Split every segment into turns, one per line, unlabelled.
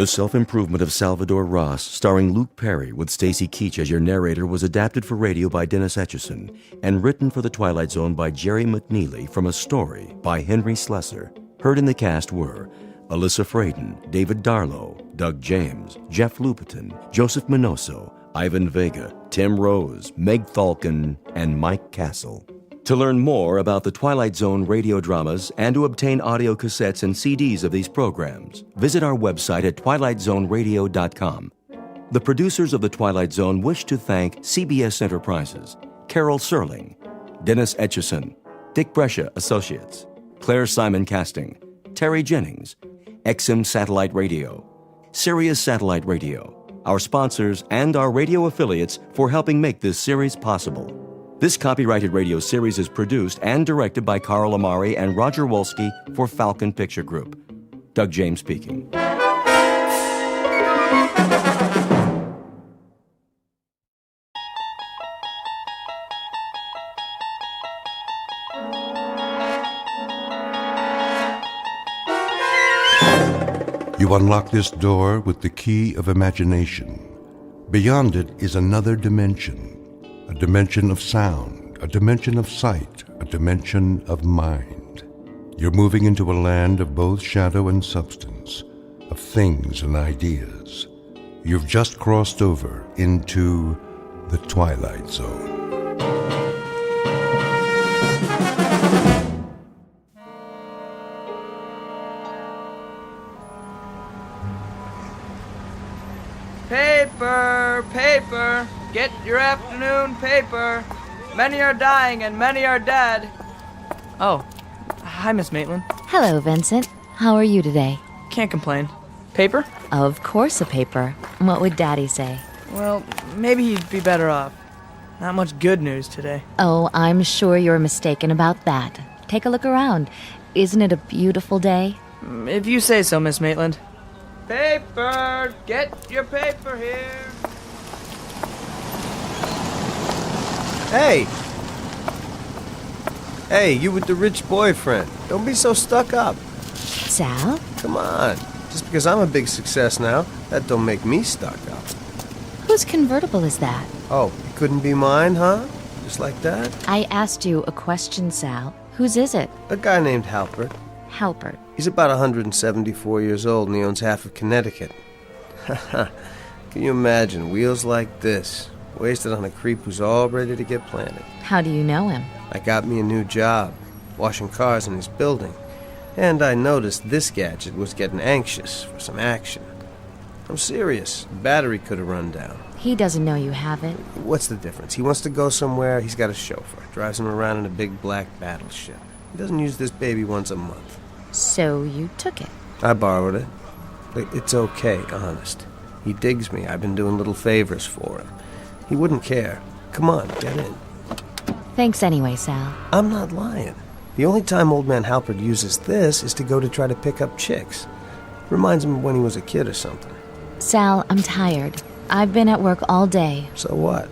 The Self-Improvement of Salvadore Ross, starring Luke Perry with Stacy Keach as your narrator, was adapted for radio by Dennis Etchison and written for The Twilight Zone by Jerry McNeely from a story by Henry Slesser. Heard in the cast were Alyssa Fraden, David Darlow, Doug James, Jeff Lupetin, Joseph Minoso, Ivan Vega, Tim Rose, Meg Thalken, and Mike Castle. To learn more about the Twilight Zone radio dramas and to obtain audio cassettes and CDs of these programs, visit our website at twilightzoneradio.com. The producers of The Twilight Zone wish to thank CBS Enterprises, Carol Serling, Dennis Etchison, Dick Brescia Associates, Claire Simon Casting, Terry Jennings, XM Satellite Radio, Sirius Satellite Radio, our sponsors, and our radio affiliates for helping make this series possible. This copyrighted radio series is produced and directed by Carl Amari and Roger Wolski for Falcon Picture Group. Doug James speaking.
You unlock this door with the key of imagination. Beyond it is another dimension. A dimension of sound, a dimension of sight, a dimension of mind. You're moving into a land of both shadow and substance, of things and ideas. You've just crossed over into the Twilight Zone.
Paper, paper, get your afternoon paper. Many are dying and many are dead. Oh, hi, Miss Maitland.
Hello, Vincent. How are you today?
Can't complain. Paper?
Of course a paper. What would Daddy say?
Well, maybe he'd be better off. Not much good news today.
Oh, I'm sure you're mistaken about that. Take a look around. Isn't it a beautiful day?
If you say so, Miss Maitland. Paper! Get your paper here!
Hey! Hey, you with the rich boyfriend. Don't be so stuck up.
Sal?
Come on. Just because I'm a big success now, that don't make me stuck up.
Whose convertible is that?
Oh, it couldn't be mine, huh? Just like that?
I asked you a question, Sal. Whose is it?
A guy named Halpert.
Halpert.
He's about 174 years old and he owns half of Connecticut. Can you imagine wheels like this, wasted on a creep who's all ready to get planted?
How do you know him?
I got me a new job, washing cars in his building, and I noticed this gadget was getting anxious for some action. I'm serious. The battery could have run down.
He doesn't know you have it.
What's the difference? He wants to go somewhere, he's got a chauffeur, drives him around in a big black battleship. He doesn't use this baby once a month.
So you took it?
I borrowed it. It's okay, honest. He digs me. I've been doing little favors for him. He wouldn't care. Come on, get in.
Thanks anyway, Sal.
I'm not lying. The only time old man Halpert uses this is to go to try to pick up chicks. Reminds him of when he was a kid or something.
Sal, I'm tired. I've been at work all day.
So what?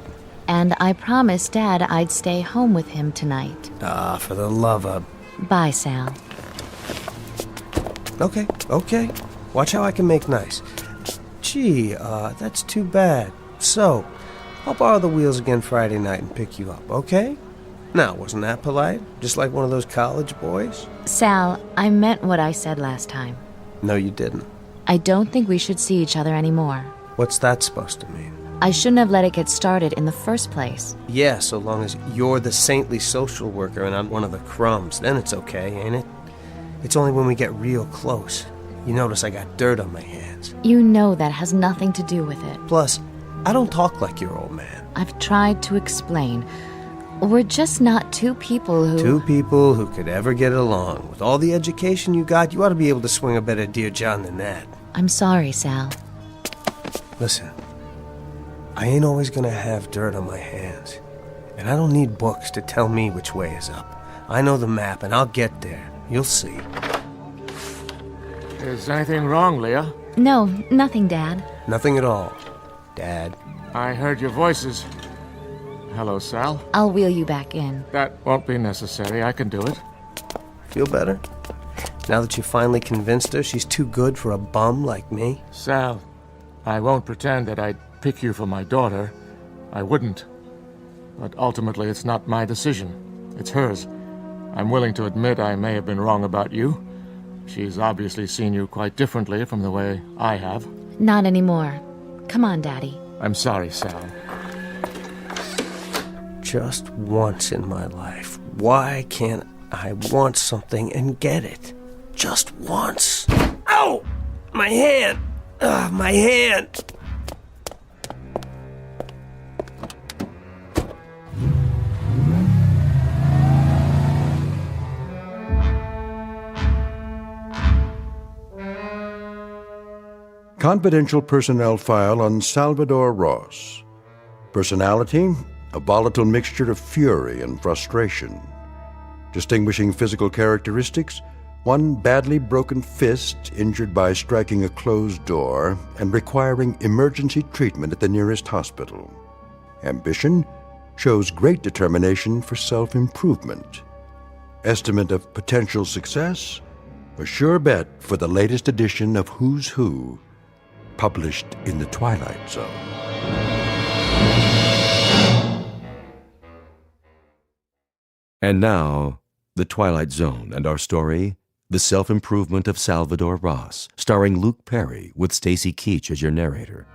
And I promised Dad I'd stay home with him tonight.
Ah, for the love of...
Bye, Sal.
Okay. Watch how I can make nice. Gee, that's too bad. So, I'll borrow the wheels again Friday night and pick you up, okay? Now, wasn't that polite? Just like one of those college boys?
Sal, I meant what I said last time.
No, you didn't.
I don't think we should see each other anymore.
What's that supposed to mean?
I shouldn't have let it get started in the first place.
Yeah, so long as you're the saintly social worker and I'm one of the crumbs, then it's okay, ain't it? It's only when we get real close. You notice I got dirt on my hands.
You know that has nothing to do with it.
Plus, I don't talk like your old man.
I've tried to explain. We're just not two people who...
Two people who could ever get along. With all the education you got, you ought to be able to swing a better Dear John than that.
I'm sorry, Sal.
Listen, I ain't always gonna have dirt on my hands. And I don't need books to tell me which way is up. I know the map, and I'll get there. You'll see.
Is anything wrong, Leah?
No, nothing, Dad.
Nothing at all, Dad.
I heard your voices. Hello, Sal.
I'll wheel you back in.
That won't be necessary. I can do it.
Feel better? Now that you finally convinced her she's too good for a bum like me?
Sal, I won't pretend that I'd pick you for my daughter. I wouldn't. But ultimately, it's not my decision. It's hers. I'm willing to admit I may have been wrong about you. She's obviously seen you quite differently from the way I have.
Not anymore. Come on, Daddy.
I'm sorry, Sal.
Just once in my life, why can't I want something and get it? Just once. Ow! My hand! My hand!
Confidential personnel file on Salvadore Ross. Personality, a volatile mixture of fury and frustration. Distinguishing physical characteristics, one badly broken fist injured by striking a closed door and requiring emergency treatment at the nearest hospital. Ambition shows great determination for self-improvement. Estimate of potential success, a sure bet for the latest edition of Who's Who, published in the Twilight Zone.
And now, The Twilight Zone and our story, The Self-Improvement of Salvadore Ross, starring Luke Perry with Stacy Keach as your narrator.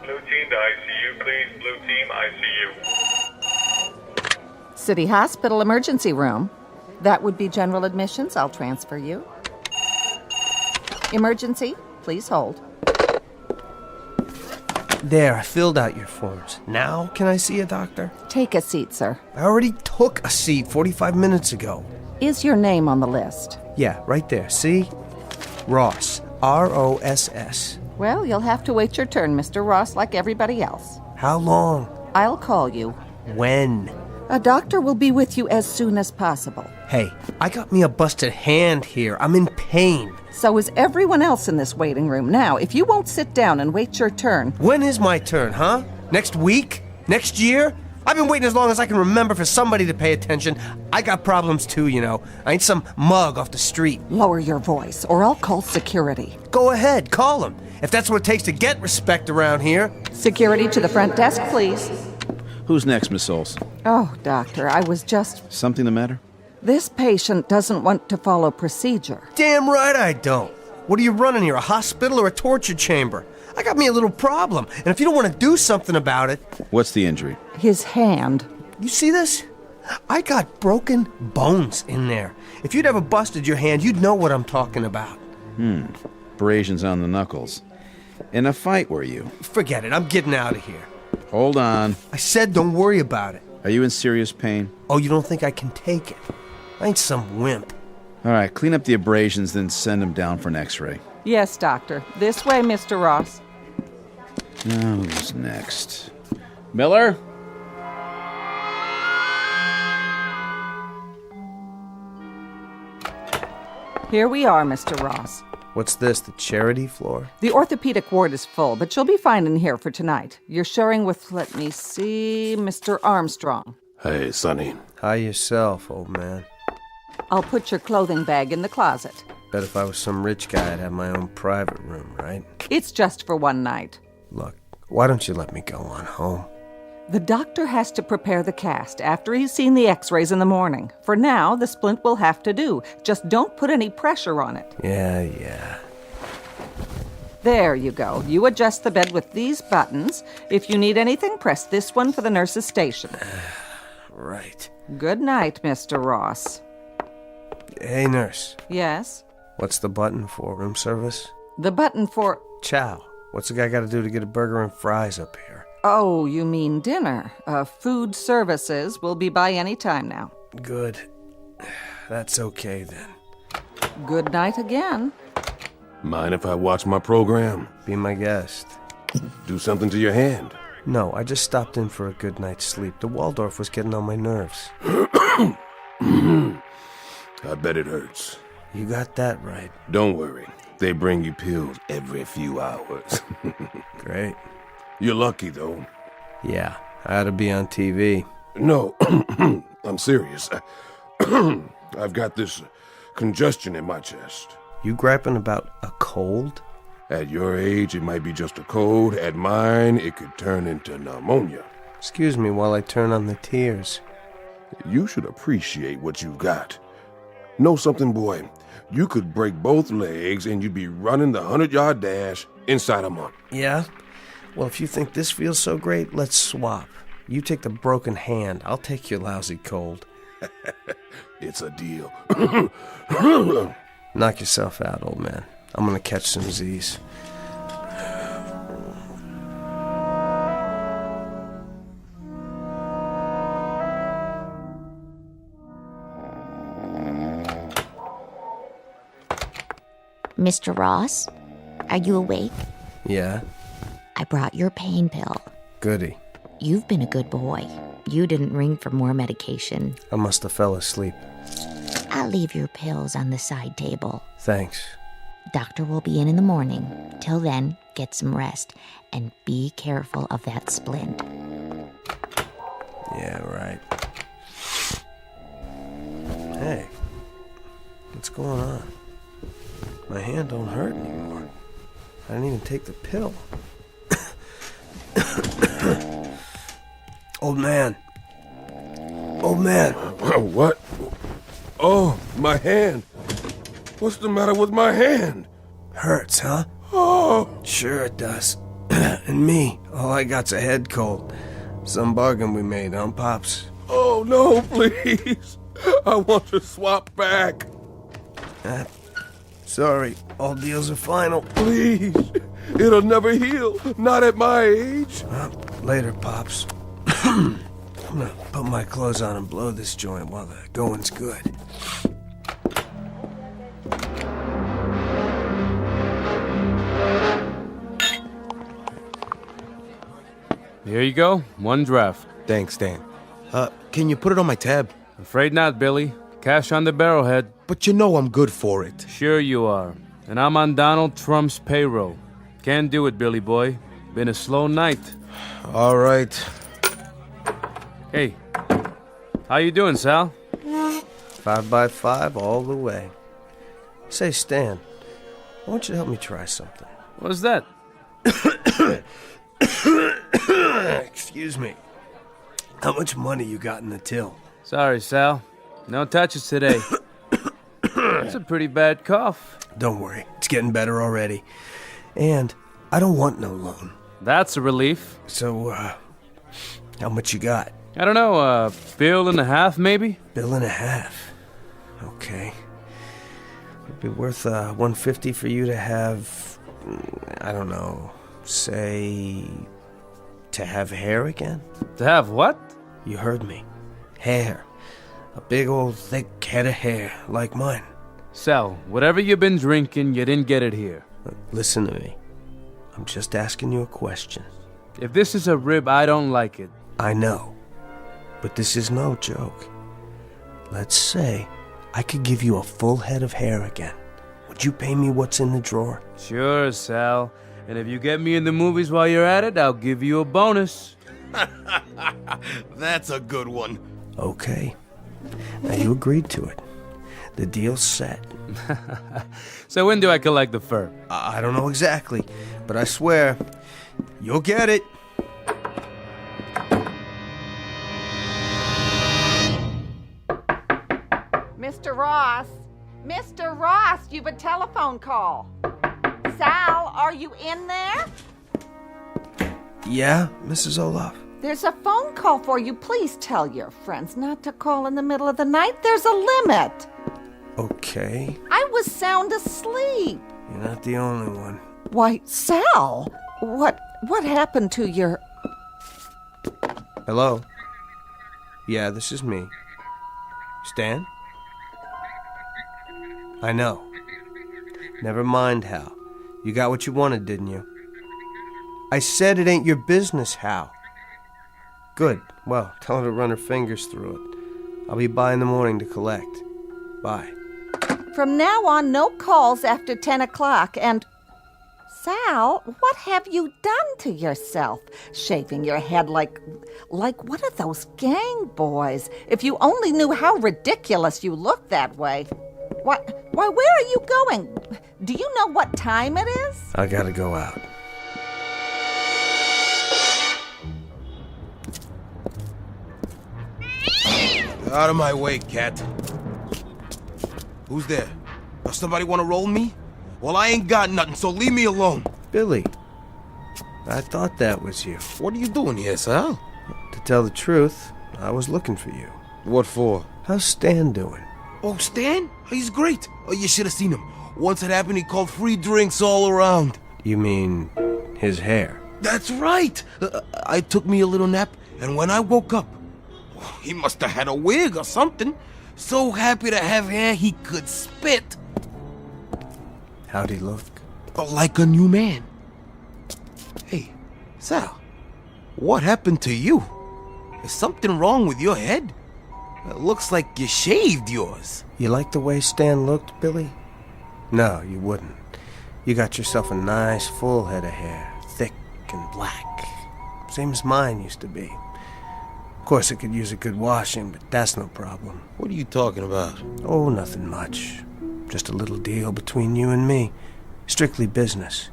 Blue team to ICU, please. Blue team, ICU.
City Hospital emergency room. That would be general admissions. I'll transfer you. Emergency, please hold.
There, I filled out your forms. Now can I see a doctor?
Take a seat, sir.
I already took a seat 45 minutes ago.
Is your name on the list?
Yeah, right there. See? Ross. R-O-S-S.
Well, you'll have to wait your turn, Mr. Ross, like everybody else.
How long?
I'll call you.
When?
A doctor will be with you as soon as possible.
Hey, I got me a busted hand here. I'm in pain.
So is everyone else in this waiting room. Now, if you won't sit down and wait your turn...
When is my turn, huh? Next week? Next year? I've been waiting as long as I can remember for somebody to pay attention. I got problems too, you know. I ain't some mug off the street.
Lower your voice, or I'll call security.
Go ahead, call him. If that's what it takes to get respect around here.
Security to the front desk, please.
Who's next, Miss Souls?
Oh, doctor, I was just...
Something the matter?
This patient doesn't want to follow procedure.
Damn right I don't. What are you running here, a hospital or a torture chamber? I got me a little problem, and if you don't want to do something about it...
What's the injury?
His hand.
You see this? I got broken bones in there. If you'd ever busted your hand, you'd know what I'm talking about.
Abrasions on the knuckles. In a fight, were you?
Forget it, I'm getting out of here.
Hold on.
I said don't worry about it.
Are you in serious pain?
Oh, you don't think I can take it? I ain't some wimp.
All right, clean up the abrasions, then send him down for an x-ray.
Yes, doctor. This way, Mr. Ross.
Now, who's next? Miller?
Here we are, Mr. Ross.
What's this, the charity floor?
The orthopedic ward is full, but you'll be fine in here for tonight. You're sharing with, let me see, Mr. Armstrong.
Hey, Sonny.
Hi yourself, old man.
I'll put your clothing bag in the closet.
Bet if I was some rich guy, I'd have my own private room, right?
It's just for one night.
Look, why don't you let me go on home?
The doctor has to prepare the cast after he's seen the x-rays in the morning. For now, the splint will have to do. Just don't put any pressure on it.
Yeah.
There you go. You adjust the bed with these buttons. If you need anything, press this one for the nurse's station.
Right.
Good night, Mr. Ross.
Hey, nurse.
Yes?
What's the button for? Room service?
The button for...
Chow. What's the guy got to do to get a burger and fries up here?
Oh, you mean dinner. Food services will be by any time now.
Good. That's okay, then.
Good night again.
Mind if I watch my program?
Be my guest.
Do something to your hand?
No, I just stopped in for a good night's sleep. The Waldorf was getting on my nerves.
I bet it hurts.
You got that right.
Don't worry. They bring you pills every few hours.
Great.
You're lucky, though.
Yeah, I ought to be on TV.
No, I'm serious. I've got this congestion in my chest.
You griping about a cold?
At your age, it might be just a cold. At mine, it could turn into pneumonia.
Excuse me while I turn on the tears.
You should appreciate what you've got. Know something, boy? You could break both legs and you'd be running the 100-yard dash inside a month.
Yeah? Well, if you think this feels so great, let's swap. You take the broken hand. I'll take your lousy cold.
It's a deal.
Knock yourself out, old man. I'm gonna catch some Z's.
Mr. Ross, are you awake?
Yeah?
I brought your pain pill.
Goody.
You've been a good boy. You didn't ring for more medication.
I must have fell asleep.
I'll leave your pills on the side table.
Thanks.
Doctor will be in the morning. Till then, get some rest. And be careful of that splint.
Yeah, right. Hey, what's going on? My hand don't hurt anymore. I didn't even take the pill. Old man. Old man.
What? Oh, my hand. What's the matter with my hand?
Hurts, huh?
Oh.
Sure it does. And me, all I got's a head cold. Some bargain we made, huh, Pops?
Oh, no, please. I want to swap back.
Sorry, all deals are final.
Please. It'll never heal. Not at my age.
Later, Pops. I'm gonna put my clothes on and blow this joint while the going's good.
Here you go. One draft.
Thanks, Dan. Can you put it on my tab?
Afraid not, Billy. Cash on the barrelhead.
But you know I'm good for it.
Sure you are. And I'm on Donald Trump's payroll. Can't do it, Billy boy. Been a slow night.
All right.
Hey, how you doing, Sal?
5x5 all the way. Say, Stan, I want you to help me try something.
What's that?
Excuse me. How much money you got in the till?
Sorry, Sal. No touches today. That's a pretty bad cough.
Don't worry. It's getting better already. And I don't want no loan.
That's a relief.
So, how much you got?
I don't know, $1.50 maybe?
$1.50. Okay. It'd be worth $150 for you to have, I don't know, say, to have hair again?
To have what?
You heard me. Hair. A big old thick head of hair, like mine.
Sal, whatever you've been drinking, you didn't get it here.
Listen to me. I'm just asking you a question.
If this is a rib, I don't like it.
I know. But this is no joke. Let's say I could give you a full head of hair again. Would you pay me what's in the drawer?
Sure, Sal. And if you get me in the movies while you're at it, I'll give you a bonus.
That's a good one.
Okay. Now you agreed to it. The deal's set.
So when do I collect the fur?
I don't know exactly, but I swear, you'll get it.
Mr. Ross! Mr. Ross, you've a telephone call. Sal, are you in there?
Yeah, Mrs. Olaf?
There's a phone call for you. Please tell your friends not to call in the middle of the night. There's a limit.
Okay.
I was sound asleep.
You're not the only one.
Why, Sal, what happened to your...
Hello? Yeah, this is me. Stan? I know. Never mind, Hal. You got what you wanted, didn't you? I said it ain't your business, Hal. Good. Well, tell her to run her fingers through it. I'll be by in the morning to collect. Bye.
From now on, no calls after 10 o'clock, and... Sal, what have you done to yourself? Shaving your head like one of those gang boys. If you only knew how ridiculous you look that way. Why, where are you going? Do you know what time it is?
I gotta go out.
Out of my way, cat. Who's there? Does somebody want to roll me? Well, I ain't got nothing, so leave me alone.
Billy, I thought that was you.
What are you doing here, Sal?
To tell the truth, I was looking for you.
What for?
How's Stan doing?
Oh, Stan? He's great. Oh, you should have seen him. Once it happened, he called free drinks all around.
You mean his hair?
That's right. I took me a little nap, and when I woke up, he must have had a wig or something. So happy to have hair he could spit.
How'd he look?
Oh, like a new man. Hey, Sal, what happened to you? Is something wrong with your head? It looks like you shaved yours.
You like the way Stan looked, Billy? No, you wouldn't. You got yourself a nice full head of hair, thick and black. Same as mine used to be. Of course, it could use a good washing, but that's no problem.
What are you talking about?
Oh, nothing much. Just a little deal between you and me. Strictly business.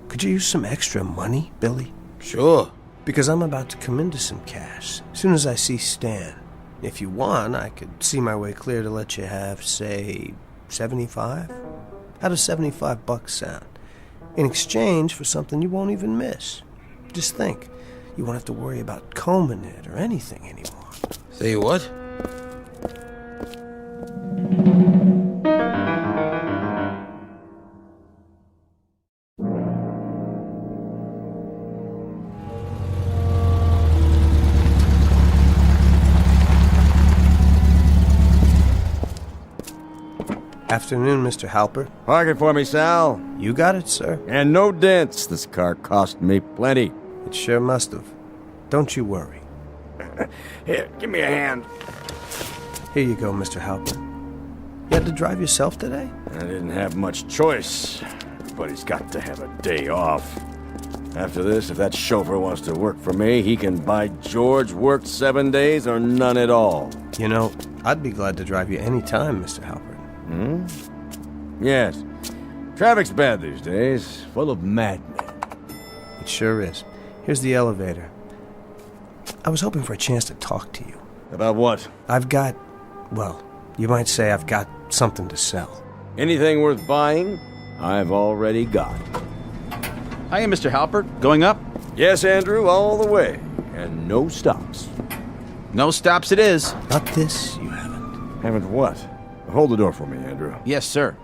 Could you use some extra money, Billy?
Sure.
Because I'm about to come into some cash as soon as I see Stan. If you want, I could see my way clear to let you have, say, 75? How does $75 sound? In exchange for something you won't even miss. Just think. You won't have to worry about combing it or anything anymore.
Say what?
Afternoon, Mr. Halpert.
Park it for me, Sal.
You got it, sir.
And no dents. This car cost me plenty.
It sure must have. Don't you worry.
Here, give me a hand.
Here you go, Mr. Halpert. You had to drive yourself today?
I didn't have much choice. Everybody's got to have a day off. After this, if that chauffeur wants to work for me, he can buy George worked 7 days or none at all.
You know, I'd be glad to drive you any time, Mr. Halpert.
Hmm? Yes. Traffic's bad these days, full of madmen.
It sure is. Here's the elevator. I was hoping for a chance to talk to you.
About what?
I've got, well, you might say I've got something to sell.
Anything worth buying, I've already got.
Hiya, Mr. Halpert. Going up?
Yes, Andrew, all the way. And no stops.
No stops it is.
Not this, you haven't.
Haven't what? Hold the door for me, Andrew.
Yes, sir.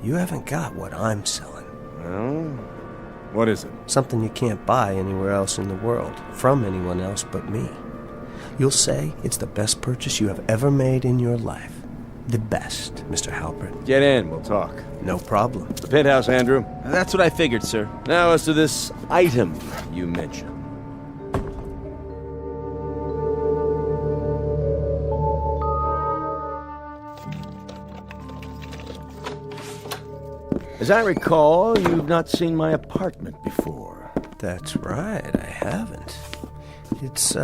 You haven't got what I'm selling.
Well, what is it?
Something you can't buy anywhere else in the world, from anyone else but me. You'll say it's the best purchase you have ever made in your life. The best, Mr. Halpert.
Get in, we'll talk.
No problem.
The penthouse, Andrew.
That's what I figured, sir.
Now, as to this item you mentioned. As I recall, you've not seen my apartment before.
That's right, I haven't. It's,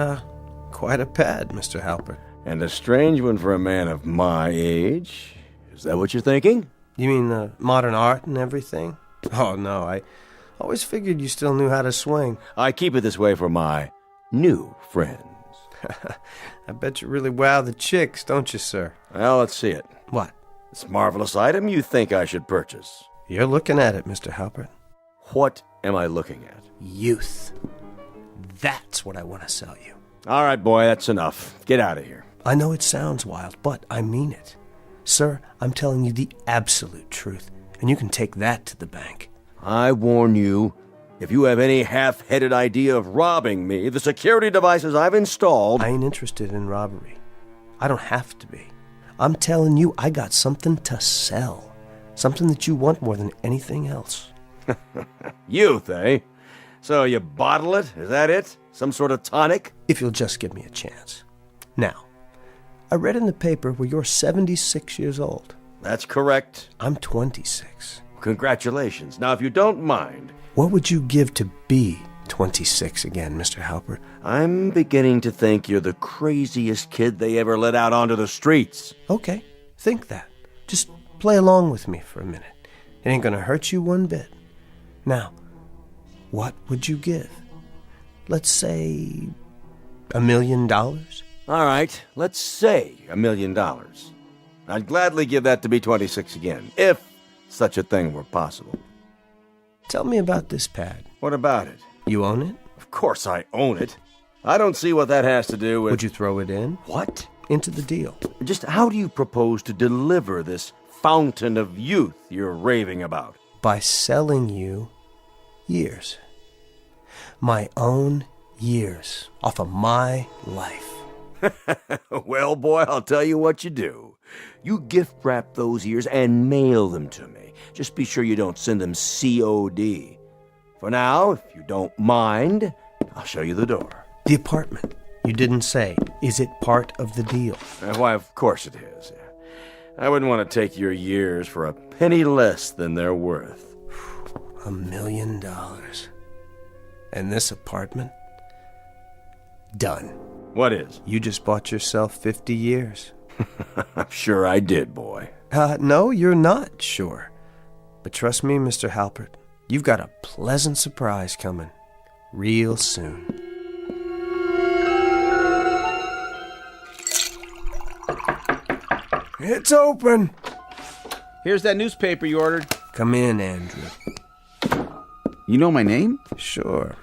quite a pad, Mr. Halpert.
And a strange one for a man of my age. Is that what you're thinking?
You mean the modern art and everything? Oh, no, I always figured you still knew how to swing.
I keep it this way for my new friends.
I bet you really wow the chicks, don't you, sir?
Well, let's see it.
What?
This marvelous item you think I should purchase.
You're looking at it, Mr. Halpert.
What am I looking at?
Youth. That's what I want to sell you.
All right, boy, that's enough. Get out of here.
I know it sounds wild, but I mean it. Sir, I'm telling you the absolute truth, and you can take that to the bank.
I warn you, if you have any half-headed idea of robbing me, the security devices I've installed...
I ain't interested in robbery. I don't have to be. I'm telling you, I got something to sell. Something that you want more than anything else.
Youth, eh? So you bottle it? Is that it? Some sort of tonic?
If you'll just give me a chance. Now, I read in the paper where you're 76 years old.
That's correct.
I'm 26.
Congratulations. Now, if you don't mind...
What would you give to be 26 again, Mr. Halpert?
I'm beginning to think you're the craziest kid they ever let out onto the streets.
Okay, think that. Just play along with me for a minute. It ain't gonna hurt you one bit. Now, what would you give? Let's say $1 million?
All right, let's say $1 million. I'd gladly give that to be 26 again, if such a thing were possible.
Tell me about this pad.
What about it?
You own it?
Of course I own it. I don't see what that has to do with...
Would you throw it in?
What?
Into the deal.
Just how do you propose to deliver this fountain of youth you're raving about?
By selling you years. My own years. Off of my life.
Well, boy, I'll tell you what you do. You gift wrap those years and mail them to me. Just be sure you don't send them COD. For now, if you don't mind, I'll show you the door.
The apartment. You didn't say. Is it part of the deal?
Why, of course it is. I wouldn't want to take your years for a penny less than they're worth.
$1 million. And this apartment? Done.
What is?
You just bought yourself 50 years.
I'm sure I did, boy.
No, you're not sure. But trust me, Mr. Halpert, you've got a pleasant surprise coming real soon. It's open.
Here's that newspaper you ordered.
Come in, Andrew.
You know my name?
Sure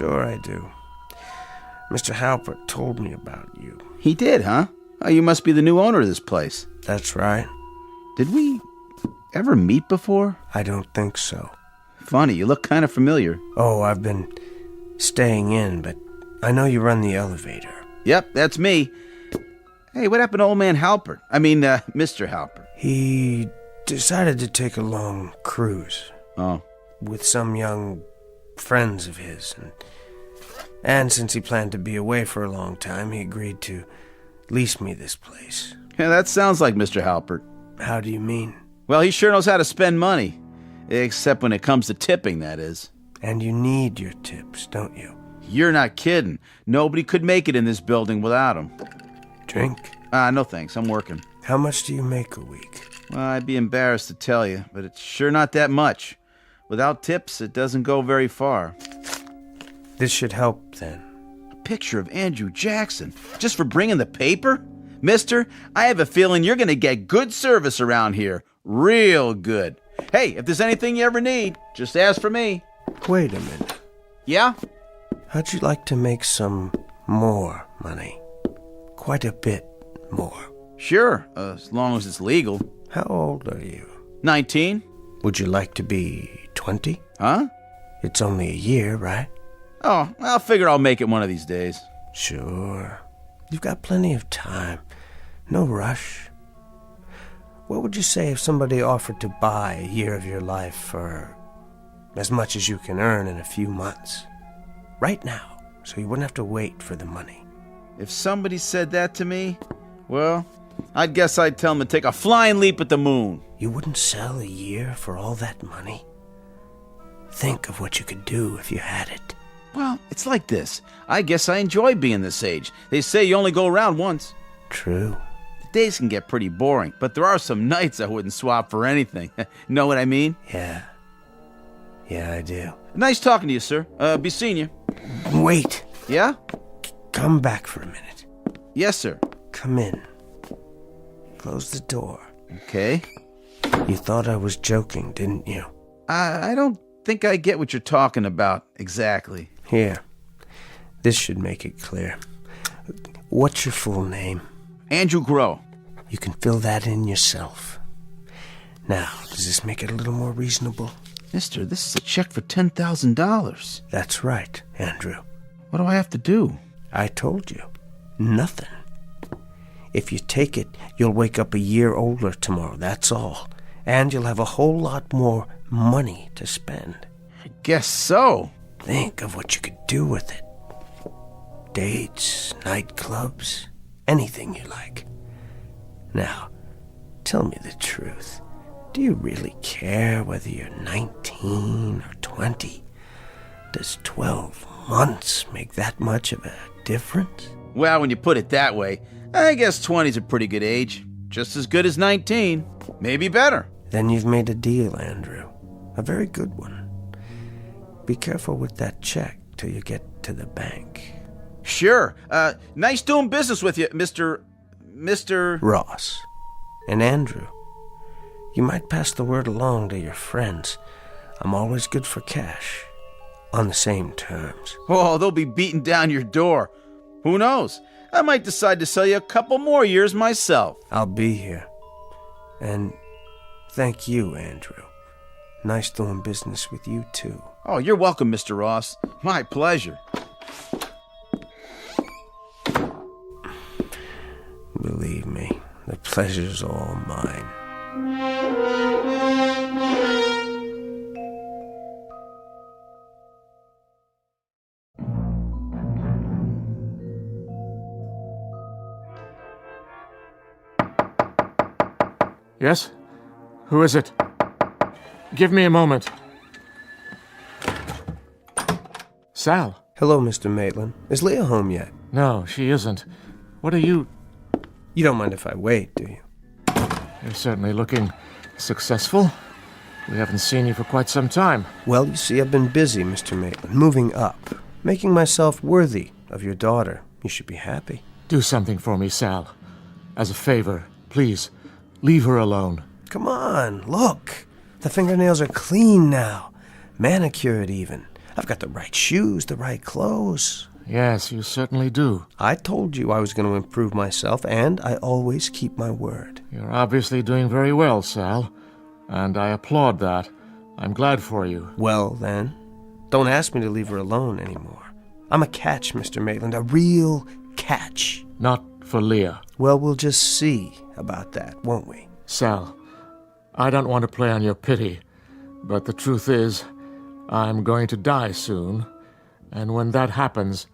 I do. Mr. Halpert told me about you.
He did, huh? Oh, you must be the new owner of this place.
That's right.
Did we ever meet before?
I don't think so.
Funny, you look kind of familiar.
Oh, I've been staying in, but I know you run the elevator.
Yep, that's me. Hey, what happened to old man Halpert? Mr. Halpert.
He decided to take a long cruise.
Oh.
With some young friends of his. And since he planned to be away for a long time, he agreed to lease me this place.
Yeah, that sounds like Mr. Halpert.
How do you mean?
Well, he sure knows how to spend money. Except when it comes to tipping, that is.
And you need your tips, don't you?
You're not kidding. Nobody could make it in this building without them.
Drink?
No thanks. I'm working.
How much do you make a week?
Well, I'd be embarrassed to tell you, but it's sure not that much. Without tips, it doesn't go very far.
This should help, then.
A picture of Andrew Jackson, just for bringing the paper? Mister, I have a feeling you're going to get good service around here. Real good. Hey, if there's anything you ever need, just ask for me.
Wait a minute.
Yeah?
How'd you like to make some more money? Quite a bit more.
Sure, as long as it's legal.
How old are you?
19.
Would you like to be 20?
Huh?
It's only a year, right?
Oh, I'll figure I'll make it one of these days.
Sure. You've got plenty of time. No rush. What would you say if somebody offered to buy a year of your life for as much as you can earn in a few months? Right now, so you wouldn't have to wait for the money.
If somebody said that to me, well, I'd guess I'd tell them to take a flying leap at the moon.
You wouldn't sell a year for all that money? Think of what you could do if you had it.
Well, it's like this. I guess I enjoy being this age. They say you only go around once.
True.
The days can get pretty boring, but there are some nights I wouldn't swap for anything. Know what I mean?
Yeah, I do.
Nice talking to you, sir. Be seeing you.
Wait.
Yeah?
Come back for a minute.
Yes, sir.
Come in. Close the door.
Okay.
You thought I was joking, didn't you?
I don't think I get what you're talking about exactly.
Here. This should make it clear. What's your full name?
Andrew Grow.
You can fill that in yourself. Now, does this make it a little more reasonable?
Mister, this is a check for $10,000.
That's right, Andrew.
What do I have to do?
I told you. Nothing. If you take it, you'll wake up a year older tomorrow, that's all. And you'll have a whole lot more money to spend.
I guess so.
Think of what you could do with it. Dates, nightclubs, anything you like. Now, tell me the truth. Do you really care whether you're 19 or 20? Does 12 months make that much of a difference?
Well, when you put it that way, I guess 20's a pretty good age. Just as good as 19. Maybe better.
Then you've made a deal, Andrew. A very good one. Be careful with that check till you get to the bank.
Sure. Nice doing business with you, Mr.
Ross. And Andrew, you might pass the word along to your friends. I'm always good for cash. On the same terms.
Oh, they'll be beating down your door. Who knows? I might decide to sell you a couple more years myself.
I'll be here. And thank you, Andrew. Nice doing business with you, too.
Oh, you're welcome, Mr. Ross. My pleasure.
Believe me, the pleasure's all mine.
Yes? Who is it? Give me a moment. Sal.
Hello, Mr. Maitland. Is Leah home yet?
No, she isn't. What are you...
You don't mind if I wait, do you?
You're certainly looking successful. We haven't seen you for quite some time.
Well, you see, I've been busy, Mr. Maitland, moving up, making myself worthy of your daughter. You should be happy.
Do something for me, Sal. As a favor, please. Leave her alone.
Come on, look. The fingernails are clean now. Manicured even. I've got the right shoes, the right clothes.
Yes, you certainly do.
I told you I was going to improve myself, and I always keep my word.
You're obviously doing very well, Sal. And I applaud that. I'm glad for you.
Well, then, don't ask me to leave her alone anymore. I'm a catch, Mr. Maitland, a real catch.
Not for Leah.
Well, we'll just see about that, won't we?
Sal, I don't want to play on your pity, but the truth is, I'm going to die soon, and when that happens,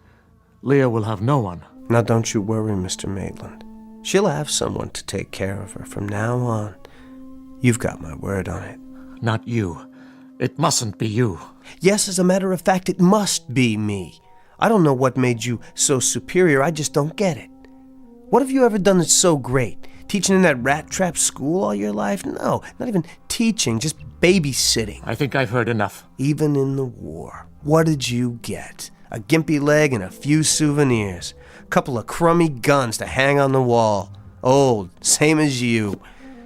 Leah will have no one.
Now don't you worry, Mr. Maitland. She'll have someone to take care of her from now on. You've got my word on it.
Not you. It mustn't be you.
Yes, as a matter of fact, it must be me. I don't know what made you so superior, I just don't get it. What have you ever done that's so great? Teaching in that rat trap school all your life? No, not even teaching, just babysitting.
I think I've heard enough.
Even in the war, what did you get? A gimpy leg and a few souvenirs. A couple of crummy guns to hang on the wall. Old, same as you.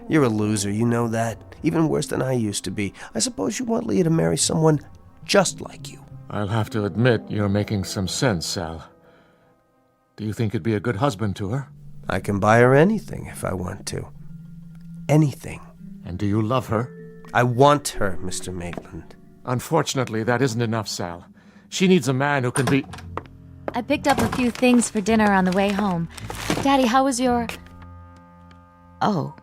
You're a loser, you know that. Even worse than I used to be. I suppose you want Leah to marry someone just like you.
I'll have to admit you're making some sense, Sal. Do you think you'd be a good husband to her?
I can buy her anything if I want to. Anything.
And do you love her?
I want her, Mr. Maitland.
Unfortunately, that isn't enough, Sal. She needs a man who can be...
I picked up a few things for dinner on the way home. Daddy, how was your... Oh.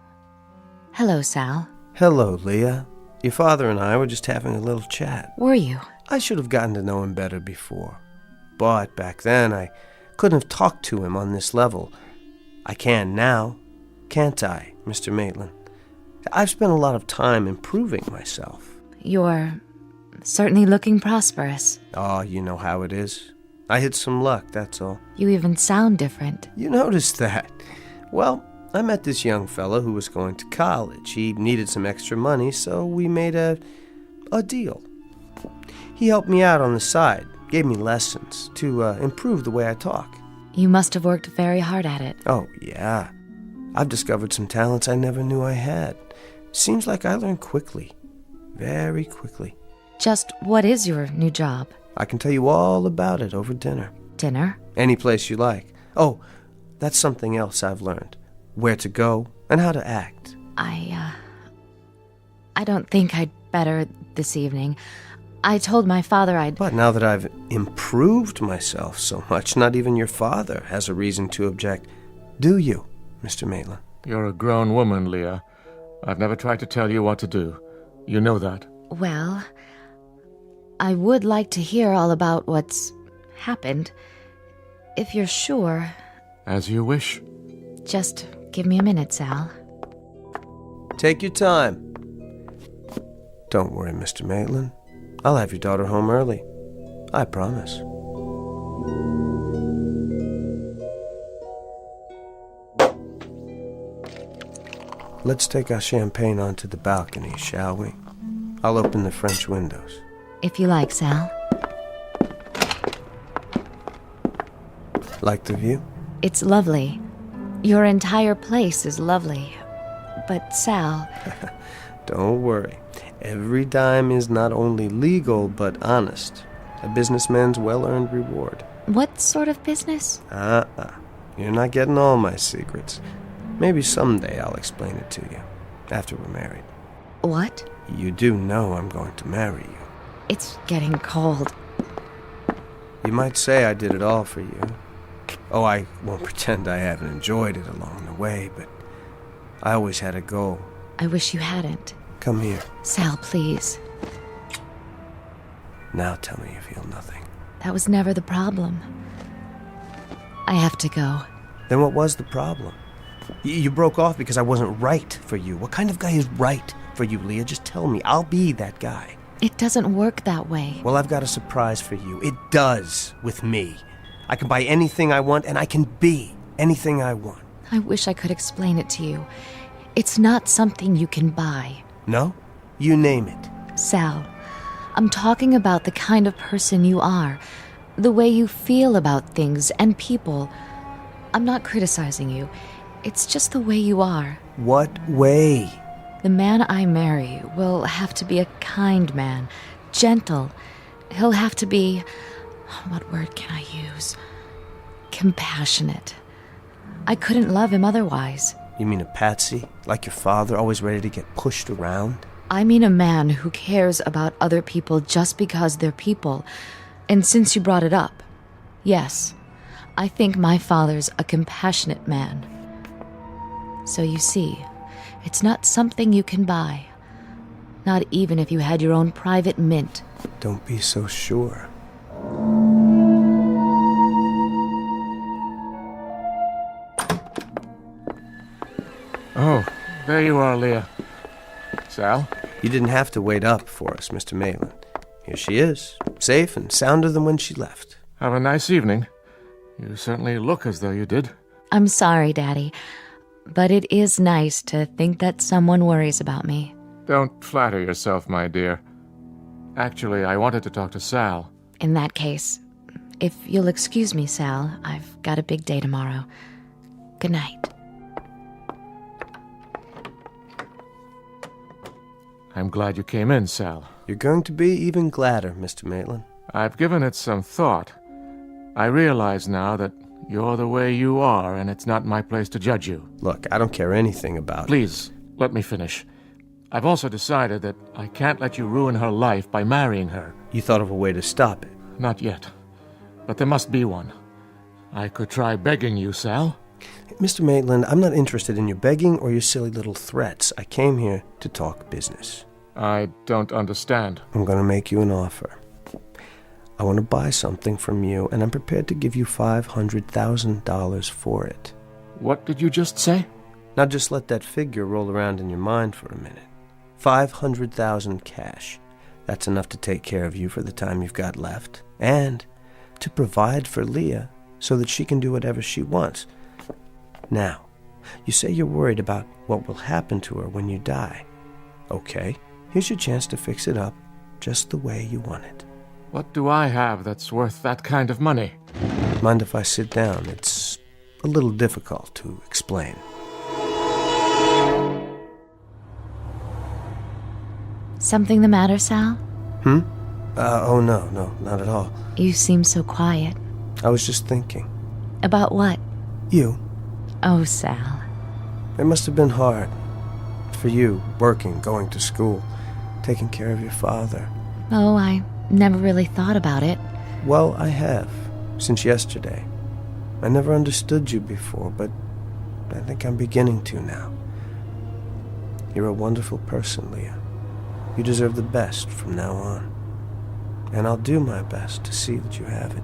Hello, Sal.
Hello, Leah. Your father and I were just having a little chat.
Were you?
I should have gotten to know him better before. But back then, I couldn't have talked to him on this level. I can now, can't I, Mr. Maitland? I've spent a lot of time improving myself.
You're certainly looking prosperous.
Oh, you know how it is. I hit some luck, that's all.
You even sound different.
You noticed that. Well, I met this young fellow who was going to college. He needed some extra money, so we made a deal. He helped me out on the side, gave me lessons to improve the way I talk.
You must have worked very hard at it.
Oh, yeah. I've discovered some talents I never knew I had. Seems like I learn quickly. Very quickly.
Just what is your new job?
I can tell you all about it over dinner.
Dinner?
Any place you like. Oh, that's something else I've learned. Where to go and how to act.
I don't think I'd better this evening. I told my father I'd...
But now that I've improved myself so much, not even your father has a reason to object. Do you, Mr. Maitland?
You're a grown woman, Leah. I've never tried to tell you what to do. You know that.
Well, I would like to hear all about what's happened. If you're sure.
As you wish.
Just give me a minute, Sal.
Take your time. Don't worry, Mr. Maitland. I'll have your daughter home early. I promise. Let's take our champagne onto the balcony, shall we? I'll open the French windows.
If you like, Sal.
Like the view?
It's lovely. Your entire place is lovely. But, Sal...
Don't worry. Every dime is not only legal, but honest. A businessman's well-earned reward.
What sort of business?
You're not getting all my secrets. Maybe someday I'll explain it to you, after we're married.
What?
You do know I'm going to marry you.
It's getting cold.
You might say I did it all for you. Oh, I won't pretend I haven't enjoyed it along the way, but I always had a goal.
I wish you hadn't.
Come here.
Sal, please.
Now tell me you feel nothing.
That was never the problem. I have to go.
Then what was the problem? You broke off because I wasn't right for you. What kind of guy is right for you, Leah? Just tell me. I'll be that guy.
It doesn't work that way.
Well, I've got a surprise for you. It does with me. I can buy anything I want, and I can be anything I want.
I wish I could explain it to you. It's not something you can buy.
No? You name it.
Sal, I'm talking about the kind of person you are. The way you feel about things and people. I'm not criticizing you. It's just the way you are.
What way?
The man I marry will have to be a kind man, gentle. He'll have to be... what word can I use? Compassionate. I couldn't love him otherwise.
You mean a patsy? Like your father, always ready to get pushed around?
I mean a man who cares about other people just because they're people. And since you brought it up, yes, I think my father's a compassionate man. So you see, it's not something you can buy. Not even if you had your own private mint.
Don't be so sure.
Oh, there you are, Leah. Sal?
You didn't have to wait up for us, Mr. Maitland. Here she is, safe and sounder than when she left.
Have a nice evening. You certainly look as though you did.
I'm sorry, Daddy, but it is nice to think that someone worries about me.
Don't flatter yourself, my dear. Actually, I wanted to talk to Sal.
In that case, if you'll excuse me, Sal, I've got a big day tomorrow. Good night.
I'm glad you came in, Sal.
You're going to be even gladder, Mr. Maitland.
I've given it some thought. I realize now that you're the way you are, and it's not my place to judge you.
Look, I don't care anything about...
Please, let me finish. I've also decided that I can't let you ruin her life by marrying her.
You thought of a way to stop it?
Not yet. But there must be one. I could try begging you, Sal.
Mr. Maitland, I'm not interested in your begging or your silly little threats. I came here to talk business.
I don't understand.
I'm going to make you an offer. I want to buy something from you, and I'm prepared to give you $500,000 for it.
What did you just say?
Now just let that figure roll around in your mind for a minute. $500,000 cash. That's enough to take care of you for the time you've got left, and to provide for Leah so that she can do whatever she wants. Now, you say you're worried about what will happen to her when you die. Okay, here's your chance to fix it up just the way you want it.
What do I have that's worth that kind of money?
Mind if I sit down? It's a little difficult to explain.
Something the matter, Sal?
Oh, no, not at all.
You seem so quiet.
I was just thinking.
About what?
You.
Oh, Sal.
It must have been hard. For you, working, going to school, taking care of your father.
Oh, I never really thought about it.
Well, I have, since yesterday. I never understood you before, but I think I'm beginning to now. You're a wonderful person, Leah. You deserve the best from now on. And I'll do my best to see that you have it.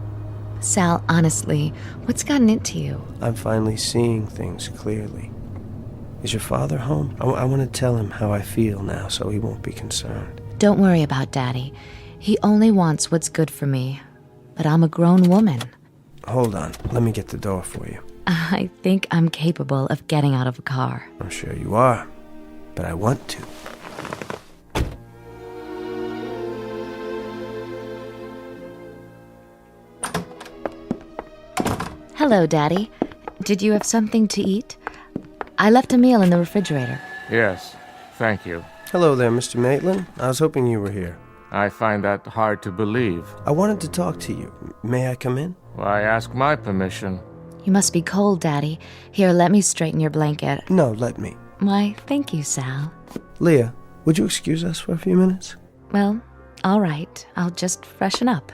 Sal, honestly, what's gotten into you?
I'm finally seeing things clearly. Is your father home? I want to tell him how I feel now so he won't be concerned.
Don't worry about Daddy. He only wants what's good for me. But I'm a grown woman.
Hold on. Let me get the door for you.
I think I'm capable of getting out of a car.
I'm sure you are. But I want to.
Hello, Daddy. Did you have something to eat? I left a meal in the refrigerator.
Yes, thank you.
Hello there, Mr. Maitland. I was hoping you were here.
I find that hard to believe.
I wanted to talk to you. May I come in?
Why ask my permission?
You must be cold, Daddy. Here, let me straighten your blanket.
No, let me.
Why, thank you, Sal.
Leah, would you excuse us for a few minutes?
Well, all right. I'll just freshen up.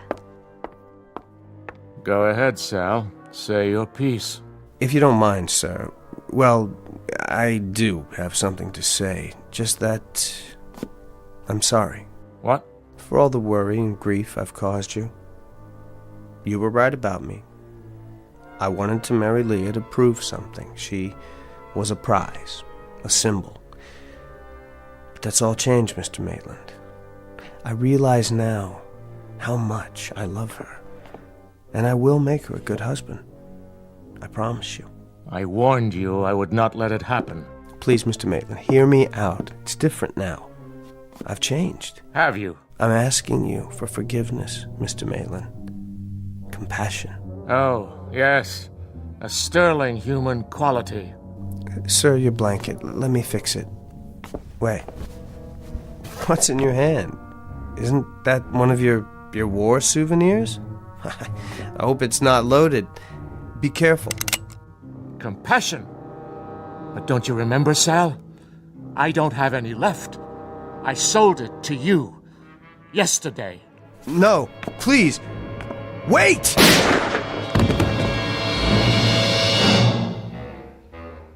Go ahead, Sal. Say your piece.
If you don't mind, sir. Well, I do have something to say. Just that I'm sorry.
What?
For all the worry and grief I've caused you. You were right about me. I wanted to marry Leah to prove something. She was a prize, a symbol. But that's all changed, Mr. Maitland. I realize now how much I love her. And I will make her a good husband. I promise you.
I warned you I would not let it happen.
Please, Mr. Maitland, hear me out. It's different now. I've changed.
Have you?
I'm asking you for forgiveness, Mr. Maitland. Compassion.
Oh, yes. A sterling human quality.
Sir, your blanket. Let me fix it. Wait. What's in your hand? Isn't that one of your war souvenirs? I hope it's not loaded. Be careful.
Compassion. But don't you remember, Sal? I don't have any left. I sold it to you yesterday.
No, please. Wait!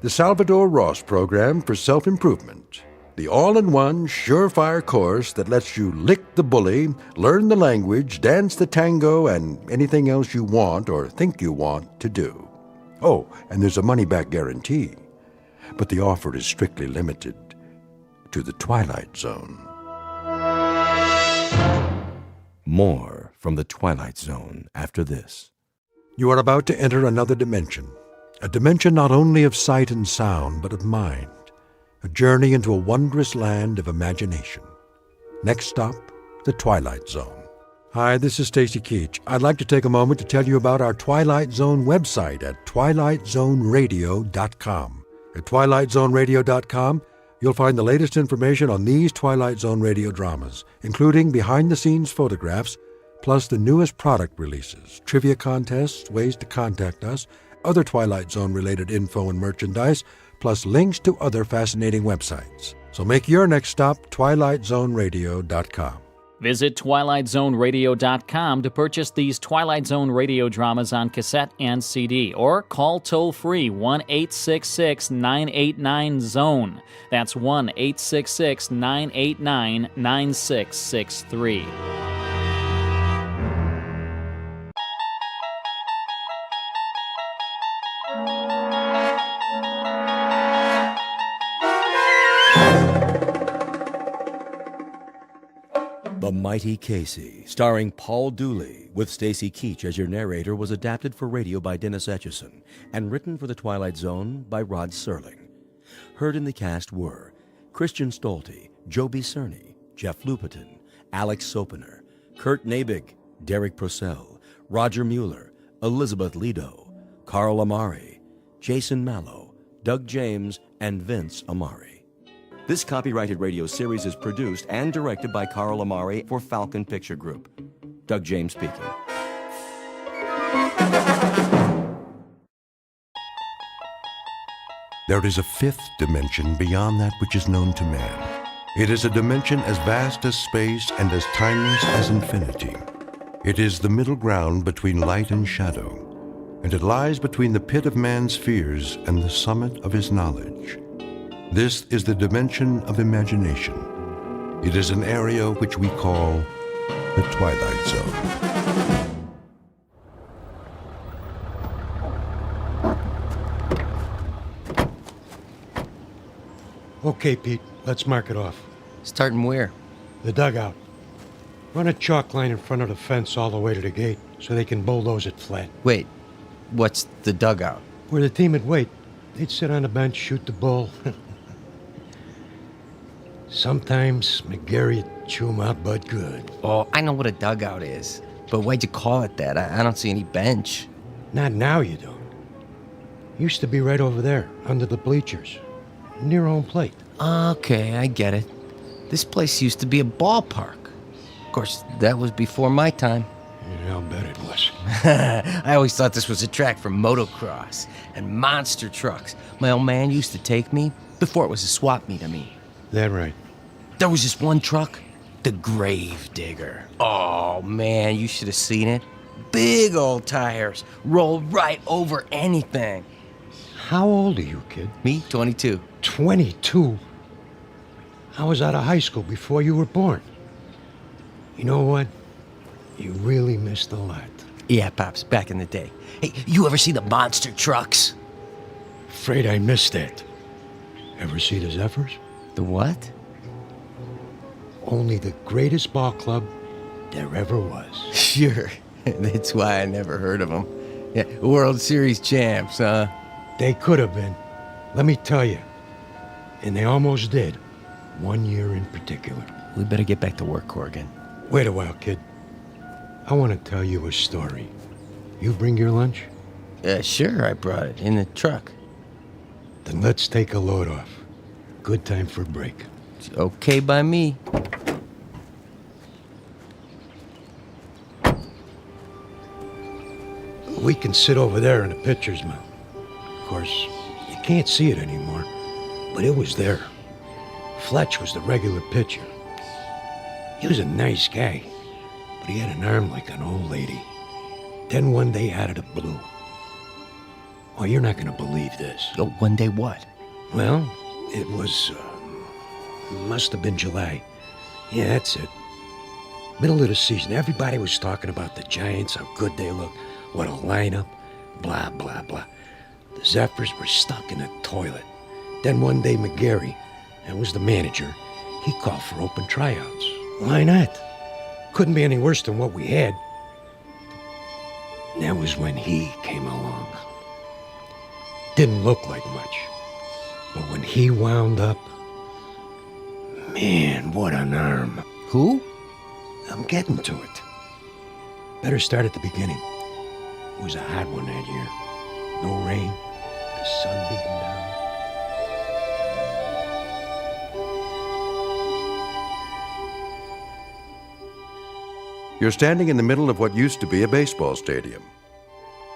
The Salvadore Ross Program for Self-Improvement. The all-in-one, surefire course that lets you lick the bully, learn the language, dance the tango, and anything else you want or think you want to do. Oh, and there's a money-back guarantee. But the offer is strictly limited to the Twilight Zone.
More from the Twilight Zone after this.
You are about to enter another dimension. A dimension not only of sight and sound, but of mind. A journey into a wondrous land of imagination. Next stop, the Twilight Zone. Hi, this is Stacy Keach. I'd like to take a moment to tell you about our Twilight Zone website at twilightzoneradio.com. At twilightzoneradio.com, you'll find the latest information on these Twilight Zone radio dramas, including behind-the-scenes photographs, plus the newest product releases, trivia contests, ways to contact us, other Twilight Zone-related info and merchandise, plus links to other fascinating websites. So make your next stop twilightzoneradio.com.
Visit twilightzoneradio.com to purchase these Twilight Zone radio dramas on cassette and CD, or call toll-free 1-866-989-ZONE. That's 1-866-989-9663.
The Mighty Casey, starring Paul Dooley, with Stacy Keach as your narrator, was adapted for radio by Dennis Etchison and written for The Twilight Zone by Rod Serling. Heard in the cast were Christian Stolte, Joby Cerny, Jeff Lupetin, Alex Sopener, Kurt Nabig, Derek Purcell, Roger Mueller, Elizabeth Lido, Carl Amari, Jason Mallow, Doug James, and Vince Amari. This copyrighted radio series is produced and directed by Carl Amari for Falcon Picture Group. Doug James speaking.
There is a fifth dimension beyond that which is known to man. It is a dimension as vast as space and as timeless as infinity. It is the middle ground between light and shadow, and it lies between the pit of man's fears and the summit of his knowledge. This is the dimension of imagination. It is an area which we call the Twilight Zone.
Okay, Pete, let's mark it off.
Starting where?
The dugout. Run a chalk line in front of the fence all the way to the gate so they can bulldoze it flat.
Wait, what's the dugout?
Where the team would wait. They'd sit on the bench, shoot the bull. Sometimes McGarry'd chew 'em up, but good.
Oh, I know what a dugout is. But why'd you call it that? I don't see any bench.
Not now, you don't. Used to be right over there, under the bleachers, near home plate.
Okay, I get it. This place used to be a ballpark. Of course, that was before my time.
Yeah, I'll bet it was.
I always thought this was a track for motocross and monster trucks. My old man used to take me before it was a swap meet, I mean.
That right.
There was this one truck, the Grave Digger. Oh, man, you should have seen it. Big old tires, rolled right over anything.
How old are you, kid?
Me, 22.
22? I was out of high school before you were born. You know what? You really missed a lot.
Yeah, Pops, back in the day. Hey, you ever see the monster trucks?
Afraid I missed that. Ever see the Zephyrs?
The what?
Only the greatest ball club there ever was.
Sure. That's why I never heard of them. Yeah, World Series champs, huh?
They could have been. Let me tell you. And they almost did. 1 year in particular.
We better get back to work, Corrigan.
Wait a while, kid. I want to tell you a story. You bring your lunch?
Sure, I brought it in the truck.
Then let's take a load off. Good time for a break.
It's okay by me.
We can sit over there in the pitcher's mound. Of course, you can't see it anymore, but it was there. Fletch was the regular pitcher. He was a nice guy, but he had an arm like an old lady. Then one day out of the blue. Oh, you're not going to believe this.
Oh, one day what?
Well, it was, must have been July. Yeah, that's it. Middle of the season, everybody was talking about the Giants, how good they look, what a lineup, blah, blah, blah. The Zephyrs were stuck in a toilet. Then one day McGarry, that was the manager, he called for open tryouts. Why not? Couldn't be any worse than what we had. And that was when he came along. Didn't look like much. But when he wound up, man, what an arm.
Who?
I'm getting to it. Better start at the beginning. It was a hot one that year. No rain, the sun beating down.
You're standing in the middle of what used to be a baseball stadium.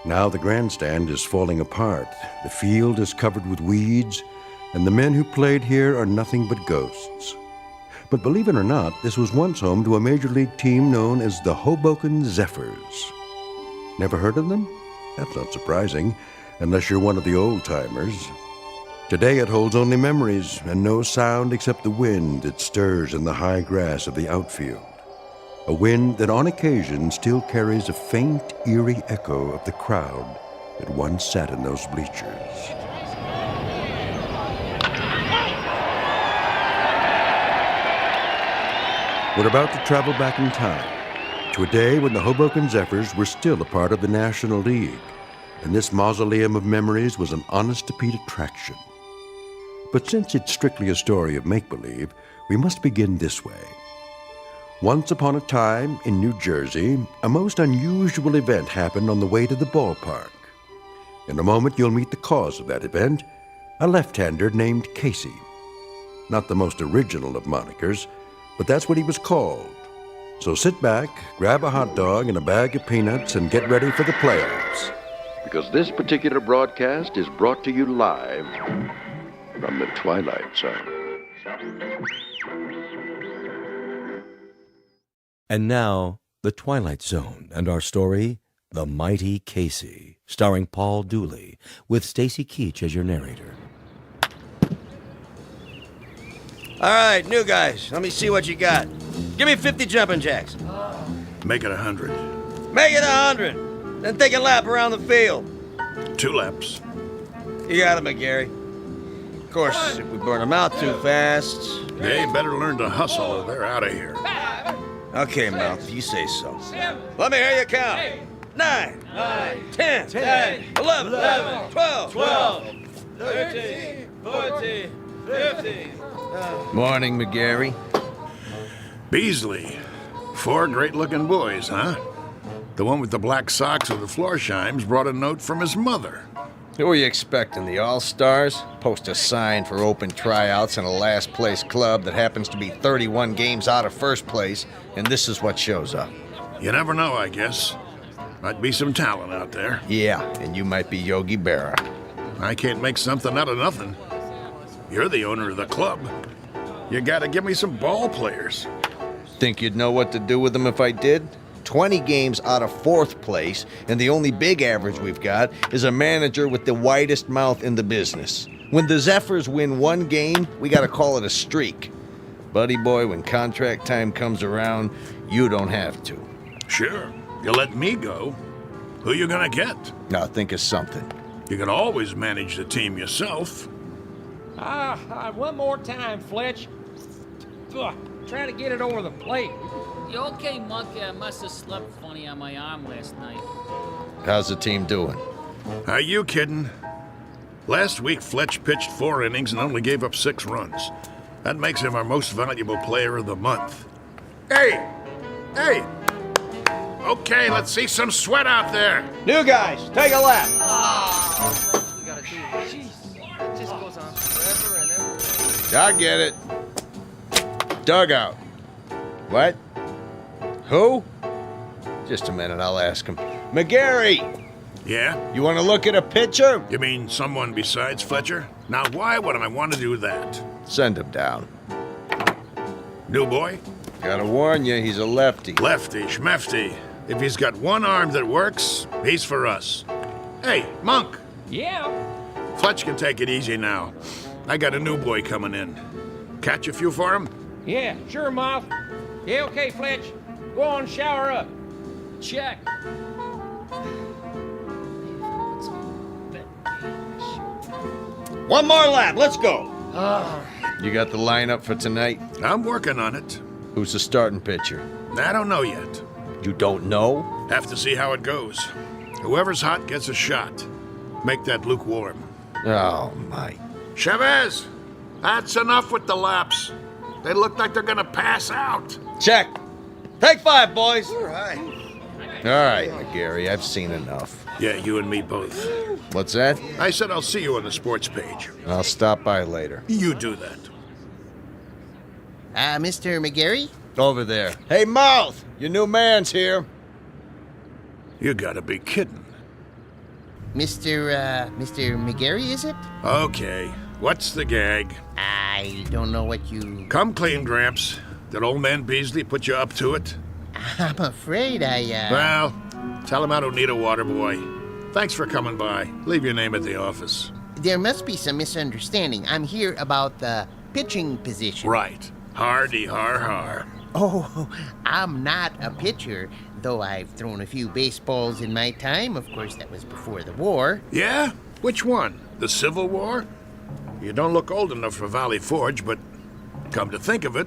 Now the grandstand is falling apart, the field is covered with weeds, and the men who played here are nothing but ghosts. But believe it or not, this was once home to a major league team known as the Hoboken Zephyrs. Never heard of them? That's not surprising, unless you're one of the old-timers. Today it holds only memories and no sound except the wind that stirs in the high grass of the outfield. A wind that on occasion still carries a faint, eerie echo of the crowd that once sat in those bleachers. We're about to travel back in time to a day when the Hoboken Zephyrs were still a part of the National League, and this mausoleum of memories was an honest-to-Pete attraction. But since it's strictly a story of make-believe, we must begin this way. Once upon a time, in New Jersey, a most unusual event happened on the way to the ballpark. In a moment, you'll meet the cause of that event, a left-hander named Casey. Not the most original of monikers, but that's what he was called. So sit back, grab a hot dog and a bag of peanuts, and get ready for the playoffs. Because this particular broadcast is brought to you live from the Twilight Zone.
And now, The Twilight Zone and our story, The Mighty Casey, starring Paul Dooley, with Stacy Keach as your narrator.
All right, new guys, let me see what you got. Give me 50 jumping jacks.
Make it 100.
Make it 100. Then take a lap around the field.
2 laps.
You got it, McGarry. course, if we burn them out too fast...
They better learn to hustle or they're out of here.
Okay, Mouth, if you say so. Let me hear you count. 9, 10, 11, 12,
13, 14, 15.
Morning, McGarry.
Beasley. 4 great-looking boys, huh? The one with the black socks and the floor shimes brought a note from his mother.
Who are you expecting, the All-Stars? Post a sign for open tryouts in a last-place club that happens to be 31 games out of first place, and this is what shows up.
You never know, I guess. Might be some talent out there.
Yeah, and you might be Yogi Berra.
I can't make something out of nothing. You're the owner of the club. You gotta give me some ball players.
Think you'd know what to do with them if I did? 20 games out of 4th place, and the only big average we've got is a manager with the widest mouth in the business. When the Zephyrs win 1 game, we gotta call it a streak. Buddy boy, when contract time comes around, you don't have to.
Sure. You let me go. Who you gonna get?
Now think of something.
You can always manage the team yourself.
One more time, Fletch. Ugh, trying to get it over the plate.
You okay, Monk? I must have slept funny on my arm last night.
How's the team doing?
Are you kidding? Last week, Fletch pitched 4 innings and only gave up 6 runs. That makes him our most valuable player of the month. Hey! Hey! Okay, let's see some sweat out there.
New guys, take a lap.
We gotta do it. Jeez, it just goes on forever and ever.
I get it. Dugout. What? Who? Just a minute, I'll ask him. McGarry!
Yeah?
You want to look at a pitcher?
You mean someone besides Fletcher? Now, why would I want to do that?
Send him down.
New boy?
Gotta warn you, he's a lefty.
Lefty, schmefty. If he's got one arm that works, he's for us. Hey, Monk!
Yeah?
Fletch can take it easy now. I got a new boy coming in. Catch a few for him?
Yeah, sure, Mouth. Yeah, okay, Fletch. Go on, shower up.
Check.
One more lap, let's go. You got the lineup for tonight?
I'm working on it.
Who's the starting pitcher?
I don't know yet.
You don't know?
Have to see how it goes. Whoever's hot gets a shot. Make that lukewarm.
Oh, my.
Chavez, that's enough with the laps. They look like they're gonna pass out.
Check. Take 5, boys. All right. All right, McGarry, I've seen enough.
Yeah, you and me both.
What's that?
I said I'll see you on the sports page.
I'll stop by later.
You do that.
Mr. McGarry?
Over there. Hey, Mouth! Your new man's here.
You gotta be kidding.
Mr. McGarry, is it?
Okay. What's the gag?
I don't know what you...
Come clean, Gramps. Did old man Beasley put you up to it?
I'm afraid I,
Well, tell him I don't need a water boy. Thanks for coming by. Leave your name at the office.
There must be some misunderstanding. I'm here about the pitching position.
Right. Hardy har har.
Oh, I'm not a pitcher, though I've thrown a few baseballs in my time. Of course, that was before the war.
Yeah? Which one? The Civil War? You don't look old enough for Valley Forge, but come to think of it,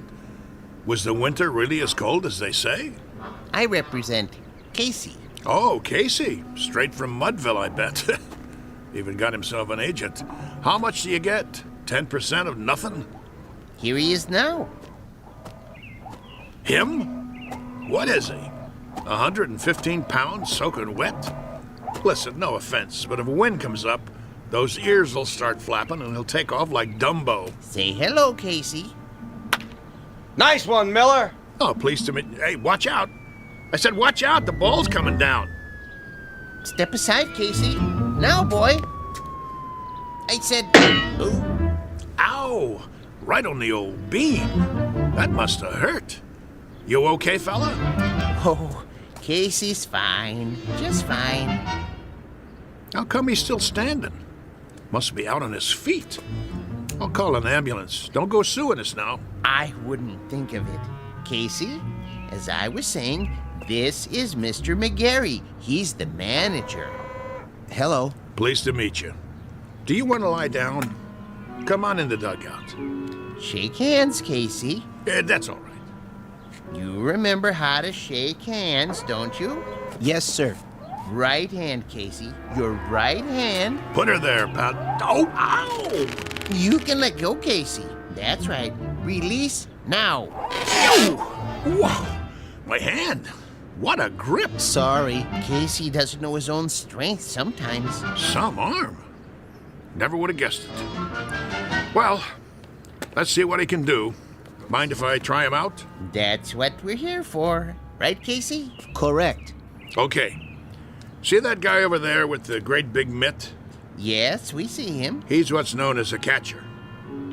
was the winter really as cold as they say?
I represent Casey.
Oh, Casey. Straight from Mudville, I bet. Even got himself an agent. How much do you get? 10% of nothing?
Here he is now.
Him? What is he? 115 pounds soaking wet? Listen, no offense, but if a wind comes up, those ears will start flapping and he'll take off like Dumbo.
Say hello, Casey.
Nice one, Miller.
Oh, pleased to meet you. Hey, watch out. I said watch out, the ball's coming down.
Step aside, Casey. Now, boy. I said... Ooh.
Ow! Right on the old beam. That must have hurt. You okay, fella?
Oh, Casey's fine. Just fine.
How come he's still standing? Must be out on his feet. I'll call an ambulance. Don't go suing us now.
I wouldn't think of it. Casey, as I was saying, this is Mr. McGarry. He's the manager.
Hello.
Pleased to meet you. Do you want to lie down? Come on in the dugout.
Shake hands, Casey.
That's all right.
You remember how to shake hands, don't you?
Yes, sir.
Right hand, Casey. Your right hand.
Put her there, pal. Oh, ow!
You can let go, Casey. That's right. Release now.
Wow! My hand! What a grip!
Sorry, Casey doesn't know his own strength sometimes.
Some arm. Never would have guessed it. Well, let's see what he can do. Mind if I try him out?
That's what we're here for. Right, Casey?
Correct.
Okay. See that guy over there with the great big mitt?
Yes, we see him.
He's what's known as a catcher.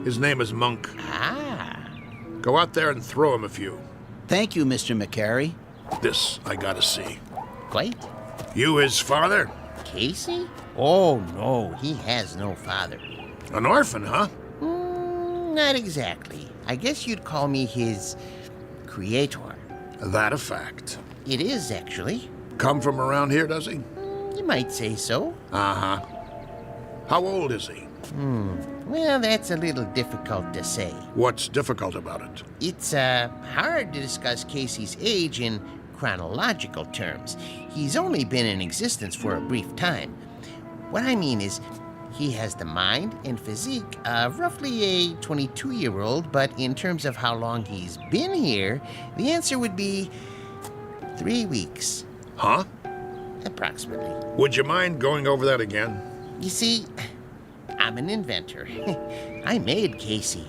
His name is Monk.
Ah.
Go out there and throw him a few.
Thank you, Mr. McCary.
This I gotta see.
Quite.
You his father?
Casey? Oh, no, he has no father.
An orphan, huh?
Not exactly. I guess you'd call me his creator.
That a fact.
It is, actually.
Come from around here, does he?
You might say so.
Uh-huh. How old is he?
Well, that's a little difficult to say.
What's difficult about it?
It's hard to discuss Casey's age in chronological terms. He's only been in existence for a brief time. What I mean is, he has the mind and physique of roughly a 22-year-old, but in terms of how long he's been here, the answer would be 3 weeks.
Huh?
Approximately.
Would you mind going over that again?
You see, I'm an inventor. I made Casey.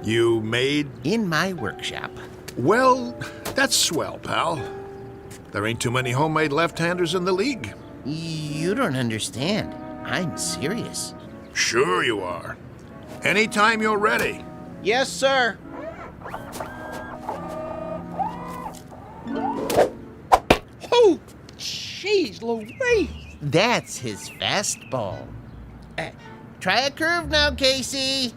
You made?
In my workshop.
Well, that's swell, pal. There ain't too many homemade left-handers in the league.
You don't understand. I'm serious.
Sure you are. Anytime you're ready.
Yes, sir.
Oh, jeez Louise.
That's his fastball. Try a curve now, Casey.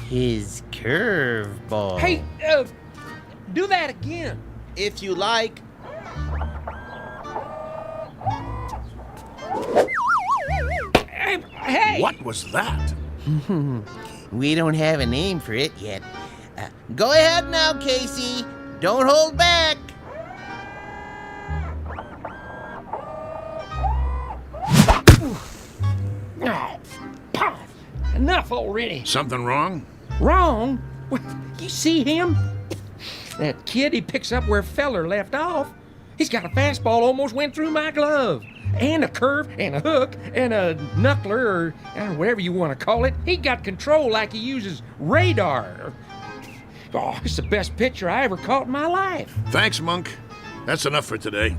His curveball.
Hey, do that again.
If you like.
Hey!
What was that?
We don't have a name for it yet. Go ahead now, Casey. Don't hold back.
Oh, enough already.
Something wrong?
Wrong? Well, you see him? That kid, he picks up where Feller left off. He's got a fastball almost went through my glove. And a curve, and a hook, and a knuckler, or whatever you want to call it. He got control like he uses radar. Oh, it's the best pitcher I ever caught in my life.
Thanks, Monk. That's enough for today.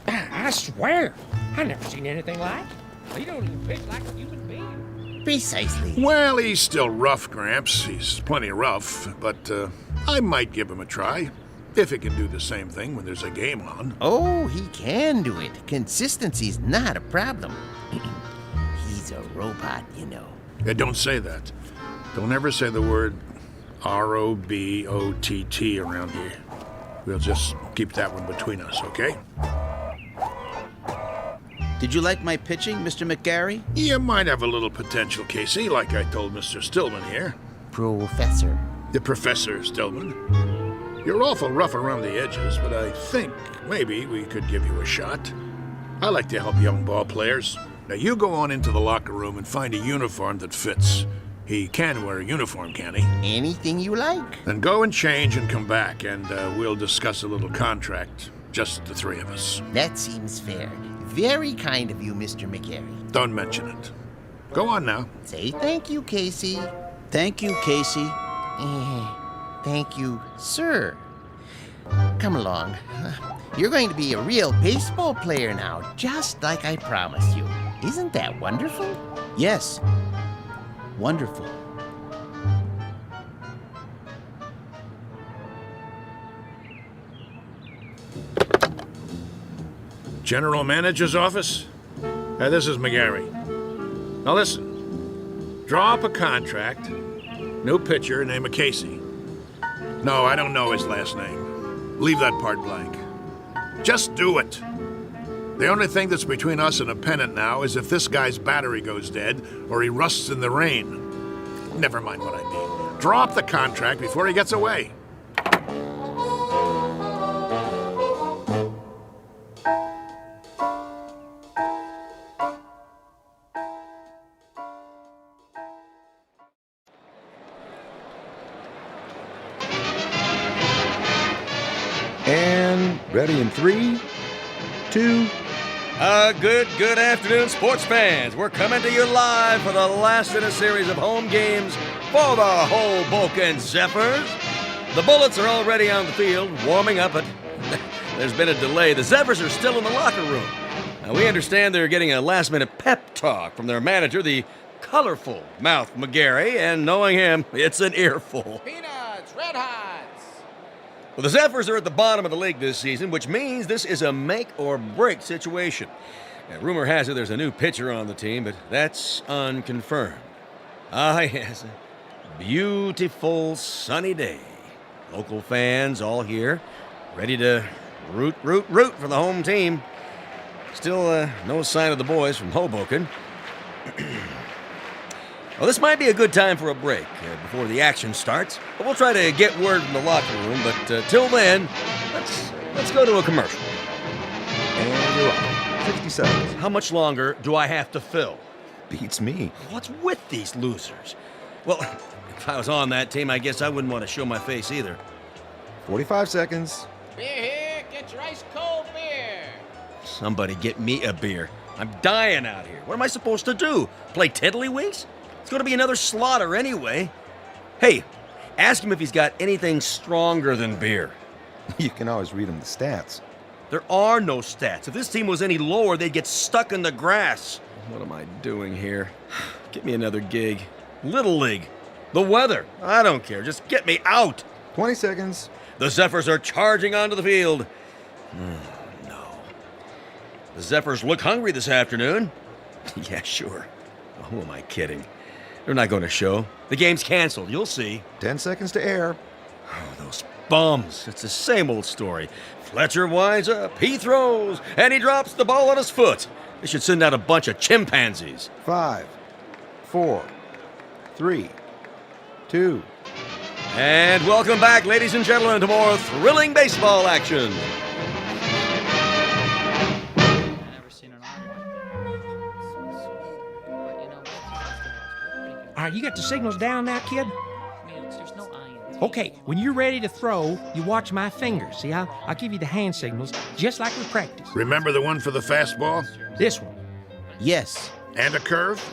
I swear, I never seen anything like it. He don't even pitch like a human being.
Precisely.
Well, he's still rough, Gramps. He's plenty rough, but I might give him a try. If he can do the same thing when there's a game on.
Oh, he can do it. Consistency's not a problem. He's a robot, you know.
Don't say that. Don't ever say the word R-O-B-O-T-T around here. We'll just keep that one between us, okay?
Did you like my pitching, Mr. McGarry?
You might have a little potential, Casey, like I told Mr. Stillman here.
Professor.
The Professor Stillman. You're awful rough around the edges, but I think maybe we could give you a shot. I like to help young ball players. Now you go on into the locker room and find a uniform that fits. He can wear a uniform, can he?
Anything you like.
Then go and change and come back, and we'll discuss a little contract. Just the three of us.
That seems fair. Very kind of you, Mr. McGarry.
Don't mention it. Go on now.
Say thank you, Casey.
Thank you, Casey.
Thank you, sir. Come along. You're going to be a real baseball player now, just like I promised you. Isn't that wonderful?
Yes. Wonderful.
General Manager's office? This is McGarry. Now listen. Draw up a contract. New pitcher, name of Casey. No, I don't know his last name. Leave that part blank. Just do it. The only thing that's between us and a pennant now is if this guy's battery goes dead or he rusts in the rain. Never mind what I mean. Draw up the contract before he gets away.
And ready in 3, 2.
Good afternoon, sports fans. We're coming to you live for the last in a series of home games for the Hoboken Zephyrs. The Bullets are already on the field, warming up, but there's been a delay. The Zephyrs are still in the locker room. Now, we understand they're getting a last-minute pep talk from their manager, the colorful Mouth McGarry, and knowing him, it's an earful.
Peanuts, Red Hots.
Well, the Zephyrs are at the bottom of the league this season, which means this is a make-or-break situation. Now, rumor has it there's a new pitcher on the team, but that's unconfirmed. Ah, yes, a beautiful sunny day. Local fans all here, ready to root for the home team. Still, no sign of the boys from Hoboken. Well, this might be a good time for a break before the action starts. But we'll try to get word from the locker room. But till then, let's go to a commercial.
And you're on. 60 seconds.
How much longer do I have to fill?
Beats me.
What's with these losers? Well, if I was on that team, I guess I wouldn't want to show my face either.
45 seconds.
Beer here, get your ice cold beer.
Somebody get me a beer. I'm dying out here. What am I supposed to do? Play tiddlywinks? It's going to be another slaughter anyway. Hey, ask him if he's got anything stronger than beer.
You can always read him the stats.
There are no stats. If this team was any lower, they'd get stuck in the grass. What am I doing here? Get me another gig. Little League. The weather. I don't care. Just get me out.
20 seconds.
The Zephyrs are charging onto the field. No. The Zephyrs look hungry this afternoon. Yeah, sure. Who am I kidding? They're not going to show. The game's canceled. You'll see.
10 seconds to air.
Oh, those bums. It's the same old story. Fletcher winds up, he throws, and he drops the ball on his foot. They should send out a bunch of chimpanzees.
5, 4, 3, 2.
And welcome back, ladies and gentlemen, to more thrilling baseball action.
All right, you got the signals down now, kid? Okay, when you're ready to throw, you watch my fingers. See, I'll give you the hand signals, just like we practice.
Remember the one for the fastball?
This one.
Yes.
And a curve?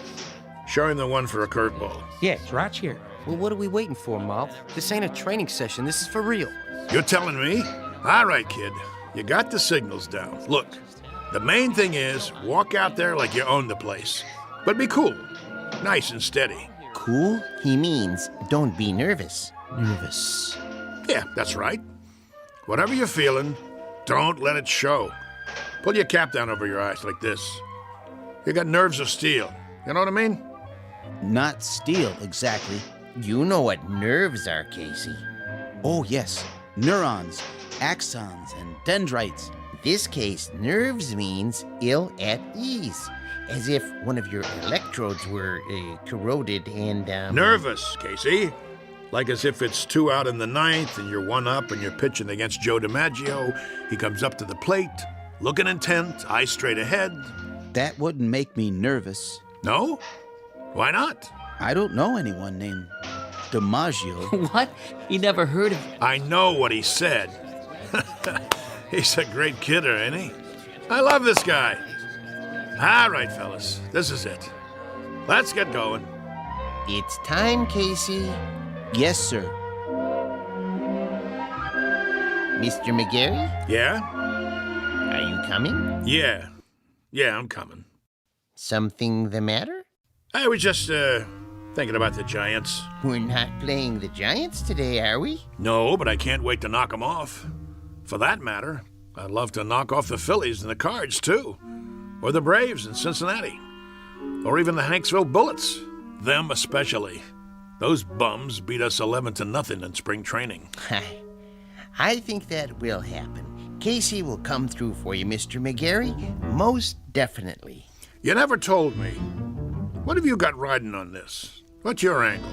Show him the one for a curveball.
Yes, right here.
Well, what are we waiting for, Mouth? This ain't a training session. This is for real.
You're telling me? All right, kid. You got the signals down. Look, the main thing is walk out there like you own the place. But be cool. Nice and steady.
Cool? He means don't be nervous.
Nervous.
Yeah, that's right. Whatever you're feeling, don't let it show. Pull your cap down over your eyes like this. You got nerves of steel. You know what I mean?
Not steel, exactly. You know what nerves are, Casey.
Oh, yes. Neurons, axons, and dendrites.
This case, nerves means ill at ease. As if one of your electrodes were corroded and,
Nervous, Casey. Like as if it's 2 out in the 9th and you're 1 up and you're pitching against Joe DiMaggio. He comes up to the plate, looking intent, eyes straight ahead.
That wouldn't make me nervous.
No? Why not?
I don't know anyone named DiMaggio.
What? He never heard of it.
I know what he said. He's a great kidder, ain't he? I love this guy. All right, fellas, this is it. Let's get going.
It's time, Casey.
Yes, sir.
Mr. McGarry?
Yeah?
Are you coming?
Yeah, I'm coming.
Something the matter?
I was just, thinking about the Giants.
We're not playing the Giants today, are we?
No, but I can't wait to knock them off. For that matter, I'd love to knock off the Phillies and the Cards, too. Or the Braves in Cincinnati. Or even the Hanksville Bullets. Them especially. Those bums beat us 11-0 in spring training.
I think that will happen. Casey will come through for you, Mr. McGarry. Most definitely.
You never told me. What have you got riding on this? What's your angle?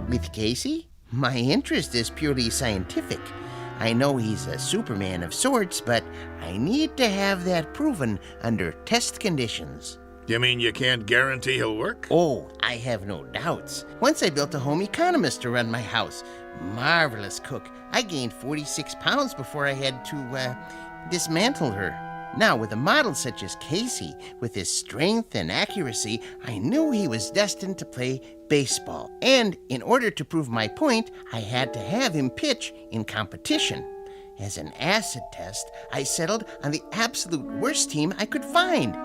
With Casey? My interest is purely scientific. I know he's a Superman of sorts, but I need to have that proven under test conditions.
You mean you can't guarantee he'll work?
Oh, I have no doubts. Once I built a home economist to run my house. Marvelous cook. I gained 46 pounds before I had to, dismantle her. Now, with a model such as Casey, with his strength and accuracy, I knew he was destined to play baseball. And in order to prove my point, I had to have him pitch in competition. As an acid test, I settled on the absolute worst team I could find.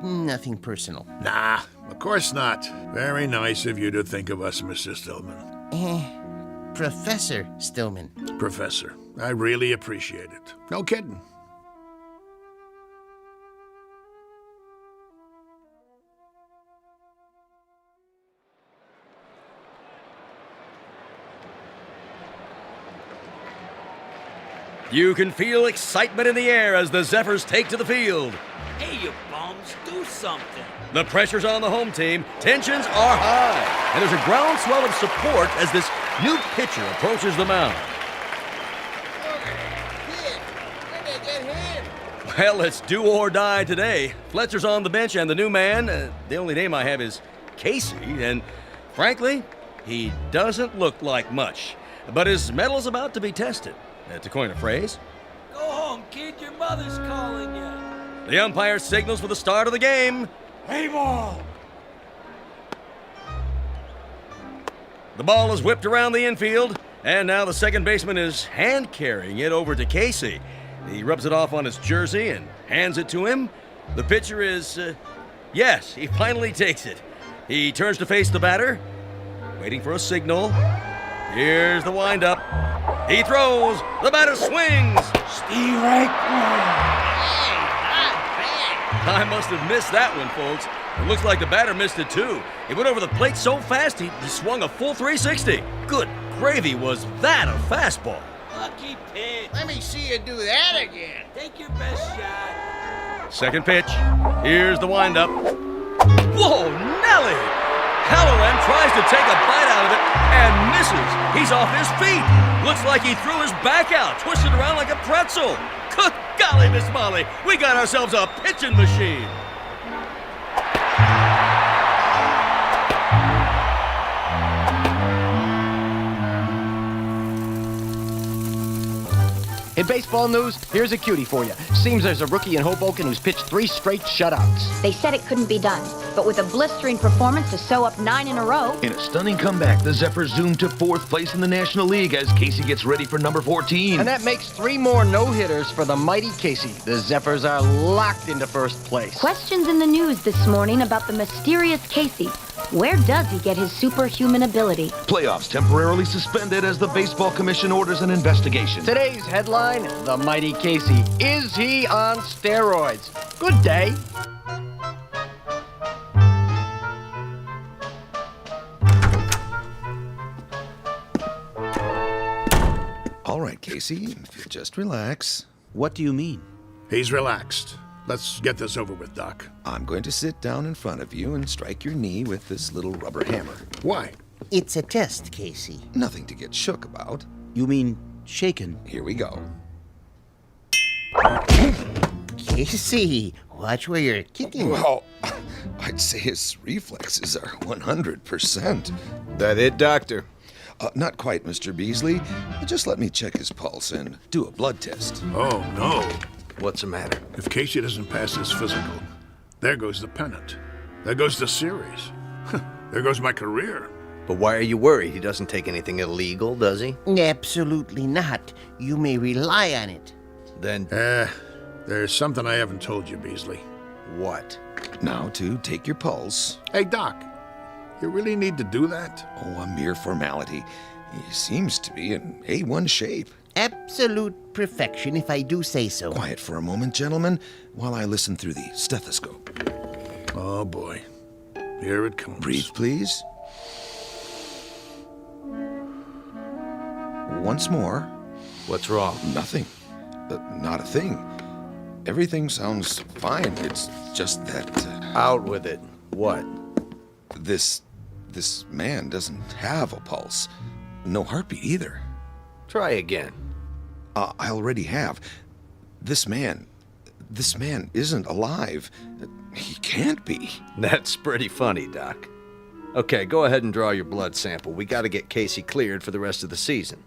Nothing personal.
Nah, of course not. Very nice of you to think of us, Mr. Stillman.
Professor Stillman.
Professor, I really appreciate it. No kidding.
You can feel excitement in the air as the Zephyrs take to the field.
Hey, you bums, do something.
The pressure's on the home team, tensions are high, and there's a groundswell of support as this new pitcher approaches the mound. Well, it's do or die today. Fletcher's on the bench, and the new man, the only name I have is Casey, and frankly, he doesn't look like much. But his metal's about to be tested, to coin a phrase.
Go home, kid, your mother's calling you.
The umpire signals for the start of the game.
Hey, ball!
The ball is whipped around the infield, and now the second baseman is hand-carrying it over to Casey. He rubs it off on his jersey and hands it to him. The pitcher is, yes, he finally takes it. He turns to face the batter, waiting for a signal. Here's the windup. He throws. The batter swings.
Strike one.
I must have missed that one, folks. It looks like the batter missed it, too. He went over the plate so fast, he swung a full 360. Good gravy, was that a fastball?
Lucky pitch.
Let me see you do that again.
Take your best shot.
Second pitch. Here's the windup. Whoa, Nelly! Halloran tries to take a bite out of it and misses. He's off his feet. Looks like he threw his back out, twisted around like a pretzel. Good golly, Miss Molly, we got ourselves a pitching machine.
In baseball news, here's a cutie for you. Seems there's a rookie in Hoboken who's pitched 3 straight shutouts.
They said it couldn't be done, but with a blistering performance to sew up 9 in a row.
In a stunning comeback, the Zephyrs zoom to 4th place in the National League as Casey gets ready for number 14.
And that makes 3 more no-hitters for the mighty Casey. The Zephyrs are locked into 1st place.
Questions in the news this morning about the mysterious Casey. Where does he get his superhuman ability?
Playoffs temporarily suspended as the Baseball Commission orders an investigation.
Today's headline, the mighty Casey. Is he on steroids? Good day.
All right, Casey, just relax.
What do you mean?
He's relaxed. Let's get this over with, Doc.
I'm going to sit down in front of you and strike your knee with this little rubber hammer.
Why?
It's a test, Casey.
Nothing to get shook about.
You mean shaken?
Here we go.
Casey, watch where you're kicking.
Well, I'd say his reflexes are 100%.
That it, Doctor?
Not quite, Mr. Beasley. Just let me check his pulse and do a blood test.
Oh, no.
What's the matter?
If Casey doesn't pass his physical, there goes the pennant. There goes the series. There goes my career.
But why are you worried? He doesn't take anything illegal, does he?
Absolutely not. You may rely on it.
Then...
there's something I haven't told you, Beasley.
What?
Now to take your pulse.
Hey, Doc, you really need to do that?
Oh, a mere formality. He seems to be in A1 shape.
Absolute perfection, if I do say so.
Quiet for a moment, gentlemen, while I listen through the stethoscope.
Oh, boy. Here it comes.
Breathe, please. Once more.
What's wrong?
Nothing. Not a thing. Everything sounds fine. It's just that...
Out with it. What?
This man doesn't have a pulse. No heartbeat either.
Try again.
I already have. This man isn't alive. He can't be.
That's pretty funny, Doc. Okay, go ahead and draw your blood sample. We gotta get Casey cleared for the rest of the season.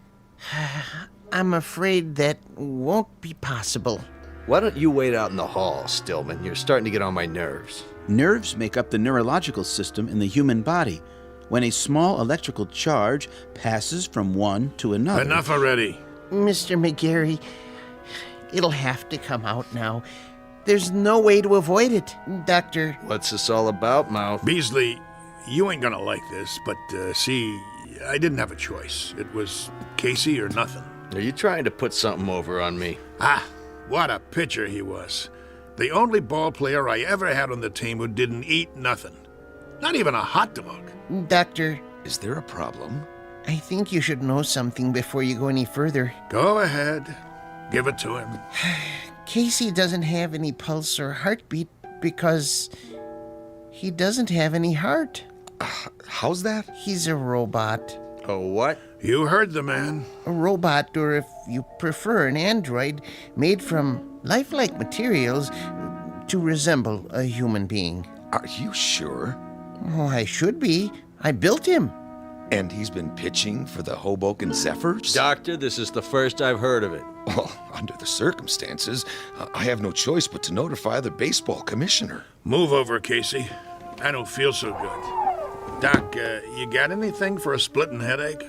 I'm afraid that won't be possible.
Why don't you wait out in the hall, Stillman? You're starting to get on my nerves.
Nerves make up the neurological system in the human body. When a small electrical charge passes from one to another...
Enough already.
Mr. McGarry, it'll have to come out now. There's no way to avoid it, Doctor.
What's this all about, Mouth?
Beasley, you ain't gonna like this, but see, I didn't have a choice. It was Casey or nothing.
Are you trying to put something over on me?
Ah, what a pitcher he was. The only ball player I ever had on the team who didn't eat nothing. Not even a hot dog.
Doctor.
Is there a problem?
I think you should know something before you go any further.
Go ahead. Give it to him.
Casey doesn't have any pulse or heartbeat because he doesn't have any heart.
How's that?
He's a robot.
A what?
You heard the man.
A robot, or if you prefer, an android made from lifelike materials to resemble a human being.
Are you sure?
Oh, I should be. I built him.
And he's been pitching for the Hoboken Zephyrs?
Doctor, this is the first I've heard of it.
Well, under the circumstances, I have no choice but to notify the baseball commissioner.
Move over, Casey. I don't feel so good. Doc, you got anything for a splitting headache?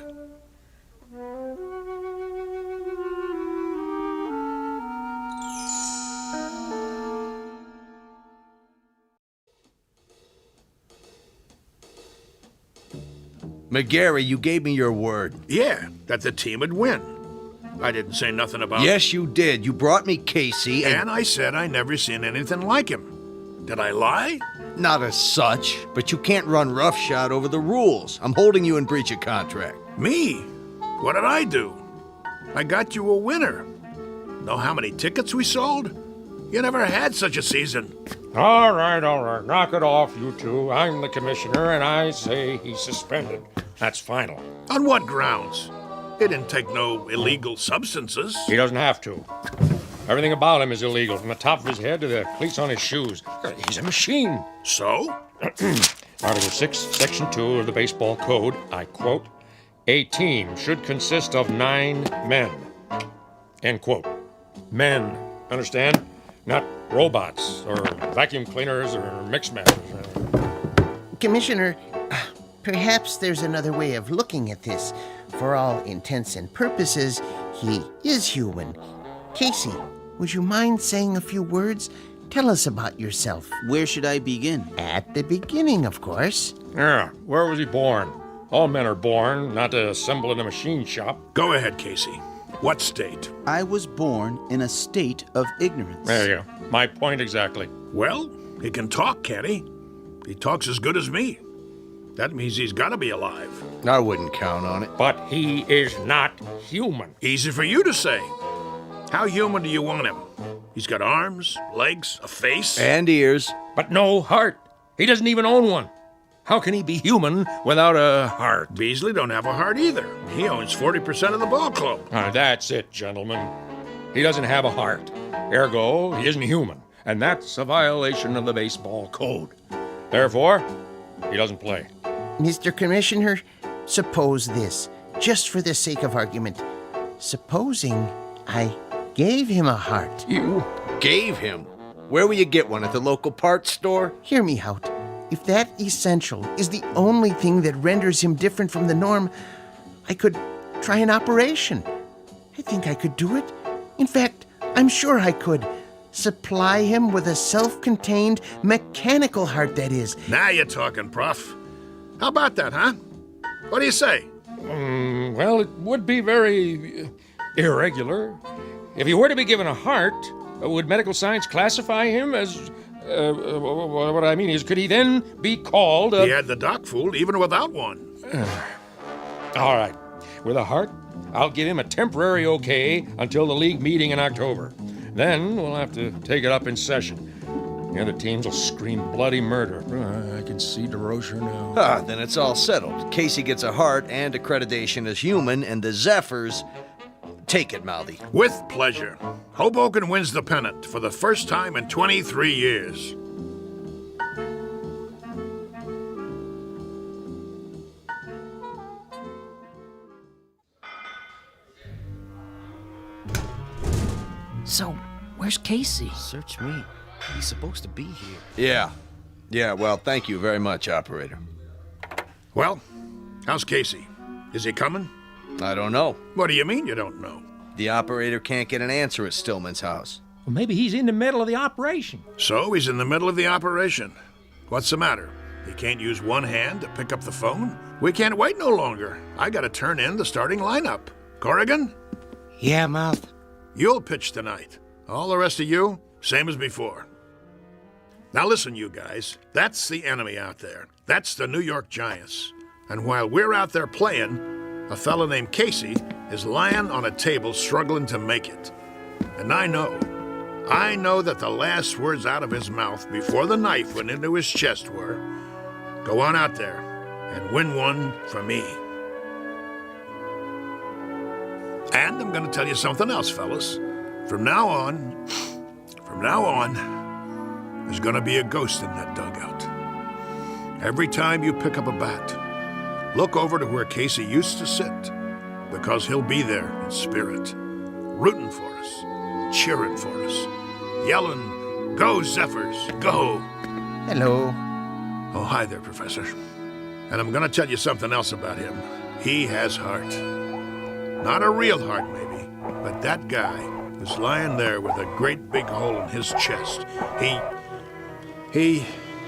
McGarry, you gave me your word.
Yeah, that the team would win. I didn't say nothing about...
Yes, you did. You brought me Casey
and I said I never seen anything like him. Did I lie?
Not as such, but you can't run roughshod over the rules. I'm holding you in breach of contract.
Me? What did I do? I got you a winner. Know how many tickets we sold? You never had such a season.
All right. Knock it off, you two. I'm the commissioner, and I say he's suspended. That's final.
On what grounds? He didn't take no illegal substances.
He doesn't have to. Everything about him is illegal, from the top of his head to the cleats on his shoes. He's a machine.
So?
Article 6, Section 2 of the Baseball Code, I quote, "A team should consist of 9 men." End quote. Men, understand? Not robots, or vacuum cleaners, or mix masters.
Commissioner, perhaps there's another way of looking at this. For all intents and purposes, he is human. Casey, would you mind saying a few words? Tell us about yourself.
Where should I begin?
At the beginning, of course.
Yeah, where was he born? All men are born, not to assemble in a machine shop.
Go ahead, Casey. What state?
I was born in a state of ignorance.
There you go. My point exactly.
Well, he can talk, can't he? He talks as good as me. That means he's got to be alive.
I wouldn't count on it.
But he is not human.
Easy for you to say. How human do you want him? He's got arms, legs, a face.
And ears.
But no heart. He doesn't even own one. How can he be human without a heart?
Beasley don't have a heart either. He owns 40% of the ball club.
That's it, gentlemen. He doesn't have a heart. Ergo, he isn't human. And that's a violation of the baseball code. Therefore, he doesn't play.
Mr. Commissioner, suppose this, just for the sake of argument. Supposing I gave him a heart.
You gave him? Where will you get one? At the local parts store?
Hear me out. If that essential is the only thing that renders him different from the norm, I could try an operation. I think I could do it. In fact, I'm sure I could. Supply him with a self-contained mechanical heart, that is.
Now you're talking, Prof. How about that, huh? What do you say?
Well, it would be very irregular. If he were to be given a heart, would medical science classify him as... what I mean is, could he then be called
He had the doc fooled even without one.
All right.
with a heart, I'll give him a temporary okay until the league meeting in October. Then we'll have to take it up in session. The other teams will scream bloody murder. I can see DeRocher now.
Ah, then it's all settled. Casey gets a heart and accreditation as human, and the Zephyrs take it, Mouthy.
With pleasure. Hoboken wins the pennant for the first time in 23 years.
So, where's Casey?
Search me. He's supposed to be here.
Yeah, well, thank you very much, operator.
Well, how's Casey? Is he coming?
I don't know.
What do you mean you don't know?
The operator can't get an answer at Stillman's house.
Well, maybe he's in the middle of the operation.
So he's in the middle of the operation. What's the matter? He can't use one hand to pick up the phone? We can't wait no longer. I gotta turn in the starting lineup. Corrigan?
Yeah, Mouth?
You'll pitch tonight. All the rest of you, same as before. Now listen, you guys. That's the enemy out there. That's the New York Giants. And while we're out there playing, a fella named Casey is lying on a table struggling to make it. And I know that the last words out of his mouth before the knife went into his chest were, "Go on out there and win one for me." And I'm going to tell you something else, fellas. From now on, there's going to be a ghost in that dugout. Every time you pick up a bat, look over to where Casey used to sit, because he'll be there in spirit, rooting for us, cheering for us, yelling, "Go, Zephyrs, go!"
Hello.
Oh, hi there, Professor. And I'm going to tell you something else about him. He has heart. Not a real heart, maybe, but that guy is lying there with a great big hole in his chest. He...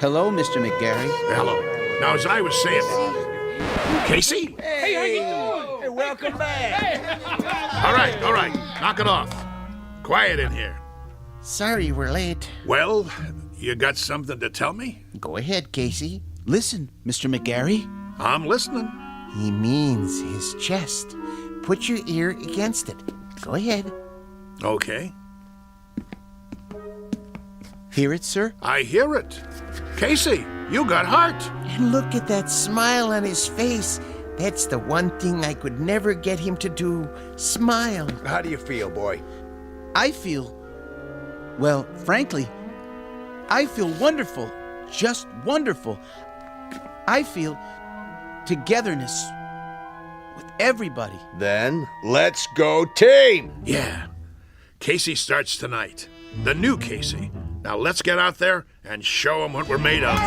Hello, Mr. McGarry.
Hello. Now, as I was saying... Casey?
Hey, how you doing? Hey, welcome back.
All right. Knock it off. Quiet in here.
Sorry we're late.
Well, you got something to tell me?
Go ahead, Casey.
Listen, Mr. McGarry.
I'm listening.
He means his chest. Put your ear against it. Go ahead.
Okay.
Hear it, sir?
I hear it. Casey, you got heart.
And look at that smile on his face. That's the one thing I could never get him to do. Smile.
How do you feel, boy?
I feel... Well, frankly, I feel wonderful. Just wonderful. I feel togetherness with everybody.
Then, let's go team!
Yeah. Casey starts tonight. The new Casey. Now let's get out there and show him what we're made of.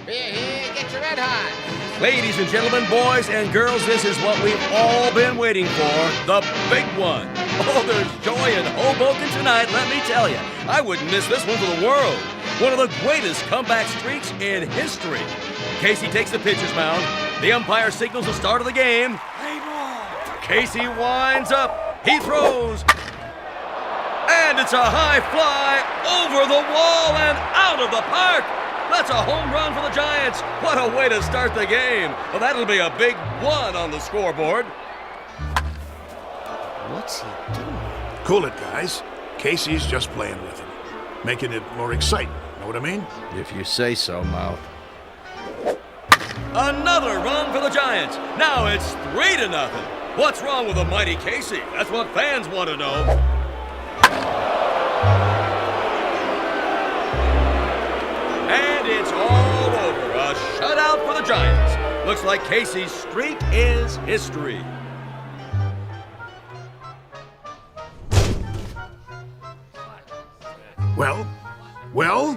Here, get your red hot.
Ladies and gentlemen, boys and girls, this is what we've all been waiting for, the big one. Oh, there's joy in Hoboken tonight, let me tell you. I wouldn't miss this one for the world. One of the greatest comeback streaks in history. Casey takes the pitcher's mound. The umpire signals the start of the game. Casey winds up. He throws. And it's a high fly over the wall and out of the park. That's a home run for the Giants. What a way to start the game. Well, that'll be a big one on the scoreboard.
What's he doing?
Cool it, guys. Casey's just playing with him. Making it more exciting. Know what I mean?
If you say so, Mouth.
Another run for the Giants. Now it's 3-0. What's wrong with the mighty Casey? That's what fans want to know. And it's all over. A shutout for the Giants. Looks like Casey's streak is history.
Well,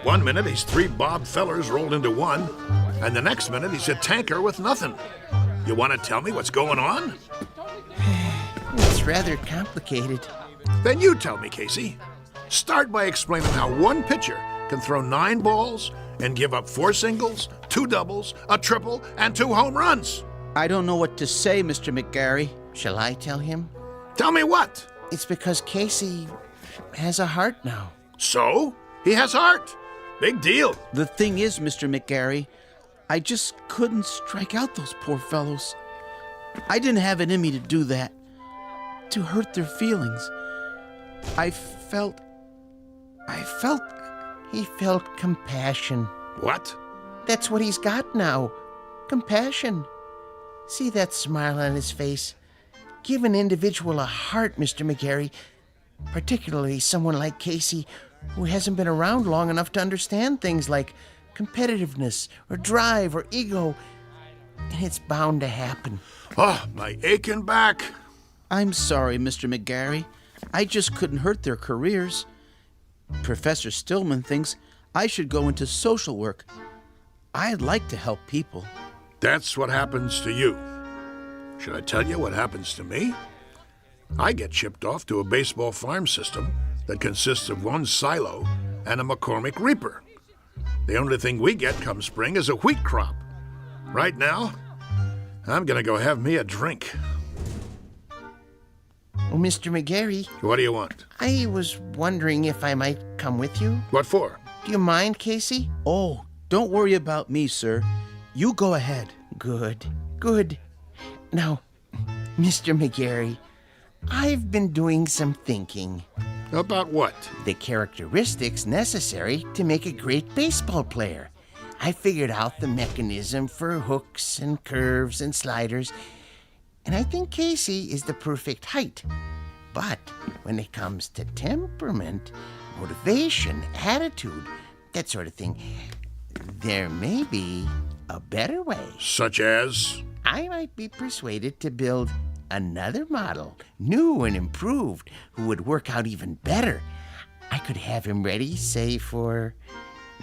1 minute he's 3 Bob Fellers rolled into one, and the next minute he's a tanker with nothing. You want to tell me what's going on?
It's rather complicated.
Then you tell me, Casey. Start by explaining how one pitcher can throw 9 balls and give up 4 singles, 2 doubles, a triple, and 2 home runs.
I don't know what to say, Mr. McGarry.
Shall I tell him?
Tell me what?
It's because Casey has a heart now.
So? He has heart. Big deal.
The thing is, Mr. McGarry, I just couldn't strike out those poor fellows. I didn't have it in me to do that, to hurt their feelings. I felt...
He felt compassion.
What?
That's what he's got now. Compassion. See that smile on his face? Give an individual a heart, Mr. McGarry. Particularly someone like Casey, who hasn't been around long enough to understand things like competitiveness or drive or ego. And it's bound to happen.
Oh, my aching back.
I'm sorry, Mr. McGarry. I just couldn't hurt their careers. Professor Stillman thinks I should go into social work. I'd like to help people.
That's what happens to you. Should I tell you what happens to me? I get shipped off to a baseball farm system that consists of one silo and a McCormick Reaper. The only thing we get come spring is a wheat crop. Right now, I'm gonna go have me a drink.
Oh, Mr. McGarry.
What do you want?
I was wondering if I might come with you.
What for?
Do you mind, Casey?
Oh, don't worry about me, sir. You go ahead.
Good. Now, Mr. McGarry, I've been doing some thinking.
About what?
The characteristics necessary to make a great baseball player. I figured out the mechanism for hooks and curves and sliders, and I think Casey is the perfect height. But when it comes to temperament, motivation, attitude, that sort of thing, there may be a better way.
Such as?
I might be persuaded to build another model, new and improved, who would work out even better. I could have him ready, say, for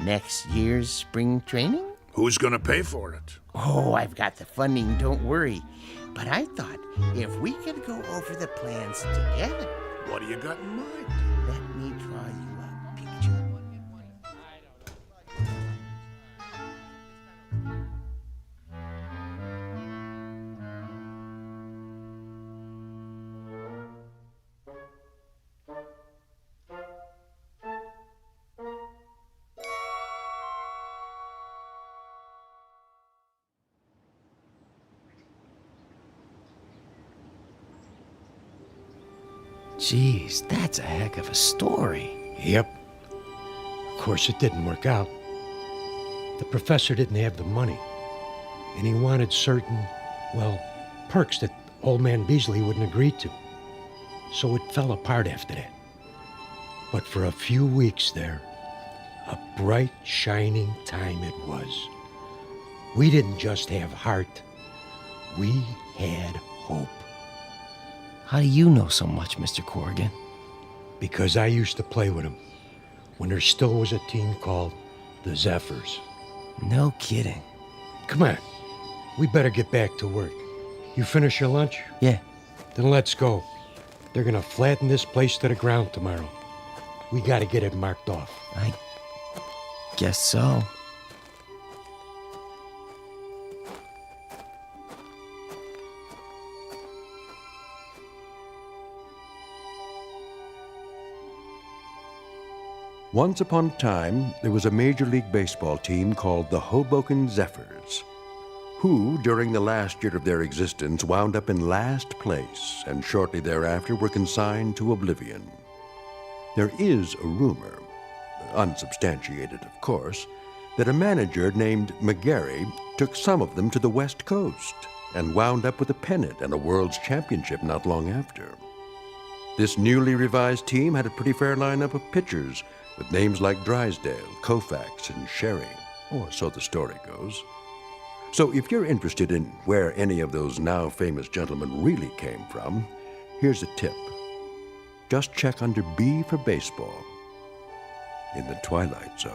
next year's spring training?
Who's gonna pay for it?
Oh, I've got the funding, don't worry. But I thought if we could go over the plans together.
What do you got in mind?
Let me draw you a picture.
Geez, that's a heck of a story. Yep. Of course, it didn't work out. The professor didn't have the money, and he wanted certain, well, perks that old man Beasley wouldn't agree to. So it fell apart after that. But for a few weeks there, a bright, shining time it was. We didn't just have heart, we had hope.
How do you know so much, Mr. Corrigan?
Because I used to play with him when there still was a team called the Zephyrs.
No kidding.
Come on, we better get back to work. You finish your lunch?
Yeah.
Then let's go. They're gonna flatten this place to the ground tomorrow. We gotta get it marked off.
I guess so.
Once upon a time, there was a Major League Baseball team called the Hoboken Zephyrs, who, during the last year of their existence, wound up in last place and shortly thereafter were consigned to oblivion. There is a rumor, unsubstantiated of course, that a manager named McGarry took some of them to the West Coast and wound up with a pennant and a World's Championship not long after. This newly revised team had a pretty fair lineup of pitchers with names like Drysdale, Koufax, and Sherry, or so the story goes. So if you're interested in where any of those now famous gentlemen really came from, here's a tip. Just check under B for baseball in the Twilight Zone.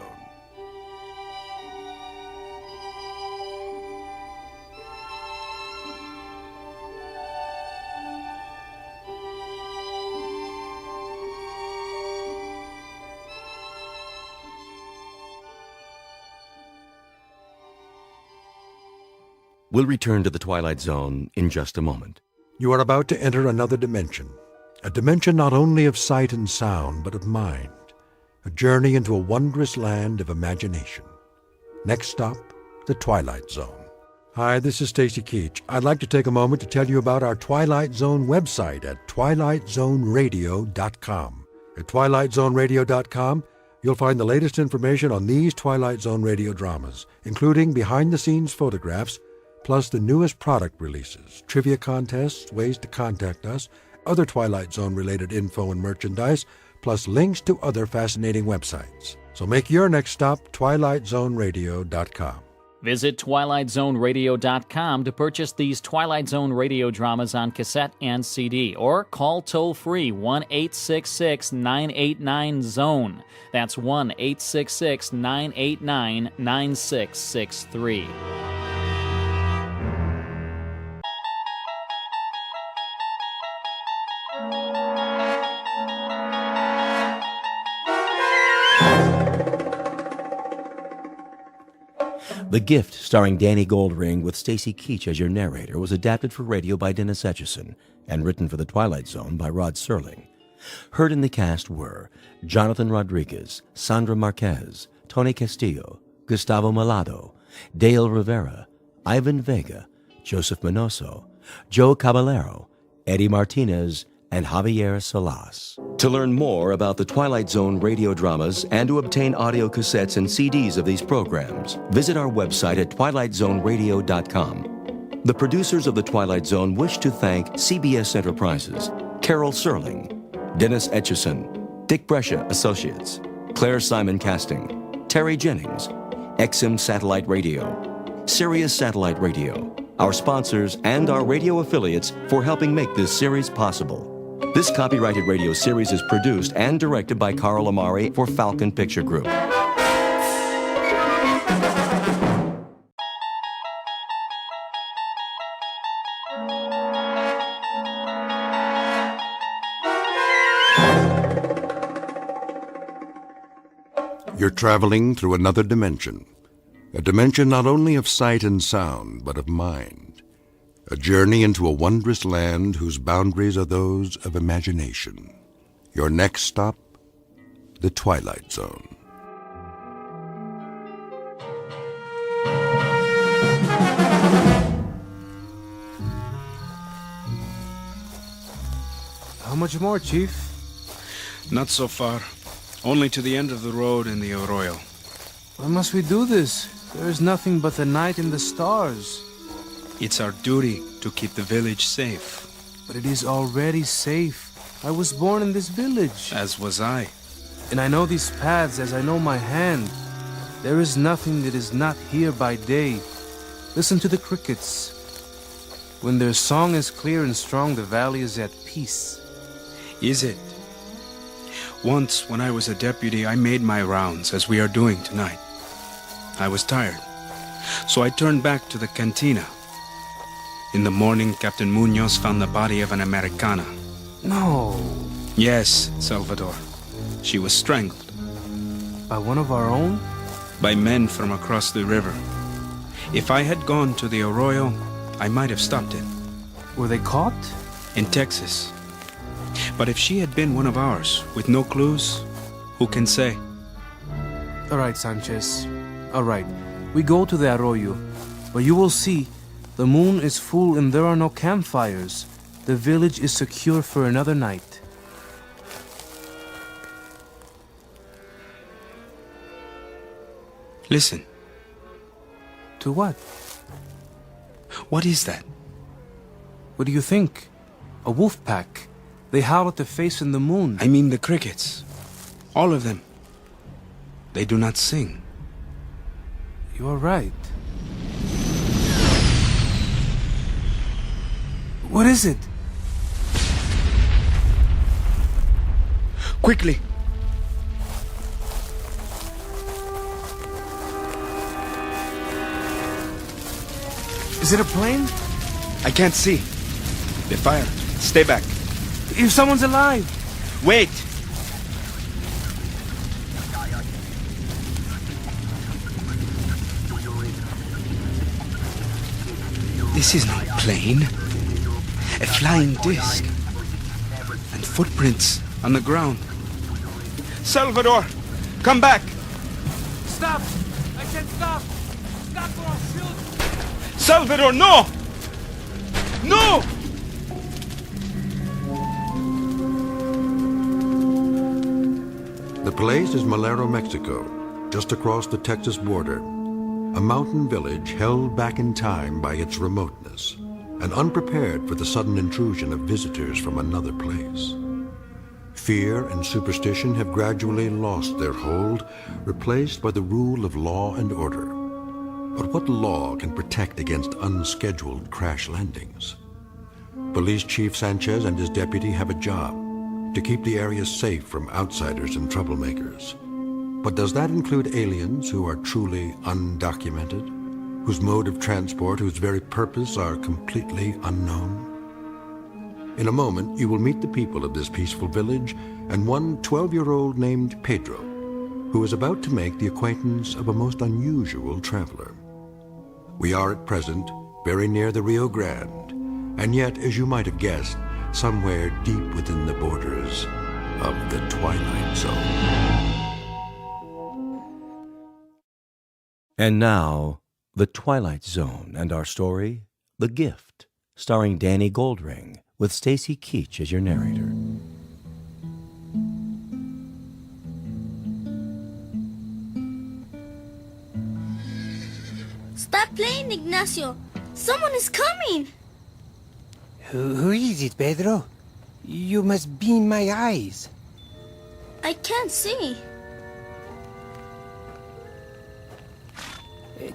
We'll return to the Twilight Zone in just a moment.
You are about to enter another dimension, a dimension not only of sight and sound, but of mind, a journey into a wondrous land of imagination. Next stop, the Twilight Zone. Hi, this is Stacy Keach. I'd like to take a moment to tell you about our Twilight Zone website at twilightzoneradio.com. At twilightzoneradio.com, you'll find the latest information on these Twilight Zone radio dramas, including behind-the-scenes photographs, plus the newest product releases, trivia contests, ways to contact us, other Twilight Zone-related info and merchandise, plus links to other fascinating websites. So make your next stop twilightzoneradio.com.
Visit twilightzoneradio.com to purchase these Twilight Zone radio dramas on cassette and CD, or call toll-free 1-866-989-ZONE. That's 1-866-989-9663.
The Gift, starring Danny Goldring with Stacy Keach as your narrator, was adapted for radio by Dennis Etchison and written for The Twilight Zone by Rod Serling. Heard in the cast were Jonathan Rodriguez, Sandra Marquez, Tony Castillo, Gustavo Malado, Dale Rivera, Ivan Vega, Joseph Minoso, Joe Caballero, Eddie Martinez, and Javier Salas. To learn more about the Twilight Zone radio dramas and to obtain audio cassettes and CDs of these programs, visit our website at twilightzoneradio.com. The producers of The Twilight Zone wish to thank CBS Enterprises, Carol Serling, Dennis Etchison, Dick Brescia Associates, Claire Simon Casting, Terry Jennings, XM Satellite Radio, Sirius Satellite Radio, our sponsors, and our radio affiliates for helping make this series possible. This copyrighted radio series is produced and directed by Carl Amari for Falcon Picture Group.
You're traveling through another dimension, a dimension not only of sight and sound, but of mind. A journey into a wondrous land whose boundaries are those of imagination. Your next stop, the Twilight Zone.
How much more, Chief?
Not so far. Only to the end of the road in the arroyo.
Why must we do this? There is nothing but the night and the stars.
It's our duty to keep the village safe.
But it is already safe. I was born in this village.
As was I.
And I know these paths as I know my hand. There is nothing that is not here by day. Listen to the crickets. When their song is clear and strong, the valley is at peace.
Is it? Once, when I was a deputy, I made my rounds, as we are doing tonight. I was tired, so I turned back to the cantina. In the morning, Captain Munoz found the body of an Americana.
No.
Yes, Salvador. She was strangled.
By one of our own?
By men from across the river. If I had gone to the arroyo, I might have stopped it.
Were they caught?
In Texas. But if she had been one of ours, with no clues, who can say?
All right, Sanchez. All right. We go to the arroyo. But you will see, the moon is full and there are no campfires. The village is secure for another night.
Listen.
To what?
What is that?
What do you think? A wolf pack. They howl at the face in the moon.
I mean the crickets. All of them. They do not sing.
You are right. What is it?
Quickly!
Is it a plane?
I can't see. They fired. Stay back.
If someone's alive!
Wait! This is no plane. A flying disc. And Footprints on the ground. Salvador, come back!
Stop! I said stop! Stop or I'll shoot!
Salvador, no! No!
The place is Malero, Mexico, just across the Texas border. A mountain village held back in time by its remoteness and unprepared for the sudden intrusion of visitors from another place. Fear and superstition have gradually lost their hold, replaced by the rule of law and order. But what law can protect against unscheduled crash landings? Police Chief Sanchez and his deputy have a job to keep the area safe from outsiders and troublemakers. But does that include aliens who are truly undocumented, whose mode of transport, whose very purpose are completely unknown? In a moment, you will meet the people of this peaceful village and one 12-year-old named Pedro, who is about to make the acquaintance of a most unusual traveler. We are at present very near the Rio Grande, and yet, as you might have guessed, somewhere deep within the borders of the Twilight Zone.
And now, The Twilight Zone and our story, The Gift, starring Danny Goldring, with Stacy Keach as your narrator.
Stop playing, Ignacio. Someone is coming.
Who is it, Pedro? You must be in my eyes.
I can't see.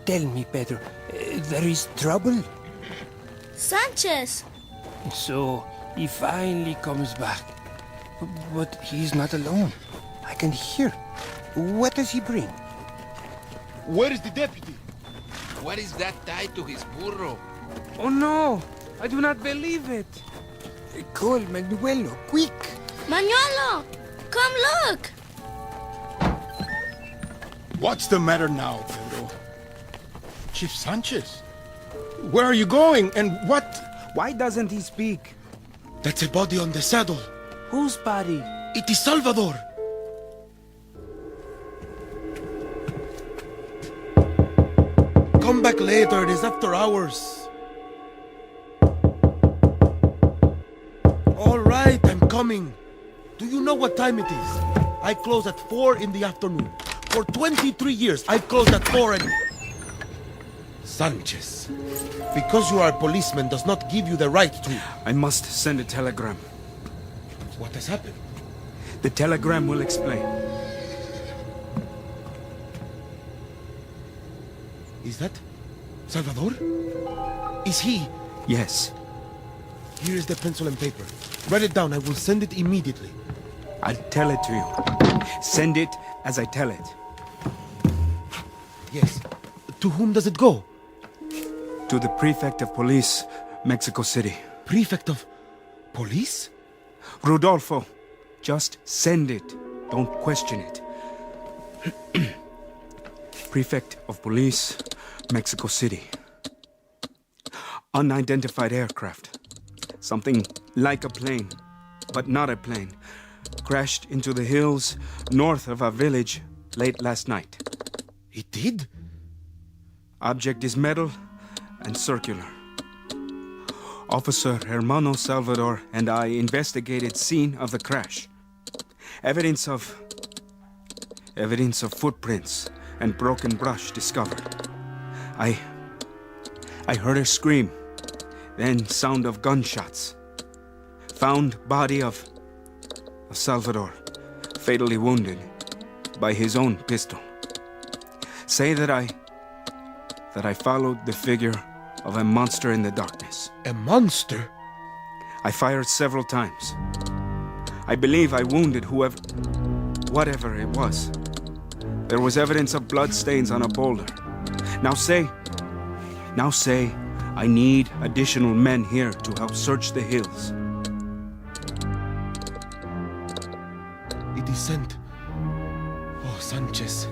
Tell me, Pedro, there is trouble?
Sanchez.
So, he finally comes back. But he's not alone. I can hear. What does he bring?
Where is the deputy?
What is that tied to his burro?
Oh no! I do not believe it!
Call Manuelo, quick!
Manuelo! Come look!
What's the matter now, Pedro? Chief Sanchez? Where are you going and what?
Why doesn't he speak?
That's a body on the saddle.
Whose body?
It is Salvador. Come back later, it is after hours. All right, I'm coming. Do you know what time it is? I close at 4 in the afternoon. For 23 years, I've closed at 4 and... Sanchez, because you are a policeman does not give you the right to...
I must send a telegram.
What has happened?
The telegram will explain.
Is that Salvador? Is he?
Yes.
Here is the pencil and paper. Write it down. I will send it immediately.
I'll tell it to you. Send it as I tell it.
Yes. To whom does it go?
To the Prefect of Police, Mexico City.
Prefect of Police?
Rodolfo, just send it. Don't question it. Prefect of Police, Mexico City. Unidentified aircraft. Something like a plane, but not a plane. Crashed into the hills north of our village late last night.
It did?
Object is metal and circular. Officer Hermano Salvador and I investigated scene of the crash. Evidence of footprints and broken brush discovered. I heard a scream, then sound of gunshots. Found body of Salvador, fatally wounded by his own pistol. Say that I followed the figure of a monster in the darkness.
A monster?
I fired several times. I believe I wounded whatever it was. There was evidence of blood stains on a boulder. Now say, I need additional men here to help search the hills.
It is sent. Oh, Sanchez.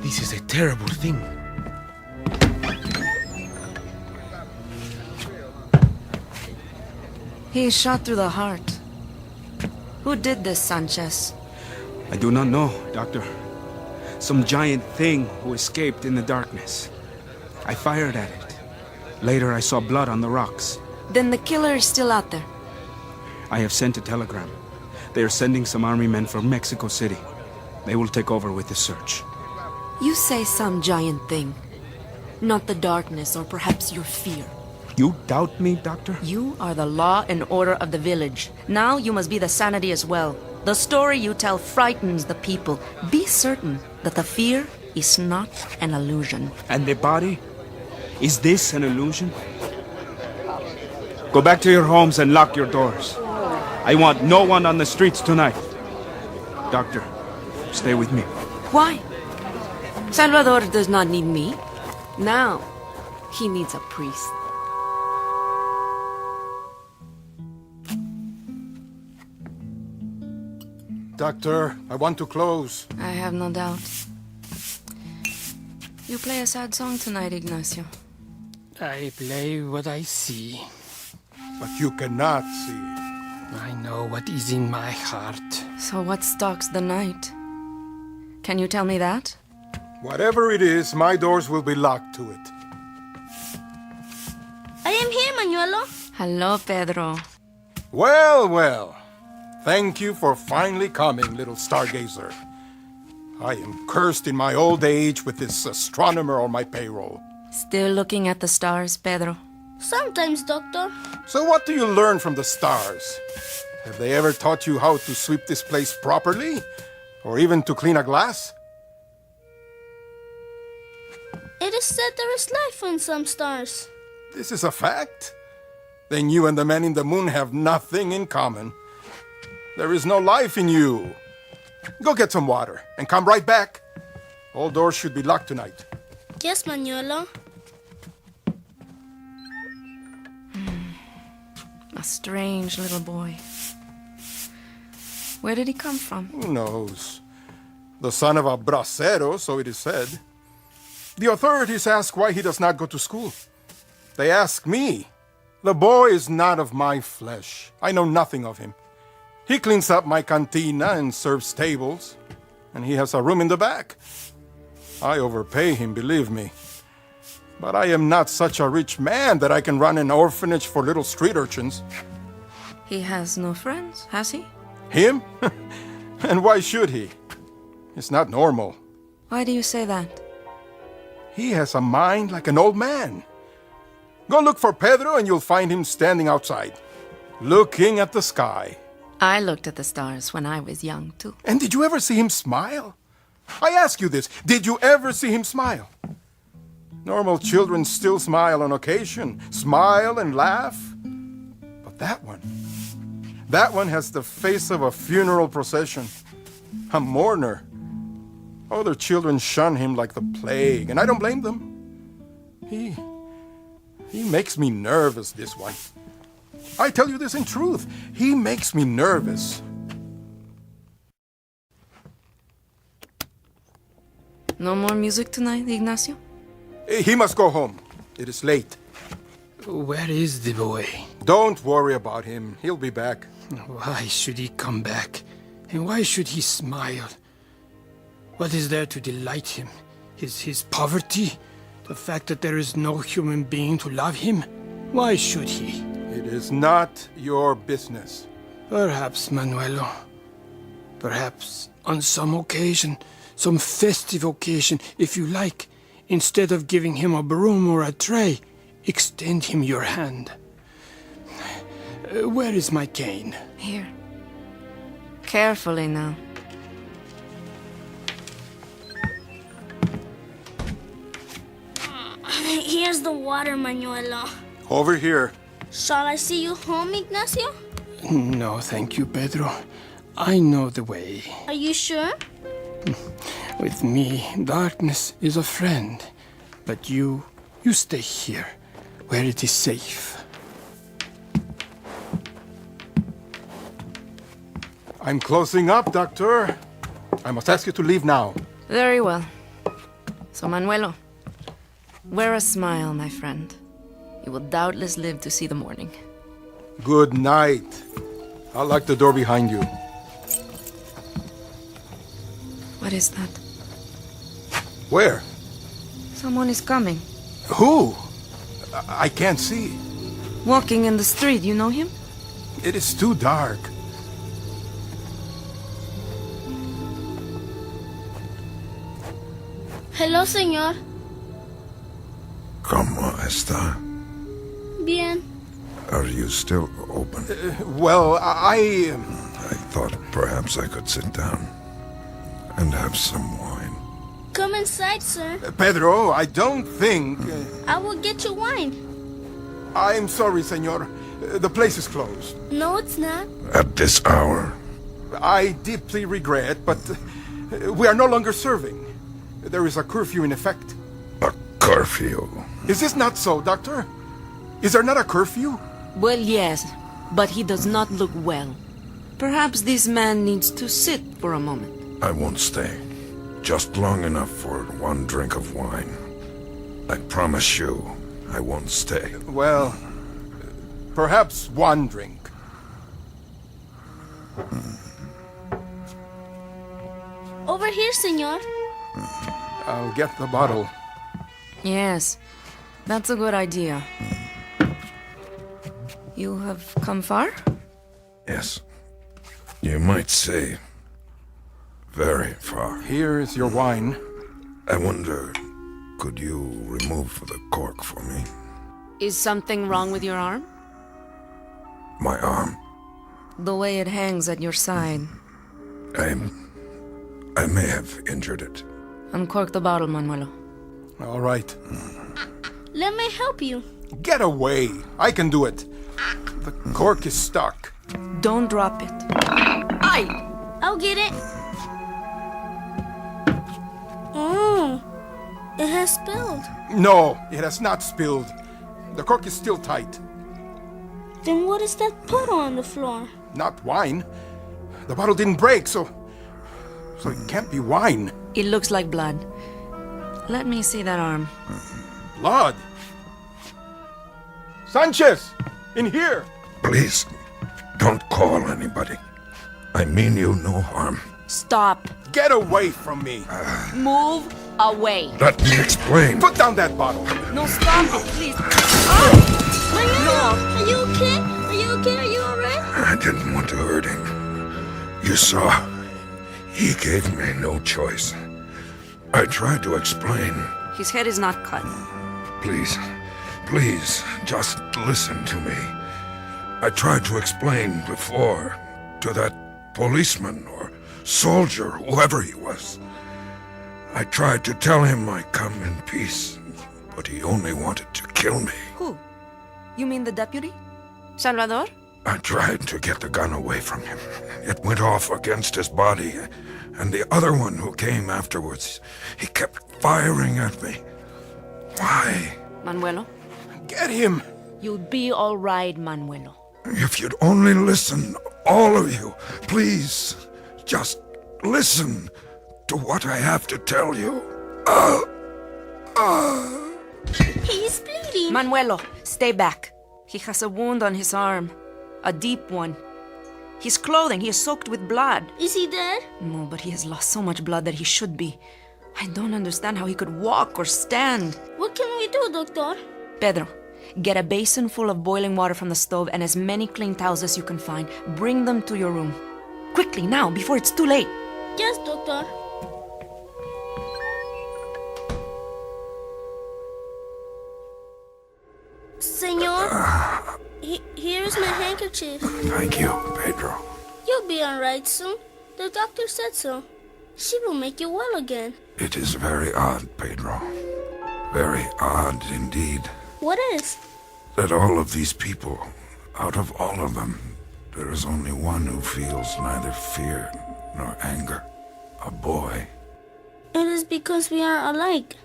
This is a terrible thing.
He is shot through the heart. Who did this, Sanchez?
I do not know, Doctor. Some giant thing who escaped in the darkness. I fired at it. Later, I saw blood on the rocks.
Then the killer is still out there.
I have sent a telegram. They are sending some army men from Mexico City. They will take over with the search.
You say some giant thing. Not the darkness or perhaps your fear.
You doubt me, Doctor?
You are the law and order of the village. Now you must be the sanity as well. The story you tell frightens the people. Be certain that the fear is not an illusion.
And the body? Is this an illusion? Go back to your homes and lock your doors. I want no one on the streets tonight. Doctor, stay with me.
Why? Salvador does not need me. Now, he needs a priest.
Doctor, I want to close.
I have no doubt. You play a sad song tonight, Ignacio.
I play what I see.
But you cannot see.
I know what is in my heart.
So what stalks the night? Can you tell me that?
Whatever it is, my doors will be locked to it.
I am here, Manuelo.
Hello, Pedro.
Well, well. Thank you for finally coming, little stargazer. I am cursed in my old age with this astronomer on my payroll.
Still looking at the stars, Pedro?
Sometimes, Doctor.
So what do you learn from the stars? Have they ever taught you how to sweep this place properly? Or even to clean a glass?
It is said there is life on some stars.
This is a fact? Then you and the man in the moon have nothing in common. There is no life in you. Go get some water and come right back. All doors should be locked tonight.
Yes, Manuelo.
A strange little boy. Where did he come from?
Who knows? The son of a bracero, so it is said. The authorities ask why he does not go to school. They ask me. The boy is not of my flesh. I know nothing of him. He cleans up my cantina and serves tables, and he has a room in the back. I overpay him, believe me. But I am not such a rich man that I can run an orphanage for little street urchins.
He has no friends, has he?
Him? And why should he? It's not normal.
Why do you say that?
He has a mind like an old man. Go look for Pedro and you'll find him standing outside, looking at the sky.
I looked at the stars when I was young, too.
And did you ever see him smile? I ask you this, did you ever see him smile? Normal children still smile on occasion, smile and laugh. But that one has the face of a funeral procession, a mourner. Other children shun him like the plague, and I don't blame them. He makes me nervous, this one. I tell you this in truth. He makes me nervous.
No more music tonight, Ignacio?
He must go home. It is late.
Where is the boy?
Don't worry about him. He'll be back.
Why should he come back? And why should he smile? What is there to delight him? His poverty? The fact that there is no human being to love him? Why should he?
It is not your business.
Perhaps, Manuelo. Perhaps on some occasion, some festive occasion, if you like, instead of giving him a broom or a tray, extend him your hand. Where is my cane?
Here. Carefully now.
Here's the water, Manuelo.
Over here.
Shall I see you home, Ignacio?
No, thank you, Pedro. I know the way.
Are you sure?
With me, darkness is a friend. But you stay here, where it is safe.
I'm closing up, Doctor. I must ask you to leave now.
Very well. So, Manuelo, wear a smile, my friend. You will doubtless live to see the morning.
Good night. I'll lock the door behind you.
What is that?
Where?
Someone is coming.
Who? I can't see.
Walking in the street, you know him?
It is too dark.
Hello, señor.
¿Cómo está?
Bien.
Are you still open?
Well, I
thought perhaps I could sit down and have some wine.
Come inside, sir.
Pedro, I don't think...
I will get you wine.
I'm sorry, senor. The place is closed.
No, it's not.
At this hour?
I deeply regret, but we are no longer serving. There is a curfew in effect.
A curfew?
Is this not so, Doctor? Is there not a curfew?
Well, yes, but he does not look well. Perhaps this man needs to sit for a moment.
I won't stay. Just long enough for one drink of wine. I promise you, I won't stay.
Well, perhaps one drink.
Over here, senor.
I'll get the bottle.
Yes, that's a good idea. You have come far?
Yes. You might say very far.
Here is your wine.
I wonder, could you remove the cork for me?
Is something wrong with your arm?
My arm?
The way it hangs at your side.
I may have injured it.
Uncork the bottle, Manuelo.
All right.
Let me help you.
Get away. I can do it. The cork is stuck.
Don't drop it. Aye!
I'll get it. Oh, it has spilled.
No, it has not spilled. The cork is still tight.
Then what is that puddle on the floor?
Not wine. The bottle didn't break, so it can't be wine.
It looks like blood. Let me see that arm.
Blood? Sanchez! In here!
Please, don't call anybody. I mean you no harm.
Stop.
Get away from me.
Move away.
Let me explain.
Put down that bottle.
No, stop it, please.
No. Are you okay? Are you okay? Are you alright?
I didn't want to hurt him. You saw, he gave me no choice. I tried to explain.
His head is not cut.
Please, just listen to me. I tried to explain before to that policeman or soldier, whoever he was. I tried to tell him I come in peace, but he only wanted to kill me.
Who? You mean the deputy? Salvador?
I tried to get the gun away from him. It went off against his body, and the other one who came afterwards, he kept firing at me. Why?
Manuelo?
Get him!
You'll be all right, Manuelo.
If you'd only listen, all of you, please, just listen to what I have to tell you.
He's bleeding.
Manuelo, stay back. He has a wound on his arm. A deep one. His clothing, he is soaked with blood.
Is he dead?
No, but he has lost so much blood that he should be. I don't understand how he could walk or stand.
What can we do, doctor?
Pedro, get a basin full of boiling water from the stove and as many clean towels as you can find. Bring them to your room. Quickly, now, before it's too late.
Yes, doctor. Senor, here's my handkerchief.
Thank you, Pedro.
You'll be all right soon. The doctor said so. She will make you well again.
It is very odd, Pedro. Very odd indeed.
What is?
That all of these people, out of all of them, there is only one who feels neither fear nor anger. A boy.
It is because we are alike.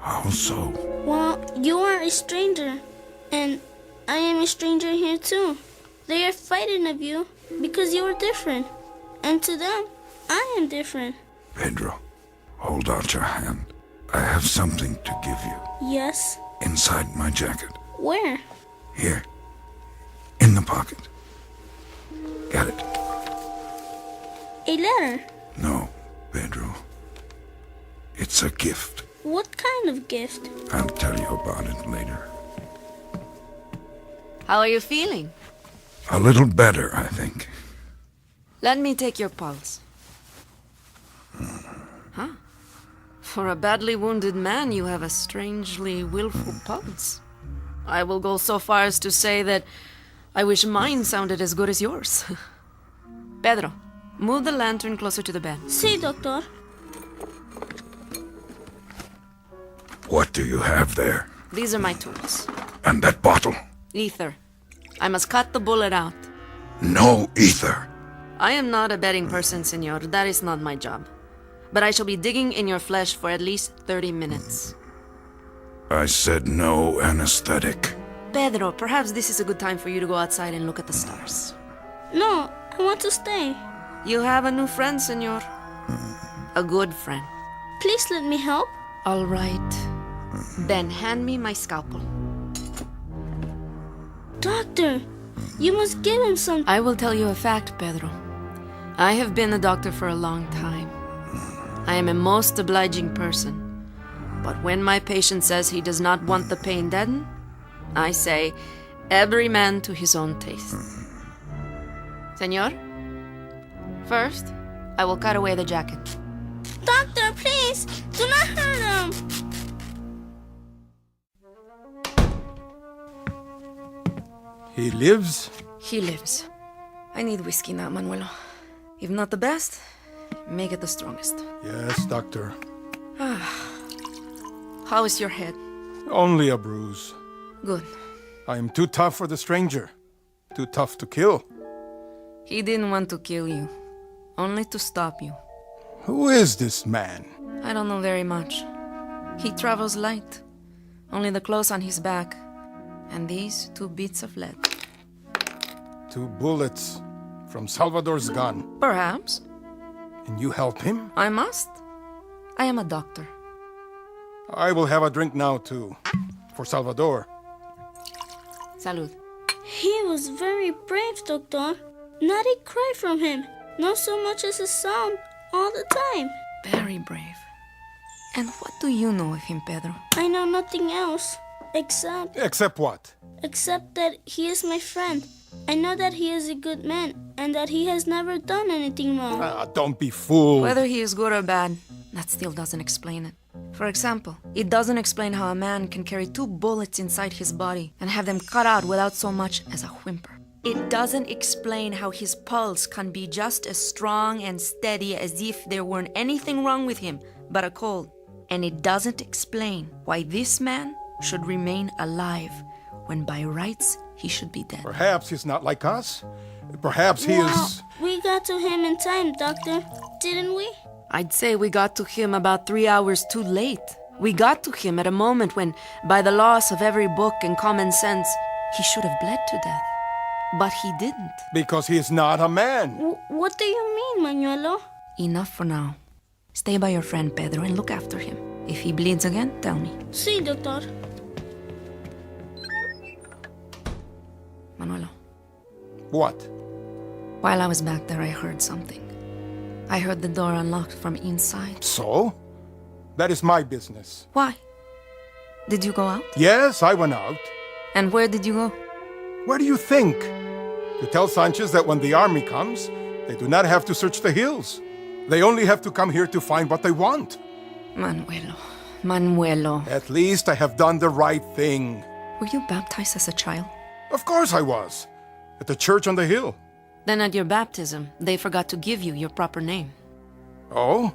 How so?
Well, you are a stranger, and I am a stranger here too. They are fighting of you because you are different, and to them, I am different.
Pedro, hold out your hand. I have something to give you.
Yes?
Inside my jacket.
Where?
Here. In the pocket. Get it.
A letter?
No.
Pedro, it's a gift.
What kind of gift?
I'll tell you about it later.
How are you feeling?
A little better, I think.
Let me take your pulse. Huh? For a badly wounded man, you have a strangely willful pulse. I will go so far as to say that I wish mine sounded as good as yours. Pedro, move the lantern closer to the bed.
Sí, doctor.
What do you have there?
These are my tools.
And that bottle?
Ether. I must cut the bullet out.
No ether.
I am not a betting person, senor. That is not my job. But I shall be digging in your flesh for at least 30 minutes.
I said no anesthetic.
Pedro, perhaps this is a good time for you to go outside and look at the stars.
No, I want to stay.
You have a new friend, senor. A good friend.
Please let me help.
All right. Then hand me my scalpel.
Doctor, you must give him some...
I will tell you a fact, Pedro. I have been a doctor for a long time. I am a most obliging person. But when my patient says he does not want the pain deadened, I say, every man to his own taste. Senor, first, I will cut away the jacket.
Doctor, please, do not hurt him.
He lives?
He lives. I need whiskey now, Manuelo. If not the best, make it the strongest.
Yes, doctor.
How is your head?
Only a bruise.
Good.
I am too tough for the stranger. Too tough to kill.
He didn't want to kill you. Only to stop you.
Who is this man?
I don't know very much. He travels light. Only the clothes on his back. And these 2 bits of lead.
2 bullets from Salvadore's gun.
Perhaps.
And you help him?
I must. I am a doctor.
I will have a drink now, too. For Salvador.
Salud.
He was very brave, doctor. Not a cry from him. Not so much as a sound. All the time.
Very brave. And what do you know of him, Pedro?
I know nothing else. Except...
Except what?
Except that he is my friend. I know that he is a good man, and that he has never done anything wrong.
Don't be fooled.
Whether he is good or bad, that still doesn't explain it. For example, it doesn't explain how a man can carry 2 bullets inside his body and have them cut out without so much as a whimper. It doesn't explain how his pulse can be just as strong and steady as if there weren't anything wrong with him but a cold. And it doesn't explain why this man should remain alive when by rights he should be dead.
Perhaps he's not like us. Perhaps he is...
We got to him in time, doctor. Didn't we?
I'd say we got to him about 3 hours too late. We got to him at a moment when, by the laws of every book and common sense, he should have bled to death. But he didn't.
Because he is not a man.
What do you mean, Manuelo?
Enough for now. Stay by your friend Pedro and look after him. If he bleeds again, tell me.
Sí, doctor.
Manuelo.
What?
While I was back there, I heard something. I heard the door unlocked from inside.
So? That is my business.
Why? Did you go out?
Yes, I went out.
And where did you go?
Where do you think? To tell Sanchez that when the army comes, they do not have to search the hills. They only have to come here to find what they want.
Manuelo.
At least I have done the right thing.
Were you baptized as a child?
Of course I was. At the church on the hill.
Then at your baptism, they forgot to give you your proper name.
Oh?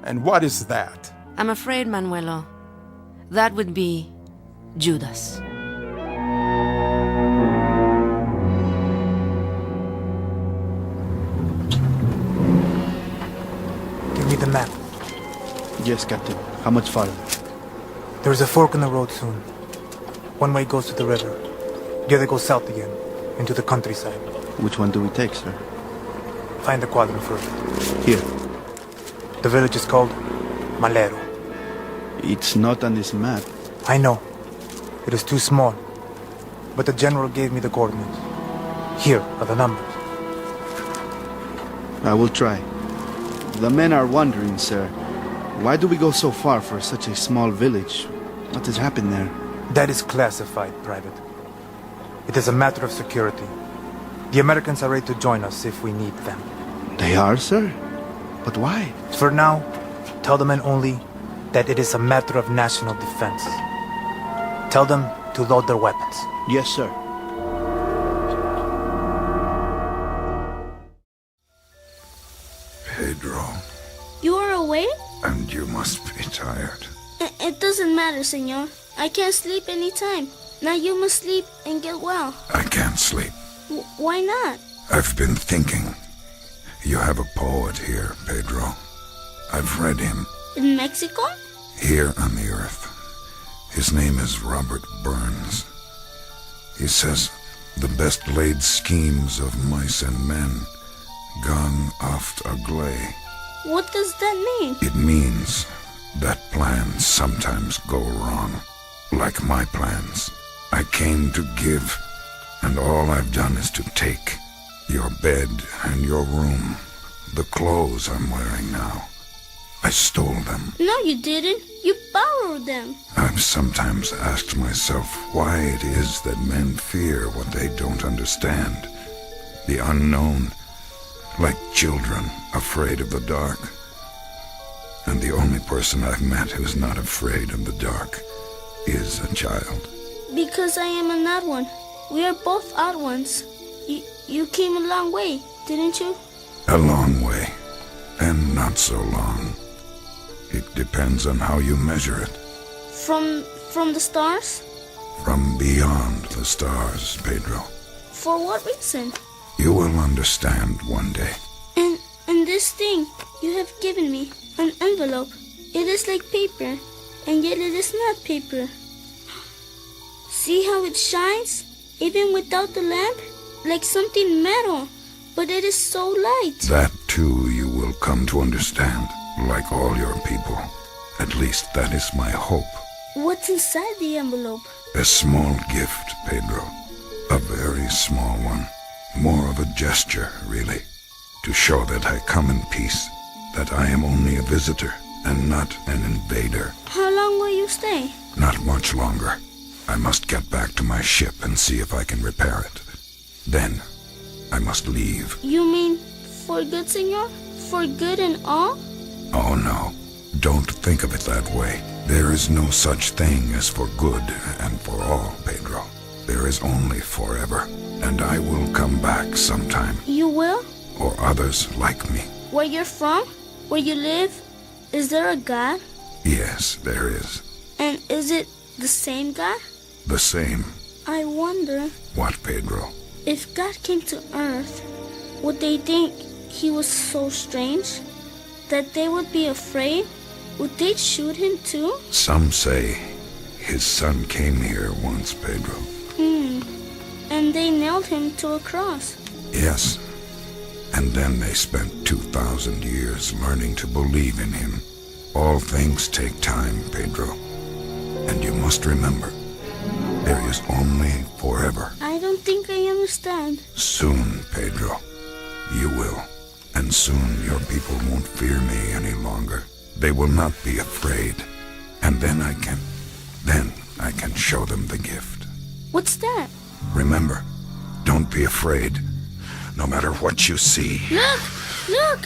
And what is that?
I'm afraid, Manuelo, that would be Judas.
Give me the map.
Yes, Captain. How much farther?
There's a fork in the road soon. One way goes to the river. The other goes south again, into the countryside.
Which one do we take, sir?
Find the quadrant first.
Here.
The village is called Malero.
It's not on this map.
I know. It is too small. But the general gave me the coordinates. Here are the numbers.
I will try. The men are wondering, sir. Why do we go so far for such a small village? What has happened there?
That is classified, Private. It is a matter of security. The Americans are ready to join us if we need them.
They are, sir? But why?
For now, tell the men only that it is a matter of national defense. Tell them to load their weapons.
Yes, sir.
Pedro,
You are awake?
and you must be tired.
It doesn't matter, senor. I can't sleep anytime. Now you must sleep and get well.
I can't sleep.
Why not?
I've been thinking. You have a poet here, Pedro. I've read him.
In Mexico?
Here on the earth. His name is Robert Burns. He says, the best laid schemes of mice and men gone oft agley.
What does that mean?
It means that plans sometimes go wrong, like my plans. I came to give, and all I've done is to take your bed and your room, the clothes I'm wearing now. I stole them.
No, you didn't. You borrowed them.
I've sometimes asked myself why it is that men fear what they don't understand, the unknown, like children afraid of the dark. And the only person I've met who's not afraid of the dark is a child.
Because I am an odd one. We are both odd ones. You came a long way, didn't you?
A long way, and not so long. It depends on how you measure it.
From the stars?
From beyond the stars, Pedro.
For what reason?
You will understand one day.
And this thing you have given me, an envelope. It is like paper, and yet it is not paper. See how it shines, even without the lamp? Like something metal, but it is so light.
That too you will come to understand, like all your people. At least that is my hope.
What's inside the envelope?
A small gift, Pedro. A very small one. More of a gesture, really. To show that I come in peace. That I am only a visitor and not an invader.
How long will you stay?
Not much longer. I must get back to my ship and see if I can repair it. Then, I must leave.
You mean for good, senor? For good and all?
Oh no, don't think of it that way. There is no such thing as for good and for all, Pedro. There is only forever, and I will come back sometime.
You will?
Or others like me.
Where you're from? Where you live? Is there a God?
Yes, there is.
And is it the same God?
The same.
I wonder.
What, Pedro?
If God came to Earth, would they think he was so strange? That they would be afraid? Would they shoot him too?
Some say his son came here once, Pedro.
And they nailed him to a cross.
Yes. And then they spent 2,000 years learning to believe in him. All things take time, Pedro. And you must remember, there is only forever.
I don't think I understand.
Soon, Pedro, you will. And soon your people won't fear me any longer. They will not be afraid. And then I can show them the gift.
What's that?
Remember, don't be afraid, no matter what you see.
Look! Look!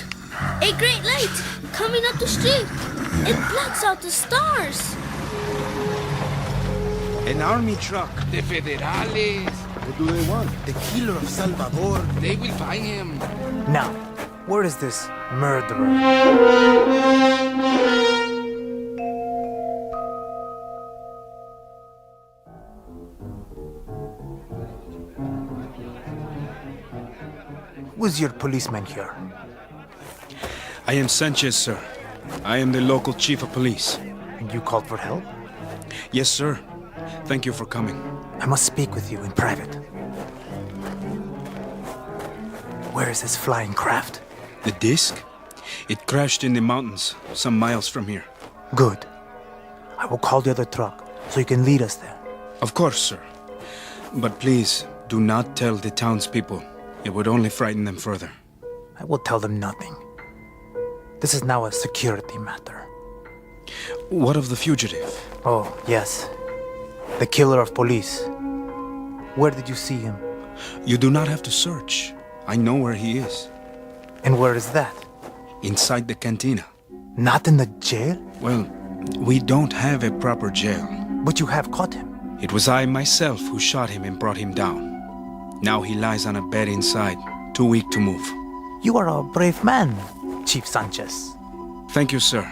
A great light coming up the street. It blocks out the stars.
An army truck. The Federales.
What do they want?
The killer of Salvador. They will find him.
Now, where is this murderer? Who's your policeman here?
I am Sanchez, sir. I am the local chief of police.
And you called for help?
Yes, sir. Thank you for coming.
I must speak with you in private. Where is this flying craft?
The disc? It crashed in the mountains, some miles from here.
Good. I will call the other truck, so you can lead us there.
Of course, sir. But please, do not tell the townspeople. It would only frighten them further.
I will tell them nothing. This is now a security matter.
What of the fugitive?
Oh, yes. The killer of police. Where did you see him?
You do not have to search. I know where he is.
And where is that?
Inside the cantina.
Not in the jail?
Well, we don't have a proper jail.
But you have caught him.
It was I myself who shot him and brought him down. Now he lies on a bed inside, too weak to move.
You are a brave man, Chief Sanchez.
Thank you, sir.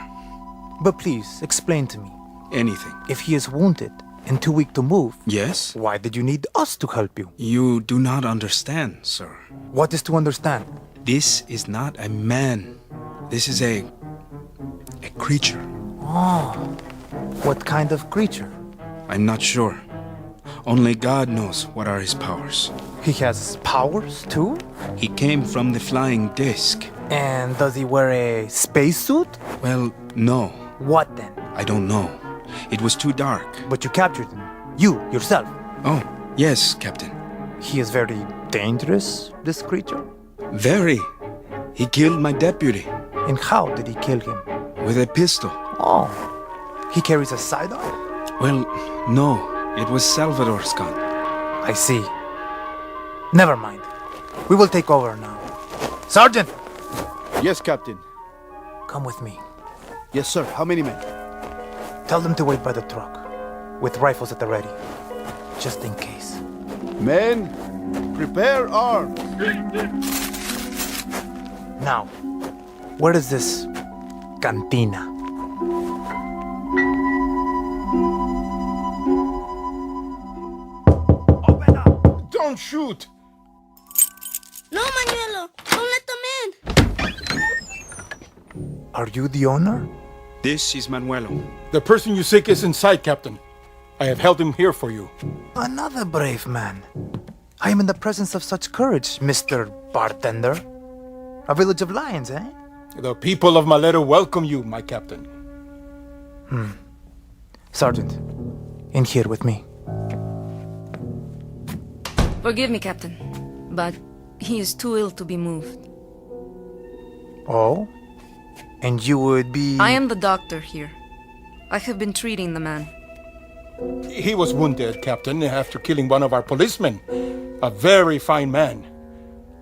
But please, explain to me.
Anything.
If he is wounded and too weak to move...
Yes?
Why did you need us to help you?
You do not understand, sir.
What is to understand?
This is not a man. This is a creature.
Oh, what kind of creature?
I'm not sure. Only God knows what are his powers.
He has powers, too?
He came from the flying disc.
And does he wear a spacesuit?
Well, no.
What then?
I don't know. It was too dark.
But you captured him. You, yourself.
Oh, yes, Captain.
He is very dangerous, this creature?
Very. He killed my deputy.
And how did he kill him?
With a pistol.
Oh. He carries a sidearm?
Well, no. It was Salvadore's gun.
I see. Never mind. We will take over now. Sergeant!
Yes, Captain.
Come with me.
Yes, sir. How many men?
Tell them to wait by the truck, with rifles at the ready, just in case.
Men, prepare arms.
Now, where is this cantina?
Open up! Don't shoot!
No, Manuelo! Don't let them in!
Are you the owner?
This is Manuelo.
The person you seek is inside, Captain. I have held him here for you.
Another brave man. I am in the presence of such courage, Mr. Bartender. A village of lions, eh?
The people of Malero welcome you, my captain.
Sergeant, in here with me.
Forgive me, Captain, but he is too ill to be moved.
Oh? And you would be...
I am the doctor here. I have been treating the man.
He was wounded, Captain, after killing one of our policemen. A very fine man.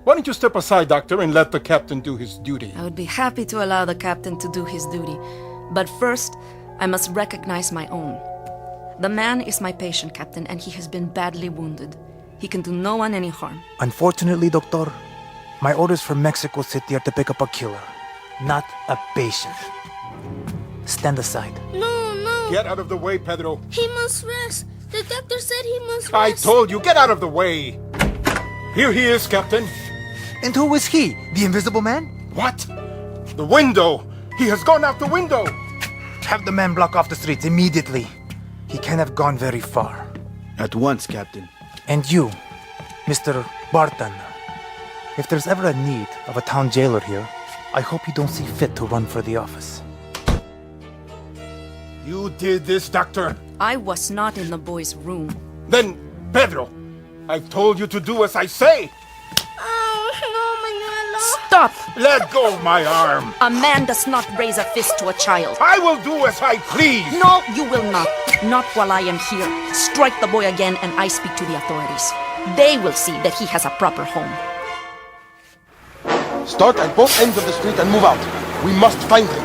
Why don't you step aside, Doctor, and let the captain do his duty?
I would be happy to allow the captain to do his duty. But first, I must recognize my own. The man is my patient, Captain, and he has been badly wounded. He can do no one any harm.
Unfortunately, Doctor, my orders from Mexico City are to pick up a killer, not a patient. Stand aside.
No, no!
Get out of the way, Pedro.
He must rest. The doctor said he must rest.
I told you, get out of the way! Here he is, Captain.
And who is he? The invisible man?
What? The window! He has gone out the window!
Have the man block off the streets immediately. He can't have gone very far.
At once, Captain.
And you, Mr. Bartender, if there's ever a need of a town jailer here, I hope you don't see fit to run for the office.
You did this, Doctor.
I was not in the boy's room.
Then, Pedro, I've told you to do as I say.
Oh, no, Manuelo.
Stop!
Let go of my arm.
A man does not raise a fist to a child.
I will do as I please.
No, you will not. Not while I am here. Strike the boy again and I speak to the authorities. They will see that he has a proper home.
Start at both ends of the street and move out. We must find him.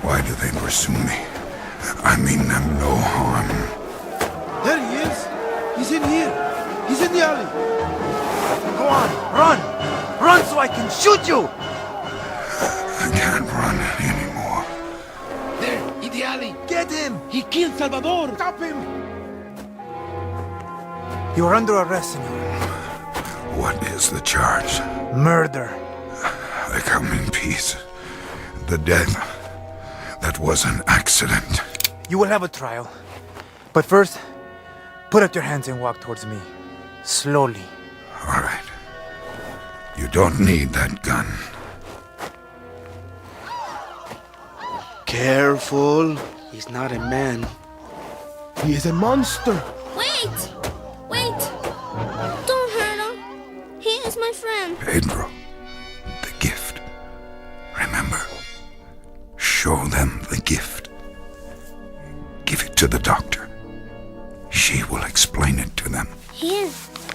Why do they pursue me? I mean them no harm.
There he is. He's in here. He's in the alley.
Go on, run! Run so I can shoot you!
I can't run anymore.
There, in the alley.
Get him!
He killed Salvador.
Stop him!
You are under arrest, senor.
What is the charge?
Murder.
I come in peace. The death, that was an accident.
You will have a trial. But first, put up your hands and walk towards me. Slowly.
All right.
You don't need that gun.
Careful. He's not a man.
He is a monster.
Wait! Wait! Don't hurt him. He is my friend.
Pedro, the gift. Remember, show them the gift. Give it to the doctor. She will explain it to them.
Here.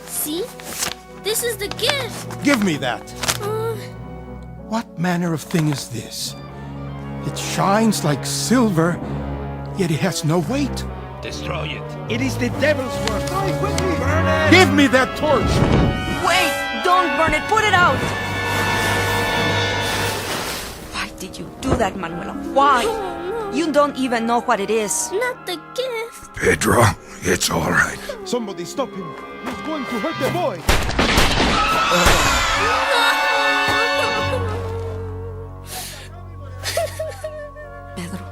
See? This is the gift.
Give me that. What manner of thing is this? It shines like silver, yet it has no weight.
Destroy it. It is the devil's work. Quickly, burn it.
Give me that torch.
Wait! Don't burn it! Put it out! Why did you do that, Manuela? Why? You don't even know what it is.
Not the gift.
Pedro, it's all right.
Somebody stop him. He's going to hurt the boy.
Pedro,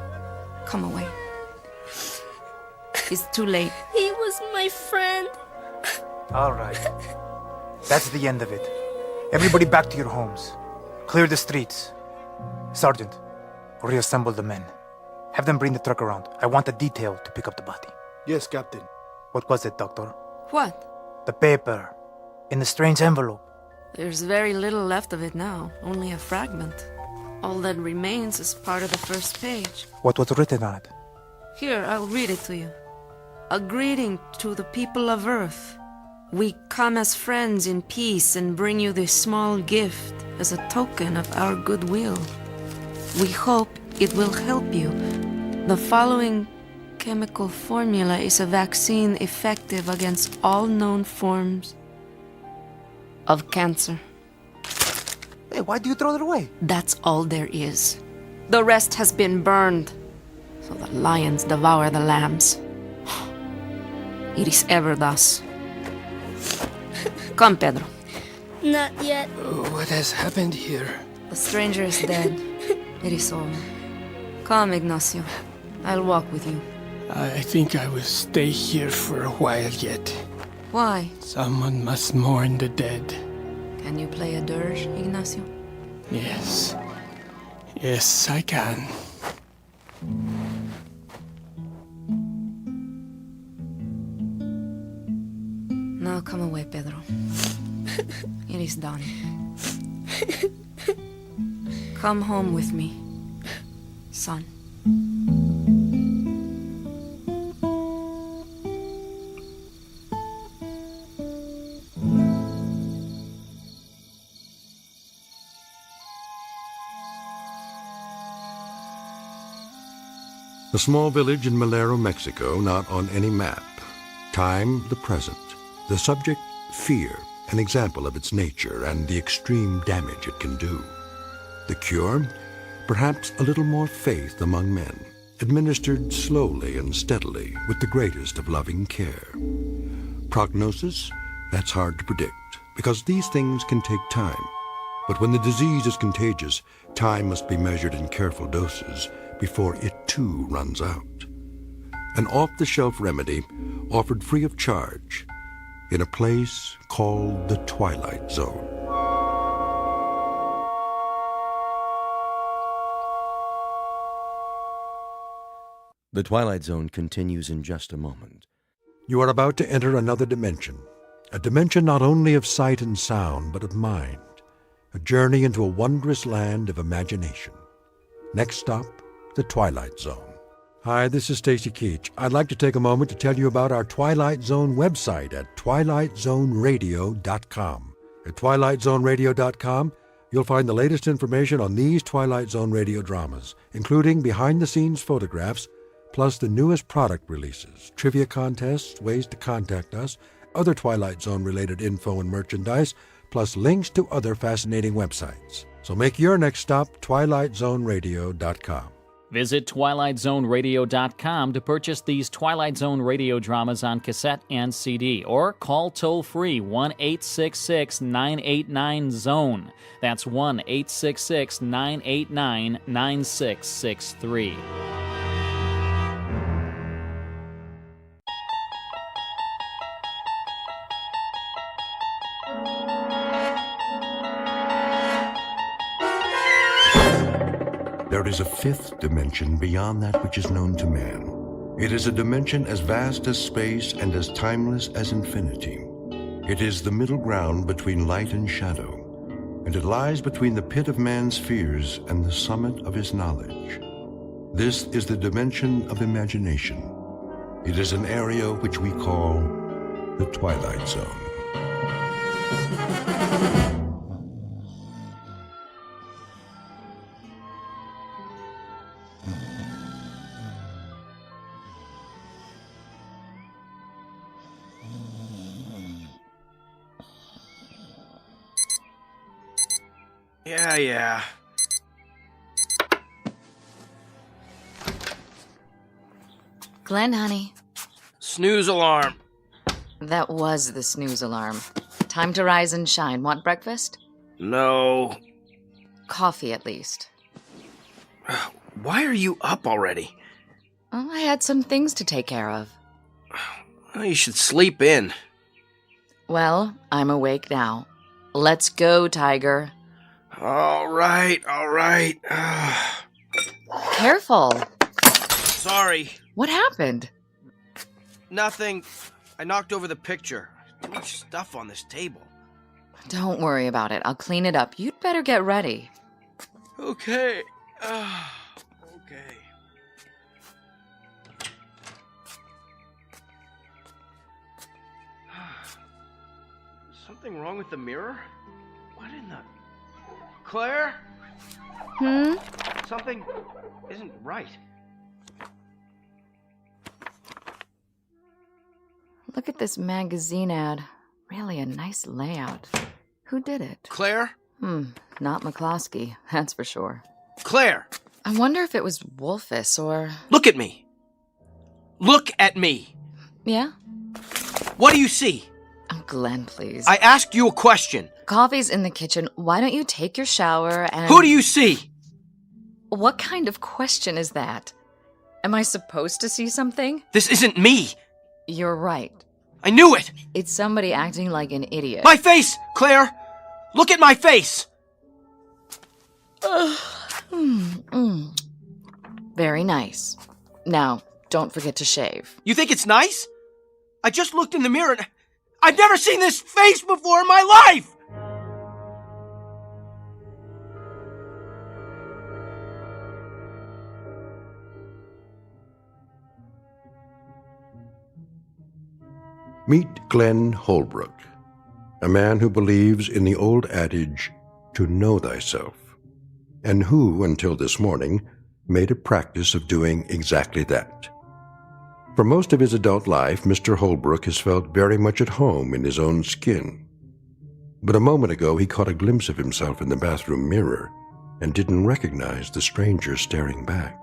come away. It's too late.
He was my friend.
All right. That's the end of it. Everybody back to your homes. Clear the streets. Sergeant, reassemble the men. Have them bring the truck around. I want a detail to pick up the body.
Yes, Captain.
What was it, Doctor?
What?
The paper. In the strange envelope.
There's very little left of it now. Only a fragment. All that remains is part of the first page.
What was written on it?
Here, I'll read it to you. A greeting to the people of Earth. We come as friends in peace and bring you this small gift as a token of our goodwill. We hope it will help you. The following chemical formula is a vaccine effective against all known forms of cancer.
Hey, why do you throw it away?
That's all there is. The rest has been burned, so the lions devour the lambs. It is ever thus. Come, Pedro.
Not yet.
What has happened here?
The stranger is dead. It is all. Come, Ignacio. I'll walk with you.
I think I will stay here for a while yet.
Why?
Someone must mourn the dead.
Can you play a dirge, Ignacio?
Yes. Yes, I can.
Now come away, Pedro. It is done. Come home with me, son.
A small village in Malero, Mexico, not on any map. Time, the present. The subject, fear, an example of its nature and the extreme damage it can do. The cure, perhaps a little more faith among men, administered slowly and steadily with the greatest of loving care. Prognosis, that's hard to predict, because these things can take time. But when the disease is contagious, time must be measured in careful doses before it too runs out. An off-the-shelf remedy offered free of charge in a place called the Twilight Zone.
The Twilight Zone continues in just a moment.
You are about to enter another dimension, a dimension not only of sight and sound, but of mind, a journey into a wondrous land of imagination. Next stop, the Twilight Zone. Hi, this is Stacy Keach. I'd like to take a moment to tell you about our Twilight Zone website at twilightzoneradio.com. At twilightzoneradio.com, you'll find the latest information on these Twilight Zone radio dramas, including behind-the-scenes photographs, plus the newest product releases, trivia contests, ways to contact us, other Twilight Zone-related info and merchandise, plus links to other fascinating websites. So make your next stop twilightzoneradio.com.
Visit twilightzoneradio.com to purchase these Twilight Zone radio dramas on cassette and CD, or call toll-free 1-866-989-ZONE. That's 1-866-989-9663.
there is a fifth dimension beyond that which is known to man. It is a dimension as vast as space and as timeless as infinity. It is the middle ground between light and shadow, and it lies between the pit of man's fears and the summit of his knowledge. This is the dimension of imagination. It is an area which we call the Twilight Zone.
Yeah.
Glenn, honey.
Snooze alarm.
That was the snooze alarm. Time to rise and shine. Want breakfast?
No.
Coffee, at least.
Why are you up already?
Well, I had some things to take care of.
Well, you should sleep in.
Well, I'm awake now. Let's go, Tiger.
All right.
Careful.
Sorry.
What happened?
Nothing. I knocked over the picture. Too much stuff on this table.
Don't worry about it. I'll clean it up. You'd better get ready.
Okay. Something wrong with the mirror? What in the... Claire? Something isn't right.
Look at this magazine ad. Really a nice layout. Who did it?
Claire?
Not McCloskey, that's for sure.
Claire!
I wonder if it was Wolfus or...
Look at me! Look at me!
Yeah?
What do you see?
Oh, Glenn, please.
I asked you a question.
Coffee's in the kitchen. Why don't you take your shower and...
Who do you see?
What kind of question is that? Am I supposed to see something?
This isn't me!
You're right.
I knew it!
It's somebody acting like an idiot.
My face, Claire! Look at my face!
Very nice. Now, don't forget to shave.
You think it's nice? I just looked in the mirror and I've never seen this face before in my life!
Meet Glenn Holbrook, a man who believes in the old adage, to know thyself, and who, until this morning, made a practice of doing exactly that. For most of his adult life, Mr. Holbrook has felt very much at home in his own skin. But a moment ago, he caught a glimpse of himself in the bathroom mirror and didn't recognize the stranger staring back.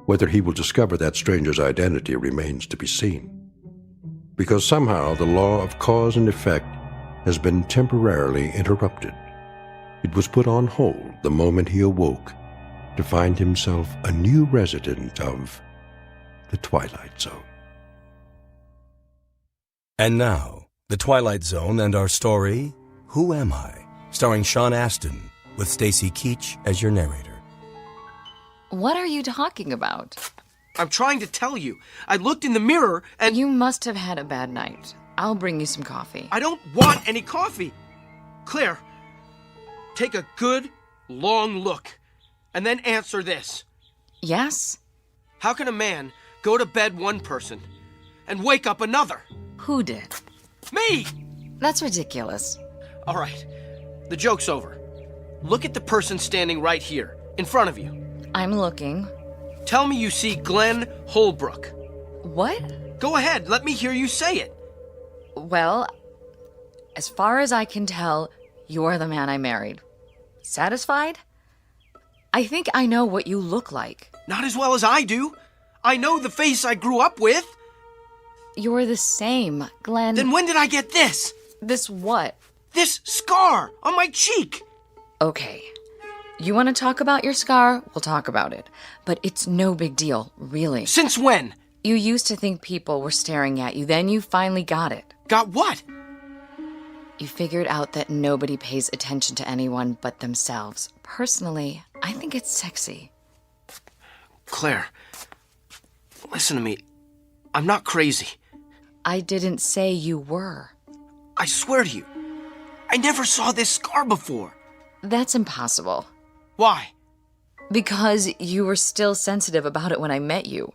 Whether he will discover that stranger's identity remains to be seen, because somehow the law of cause and effect has been temporarily interrupted. It was put on hold the moment he awoke to find himself a new resident of the Twilight Zone.
And now, The Twilight Zone and our story, Who Am I? Starring Sean Astin, with Stacy Keach as your narrator.
What are you talking about?
I'm trying to tell you. I looked in the mirror and...
You must have had a bad night. I'll bring you some coffee.
I don't want any coffee. Claire, take a good, long look, and then answer this.
Yes?
How can a man go to bed one person and wake up another?
Who did?
Me!
That's ridiculous.
All right, the joke's over. Look at the person standing right here, in front of you.
I'm looking.
Tell me you see Glenn Holbrook.
What?
Go ahead, let me hear you say it.
Well, as far as I can tell, you're the man I married. Satisfied? I think I know what you look like.
Not as well as I do. I know the face I grew up with.
You're the same, Glenn.
Then when did I get this?
This what?
This scar on my cheek.
Okay. You want to talk about your scar? We'll talk about it. But it's no big deal, really.
Since when?
You used to think people were staring at you, then you finally got it.
Got what?
You figured out that nobody pays attention to anyone but themselves. Personally, I think it's sexy.
Claire, listen to me. I'm not crazy.
I didn't say you were.
I swear to you, I never saw this scar before.
That's impossible.
Why?
Because you were still sensitive about it when I met you.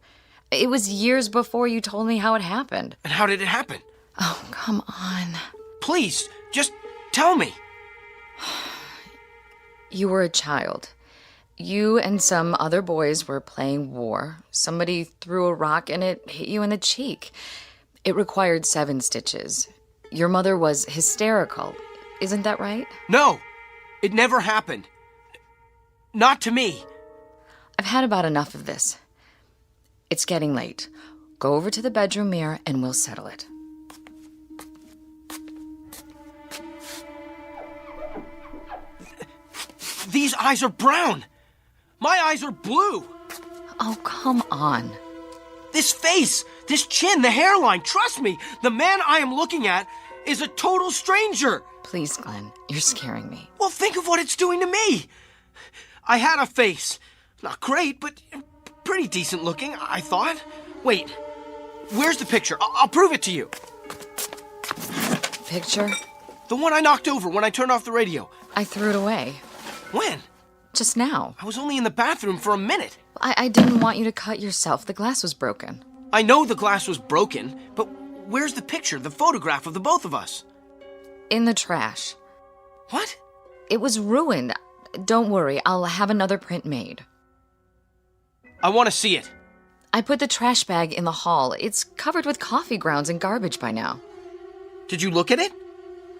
It was years before you told me how it happened.
And how did it happen?
Oh, come on.
Please, just tell me.
You were a child. You and some other boys were playing war. Somebody threw a rock and it hit you in the cheek. It required 7 stitches. Your mother was hysterical. Isn't that right?
No, it never happened. Not to me.
I've had about enough of this. It's getting late. Go over to the bedroom mirror and we'll settle it.
These eyes are brown. My eyes are blue.
Oh, come on.
This face, this chin, the hairline, trust me, the man I am looking at is a total stranger.
Please, Glenn, you're scaring me.
Well, think of what it's doing to me. I had a face. Not great, but pretty decent looking, I thought. Wait, where's the picture? I'll prove it to you.
Picture?
The one I knocked over when I turned off the radio.
I threw it away.
When?
Just now.
I was only in the bathroom for a minute.
I didn't want you to cut yourself. The glass was broken.
I know the glass was broken, but where's the picture, the photograph of the both of us?
In the trash.
What?
It was ruined. Don't worry, I'll have another print made.
I want to see it.
I put the trash bag in the hall. It's covered with coffee grounds and garbage by now.
Did you look at it?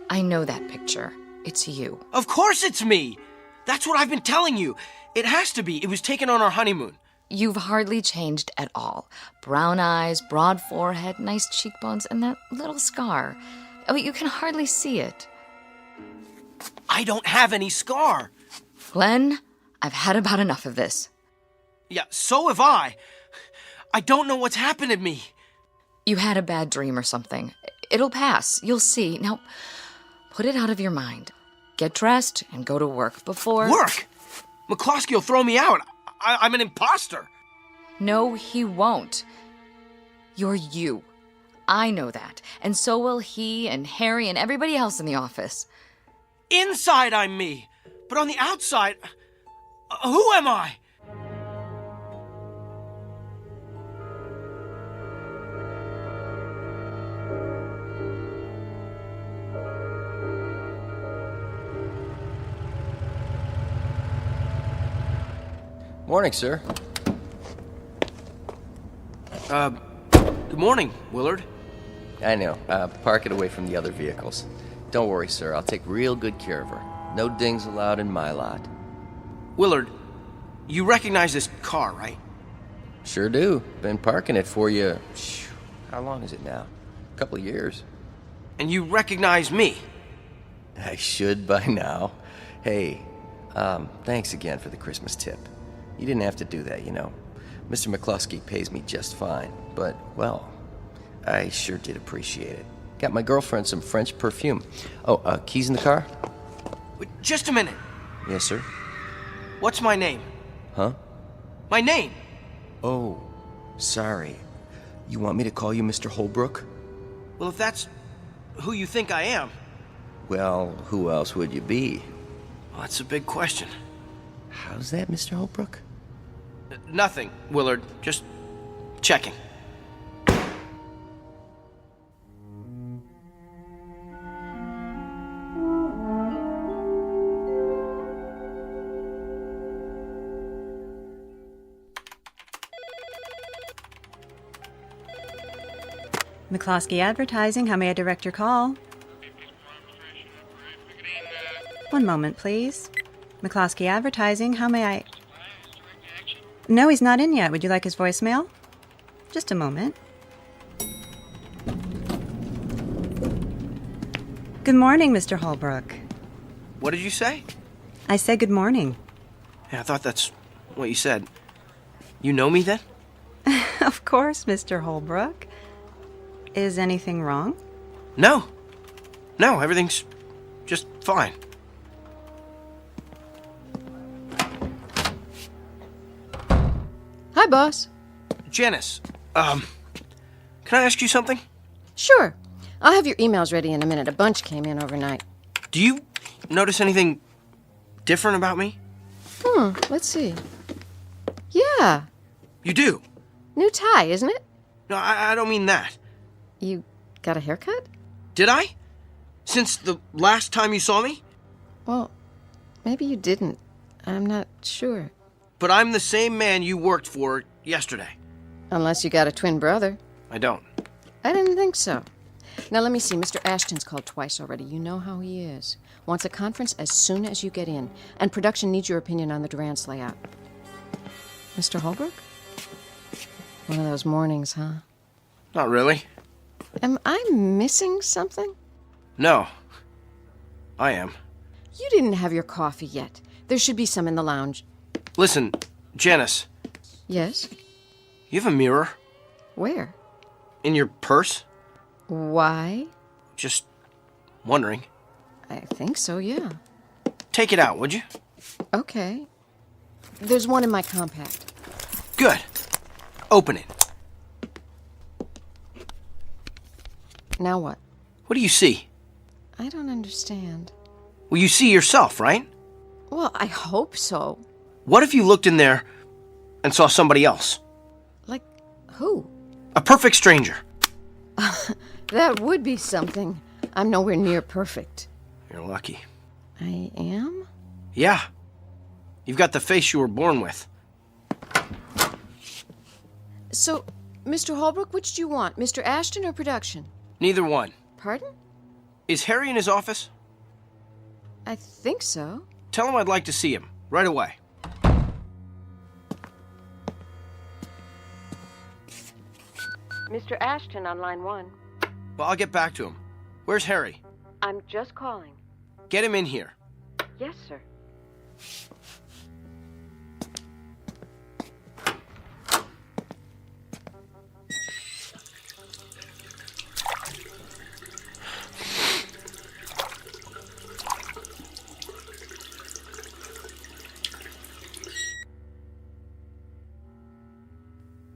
I know that picture. It's you.
Of course it's me. That's what I've been telling you. It has to be. It was taken on our honeymoon.
You've hardly changed at all. Brown eyes, broad forehead, nice cheekbones, and that little scar. Oh, you can hardly see it.
I don't have any scar.
Glenn, I've had about enough of this.
Yeah, so have I. I don't know what's happened to me.
You had a bad dream or something. It'll pass. You'll see. Now, put it out of your mind. Get dressed and go to work before...
Work? McCloskey will throw me out. I'm an imposter.
No, he won't. You're you. I know that. And so will he and Harry and everybody else in the office.
Inside, I'm me. But on the outside, who am I?
Morning, sir.
Good morning, Willard.
I know. Park it away from the other vehicles. Don't worry, sir. I'll take real good care of her. No dings allowed in my lot.
Willard, you recognize this car, right?
Sure do. Been parking it for you. How long is it now? A couple of years.
And you recognize me?
I should by now. Hey, thanks again for the Christmas tip. You didn't have to do that, you know. Mr. McCloskey pays me just fine, but, well, I sure did appreciate it. Got my girlfriend some French perfume. Oh, keys in the car?
Just a minute.
Yes, sir.
What's my name?
Huh?
My name?
Oh, sorry. You want me to call you Mr. Holbrook?
Well, if that's who you think I am.
Well, who else would you be?
Well, that's a big question.
How's that, Mr. Holbrook?
Nothing, Willard. Just checking.
McCloskey Advertising, how may I direct your call? One moment, please. McCloskey Advertising, how may I... No, he's not in yet. Would you like his voicemail? Just a moment. Good morning, Mr. Holbrook.
What did you say?
I said good morning.
Yeah, I thought that's what you said. You know me then?
Of course, Mr. Holbrook. Is anything wrong?
No. No, everything's just fine.
Hi, boss.
Janice, can I ask you something?
Sure. I'll have your emails ready in a minute. A bunch came in overnight.
Do you notice anything different about me?
Let's see. Yeah.
You do?
New tie, isn't it?
No, I don't mean that.
You got a haircut?
Did I? Since the last time you saw me?
Well, maybe you didn't. I'm not sure.
But I'm the same man you worked for yesterday.
Unless you got a twin brother.
I don't.
I didn't think so. Now, let me see. Mr. Ashton's called twice already. You know how he is. Wants a conference as soon as you get in. And production needs your opinion on the Durant's layout. Mr. Holbrook? One of those mornings, huh?
Not really.
Am I missing something?
No. I am.
You didn't have your coffee yet. There should be some in the lounge.
Listen, Janice.
Yes?
You have a mirror?
Where?
In your purse?
Why?
Just wondering.
I think so, yeah.
Take it out, would you?
Okay. There's one in my compact.
Good. Open it.
Now what?
What do you see?
I don't understand.
Well, you see yourself, right?
Well, I hope so.
What if you looked in there and saw somebody else?
Like who?
A perfect stranger.
That would be something. I'm nowhere near perfect.
You're lucky.
I am?
Yeah. You've got the face you were born with.
So, Mr. Holbrook, which do you want? Mr. Ashton or production?
Neither one.
Pardon?
Is Harry in his office?
I think so.
Tell him I'd like to see him. Right away.
Mr. Ashton on line 1.
Well, I'll get back to him. Where's Harry?
I'm just calling.
Get him in here.
Yes, sir.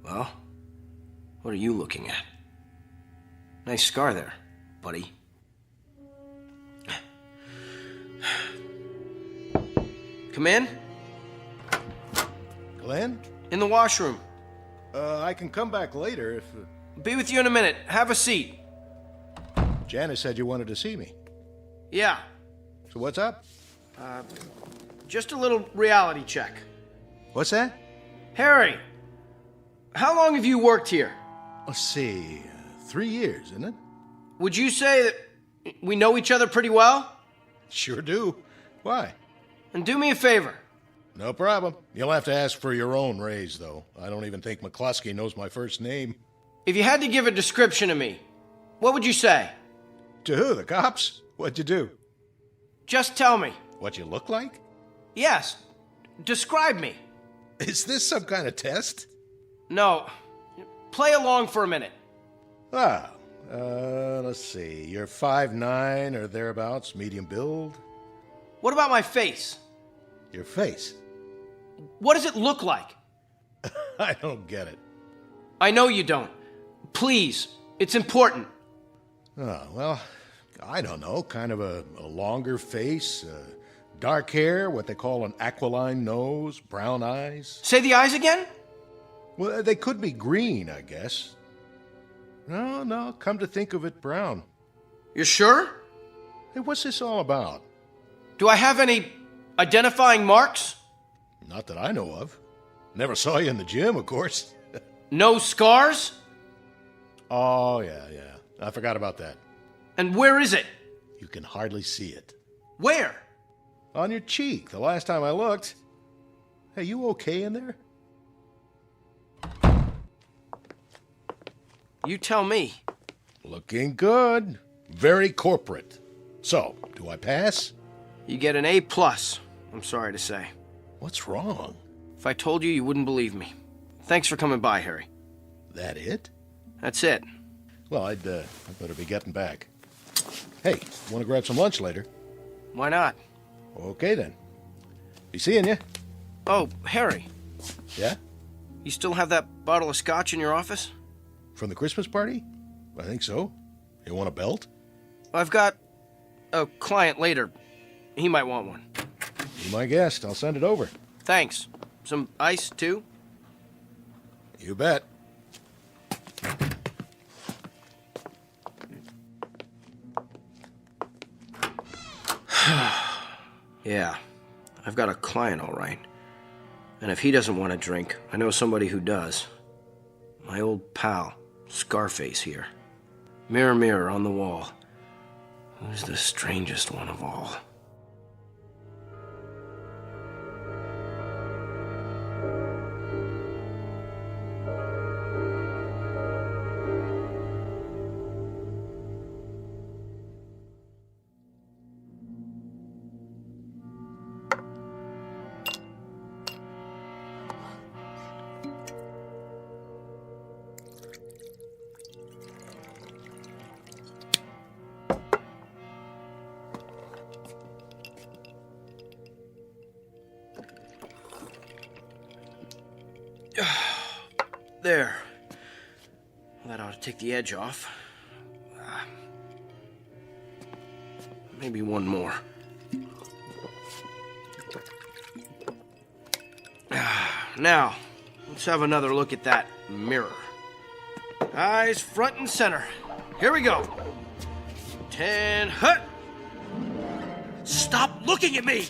Well, what are you looking at? Nice scar there, buddy. Come in.
Glenn?
In the washroom.
I can come back later if...
Be with you in a minute. Have a seat.
Janice said you wanted to see me.
Yeah.
So what's up?
Just a little reality check.
What's that?
Harry, how long have you worked here?
Let's see. 3 years, isn't it?
Would you say that we know each other pretty well?
Sure do. Why?
And do me a favor.
No problem. You'll have to ask for your own raise, though. I don't even think McCluskey knows my first name.
If you had to give a description of me, what would you say?
To who? The cops? What'd you do?
Just tell me.
What you look like?
Yes. Describe me.
Is this some kind of test?
No. Play along for a minute.
Let's see. You're 5'9" or thereabouts, medium build.
What about my face?
Your face?
What does it look like?
I don't get it.
I know you don't. Please, it's important.
Oh, well, I don't know. Kind of a longer face, dark hair, what they call an aquiline nose, brown eyes.
Say the eyes again?
Well, they could be green, I guess. No, come to think of it, brown.
You're sure?
Hey, what's this all about?
Do I have any identifying marks?
Not that I know of. Never saw you in the gym, of course.
No scars?
Oh, yeah. I forgot about that.
And where is it?
You can hardly see it.
Where?
On your cheek, the last time I looked. Hey, you okay in there?
You tell me.
Looking good. Very corporate. So, do I pass?
You get an A+, I'm sorry to say.
What's wrong?
If I told you, you wouldn't believe me. Thanks for coming by, Harry.
That it?
That's it.
Well, I'd better be getting back. Hey, want to grab some lunch later?
Why not?
Okay, then. Be seeing you.
Oh, Harry.
Yeah?
You still have that bottle of scotch in your office?
From the Christmas party? I think so. You want a belt?
I've got a client later. He might want one.
Be my guest. I'll send it over.
Thanks. Some ice, too?
You bet.
Yeah, I've got a client, all right. And if he doesn't want a drink, I know somebody who does. My old pal, Scarface here. Mirror, mirror on the wall. Who's the strangest one of all? There. That ought to take the edge off. Maybe one more. Now, let's have another look at that mirror. Eyes front and center. Here we go. 10, hut! Stop looking at me!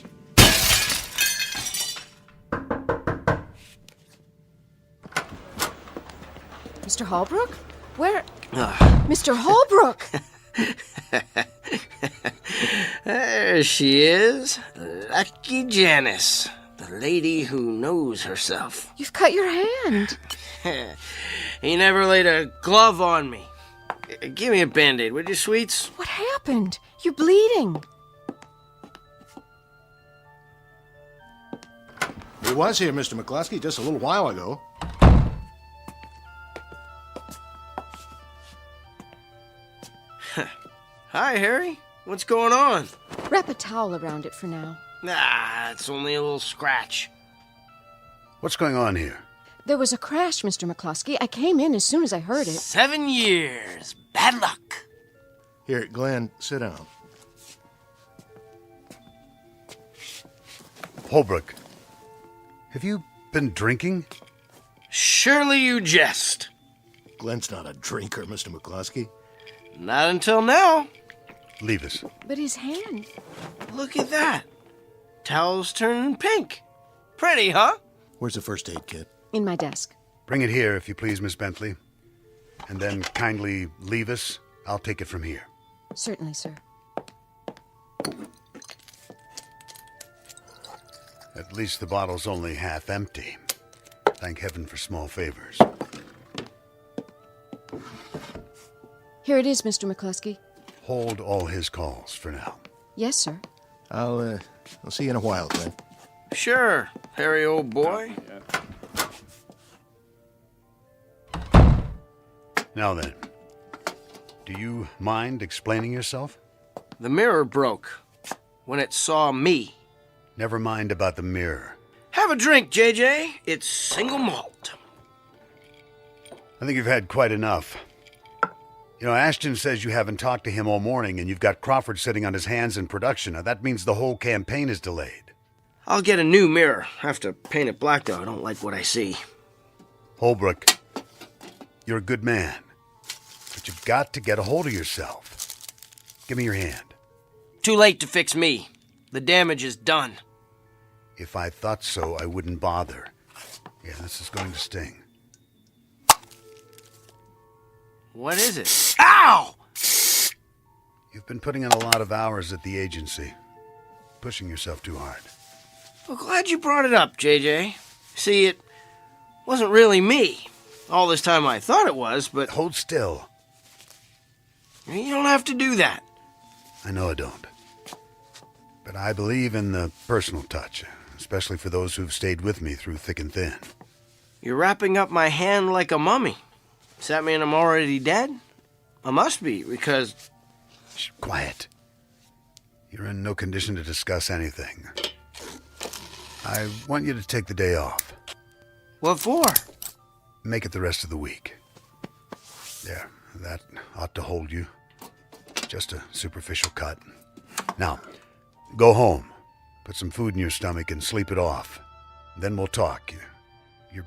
Mr. Holbrook? Where? Mr. Holbrook!
There she is. Lucky Janice. The lady who knows herself.
You've cut your hand.
He never laid a glove on me. Give me a Band-Aid, would you, sweets?
What happened? You're bleeding.
He was here, Mr. McCluskey, just a little while ago.
Hi, Harry. What's going on?
Wrap a towel around it for now.
Nah, it's only a little scratch.
What's going on here?
There was a crash, Mr. McCluskey. I came in as soon as I heard it.
7 years. Bad luck.
Here, Glenn, sit down.
Holbrook, have you been drinking?
Surely you jest.
Glenn's not a drinker, Mr. McCluskey.
Not until now.
Leave us.
But his hand.
Look at that. Towel's turning pink. Pretty, huh?
Where's the first aid kit?
In my desk.
Bring it here, if you please, Miss Bentley. And then kindly leave us. I'll take it from here.
Certainly, sir.
At least the bottle's only half empty. Thank heaven for small favors.
Here it is, Mr. McCluskey.
Hold all his calls for now.
Yes, sir.
I'll see you in a while, Glenn.
Sure, Harry, old boy.
Now then, do you mind explaining yourself?
The mirror broke when it saw me.
Never mind about the mirror.
Have a drink, JJ. It's single malt.
I think you've had quite enough. You know, Ashton says you haven't talked to him all morning, and you've got Crawford sitting on his hands in production. Now, that means the whole campaign is delayed.
I'll get a new mirror. Have to paint it black, though. I don't like what I see.
Holbrook, you're a good man, but you've got to get a hold of yourself. Give me your hand.
Too late to fix me. The damage is done.
If I thought so, I wouldn't bother. Yeah, this is going to sting.
What is it? Ow!
You've been putting in a lot of hours at the agency. Pushing yourself too hard.
Well, glad you brought it up, JJ. See, it wasn't really me. All this time I thought it was, but...
Hold still.
You don't have to do that.
I know I don't. But I believe in the personal touch, especially for those who've stayed with me through thick and thin.
You're wrapping up my hand like a mummy. Does that mean I'm already dead? I must be, because...
Shh, quiet. You're in no condition to discuss anything. I want you to take the day off.
What for?
Make it the rest of the week. There, that ought to hold you. Just a superficial cut. Now, go home. Put some food in your stomach and sleep it off. Then we'll talk.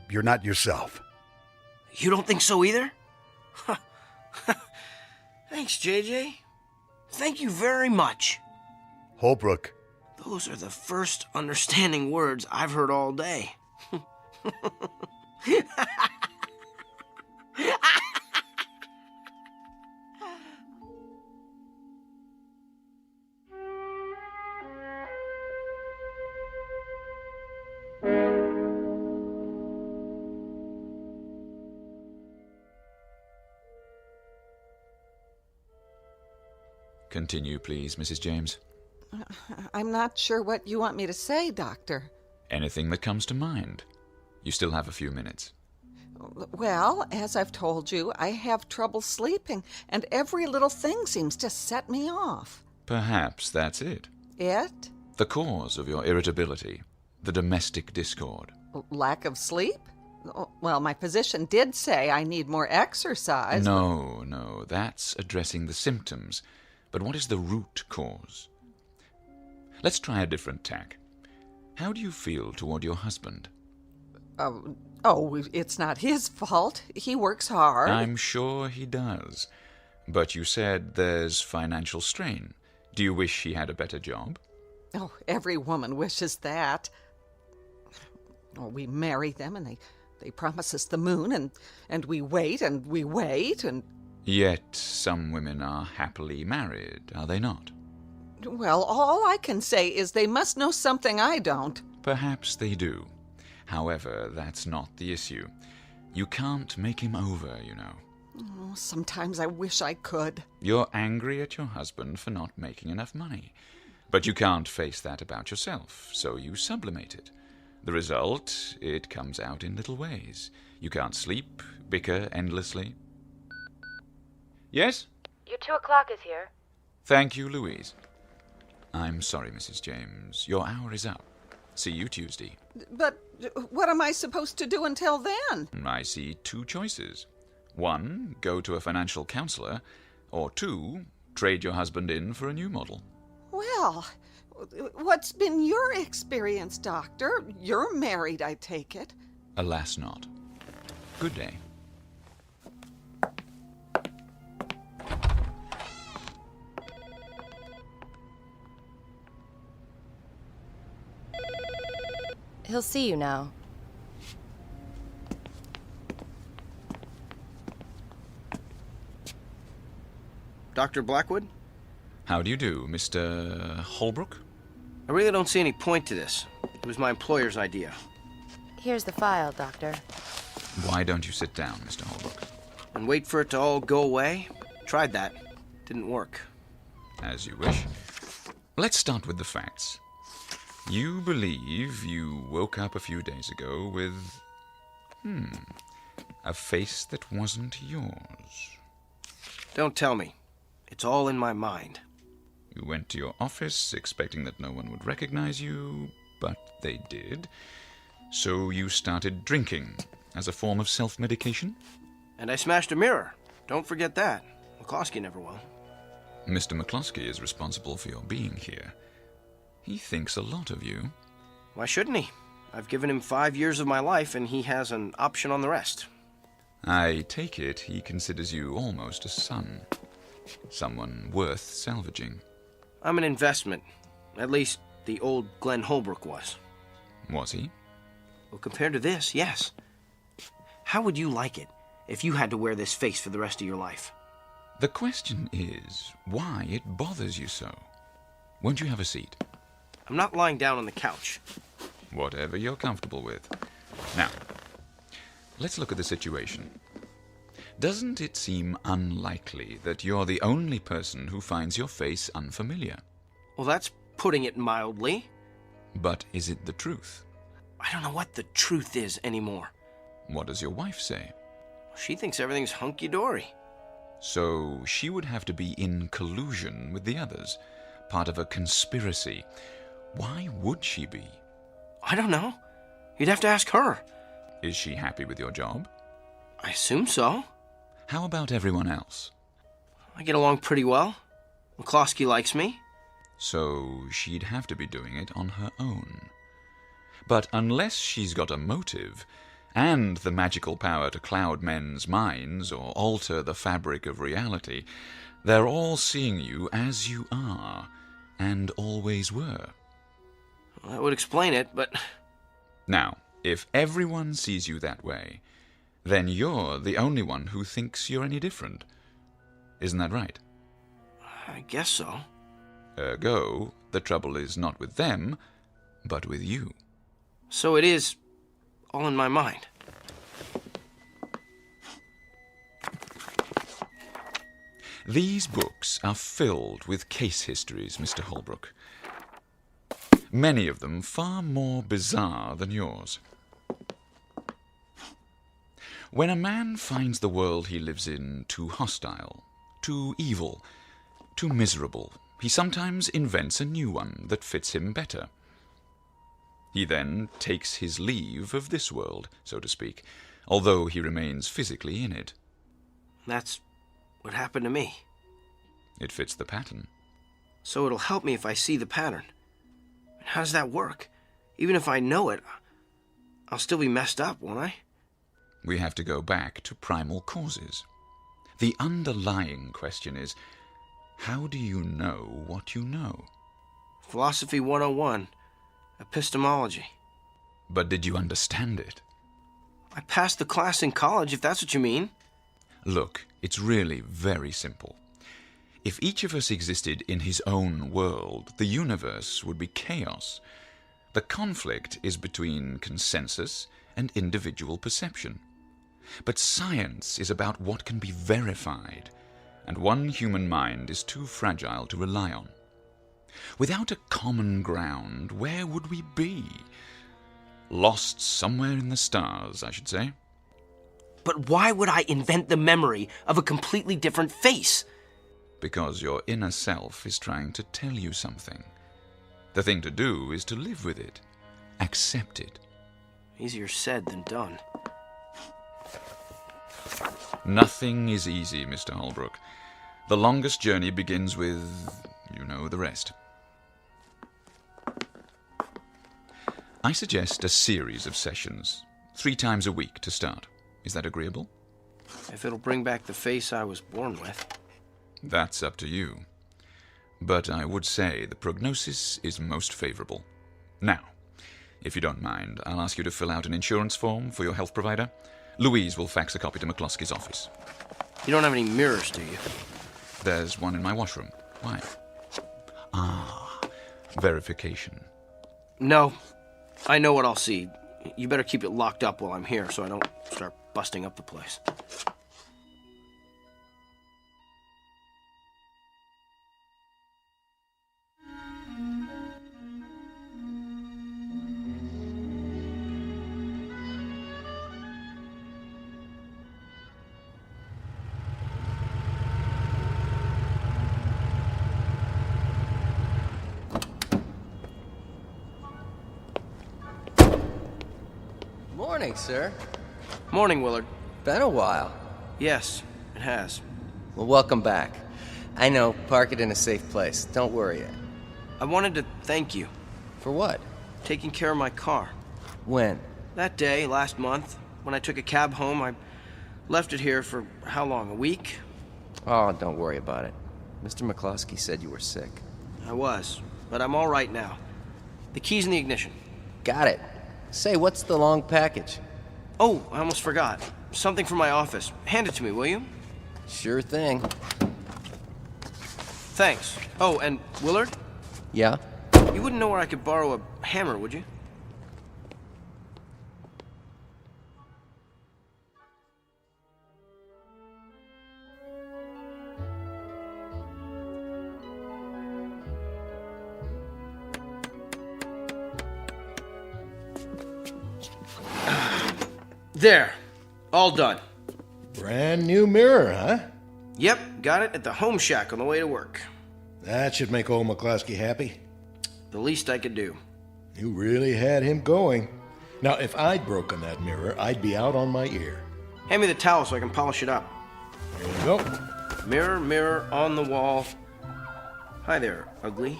You're not yourself.
You don't think so either? Thanks, JJ. Thank you very much.
Holbrook.
Those are the first understanding words I've heard all day.
Continue, please, Mrs. James.
I'm not sure what you want me to say, Doctor.
Anything that comes to mind. You still have a few minutes.
Well, as I've told you, I have trouble sleeping, and every little thing seems to set me off.
Perhaps that's it.
It?
The cause of your irritability. The domestic discord.
Lack of sleep? Well, my physician did say I need more exercise.
No, that's addressing the symptoms. But what is the root cause? Let's try a different tack. How do you feel toward your husband?
It's not his fault. He works hard.
I'm sure he does. But you said there's financial strain. Do you wish he had a better job?
Oh, every woman wishes that. We marry them and they promise us the moon and we wait and we wait and...
Yet some women are happily married, are they not?
Well, all I can say is they must know something I don't.
Perhaps they do. However, that's not the issue. You can't make him over, you know.
Oh, sometimes I wish I could.
You're angry at your husband for not making enough money. But you can't face that about yourself, so you sublimate it. The result, it comes out in little ways. You can't sleep, bicker endlessly. Yes?
Your 2 o'clock is here.
Thank you, Louise. I'm sorry, Mrs. James. Your hour is up. See you Tuesday.
But what am I supposed to do until then?
I see 2 choices. 1, go to a financial counselor, or 2, trade your husband in for a new model.
Well, what's been your experience, Doctor? You're married, I take it.
Alas not. Good day.
He'll see you now.
Dr. Blackwood?
How do you do, Mr. Holbrook?
I really don't see any point to this. It was my employer's idea.
Here's the file, Doctor.
Why don't you sit down, Mr. Holbrook?
And wait for it to all go away? Tried that. Didn't work.
As you wish. Let's start with the facts. You believe you woke up a few days ago with... a face that wasn't yours.
Don't tell me. It's all in my mind.
You went to your office expecting that no one would recognize you, but they did. So you started drinking as a form of self-medication?
And I smashed a mirror. Don't forget that. McCloskey never will.
Mr. McCloskey is responsible for your being here. He thinks a lot of you.
Why shouldn't he? I've given him 5 years of my life, and he has an option on the rest.
I take it he considers you almost a son. Someone worth salvaging.
I'm an investment. At least the old Glenn Holbrook was.
Was he?
Well, compared to this, yes. How would you like it if you had to wear this face for the rest of your life?
The question is why it bothers you so. Won't you have a seat?
I'm not lying down on the couch.
Whatever you're comfortable with. Now, let's look at the situation. Doesn't it seem unlikely that you're the only person who finds your face unfamiliar?
Well, that's putting it mildly.
But is it the truth?
I don't know what the truth is anymore.
What does your wife say?
She thinks everything's hunky-dory.
So she would have to be in collusion with the others, part of a conspiracy. Why would she be?
I don't know. You'd have to ask her.
Is she happy with your job?
I assume so.
How about everyone else?
I get along pretty well. McCloskey likes me.
So she'd have to be doing it on her own. But unless she's got a motive, and the magical power to cloud men's minds or alter the fabric of reality, they're all seeing you as you are, and always were.
Well, that would explain it, but...
Now, if everyone sees you that way, then you're the only one who thinks you're any different. Isn't that right?
I guess so.
Ergo, the trouble is not with them, but with you.
So it is all in my mind.
These books are filled with case histories, Mr. Holbrook. Many of them far more bizarre than yours. When a man finds the world he lives in too hostile, too evil, too miserable, he sometimes invents a new one that fits him better. He then takes his leave of this world, so to speak, although he remains physically in it.
That's what happened to me.
It fits the pattern.
So it'll help me if I see the pattern. How does that work? Even if I know it, I'll still be messed up, won't I?
We have to go back to primal causes. The underlying question is, how do you know what you know?
Philosophy 101. Epistemology.
But did you understand it?
I passed the class in college, if that's what you mean.
Look, it's really very simple. If each of us existed in his own world, the universe would be chaos. The conflict is between consensus and individual perception. But science is about what can be verified, and one human mind is too fragile to rely on. Without a common ground, where would we be? Lost somewhere in the stars, I should say.
But why would I invent the memory of a completely different face?
Because your inner self is trying to tell you something. The thing to do is to live with it. Accept it.
Easier said than done.
Nothing is easy, Mr. Holbrook. The longest journey begins with, you know, the rest. I suggest a series of sessions, 3 times a week to start. Is that agreeable?
If it'll bring back the face I was born with.
That's up to you. But I would say the prognosis is most favorable. Now, if you don't mind, I'll ask you to fill out an insurance form for your health provider. Louise will fax a copy to McCloskey's office.
You don't have any mirrors, do you?
There's one in my washroom. Why? Verification.
No. I know what I'll see. You better keep it locked up while I'm here so I don't start busting up the place.
Morning, sir.
Morning, Willard.
Been a while.
Yes, it has.
Well, welcome back. I know, park it in a safe place. Don't worry.
I wanted to thank you.
For what?
Taking care of my car.
When?
That day, last month, when I took a cab home. I left it here for how long, a week?
Oh, don't worry about it. Mr. McCloskey said you were sick.
I was, but I'm all right now. The key's in the ignition.
Got it. Say, what's the long package?
Oh, I almost forgot. Something from my office. Hand it to me, will you?
Sure thing.
Thanks. Oh, and Willard?
Yeah?
You wouldn't know where I could borrow a hammer, would you? There. All done.
Brand new mirror, huh?
Yep, got it at the home shack on the way to work.
That should make old McCloskey happy.
The least I could do.
You really had him going. Now, if I'd broken that mirror, I'd be out on my ear.
Hand me the towel so I can polish it up.
There you go.
Mirror, mirror on the wall. Hi there, ugly.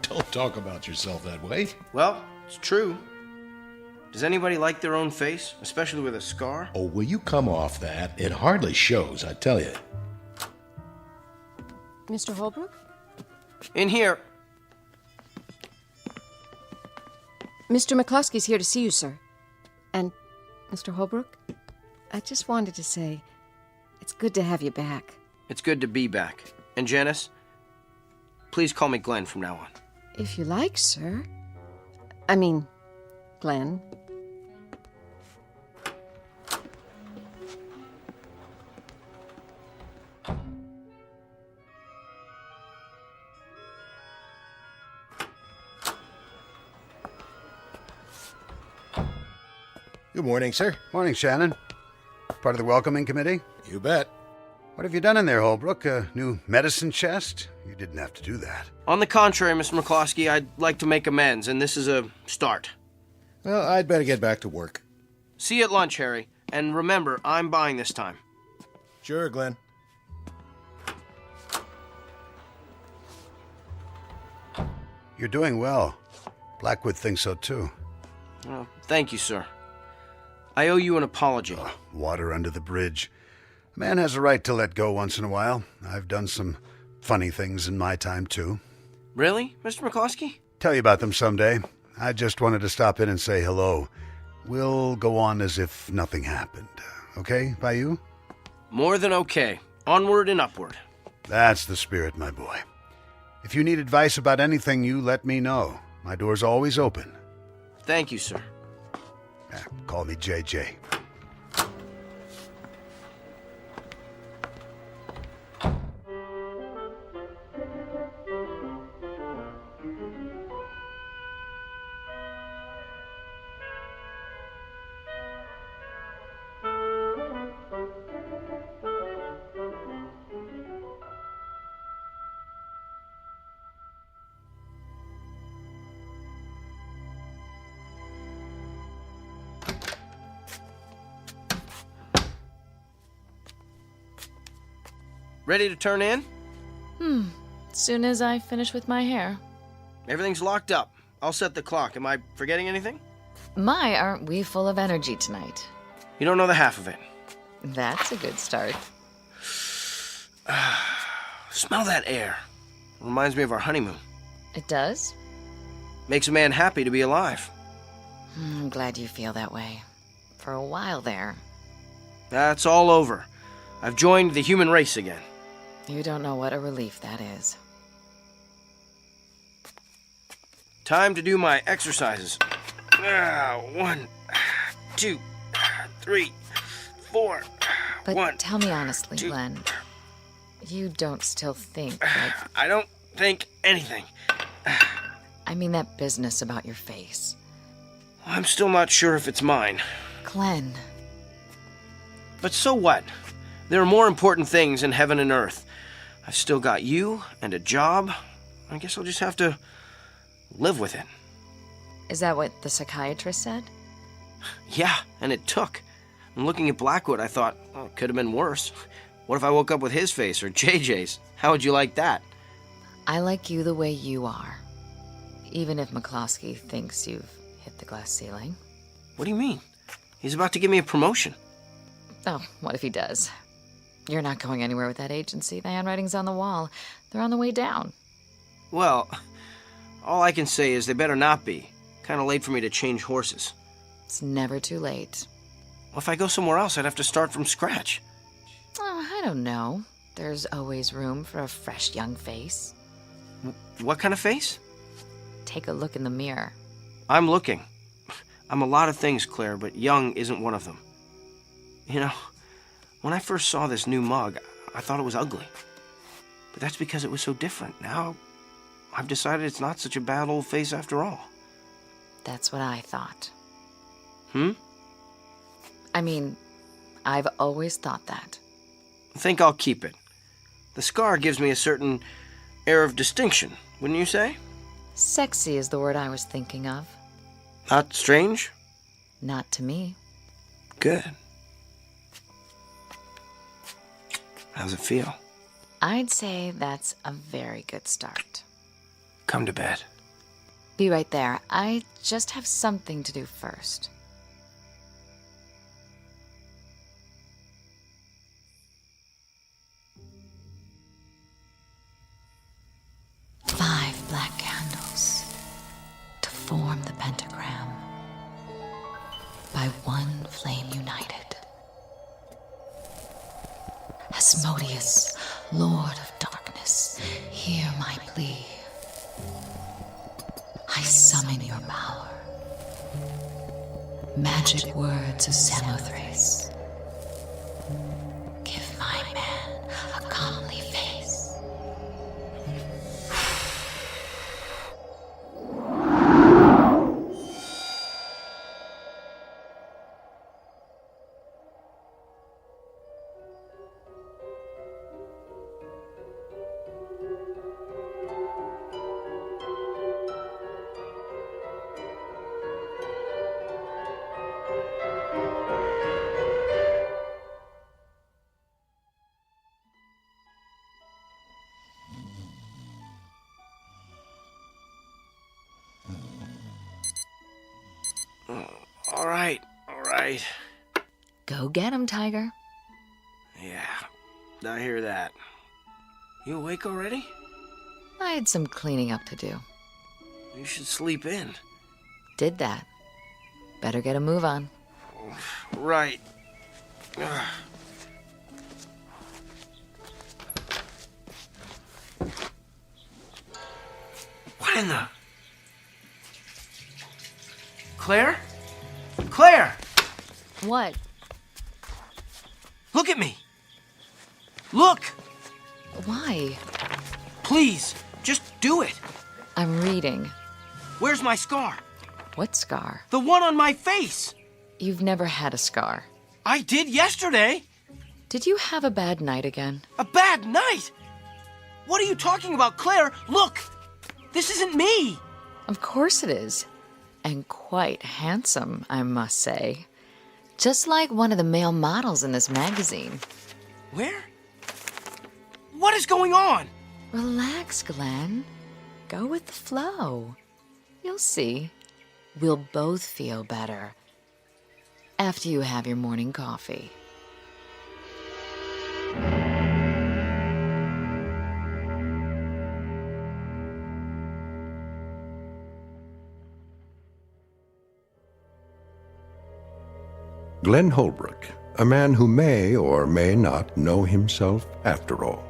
Don't talk about yourself that way.
Well, it's true. Does anybody like their own face, especially with a scar?
Oh, will you come off that? It hardly shows, I tell you.
Mr. Holbrook?
In here.
Mr. McCluskey's here to see you, sir. And, Mr. Holbrook, I just wanted to say, it's good to have you back.
It's good to be back. And Janice, please call me Glenn from now on.
If you like, sir. I mean, Glenn.
Good morning, sir.
Morning, Shannon. Part of the welcoming committee?
You bet.
What have you done in there, Holbrook? A new medicine chest? You didn't have to do that.
On the contrary, Mr. McCloskey, I'd like to make amends, and this is a start.
Well, I'd better get back to work.
See you at lunch, Harry. And remember, I'm buying this time.
Sure, Glenn.
You're doing well. Blackwood thinks so, too.
Well, thank you, sir. I owe you an apology.
Water under the bridge. A man has a right to let go once in a while. I've done some funny things in my time, too.
Really, Mr. McCloskey?
Tell you about them someday. I just wanted to stop in and say hello. We'll go on as if nothing happened. Okay, by you?
More than okay. Onward and upward.
That's the spirit, my boy. If you need advice about anything, you let me know. My door's always open.
Thank you, sir.
Call me JJ.
Ready to turn in?
As soon as I finish with my hair.
Everything's locked up. I'll set the clock. Am I forgetting anything?
My, aren't we full of energy tonight?
You don't know the half of it.
That's a good start.
Smell that air. Reminds me of our honeymoon.
It does?
Makes a man happy to be alive.
I'm glad you feel that way. For a while there.
That's all over. I've joined the human race again.
You don't know what a relief that is.
Time to do my exercises. 1, 2, 3, 4.
But tell me honestly, Glenn. You don't still think like...
I don't think anything.
I mean that business about your face.
I'm still not sure if it's mine.
Glenn.
But so what? There are more important things in heaven and earth. I've still got you and a job. I guess I'll just have to live with it.
Is that what the psychiatrist said?
Yeah, and it took. And looking at Blackwood, I thought, oh, it could have been worse. What if I woke up with his face or JJ's? How would you like that?
I like you the way you are. Even if McCloskey thinks you've hit the glass ceiling.
What do you mean? He's about to give me a promotion.
Oh, what if he does? You're not going anywhere with that agency. The handwriting's on the wall. They're on the way down.
Well, all I can say is they better not be. Kind of late for me to change horses.
It's never too late.
Well, if I go somewhere else, I'd have to start from scratch.
Oh, I don't know. There's always room for a fresh young face.
What kind of face?
Take a look in the mirror.
I'm looking. I'm a lot of things, Claire, but young isn't one of them. You know, when I first saw this new mug, I thought it was ugly. But that's because it was so different. Now, I've decided it's not such a bad old face after all.
That's what I thought.
I
mean, I've always thought that.
I think I'll keep it. The scar gives me a certain air of distinction, wouldn't you say?
Sexy is the word I was thinking of.
Not strange?
Not to me.
Good. How's it feel?
I'd say that's a very good start.
Come to bed.
Be right there. I just have something to do first. Five black candles to form the pentagram. By one flame united. Asmodeus, Lord of Darkness, hear my plea. I summon your power. Magic words of Samothrace. Give my man a comely face.
All right.
Go get him, Tiger.
Yeah, I hear that. You awake already?
I had some cleaning up to do.
You should sleep in.
Did that. Better get a move on.
Right. What in the... Claire? Claire!
What?
Look at me! Look!
Why?
Please, just do it.
I'm reading.
Where's my scar?
What scar?
The one on my face!
You've never had a scar.
I did yesterday!
Did you have a bad night again?
A bad night? What are you talking about, Claire? Look! This isn't me!
Of course it is. And quite handsome, I must say. Just like one of the male models in this magazine.
Where? What is going on?
Relax, Glenn. Go with the flow. You'll see. We'll both feel better after you have your morning coffee.
Glenn Holbrook, a man who may or may not know himself after all,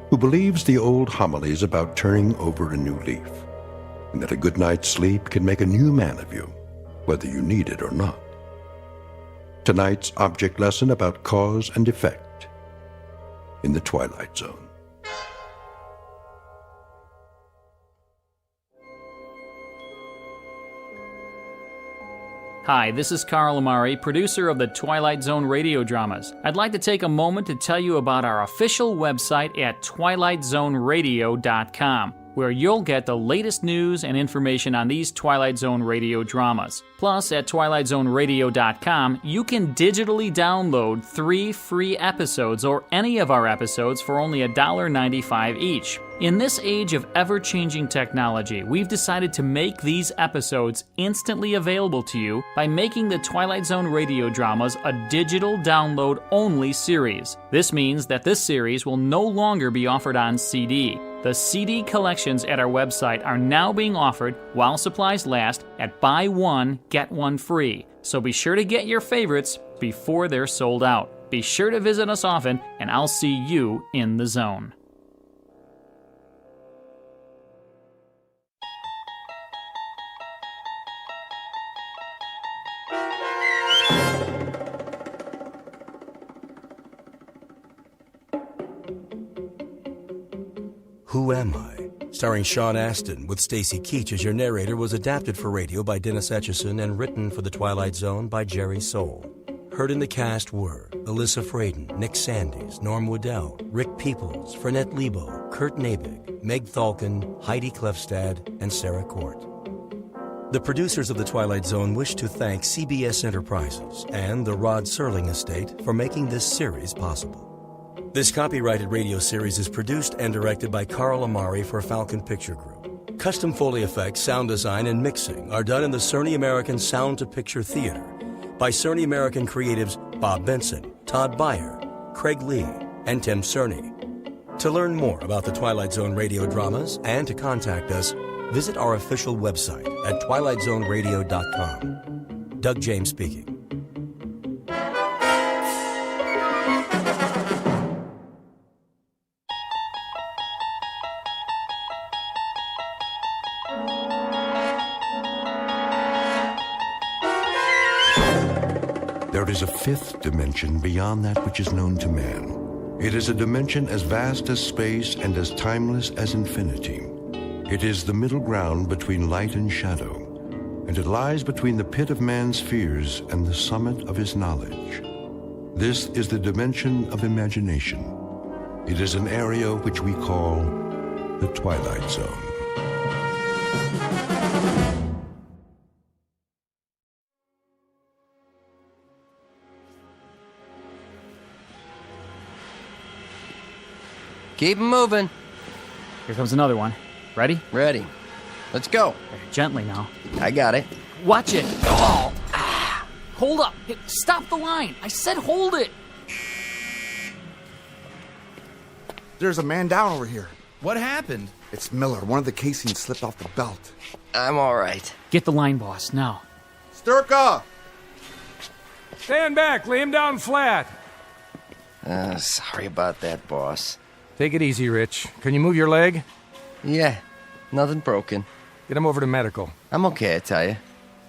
who believes the old homilies about turning over a new leaf, and that a good night's sleep can make a new man of you, whether you need it or not. Tonight's object lesson about cause and effect in the Twilight Zone.
Hi, this is Carl Amari, producer of the Twilight Zone radio dramas. I'd like to take a moment to tell you about our official website at twilightzoneradio.com, where you'll get the latest news and information on these Twilight Zone radio dramas. Plus, at twilightzoneradio.com, you can digitally download 3 free episodes or any of our episodes for only $1.95 each. In this age of ever-changing technology, we've decided to make these episodes instantly available to you by making the Twilight Zone radio dramas a digital download-only series. This means that this series will no longer be offered on CD. The CD collections at our website are now being offered while supplies last at buy one, get one free. So be sure to get your favorites before they're sold out. Be sure to visit us often, and I'll see you in the zone.
Who Am I? Starring Sean Astin with Stacy Keach as your narrator was adapted for radio by Dennis Etchison and written for The Twilight Zone by Jerry Soule. Heard in the cast were Alyssa Fraden, Nick Sandys, Norm Waddell, Rick Peoples, Fernette Lebo, Kurt Nabig, Meg Thalken, Heidi Klefstad, and Sarah Court. The producers of The Twilight Zone wish to thank CBS Enterprises and the Rod Serling Estate for making this series possible. This copyrighted radio series is produced and directed by Carl Amari for Falcon Picture Group. Custom Foley effects, sound design, and mixing are done in the Cerny American Sound to Picture Theater by Cerny American creatives Bob Benson, Todd Beyer, Craig Lee, and Tim Cerny. To learn more about the Twilight Zone radio dramas and to contact us, visit our official website at twilightzoneradio.com. Doug James speaking.
There is a fifth dimension beyond that which is known to man. It is a dimension as vast as space and as timeless as infinity. It is the middle ground between light and shadow, and it lies between the pit of man's fears and the summit of his knowledge. This is the dimension of imagination. It is an area which we call the Twilight Zone.
Keep 'em moving.
Here comes another one. Ready?
Ready. Let's go.
Gently now.
I got it.
Watch it. Oh! Hold up. Hey, stop the line. I said hold it.
There's a man down over here.
What happened?
It's Miller. One of the casings slipped off the belt.
I'm all right.
Get the line, boss, now.
Sturka!
Stand back. Lay him down flat.
Sorry about that, boss.
Take it easy, Rich. Can you move your leg?
Yeah, nothing broken.
Get him over to medical.
I'm okay, I tell you.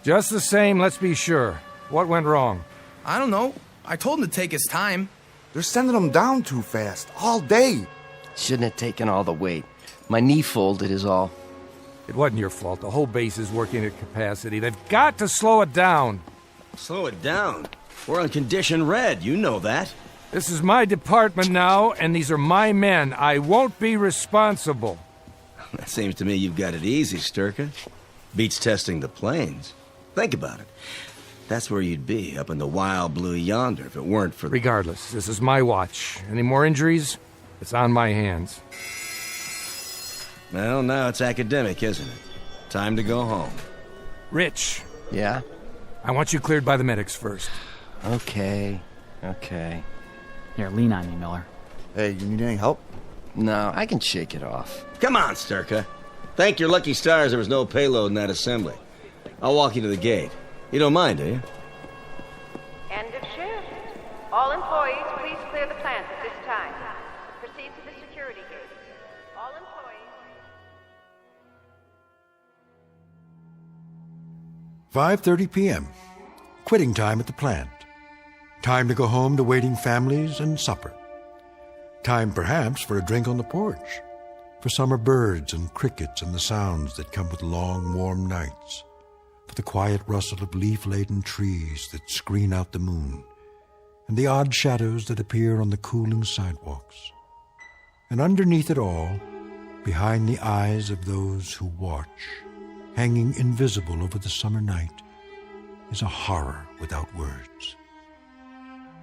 Just the same, let's be sure. What went wrong?
I don't know. I told him to take his time.
They're sending him down too fast, all day.
Shouldn't have taken all the weight. My knee folded is all.
It wasn't your fault. The whole base is working at capacity. They've got to slow it down.
Slow it down? We're on condition red, you know that.
This is my department now, and these are my men. I won't be responsible.
That seems to me you've got it easy, Sturka. Beats testing the planes. Think about it. That's where you'd be, up in the wild blue yonder, if it weren't for...
Regardless, this is my watch. Any more injuries? It's on my hands.
Well, now it's academic, isn't it? Time to go home.
Rich.
Yeah?
I want you cleared by the medics first.
Okay.
Here, lean on me, Miller.
Hey, you need any help?
No, I can shake it off.
Come on, Sturka. Thank your lucky stars there was no payload in that assembly. I'll walk you to the gate. You don't mind, do you?
End of shift. All employees, please clear the plant at this time. Proceed to the security gate. All employees...
5:30 p.m. Quitting time at the plant. Time to go home to waiting families and supper. Time, perhaps, for a drink on the porch. For summer birds and crickets and the sounds that come with long, warm nights. For the quiet rustle of leaf-laden trees that screen out the moon. And the odd shadows that appear on the cooling sidewalks. And underneath it all, behind the eyes of those who watch, hanging invisible over the summer night, is a horror without words.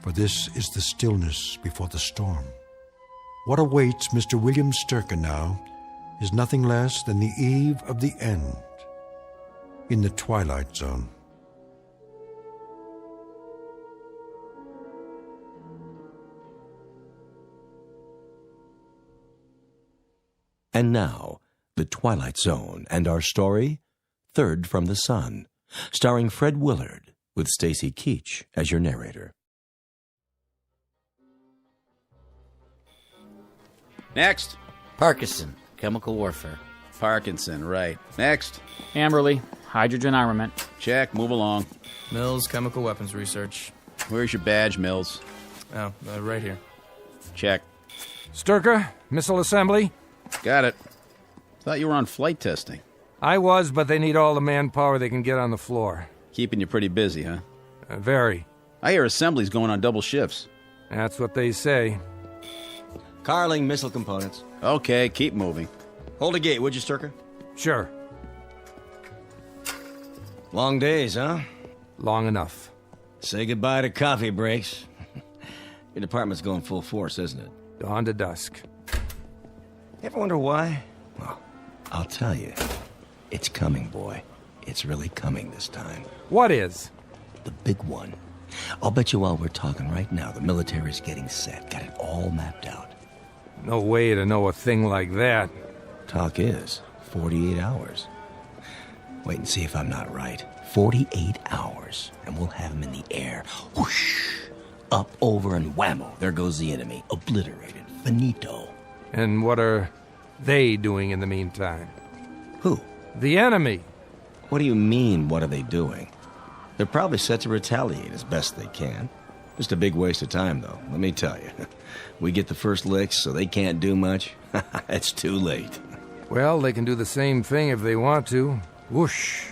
For this is the stillness before the storm. What awaits Mr. William Sturka now is nothing less than the eve of the end in the Twilight Zone.
And now, The Twilight Zone and our story, Third from the Sun, starring Fred Willard, with Stacy Keach as your narrator.
Next. Parkinson, chemical warfare. Parkinson, right. Next.
Amberley, hydrogen armament.
Check, move along.
Mills, chemical weapons research.
Where's your badge, Mills?
Oh, right here.
Check.
Sturka, missile assembly.
Got it. Thought you were on flight testing.
I was, but they need all the manpower they can get on the floor.
Keeping you pretty busy, huh?
Very.
I hear assembly's going on double shifts.
That's what they say.
Carling missile components.
Okay, keep moving.
Hold a gate, would you, Sturka?
Sure.
Long days, huh?
Long enough.
Say goodbye to coffee breaks. Your department's going full force, isn't it?
dawn to dusk.
Ever wonder why? Well, I'll tell you. It's coming, boy. It's really coming this time.
What is?
The big one. I'll bet you while we're talking right now, the military's getting set. Got it all mapped out.
No way to know a thing like that.
Talk is 48 hours. Wait and see if I'm not right. 48 hours, and we'll have him in the air. Whoosh! Up, over, and whammo. There goes the enemy. Obliterated. Finito.
And what are they doing in the meantime?
Who?
The enemy.
What do you mean, what are they doing? They're probably set to retaliate as best they can. Just a big waste of time, though, let me tell you. We get the first licks, so they can't do much. It's too late.
Well, they can do the same thing if they want to. Whoosh.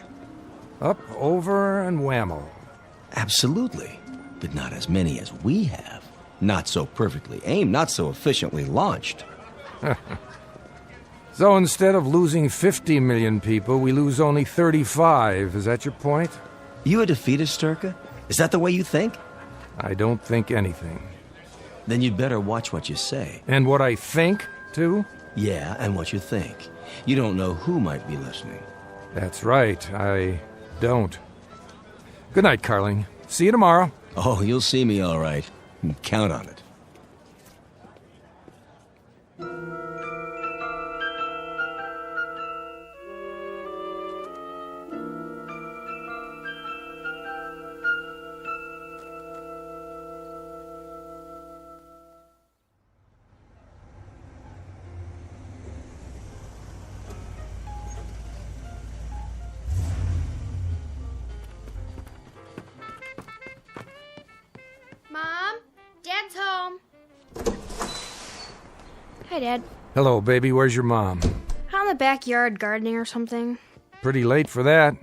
Up, over, and whammo.
Absolutely. But not as many as we have. Not so perfectly aimed, not so efficiently launched.
So instead of losing 50 million people, we lose only 35. Is that your point?
You a defeatist, Sturka? Is that the way you think?
I don't think anything.
Then you'd better watch what you say.
And what I think, too?
Yeah, and what you think. You don't know who might be listening.
That's right, I don't. Good night, Carling. See you tomorrow.
Oh, you'll see me all right. Count on it.
Mom, Dad's home. Hi, Dad.
Hello, baby. Where's your mom?
Out in the backyard gardening or something.
Pretty late for that.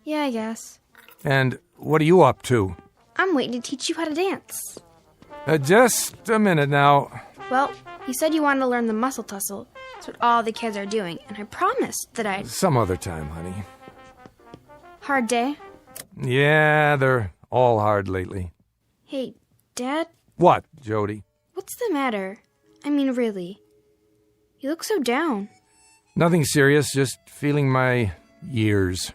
Yeah, I guess.
And what are you up to?
I'm waiting to teach you how to dance.
Just a minute now.
Well, you said you wanted to learn the muscle tussle. That's what all the kids are doing, and I promised that I'd...
Some other time, honey.
Hard day?
Yeah, they're all hard lately.
Hey, Dad?
What, Jody?
What's the matter? I mean, really. You look so down.
Nothing serious, just feeling my years.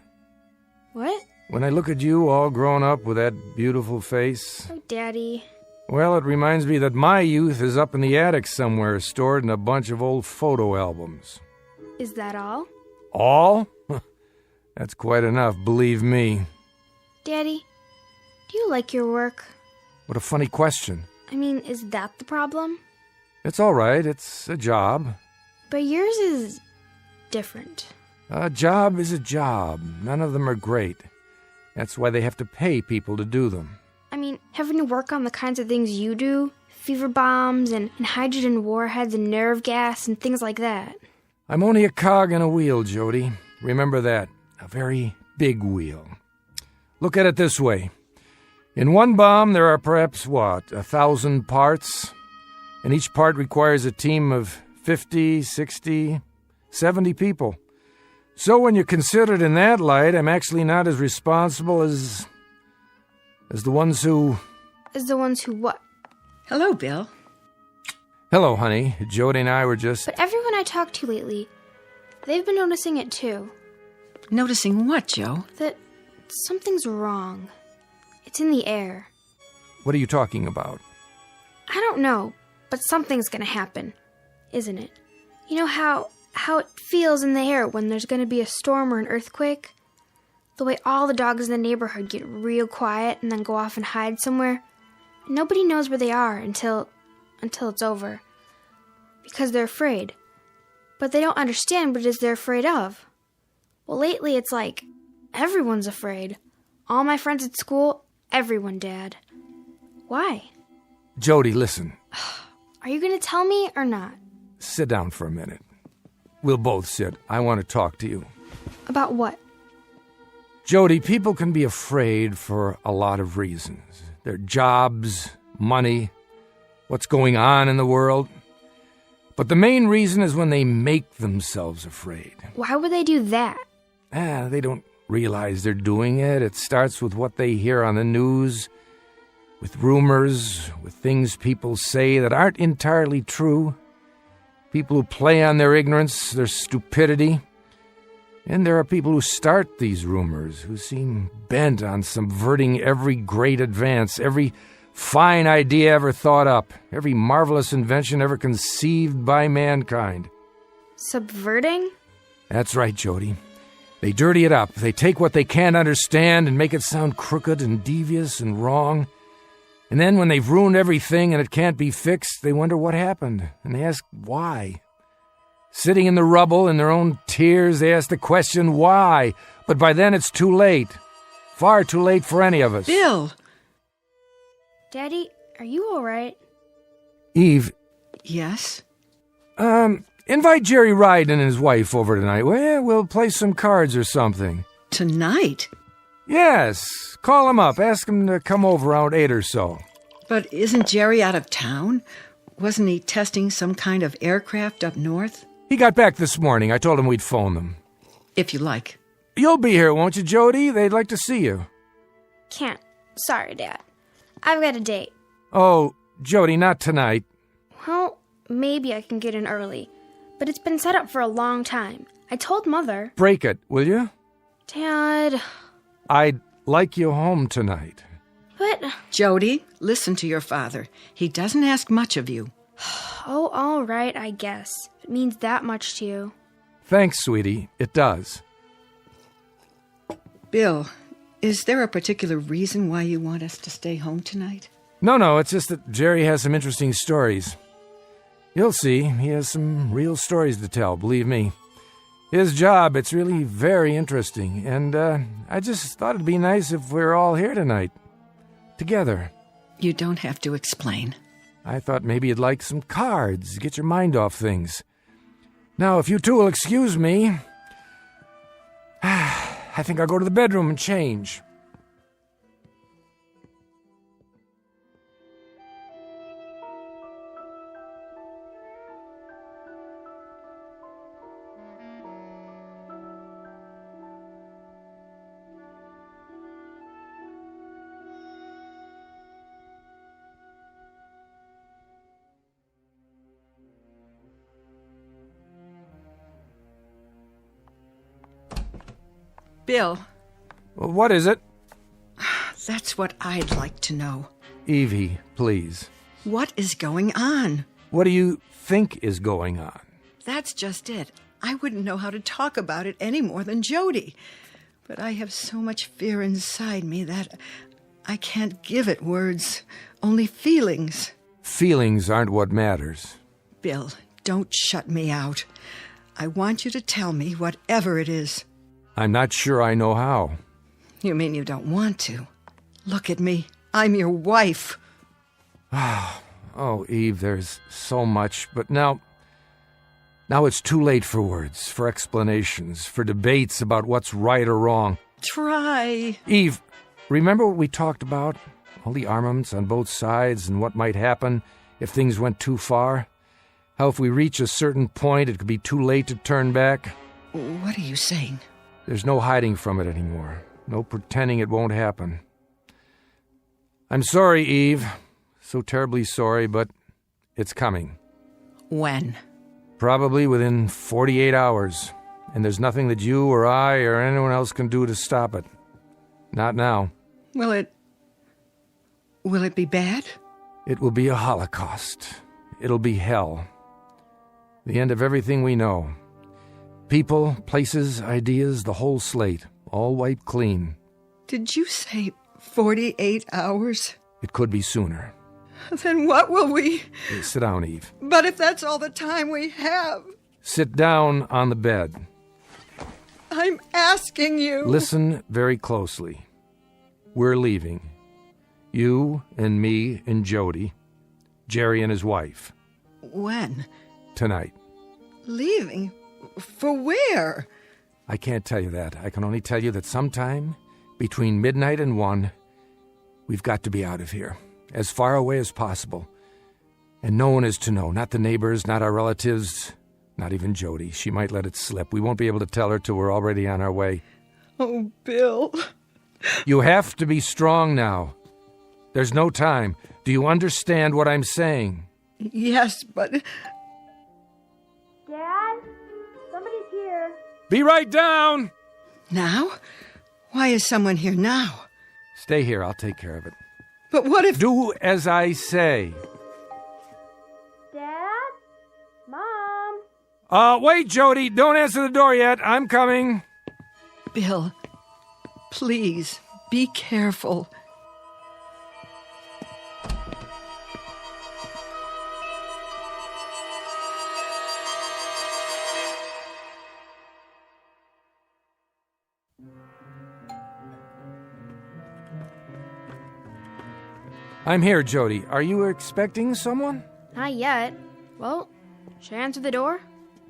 What?
When I look at you all grown up with that beautiful face...
Oh, Daddy.
Well, it reminds me that my youth is up in the attic somewhere, stored in a bunch of old photo albums.
Is that all?
All? That's quite enough, believe me.
Daddy, do you like your work?
What a funny question.
I mean, is that the problem?
It's all right, it's a job.
But yours is... different.
A job is a job. None of them are great. That's why they have to pay people to do them.
I mean, having to work on the kinds of things you do, fever bombs and hydrogen warheads and nerve gas and things like that.
I'm only a cog in a wheel, Jody. Remember that. A very big wheel. Look at it this way. In one bomb, there are perhaps, 1,000 parts? And each part requires a team of 50, 60, 70 people. So when you consider it in that light, I'm actually not as responsible as the ones who...
As the ones who what?
Hello, Bill.
Hello, honey. Jody and I were just...
But everyone I talked to lately, they've been noticing it too.
Noticing what, Joe?
That something's wrong. It's in the air.
What are you talking about?
I don't know, but something's gonna happen, isn't it? You know how it feels in the air when there's gonna be a storm or an earthquake? The way all the dogs in the neighborhood get real quiet and then go off and hide somewhere. And nobody knows where they are until it's over. Because they're afraid. But they don't understand what it is they're afraid of. Well, lately it's like everyone's afraid. All my friends at school, everyone, Dad. Why?
Jody, listen.
Are you going to tell me or not?
Sit down for a minute. We'll both sit. I want to talk to you.
About what?
Jody, people can be afraid for a lot of reasons. Their jobs, money, what's going on in the world. But the main reason is when they make themselves afraid.
Why would they do that?
They don't realize they're doing it. It starts with what they hear on the news. with rumors, with things people say that aren't entirely true, people who play on their ignorance, their stupidity. And there are people who start these rumors, who seem bent on subverting every great advance, every fine idea ever thought up, every marvelous invention ever conceived by mankind.
Subverting?
That's right, Jody. They dirty it up. They take what they can't understand and make it sound crooked and devious and wrong. And then when they've ruined everything and it can't be fixed, they wonder what happened, and they ask why. Sitting in the rubble in their own tears, they ask the question why. But by then it's too late. Far too late for any of us.
Bill!
Daddy, are you all right?
Eve.
Yes?
Invite Jerry Ryden and his wife over tonight. Well, we'll play some cards or something.
Tonight?
Yes. Call him up. Ask him to come over around 8 or so.
But isn't Jerry out of town? Wasn't he testing some kind of aircraft up north?
He got back this morning. I told him we'd phone them.
If you like.
You'll be here, won't you, Jody? They'd like to see you.
Can't. Sorry, Dad. I've got a date.
Oh, Jody, not tonight.
Well, maybe I can get in early. But it's been set up for a long time. I told Mother.
Break it, will you?
Dad.
I'd like you home tonight.
But...
Jody, listen to your father. He doesn't ask much of you.
Oh, all right, I guess. It means that much to you.
Thanks, sweetie. It does.
Bill, is there a particular reason why you want us to stay home tonight?
No, it's just that Jerry has some interesting stories. You'll see, he has some real stories to tell, believe me. His job, it's really very interesting, and I just thought it'd be nice if we were all here tonight. Together.
You don't have to explain.
I thought maybe you'd like some cards, get your mind off things. Now, if you two will excuse me, I think I'll go to the bedroom and change.
Bill.
What is it?
That's what I'd like to know.
Evie, please.
What is going on?
What do you think is going on?
That's just it. I wouldn't know how to talk about it any more than Jody. But I have so much fear inside me that I can't give it words, only feelings.
Feelings aren't what matters.
Bill, don't shut me out. I want you to tell me whatever it is.
I'm not sure I know how.
You mean you don't want to? Look at me. I'm your wife.
Oh, Eve, there's so much, but now it's too late for words, for explanations, for debates about what's right or wrong.
Try.
Eve, remember what we talked about? All the armaments on both sides and what might happen if things went too far? How if we reach a certain point, it could be too late to turn back?
What are you saying?
There's no hiding from it anymore. No pretending it won't happen. I'm sorry, Eve. So terribly sorry, but it's coming.
When?
Probably within 48 hours. And there's nothing that you or I or anyone else can do to stop it. Not now.
Will it be bad?
It will be a holocaust. It'll be hell. The end of everything we know. People, places, ideas, the whole slate. All wiped clean.
Did you say 48 hours?
It could be sooner.
Then what will we...
Sit down, Eve.
But if that's all the time we have...
Sit down on the bed.
I'm asking you...
Listen very closely. We're leaving. You and me and Jody. Jerry and his wife.
When?
Tonight.
Leaving? For where?
I can't tell you that. I can only tell you that sometime between midnight and 1, we've got to be out of here. As far away as possible. And no one is to know. Not the neighbors, not our relatives, not even Jody. She might let it slip. We won't be able to tell her till we're already on our way.
Oh, Bill.
You have to be strong now. There's no time. Do you understand what I'm saying?
Yes, but...
Dad? Somebody's here.
Be right down!
Now? Why is someone here now?
Stay here. I'll take care of it.
But what if...
Do as I say.
Dad? Mom?
Wait, Jody. Don't answer the door yet. I'm coming.
Bill, please, be careful.
I'm here, Jody. Are you expecting someone?
Not yet. Well, should I answer the door?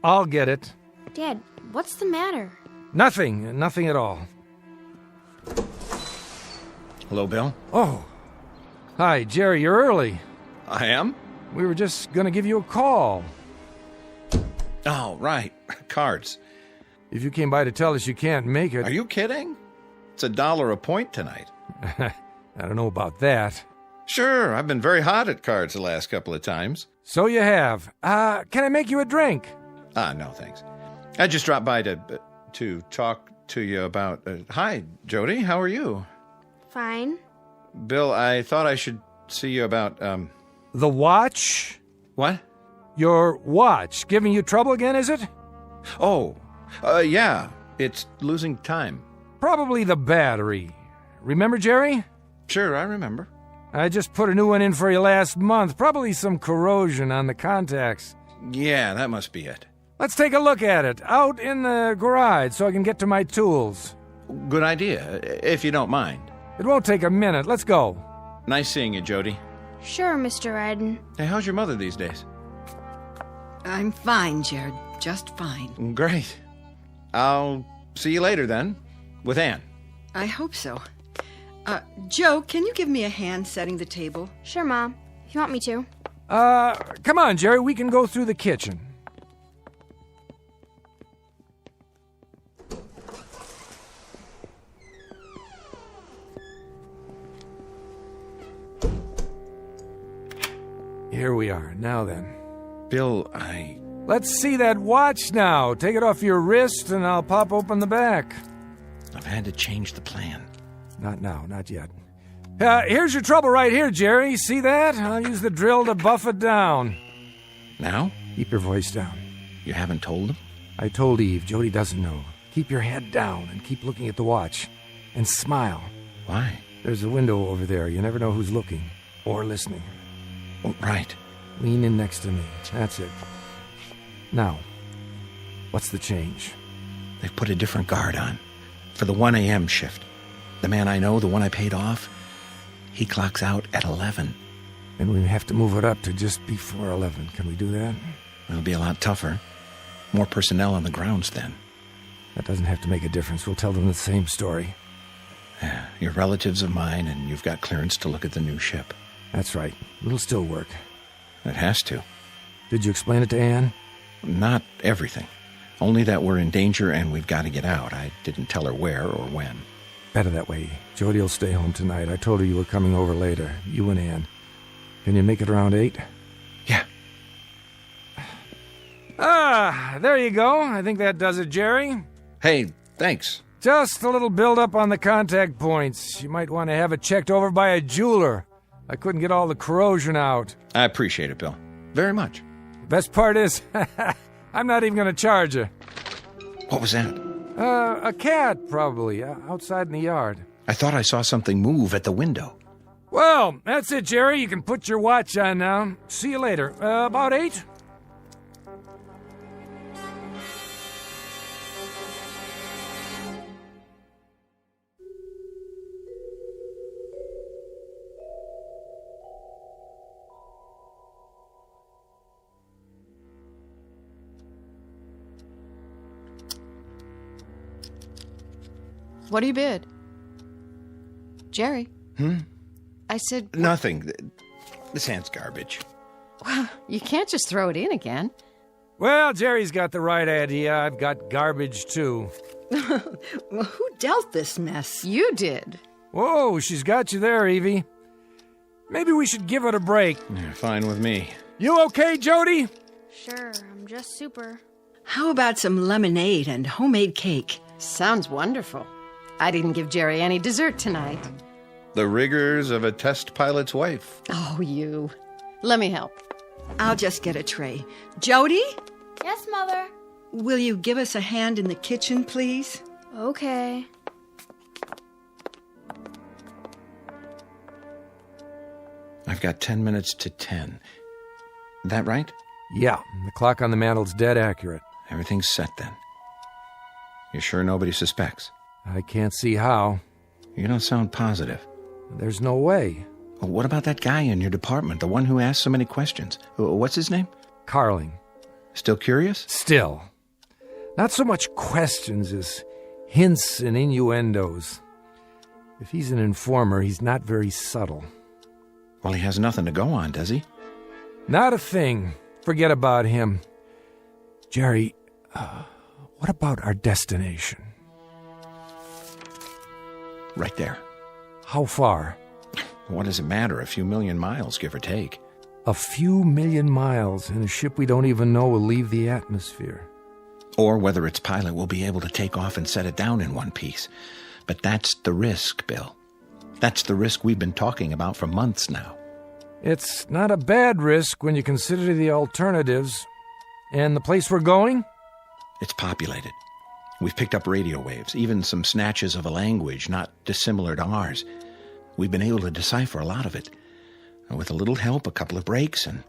I'll get it.
Dad, what's the matter?
Nothing. Nothing at all.
Hello, Bill.
Oh. Hi, Jerry. You're early.
I am?
We were just going to give you a call.
Oh, right. Cards.
If you came by to tell us you can't make it...
Are you kidding? It's $1 a point tonight.
I don't know about that.
Sure, I've been very hot at cards the last couple of times.
So you have. Can I make you a drink?
No, thanks. I just dropped by to talk to you about... Hi, Jody. How are you?
Fine.
Bill, I thought I should see you about...
The watch?
What?
Your watch. Giving you trouble again, is it?
Oh, yeah. It's losing time.
Probably the battery. Remember, Jerry?
Sure, I remember.
I just put a new one in for you last month. Probably some corrosion on the contacts.
Yeah, that must be it.
Let's take a look at it. Out in the garage so I can get to my tools.
Good idea, if you don't mind.
It won't take a minute. Let's go.
Nice seeing you, Jody.
Sure, Mr. Redden.
Hey, how's your mother these days?
I'm fine, Jared. Just fine.
Great. I'll see you later, then. With Anne.
I hope so. Joe, can you give me a hand setting the table?
Sure, Mom. If you want me to.
Come on, Jerry. We can go through the kitchen. Here we are. Now then.
Bill,
Let's see that watch now. Take it off your wrist and I'll pop open the back.
I've had to change the plan.
Not now, not yet. Here's your trouble right here, Jerry. See that? I'll use the drill to buff it down.
Now?
Keep your voice down.
You haven't told him?
I told Eve. Jody doesn't know. Keep your head down and keep looking at the watch. And smile.
Why?
There's a window over there. You never know who's looking. Or listening.
Oh, right.
Lean in next to me. That's it. Now, what's the change?
They've put a different guard on. For the 1 a.m. shift. The man I know, the one I paid off, he clocks out at 11.
And we have to move it up to just before 11. Can we do that?
It'll be a lot tougher. More personnel on the grounds then.
That doesn't have to make a difference. We'll tell them the same story.
Yeah, your relatives of mine, and you've got clearance to look at the new ship.
That's right. It'll still work.
It has to.
Did you explain it to Anne?
Not everything. Only that we're in danger and we've got to get out. I didn't tell her where or when.
Better that way. Jody will stay home tonight. I told her you were coming over later. You and Anne. Can you make it around 8?
Yeah.
There you go. I think that does it, Jerry.
Hey, thanks.
Just a little build-up on the contact points. You might want to have it checked over by a jeweler. I couldn't get all the corrosion out.
I appreciate it, Bill. Very much.
The best part is, I'm not even going to charge you.
What was that?
A cat, probably, outside in the yard.
I thought I saw something move at the window.
Well, that's it, Jerry. You can put your watch on now. See you later. About 8?
What do you bid? Jerry? I said...
Nothing. This hand's garbage.
Well, you can't just throw it in again.
Well, Jerry's got the right idea. I've got garbage, too.
Well, who dealt this mess?
You did.
Whoa, she's got you there, Evie. Maybe we should give it a break.
Yeah, fine with me.
You okay, Jody?
Sure, I'm just super.
How about some lemonade and homemade cake?
Sounds wonderful. I didn't give Jerry any dessert tonight.
The rigors of a test pilot's wife.
Oh, you. Let me help.
I'll just get a tray. Jody?
Yes, Mother.
Will you give us a hand in the kitchen, please?
Okay.
I've got 10 minutes to 10. That right?
Yeah, the clock on the mantel's dead accurate.
Everything's set then. You're sure nobody suspects?
I can't see how.
You don't sound positive.
There's no way.
Well, what about that guy in your department, the one who asked so many questions? What's his name?
Carling.
Still curious?
Still. Not so much questions as hints and innuendos. If he's an informer, he's not very subtle.
Well, he has nothing to go on, does he?
Not a thing. Forget about him. Jerry, what about our destination?
Right there.
How far?
What does it matter? A few million miles, give or take.
A few million miles, and a ship we don't even know will leave the atmosphere.
Or whether its pilot will be able to take off and set it down in one piece. But that's the risk, Bill. That's the risk we've been talking about for months now.
It's not a bad risk when you consider the alternatives. And the place we're going?
It's populated. We've picked up radio waves, even some snatches of a language not dissimilar to ours. We've been able to decipher a lot of it. And with a little help, a couple of breaks, and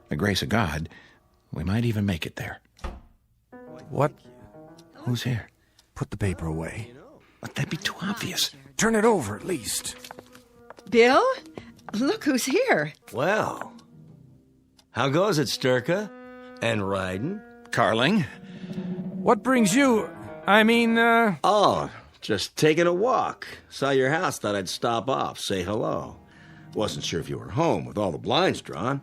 the grace of God, we might even make it there.
What?
Who's here?
Put the paper away.
Let that be too obvious.
Turn it over, at least.
Bill? Look who's here.
Well, how goes it, Sturka? And riding?
Carling?
What brings you...
Oh, just taking a walk. Saw your house, thought I'd stop off, say hello. Wasn't sure if you were home with all the blinds drawn.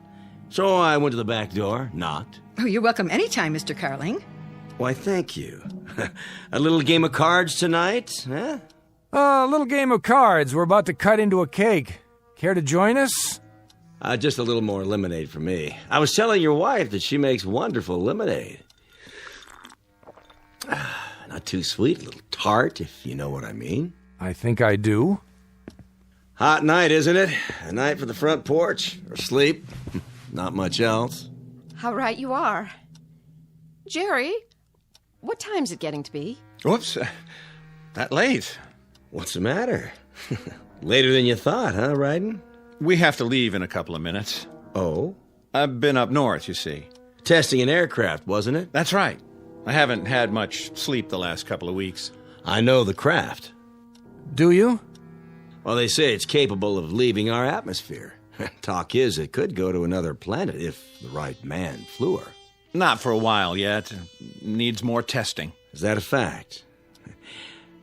So I went to the back door, knocked.
Oh, you're welcome anytime, Mr. Carling.
Why, thank you. A little game of cards tonight, huh?
A little game of cards. We're about to cut into a cake. Care to join us?
Just a little more lemonade for me. I was telling your wife that she makes wonderful lemonade. Not too sweet, a little tart, if you know what I mean.
I think I do.
Hot night, isn't it? A night for the front porch, or sleep. Not much else.
How right you are. Jerry, what time's it getting to be?
Whoops, that late.
What's the matter? Later than you thought, huh, Ryden?
We have to leave in a couple of minutes.
Oh?
I've been up north, you see.
Testing an aircraft, wasn't it?
That's right. I haven't had much sleep the last couple of weeks.
I know the craft.
Do you?
Well, they say it's capable of leaving our atmosphere. Talk is, it could go to another planet if the right man flew her.
Not for a while yet. Needs more testing.
Is that a fact?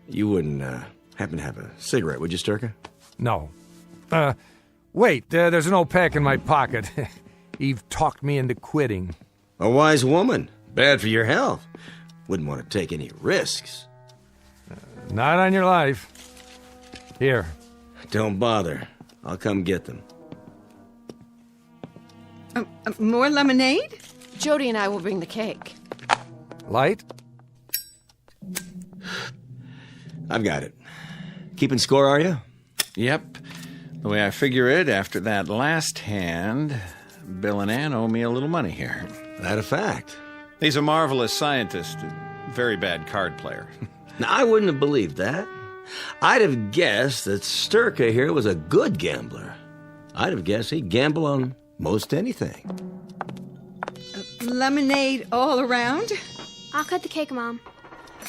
You wouldn't happen to have a cigarette, would you, Sturka?
No. Wait, there's an old pack in my pocket. Eve talked me into quitting.
A wise woman. Bad for your health. Wouldn't want to take any risks.
Not on your life. Here.
Don't bother. I'll come get them.
More lemonade?
Jody and I will bring the cake.
Light?
I've got it. Keeping score, are you?
Yep. The way I figure it, after that last hand, Bill and Ann owe me a little money here.
That a fact?
He's a marvelous scientist, a very bad card player.
Now, I wouldn't have believed that. I'd have guessed that Sturka here was a good gambler. I'd have guessed he'd gamble on most anything.
Lemonade all around?
I'll cut the cake, Mom.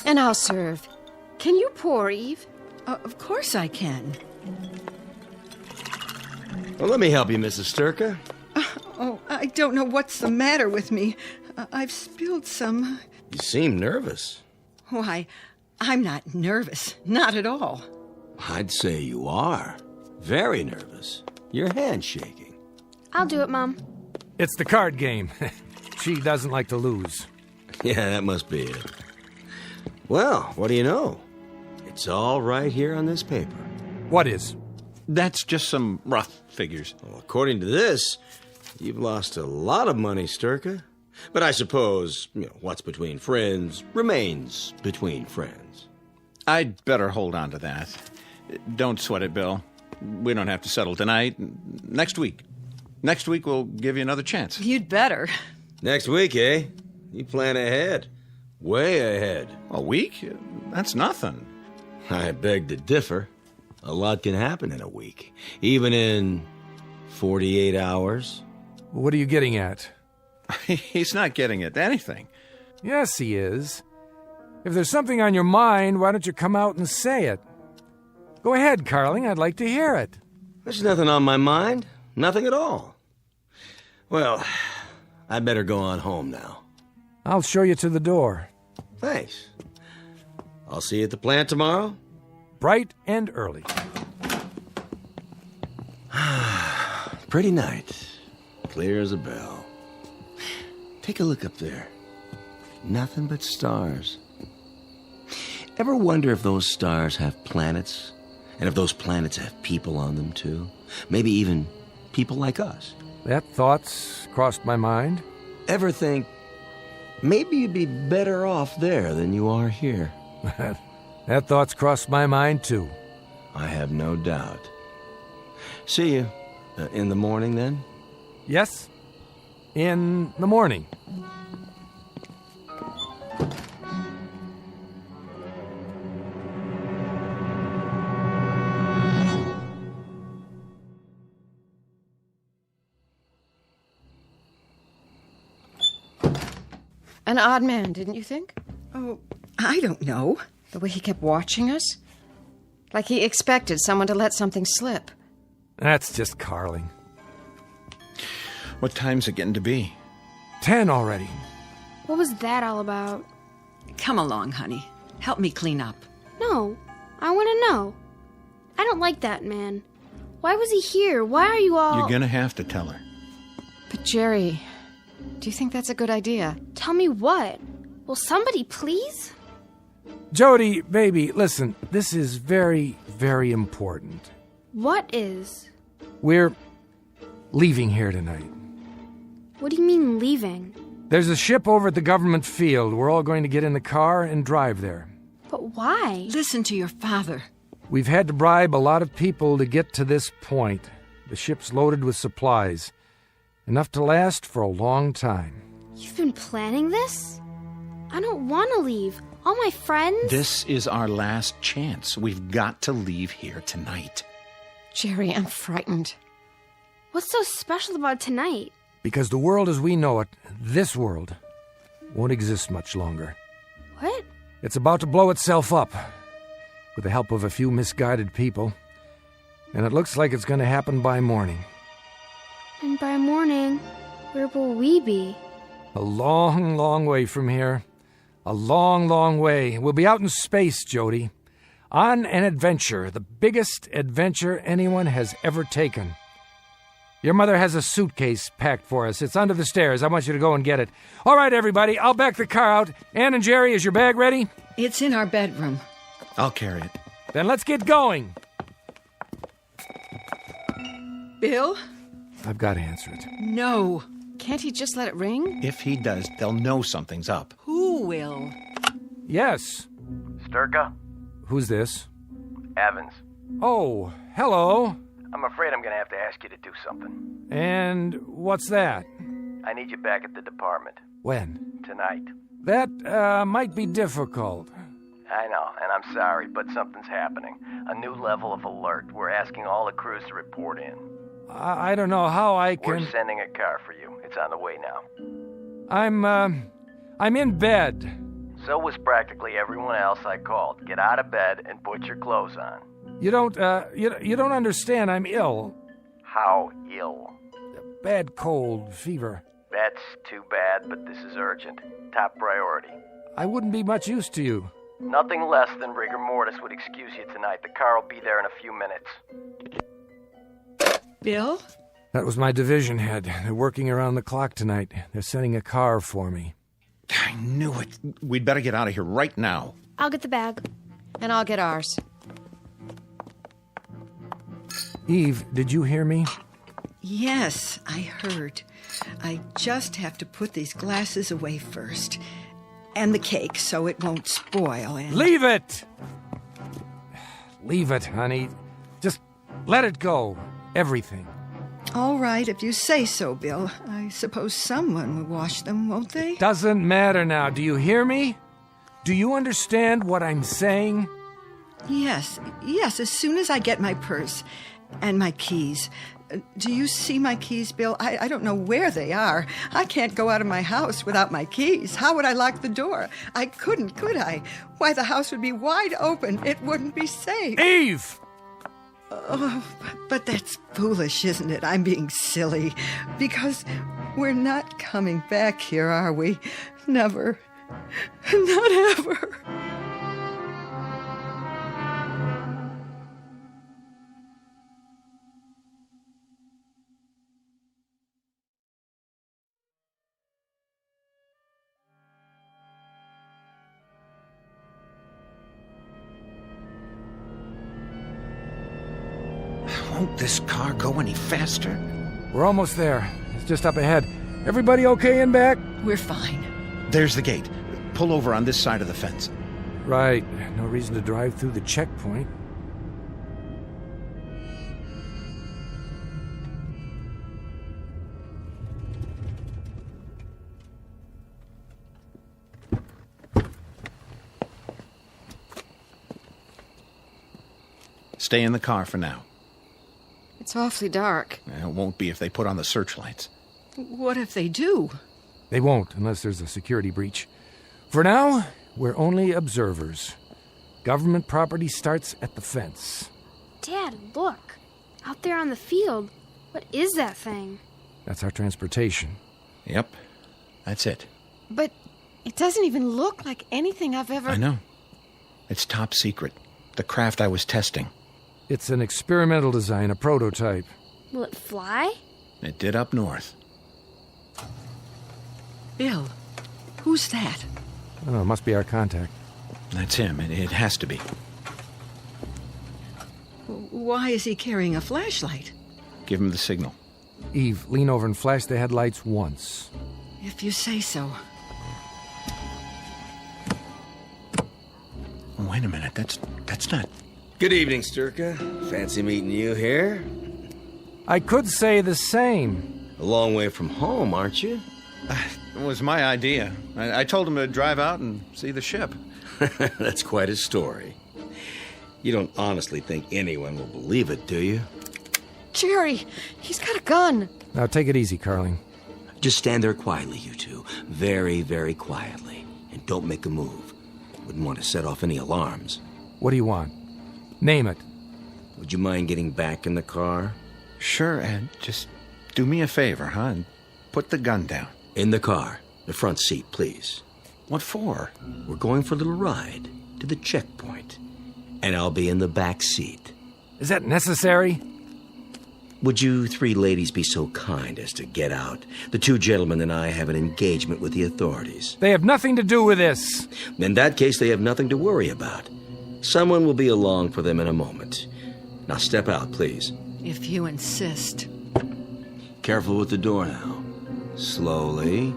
And I'll serve. Can you pour, Eve?
Of course I can.
Well, let me help you, Mrs. Sturka.
Oh, I don't know what's the matter with me. I've spilled some.
You seem nervous.
Why, I'm not nervous. Not at all.
I'd say you are. Very nervous. Your hand's shaking.
I'll do it, Mom.
It's the card game. She doesn't like to lose.
Yeah, that must be it. Well, what do you know? It's all right here on this paper.
What is?
That's just some rough Figures.
Well, according to this, you've lost a lot of money, Sturka. But I suppose, what's between friends remains between friends.
I'd better hold on to that. Don't sweat it, Bill. We don't have to settle tonight. Next week. Next week we'll give you another chance.
You'd better.
Next week, eh? You plan ahead. Way ahead.
A week? That's nothing.
I beg to differ. A lot can happen in a week. Even in 48 hours.
What are you getting at?
He's not getting at anything.
Yes, he is. If there's something on your mind, why don't you come out and say it? Go ahead, Carling. I'd like to hear it.
There's nothing on my mind. Nothing at all. Well, I better go on home now.
I'll show you to the door.
Thanks. I'll see you at the plant tomorrow.
Bright and early.
Pretty night. Clear as a bell. Take a look up there. Nothing but stars. Ever wonder if those stars have planets? And if those planets have people on them, too? Maybe even people like us?
That thought's crossed my mind.
Ever think, maybe you'd be better off there than you are here?
That thought's crossed my mind, too.
I have no doubt. See you in the morning, then?
Yes, in the morning.
An odd man, didn't you think?
Oh, I don't know.
The way he kept watching us? Like he expected someone to let something slip.
That's just Carling.
What time's it getting to be?
10 already.
What was that all about?
Come along, honey. Help me clean up.
No, I want to know. I don't like that man. Why was he here? Why are you all...
You're gonna have to tell her.
But Jerry, do you think that's a good idea?
Tell me what? Will somebody please?
Jody, baby, listen, this is very, very important.
What is?
We're leaving here tonight.
What do you mean leaving?
There's a ship over at the government field. We're all going to get in the car and drive there.
But why?
Listen to your father.
We've had to bribe a lot of people to get to this point. The ship's loaded with supplies. Enough to last for a long time.
You've been planning this? I don't want to leave. All my friends...
This is our last chance. We've got to leave here tonight.
Jerry, I'm frightened.
What's so special about tonight?
Because the world as we know it, this world, won't exist much longer.
What?
It's about to blow itself up, with the help of a few misguided people. And it looks like it's going to happen by morning.
And by morning, where will we be?
A long, long way from here. A long, long way. We'll be out in space, Jody. On an adventure, the biggest adventure anyone has ever taken. Your mother has a suitcase packed for us. It's under the stairs. I want you to go and get it. All right, everybody, I'll back the car out. Ann and Jerry, is your bag ready?
It's in our bedroom.
I'll carry it.
Then let's get going.
Bill?
I've got to answer it.
No.
Can't he just let it ring?
If he does, they'll know something's up.
Who will?
Yes.
Sturka?
Who's this?
Evans.
Oh, hello.
I'm afraid I'm going to have to ask you to do something.
And what's that?
I need you back at the department.
When?
Tonight.
That might be difficult.
I know, and I'm sorry, but something's happening. A new level of alert. We're asking all the crews to report in.
I don't know how I can...
We're sending a car for you. It's on the way now.
I'm in bed.
So was practically everyone else I called. Get out of bed and put your clothes on.
You don't understand. I'm ill.
How ill?
Bad cold, fever.
That's too bad, but this is urgent. Top priority.
I wouldn't be much use to you.
Nothing less than rigor mortis would excuse you tonight. The car will be there in a few minutes.
Bill?
That was my division head. They're working around the clock tonight. They're sending a car for me.
I knew it. We'd better get out of here right now.
I'll get the bag.
And I'll get ours.
Eve, did you hear me?
Yes, I heard. I just have to put these glasses away first. And the cake, so it won't spoil. And...
Leave it! Leave it, honey. Just let it go. Everything.
All right, if you say so, Bill. I suppose someone will wash them, won't they?
Doesn't matter now. Do you hear me? Do you understand what I'm saying?
Yes, as soon as I get my purse and my keys. Do you see my keys, Bill? I don't know where they are. I can't go out of my house without my keys. How would I lock the door? I couldn't, could I? Why, the house would be wide open. It wouldn't be safe.
Eve!
Oh, but that's foolish, isn't it? I'm being silly. Because we're not coming back here, are we? Never. Not ever.
Won't this car go any faster?
We're almost there. It's just up ahead. Everybody okay in back?
We're fine.
There's the gate. Pull over on this side of the fence.
Right. No reason to drive through the checkpoint.
Stay in the car for now.
It's awfully dark.
It won't be if they put on the searchlights.
What if they do?
They won't, unless there's a security breach. For now, we're only observers. Government property starts at the fence.
Dad, look. Out there on the field. What is that thing?
That's our transportation.
Yep, that's it.
But it doesn't even look like anything I've ever...
I know. It's top secret. The craft I was testing.
It's an experimental design, a prototype.
Will it fly?
It did up north.
Bill, who's that?
I don't know, it must be our contact.
That's him. It has to be.
Why is he carrying a flashlight?
Give him the signal.
Eve, lean over and flash the headlights once.
If you say so.
Wait a minute. That's not...
Good evening, Sturka. Fancy meeting you here.
I could say the same.
A long way from home, aren't you?
It was my idea. I told him to drive out and see the ship.
That's quite a story. You don't honestly think anyone will believe it, do you?
Jerry, he's got a gun.
Now take it easy, Carling.
Just stand there quietly, you two. Very, very quietly. And don't make a move. Wouldn't want to set off any alarms.
What do you want? Name it.
Would you mind getting back in the car?
Sure, Ed. Just do me a favor, huh? And put the gun down.
In the car. The front seat, please.
What for?
We're going for a little ride to the checkpoint. And I'll be in the back seat.
Is that necessary?
Would you three ladies be so kind as to get out? The two gentlemen and I have an engagement with the authorities.
They have nothing to do with this.
In that case, they have nothing to worry about. Someone will be along for them in a moment. Now step out, please.
If you insist.
Careful with the door now. Slowly.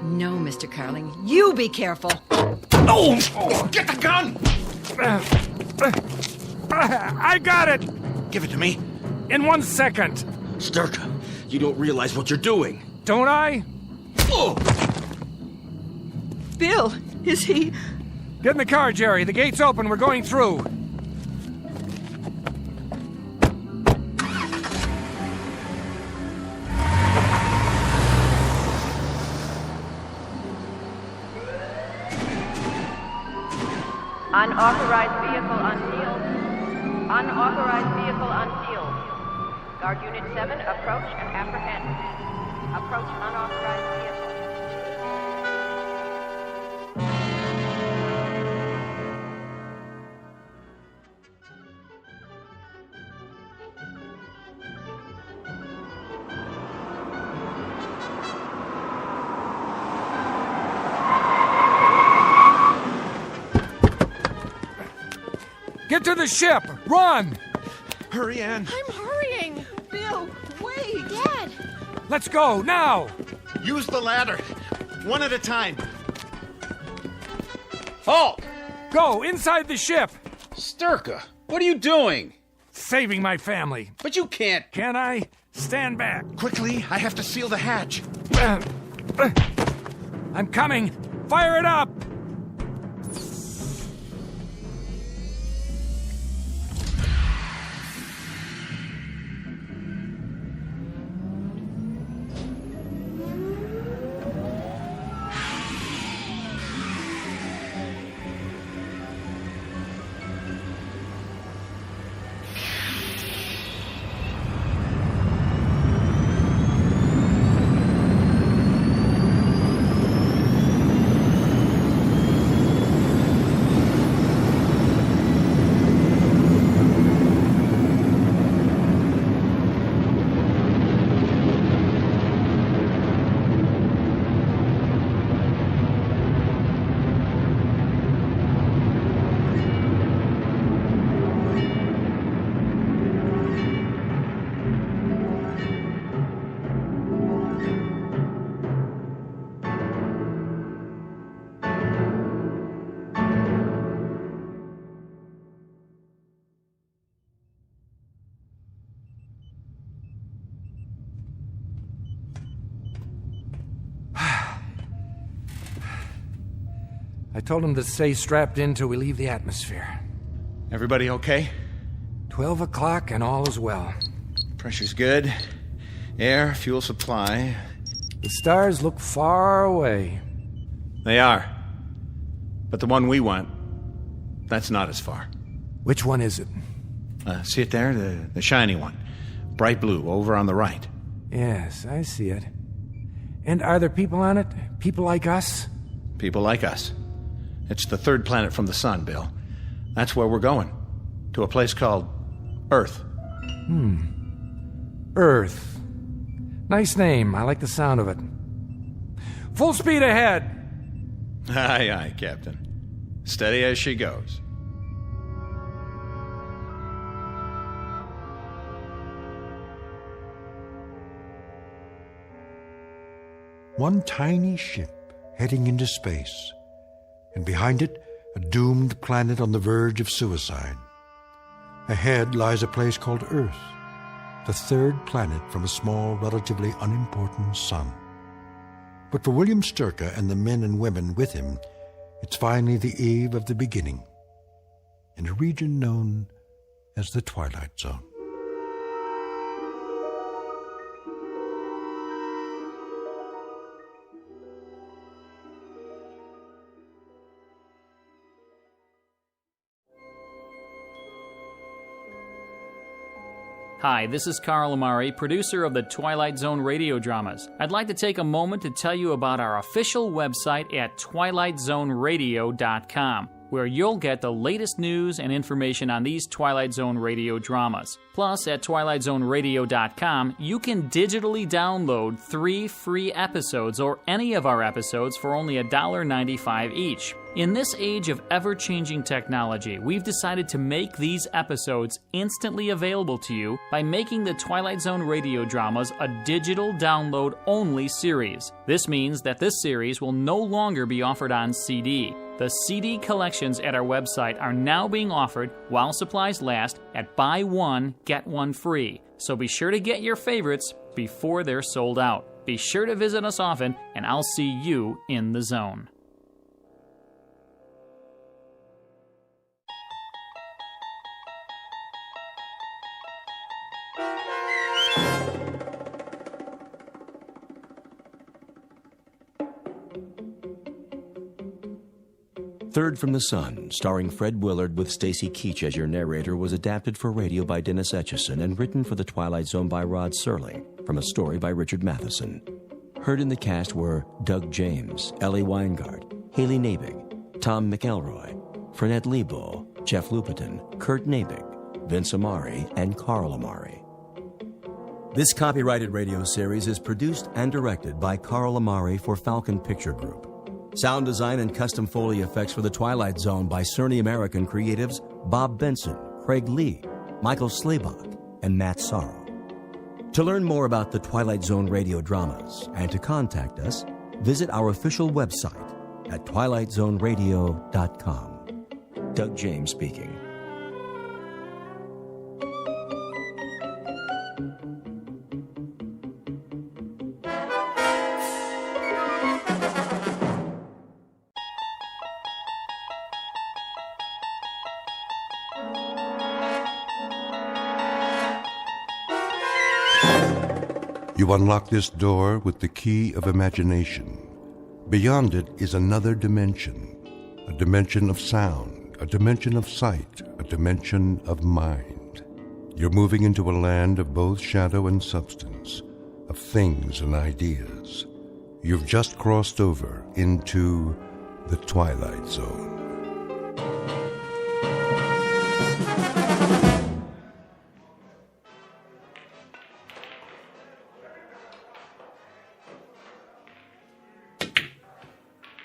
No, Mr. Carling. You be careful.
Oh! Get the gun!
I got it!
Give it to me.
In 1 second.
Sturka, you don't realize what you're doing.
Don't I?
Oh!
Bill, is he...
Get in the car, Jerry. The gate's open. We're going through.
Unauthorized vehicle unsealed. Unauthorized vehicle unsealed. Guard Unit 7, approach and apprehend. Approach unauthorized vehicle.
Get to the ship! Run!
Hurry, Ann.
I'm hurt.
Let's go, now!
Use the ladder. One at a time. Halt!
Go, inside the ship!
Sturka, what are you doing?
Saving my family.
But you can't.
Can I? Stand back.
Quickly, I have to seal the hatch.
I'm coming. Fire it up! I told him to stay strapped in till we leave the atmosphere.
Everybody okay?
12 o'clock and all is well.
Pressure's good. Air, fuel supply.
The stars look far away.
They are. But the one we want, that's not as far.
Which one is it?
See it there? The shiny one. Bright blue, over on the right.
Yes, I see it. And are there people on it? People like us?
People like us. It's the third planet from the sun, Bill. That's where we're going. To a place called Earth.
Earth. Nice name. I like the sound of it. Full speed ahead!
Aye, aye, Captain. Steady as she goes.
One tiny ship heading into space, and behind it, a doomed planet on the verge of suicide. Ahead lies a place called Earth, the third planet from a small, relatively unimportant sun. But for William Sturka and the men and women with him, it's finally the eve of the beginning, in a region known as the Twilight Zone.
Hi, this is Carl Amari, producer of the Twilight Zone radio dramas. I'd like to take a moment to tell you about our official website at twilightzoneradio.com, where you'll get the latest news and information on these Twilight Zone radio dramas. Plus, at twilightzoneradio.com, you can digitally download 3 free episodes or any of our episodes for only $1.95 each. In this age of ever-changing technology, we've decided to make these episodes instantly available to you by making the Twilight Zone radio dramas a digital download-only series. This means that this series will no longer be offered on CD. The CD collections at our website are now being offered while supplies last at buy one, get one free. So be sure to get your favorites before they're sold out. Be sure to visit us often, and I'll see you in the zone.
Third from the Sun, starring Fred Willard with Stacy Keach as your narrator, was adapted for radio by Dennis Etchison and written for The Twilight Zone by Rod Serling, from a story by Richard Matheson. Heard in the cast were Doug James, Ellie Weingart, Haley Nabig, Tom McElroy, Frenette Lebo, Jeff Lupetin, Kurt Nabig, Vince Amari, and Carl Amari. This copyrighted radio series is produced and directed by Carl Amari for Falcon Picture Group. Sound design and custom Foley effects for The Twilight Zone by Cerny American creatives Bob Benson, Craig Lee, Michael Slaybach, and Matt Sorrow. To learn more about the Twilight Zone radio dramas and to contact us, visit our official website at twilightzoneradio.com. Doug James speaking.
You unlock this door with the key of imagination. Beyond it is another dimension, a dimension of sound, a dimension of sight, a dimension of mind. You're moving into a land of both shadow and substance, of things and ideas. You've just crossed over into the Twilight Zone.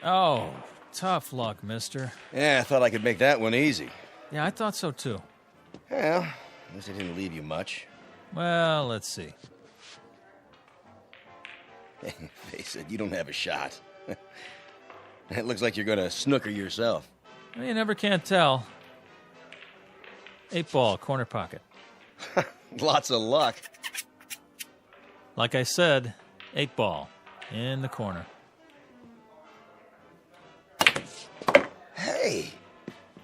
Oh, tough luck, mister.
Yeah, I thought I could make that one easy.
Yeah, I thought so too.
Well, at least it didn't leave you much.
Well, let's see.
Face it, you don't have a shot. It looks like you're gonna snooker yourself.
Well, you never can tell. 8-ball, corner pocket.
Lots of luck.
Like I said, 8-ball, in the corner.
Hey,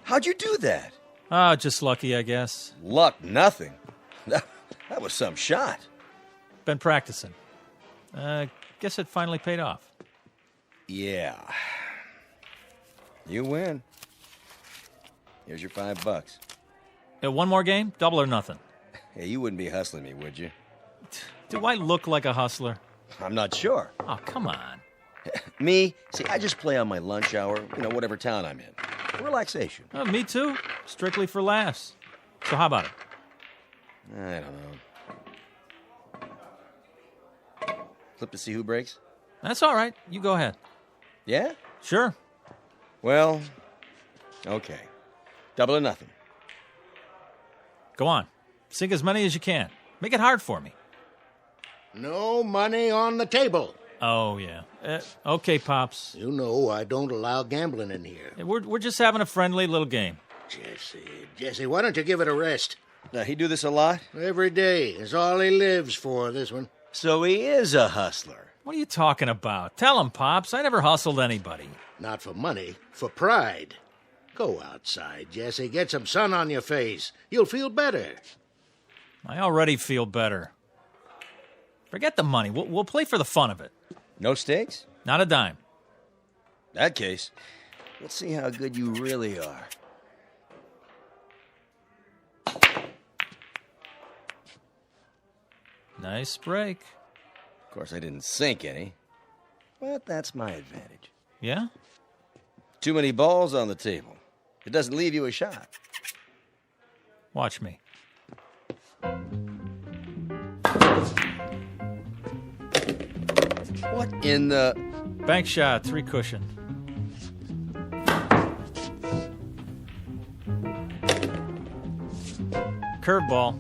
how'd you do that?
Oh, just lucky, I guess.
Luck, nothing. That was some shot.
Been practicing. Guess it finally paid off.
Yeah. You win. Here's your $5.
One more game? Double or nothing?
Hey, you wouldn't be hustling me, would you?
Do I look like a hustler?
I'm not sure.
Oh, come on.
Me? See, I just play on my lunch hour, whatever town I'm in. Relaxation.
Oh, me too. Strictly for laughs. So how about it?
I don't know. Flip to see who breaks?
That's all right. You go ahead.
Yeah?
Sure.
Well, okay. Double or nothing.
Go on. Sink as many as you can. Make it hard for me.
No money on the table.
Oh, yeah. Okay, Pops.
You know I don't allow gambling in here.
We're just having a friendly little game.
Jesse, why don't you give it a rest?
He do this a lot?
Every day is all he lives for, this one.
So he is a hustler.
What are you talking about? Tell him, Pops. I never hustled anybody.
Not for money, for pride. Go outside, Jesse. Get some sun on your face. You'll feel better.
I already feel better. Forget the money. We'll play for the fun of it.
No stakes?
Not a dime.
That case, let's see how good you really are.
Nice break.
Of course, I didn't sink any, but that's my advantage.
Yeah?
Too many balls on the table. It doesn't leave you a shot.
Watch me.
What in the...
Bank shot, 3 cushion. Curveball.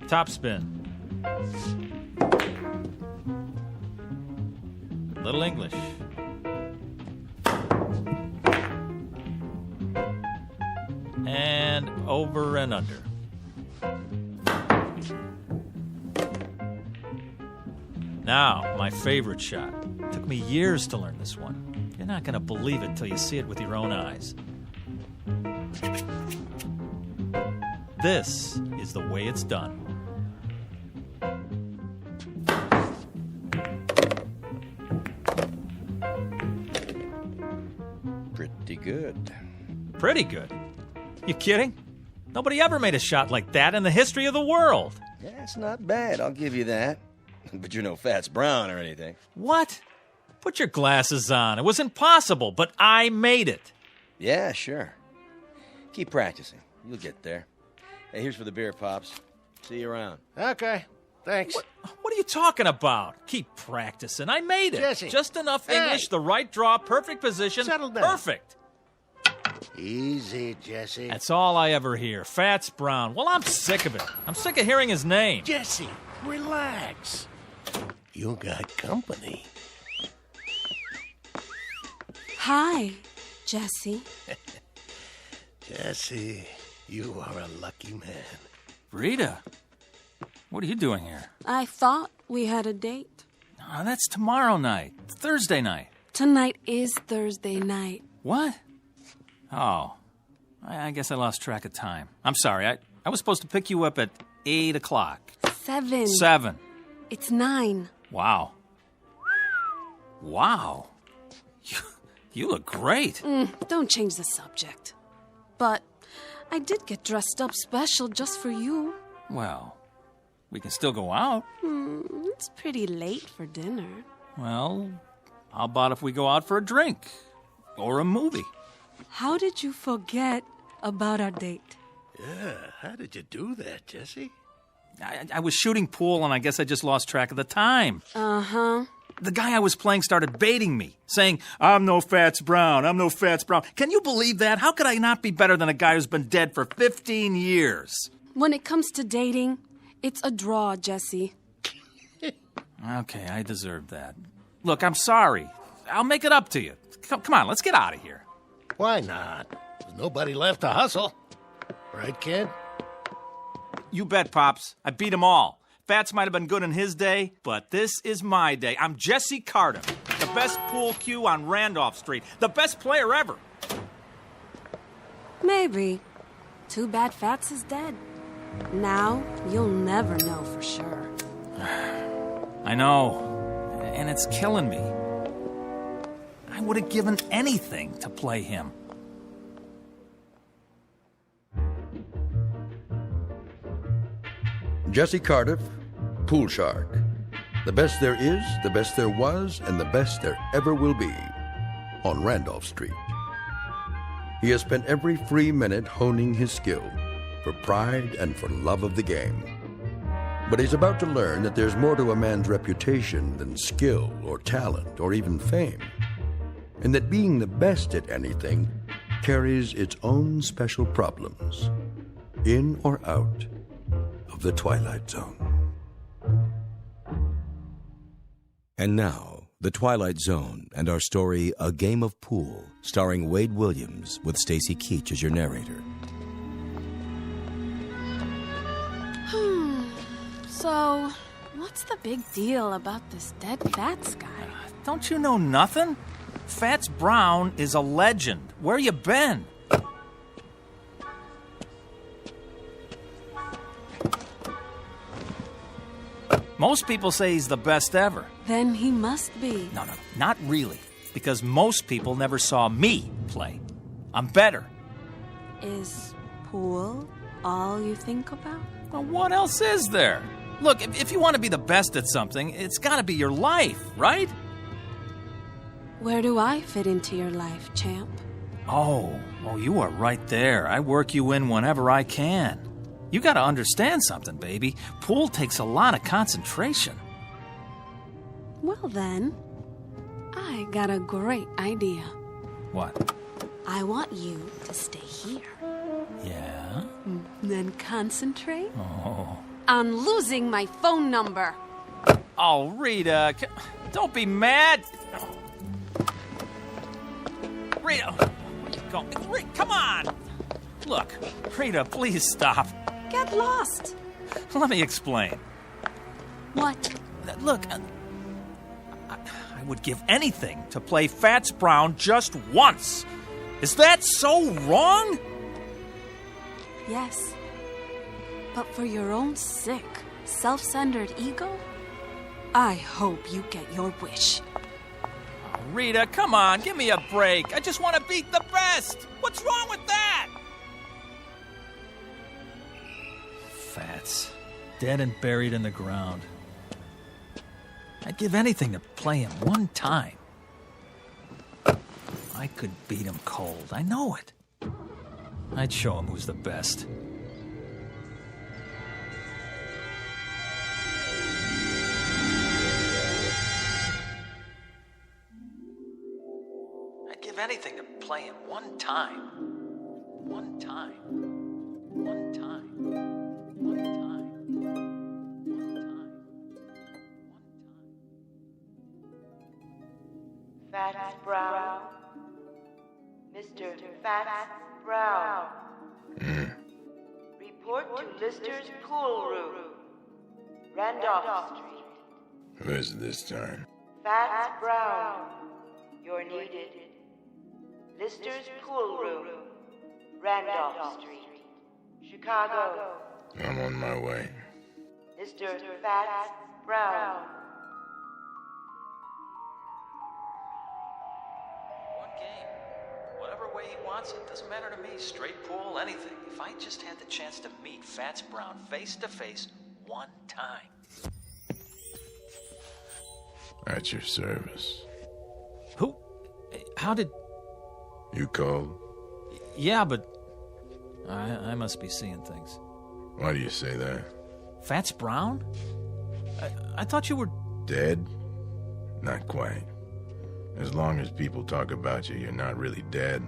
Top spin. Little English. And over and under. Now, my favorite shot. Took me years to learn this one. You're not going to believe it till you see it with your own eyes. This is the way it's done.
Pretty good.
Pretty good? You kidding? Nobody ever made a shot like that in the history of the world.
Yeah, it's not bad, I'll give you that. But you're no Fats Brown or anything.
What? Put your glasses on. It was impossible, but I made it.
Yeah, sure. Keep practicing. You'll get there. Hey, here's for the beer, Pops. See you around.
Okay, thanks.
What are you talking about? Keep practicing. I made it.
Jesse.
Just enough
Hey.
English, the right draw, perfect position.
Settle down.
Perfect.
Easy, Jesse.
That's all I ever hear. Fats Brown. Well, I'm sick of it. I'm sick of hearing his name.
Jesse, relax. You got company.
Hi, Jesse.
Jesse, you are a lucky man.
Rita, what are you doing here?
I thought we had a date.
Oh, that's tomorrow night. Thursday night.
Tonight is Thursday night.
What? Oh, I guess I lost track of time. I'm sorry. I was supposed to pick you up at 8 o'clock.
7.
7.
It's 9.
Wow. Wow. You look great.
Don't change the subject. But I did get dressed up special just for you.
Well, we can still go out.
It's pretty late for dinner.
Well, how about if we go out for a drink? Or a movie?
How did you forget about our date?
Yeah, how did you do that, Jesse?
I was shooting pool, and I guess I just lost track of the time.
Uh-huh.
The guy I was playing started baiting me, saying, I'm no Fats Brown, I'm no Fats Brown. Can you believe that? How could I not be better than a guy who's been dead for 15 years?
When it comes to dating, it's a draw, Jesse.
Okay, I deserve that. Look, I'm sorry. I'll make it up to you. Come on, let's get out of here.
Why not? There's nobody left to hustle. Right, kid?
You bet, Pops. I beat them all. Fats might have been good in his day, but this is my day. I'm Jesse Carter, the best pool cue on Randolph Street, the best player ever.
Maybe. Too bad Fats is dead. Now, you'll never know for sure.
I know, and it's killing me. I would have given anything to play him.
Jesse Cardiff, Pool Shark. The best there is, the best there was, and the best there ever will be on Randolph Street. He has spent every free minute honing his skill for pride and for love of the game. But he's about to learn that there's more to a man's reputation than skill or talent or even fame, and that being the best at anything carries its own special problems, in or out of the Twilight Zone.
And now, The Twilight Zone and our story, A Game of Pool, starring Wade Williams with Stacy Keach as your narrator.
So, what's the big deal about this dead Fats guy?
Don't you know nothing? Fats Brown is a legend. Where you been? Most people say he's the best ever.
Then he must be.
No, not really. Because most people never saw me play. I'm better.
Is pool all you think about?
Well, what else is there? Look, if you want to be the best at something, it's got to be your life, right?
Where do I fit into your life, champ?
Oh, you are right there. I work you in whenever I can. You got to understand something, baby. Pool takes a lot of concentration.
Well then, I got a great idea.
What?
I want you to stay here.
Yeah?
Then concentrate
Oh.
on losing my phone number.
Oh, Rita, don't be mad. Rita, where you going? Rita, come on. Look, Rita, please stop.
Get lost.
Let me explain.
What?
Look, I would give anything to play Fats Brown just once. Is that so wrong?
Yes. But for your own sick, self-centered ego, I hope you get your wish.
Oh, Rita, come on, give me a break. I just want to beat the best. What's wrong with that? Fats, dead and buried in the ground. I'd give anything to play him one time. I could beat him cold. I know it. I'd show him who's the best. I'd give anything to play him one time.
One time. One time. One time. One time.
Fats Brown. Mr. Fats Brown. Report to Lister's pool room. Randolph Street.
Who is it this time?
Fats Brown. You're needed. Lister's pool room. Randolph Street. Chicago.
I'm on my way.
Mr. Fats Brown.
One game. Whatever way he wants it. Doesn't matter to me. Straight pool, anything. If I just had the chance to meet Fats Brown face to face one time.
At your service.
Who? How did...
You called?
Yeah, but... I must be seeing things.
Why do you say that?
Fats Brown? I thought you were...
Dead? Not quite. As long as people talk about you, you're not really dead.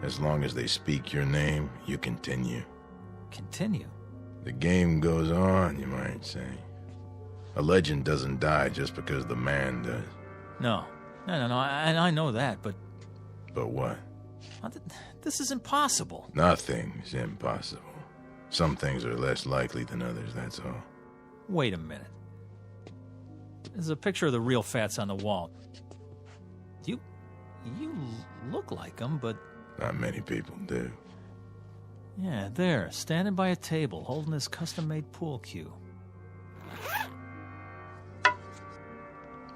As long as they speak your name, you continue.
Continue?
The game goes on, you might say. A legend doesn't die just because the man does.
No. I know that, but...
But what?
This is impossible.
Nothing's impossible. Some things are less likely than others, that's all.
Wait a minute. There's a picture of the real Fats on the wall. You look like him, but...
Not many people do.
Yeah, there, standing by a table, holding his custom-made pool cue.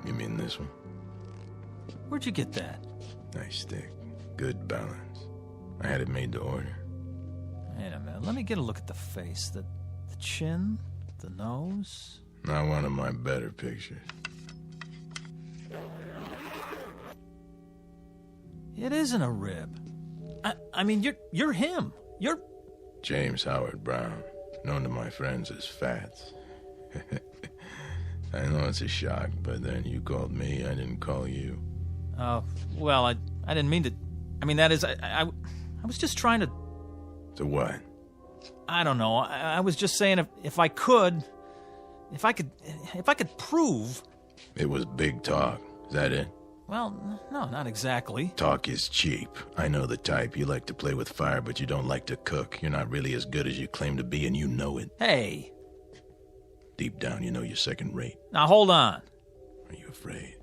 You mean this one?
Where'd you get that?
Nice stick. Good balance. I had it made to order.
Wait a minute, let me get a look at the face. The chin, the nose...
Not one of my better pictures.
It isn't a rib. I mean, you're him. You're...
James Howard Brown, known to my friends as Fats. I know it's a shock, but then you called me, I didn't call you.
Oh, well, I didn't mean to... I mean, that is, I was just trying to...
To what?
I don't know. I was just saying if I could prove...
It was big talk. Is that it?
Well, no, not exactly.
Talk is cheap. I know the type. You like to play with fire, but you don't like to cook. You're not really as good as you claim to be, and you know it.
Hey!
Deep down, you know you're second rate.
Now, hold on.
Are you afraid?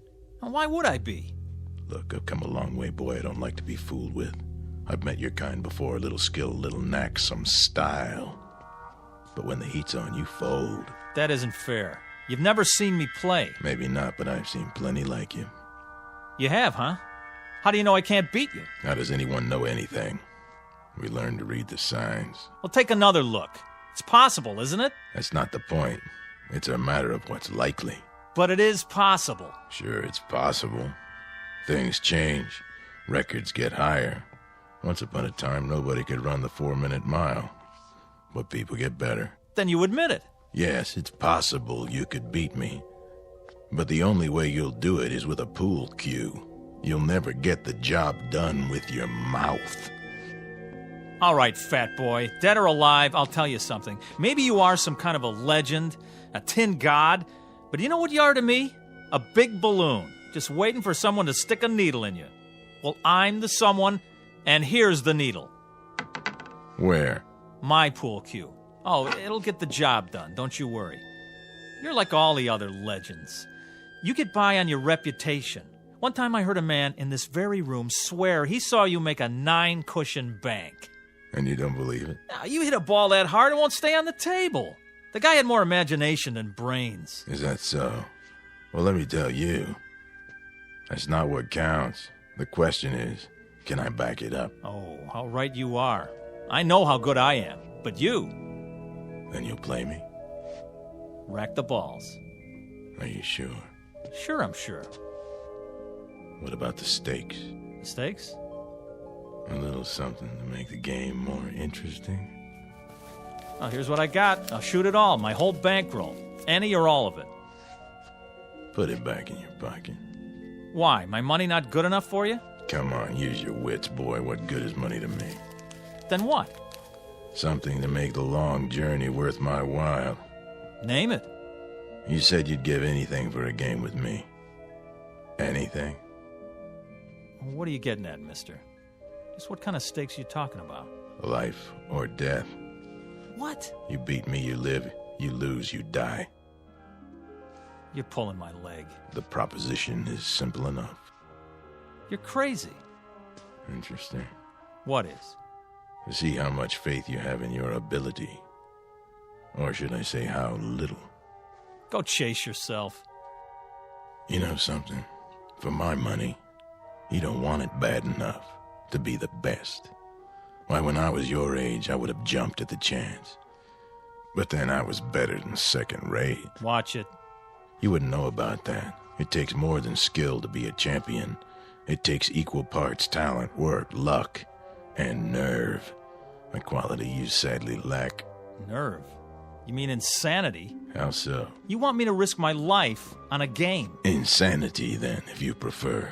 Now, why would I be?
Look, I've come a long way, boy. I don't like to be fooled with. I've met your kind before. A little skill, a little knack, some style. But when the heat's on, you fold.
That isn't fair. You've never seen me play.
Maybe not, but I've seen plenty like you.
You have, huh? How do you know I can't beat you?
How does anyone know anything? We learn to read the signs.
Well, take another look. It's possible, isn't it?
That's not the point. It's a matter of what's likely.
But it is possible.
Sure, it's possible. Things change. Records get higher. Once upon a time, nobody could run the 4-minute mile. But people get better.
Then you admit it.
Yes, it's possible you could beat me. But the only way you'll do it is with a pool cue. You'll never get the job done with your mouth.
All right, fat boy. Dead or alive, I'll tell you something. Maybe you are some kind of a legend, a tin god, but you know what you are to me? A big balloon, just waiting for someone to stick a needle in you. Well, I'm the someone, and here's the needle.
Where?
My pool cue. Oh, it'll get the job done, don't you worry. You're like all the other legends. You get by on your reputation. One time I heard a man in this very room swear he saw you make a 9-cushion bank.
And you don't believe it?
Now, you hit a ball that hard, it won't stay on the table. The guy had more imagination than brains.
Is that so? Well, let me tell you. That's not what counts. The question is, can I back it up?
Oh, how right you are. I know how good I am, but you...
Then you'll play me?
Rack the balls.
Are you sure?
Sure, I'm sure.
What about the stakes?
The stakes?
A little something to make the game more interesting.
Oh, here's what I got. I'll shoot it all, my whole bankroll. Any or all of it.
Put it back in your pocket.
Why? My money not good enough for you?
Come on, use your wits, boy. What good is money to me?
Then what?
Something to make the long journey worth my while.
Name it.
You said you'd give anything for a game with me. Anything?
What are you getting at, mister? Just what kind of stakes you talking about?
Life or death.
What?
You beat me, you live. You lose, you die.
You're pulling my leg.
The proposition is simple enough.
You're crazy.
Interesting.
What is?
To see how much faith you have in your ability. Or should I say how little?
Go chase yourself.
You know something? For my money, you don't want it bad enough to be the best. Why, when I was your age, I would have jumped at the chance. But then I was better than second rate.
Watch it.
You wouldn't know about that. It takes more than skill to be a champion. It takes equal parts talent, work, luck, and nerve. A quality you sadly lack.
Nerve? You mean insanity?
How so?
You want me to risk my life on a game?
Insanity, then, if you prefer.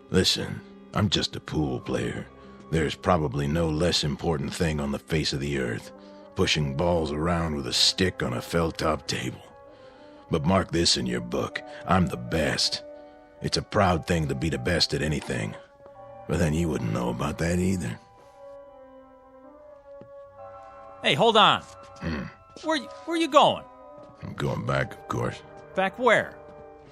Listen, I'm just a pool player. There's probably no less important thing on the face of the earth. Pushing balls around with a stick on a felt-top table. But mark this in your book. I'm the best. It's a proud thing to be the best at anything. But then you wouldn't know about that either.
Hey, hold on. Where you going?
I'm going back, of course.
Back where?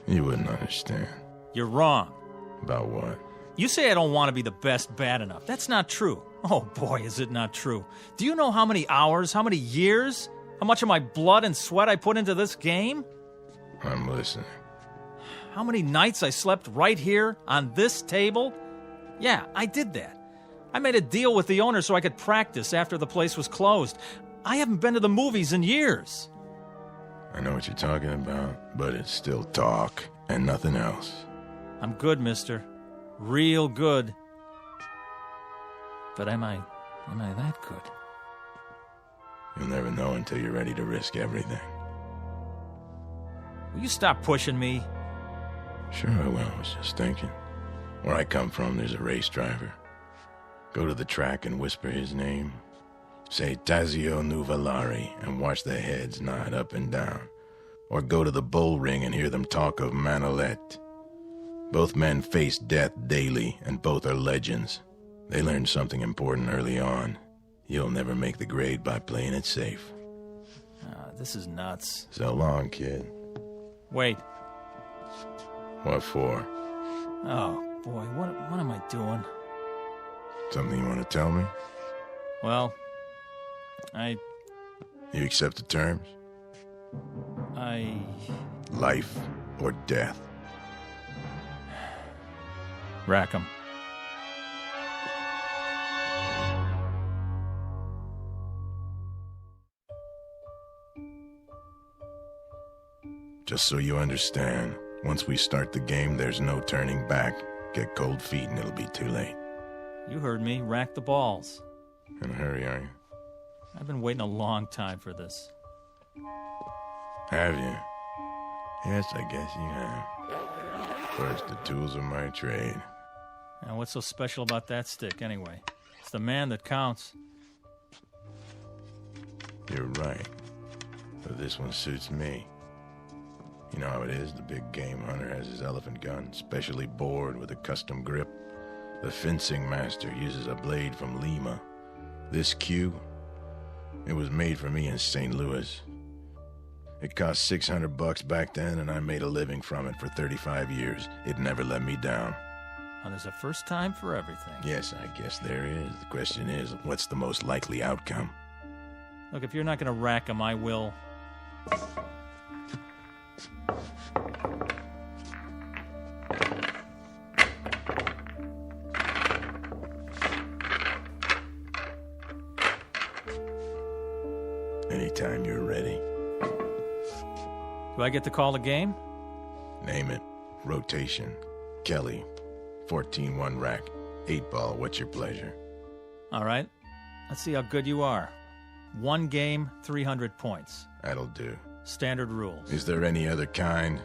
You wouldn't understand.
You're wrong.
About what?
You say I don't want to be the best bad enough. That's not true. Oh boy, is it not true. Do you know how many hours, how many years, how much of my blood and sweat I put into this game?
I'm listening.
How many nights I slept right here on this table? Yeah, I did that. I made a deal with the owner so I could practice after the place was closed. I haven't been to the movies in years.
I know what you're talking about, but it's still talk and nothing else.
I'm good, mister. Real good. But am I that good?
You'll never know until you're ready to risk everything.
Will you stop pushing me?
Sure I will. I was just thinking. Where I come from, there's a race driver. Go to the track and whisper his name. Say Tazio Nuvolari and watch their heads nod up and down. Or go to the bull ring and hear them talk of Manolete. Both men face death daily, and both are legends. They learned something important early on. You'll never make the grade by playing it safe.
This is nuts.
So long, kid.
Wait.
What for?
Oh, boy, what am I doing?
Something you want to tell me?
Well,
You accept the terms? Life or death?
Rackham.
Just so you understand, once we start the game, there's no turning back. Get cold feet and it'll be too late.
You heard me. Rack the balls.
In a hurry, are you?
I've been waiting a long time for this.
Have you? Yes, I guess you have. First, the tools of my trade.
Now, what's so special about that stick, anyway? It's the man that counts.
You're right. But this one suits me. You know how it is, the big game hunter has his elephant gun, specially bored with a custom grip. The fencing master uses a blade from Lima. This cue, it was made for me in St. Louis. It cost $600 back then, and I made a living from it for 35 years. It never let me down.
Well, there's a first time for everything.
Yes, I guess there is. The question is, what's the most likely outcome?
Look, if you're not going to rack him, I will.
Anytime you're ready.
Do I get to call the game?
Name it. Rotation. Kelly. 14-1 rack. 8-ball. What's your pleasure?
All right. Let's see how good you are. 1 game, 300 points.
That'll do.
Standard rules.
Is there any other kind?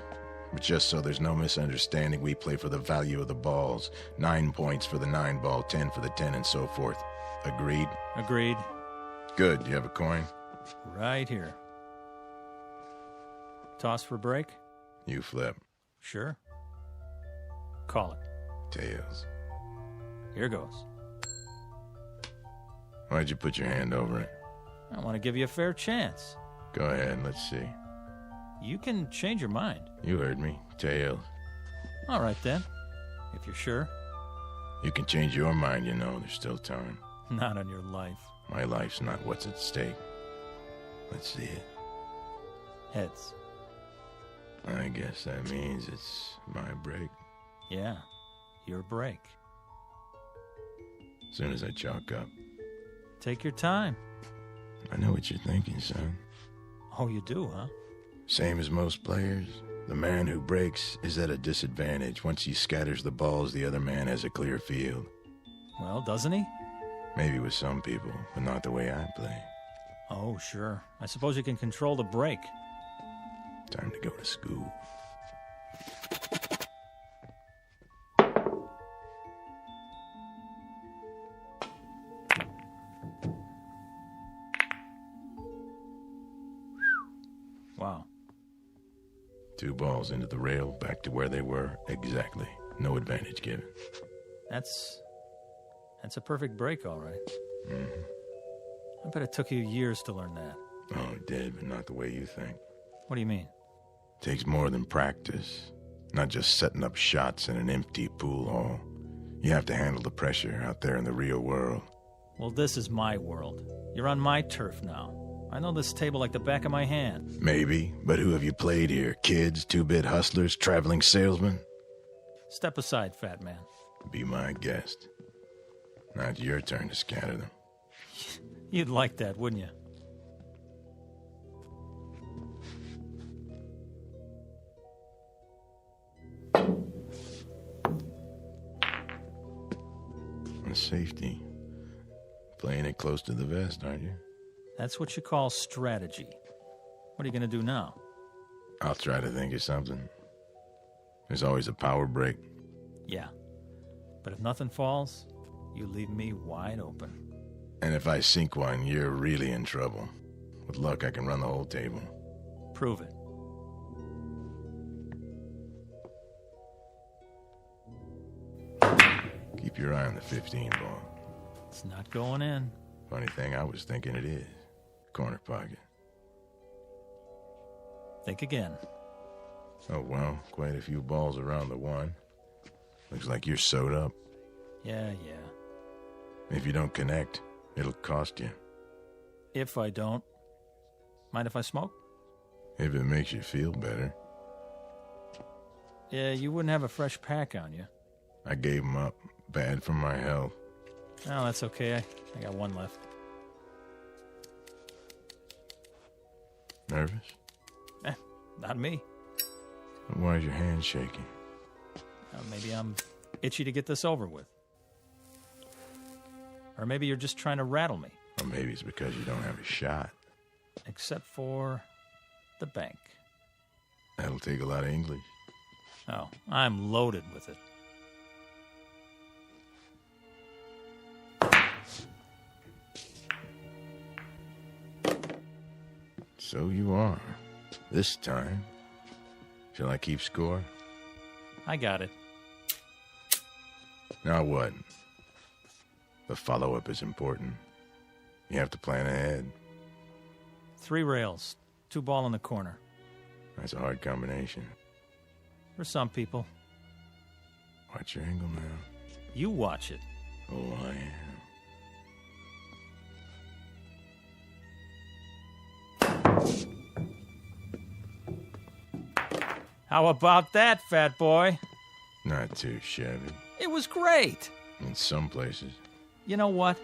But just so there's no misunderstanding, we play for the value of the balls. 9 points for the 9 ball, 10 for the 10, and so forth. Agreed?
Agreed.
Good. You have a coin?
Right here. Toss for break?
You flip.
Sure. Call it.
Tails.
Here goes.
Why'd you put your hand over it?
I want to give you a fair chance.
Go ahead, let's see.
You can change your mind.
You heard me. Tails.
All right, then. If you're sure.
You can change your mind, you know. There's still time.
Not on your life.
My life's not what's at stake. Let's see it.
Heads.
I guess that means it's my break.
Yeah, your break.
Soon as I chalk up.
Take your time.
I know what you're thinking, son.
Oh, you do, huh?
Same as most players. The man who breaks is at a disadvantage. Once he scatters the balls, the other man has a clear field.
Well, doesn't he?
Maybe with some people, but not the way I play.
Oh, sure. I suppose you can control the break.
Time to go to school.
Wow.
2 balls into the rail, back to where they were. Exactly. No advantage given.
That's a perfect break, all right.
Mm-hmm.
I bet it took you years to learn that.
Oh, it did, but not the way you think.
What do you mean?
Takes more than practice. Not just setting up shots in an empty pool hall. You have to handle the pressure out there in the real world.
Well, this is my world. You're on my turf now. I know this table like the back of my hand.
Maybe, but who have you played here? Kids, 2-bit hustlers, traveling salesmen?
Step aside, fat man.
Be my guest. Now it's your turn to scatter them.
You'd like that, wouldn't you?
And safety. Playing it close to the vest, aren't you?
That's what you call strategy. What are you going to do now?
I'll try to think of something. There's always a power break.
Yeah. But if nothing falls, you leave me wide open.
And if I sink one, you're really in trouble. With luck, I can run the whole table.
Prove it.
Keep your eye on the 15 ball.
It's not going in.
Funny thing, I was thinking it is. Corner pocket.
Think again.
Oh, well, quite a few balls around the 1. Looks like you're sewed up.
Yeah.
If you don't connect, it'll cost you.
If I don't. Mind if I smoke?
If it makes you feel better.
Yeah, you wouldn't have a fresh pack on you.
I gave 'em up. Bad for my health.
Oh, that's okay. I got 1 left.
Nervous?
Not me.
Why is your hand shaking?
Maybe I'm itchy to get this over with. Or maybe you're just trying to rattle me.
Or maybe it's because you don't have a shot.
Except for the bank.
That'll take a lot of English.
Oh, I'm loaded with it.
So you are. This time. Shall I keep score?
I got it.
Now what? The follow-up is important. You have to plan ahead.
3 rails, 2 ball in the corner.
That's a hard combination.
For some people.
Watch your angle now.
You watch it.
Oh, I am.
How about that, fat boy?
Not too shabby.
It was great.
In some places.
You know what?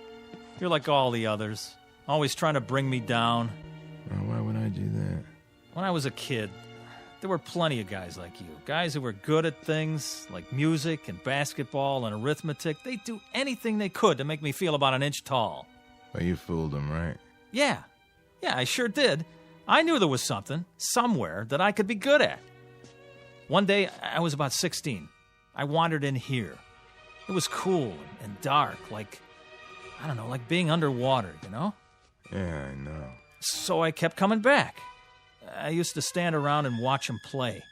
You're like all the others. Always trying to bring me down.
Well, why would I do that?
When I was a kid, there were plenty of guys like you. Guys who were good at things like music and basketball and arithmetic. They'd do anything they could to make me feel about an inch tall.
Well, you fooled them, right?
Yeah, I sure did. I knew there was something, somewhere, that I could be good at. One day, I was about 16. I wandered in here. It was cool and dark, like, I don't know, like being underwater, you know?
Yeah, I know.
So I kept coming back. I used to stand around and watch them play.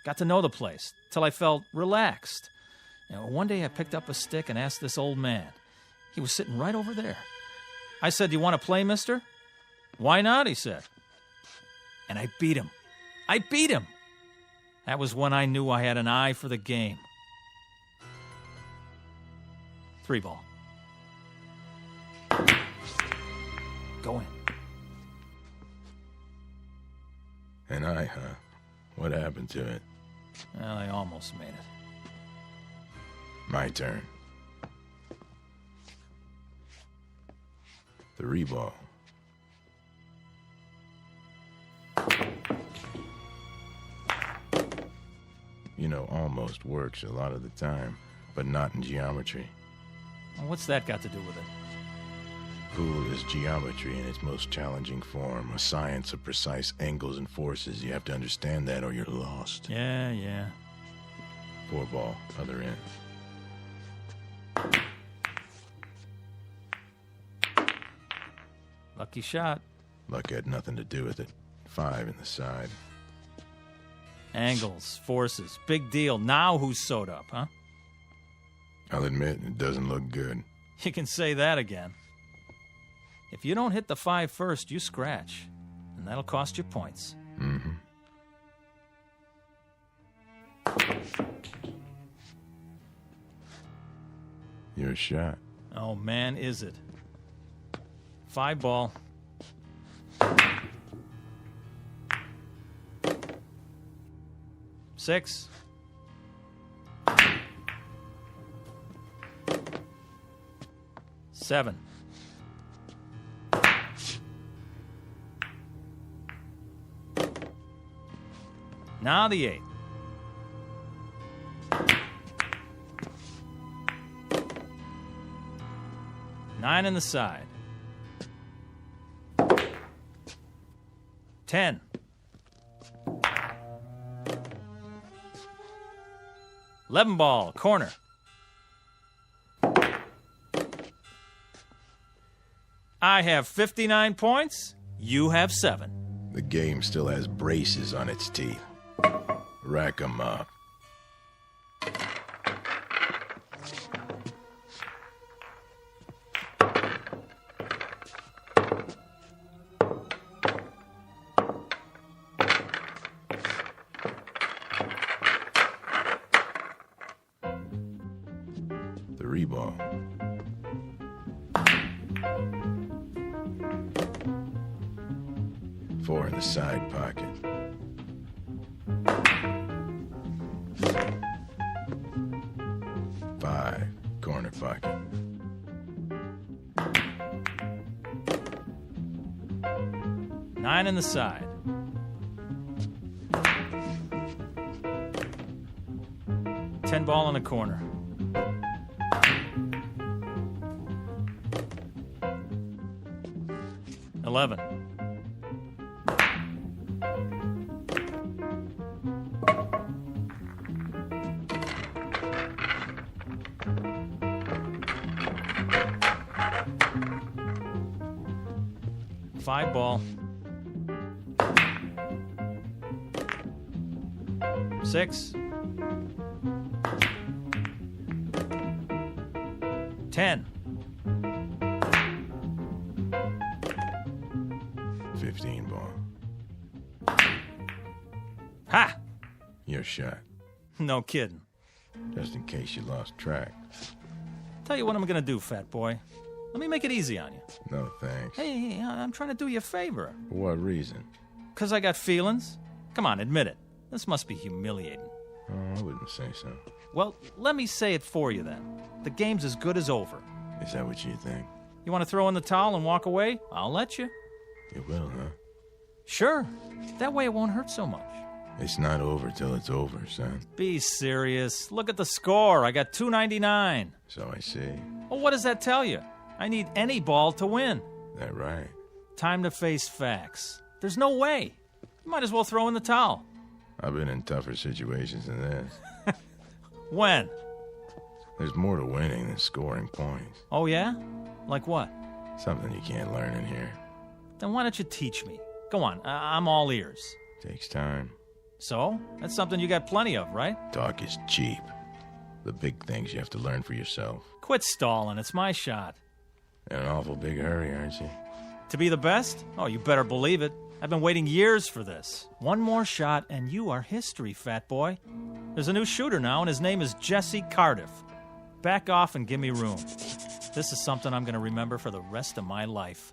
Got to know the place, till I felt relaxed. One day I picked up a stick and asked this old man. He was sitting right over there. I said, "You want to play, mister?" "Why not?" he said. And I beat him. I beat him! That was when I knew I had an eye for the game. 3 ball. Go in.
And huh? What happened to it?
Well, I almost made it.
My turn. 3 ball. You know, almost works a lot of the time, but not in geometry.
Well, what's that got to do with it?
Pool is geometry in its most challenging form, a science of precise angles and forces. You have to understand that or you're lost.
Yeah.
4 ball, other end.
Lucky shot.
Luck had nothing to do with it. 5 in the side.
Angles, forces, big deal. Now who's sewed up, huh?
I'll admit, it doesn't look good.
You can say that again. If you don't hit the 5 first, you scratch. And that'll cost you points.
Mm-hmm. Your shot.
Oh, man, is it. 5 ball. Six. Seven. Now the 8. Nine in the side. 10. Eleven ball, corner. I have 59 points. You have 7.
The game still has braces on its teeth. Rack 'em up. Ball. Four in the side pocket. Five, corner pocket.
Nine in the side. Ten ball in the corner. $11. $5 ball. 6. 10.
15 ball.
Ha!
Your shot.
No kidding.
Just in case you lost track.
Tell you what I'm gonna do, fat boy. Let me make it easy on you.
No thanks.
Hey, I'm trying to do you a favor.
For what reason?
'Cause I got feelings. Come on, admit it. This must be humiliating.
Oh, I wouldn't say so.
Well, let me say it for you then. The game's as good as over.
Is that what you think?
You want to throw in the towel and walk away? I'll let you.
You will, huh?
Sure. That way it won't hurt so much.
It's not over till it's over, son.
Be serious. Look at the score. I got 299.
So I see.
Well, what does that tell you? I need any ball to win.
That right?
Time to face facts. There's no way. You might as well throw in the towel.
I've been in tougher situations than this.
When?
There's more to winning than scoring points.
Oh, yeah? Like what?
Something you can't learn in here.
Then why don't you teach me? Go on, I'm all ears.
Takes time.
So? That's something you got plenty of, right?
Talk is cheap. The big things you have to learn for yourself.
Quit stalling, it's my shot.
In an awful big hurry, aren't you?
To be the best? Oh, you better believe it. I've been waiting years for this. One more shot and you are history, fat boy. There's a new shooter now and his name is Jesse Cardiff. Back off and give me room. This is something I'm going to remember for the rest of my life.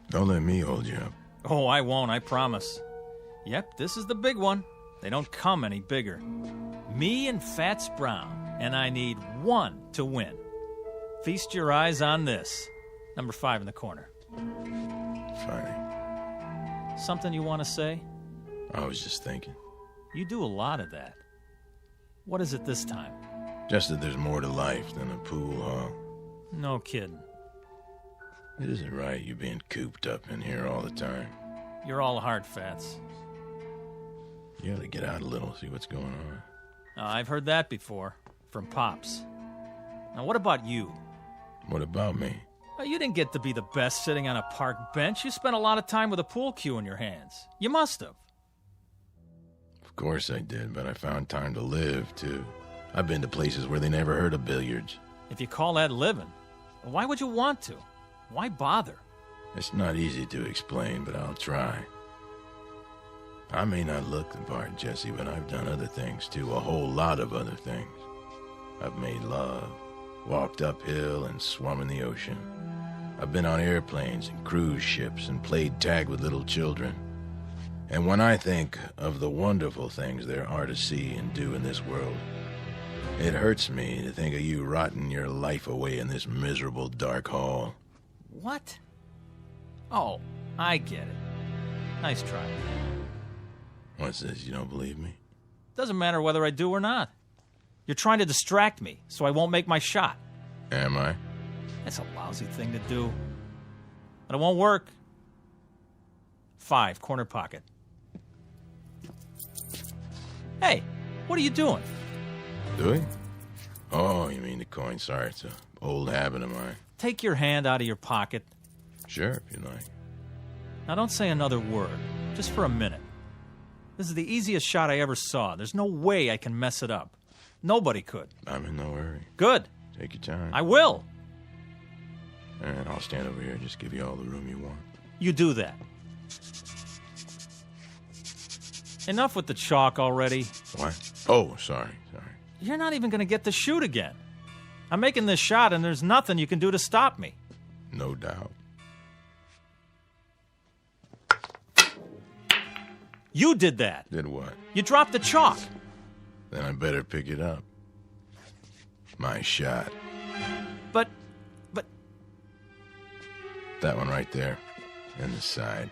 Don't let me hold you up.
Oh, I won't, I promise. Yep, this is the big one. They don't come any bigger. Me and Fats Brown, and I need one to win. Feast your eyes on this. Number 5 in the corner.
Funny.
Something you want to say?
I was just thinking.
You do a lot of that. What is it this time?
Just that there's more to life than a pool hall.
No kidding.
It isn't right you being cooped up in here all the time.
You're all hard, Fats.
You gotta get out a little, see what's going on.
I've heard that before. From Pops. Now, what about you?
What about me?
You didn't get to be the best sitting on a park bench. You spent a lot of time with a pool cue in your hands. You must have.
Of course I did, but I found time to live, too. I've been to places where they never heard of billiards.
If you call that living, why would you want to? Why bother?
It's not easy to explain, but I'll try. I may not look the part, Jesse, but I've done other things, too. A whole lot of other things. I've made love, walked uphill, and swum in the ocean. I've been on airplanes and cruise ships and played tag with little children. And when I think of the wonderful things there are to see and do in this world, it hurts me to think of you rotting your life away in this miserable dark hall.
What? Oh, I get it. Nice try.
What's this, you don't believe me?
Doesn't matter whether I do or not. You're trying to distract me, so I won't make my shot.
Am I?
That's a lousy thing to do. But it won't work. 5, corner pocket. Hey, what are you doing?
Doing? Oh, you mean the coin. Sorry, it's an old habit of mine.
Take your hand out of your pocket.
Sure, if you like.
Now don't say another word, just for a minute. This is the easiest shot I ever saw. There's no way I can mess it up. Nobody could.
I'm in no hurry.
Good.
Take your time.
I will.
And I'll stand over here and just give you all the room you want.
You do that. Enough with the chalk already.
What? Oh, sorry.
You're not even going to get to shoot again. I'm making this shot and there's nothing you can do to stop me.
No doubt.
You did that.
Did what?
You dropped the chalk.
Then I better pick it up. My shot.
But...
That one right there. In the side.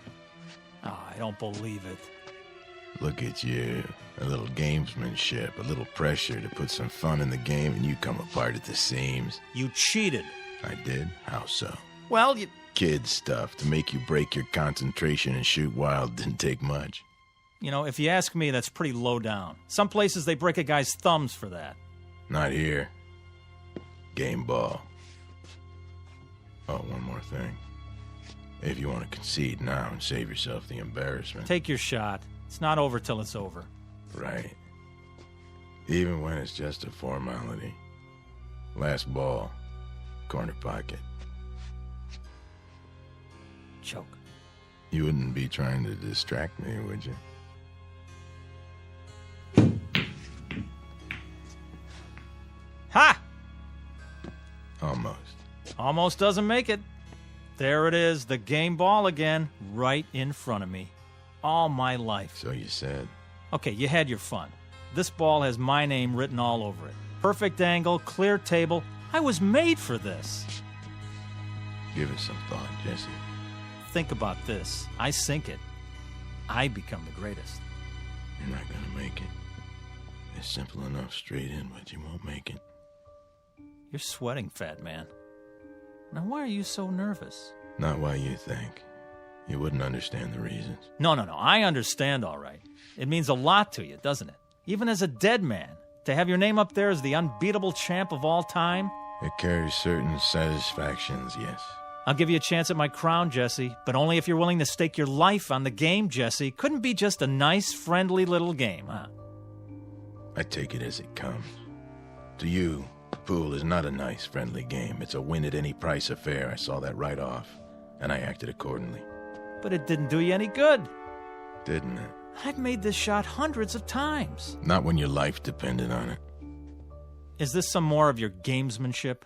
Oh, I don't believe it.
Look at you. A little gamesmanship, a little pressure to put some fun in the game, and you come apart at the seams.
You cheated.
I did? How so?
Well, you...
Kid stuff to make you break your concentration and shoot wild didn't take much.
You know, if you ask me, that's pretty low down. Some places they break a guy's thumbs for that.
Not here. Game ball. Oh, one more thing. If you want to concede now and save yourself the embarrassment.
Take your shot. It's not over till it's over.
Right. Even when it's just a formality. Last ball. Corner pocket.
Choke.
You wouldn't be trying to distract me, would you?
Ha!
Almost.
Almost doesn't make it. There it is, the game ball again, right in front of me. All my life.
So you said.
Okay, you had your fun. This ball has my name written all over it. Perfect angle, clear table. I was made for this.
Give it some thought, Jesse.
Think about this. I sink it. I become the greatest.
You're not gonna make it. It's simple enough straight in, but you won't make it.
You're sweating, fat man. Now, why are you so nervous?
Not why you think. You wouldn't understand the reasons.
No. I understand, all right. It means a lot to you, doesn't it? Even as a dead man, to have your name up there as the unbeatable champ of all time?
It carries certain satisfactions, yes.
I'll give you a chance at my crown, Jesse, but only if you're willing to stake your life on the game, Jesse. Couldn't be just a nice, friendly little game, huh?
I take it as it comes. To you, pool is not a nice, friendly game. It's a win-at-any-price affair. I saw that right off, and I acted accordingly.
But it didn't do you any good.
Didn't it?
I've made this shot hundreds of times.
Not when your life depended on it.
Is this some more of your gamesmanship?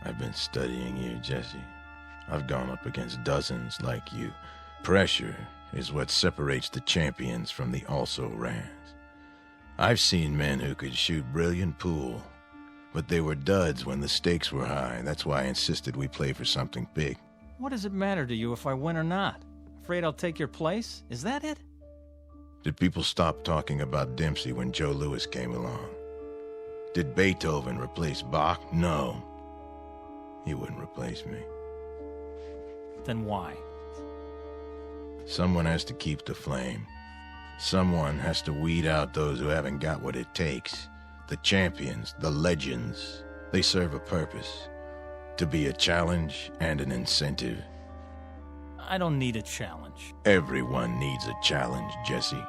I've been studying you, Jesse. I've gone up against dozens like you. Pressure is what separates the champions from the also-rans. I've seen men who could shoot brilliant pool, but they were duds when the stakes were high. That's why I insisted we play for something big.
What does it matter to you if I win or not? Afraid I'll take your place? Is that it?
Did people stop talking about Dempsey when Joe Louis came along? Did Beethoven replace Bach? No. He wouldn't replace me.
Then why?
Someone has to keep the flame. Someone has to weed out those who haven't got what it takes. The champions, the legends, they serve a purpose. To be a challenge and an incentive.
I don't need a challenge.
Everyone needs a challenge, Jesse.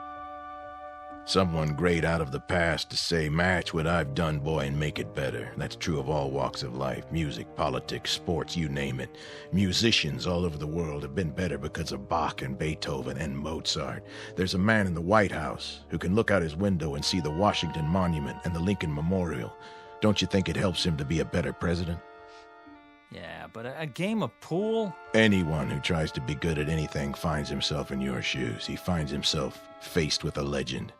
Someone great out of the past to say, match what I've done, boy, and make it better. That's true of all walks of life. Music, politics, sports, you name it. Musicians all over the world have been better because of Bach and Beethoven and Mozart. There's a man in the White House who can look out his window and see the Washington Monument and the Lincoln Memorial. Don't you think it helps him to be a better president?
Yeah, but a game of pool?
Anyone who tries to be good at anything finds himself in your shoes. He finds himself faced with a legend.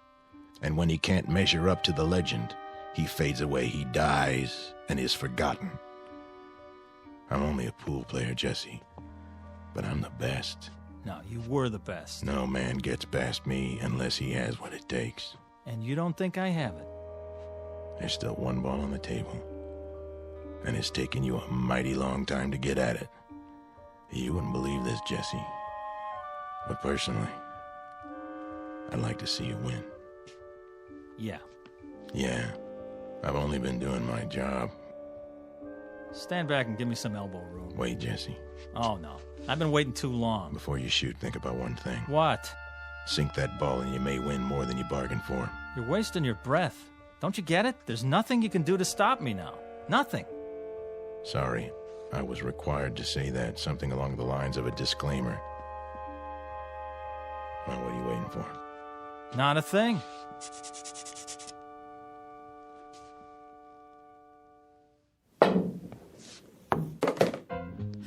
And when he can't measure up to the legend, he fades away, he dies, and is forgotten. I'm only a pool player, Jesse, but I'm the best.
No, you were the best.
No man gets past me unless he has what it takes.
And you don't think I have it?
There's still one ball on the table, and it's taken you a mighty long time to get at it. You wouldn't believe this, Jesse, but personally, I'd like to see you win. Yeah, I've only been doing my job.
Stand back and give me some elbow room.
Wait, Jesse.
Oh, no. I've been waiting too long.
Before you shoot, think about one thing.
What?
Sink that ball and you may win more than you bargained for.
You're wasting your breath. Don't you get it? There's nothing you can do to stop me now. Nothing.
Sorry, I was required to say that. Something along the lines of a disclaimer. Well, what are you waiting for?
Not a thing.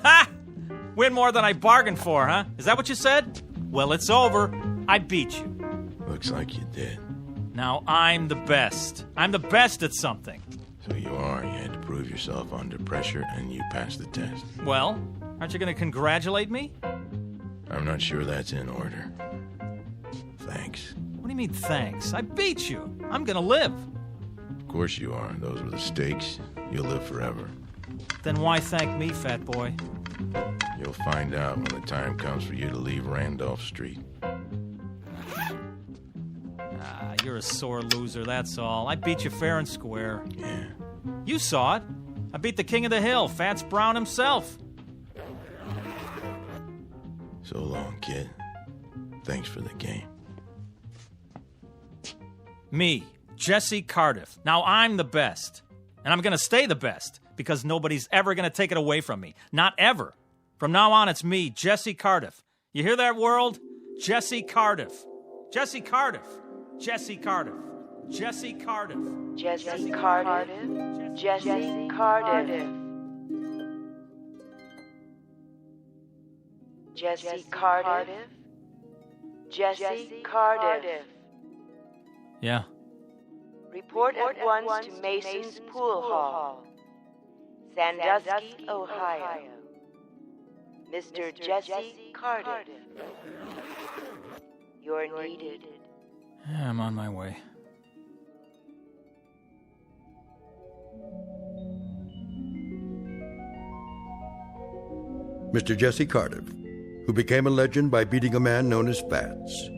Ha! Win more than I bargained for, huh? Is that what you said? Well, it's over. I beat you.
Looks like you did.
Now I'm the best. I'm the best at something.
So you are. You had to prove yourself under pressure, and you passed the test.
Well, aren't you going to congratulate me?
I'm not sure that's in order. Thanks.
What do you mean, thanks? I beat you. I'm going to live.
Of course you are. Those were the stakes. You'll live forever.
Then why thank me, fat boy?
You'll find out when the time comes for you to leave Randolph Street.
You're a sore loser, that's all. I beat you fair and square.
Yeah.
You saw it. I beat the king of the hill, Fats Brown himself.
So long, kid. Thanks for the game.
Me, Jesse Cardiff. Now I'm the best. And I'm going to stay the best because nobody's ever going to take it away from me. Not ever. From now on, it's me, Jesse Cardiff. You hear that, world? Jesse Cardiff. Jesse Cardiff. Jesse Cardiff. Jesse Cardiff.
Jesse Cardiff. Jesse Cardiff. Jesse Cardiff. Jesse Cardiff.
Yeah.
Report at once to Mason's Pool Hall, Sandusky, Ohio. Mr. Jesse Cardiff. You're needed.
Yeah, I'm on my way.
Mr. Jesse Cardiff, who became a legend by beating a man known as Fats.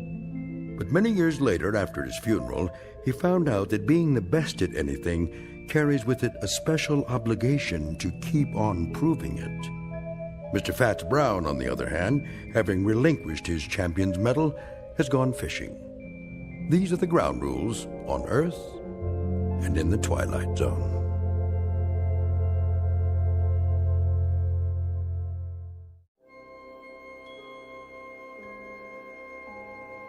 But many years later, after his funeral, he found out that being the best at anything carries with it a special obligation to keep on proving it. Mr. Fats Brown, on the other hand, having relinquished his champion's medal, has gone fishing. These are the ground rules on Earth and in the Twilight Zone.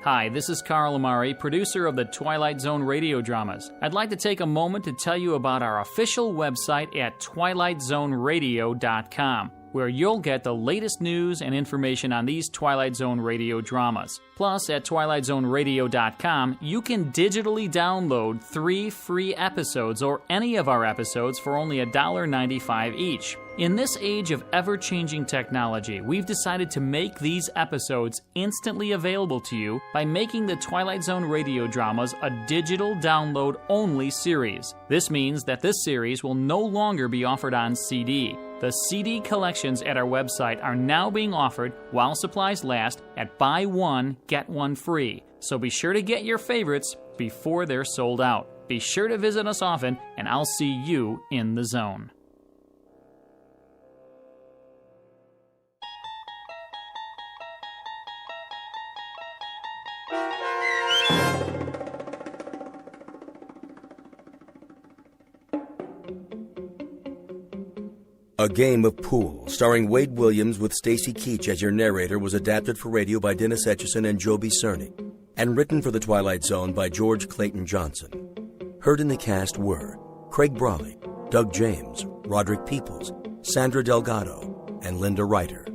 Hi, this is Carl Amari, producer of the Twilight Zone radio dramas. I'd like to take a moment to tell you about our official website at twilightzoneradio.com, where you'll get the latest news and information on these Twilight Zone radio dramas. Plus, at twilightzoneradio.com, you can digitally download 3 free episodes or any of our episodes for only $1.95 each. In this age of ever-changing technology, we've decided to make these episodes instantly available to you by making the Twilight Zone radio dramas a digital download-only series. This means that this series will no longer be offered on CD. The CD collections at our website are now being offered, while supplies last, at buy one, get one free. So be sure to get your favorites before they're sold out. Be sure to visit us often, and I'll see you in the zone.
A Game of Pool, starring Wade Williams with Stacy Keach as your narrator, was adapted for radio by Dennis Etchison and Joby Cerny, and written for The Twilight Zone by George Clayton Johnson. Heard in the cast were Craig Brawley, Doug James, Roderick Peoples, Sandra Delgado, and Linda Reiter.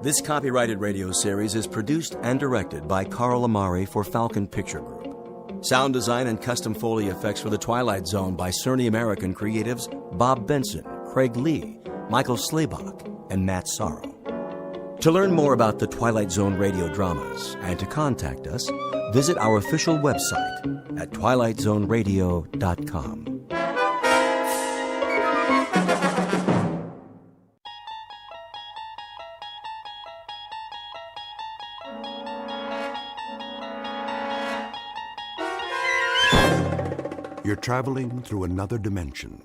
This copyrighted radio series is produced and directed by Carl Amari for Falcon Picture Group. Sound design and custom Foley effects for The Twilight Zone by Cerny American creatives Bob Benson, Craig Lee, Michael Slaybach, and Matt Sorrow. To learn more about the Twilight Zone radio dramas and to contact us, visit our official website at twilightzoneradio.com.
You're traveling through another dimension.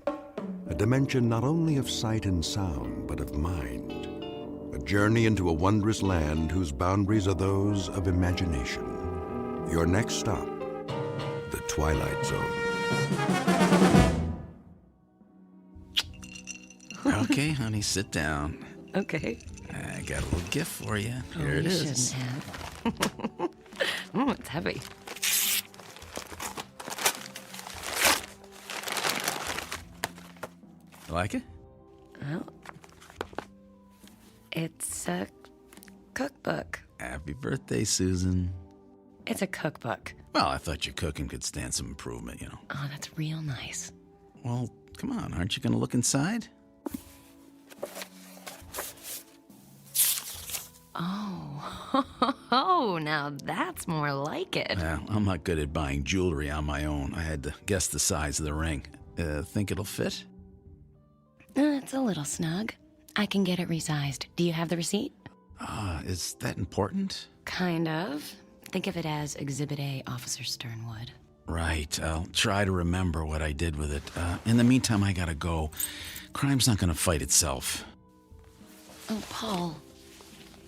A dimension not only of sight and sound, but of mind. A journey into a wondrous land whose boundaries are those of imagination. Your next stop, the Twilight Zone.
Okay, honey, sit down.
Okay.
I got a little gift for you. Here
Oh,
it
you
is.
shouldn't have. Oh, it's heavy.
You like it?
Well, it's a cookbook.
Happy birthday, Susan.
It's a cookbook.
Well, I thought your cooking could stand some improvement, you know.
Oh, that's real nice.
Well, come on, aren't you going to look inside?
Oh, now that's more like it.
Well, I'm not good at buying jewelry on my own. I had to guess the size of the ring. Think it'll fit?
It's a little snug. I can get it resized. Do you have the receipt?
Is that important?
Kind of. Think of it as Exhibit A, Officer Sternwood.
Right. I'll try to remember what I did with it. In the meantime, I gotta go. Crime's not gonna fight itself.
Oh, Paul,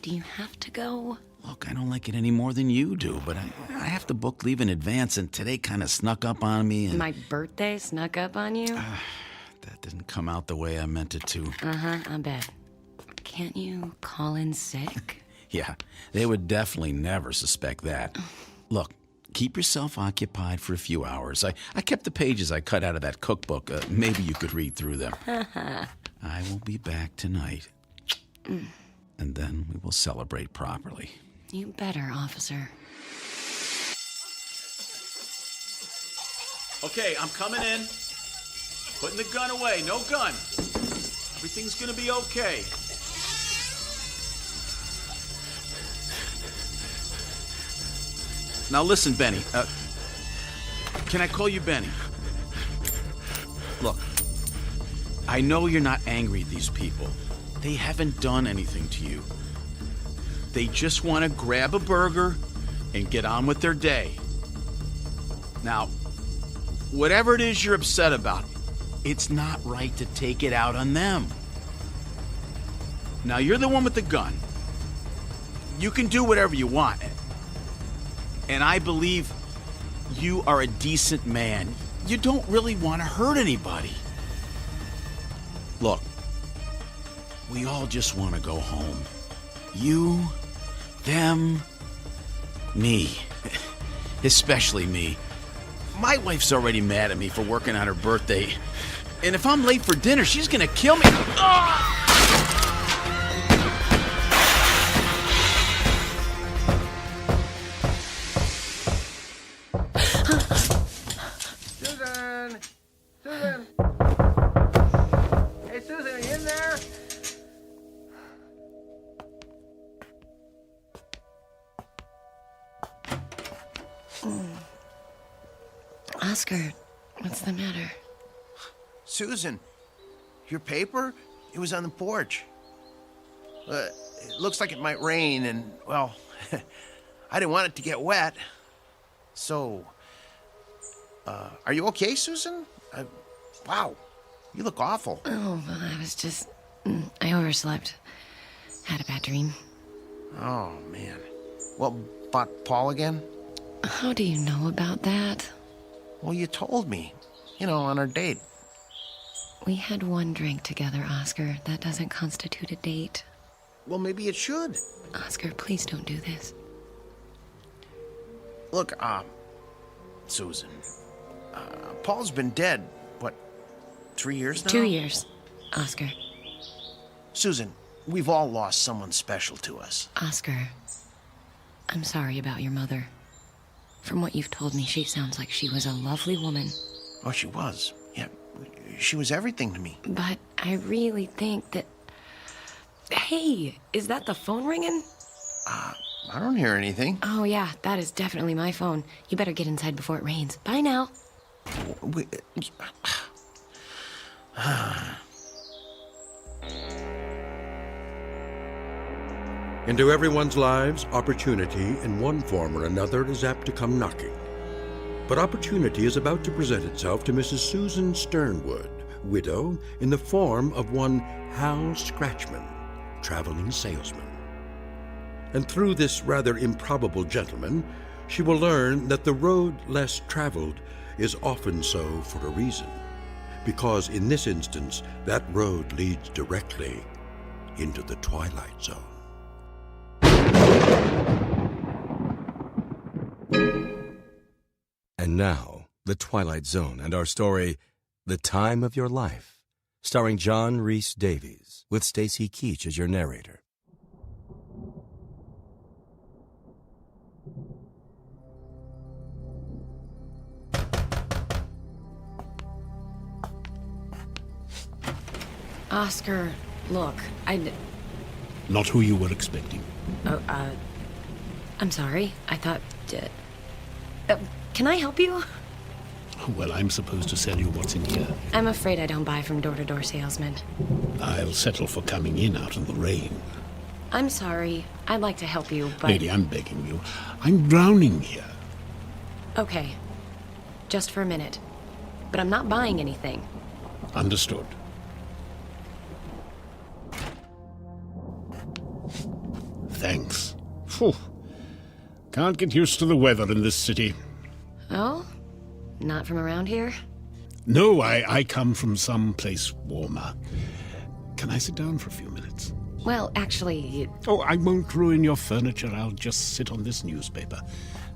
do you have to go?
Look, I don't like it any more than you do, but I have to book leave in advance, and today kind of snuck up on me. And
My birthday snuck up on you?
that didn't come out the way I meant it to.
Uh-huh, I bet. Can't you call in sick?
Yeah, they would definitely never suspect that. Look, keep yourself occupied for a few hours. I kept the pages I cut out of that cookbook. Maybe you could read through them. I will be back tonight. And then we will celebrate properly.
You better, officer.
Okay, I'm coming in. Putting the gun away. No gun. Everything's gonna be okay. Now listen, Benny. Can I call you Benny? Look, I know you're not angry at these people,
They haven't done anything to you. They just want to grab a burger and get on with their day. Now, whatever it is you're upset about, it's not right to take it out on them. Now, you're the one with the gun. You can do whatever you want. And I believe you are a decent man. You don't really want to hurt anybody. Look, we all just want to go home. You, them, me. Especially me. My wife's already mad at me for working on her birthday. And if I'm late for dinner, she's gonna kill me. Ah!
Susan! Susan! Hey, Susan, are you in there?
Oscar, what's the matter?
Susan, your paper? It was on the porch. It looks like it might rain, and, well, I didn't want it to get wet. So, are you okay, Susan? Wow, you look awful.
Oh, well, I was just... I overslept. Had a bad dream.
Oh, man. Well, about Paul again?
How do you know about that?
Well, you told me. You know, on our date.
We had one drink together, Oscar. That doesn't constitute a date.
Well, maybe it should.
Oscar, please don't do this.
Look, Susan, Paul's been dead, what, 3 years now?
2 years, Oscar.
Susan, we've all lost someone special to us.
Oscar, I'm sorry about your mother. From what you've told me, she sounds like she was a lovely woman.
Oh, she was. Yeah, she was everything to me.
But I really think that... Hey, is that the phone ringing?
I don't hear anything.
Oh, yeah, that is definitely my phone. You better get inside before it rains. Bye now.
Into everyone's lives, opportunity in one form or another is apt to come knocking. But opportunity is about to present itself to Mrs. Susan Sternwood, widow, in the form of one Hal Scratchman, traveling salesman. And through this rather improbable gentleman, she will learn that the road less traveled is often so for a reason, because in this instance, that road leads directly into the Twilight Zone.
And now, The Twilight Zone and our story, The Time of Your Life, starring John Rhys Davies, with Stacy Keach as your narrator.
Oscar, look,
Not who you were expecting.
I'm sorry. I thought... can I help you?
Well, I'm supposed to sell you what's in here.
I'm afraid I don't buy from door-to-door salesmen.
I'll settle for coming in out of the rain.
I'm sorry. I'd like to help you, but...
Lady, I'm begging you. I'm drowning here.
Okay. Just for a minute. But I'm not buying anything.
Understood. Thanks. Phew. Can't get used to the weather in this city.
Oh? Not from around here?
No, I come from someplace warmer. Can I sit down for a few minutes?
Well, actually...
Oh, I won't ruin your furniture. I'll just sit on this newspaper.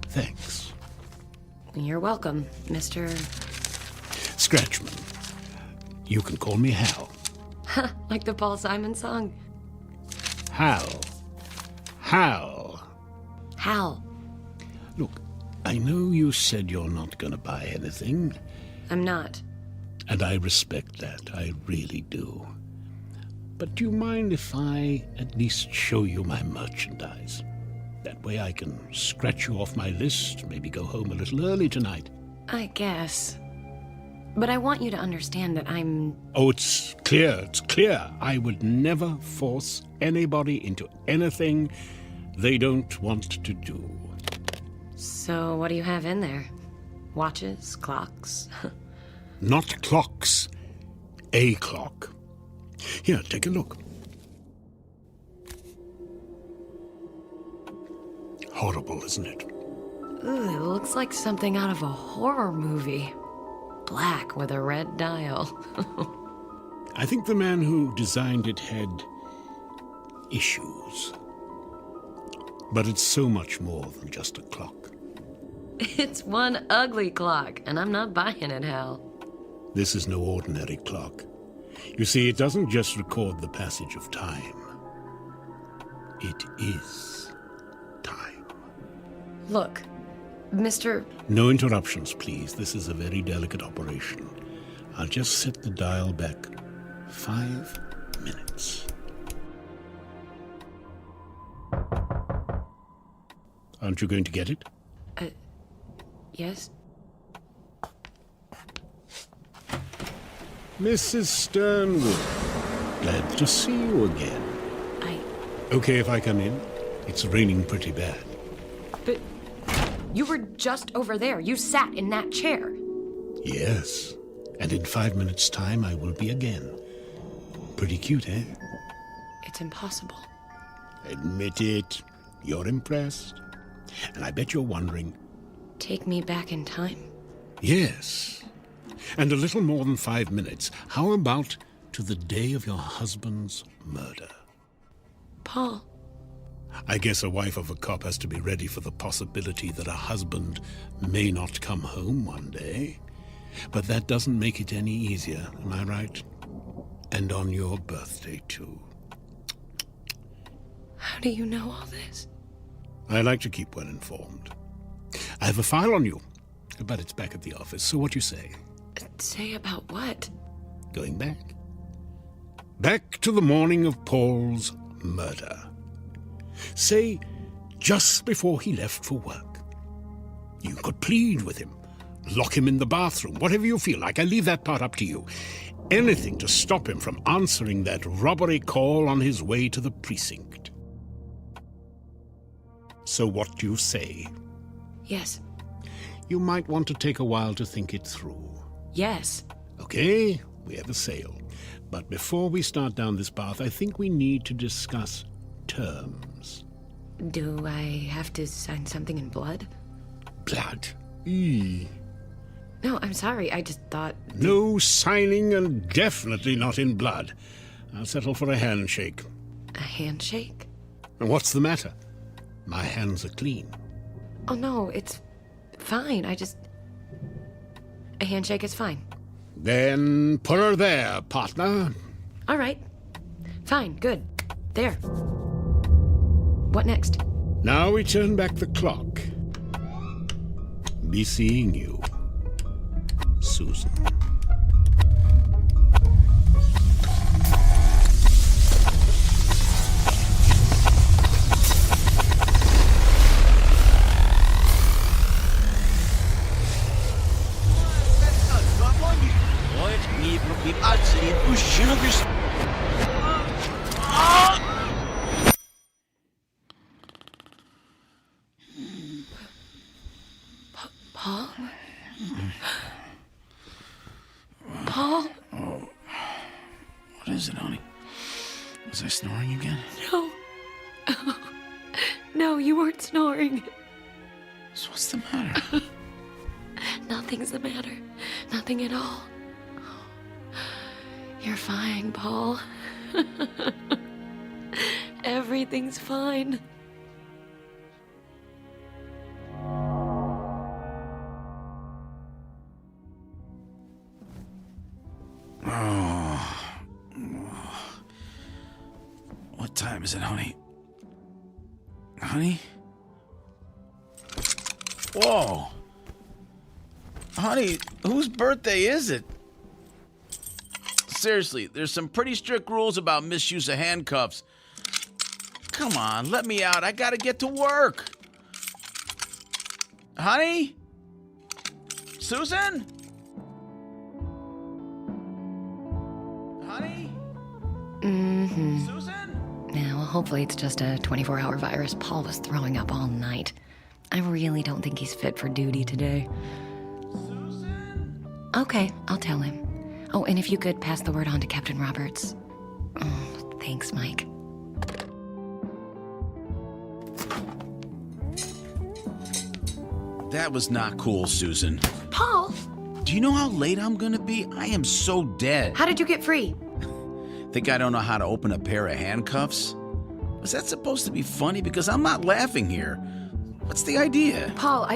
Thanks.
You're welcome, Mr...
Scratchman. You can call me Hal.
Like the Paul Simon song.
Hal. Hal.
Hal.
Look, I know you said you're not going to buy anything.
I'm not.
And I respect that. I really do. But do you mind if I at least show you my merchandise? That way I can scratch you off my list, maybe go home a little early tonight.
I guess. But I want you to understand that I'm...
Oh, it's clear. I would never force anybody into anything they don't want to do.
So what do you have in there? Watches? Clocks?
Not clocks. A clock. Here, take a look. Horrible, isn't it?
Ooh, it looks like something out of a horror movie. Black with a red dial.
I think the man who designed it had issues. But it's so much more than just a clock.
It's one ugly clock, and I'm not buying it, Hal.
This is no ordinary clock. You see, it doesn't just record the passage of time. It is time.
Look, Mr.
No interruptions, please. This is a very delicate operation. I'll just set the dial back 5 minutes. Aren't you going to get it?
Yes?
Mrs. Sternwood, glad to see you again. Okay if I come in? It's raining pretty bad.
But you were just over there. You sat in that chair.
Yes, and in 5 minutes' time I will be again. Pretty cute, eh?
It's impossible.
Admit it. You're impressed. And I bet you're wondering...
Take me back in time?
Yes. And a little more than 5 minutes. How about to the day of your husband's murder?
Paul.
I guess a wife of a cop has to be ready for the possibility that a husband may not come home one day. But that doesn't make it any easier, am I right? And on your birthday, too.
How do you know all this?
I like to keep well informed. I have a file on you, but it's back at the office, so what do you say?
Say about what?
Going back? Back to the morning of Paul's murder. Say, just before he left for work. You could plead with him, lock him in the bathroom, whatever you feel like. I leave that part up to you. Anything to stop him from answering that robbery call on his way to the precinct. So what do you say?
Yes.
You might want to take a while to think it through.
Yes.
Okay, we have a sale. But before we start down this path, I think we need to discuss terms.
Do I have to sign something in blood?
Blood? Eee.
No, I'm sorry. I just thought...
No signing, and definitely not in blood. I'll settle for a handshake.
A handshake?
And what's the matter? My hands are clean.
Oh, no, it's fine. A handshake is fine.
Then put her there, partner.
All right. Fine, good. There. What next?
Now we turn back the clock. Be seeing you, Susan.
Paul? Paul?
Oh. What is it, honey? Was I snoring again?
No. No, you weren't snoring.
So what's the matter?
Nothing's the matter. Nothing at all. You're fine, Paul. Everything's fine.
What time is it, honey? Honey? Whoa! Honey, whose birthday is it? Seriously, there's some pretty strict rules about misuse of handcuffs. Come on, let me out. I gotta get to work. Honey? Susan?
Mm-hmm.
Susan?
Yeah, well, hopefully it's just a 24-hour virus. Paul was throwing up all night. I really don't think he's fit for duty today.
Susan?
Okay, I'll tell him. Oh, and if you could pass the word on to Captain Roberts. Oh, thanks, Mike.
That was not cool, Susan.
Paul!
Do you know how late I'm gonna be? I am so dead.
How did you get free?
Think I don't know how to open a pair of handcuffs? Was that supposed to be funny? Because I'm not laughing here. What's the idea?
Paul,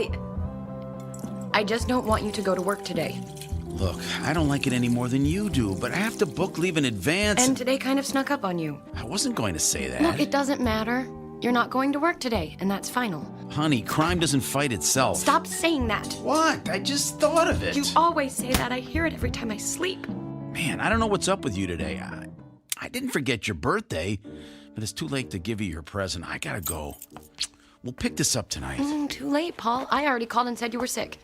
I just don't want you to go to work today.
Look, I don't like it any more than you do, but I have to book leave in advance.
And today kind of snuck up on you.
I wasn't going to say that.
Look, it doesn't matter. You're not going to work today, and that's final.
Honey, crime doesn't fight itself.
Stop saying that.
What? I just thought of it.
You always say that. I hear it every time I sleep.
Man, I don't know what's up with you today. I didn't forget your birthday, but it's too late to give you your present. I gotta go. We'll pick this up tonight.
Too late, Paul. I already called and said you were sick.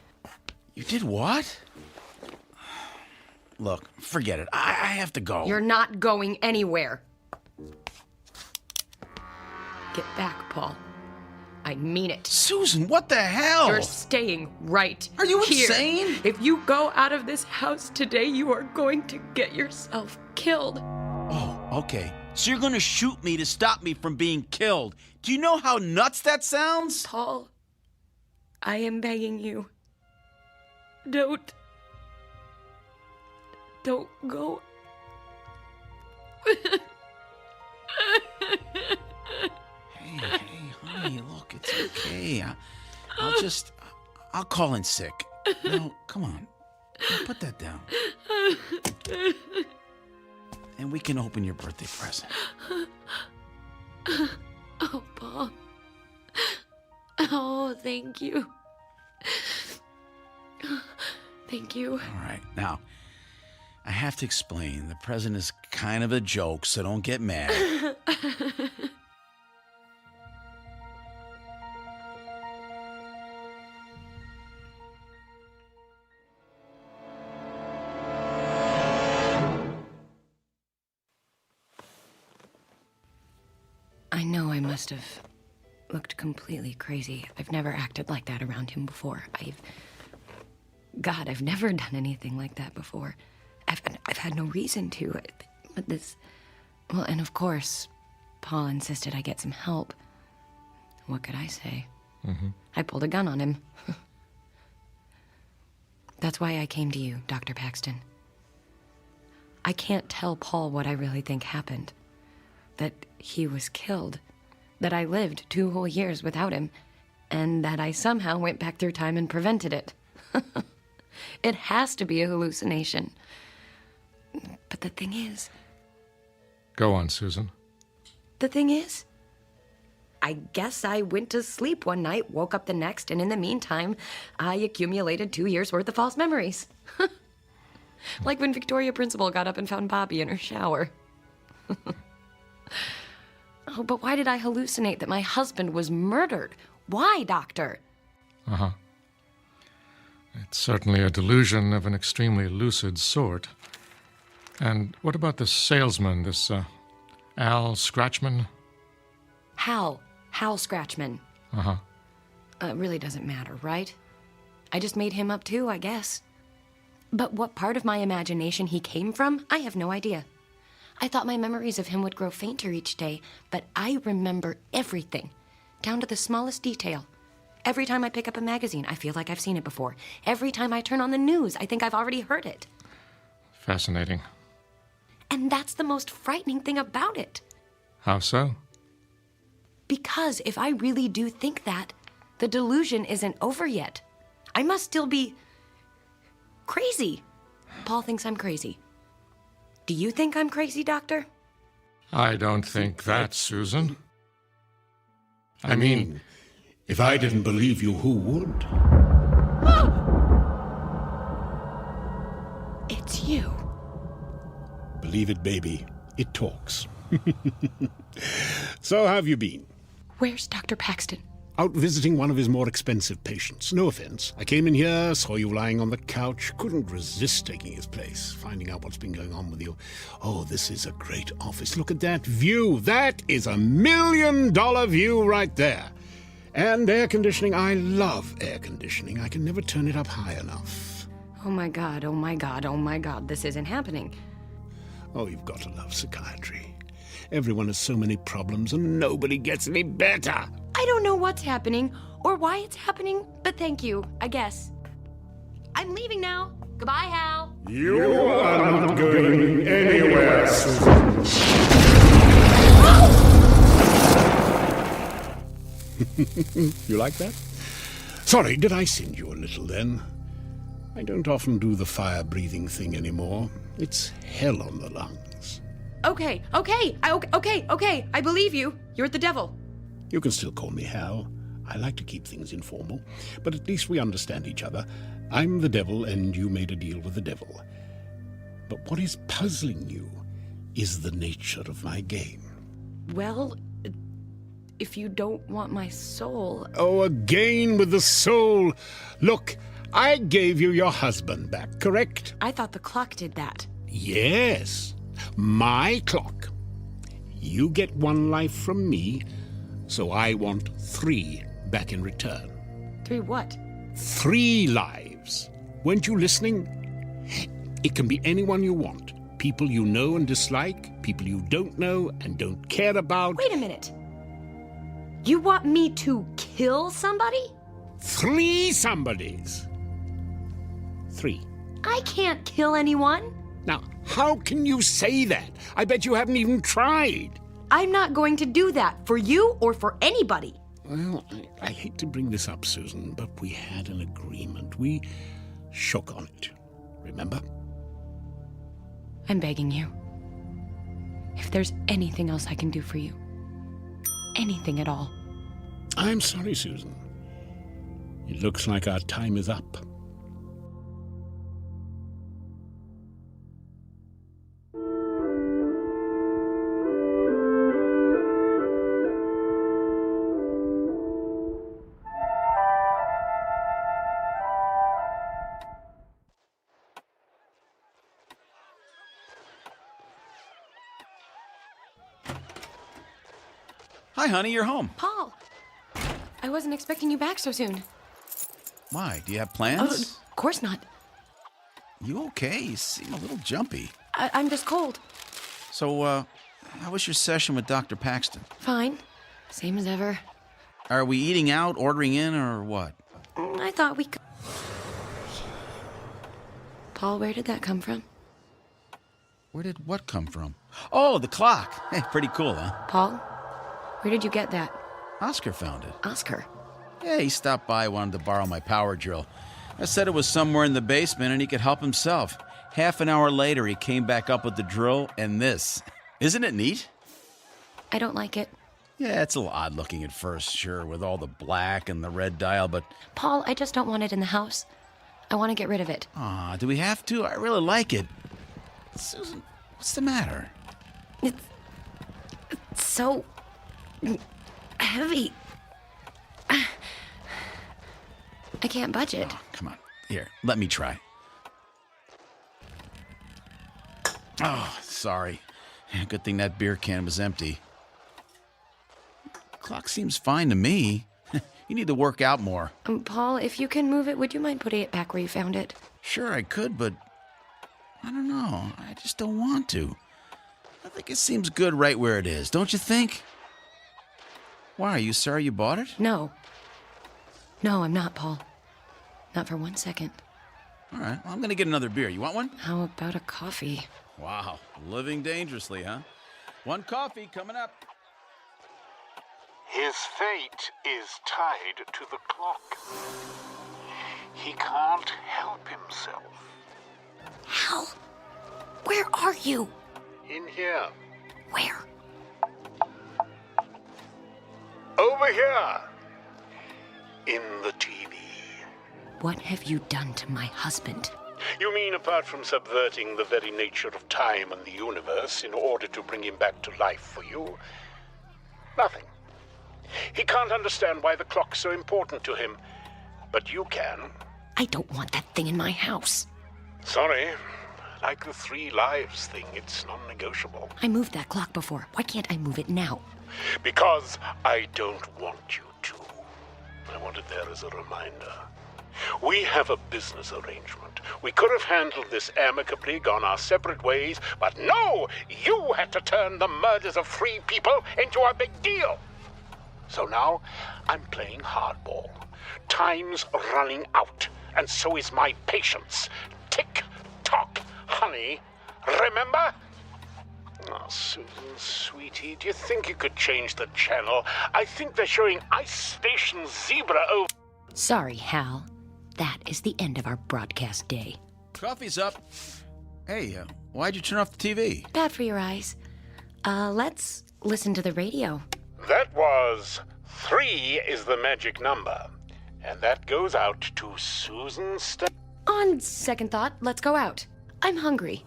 You did what? Look, forget it. I have to go.
You're not going anywhere. Get back, Paul. I mean it.
Susan, what the hell?
You're staying right
Are you
here.
insane?
If you go out of this house today, you are going to get yourself killed.
Oh, okay. So you're gonna shoot me to stop me from being killed. Do you know how nuts that sounds?
Paul, I am begging you. Don't go.
Hey, honey, look, it's okay. I'll call in sick. No, come on. Put that down. And we can open your birthday present.
Oh, Paul. Oh, thank you. Thank you.
All right, now, I have to explain. The present is kind of a joke, so don't get mad.
I know I must have looked completely crazy. I've never acted like that around him before. I've never done anything like that before. I've had no reason to. But this... Well, and of course, Paul insisted I get some help. What could I say?
Mm-hmm.
I pulled a gun on him. That's why I came to you, Dr. Paxton. I can't tell Paul what I really think happened. That he was killed. That I lived 2 whole years without him. And that I somehow went back through time and prevented it. It has to be a hallucination. But the thing is...
Go on, Susan.
The thing is... I guess I went to sleep one night, woke up the next, and in the meantime, I accumulated 2 years' worth of false memories. Like when Victoria Principal got up and found Bobby in her shower. Oh, but why did I hallucinate that my husband was murdered? Why, Doctor?
Uh-huh. It's certainly a delusion of an extremely lucid sort. And what about the salesman, this, Al Scratchman?
Hal Scratchman.
Uh-huh.
It really doesn't matter, right? I just made him up too, I guess. But what part of my imagination he came from, I have no idea. I thought my memories of him would grow fainter each day, but I remember everything, down to the smallest detail. Every time I pick up a magazine, I feel like I've seen it before. Every time I turn on the news, I think I've already heard it.
Fascinating.
And that's the most frightening thing about it.
How so?
Because if I really do think that, the delusion isn't over yet. I must still be crazy. Paul thinks I'm crazy. Do you think I'm crazy, Doctor?
I don't think that, Susan. I mean,
if I didn't believe you, who would?
It's you.
Believe it, baby. It talks. So how have you been?
Where's Dr. Paxton?
Out visiting one of his more expensive patients. No offense. I came in here, saw you lying on the couch, couldn't resist taking his place, finding out what's been going on with you. Oh, this is a great office. Look at that view. That is $1 million view right there. And air conditioning. I love air conditioning. I can never turn it up high enough.
Oh my God, oh my God, oh my God, this isn't happening.
Oh, you've got to love psychiatry. Everyone has so many problems and nobody gets any better.
I don't know what's happening or why it's happening, but thank you, I guess. I'm leaving now. Goodbye, Hal.
You are not going anywhere, Susan. You like that? Sorry, did I send you a little then? I don't often do the fire-breathing thing anymore. It's hell on the lungs.
Okay, I believe you. You're the devil.
You can still call me Hal. I like to keep things informal, but at least we understand each other. I'm the devil, and you made a deal with the devil. But what is puzzling you is the nature of my game.
Well, if you don't want my soul...
Oh, again with the soul. Look, I gave you your husband back, correct?
I thought the clock did that.
Yes, my clock. You get 1 life from me, so I want 3 back in return.
3 what?
3 lives. Weren't you listening? It can be anyone you want. People you know and dislike, people you don't know and don't care about.
Wait a minute. You want me to kill somebody?
3 somebodies. 3.
I can't kill anyone.
Now, how can you say that? I bet you haven't even tried.
I'm not going to do that for you or for anybody.
Well, I hate to bring this up, Susan, but we had an agreement. We shook on it. Remember?
I'm begging you. If there's anything else I can do for you, anything at all.
I'm sorry, Susan. It looks like our time is up.
Hi, honey, you're home.
Paul, I wasn't expecting you back so soon.
Why? Do you have plans?
Oh, of course not.
You okay? You seem a little jumpy.
I'm just cold.
So, how was your session with Dr. Paxton?
Fine. Same as ever.
Are we eating out, ordering in, or what?
I thought we could... Paul, where did that come from?
Where did what come from? Oh, the clock. Hey, pretty cool, huh?
Paul, where did you get that?
Oscar found it.
Oscar?
Yeah, he stopped by, wanted to borrow my power drill. I said it was somewhere in the basement and he could help himself. Half an hour later, he came back up with the drill and this. Isn't it neat?
I don't like it.
Yeah, it's a little odd looking at first, sure, with all the black and the red dial, but...
Paul, I just don't want it in the house. I want to get rid of it.
Aw, do we have to? I really like it. Susan, what's the matter?
It's so... heavy. I can't budge it.
Oh, come on. Here, let me try. Oh, sorry. Good thing that beer can was empty. Clock seems fine to me. You need to work out more.
Paul, if you can move it, would you mind putting it back where you found it?
Sure, I could, but I don't know. I just don't want to. I think it seems good right where it is, don't you think? Why, are you sorry you bought it?
No. No, I'm not, Paul. Not for 1 second.
All right, well, I'm going to get another beer. You want one?
How about a coffee?
Wow, living dangerously, huh? 1 coffee coming up.
His fate is tied to the clock. He can't help himself.
Hal, where are you?
In here.
Where?
Over here. In the TV.
What have you done to my husband?
You mean apart from subverting the very nature of time and the universe in order to bring him back to life for you? Nothing. He can't understand why the clock's so important to him. But you can.
I don't want that thing in my house.
Sorry. Like the 3 lives thing, it's non-negotiable.
I moved that clock before. Why can't I move it now?
Because I don't want you to. I want it there as a reminder. We have a business arrangement. We could have handled this amicably, gone our separate ways, but no! You had to turn the murders of 3 people into a big deal. So now, I'm playing hardball. Time's running out, and so is my patience. Tick-tock, honey. Remember? Oh, Susan, sweetie, do you think you could change the channel? I think they're showing Ice Station Zebra over...
Sorry, Hal. That is the end of our broadcast day.
Coffee's up. Hey, why'd you turn off the TV?
Bad for your eyes. Let's listen to the radio.
That was 3 is the magic number. And that goes out to Susan
On second thought, let's go out. I'm hungry.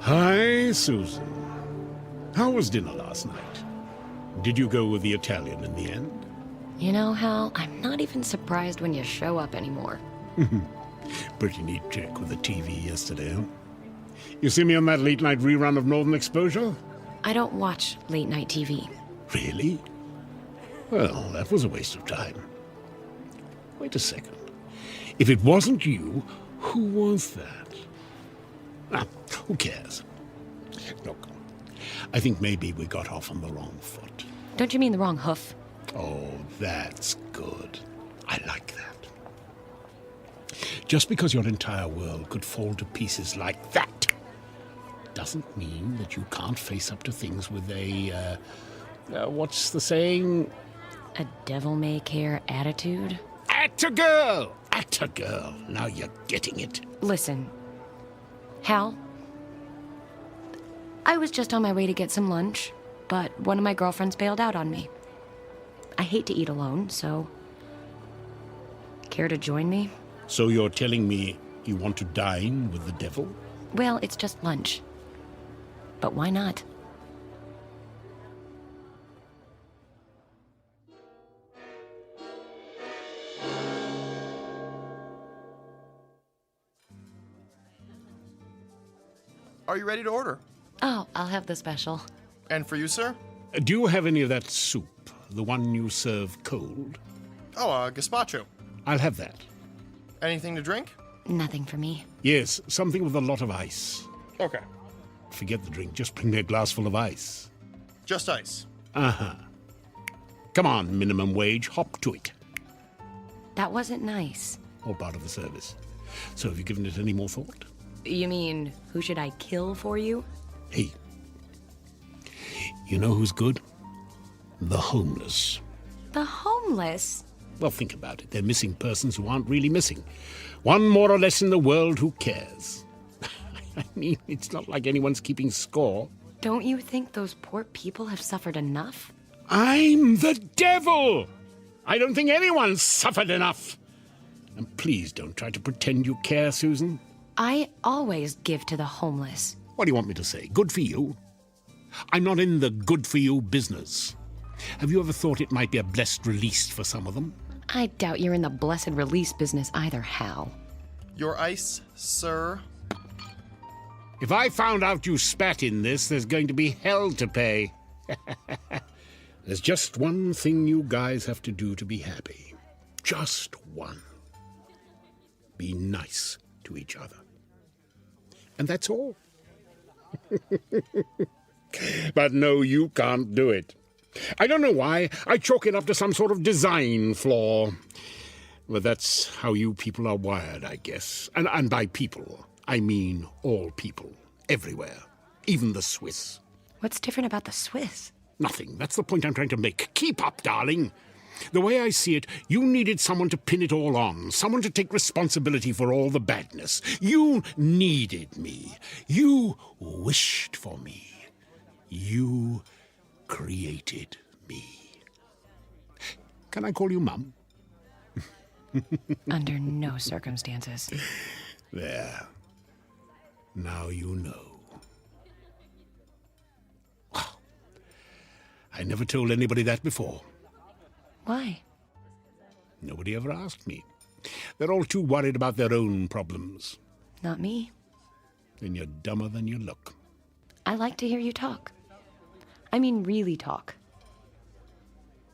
Hi, Susan. How was dinner last night? Did you go with the Italian in the end?
You know, Hal, I'm not even surprised when you show up anymore.
Pretty neat trick with the TV yesterday, huh? You see me on that late-night rerun of Northern Exposure?
I don't watch late-night TV.
Really? Well, that was a waste of time. Wait a second. If it wasn't you, who was that? Ah, who cares? Look, I think maybe we got off on the wrong foot.
Don't you mean the wrong hoof?
Oh, that's good. I like that. Just because your entire world could fall to pieces like that doesn't mean that you can't face up to things with a, what's the saying?
A devil-may-care attitude?
Atta girl! Atta girl! Now you're getting it.
Listen, Hal, I was just on my way to get some lunch, but one of my girlfriends bailed out on me. I hate to eat alone, so... Care to join me?
So you're telling me you want to dine with the devil?
Well, it's just lunch. But why not?
Are you ready to order?
Oh, I'll have the special.
And for you, sir?
Do you have any of that soup? The one you serve cold?
Oh, gazpacho.
I'll have that.
Anything to drink?
Nothing for me.
Yes, something with a lot of ice.
Okay.
Forget the drink, just bring me a glass full of ice.
Just ice.
Uh-huh. Come on, minimum wage, hop to it.
That wasn't nice.
All part of the service. So have you given it any more thought?
You mean, who should I kill for you?
Hey, you know who's good? The homeless.
The homeless?
Well, think about it. They're missing persons who aren't really missing. One more or less in the world who cares. I mean, it's not like anyone's keeping score.
Don't you think those poor people have suffered enough?
I'm the devil! I don't think anyone's suffered enough. And please don't try to pretend you care, Susan.
I always give to the homeless.
What do you want me to say? Good for you? I'm not in the good for you business. Have you ever thought it might be a blessed release for some of them?
I doubt you're in the blessed release business either, Hal.
Your ice, sir.
If I found out you spat in this, there's going to be hell to pay. There's just one thing you guys have to do to be happy. Just one. Be nice to each other. And that's all. But no, you can't do it. I don't know why. I chalk it up to some sort of design flaw. Well, that's how you people are wired, I guess. And by people, I mean all people, everywhere, even the Swiss.
What's different about the Swiss?
Nothing. That's the point I'm trying to make. Keep up, darling. The way I see it, you needed someone to pin it all on, someone to take responsibility for all the badness. You needed me. You wished for me. You created me. Can I call you Mum?
Under no circumstances.
There. Now you know. Wow. I never told anybody that before.
Why?
Nobody ever asked me. They're all too worried about their own problems.
Not me.
Then you're dumber than you look.
I like to hear you talk. I mean, really talk.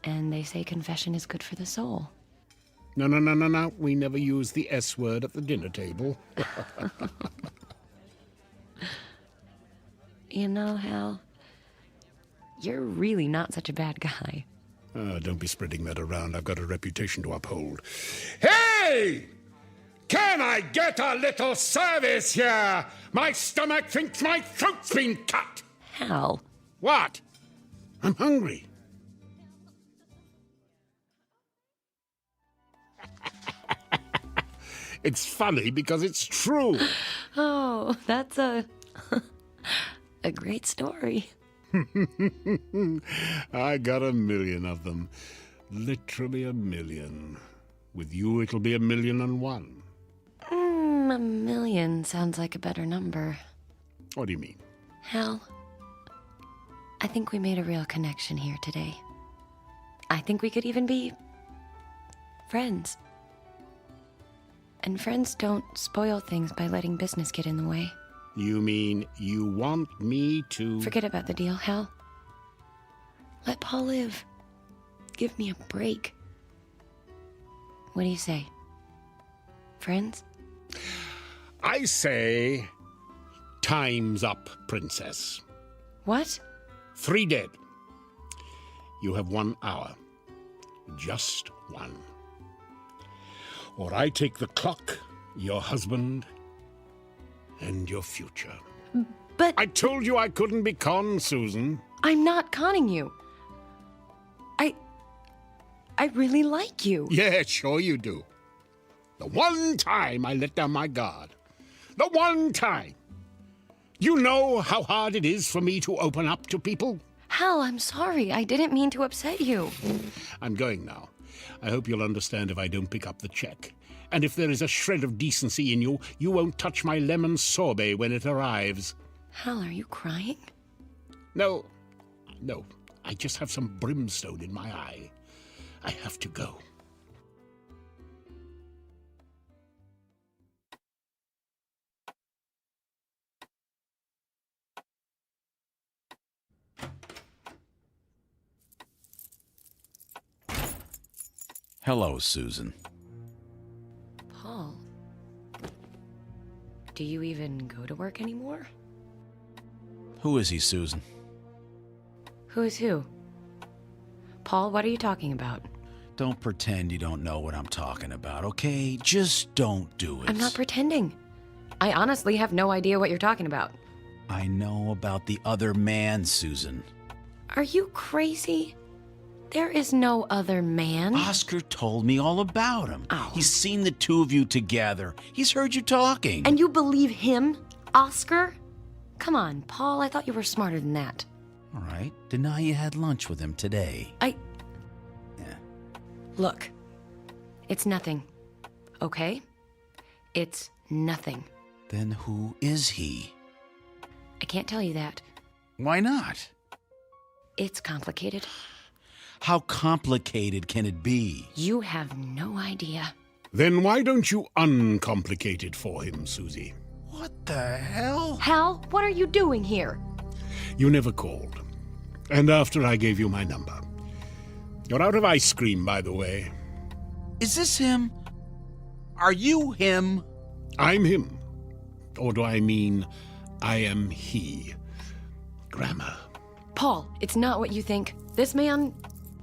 And they say confession is good for the soul.
No. We never use the S word at the dinner table.
You know, Hal, you're really not such a bad guy.
Don't be spreading that around. I've got a reputation to uphold. Hey! Can I get a little service here? My stomach thinks my throat's been cut.
Hal.
What? I'm hungry. It's funny because it's true.
Oh, that's a great story.
I got 1,000,000 of them. Literally 1,000,000. With you, it'll be 1,000,001.
1,000,000 sounds like a better number.
What do you mean?
Hal, I think we made a real connection here today. I think we could even be friends. And friends don't spoil things by letting business get in the way.
You mean you want me to...
Forget about the deal, Hal. Let Paul live. Give me a break. What do you say? Friends?
I say... time's up, princess.
What?
3 dead. You have 1 hour. Just 1. Or I take the clock, your husband, and your future.
But...
I told you I couldn't be conned, Susan.
I'm not conning you. I really like you.
Yeah, sure you do. The one time I let down my guard. The one time. You know how hard it is for me to open up to people?
Hal, I'm sorry. I didn't mean to upset you.
I'm going now. I hope you'll understand if I don't pick up the check. And if there is a shred of decency in you, you won't touch my lemon sorbet when it arrives.
Hal, are you crying?
No. I just have some brimstone in my eye. I have to go.
Hello, Susan.
Paul, do you even go to work anymore?
Who is he, Susan?
Who is who? Paul, what are you talking about?
Don't pretend you don't know what I'm talking about, okay? Just don't do it.
I'm not pretending. I honestly have no idea what you're talking about.
I know about the other man, Susan.
Are you crazy? There is no other man.
Oscar told me all about him.
Oh.
He's seen the two of you together. He's heard you talking.
And you believe him, Oscar? Come on, Paul, I thought you were smarter than that.
All right, deny you had lunch with him today.
Look, it's nothing, okay? It's nothing.
Then who is he?
I can't tell you that.
Why not?
It's complicated.
How complicated can it be?
You have no idea.
Then why don't you uncomplicate it for him, Susie?
What the hell?
Hal, what are you doing here?
You never called. And after I gave you my number. You're out of ice cream, by the way.
Is this him? Are you him?
I'm him. Or do I mean I am he? Grammar.
Paul, it's not what you think. This man,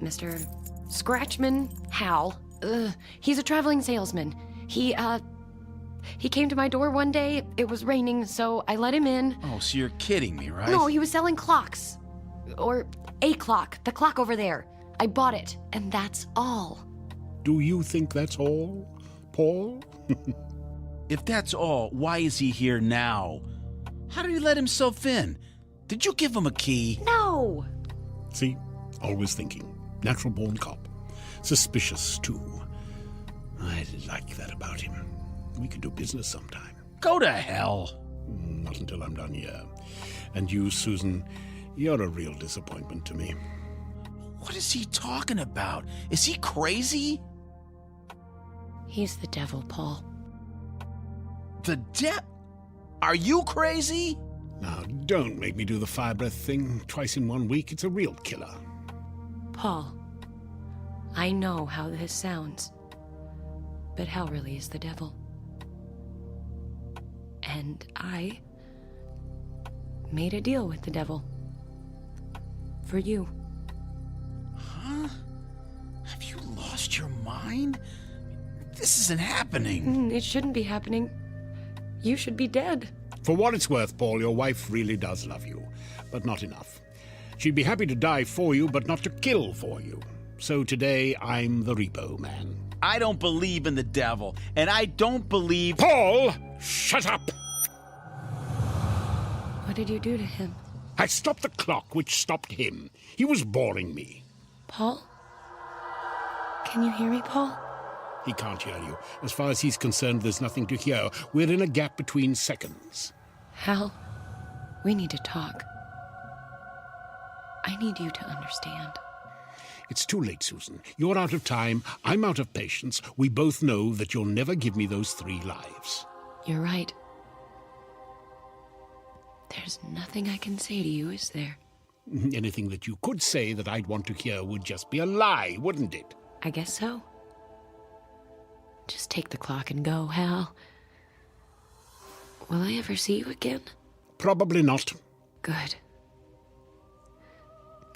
Mr. Scratchman Hal, he's a traveling salesman. He came to my door one day. It was raining, so I let him in.
Oh, so you're kidding me, right?
No, he was selling clocks. Or a clock. The clock over there. I bought it, and that's all.
Do you think that's all, Paul?
If that's all, why is he here now? How did he let himself in? Did you give him a key?
No!
See? Always thinking. Natural-born cop. Suspicious, too. I like that about him. We could do business sometime.
Go to hell.
Not until I'm done here. And you, Susan, you're a real disappointment to me.
What is he talking about? Is he crazy?
He's the devil, Paul.
The Are you crazy?
Now, don't make me do the fire breath thing twice in 1 week. It's a real killer.
Paul, I know how this sounds, but hell really is the devil. And I made a deal with the devil. For you.
Huh? Have you lost your mind? This isn't happening.
It shouldn't be happening. You should be dead.
For what it's worth, Paul, your wife really does love you, but not enough. She'd be happy to die for you, but not to kill for you. So today, I'm the repo man.
I don't believe in the devil, and I don't believe...
Paul, shut up!
What did you do to him?
I stopped the clock, which stopped him. He was boring me.
Paul? Can you hear me, Paul?
He can't hear you. As far as he's concerned, there's nothing to hear. We're in a gap between seconds.
Hal, we need to talk. I need you to understand.
It's too late, Susan. You're out of time. I'm out of patience. We both know that you'll never give me those 3 lives.
You're right. There's nothing I can say to you, is there?
Anything that you could say that I'd want to hear would just be a lie, wouldn't it?
I guess so. Just take the clock and go, Hal. Will I ever see you again?
Probably not.
Good.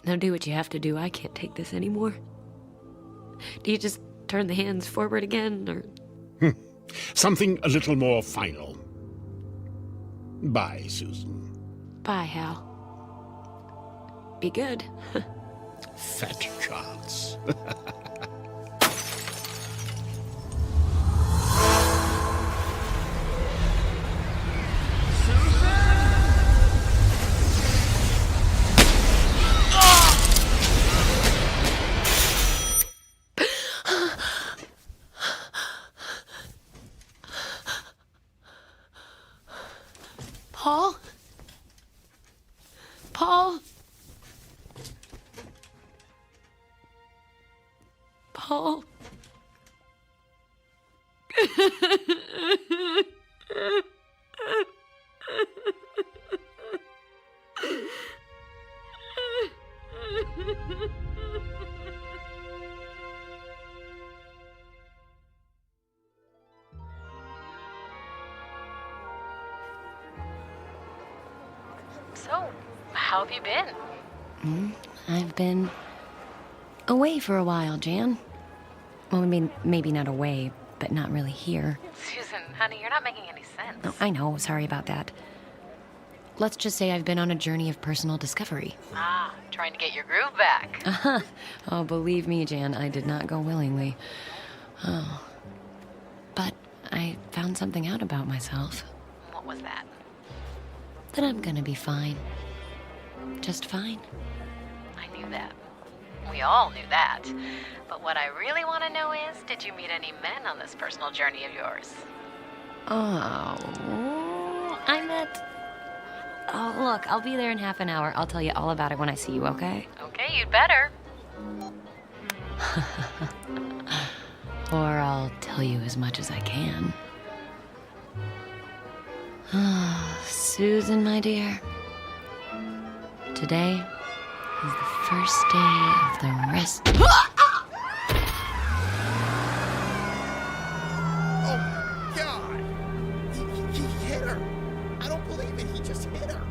Now do what you have to do. I can't take this anymore. Do you just turn the hands forward again, or...?
Something a little more final. Bye, Susan.
Bye, Hal. Be good.
Fat chance.
Paul? Paul? Paul?
So, how have you been?
I've been away for a while, Jan. Well, I mean, maybe not away, but not really here.
Susan, honey, you're not making any sense.
Oh, I know, sorry about that. Let's just say I've been on a journey of personal discovery.
Ah, trying to get your groove back.
Oh, believe me, Jan, I did not go willingly. Oh. But I found something out about myself.
What was that?
That I'm gonna be fine. Just fine.
I knew that. We all knew that. But what I really want to know is, did you meet any men on this personal journey of yours?
Oh, I met... Oh, look, I'll be there in half an hour. I'll tell you all about it when I see you, okay?
Okay, you'd better.
Or I'll tell you as much as I can. Susan, my dear. Today is the first day of the rest...
Oh, God! He hit her! I don't believe it, he just hit her!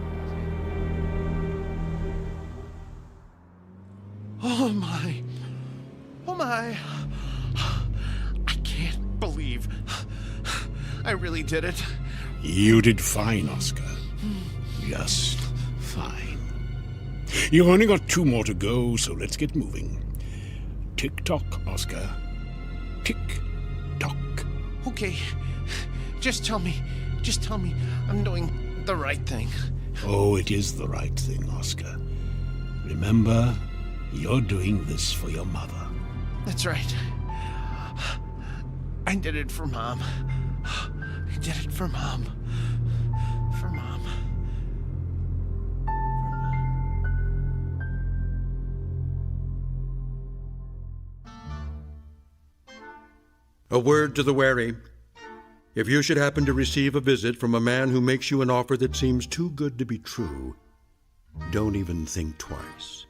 Oh, my. Oh, my. I can't believe I really did it.
You did fine, Oscar. Just fine. You've only got 2 more to go, so let's get moving. Tick-tock, Oscar. Tick-tock.
Okay, just tell me I'm doing the right thing.
Oh, it is the right thing, Oscar. Remember, you're doing this for your mother.
That's right. I did it for Mom. I did it for Mom. For Mom.
A word to the wary. If you should happen to receive a visit from a man who makes you an offer that seems too good to be true, don't even think twice.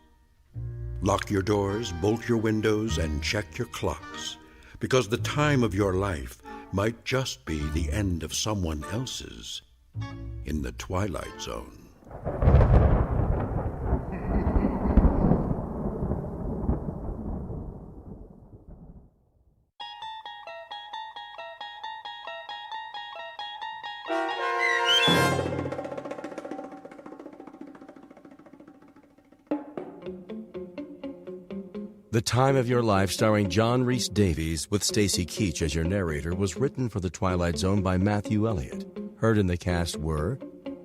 Lock your doors, bolt your windows, and check your clocks, because the time of your life might just be the end of someone else's in the Twilight Zone.
The Time of Your Life, starring John Rhys Davies with Stacy Keach as your narrator, was written for The Twilight Zone by Matthew Elliott. Heard in the cast were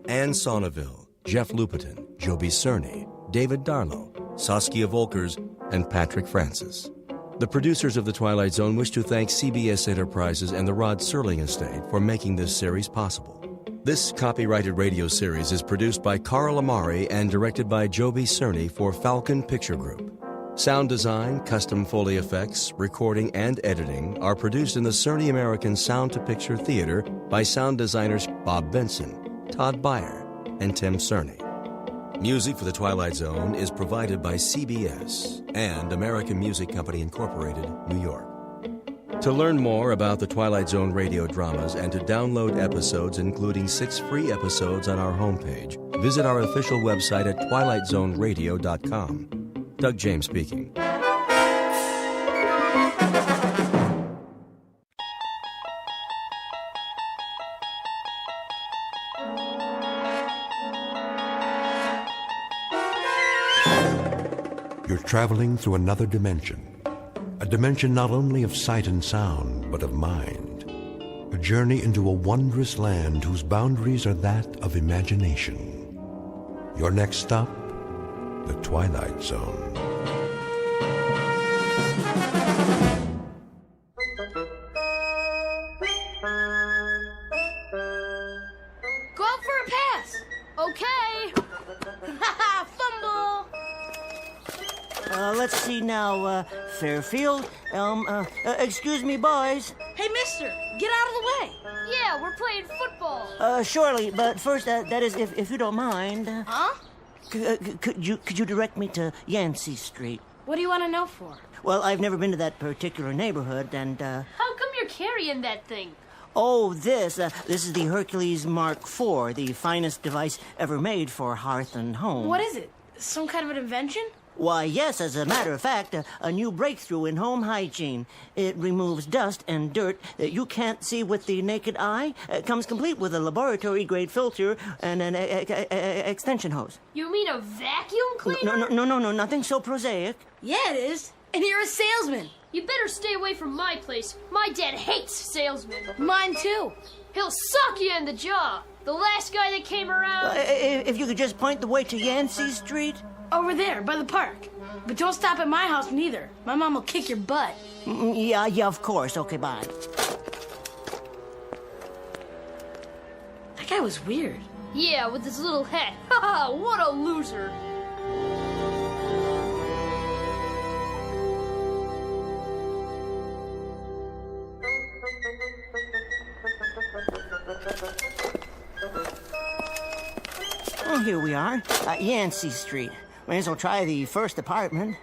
Anne Sonneville, Jeff Lupetin, Joby Cerny, David Darlow, Saskia Volkers, and Patrick Francis. The producers of The Twilight Zone wish to thank CBS Enterprises and the Rod Serling Estate for making this series possible. This copyrighted radio series is produced by Carl Amari and directed by Joby Cerny for Falcon Picture Group. Sound design, custom Foley effects, recording, and editing are produced in the Cerny American Sound to Picture Theater by sound designers Bob Benson, Todd Beyer, and Tim Cerny. Music for The Twilight Zone is provided by CBS and American Music Company Incorporated, New York. To learn more about the Twilight Zone radio dramas and to download episodes, including 6 free episodes on our homepage, visit our official website at twilightzoneradio.com. Doug James speaking.
You're traveling through another dimension. A dimension not only of sight and sound, but of mind. A journey into a wondrous land whose boundaries are that of imagination. Your next stop, the Twilight Zone.
Go out for a pass. Okay. Fumble.
Let's see now, Fairfield. Excuse me, boys.
Hey, mister, get out of the way. Yeah, we're playing football.
Surely, but first, that is, if you don't mind.
Huh?
Could you direct me to Yancey Street?
What do you want to know for?
Well, I've never been to that particular neighborhood, and,
How come you're carrying that thing?
Oh, this is the Hercules Mark IV, the finest device ever made for hearth and home.
What is it? Some kind of an invention?
Why, yes, as a matter of fact, a new breakthrough in home hygiene. It removes dust and dirt that you can't see with the naked eye. It comes complete with a laboratory-grade filter and an extension hose.
You mean a vacuum cleaner?
No, nothing so prosaic.
Yeah, it is. And you're a salesman. You better stay away from my place. My dad hates salesmen. Mine too. He'll suck you in the jaw. The last guy that came around...
If you could just point the way to Yancey Street?
Over there, by the park. But don't stop at my house neither. My mom will kick your butt.
Yeah, of course. Okay, bye.
That guy was weird. Yeah, with his little hat. Haha, what a loser.
Well, here we are, Yancey Street. May as well try the first apartment.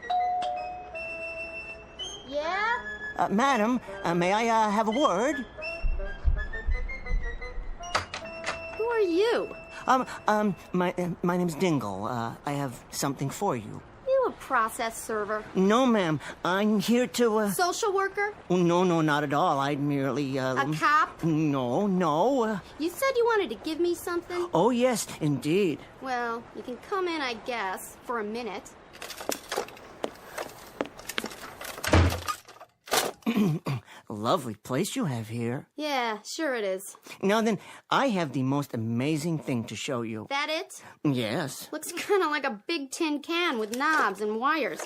Yeah?
Madam, may I have a word?
Who are you?
My name's Dingle. I have something for you.
You a process server?
No, ma'am. I'm here to,
Social worker?
No, not at all. I'd merely,
A cop?
No.
You said you wanted to give me something?
Oh, yes, indeed.
Well, you can come in, I guess, for a minute.
A lovely place you have here.
Yeah, sure it is.
Now then, I have the most amazing thing to show you.
That it?
Yes.
Looks kind of like a big tin can with knobs and wires.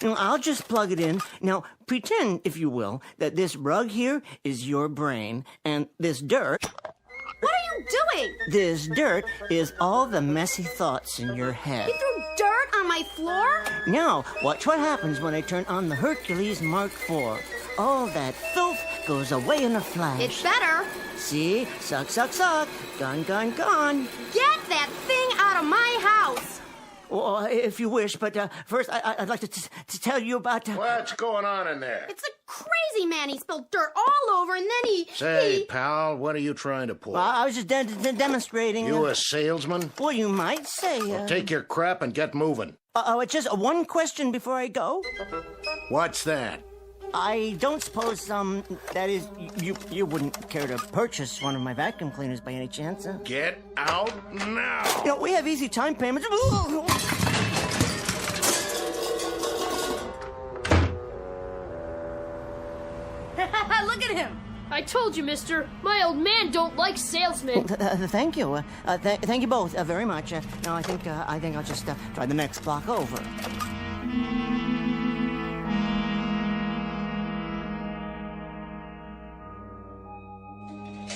Now, I'll just plug it in. Now, pretend, if you will, that this rug here is your brain, and this dirt...
What are you doing?
This dirt is all the messy thoughts in your head.
You threw dirt on my floor?
Now, watch what happens when I turn on the Hercules Mark IV. All that filth goes away in a flash.
It's better.
See? Suck, suck, suck. Gone, gone, gone.
Get that thing out of my house.
Well, if you wish, but first I'd like to tell you about...
What's going on in there?
It's a crazy man. He spilled dirt all over, and then he...
Say, pal, what are you trying to pull?
I was just demonstrating...
You a salesman?
Well, you might say...
Well, take your crap and get moving.
It's just one question before I go.
What's that?
I don't suppose, that is, you wouldn't care to purchase one of my vacuum cleaners by any chance, huh?
Get out now!
You know, we have easy time payments.
Look at him! I told you, mister. My old man don't like salesmen.
Thank you. Thank you both very much. Now, I think I'll just try the next block over.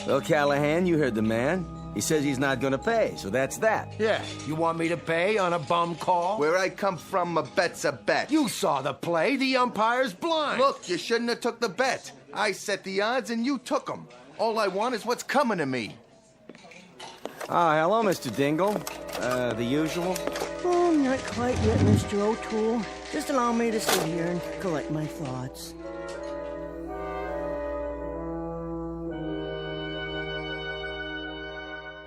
Well, Callahan, you heard the man. He says he's not gonna pay, so that's that.
Yeah, you want me to pay on a bum call?
Where I come from, a bet's a bet.
You saw the play. The umpire's blind.
Look, you shouldn't have took the bet. I set the odds and you took them. All I want is what's coming to me.
Hello, Mr. Dingle. The usual?
Oh, not quite yet, Mr. O'Toole. Just allow me to sit here and collect my thoughts.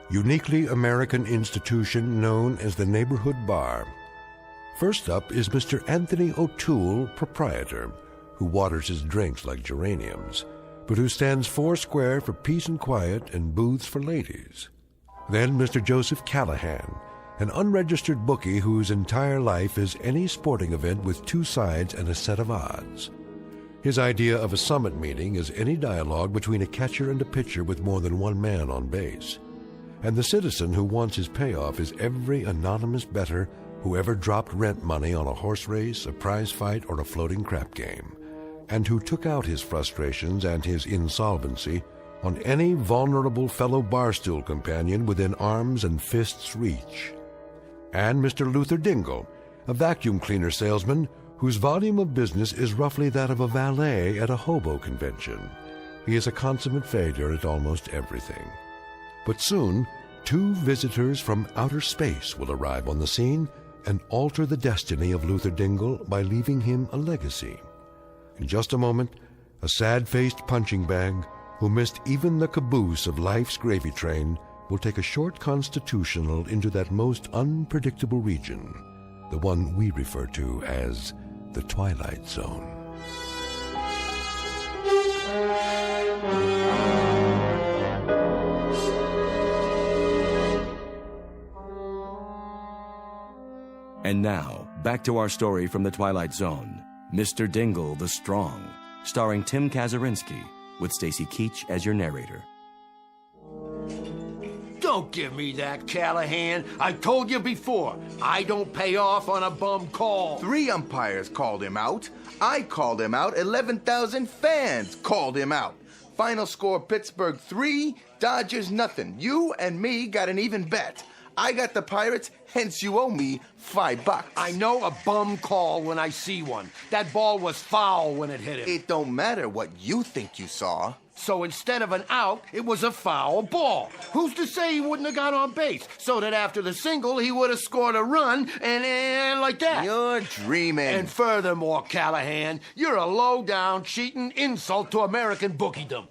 Uniquely American institution known as the Neighborhood Bar. First up is Mr. Anthony O'Toole, proprietor, who waters his drinks like geraniums, but who stands foursquare for peace and quiet and booths for ladies. Then Mr. Joseph Callahan, an unregistered bookie whose entire life is any sporting event with two sides and a set of odds. His idea of a summit meeting is any dialogue between a catcher and a pitcher with more than one man on base. And the citizen who wants his payoff is every anonymous bettor who ever dropped rent money on a horse race, a prize fight, or a floating crap game, and who took out his frustrations and his insolvency on any vulnerable fellow barstool companion within arms and fists' reach. And Mr. Luther Dingle, a vacuum cleaner salesman whose volume of business is roughly that of a valet at a hobo convention. He is a consummate failure at almost everything. But soon, two visitors from outer space will arrive on the scene and alter the destiny of Luther Dingle by leaving him a legacy. In just a moment, a sad-faced punching bag who missed even the caboose of life's gravy train will take a short constitutional into that most unpredictable region, the one we refer to as the Twilight Zone.
And now, back to our story from the Twilight Zone, Mr. Dingle the Strong, starring Tim Kazurinsky, with Stacy Keach as your narrator.
Don't give me that, Callahan. I told you before, I don't pay off on a bum call.
3 umpires called him out. I called him out. 11,000 fans called him out. Final score, Pittsburgh 3, Dodgers nothing. You and me got an even bet. I got the Pirates, hence you owe me $5.
I know a bum call when I see one. That ball was foul when it hit him.
It don't matter what you think you saw.
So instead of an out, it was a foul ball. Who's to say he wouldn't have got on base? So that after the single, he would have scored a run and like that.
You're dreaming.
And furthermore, Callahan, you're a low-down, cheating insult to American bookiedom.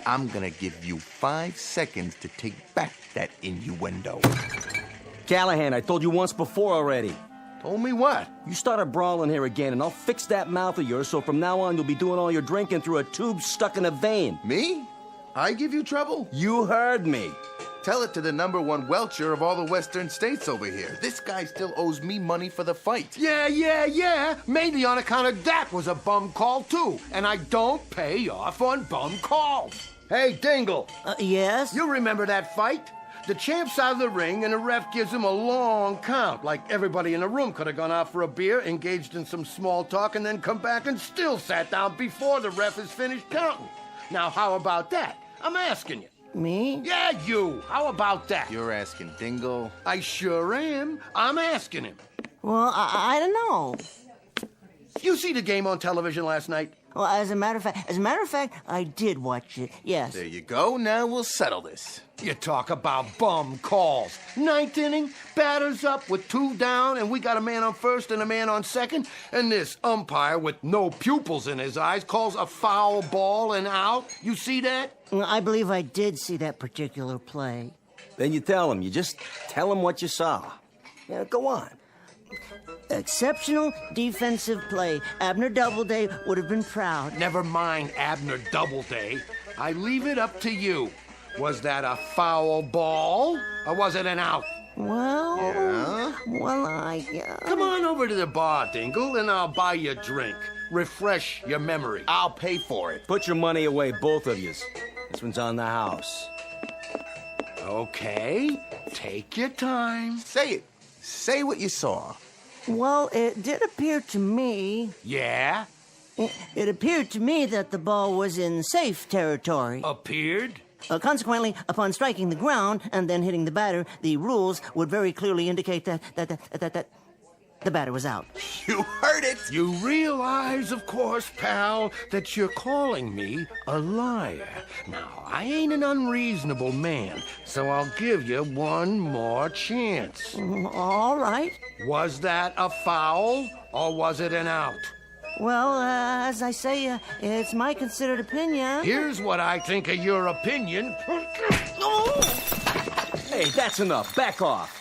I'm gonna give you 5 seconds to take back that innuendo.
Callahan, I told you once before already.
Told me what?
You start a brawling here again, and I'll fix that mouth of yours so from now on you'll be doing all your drinking through a tube stuck in a vein.
Me? I give you trouble?
You heard me.
Tell it to the #1 welcher of all the western states over here. This guy still owes me money for the fight.
Yeah. Mainly on account of that was a bum call, too. And I don't pay off on bum calls. Hey, Dingle.
Yes?
You remember that fight? The champ's out of the ring, and the ref gives him a long count. Like everybody in the room could have gone out for a beer, engaged in some small talk, and then come back and still sat down before the ref has finished counting. Now, how about that? I'm asking you.
Me?
Yeah, you. How about that?
You're asking Dingle?
I sure am. I'm asking him.
Well, I don't know.
You see the game on television last night?
Well, as a matter of fact, I did watch it. Yes.
There you go. Now we'll settle this.
You talk about bum calls. 9th inning, batter's up with 2 down, and we got a man on first and a man on second, and this umpire with no pupils in his eyes calls a foul ball and out. You see that?
I believe I did see that particular play.
Then you tell him. You just tell him what you saw. Yeah, go on.
Exceptional defensive play. Abner Doubleday would have been proud.
Never mind Abner Doubleday. I leave it up to you. Was that a foul ball, or was it an out?
Well,
Come on over to the bar, Dingle, and I'll buy you a drink. Refresh your memory.
I'll pay for it.
Put your money away, both of yous. This one's on the house.
Okay, take your time.
Say it. Say what you saw.
Well, it did appear to me...
Yeah?
It appeared to me that the ball was in safe territory.
Appeared?
Consequently, upon striking the ground and then hitting the batter, the rules would very clearly indicate that the batter was out.
You heard it!
You realize, of course, pal, that you're calling me a liar. Now, I ain't an unreasonable man, so I'll give you one more chance.
All right.
Was that a foul, or was it an out?
Well, as I say, it's my considered opinion.
Here's what I think of your opinion.
Hey, that's enough. Back off.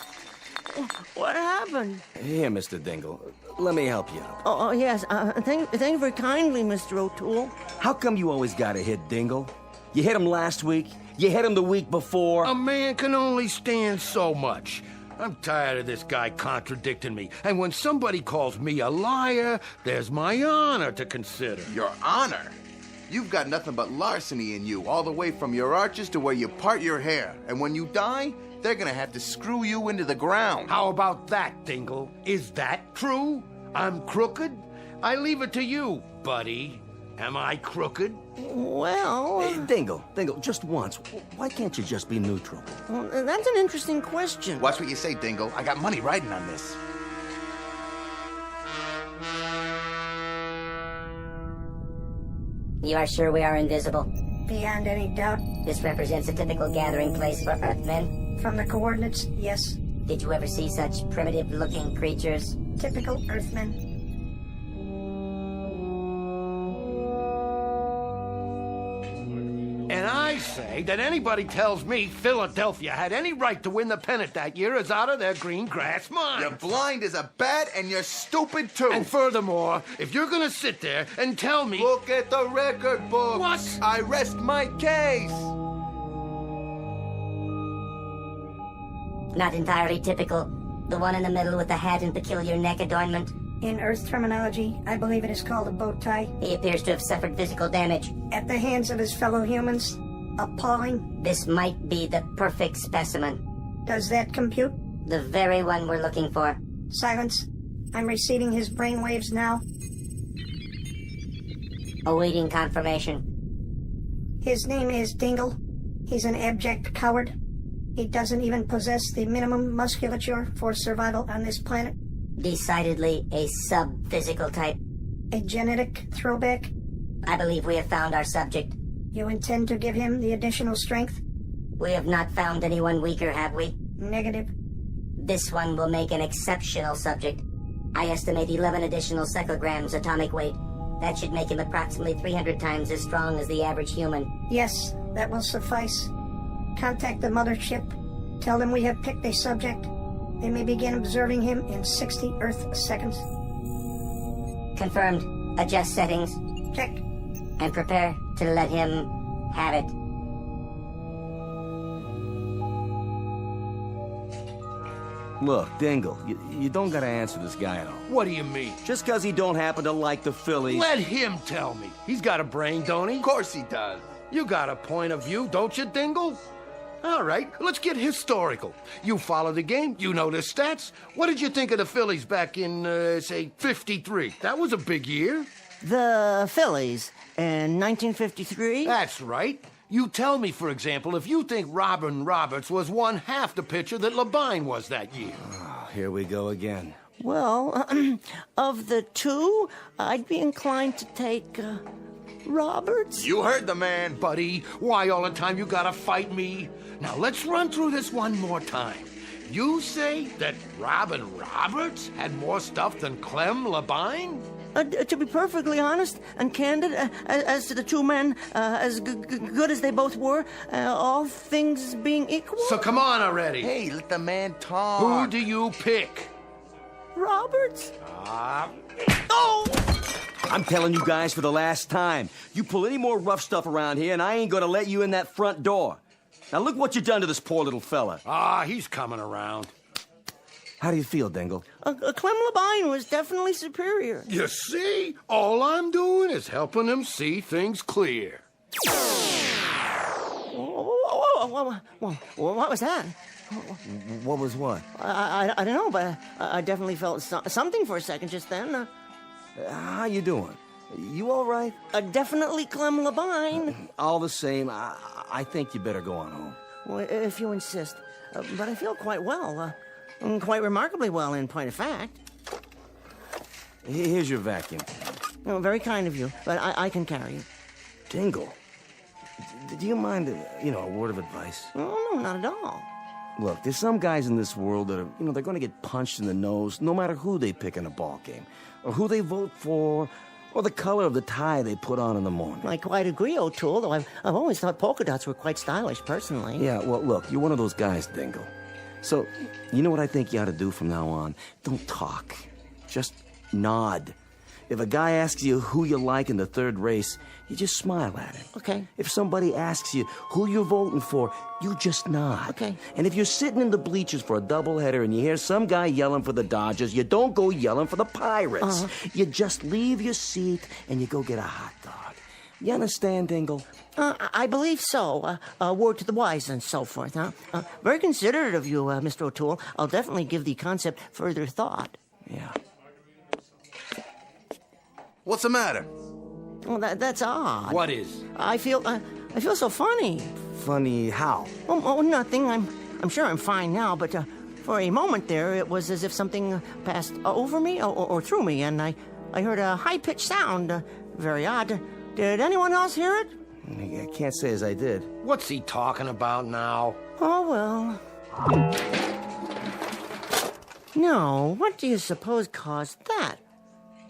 What happened?
Here, Mr. Dingle. Let me help you out.
Oh yes. Thank you very kindly, Mr. O'Toole.
How come you always gotta hit Dingle? You hit him last week. You hit him the week before.
A man can only stand so much. I'm tired of this guy contradicting me. And when somebody calls me a liar, there's my honor to consider.
Your honor? You've got nothing but larceny in you, all the way from your arches to where you part your hair. And when you die, they're gonna have to screw you into the ground.
How about that, Dingle? Is that true? I'm crooked? I leave it to you, buddy. Am I crooked?
Well...
Hey, Dingle, just once. Why can't you just be neutral?
That's an interesting question.
Watch what you say, Dingle. I got money riding on this.
You are sure we are invisible?
Beyond any doubt.
This represents a typical gathering place for Earthmen?
From the coordinates, yes.
Did you ever see such primitive-looking creatures?
Typical Earthmen.
And I say that anybody tells me Philadelphia had any right to win the pennant that year is out of their green grass mind.
You're blind as a bat and you're stupid too.
And furthermore, if you're gonna sit there and tell me...
Look at the record book.
What?
I rest my case.
Not entirely typical. The one in the middle with the hat and peculiar neck adornment.
In Earth terminology, I believe it is called a bow tie.
He appears to have suffered physical damage.
At the hands of his fellow humans. Appalling.
This might be the perfect specimen.
Does that compute?
The very one we're looking for.
Silence. I'm receiving his brainwaves now.
Awaiting confirmation.
His name is Dingle. He's an abject coward. He doesn't even possess the minimum musculature for survival on this planet.
Decidedly a sub-physical type.
A genetic throwback?
I believe we have found our subject.
You intend to give him the additional strength?
We have not found anyone weaker, have we?
Negative.
This one will make an exceptional subject. I estimate 11 additional cyclograms atomic weight. That should make him approximately 300 times as strong as the average human.
Yes, that will suffice. Contact the mothership. Tell them we have picked a subject. They may begin observing him in 60 Earth seconds.
Confirmed. Adjust settings.
Check.
And prepare to let him have it.
Look, Dingle, you don't gotta answer this guy at all.
What do you mean?
Just 'cause he don't happen to like the Phillies.
Let him tell me. He's got a brain, don't he?
Of course he does.
You got a point of view, don't you, Dingle? All right, let's get historical. You follow the game, you know the stats. What did you think of the Phillies back in, say, 53? That was a big year.
The Phillies in 1953?
That's right. You tell me, for example, if you think Robin Roberts was one half the pitcher that Labine was that year.
Oh, here we go again.
Well, of the two, I'd be inclined to take Roberts.
You heard the man.
Buddy, why all the time you gotta fight me? Now, let's run through this one more time. You say that Robin Roberts had more stuff than Clem Labine?
To be perfectly honest and candid, as to the two men, as good as they both were, all things being equal...
So come on already.
Hey, let the man talk.
Who do you pick?
Roberts?
Oh! I'm telling you guys for the last time, you pull any more rough stuff around here and I ain't gonna let you in that front door. Now look what you done to this poor little fella.
He's coming around.
How do you feel, Dingle?
Clem Labine was definitely superior.
You see? All I'm doing is helping him see things clear.
What was that?
What was what?
I don't know, but I definitely felt something for a second just then.
How you doing? You all right?
Definitely Clem Labine.
All the same, I think you better go on home.
Well, if you insist. But I feel quite well. Quite remarkably well, in point of fact.
Here's your vacuum.
Oh, very kind of you, but I can carry it.
Dingle, do you mind, a word of advice?
Oh, no, not at all.
Look, there's some guys in this world that are, they're going to get punched in the nose no matter who they pick in a ball game, or who they vote for, or the color of the tie they put on in the morning.
I quite agree, O'Toole, though I've always thought polka dots were quite stylish, personally.
Yeah, well, look, you're one of those guys, Dingle. So, you know what I think you ought to do from now on? Don't talk. Just nod. If a guy asks you who you like in the third race, you just smile at him.
Okay.
If somebody asks you who you're voting for, you just nod.
Okay.
And if you're sitting in the bleachers for a doubleheader and you hear some guy yelling for the Dodgers, you don't go yelling for the Pirates. You just leave your seat and you go get a hot dog. You understand, Dingle?
I believe so. A word to the wise and so forth, huh? Very considerate of you, Mr. O'Toole. I'll definitely give the concept further thought.
Yeah.
What's the matter?
Well, that's odd.
What is?
I feel so funny.
Funny how?
Oh, nothing. I'm sure I'm fine now, but for a moment there, it was as if something passed over me or through me, and I heard a high-pitched sound. Very odd. Did anyone else hear it?
I can't say as I did.
What's he talking about now?
Oh, well. No, what do you suppose caused that?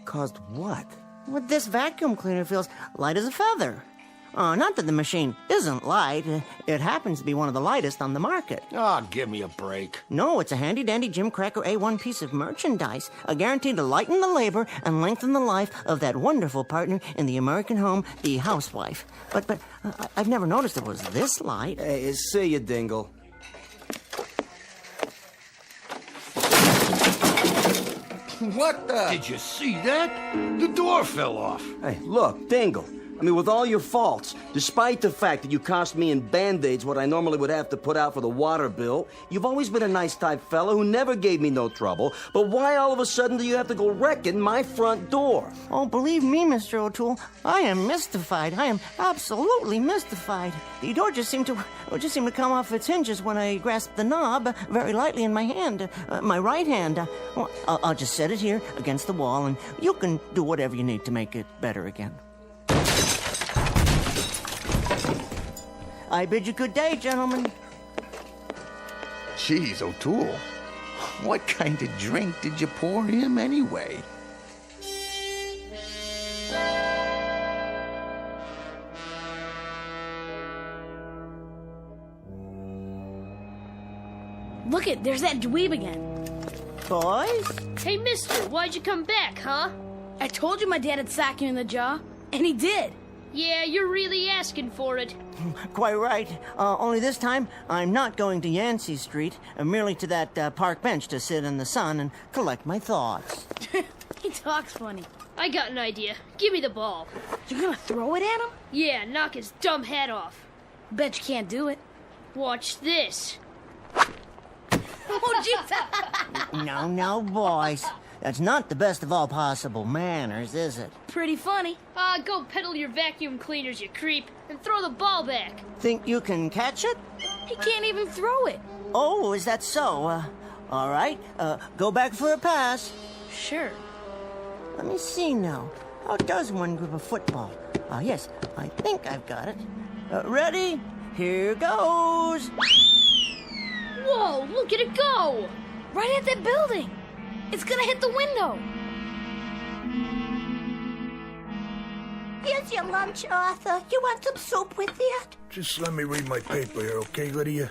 Caused what?
Well, this vacuum cleaner feels light as a feather. Not that the machine isn't light. It happens to be one of the lightest on the market.
Give me a break.
No, it's a handy-dandy Jim Cracker A1 piece of merchandise, guaranteed to lighten the labor and lengthen the life of that wonderful partner in the American home, the housewife. But I've never noticed it was this light.
Hey, see you, Dingle.
What the?
Did you see that? The door fell off.
Hey, look, Dingle. I mean, with all your faults, despite the fact that you cost me in Band-Aids what I normally would have to put out for the water bill, you've always been a nice type fella who never gave me no trouble. But why all of a sudden do you have to go wrecking my front door?
Oh, believe me, Mr. O'Toole, I am mystified. I am absolutely mystified. The door just seemed to come off its hinges when I grasped the knob very lightly in my hand, my right hand. Well, I'll just set it here against the wall, and you can do whatever you need to make it better again. I bid you good day, gentlemen.
Jeez, O'Toole. What kind of drink did you pour him anyway?
Look it, there's that dweeb again.
Boys?
Hey, mister, why'd you come back, huh? I told you my dad would sock you in the jaw, and he did. Yeah, you're really asking for it.
Quite right. Only this time, I'm not going to Yancey Street, merely to that park bench to sit in the sun and collect my thoughts.
He talks funny. I got an idea. Give me the ball. You're gonna throw it at him? Yeah, knock his dumb head off. Bet you can't do it. Watch this. Oh, jeez.
No, boys. That's not the best of all possible manners, is it?
Pretty funny. Go pedal your vacuum cleaners, you creep, and throw the ball back.
Think you can catch it?
He can't even throw it.
Oh, is that so? All right. Go back for a pass.
Sure.
Let me see now. How does one grip a football? Yes, I think I've got it. Ready? Here goes.
Whoa, look at it go! Right at that building. It's gonna hit the window.
Here's your lunch, Arthur. You want some soup with that?
Just let me read my paper here, okay, Lydia?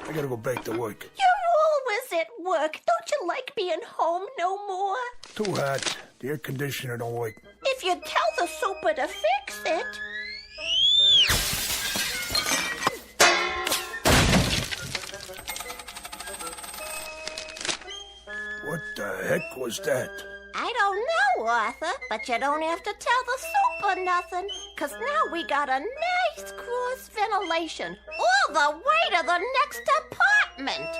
I gotta go back to work.
You're always at work. Don't you like being home no more?
Too hot. The air conditioner don't work.
If you tell the super to fix it.
What the heck was that?
I don't know, Arthur, but you don't have to tell the super nothing, 'cause now we got a nice cross ventilation all the way to the next apartment.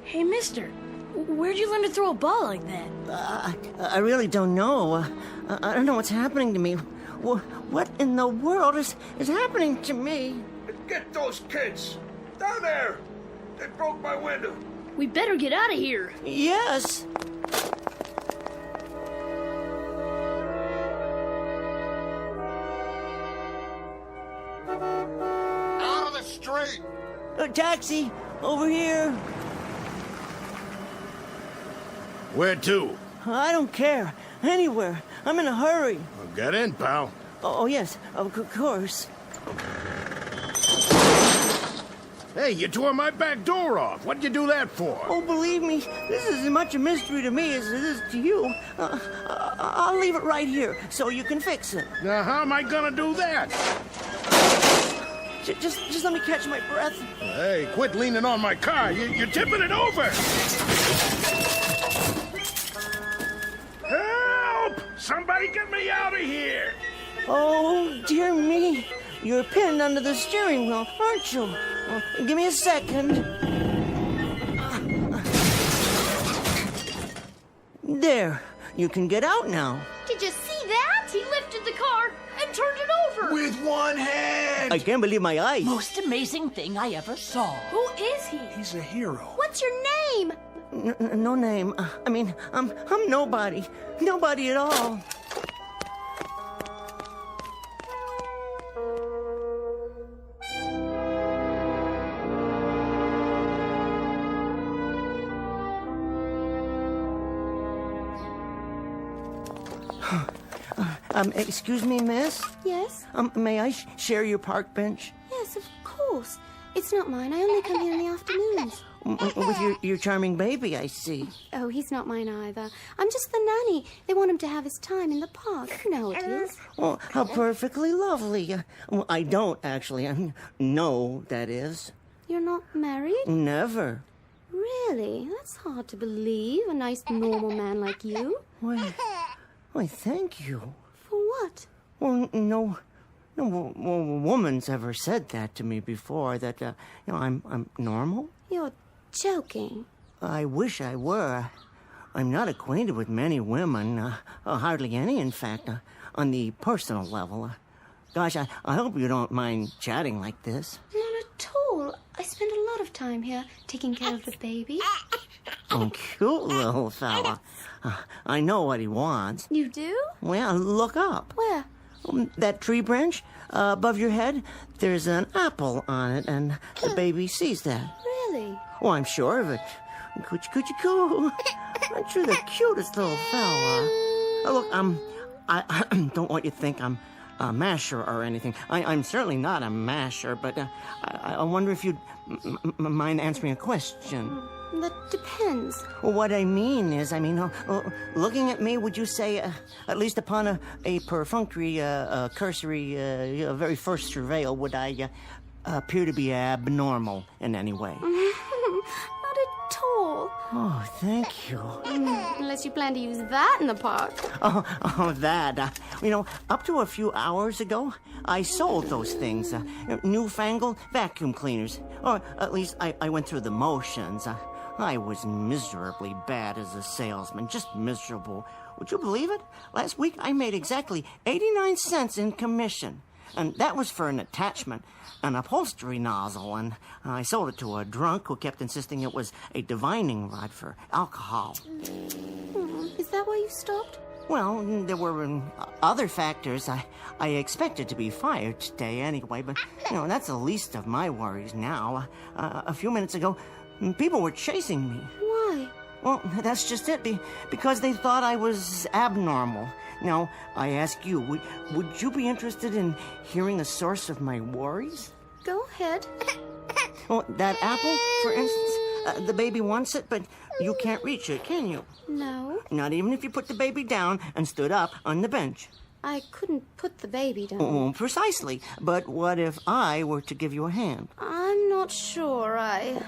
Hey, mister, where'd you learn to throw a ball like that?
I really don't know. I don't know what's happening to me. What in the world is happening to me?
Get those kids! Down there! They broke my window.
We better get out of here.
Yes.
Out of the street!
A taxi! Over here!
Where to?
I don't care. Anywhere. I'm in a hurry.
Well, get in, pal.
Oh yes, of course.
Hey, you tore my back door off. What'd you do that for?
Oh, believe me, this is as much a mystery to me as it is to you. I'll leave it right here so you can fix it.
Now, how am I gonna do that?
Just let me catch my breath.
Hey, quit leaning on my car. You're tipping it over. Help! Somebody get me out of here!
Oh, dear me. You're pinned under the steering wheel, aren't you? Well, give me a second. There. You can get out now.
Did you see that? He lifted the car and turned it over.
With one hand!
I can't believe my eyes.
Most amazing thing I ever saw.
Who is he?
He's a hero.
What's your name?
No name. I'm nobody. Nobody at all. Excuse me, miss?
Yes?
May I share your park bench?
Yes, of course. It's not mine. I only come here in the afternoons.
With your charming baby, I see.
Oh, he's not mine either. I'm just the nanny. They want him to have his time in the park. You know how it is.
Well, how perfectly lovely. Well, I don't, actually. No, that is.
You're not married?
Never.
Really? That's hard to believe. A nice, normal man like you.
Why, thank you.
For what?
Well, no woman's ever said that to me before, that, I'm normal.
You're joking.
I wish I were. I'm not acquainted with many women, hardly any, in fact, on the personal level. Gosh, I hope you don't mind chatting like this.
Not at all. I spend a lot of time here taking care of the baby.
Oh, cute little fella. I know what he wants.
You do?
Well, look up.
Where?
That tree branch above your head, there's an apple on it, and the baby sees that.
Really?
Oh, I'm sure of it. Coochie coo. Aren't you the cutest little fella? Look, I don't want you to think I'm a masher or anything. I'm certainly not a masher, but I wonder if you'd mind answering a question.
That depends.
Well, what I mean is, looking at me, would you say, at least upon a perfunctory, cursory, very first surveil, would I appear to be abnormal in any way?
Not at all.
Oh, thank you.
Unless you plan to use that in the park.
Oh, that. Up to a few hours ago, I sold those things. Newfangled vacuum cleaners. Or at least I went through the motions. I was miserably bad as a salesman. Just miserable. Would you believe it? Last week, I made exactly 89 cents in commission. And that was for an attachment, an upholstery nozzle, and I sold it to a drunk who kept insisting it was a divining rod for alcohol.
Is that why you stopped?
Well, there were other factors. I expected to be fired today anyway, but, that's the least of my worries now. A few minutes ago, people were chasing me.
Why?
Well, that's just it, because they thought I was abnormal. Now, I ask you, would you be interested in hearing the source of my worries?
Go ahead.
Well, that apple, for instance, the baby wants it, but you can't reach it, can you?
No.
Not even if you put the baby down and stood up on the bench.
I couldn't put the baby down.
Oh, precisely. But what if I were to give you a hand?
I'm not sure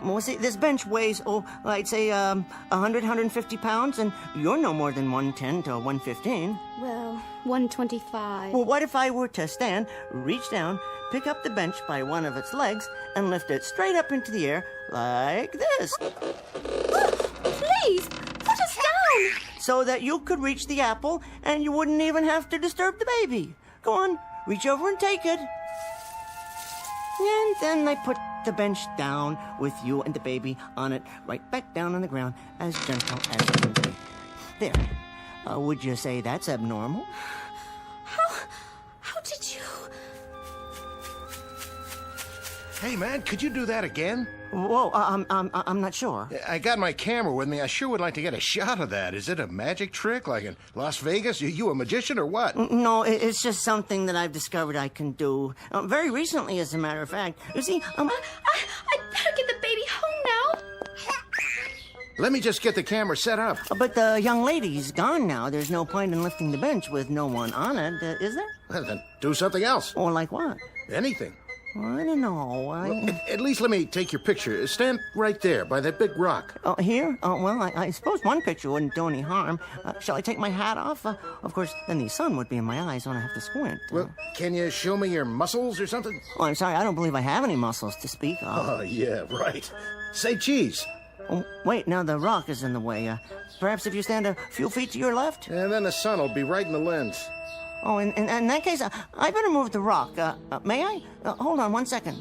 Well, see, this bench weighs, I'd say 100, 150 pounds, and you're no more than 110 to 115.
Well, 125.
Well, what if I were to stand, reach down, pick up the bench by one of its legs, and lift it straight up into the air like this?
Please, put us down!
So that you could reach the apple, and you wouldn't even have to disturb the baby. Go on, reach over and take it. And then I put the bench down with you and the baby on it, right back down on the ground, as gentle as it can be. There. Would you say that's abnormal?
How did you...
Hey, man, could you do that again?
Whoa, I'm not sure.
I got my camera with me. I sure would like to get a shot of that. Is it a magic trick, like in Las Vegas? You a magician or what?
No, it's just something that I've discovered I can do. Very recently, as a matter of fact. You see,
I'd better get the baby home now.
Let me just get the camera set up.
But the young lady's gone now. There's no point in lifting the bench with no one on it, is there?
Well, then do something else.
Or like what?
Anything.
Well, I don't know.
Well, at least let me take your picture. Stand right there by that big rock.
Oh, here? Well, I suppose one picture wouldn't do any harm. Shall I take my hat off? Of course, then the sun would be in my eyes when I have to squint.
Well, can you show me your muscles or something?
Oh, I'm sorry. I don't believe I have any muscles to speak of.
Oh, yeah, right. Say cheese.
Oh, wait, now the rock is in the way. Perhaps if you stand a few feet to your left?
And then the sun will be right in the lens.
Oh, in that case, I better move the rock. May I? Hold on 1 second.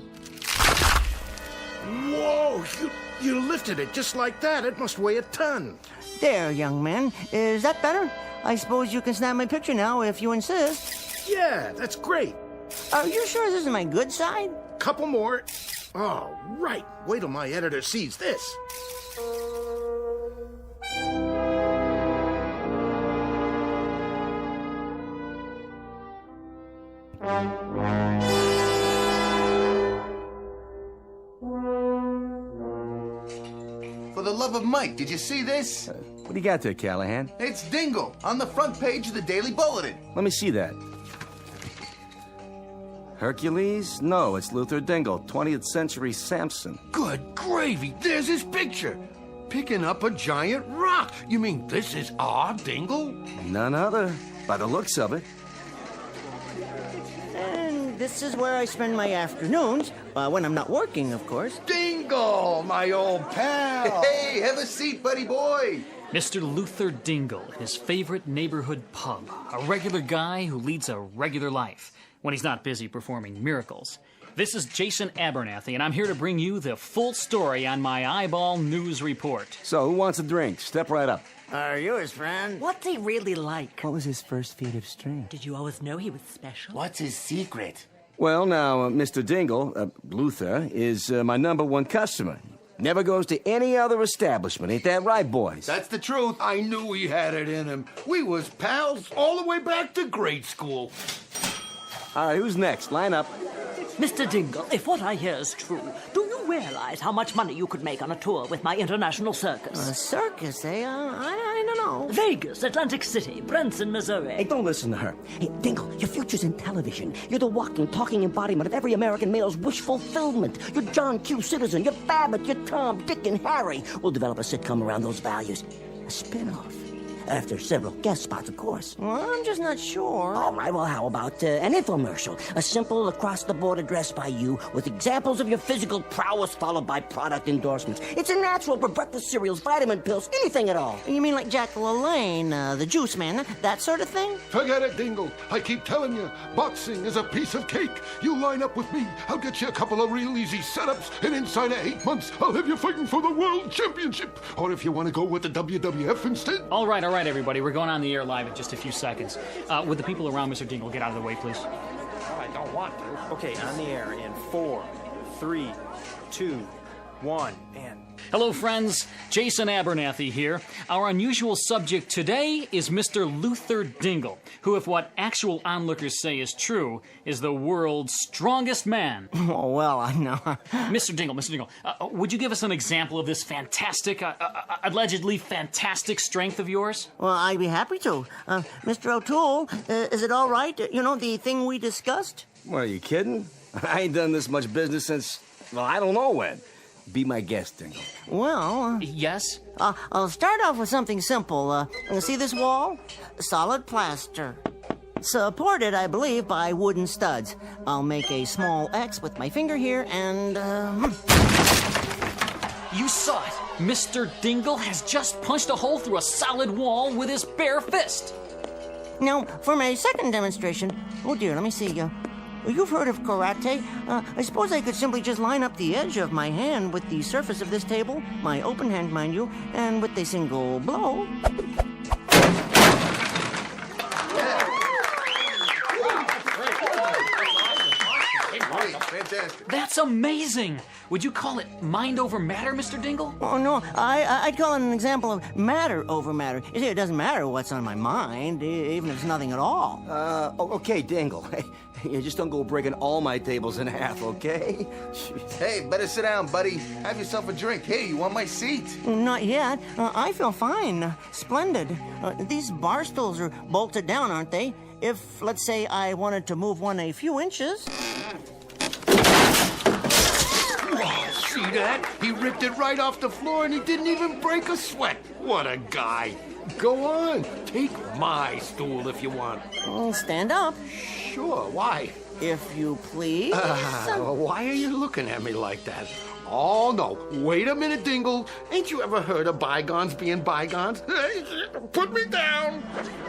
Whoa! You lifted it just like that. It must weigh a ton.
There, young man. Is that better? I suppose you can snap my picture now if you insist.
Yeah, that's great.
Are you sure this is my good side?
Couple more. Oh, right. Wait till my editor sees this.
For the love of Mike, did you see this?
What do you got there, Callahan?
It's Dingle on the front page of the Daily Bulletin.
Let me see that. Hercules? No, it's Luther Dingle, 20th century Samson.
Good gravy, there's his picture. Picking up a giant rock. You mean this is our Dingle?
None other, by the looks of it.
And this is where I spend my afternoons, when I'm not working, of course.
Dingle, my old pal.
Hey, have a seat, buddy boy.
Mr. Luther Dingle, his favorite neighborhood pub. A regular guy who leads a regular life when he's not busy performing miracles. This is Jason Abernathy, and I'm here to bring you the full story on my eyeball news report.
So, who wants a drink? Step right up.
Are you his friend?
What's he really like?
What was his first feat of strength?
Did you always know he was special?
What's his secret?
Well, now, Mr. Dingle, Luther, is my #1 customer. Never goes to any other establishment. Ain't that right, boys?
That's the truth. I knew he had it in him. We was pals all the way back to grade school.
All right, who's next? Line up.
Mr. Dingle, if what I hear is true, do you realize how much money you could make on a tour with my international circus?
A circus, eh? I don't know.
Vegas, Atlantic City, Branson, Missouri.
Hey, don't listen to her. Hey, Dingle, your future's in television. You're the walking, talking embodiment of every American male's wish fulfillment. You're John Q. Citizen, you're Babbitt, you're Tom, Dick, and Harry. We'll develop a sitcom around those values. A spin-off. After several guest spots, of course.
Well, I'm just not sure.
All right, well, how about an infomercial? A simple across-the-board address by you with examples of your physical prowess followed by product endorsements. It's a natural for breakfast cereals, vitamin pills, anything at all.
You mean like Jack LaLanne, the juice man, that sort of thing?
Forget it, Dingle. I keep telling you, boxing is a piece of cake. You line up with me, I'll get you a couple of real easy setups, and inside of 8 months, I'll have you fighting for the World Championship. Or if you want to go with the WWF instead.
All right, everybody. We're going on the air live in just a few seconds. Would the people around Mr. Dingle get out of the way, please?
I don't want to. Okay, on the air in 4, 3, 2, 1, and...
Hello, friends. Jason Abernathy here. Our unusual subject today is Mr. Luther Dingle, who, if what actual onlookers say is true, is the world's strongest man.
Oh, well, I know.
Mr. Dingle, would you give us an example of this fantastic, allegedly fantastic strength of yours?
Well, I'd be happy to. Mr. O'Toole, is it all right? You know, the thing we discussed?
What, are you kidding? I ain't done this much business since, well, I don't know when. Be my guest, Dingle.
Well...
yes?
I'll start off with something simple. See this wall? Solid plaster. Supported, I believe, by wooden studs. I'll make a small X with my finger here and...
You saw it! Mr. Dingle has just punched a hole through a solid wall with his bare fist!
Now, for my second demonstration... Oh, dear, let me see. You've heard of karate. I suppose I could simply just line up the edge of my hand with the surface of this table, my open hand, mind you, and with a single blow...
Fantastic.
That's amazing! Would you call it mind over matter, Mr. Dingle?
Oh, no, I'd call it an example of matter over matter. You see, it doesn't matter what's on my mind, even if it's nothing at all.
Okay, Dingle. You just don't go breaking all my tables in half, okay?
Hey, better sit down, buddy. Have yourself a drink. Hey, you want my seat?
Not yet. I feel fine. Splendid. These bar stools are bolted down, aren't they? If, let's say, I wanted to move one a few inches...
See that? He ripped it right off the floor and he didn't even break a sweat. What a guy. Go on. Take my stool if you want.
Stand up.
Sure, why?
If you please.
Why are you looking at me like that? Oh, no. Wait a minute, Dingle. Ain't you ever heard of bygones being bygones? Put me down.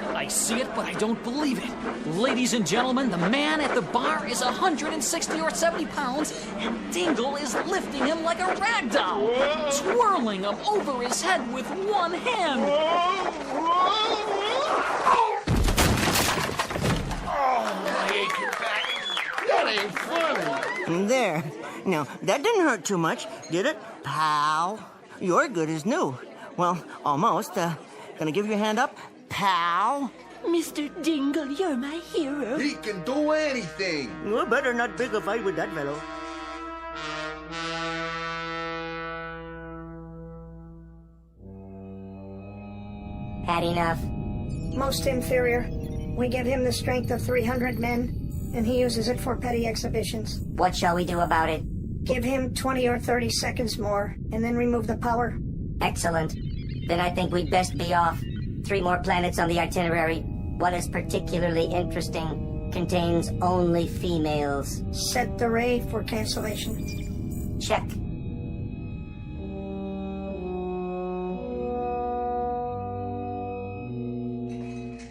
I see it, but I don't believe it. Ladies and gentlemen, the man at the bar is 160 or 70 pounds, and Dingle is lifting him like a rag doll, twirling him over his head with one hand.
Oh, my aching back. That ain't funny.
There. Now, that didn't hurt too much, did it, pal? You're good as new. Well, almost. Gonna give you a hand up, pal?
Mr. Dingle, you're my hero.
He can do anything.
You better not pick a fight with that fellow.
Had enough?
Most inferior. We give him the strength of 300 men, and he uses it for petty exhibitions.
What shall we do about it?
Give him 20 or 30 seconds more, and then remove the power.
Excellent. Then I think we'd best be off. 3 more planets on the itinerary. One is particularly interesting. Contains only females.
Set the ray for cancellation.
Check.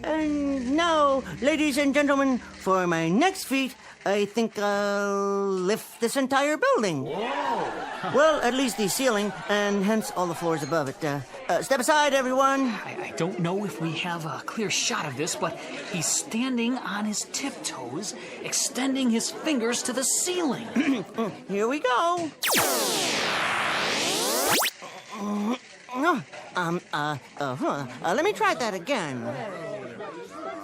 And now, ladies and gentlemen, for my next feat, I think I'll lift this entire building.
Whoa!
Well, at least the ceiling, and hence all the floors above it. Step aside, everyone.
I don't know if we have a clear shot of this, but he's standing on his tiptoes, extending his fingers to the ceiling.
Here we go. Let me try that again.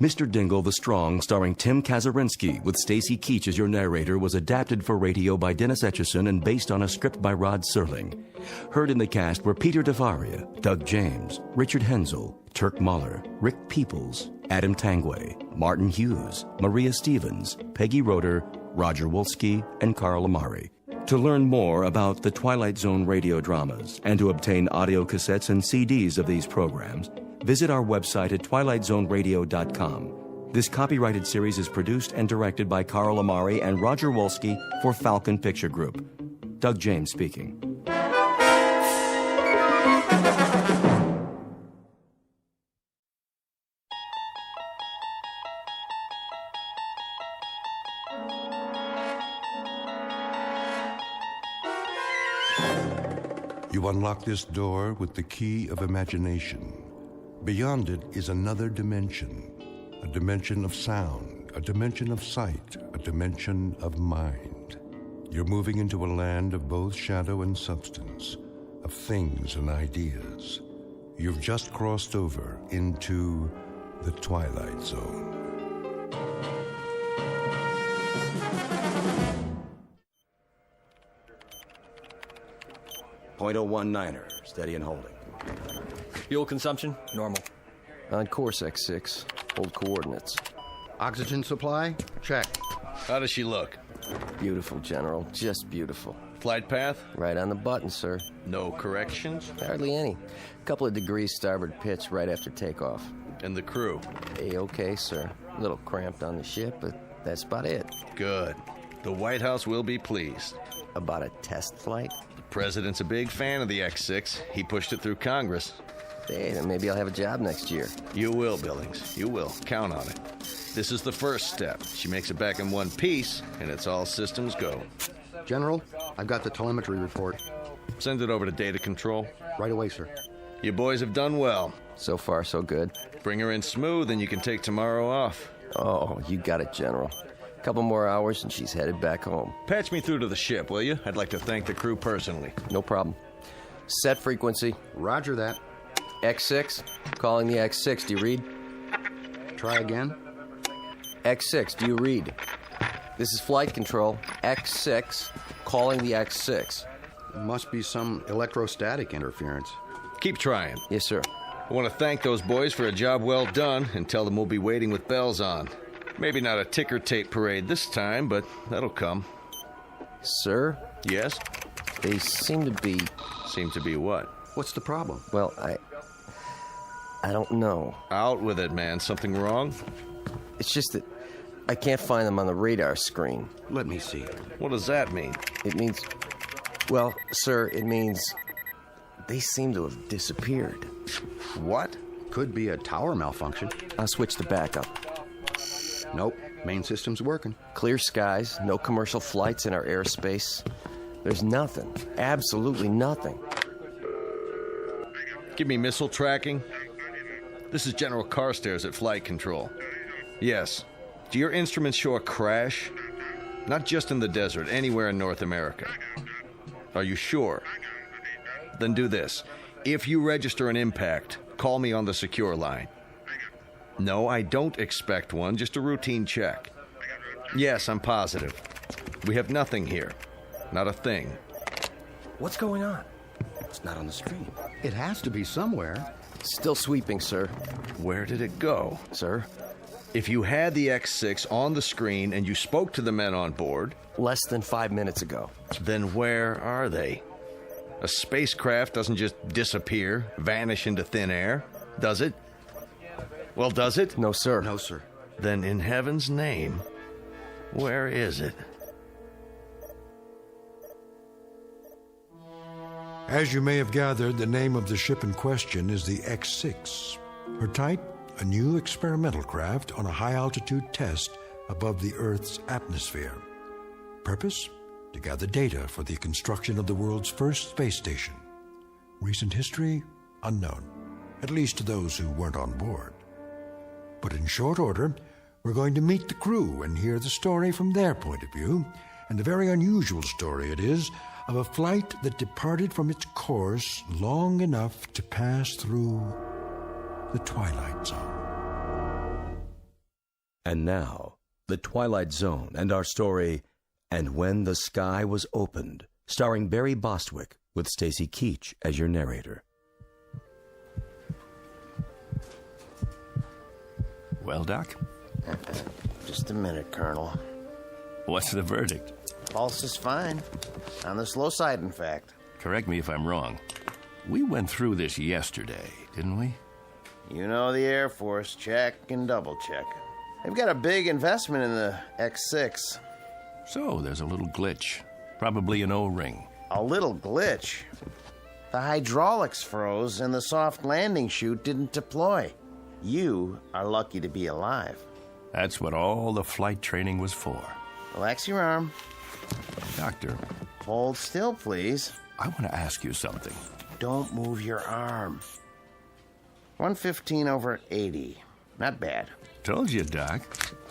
Mr. Dingle the Strong, starring Tim Kazurinsky, with Stacy Keach as your narrator, was adapted for radio by Dennis Etchison and based on a script by Rod Serling. Heard in the cast were Peter DeVaria, Doug James, Richard Hensel, Turk Muller, Rick Peoples, Adam Tangway, Martin Hughes, Maria Stevens, Peggy Roeder, Roger Wolski, and Carl Amari. To learn more about the Twilight Zone radio dramas and to obtain audio cassettes and CDs of these programs, visit our website at twilightzoneradio.com. This copyrighted series is produced and directed by Carl Amari and Roger Wolski for Falcon Picture Group. Doug James speaking.
You unlock this door with the key of imagination. Beyond it is another dimension, a dimension of sound, a dimension of sight, a dimension of mind. You're moving into a land of both shadow and substance, of things and ideas. You've just crossed over into the Twilight Zone.
.019er, steady and holding.
Fuel consumption, normal.
On course, X6. Hold coordinates.
Oxygen supply? Check.
How does she look?
Beautiful, General. Just beautiful.
Flight path?
Right on the button, sir.
No corrections?
Hardly any. Couple of degrees starboard pitch right after takeoff.
And the crew?
A-okay, sir. A little cramped on the ship, but that's about it.
Good. The White House will be pleased.
About a test flight?
The president's a big fan of the X6. He pushed it through Congress.
Hey, then maybe I'll have a job next year.
You will, Billings. You will. Count on it. This is the first step. She makes it back in one piece, and it's all systems go.
General, I've got the telemetry report.
Send it over to data control.
Right away, sir.
You boys have done well.
So far, so good.
Bring her in smooth, and you can take tomorrow off.
Oh, you got it, General. Couple more hours, and she's headed back home.
Patch me through to the ship, will you? I'd like to thank the crew personally.
No problem. Set frequency.
Roger that.
X6. Calling the X6. Do you read?
Try again.
X6. Do you read? This is flight control. X6. Calling the X6.
Must be some electrostatic interference.
Keep trying.
Yes, sir.
I want to thank those boys for a job well done and tell them we'll be waiting with bells on. Maybe not a ticker tape parade this time, but that'll come.
Sir?
Yes?
They seem to be...
Seem to be what?
What's the problem?
Well, I don't know.
Out with it, man. Something wrong?
It's just that I can't find them on the radar screen.
Let me see.
What does that mean?
It means... Well, sir, it means they seem to have disappeared.
What?
Could be a tower malfunction.
I'll switch to backup.
Nope. Main system's working.
Clear skies, no commercial flights in our airspace. There's nothing. Absolutely nothing.
Give me missile tracking. This is General Carstairs at Flight Control. Yes. Do your instruments show a crash? Not just in the desert, anywhere in North America. Are you sure? Then do this. If you register an impact, call me on the secure line. No, I don't expect one, just a routine check. Yes, I'm positive. We have nothing here. Not a thing.
What's going on? It's not on the screen.
It has to be somewhere.
Still sweeping, sir.
Where did it go?
Sir?
If you had the X6 on the screen and you spoke to the men on board...
Less than 5 minutes ago.
Then where are they? A spacecraft doesn't just disappear, vanish into thin air, does it? Well, does it?
No, sir.
No, sir.
Then in heaven's name, where is it?
As you may have gathered, the name of the ship in question is the X6. Her type, a new experimental craft on a high-altitude test above the Earth's atmosphere. Purpose? To gather data for the construction of the world's first space station. Recent history? Unknown, at least to those who weren't on board. But in short order, we're going to meet the crew and hear the story from their point of view, and a very unusual story it is, of a flight that departed from its course long enough to pass through the Twilight Zone.
And now, The Twilight Zone and our story, And When the Sky Was Opened, starring Barry Bostwick with Stacy Keach as your narrator.
Well, Doc?
Just a minute, Colonel.
What's the verdict?
Pulse is fine. On the slow side, in fact.
Correct me if I'm wrong. We went through this yesterday, didn't we?
You know the Air Force. Check and double check. They've got a big investment in the X6.
So there's a little glitch. Probably an O-ring.
A little glitch? The hydraulics froze and the soft landing chute didn't deploy. You are lucky to be alive.
That's what all the flight training was for.
Relax your arm.
Doctor.
Hold still, please.
I want to ask you something.
Don't move your arm. 115/80. Not bad.
Told you, Doc.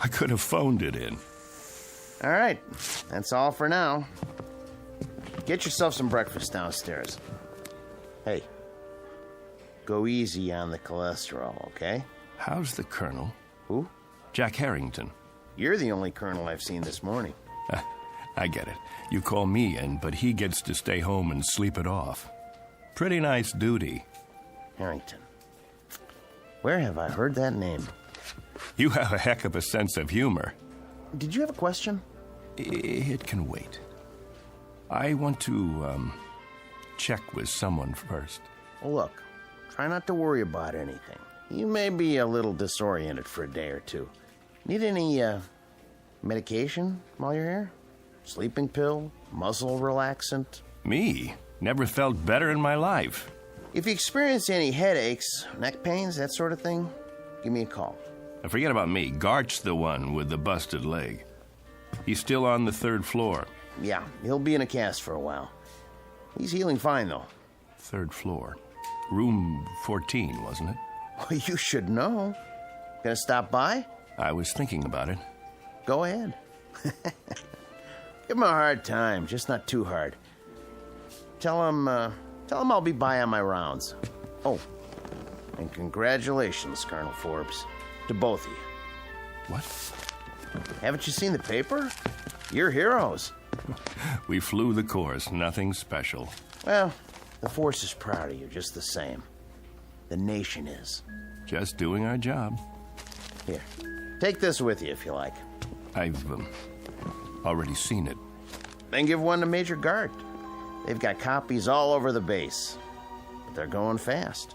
I could have phoned it in.
All right. That's all for now. Get yourself some breakfast downstairs. Hey, go easy on the cholesterol, okay?
How's the Colonel?
Who?
Jack Harrington.
You're the only Colonel I've seen this morning.
I get it. You call me in, but he gets to stay home and sleep it off. Pretty nice duty.
Harrington. Where have I heard that name?
You have a heck of a sense of humor.
Did you have a question?
It can wait. I want to, check with someone first.
Well, look, try not to worry about anything. You may be a little disoriented for a day or two. Need any, medication while you're here? Sleeping pill? Muscle relaxant?
Me? Never felt better in my life.
If you experience any headaches, neck pains, that sort of thing, give me a call.
And forget about me. Gart's the one with the busted leg. He's still on the 3rd floor.
Yeah, he'll be in a cast for a while. He's healing fine, though.
3rd floor. Room 14, wasn't it?
Well, you should know. Gonna stop by?
I was thinking about it.
Go ahead. Give him a hard time, just not too hard. Tell him I'll be by on my rounds. Oh, and congratulations, Colonel Forbes, to both of you.
What?
Haven't you seen the paper? You're heroes.
We flew the course, nothing special.
Well, the force is proud of you just the same. The nation is.
Just doing our job.
Here, take this with you if you like.
I've already seen it.
Then give one to Major Gart. They've got copies all over the base. But they're going fast.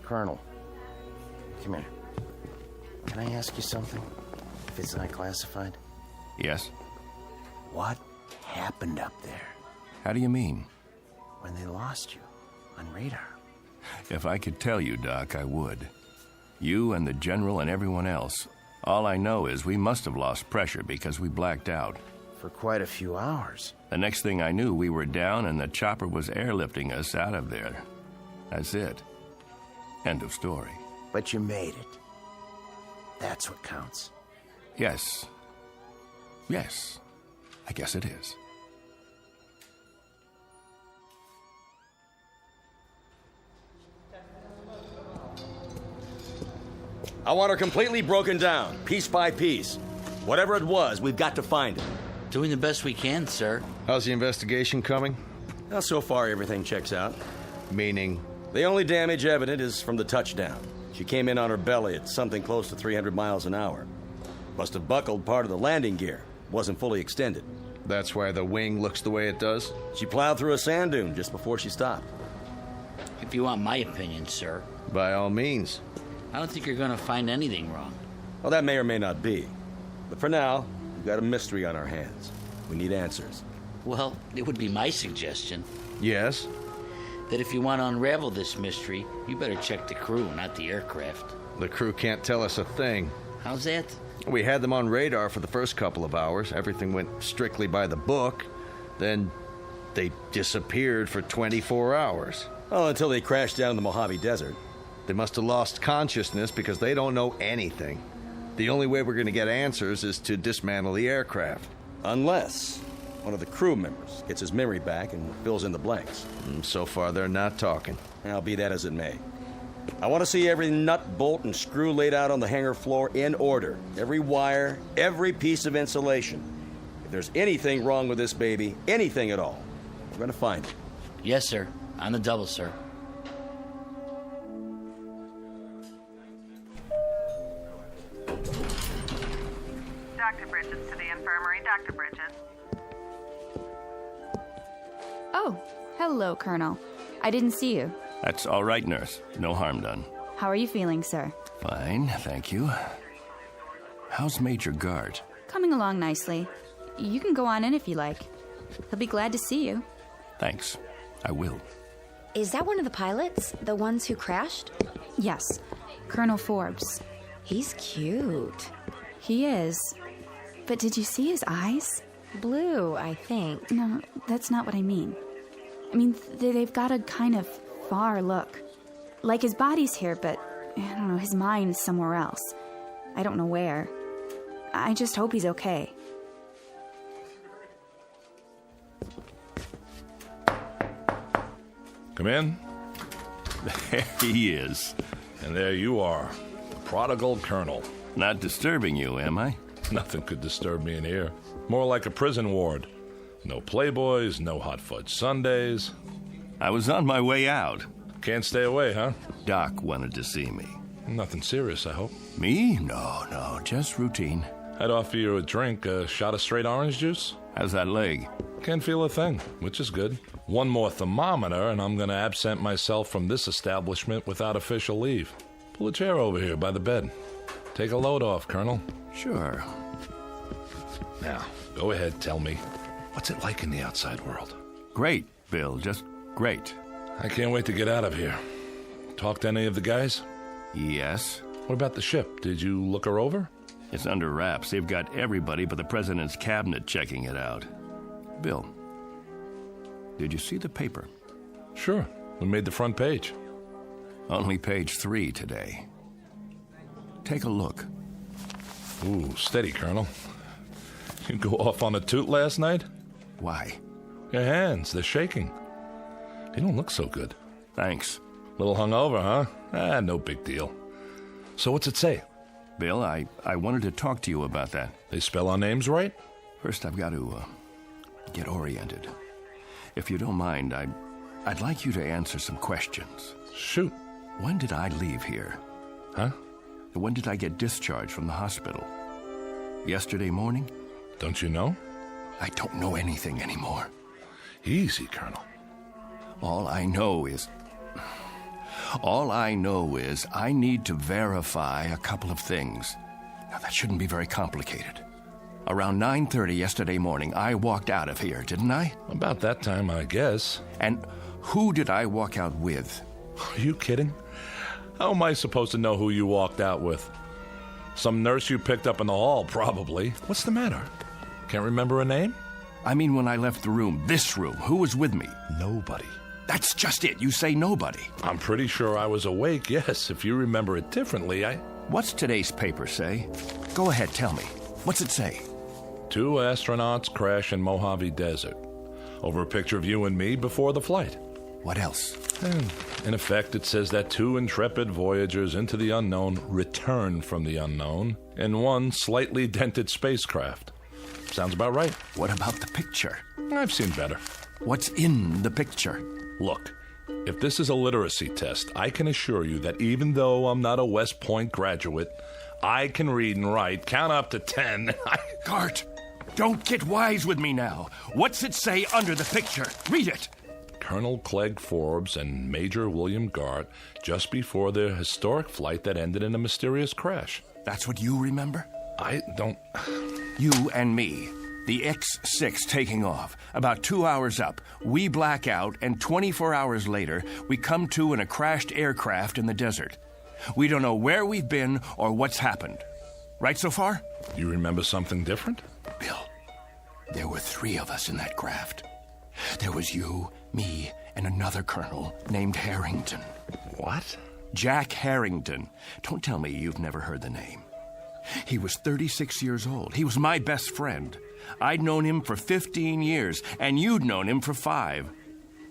Colonel, come here. Can I ask you something? If it's not classified?
Yes?
What happened up there?
How do you mean?
When they lost you on radar.
If I could tell you, Doc, I would. You and the General and everyone else. All I know is we must have lost pressure because we blacked out.
For quite a few hours.
The next thing I knew, we were down and the chopper was airlifting us out of there. That's it. End of story.
But you made it. That's what counts.
Yes. Yes. I guess it is.
I want her completely broken down, piece by piece. Whatever it was, we've got to find it.
Doing the best we can, sir.
How's the investigation coming?
Well, so far, everything checks out.
Meaning?
The only damage evident is from the touchdown. She came in on her belly at something close to 300 miles an hour. Must have buckled part of the landing gear. Wasn't fully extended.
That's why the wing looks the way it does?
She plowed through a sand dune just before she stopped.
If you want my opinion, sir.
By all means.
I don't think you're going to find anything wrong.
Well, that may or may not be. But for now, we've got a mystery on our hands. We need answers.
Well, it would be my suggestion.
Yes?
That if you want to unravel this mystery, you better check the crew, not the aircraft.
The crew can't tell us a thing.
How's that?
We had them on radar for the first couple of hours. Everything went strictly by the book. Then they disappeared for 24 hours.
Oh, until they crashed down in the Mojave Desert.
They must have lost consciousness because they don't know anything. The only way we're going to get answers is to dismantle the aircraft.
Unless one of the crew members gets his memory back and fills in the blanks.
So far, they're not talking.
I'll be that as it may. I want to see every nut, bolt, and screw laid out on the hangar floor in order. Every wire, every piece of insulation. If there's anything wrong with this baby, anything at all, we're going to find it.
Yes, sir. On the double, sir.
Dr. Bridges to the infirmary. Dr. Bridges.
Oh, hello, Colonel. I didn't see you.
That's all right, nurse. No harm done.
How are you feeling, sir?
Fine, thank you. How's Major Gart?
Coming along nicely. You can go on in if you like. He'll be glad to see you.
Thanks. I will.
Is that one of the pilots? The ones who crashed? Yes. Colonel Forbes. He's cute. He is. But did you see his eyes? Blue, I think. No, that's not what I mean. I mean, they've got a kind of far look. Like his body's here, but, I don't know, his mind's somewhere else. I don't know where. I just hope he's okay.
Come in.
There he is.
And there you are, the prodigal colonel.
Not disturbing you, am I?
Nothing could disturb me in here. More like a prison ward. No Playboys, no hot fudge sundaes.
I was on my way out.
Can't stay away, huh?
Doc wanted to see me.
Nothing serious, I hope.
Me? No, just routine.
I'd offer you a drink, a shot of straight orange juice.
How's that leg?
Can't feel a thing, which is good. One more thermometer, and I'm going to absent myself from this establishment without official leave. Pull a chair over here by the bed. Take a load off, Colonel.
Sure.
Now, go ahead, tell me. What's it like in the outside world?
Great, Bill, just great.
I can't wait to get out of here. Talk to any of the guys?
Yes.
What about the ship? Did you look her over?
It's under wraps. They've got everybody but the president's cabinet checking it out. Bill, did you see the paper?
Sure. We made the front page.
Only page 3 today. Take a look.
Ooh, steady, Colonel. You go off on a toot last night?
Why?
Your hands, they're shaking. You don't look so good.
Thanks.
Little hungover, huh? No big deal. So what's it say?
Bill, I wanted to talk to you about that.
They spell our names right?
First, I've got to get oriented. If you don't mind, I'd like you to answer some questions.
Shoot.
When did I leave here?
Huh?
When did I get discharged from the hospital? Yesterday morning?
Don't you know?
I don't know anything anymore.
Easy, Colonel.
All I know is I need to verify a couple of things. Now, that shouldn't be very complicated. Around 9:30 yesterday morning, I walked out of here, didn't I?
About that time, I guess.
And who did I walk out with?
Are you kidding? How am I supposed to know who you walked out with? Some nurse you picked up in the hall, probably. What's the matter? Can't remember a name?
I mean, when I left the room, this room, who was with me?
Nobody.
That's just it. You say nobody.
I'm pretty sure I was awake, yes. If you remember it differently,
What's today's paper say? Go ahead, tell me. What's it say?
2 astronauts crash in Mojave Desert. Over a picture of you and me before the flight.
What else?
And in effect, it says that 2 intrepid voyagers into the unknown return from the unknown in 1 slightly dented spacecraft. Sounds about right.
What about the picture?
I've seen better.
What's in the picture?
Look, if this is a literacy test, I can assure you that even though I'm not a West Point graduate, I can read and write, count up to 10.
Gart, don't get wise with me now. What's it say under the picture? Read it.
Colonel Clegg Forbes and Major William Gart just before their historic flight that ended in a mysterious crash.
That's what you remember?
I don't...
You and me. The X-6 taking off. About 2 hours up. We black out, and 24 hours later, we come to in a crashed aircraft in the desert. We don't know where we've been or what's happened. Right so far?
You remember something different?
Bill, there were 3 of us in that craft. There was you, me, and another colonel named Harrington.
What?
Jack Harrington. Don't tell me you've never heard the name. He was 36 years old. He was my best friend. I'd known him for 15 years, and you'd known him for 5.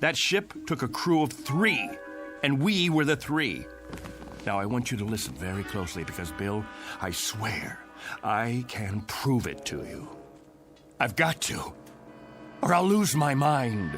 That ship took a crew of 3, and we were the 3. Now, I want you to listen very closely because, Bill, I swear I can prove it to you. I've got to, or I'll lose my mind.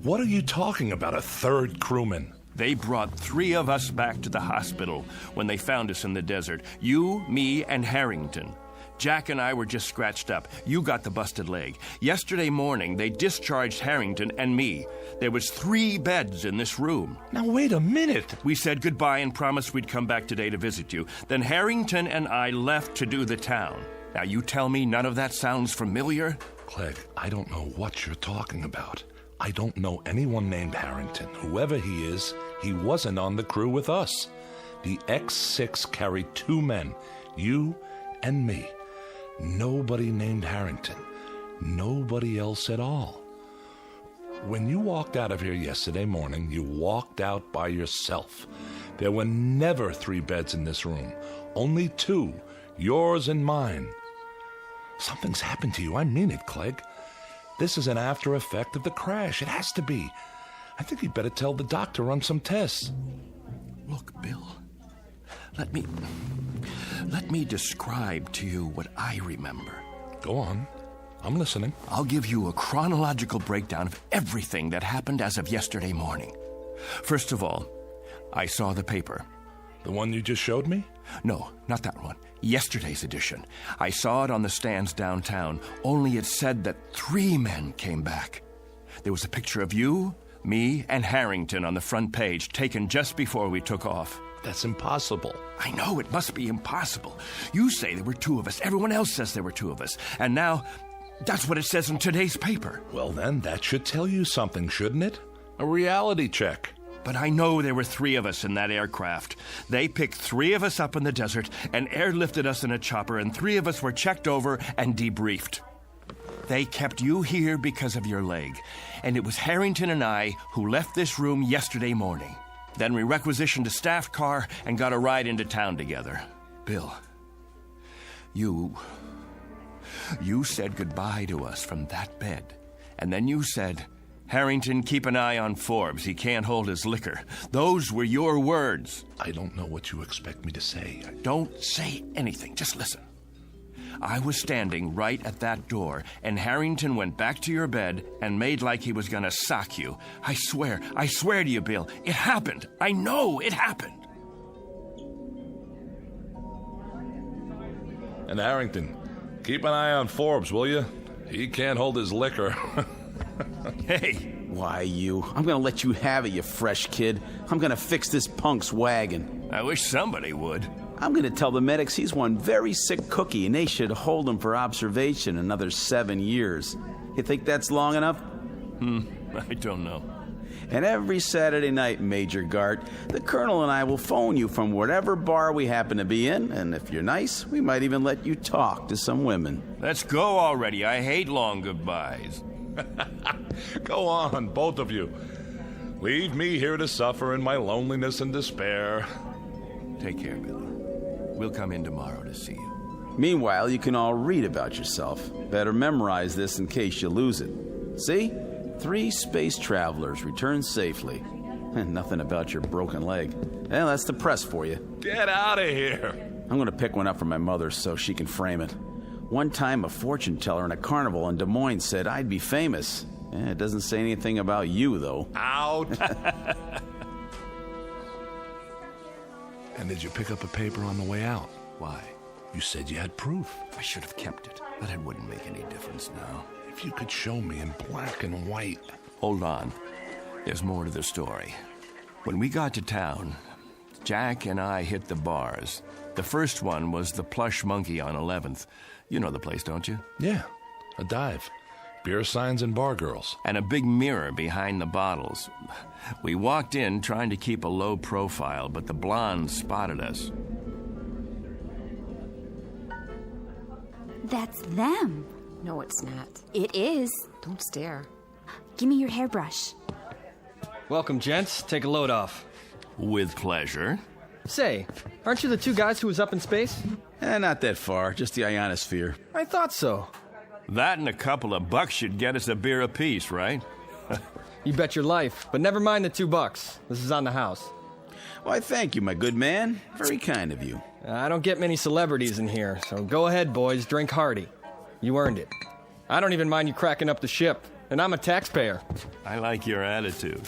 What are you talking about, a third crewman?
They brought 3 of us back to the hospital when they found us in the desert. You, me, and Harrington. Jack and I were just scratched up. You got the busted leg. Yesterday morning, they discharged Harrington and me. There was 3 beds in this room.
Now, wait a minute.
We said goodbye and promised we'd come back today to visit you. Then Harrington and I left to do the town. Now, you tell me none of that sounds familiar?
Clegg, I don't know what you're talking about. I don't know anyone named Harrington. Whoever he is, he wasn't on the crew with us. The X6 carried 2 men, you and me. Nobody named Harrington. Nobody else at all. When you walked out of here yesterday morning, you walked out by yourself. There were never 3 beds in this room. Only 2, yours and mine. Something's happened to you. I mean it, Clegg. This is an after effect of the crash. It has to be. I think you'd better tell the doctor run some tests.
Look, Bill, let me describe to you what I remember.
Go on. I'm listening.
I'll give you a chronological breakdown of everything that happened as of yesterday morning. First of all, I saw the paper.
The one you just showed me?
No, not that one. Yesterday's edition. I saw it on the stands downtown, only it said that 3 men came back. There was a picture of you, me, and Harrington on the front page, taken just before we took off.
That's impossible.
I know, it must be impossible. You say there were 2 of us. Everyone else says there were 2 of us. And now, that's what it says in today's paper.
Well, then, that should tell you something, shouldn't it? A reality check.
But I know there were 3 of us in that aircraft. They picked 3 of us up in the desert and airlifted us in a chopper, and 3 of us were checked over and debriefed. They kept you here because of your leg, and it was Harrington and I who left this room yesterday morning. Then we requisitioned a staff car and got a ride into town together. Bill, you said goodbye to us from that bed, and then you said, Harrington, keep an eye on Forbes. He can't hold his liquor. Those were your words.
I don't know what you expect me to say.
Don't say anything. Just listen. I was standing right at that door, and Harrington went back to your bed and made like he was going to sock you. I swear to you, Bill, it happened. I know it happened.
And Harrington, keep an eye on Forbes, will you? He can't hold his liquor.
Hey.
Why, I'm gonna let you have it, you fresh kid. I'm gonna fix this punk's wagon.
I wish somebody would.
I'm gonna tell the medics he's one very sick cookie and they should hold him for observation another 7 years. You think that's long enough?
I don't know.
And every Saturday night, Major Gart, the Colonel and I will phone you from whatever bar we happen to be in, and if you're nice, we might even let you talk to some women.
Let's go already. I hate long goodbyes.
Go on, both of you. Leave me here to suffer in my loneliness and despair.
Take care, Billy. We'll come in tomorrow to see you.
Meanwhile, you can all read about yourself. Better memorize this in case you lose it. See? 3 space travelers return safely. And nothing about your broken leg. Well, that's the press for you.
Get out of here.
I'm going to pick one up for my mother so she can frame it. One time, a fortune teller in a carnival in Des Moines said I'd be famous. It doesn't say anything about you, though.
Out. And did you pick up a paper on the way out?
Why?
You said you had proof.
I should have kept it, but it wouldn't make any difference now.
If you could show me in black and white.
Hold on. There's more to the story. When we got to town, Jack and I hit the bars. The first one was the Plush Monkey on 11th. You know the place, don't you?
Yeah, a dive. Beer signs and bar girls.
And a big mirror behind the bottles. We walked in trying to keep a low profile, but the blondes spotted us.
That's them.
No, it's not.
It is.
Don't stare.
Give me your hairbrush.
Welcome, gents. Take a load off.
With pleasure.
Say, aren't you the 2 guys who was up in space?
Not that far, just the ionosphere.
I thought so.
That and a couple of bucks should get us a beer apiece, right?
You bet your life, but never mind the $2. This is on the house.
Why, thank you, my good man. Very kind of you.
I don't get many celebrities in here, so go ahead, boys, drink hearty. You earned it. I don't even mind you cracking up the ship, and I'm a taxpayer.
I like your attitude.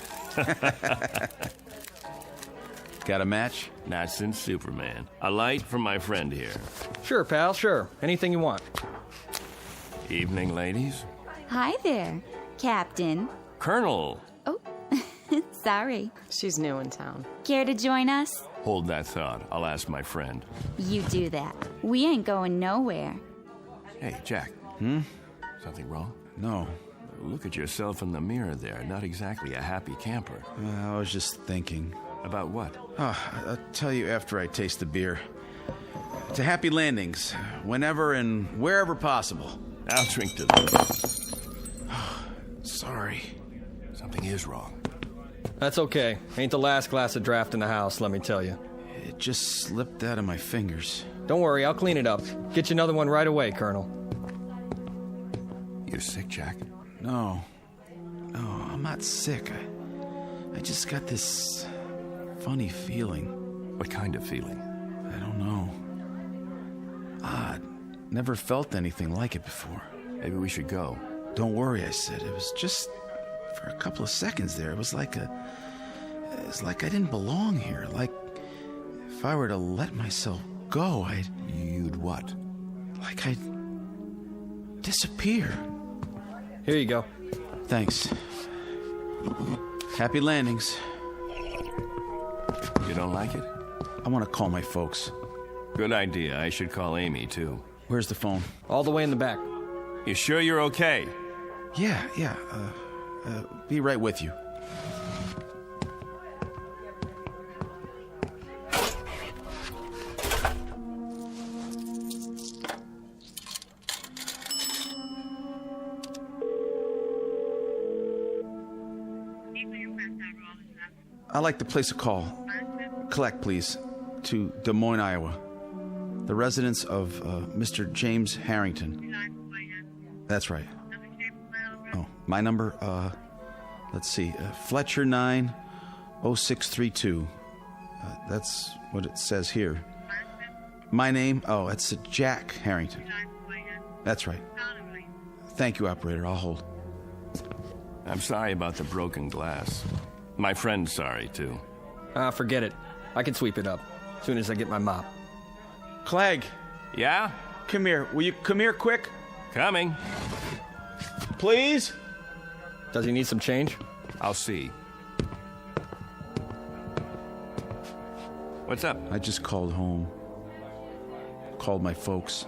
Got a match?
Not since Superman. A light from my friend here.
Sure, pal, sure. Anything you want.
Evening, ladies.
Hi there, Captain.
Colonel.
Oh, sorry.
She's new in town.
Care to join us?
Hold that thought. I'll ask my friend.
You do that. We ain't going nowhere.
Hey, Jack. Something wrong?
No.
Look at yourself in the mirror there. Not exactly a happy camper.
I was just thinking.
About what?
I'll tell you after I taste the beer. To happy landings, whenever and wherever possible.
I'll drink to that.
Sorry.
Something is wrong.
That's okay. Ain't the last glass of draft in the house, let me tell you.
It just slipped out of my fingers.
Don't worry, I'll clean it up. Get you another one right away, Colonel.
You're sick, Jack?
No, I'm not sick. I just got this funny feeling.
What kind of feeling?
I don't know. Odd. Never felt anything like it before.
Maybe we should go.
Don't worry, I said. It was just for a couple of seconds there. It was like I didn't belong here. Like if I were to let myself go,
You'd what?
Like I'd disappear.
Here you go.
Thanks. Happy landings.
You don't like it?
I want to call my folks.
Good idea. I should call Amy, too.
Where's the phone?
All the way in the back.
You sure you're okay?
Yeah. Be right with you. I'd like to place a call. Collect, please, to Des Moines, Iowa. The residence of Mr. James Harrington. That's right. Oh, my number, let's see, Fletcher 90632. That's what it says here. My name, it's Jack Harrington. That's right. Thank you, operator. I'll hold.
I'm sorry about the broken glass. My friend's sorry, too.
Forget it. I can sweep it up as soon as I get my mop.
Clegg.
Yeah?
Come here. Will you come here quick?
Coming.
Please?
Does he need some change?
I'll see. What's up?
I just called home. Called my folks.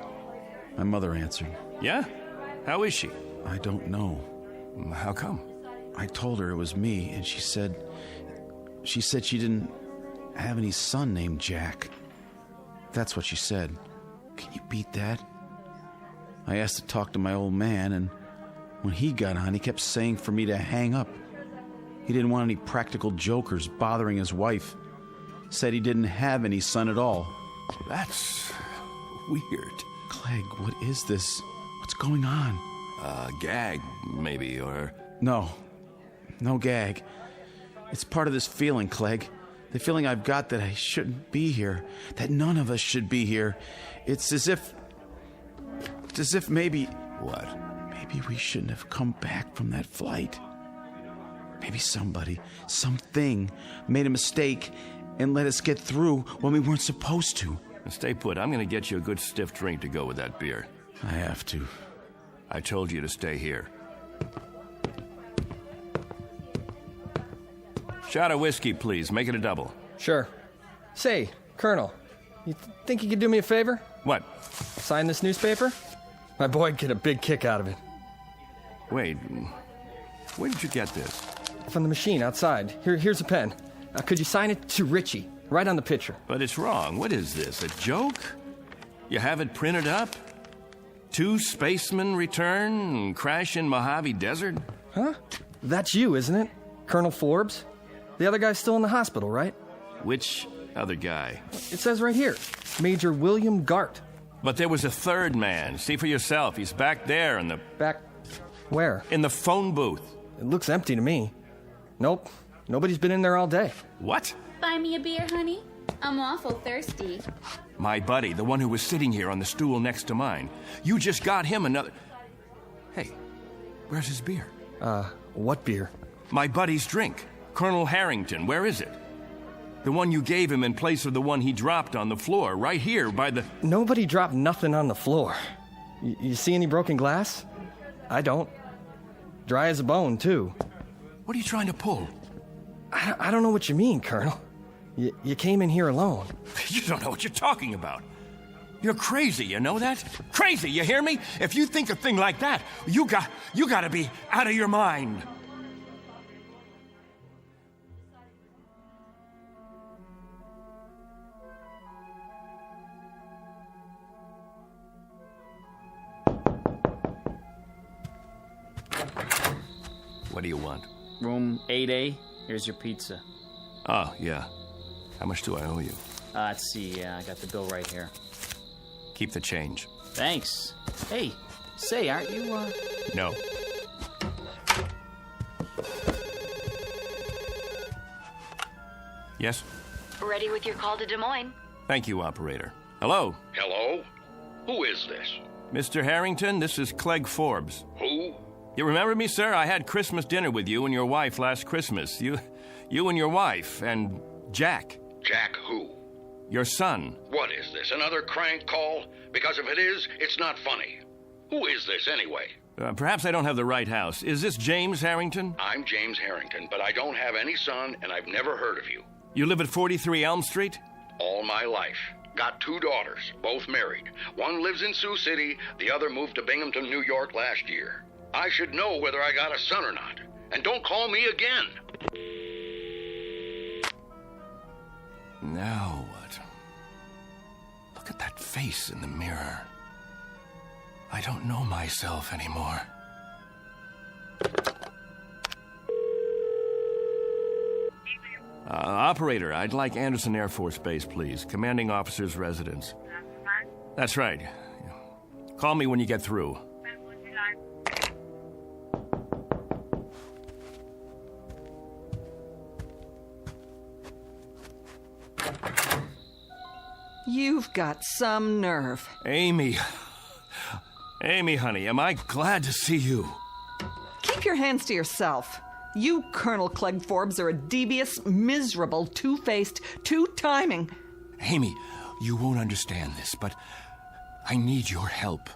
My mother answered.
Yeah? How is she?
I don't know.
How come?
I told her it was me, and she said she didn't have any son named Jack. That's what she said. Can you beat that? I asked to talk to my old man, and when he got on, he kept saying for me to hang up. He didn't want any practical jokers bothering his wife. Said he didn't have any son at all.
That's weird.
Clegg, what is this? What's going on?
Gag, maybe, or...
No gag. It's part of this feeling, Clegg. The feeling I've got that I shouldn't be here. That none of us should be here. It's as if maybe...
What?
Maybe we shouldn't have come back from that flight. Maybe somebody, something, made a mistake and let us get through when we weren't supposed to.
Stay put. I'm going to get you a good stiff drink to go with that beer.
I have to.
I told you to stay here. Shot of whiskey, please. Make it a double.
Sure. Say, Colonel, you think you could do me a favor?
What?
Sign this newspaper? My boy'd get a big kick out of it.
Wait, where did you get this?
From the machine outside. Here's a pen. Could you sign it to Richie? Right on the picture.
But it's wrong. What is this, a joke? You have it printed up? 2 spacemen return and crash in Mojave Desert?
Huh? That's you, isn't it? Colonel Forbes? The other guy's still in the hospital, right?
Which other guy?
It says right here, Major William Gart.
But there was a third man. See for yourself. He's back there in the...
Back where?
In the phone booth.
It looks empty to me. Nope. Nobody's been in there all day.
What?
Buy me a beer, honey? I'm awful thirsty.
My buddy, the one who was sitting here on the stool next to mine. You just got him another... Hey, where's his beer?
What beer?
My buddy's drink. Colonel Harrington, where is it? The one you gave him in place of the one he dropped on the floor, right here by the...
Nobody dropped nothing on the floor. You see any broken glass? I don't. Dry as a bone, too.
What are you trying to pull?
I don't know what you mean, Colonel. You came in here alone.
You don't know what you're talking about. You're crazy, you know that? Crazy, you hear me? If you think a thing like that, you gotta be out of your mind. What do you want?
Room 8A. Here's your pizza.
Oh, yeah. How much do I owe you?
Let's see. I got the bill right here.
Keep the change.
Thanks. Hey, say, aren't you,
No. Yes?
Ready with your call to Des Moines.
Thank you, operator. Hello?
Hello? Who is this?
Mr. Harrington, this is Clegg Forbes.
Who?
You remember me, sir? I had Christmas dinner with you and your wife last Christmas. You and your wife, and Jack.
Jack who?
Your son.
What is this, another crank call? Because if it is, it's not funny. Who is this anyway?
Perhaps I don't have the right house. Is this James Harrington?
I'm James Harrington, but I don't have any son, and I've never heard of you.
You live at 43 Elm Street?
All my life. Got 2 daughters, both married. One lives in Sioux City, the other moved to Binghamton, New York last year. I should know whether I got a son or not. And don't call me again.
Now what? Look at that face in the mirror. I don't know myself anymore. Operator, I'd like Anderson Air Force Base, please. Commanding officer's residence. That's right. Call me when you get through.
You've got some nerve.
Amy, honey, am I glad to see you.
Keep your hands to yourself. You, Colonel Clegg Forbes, are a devious, miserable, two-faced, two-timing...
Amy, you won't understand this, but I need your help.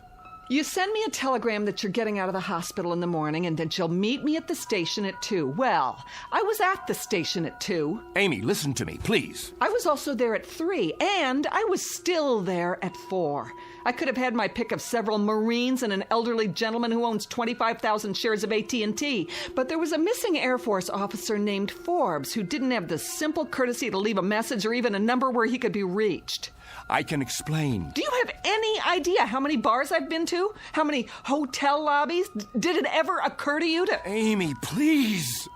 You send me a telegram that you're getting out of the hospital in the morning and that you'll meet me at the station at 2. Well, I was at the station at 2.
Amy, listen to me, please.
I was also there at 3, and I was still there at 4. I could have had my pick of several Marines and an elderly gentleman who owns 25,000 shares of AT&T, but there was a missing Air Force officer named Forbes who didn't have the simple courtesy to leave a message or even a number where he could be reached.
I can explain.
Do you have any idea how many bars I've been to? How many hotel lobbies? Did it ever occur to you to...
Amy, please!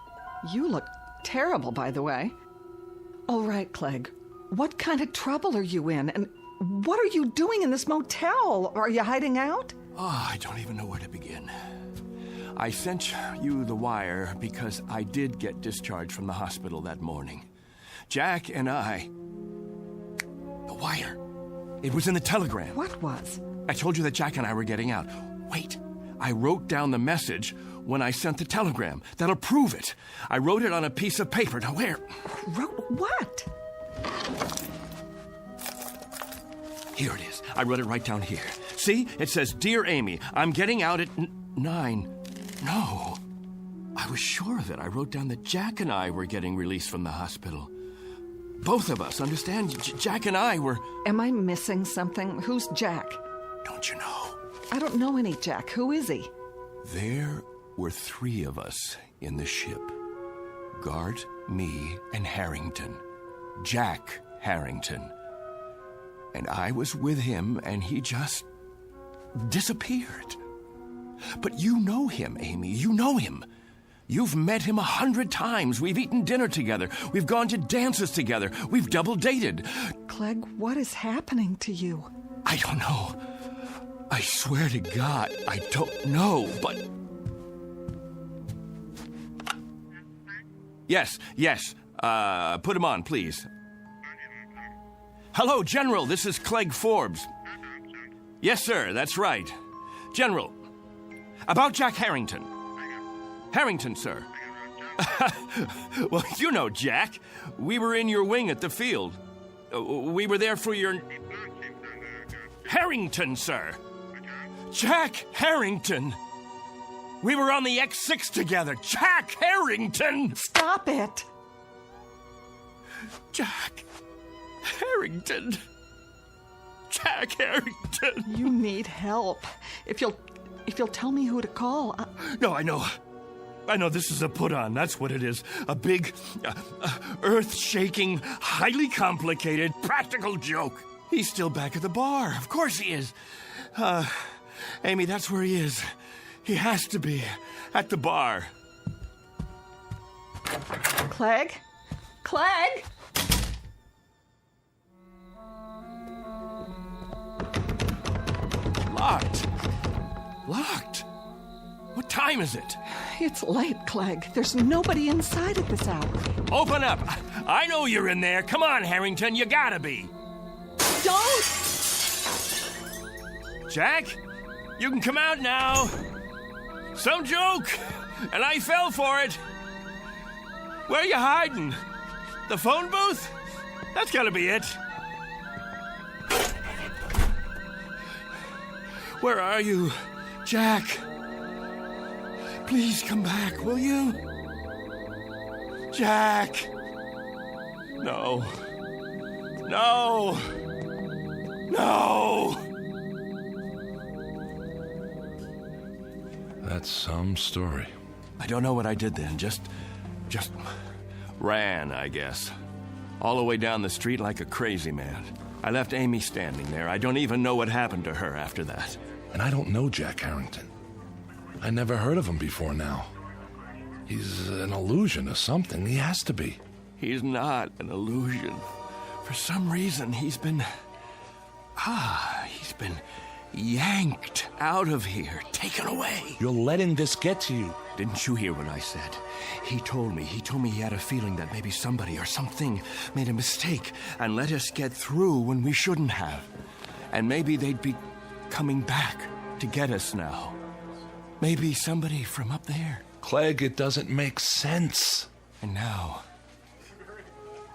You look terrible, by the way. All right, Clegg. What kind of trouble are you in? And what are you doing in this motel? Are you hiding out?
Oh, I don't even know where to begin. I sent you the wire because I did get discharged from the hospital that morning. Jack and I... The wire. It was in the telegram.
What was?
I told you that Jack and I were getting out. Wait. I wrote down the message when I sent the telegram. That'll prove it. I wrote it on a piece of paper. Now, where?
Wrote what?
Here it is. I wrote it right down here. See? It says, Dear Amy, I'm getting out at 9. No. I was sure of it. I wrote down that Jack and I were getting released from the hospital. Both of us, understand? Jack and I were...
Am I missing something? Who's Jack?
Don't you know?
I don't know any Jack. Who is he?
There were 3 of us in the ship. Gart, me, and Harrington. Jack Harrington. And I was with him, and he just disappeared. But you know him, Amy. You know him. You've met him 100 times. We've eaten dinner together. We've gone to dances together. We've double-dated.
Clegg, what is happening to you?
I don't know. I swear to God, I don't know, but... Yes. Put him on, please. Hello, General. This is Clegg Forbes. Yes, sir. That's right. General, about Jack Harrington. Harrington, sir. Well, you know Jack. We were in your wing at the field. We were there for your... Harrington, sir. Jack Harrington. We were on the X6 together. Jack Harrington!
Stop it!
Jack Harrington. Jack Harrington.
You need help. If you'll tell me who to call.
No, I know. This is a put-on. That's what it is. A big, earth-shaking, highly complicated, practical joke. He's still back at the bar. Of course he is. Amy, that's where he is. He has to be at the bar.
Clegg? Clegg?
Locked? What time is it?
It's late, Clegg. There's nobody inside at this hour.
Open up. I know you're in there. Come on, Harrington. You gotta be.
Don't!
Jack, you can come out now. Some joke, and I fell for it. Where are you hiding? The phone booth? That's gotta be it. Where are you, Jack? Please come back, will you? Jack! No.
That's some story.
I don't know what I did then. Just ran, I guess. All the way down the street like a crazy man. I left Amy standing there. I don't even know what happened to her after that.
And I don't know Jack Harrington. I never heard of him before now. He's an illusion or something. He has to be.
He's not an illusion. For some reason, he's been yanked out of here, taken away.
You're letting this get to you.
Didn't you hear what I said? He told me he had a feeling that maybe somebody or something made a mistake and let us get through when we shouldn't have. And maybe they'd be coming back to get us now. Maybe somebody from up there.
Clegg, it doesn't make sense.
And now,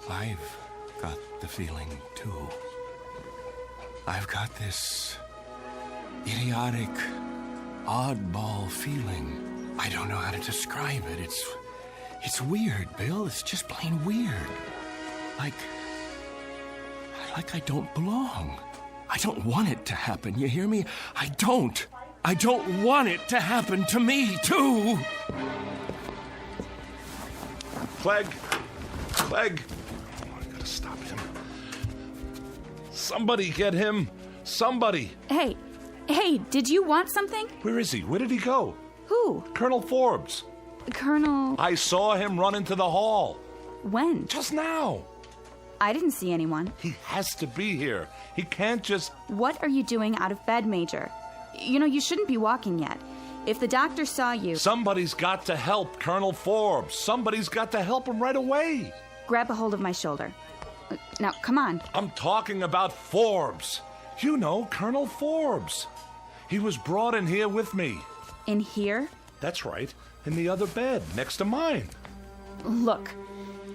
I've got the feeling, too. I've got this idiotic, oddball feeling. I don't know how to describe it. It's weird, Bill. It's just plain weird. Like I don't belong. I don't want it to happen, you hear me? I don't want it to happen to me, too.
Clegg! Oh, I gotta stop him. Somebody get him! Somebody!
Hey, did you want something?
Where is he? Where did he go?
Who?
Colonel Forbes.
Colonel...
I saw him run into the hall.
When?
Just now.
I didn't see anyone.
He has to be here. He can't just...
What are you doing out of bed, Major? You know, you shouldn't be walking yet. If the doctor saw you...
Somebody's got to help Colonel Forbes. Somebody's got to help him right away.
Grab a hold of my shoulder. Now, come on.
I'm talking about Forbes. You know, Colonel Forbes. He was brought in here with me.
In here?
That's right. In the other bed, next to mine.
Look,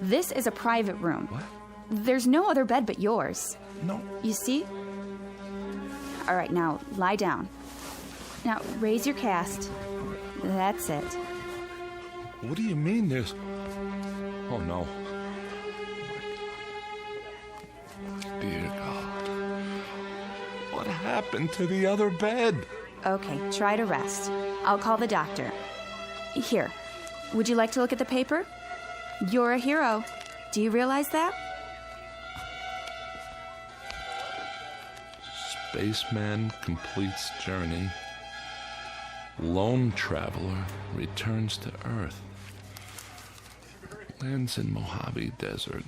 this is a private room.
What?
There's no other bed but yours.
No.
You see? All right, now, lie down. Now, raise your cast. That's it.
What do you mean there's... Oh, no. Dear God. What happened to the other bed?
Okay, try to rest. I'll call the doctor. Here, would you like to look at the paper? You're a hero. Do you realize that?
Spaceman completes journey. Lone traveler returns to Earth. Lands in Mojave Desert.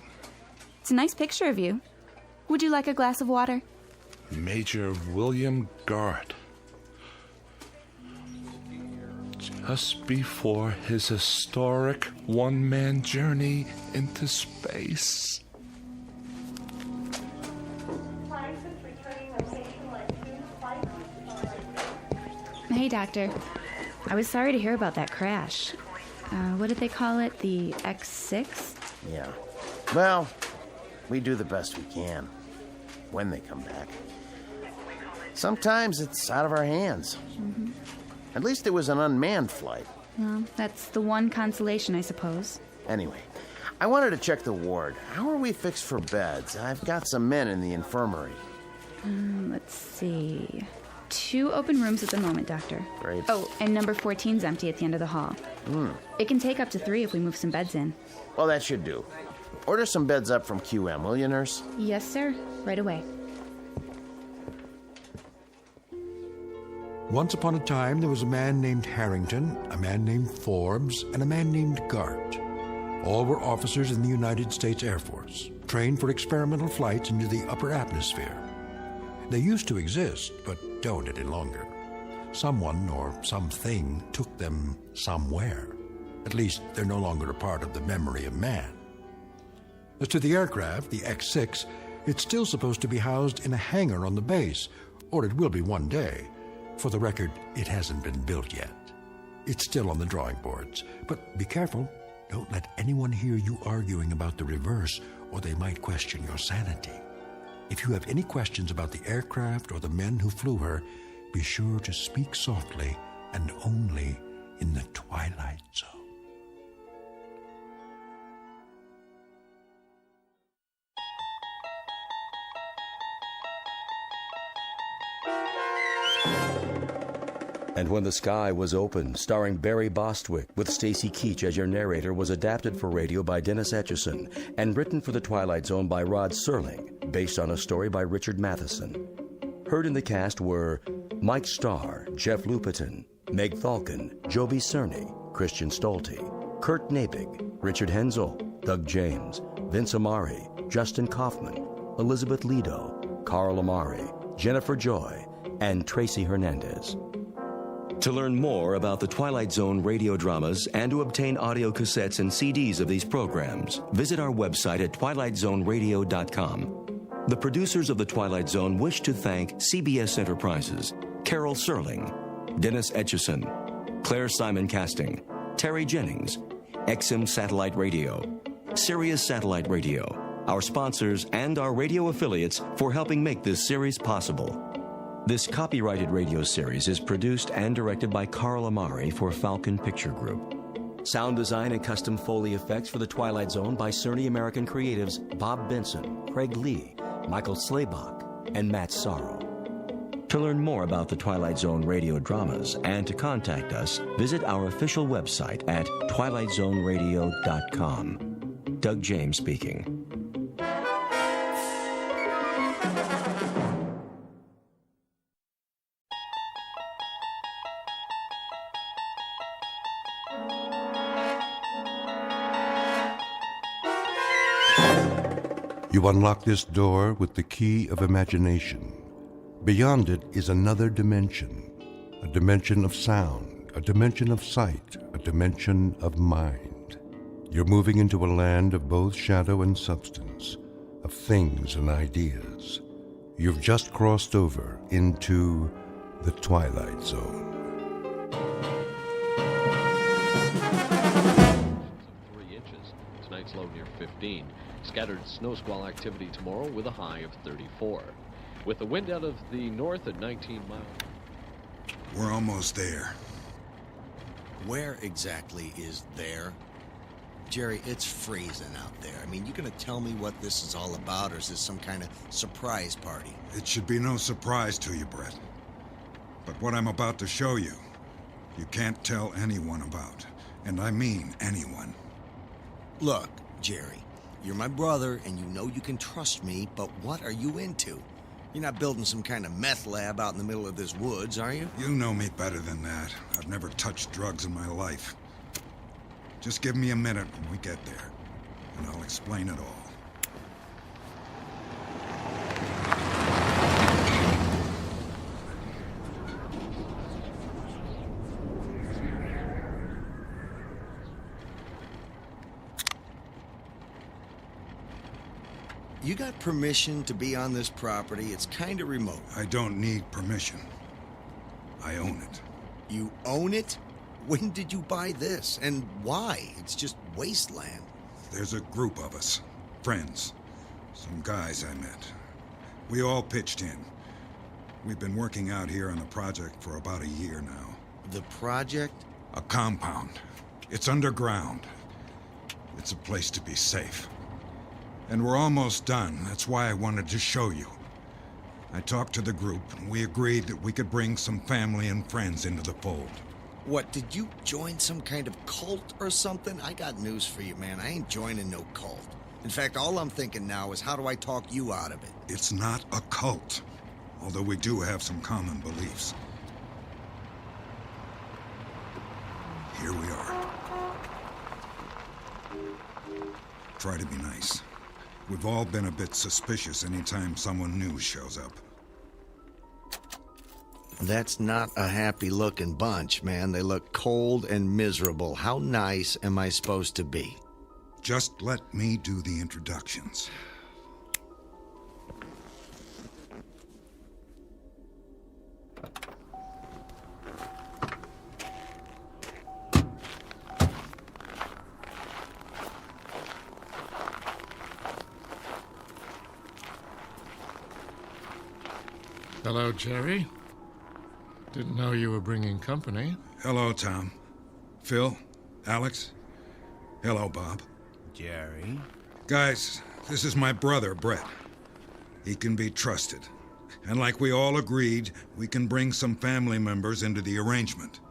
It's a nice picture of you. Would you like a glass of water?
Major William Garrett. just before his historic one-man journey into space.
Hey, Doctor. I was sorry to hear about that crash. What did they call it? The X6?
Yeah. Well, we do the best we can. When they come back. Sometimes it's out of our hands.
Mm-hmm.
At least it was an unmanned flight.
Well, that's the one consolation, I suppose.
Anyway, I wanted to check the ward. How are we fixed for beds? I've got some men in the infirmary.
Let's see. 2 open rooms at the moment, Doctor.
Great.
Oh, and number 14's empty at the end of the hall. It can take up to 3 if we move some beds in.
Well, that should do. Order some beds up from QM, will you, nurse?
Yes, sir. Right away.
Once upon a time, there was a man named Harrington, a man named Forbes, and a man named Gart. All were officers in the United States Air Force, trained for experimental flights into the upper atmosphere. They used to exist, but don't any longer. Someone or something took them somewhere. At least they're no longer a part of the memory of man. As to the aircraft, the X6, it's still supposed to be housed in a hangar on the base, or it will be one day. For the record, it hasn't been built yet. It's still on the drawing boards. But be careful. Don't let anyone hear you arguing about the reverse, or they might question your sanity. If you have any questions about the aircraft or the men who flew her, be sure to speak softly and only in the Twilight Zone.
And When the Sky Was Open, starring Barry Bostwick, with Stacy Keach as your narrator, was adapted for radio by Dennis Etchison and written for The Twilight Zone by Rod Serling, based on a story by Richard Matheson. Heard in the cast were Mike Starr, Jeff Lupetin, Meg Falcon, Joby Cerny, Christian Stolte, Kurt Nabig, Richard Hensel, Doug James, Vince Amari, Justin Kaufman, Elizabeth Lido, Carl Amari, Jennifer Joy, and Tracy Hernandez. To learn more about the Twilight Zone radio dramas and to obtain audio cassettes and CDs of these programs, visit our website at twilightzoneradio.com. The producers of The Twilight Zone wish to thank CBS Enterprises, Carol Serling, Dennis Etchison, Claire Simon Casting, Terry Jennings, XM Satellite Radio, Sirius Satellite Radio, our sponsors, and our radio affiliates for helping make this series possible. This copyrighted radio series is produced and directed by Carl Amari for Falcon Picture Group. Sound design and custom Foley effects for The Twilight Zone by Cerny American creatives Bob Benson, Craig Lee, Michael Slaybach, and Matt Sorrow. To learn more about the Twilight Zone radio dramas and to contact us, visit our official website at twilightzoneradio.com. Doug James speaking.
You unlock this door with the key of imagination. Beyond it is another dimension, a dimension of sound, a dimension of sight, a dimension of mind. You're moving into a land of both shadow and substance, of things and ideas. You've just crossed over into the Twilight Zone.
3 inches. Tonight's low near 15. Scattered snow squall activity tomorrow with a high of 34. With the wind out of the north at 19 miles.
We're almost there.
Where exactly is there? Jerry, it's freezing out there. I mean, you gonna tell me what this is all about, or is this some kind of surprise party?
It should be no surprise to you, Brett. But what I'm about to show you, you can't tell anyone about. And I mean anyone.
Look, Jerry, you're my brother, and you know you can trust me, but what are you into? You're not building some kind of meth lab out in the middle of this woods, are you?
You know me better than that. I've never touched drugs in my life. Just give me a minute when we get there, and I'll explain it all.
You got permission to be on this property? It's kind of remote.
I don't need permission. I own it.
You own it? When did you buy this? And why? It's just wasteland.
There's a group of us. Friends. Some guys I met. We all pitched in. We've been working out here on the project for about a year now.
The project?
A compound. It's underground. It's a place to be safe. And we're almost done. That's why I wanted to show you. I talked to the group, and we agreed that we could bring some family and friends into the fold.
What, did you join some kind of cult or something? I got news for you, man. I ain't joining no cult. In fact, all I'm thinking now is how do I talk you out of it?
It's not a cult, although we do have some common beliefs. Here we are. Try to be nice. We've all been a bit suspicious anytime someone new shows up.
That's not a happy-looking bunch, man. They look cold and miserable. How nice am I supposed to be?
Just let me do the introductions.
Hello, Jerry. Didn't know you were bringing company.
Hello, Tom. Phil? Alex? Hello, Bob.
Jerry?
Guys, this is my brother, Brett. He can be trusted. And like we all agreed, we can bring some family members into the arrangement.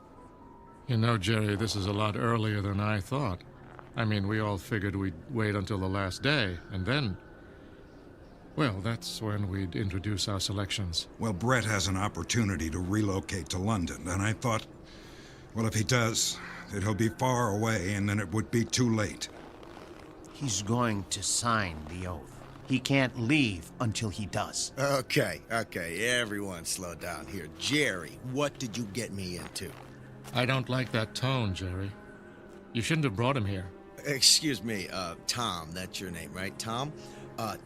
You know, Jerry, this is a lot earlier than I thought. I mean, we all figured we'd wait until the last day, and then... well, that's when we'd introduce our selections.
Well, Brett has an opportunity to relocate to London, and I thought, well, if he does, that he'll be far away, and then it would be too late.
He's going to sign the oath. He can't leave until he does.
Okay, everyone slow down here. Jerry, what did you get me into?
I don't like that tone, Jerry. You shouldn't have brought him here.
Excuse me, Tom, that's your name, right? Tom?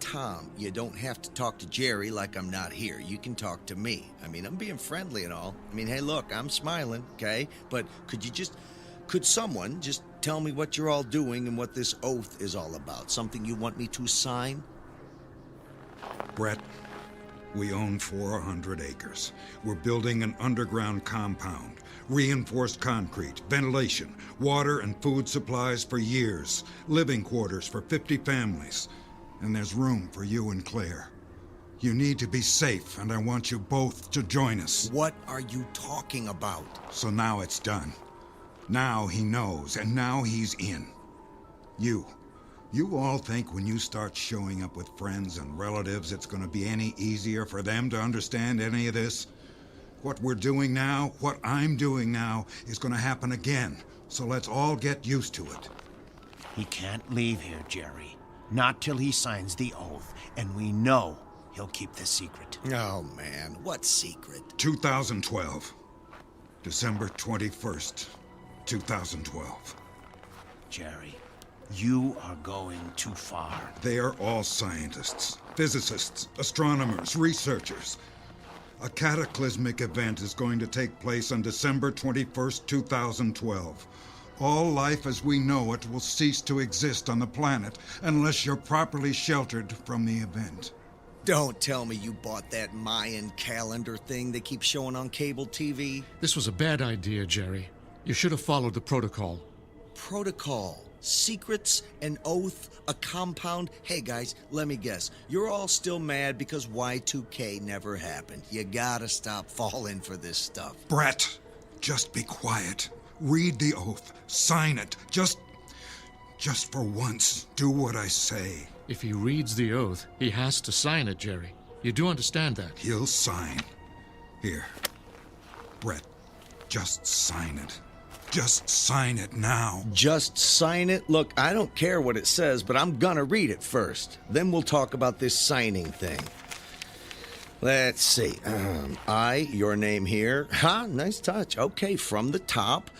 Tom, you don't have to talk to Jerry like I'm not here. You can talk to me. I mean, I'm being friendly and all. I mean, hey, look, I'm smiling, okay? But could someone just tell me what you're all doing and what this oath is all about? Something you want me to sign?
Brett, we own 400 acres. We're building an underground compound. Reinforced concrete, ventilation, water and food supplies for years. Living quarters for 50 families. And there's room for you and Claire. You need to be safe, and I want you both to join us.
What are you talking about?
So now it's done. Now he knows, and now he's in. You all think when you start showing up with friends and relatives, it's going to be any easier for them to understand any of this? What we're doing now, what I'm doing now, is going to happen again. So let's all get used to it.
He can't leave here, Jerry. Not till he signs the oath, and we know he'll keep the secret.
Oh, man, what secret?
2012. December 21st, 2012.
Jerry, you are going too far.
They are all scientists, physicists, astronomers, researchers. A cataclysmic event is going to take place on December 21st, 2012. All life as we know it will cease to exist on the planet unless you're properly sheltered from the event.
Don't tell me you bought that Mayan calendar thing they keep showing on cable TV.
This was a bad idea, Jerry. You should have followed the protocol.
Protocol? Secrets? An oath? A compound? Hey, guys, let me guess. You're all still mad because Y2K never happened. You gotta stop falling for this stuff.
Brett, just be quiet. Read the oath. Sign it. Just for once, do what I say.
If he reads the oath, he has to sign it, Jerry. You do understand that?
He'll sign. Here. Brett, just sign it. Just sign it now.
Just sign it? Look, I don't care what it says, but I'm gonna read it first. Then we'll talk about this signing thing. Let's see. I, your name here. Ha, nice touch. Okay, from the top.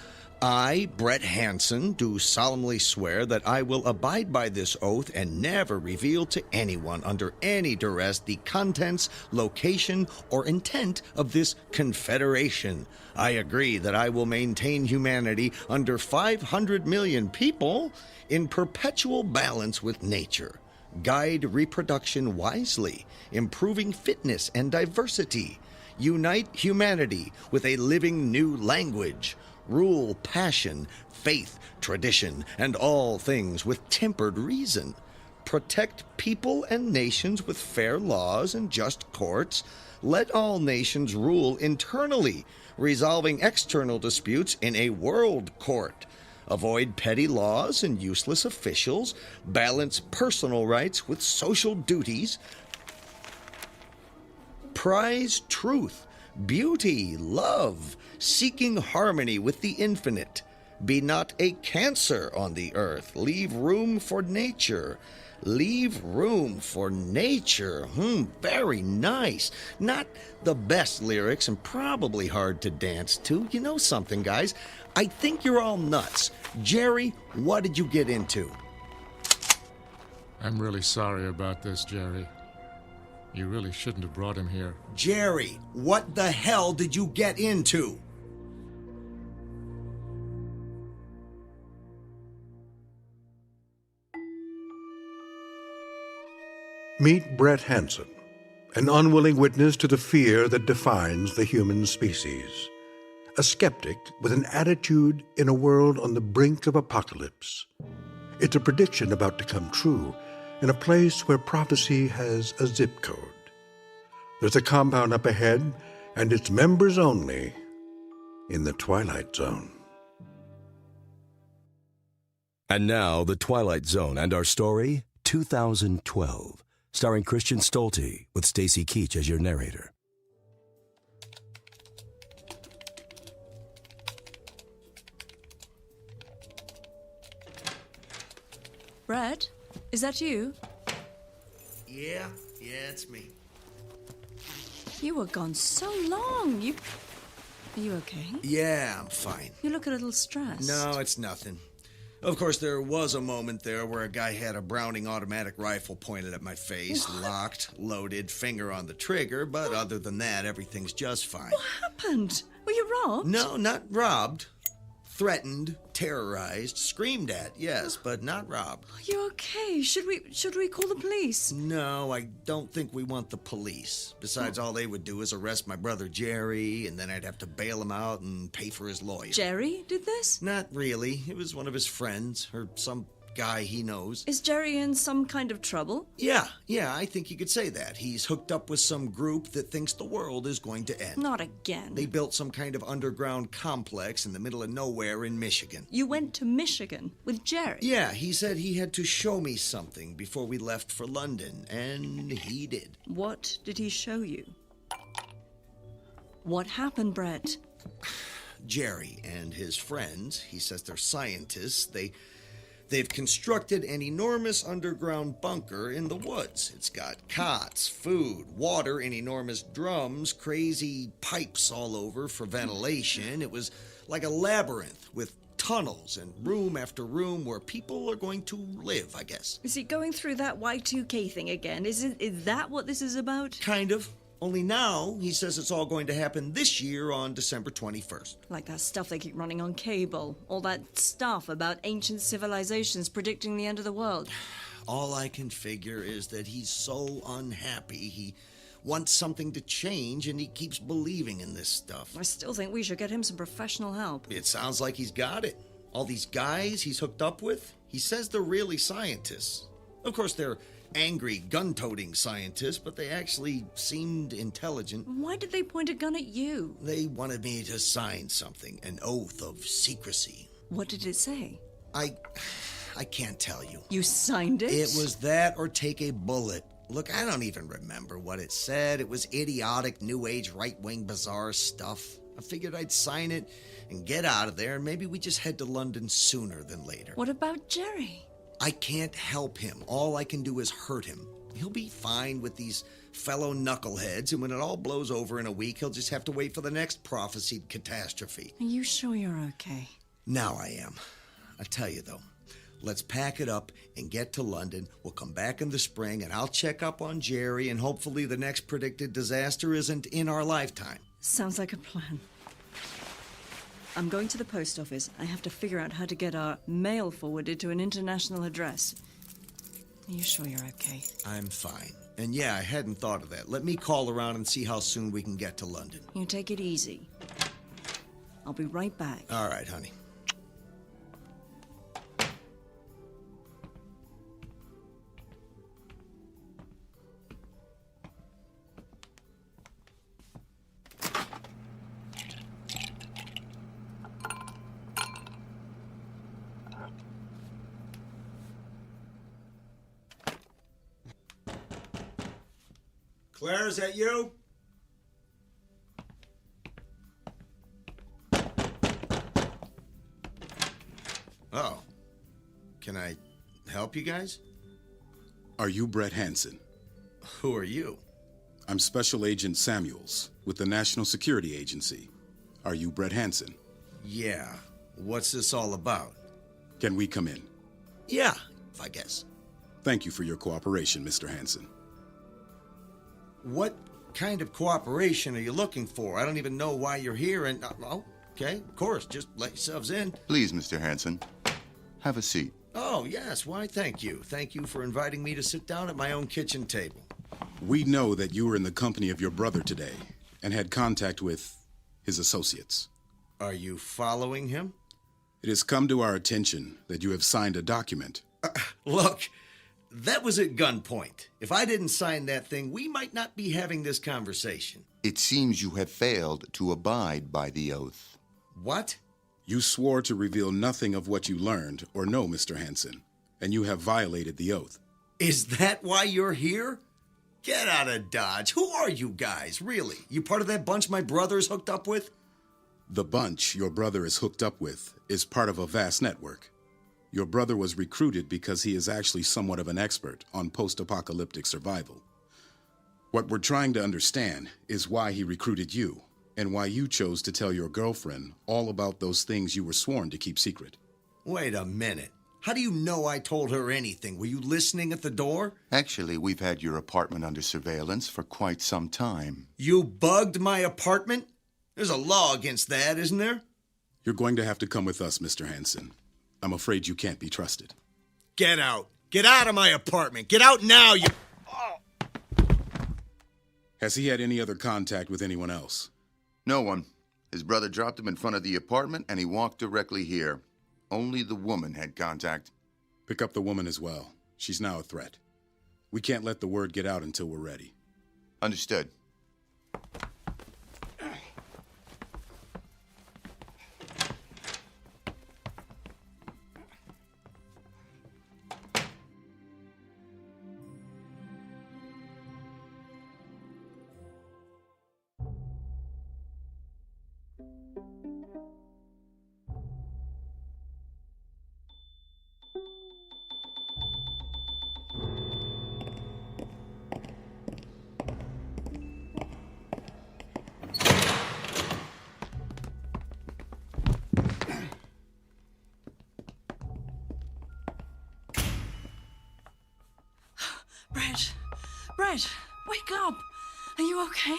I, Brett Hansen, do solemnly swear that I will abide by this oath and never reveal to anyone under any duress the contents, location, or intent of this confederation. I agree that I will maintain humanity under 500 million people in perpetual balance with nature, guide reproduction wisely, improving fitness and diversity, unite humanity with a living new language, rule passion, faith, tradition, and all things with tempered reason, protect people and nations with fair laws and just courts, let all nations rule internally, resolving external disputes in a world court, avoid petty laws and useless officials, balance personal rights with social duties, prize truth, beauty, love, seeking harmony with the infinite. Be not a cancer on the earth. Leave room for nature. Leave room for nature. Very nice. Not the best lyrics and probably hard to dance to. You know something, guys? I think you're all nuts. Jerry, what did you get into?
I'm really sorry about this, Jerry. You really shouldn't have brought him here.
Jerry, what the hell did you get into?
Meet Brett Hansen, an unwilling witness to the fear that defines the human species. A skeptic with an attitude in a world on the brink of apocalypse. It's a prediction about to come true in a place where prophecy has a zip code. There's a compound up ahead, and it's members only in the Twilight Zone.
And now, The Twilight Zone and our story, 2012, starring Christian Stolte with Stacy Keach as your narrator.
Brett, is that you?
Yeah, it's me.
You were gone so long. Are you okay?
Yeah, I'm fine.
You look a little stressed.
No, it's nothing. Of course, there was a moment there where a guy had a Browning automatic rifle pointed at my face, locked, loaded, finger on the trigger, but other than that, everything's just fine.
What happened? Were you robbed?
No, not robbed. Threatened, terrorized, screamed at, yes, but not robbed.
Are you okay? Should we call the police?
No, I don't think we want the police. Besides, all they would do is arrest my brother Jerry, and then I'd have to bail him out and pay for his lawyer.
Jerry did this?
Not really. It was one of his friends, or some guy he knows.
Is Jerry in some kind of trouble?
Yeah, I think you could say that. He's hooked up with some group that thinks the world is going to end.
Not again.
They built some kind of underground complex in the middle of nowhere in Michigan.
You went to Michigan with Jerry?
Yeah, he said he had to show me something before we left for London, and he did.
What did he show you? What happened, Brett?
Jerry and his friends, he says they're scientists, They've constructed an enormous underground bunker in the woods. It's got cots, food, water in enormous drums, crazy pipes all over for ventilation. It was like a labyrinth with tunnels and room after room where people are going to live, I guess.
Is he going through that Y2K thing again? Is that what this is about?
Kind of. Only now, he says it's all going to happen this year on December 21st.
Like that stuff they keep running on cable. All that stuff about ancient civilizations predicting the end of the world.
All I can figure is that he's so unhappy. He wants something to change, and he keeps believing in this stuff.
I still think we should get him some professional help.
It sounds like he's got it. All these guys he's hooked up with, he says they're really scientists. Of course, they're angry, gun-toting scientists, but they actually seemed intelligent.
Why did they point a gun at you?
They wanted me to sign something, an oath of secrecy.
What did it say?
I can't tell you.
You signed it?
It was that or take a bullet. Look, I don't even remember what it said. It was idiotic, new age, right-wing, bizarre stuff. I figured I'd sign it and get out of there, and maybe we just head to London sooner than later.
What about Jerry?
I can't help him. All I can do is hurt him. He'll be fine with these fellow knuckleheads, and when it all blows over in a week, he'll just have to wait for the next prophesied catastrophe.
Are you sure you're okay?
Now I am. I tell you, though, let's pack it up and get to London. We'll come back in the spring, and I'll check up on Jerry, and hopefully the next predicted disaster isn't in our lifetime.
Sounds like a plan. I'm going to the post office. I have to figure out how to get our mail forwarded to an international address. Are you sure you're okay?
I'm fine. And yeah, I hadn't thought of that. Let me call around and see how soon we can get to London.
You take it easy. I'll be right back.
All right, honey. Claire, is that you? Oh. Can I help you guys?
Are you Brett Hansen?
Who are you?
I'm Special Agent Samuels with the National Security Agency. Are you Brett Hansen?
Yeah. What's this all about?
Can we come in?
Yeah, I guess.
Thank you for your cooperation, Mr. Hansen.
What kind of cooperation are you looking for? I don't even know why you're here, and... oh, okay, of course, just let yourselves in.
Please, Mr. Hansen, have a seat.
Oh, yes, why, thank you. Thank you for inviting me to sit down at my own kitchen table.
We know that you were in the company of your brother today and had contact with his associates.
Are you following him?
It has come to our attention that you have signed a document.
Look, that was at gunpoint. If I didn't sign that thing, we might not be having this conversation.
It seems you have failed to abide by the oath.
What?
You swore to reveal nothing of what you learned or know, Mr. Hansen, and you have violated the oath.
Is that why you're here? Get out of Dodge. Who are you guys, really? You part of that bunch my brother's hooked up with?
The bunch your brother is hooked up with is part of a vast network. Your brother was recruited because he is actually somewhat of an expert on post-apocalyptic survival. What we're trying to understand is why he recruited you, and why you chose to tell your girlfriend all about those things you were sworn to keep secret.
Wait a minute. How do you know I told her anything? Were you listening at the door?
Actually, we've had your apartment under surveillance for quite some time.
You bugged my apartment? There's a law against that, isn't there?
You're going to have to come with us, Mr. Hansen. I'm afraid you can't be trusted.
Get out. Get out of my apartment. Get out now, you... Oh.
Has he had any other contact with anyone else?
No one. His brother dropped him in front of the apartment, and he walked directly here. Only the woman had contact.
Pick up the woman as well. She's now a threat. We can't let the word get out until we're ready.
Understood.
Brett, wake up. Are you okay?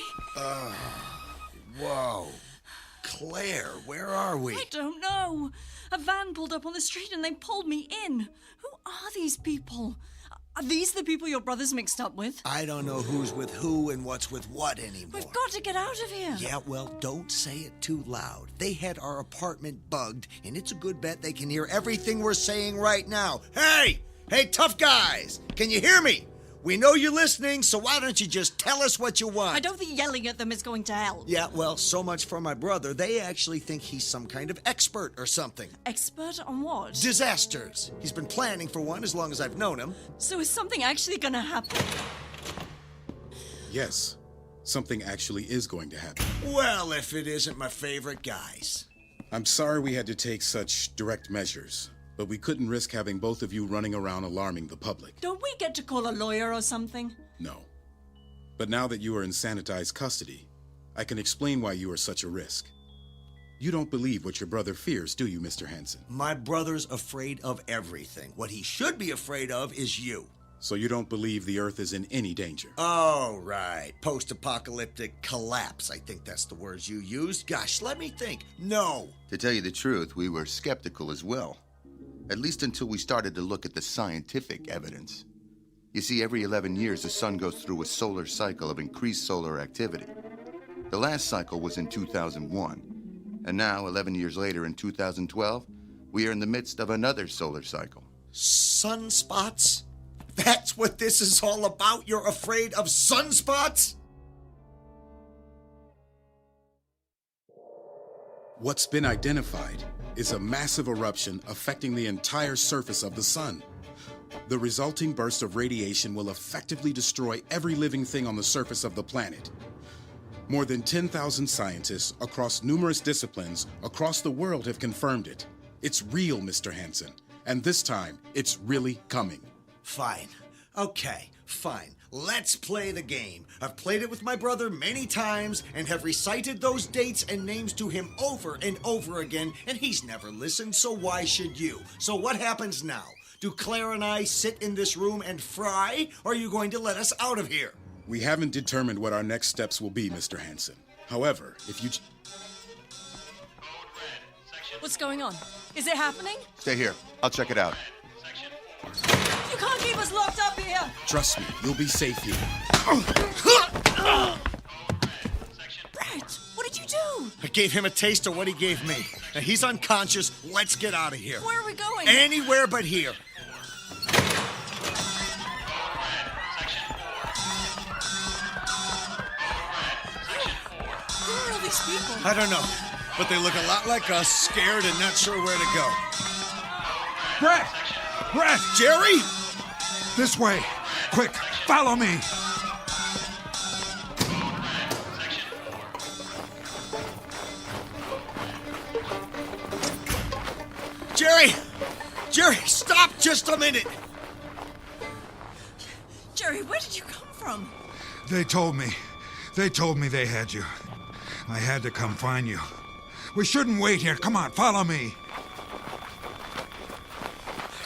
Whoa. Claire, where are we?
I don't know. A van pulled up on the street and they pulled me in. Who are these people? Are these the people your brother's mixed up with?
I don't know who's with who and what's with what anymore.
We've got to get out of here.
Yeah, well, don't say it too loud. They had our apartment bugged, and it's a good bet they can hear everything we're saying right now. Hey! Hey, tough guys! Can you hear me? We know you're listening, so why don't you just tell us what you want?
I don't think yelling at them is going to help.
Yeah, well, so much for my brother. They actually think he's some kind of expert or something.
Expert on what?
Disasters. He's been planning for one as long as I've known him.
So is something actually going to happen?
Yes, something actually is going to happen.
Well, if it isn't my favorite guys.
I'm sorry we had to take such direct measures, but we couldn't risk having both of you running around alarming the public.
Don't we get to call a lawyer or something?
No. But now that you are in sanitized custody, I can explain why you are such a risk. You don't believe what your brother fears, do you, Mr. Hansen?
My brother's afraid of everything. What he should be afraid of is you.
So you don't believe the Earth is in any danger?
Oh, right. Post-apocalyptic collapse. I think that's the words you used. Gosh, let me think. No.
To tell you the truth, we were skeptical as well. At least until we started to look at the scientific evidence. You see, every 11 years, the sun goes through a solar cycle of increased solar activity. The last cycle was in 2001. And now, 11 years later, in 2012, we are in the midst of another solar cycle.
Sunspots? That's what this is all about? You're afraid of sunspots?
What's been identified is a massive eruption affecting the entire surface of the sun. The resulting burst of radiation will effectively destroy every living thing on the surface of the planet. More than 10,000 scientists across numerous disciplines across the world have confirmed it. It's real, Mr. Hansen, and this time, it's really coming.
Fine. Okay, fine. Let's play the game. I've played it with my brother many times and have recited those dates and names to him over and over again, and he's never listened, so why should you? So what happens now? Do Claire and I sit in this room and fry, or are you going to let us out of here?
We haven't determined what our next steps will be, Mr. Hansen. However, if you...
What's going on? Is it happening?
Stay here. I'll check it out.
You can't keep us locked up here!
Trust me, you'll be safe here.
Brett, what did you do?
I gave him a taste of what he gave me. Now he's unconscious. Let's get out of here.
Where are we going?
Anywhere but here.
Who are all these people?
I don't know, but they look a lot like us, scared and not sure where to go.
Brett! Brett!
Jerry?
This way! Quick, follow me!
Jerry! Jerry, stop just a minute!
Jerry, where did you come from?
They told me they had you. I had to come find you. We shouldn't wait here. Come on, follow me.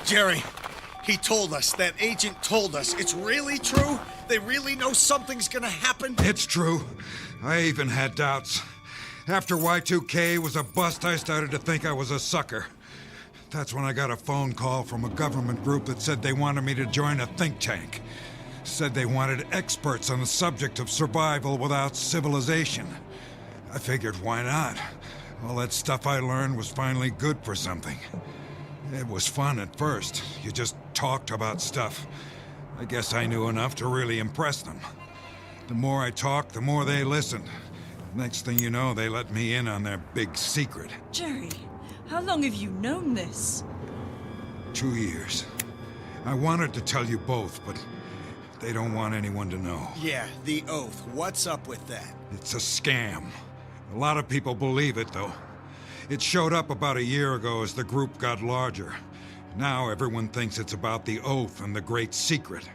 Jerry, he told us, that agent told us. It's really true? They really know something's gonna happen?
It's true. I even had doubts. After Y2K was a bust, I started to think I was a sucker. That's when I got a phone call from a government group that said they wanted me to join a think tank. Said they wanted experts on the subject of survival without civilization. I figured, why not? All that stuff I learned was finally good for something. It was fun at first. You just talked about stuff. I guess I knew enough to really impress them. The more I talked, the more they listened. Next thing you know, they let me in on their big secret.
Jerry, how long have you known this?
2 years. I wanted to tell you both, but they don't want anyone to know.
Yeah, the oath. What's up with that?
It's a scam. A lot of people believe it, though. It showed up about a year ago as the group got larger. Now everyone thinks it's about the oath and the great secret.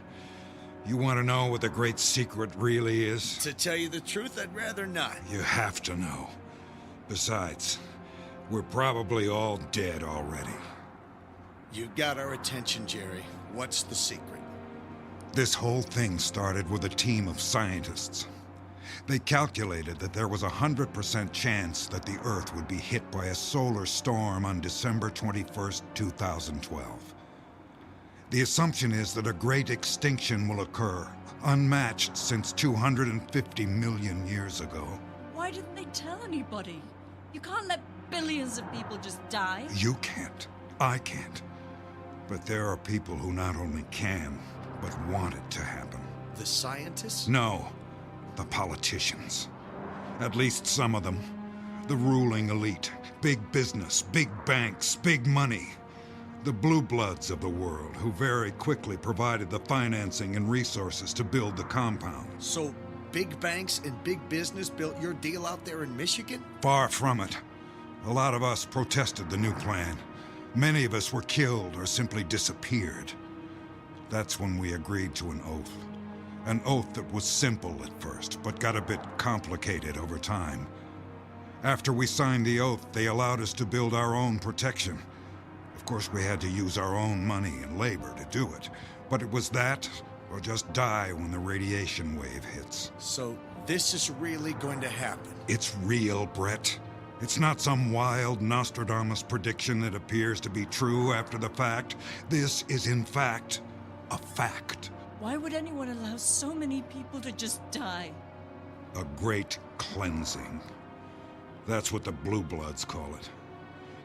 You want to know what the great secret really is?
To tell you the truth, I'd rather not.
You have to know. Besides, we're probably all dead already.
You got our attention, Jerry. What's the secret?
This whole thing started with a team of scientists. They calculated that there was a 100% chance that the Earth would be hit by a solar storm on December 21st, 2012. The assumption is that a great extinction will occur, unmatched since 250 million years ago.
Why didn't they tell anybody? You can't let billions of people just die.
You can't. I can't. But there are people who not only can, but want it to happen.
The scientists?
No. The politicians. At least some of them. The ruling elite. Big business, big banks, big money. The blue bloods of the world, who very quickly provided the financing and resources to build the compound.
So, big banks and big business built your deal out there in Michigan?
Far from it. A lot of us protested the new plan. Many of us were killed or simply disappeared. That's when we agreed to an oath. An oath that was simple at first, but got a bit complicated over time. After we signed the oath, they allowed us to build our own protection. Of course, we had to use our own money and labor to do it. But it was that, or just die when the radiation wave hits.
So this is really going to happen?
It's real, Brett. It's not some wild Nostradamus prediction that appears to be true after the fact. This is, in fact, a fact.
Why would anyone allow so many people to just die?
A great cleansing. That's what the Blue Bloods call it.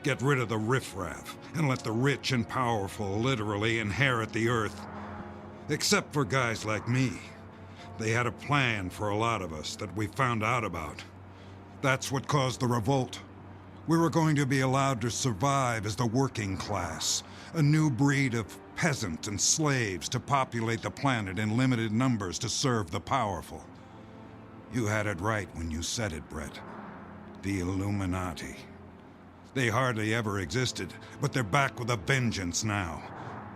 Get rid of the riffraff and let the rich and powerful literally inherit the earth. Except for guys like me. They had a plan for a lot of us that we found out about. That's what caused the revolt. We were going to be allowed to survive as the working class, a new breed of peasant and slaves to populate the planet in limited numbers to serve the powerful. You had it right when you said it, Brett. The Illuminati. They hardly ever existed, but they're back with a vengeance now.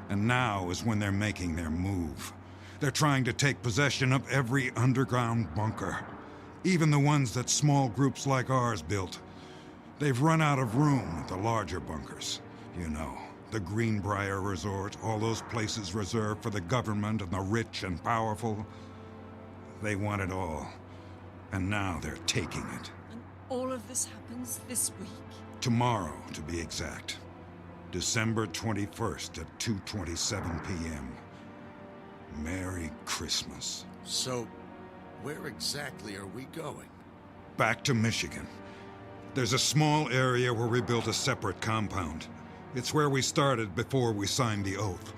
And now is when they're making their move. They're trying to take possession of every underground bunker. Even the ones that small groups like ours built. They've run out of room at the larger bunkers. You know, the Greenbrier Resort, all those places reserved for the government and the rich and powerful. They want it all. And now they're taking it.
All of this happens this week?
Tomorrow, to be exact. December 21st at 2:27 p.m. Merry Christmas.
So, where exactly are we going?
Back to Michigan. There's a small area where we built a separate compound. It's where we started before we signed the oath.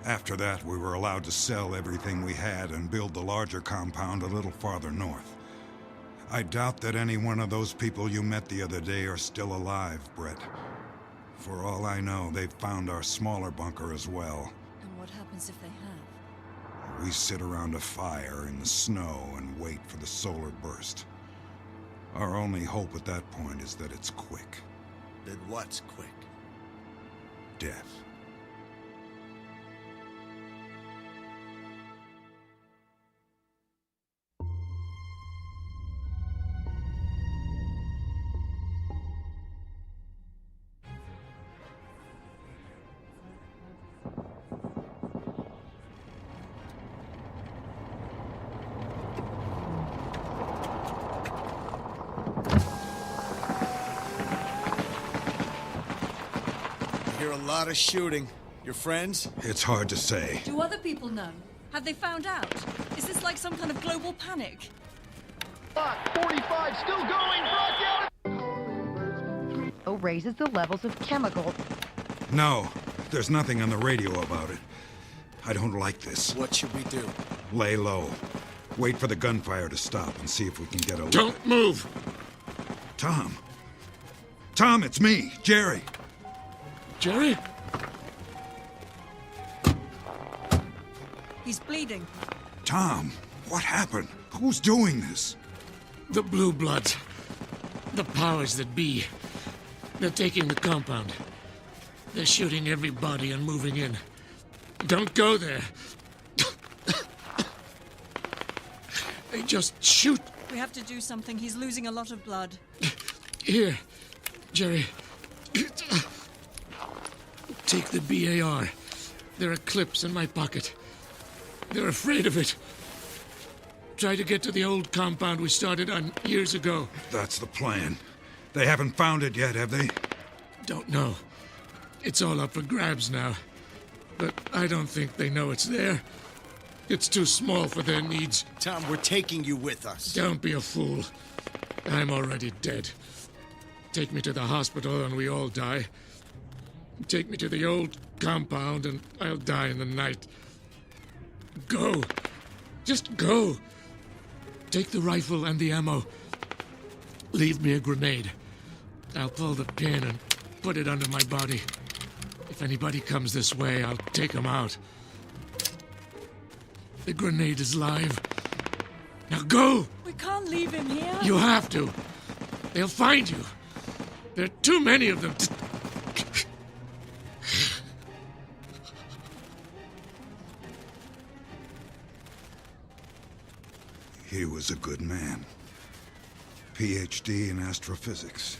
After that, we were allowed to sell everything we had and build the larger compound a little farther north. I doubt that any one of those people you met the other day are still alive, Brett. For all I know, they've found our smaller bunker as well.
And what happens if they have?
We sit around a fire in the snow and wait for the solar burst. Our only hope at that point is that it's quick.
That what's quick?
Death.
A lot of shooting. Your friends?
It's hard to say.
Do other people know? Have they found out? Is this like some kind of global panic?
45 still going.
Raises the levels of chemicals.
No, there's nothing on the radio about it. I don't like this.
What should we do?
Lay low. Wait for the gunfire to stop and see if we can get a look.
Don't move!
Tom. Tom, it's me, Jerry.
Jerry?
He's bleeding.
Tom, what happened? Who's doing this?
The Blue Bloods. The powers that be. They're taking the compound. They're shooting everybody and moving in. Don't go there. They just shoot.
We have to do something. He's losing a lot of blood.
Here, Jerry. Take the BAR. There are clips in my pocket. They're afraid of it. Try to get to the old compound we started on years ago.
That's the plan. They haven't found it yet, have they?
Don't know. It's all up for grabs now. But I don't think they know it's there. It's too small for their needs.
Tom, we're taking you with us.
Don't be a fool. I'm already dead. Take me to the hospital and we all die. Take me to the old compound and I'll die in the night. Go. Just go. Take the rifle and the ammo. Leave me a grenade. I'll pull the pin and put it under my body. If anybody comes this way, I'll take them out. The grenade is live. Now go!
We can't leave him here.
You have to. They'll find you. There are too many of them.
He was a good man. PhD in astrophysics.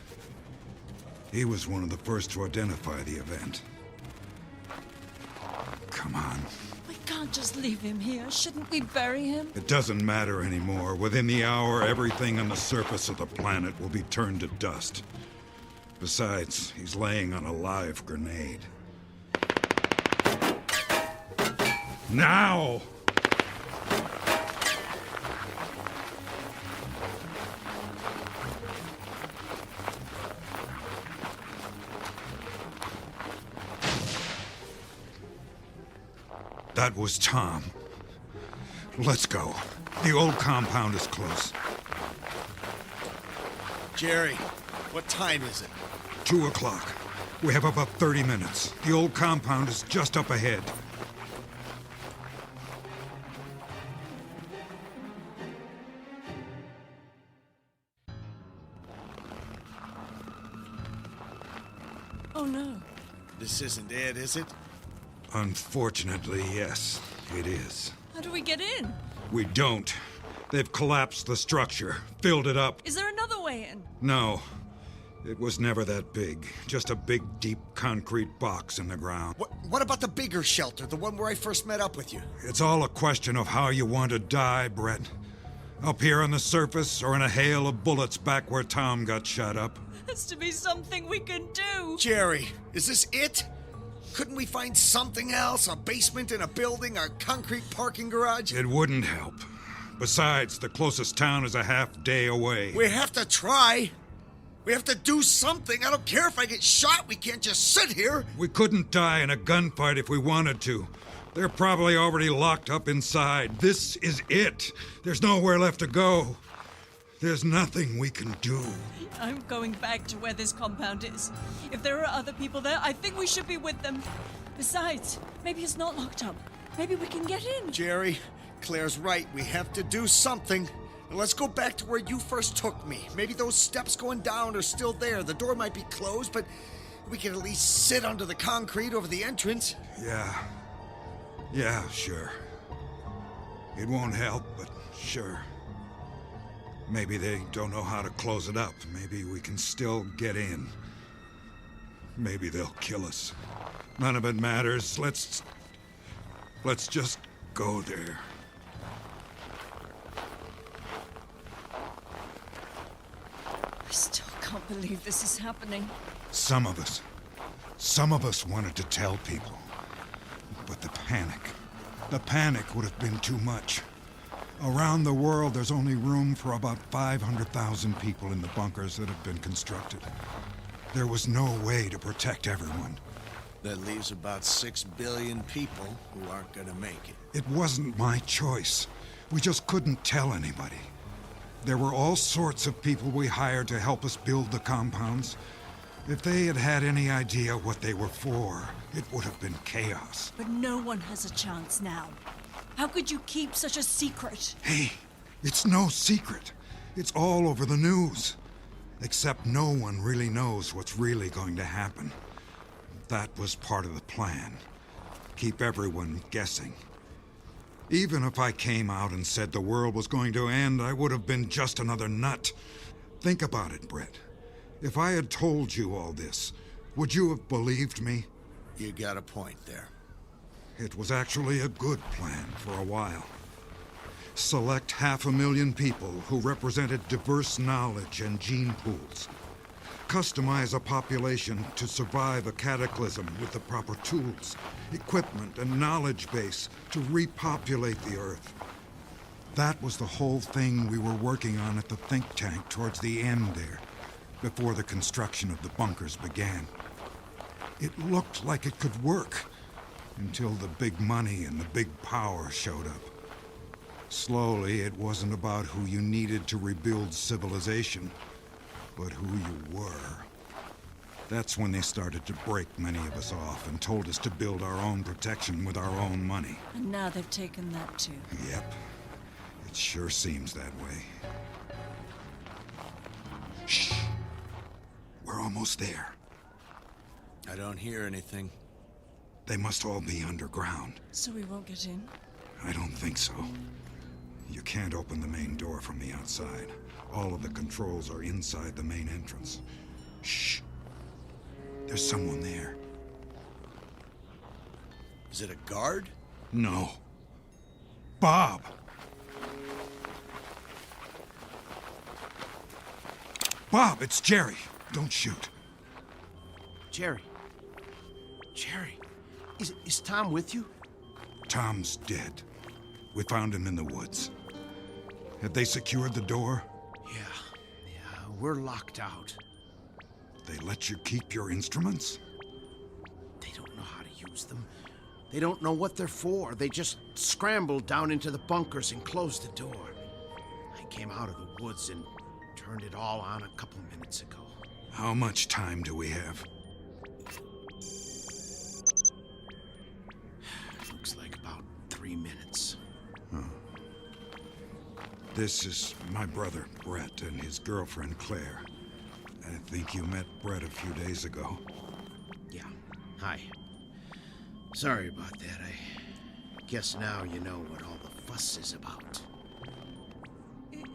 He was one of the first to identify the event. Come on.
We can't just leave him here. Shouldn't we bury him?
It doesn't matter anymore. Within the hour, everything on the surface of the planet will be turned to dust. Besides, he's laying on a live grenade. Now! That was Tom. Let's go. The old compound is close.
Jerry, what time is it?
2 o'clock. We have about 30 minutes. The old compound is just up ahead.
Oh no.
This isn't it, is it?
Unfortunately, yes, it is.
How do we get in?
We don't. They've collapsed the structure, filled it up.
Is there another way in?
No. It was never that big. Just a big, deep concrete box in the ground.
What about the bigger shelter, the one where I first met up with you?
It's all a question of how you want to die, Brett. Up here on the surface, or in a hail of bullets back where Tom got shot up.
Has to be something we can do.
Jerry, is this it? Couldn't we find something else? A basement in a building? A concrete parking garage?
It wouldn't help. Besides, the closest town is a half day away.
We have to try. We have to do something. I don't care if I get shot. We can't just sit here.
We couldn't die in a gunfight if we wanted to. They're probably already locked up inside. This is it. There's nowhere left to go. There's nothing we can do.
I'm going back to where this compound is. If there are other people there, I think we should be with them. Besides, maybe it's not locked up. Maybe we can get in.
Jerry, Claire's right. We have to do something. And let's go back to where you first took me. Maybe those steps going down are still there. The door might be closed, but we can at least sit under the concrete over the entrance.
Yeah, sure. It won't help, but sure. Maybe they don't know how to close it up. Maybe we can still get in. Maybe they'll kill us. None of it matters. Let's just go there.
I still can't believe this is happening.
Some of us wanted to tell people. But the panic would have been too much. Around the world, there's only room for about 500,000 people in the bunkers that have been constructed. There was no way to protect everyone.
That leaves about 6 billion people who aren't gonna make it.
It wasn't my choice. We just couldn't tell anybody. There were all sorts of people we hired to help us build the compounds. If they had had any idea what they were for, it would have been chaos.
But no one has a chance now. How could you keep such a secret?
Hey, it's no secret. It's all over the news. Except no one really knows what's really going to happen. That was part of the plan. Keep everyone guessing. Even if I came out and said the world was going to end, I would have been just another nut. Think about it, Brett. If I had told you all this, would you have believed me?
You got a point there.
It was actually a good plan for a while. Select 500,000 people who represented diverse knowledge and gene pools. Customize a population to survive a cataclysm with the proper tools, equipment, and knowledge base to repopulate the Earth. That was the whole thing we were working on at the think tank towards the end there, before the construction of the bunkers began. It looked like it could work, until the big money and the big power showed up. Slowly, it wasn't about who you needed to rebuild civilization, but who you were. That's when they started to break many of us off and told us to build our own protection with our own money.
And now they've taken that too.
Yep. It sure seems that way. Shh. We're almost there.
I don't hear anything.
They must all be underground.
So we won't get in?
I don't think so. You can't open the main door from the outside. All of the controls are inside the main entrance. Shh. There's someone there.
Is it a guard?
No. Bob! Bob, it's Jerry. Don't shoot.
Jerry. Jerry. Is Tom with you?
Tom's dead. We found him in the woods. Have they secured the door?
Yeah, we're locked out.
They let you keep your instruments?
They don't know how to use them. They don't know what they're for. They just scrambled down into the bunkers and closed the door. I came out of the woods and turned it all on a couple minutes ago.
How much time do we have?
Looks like about 3 minutes.
This is my brother, Brett, and his girlfriend, Claire. I think you met Brett a few days ago.
Yeah. Hi. Sorry about that. I guess now you know what all the fuss is about.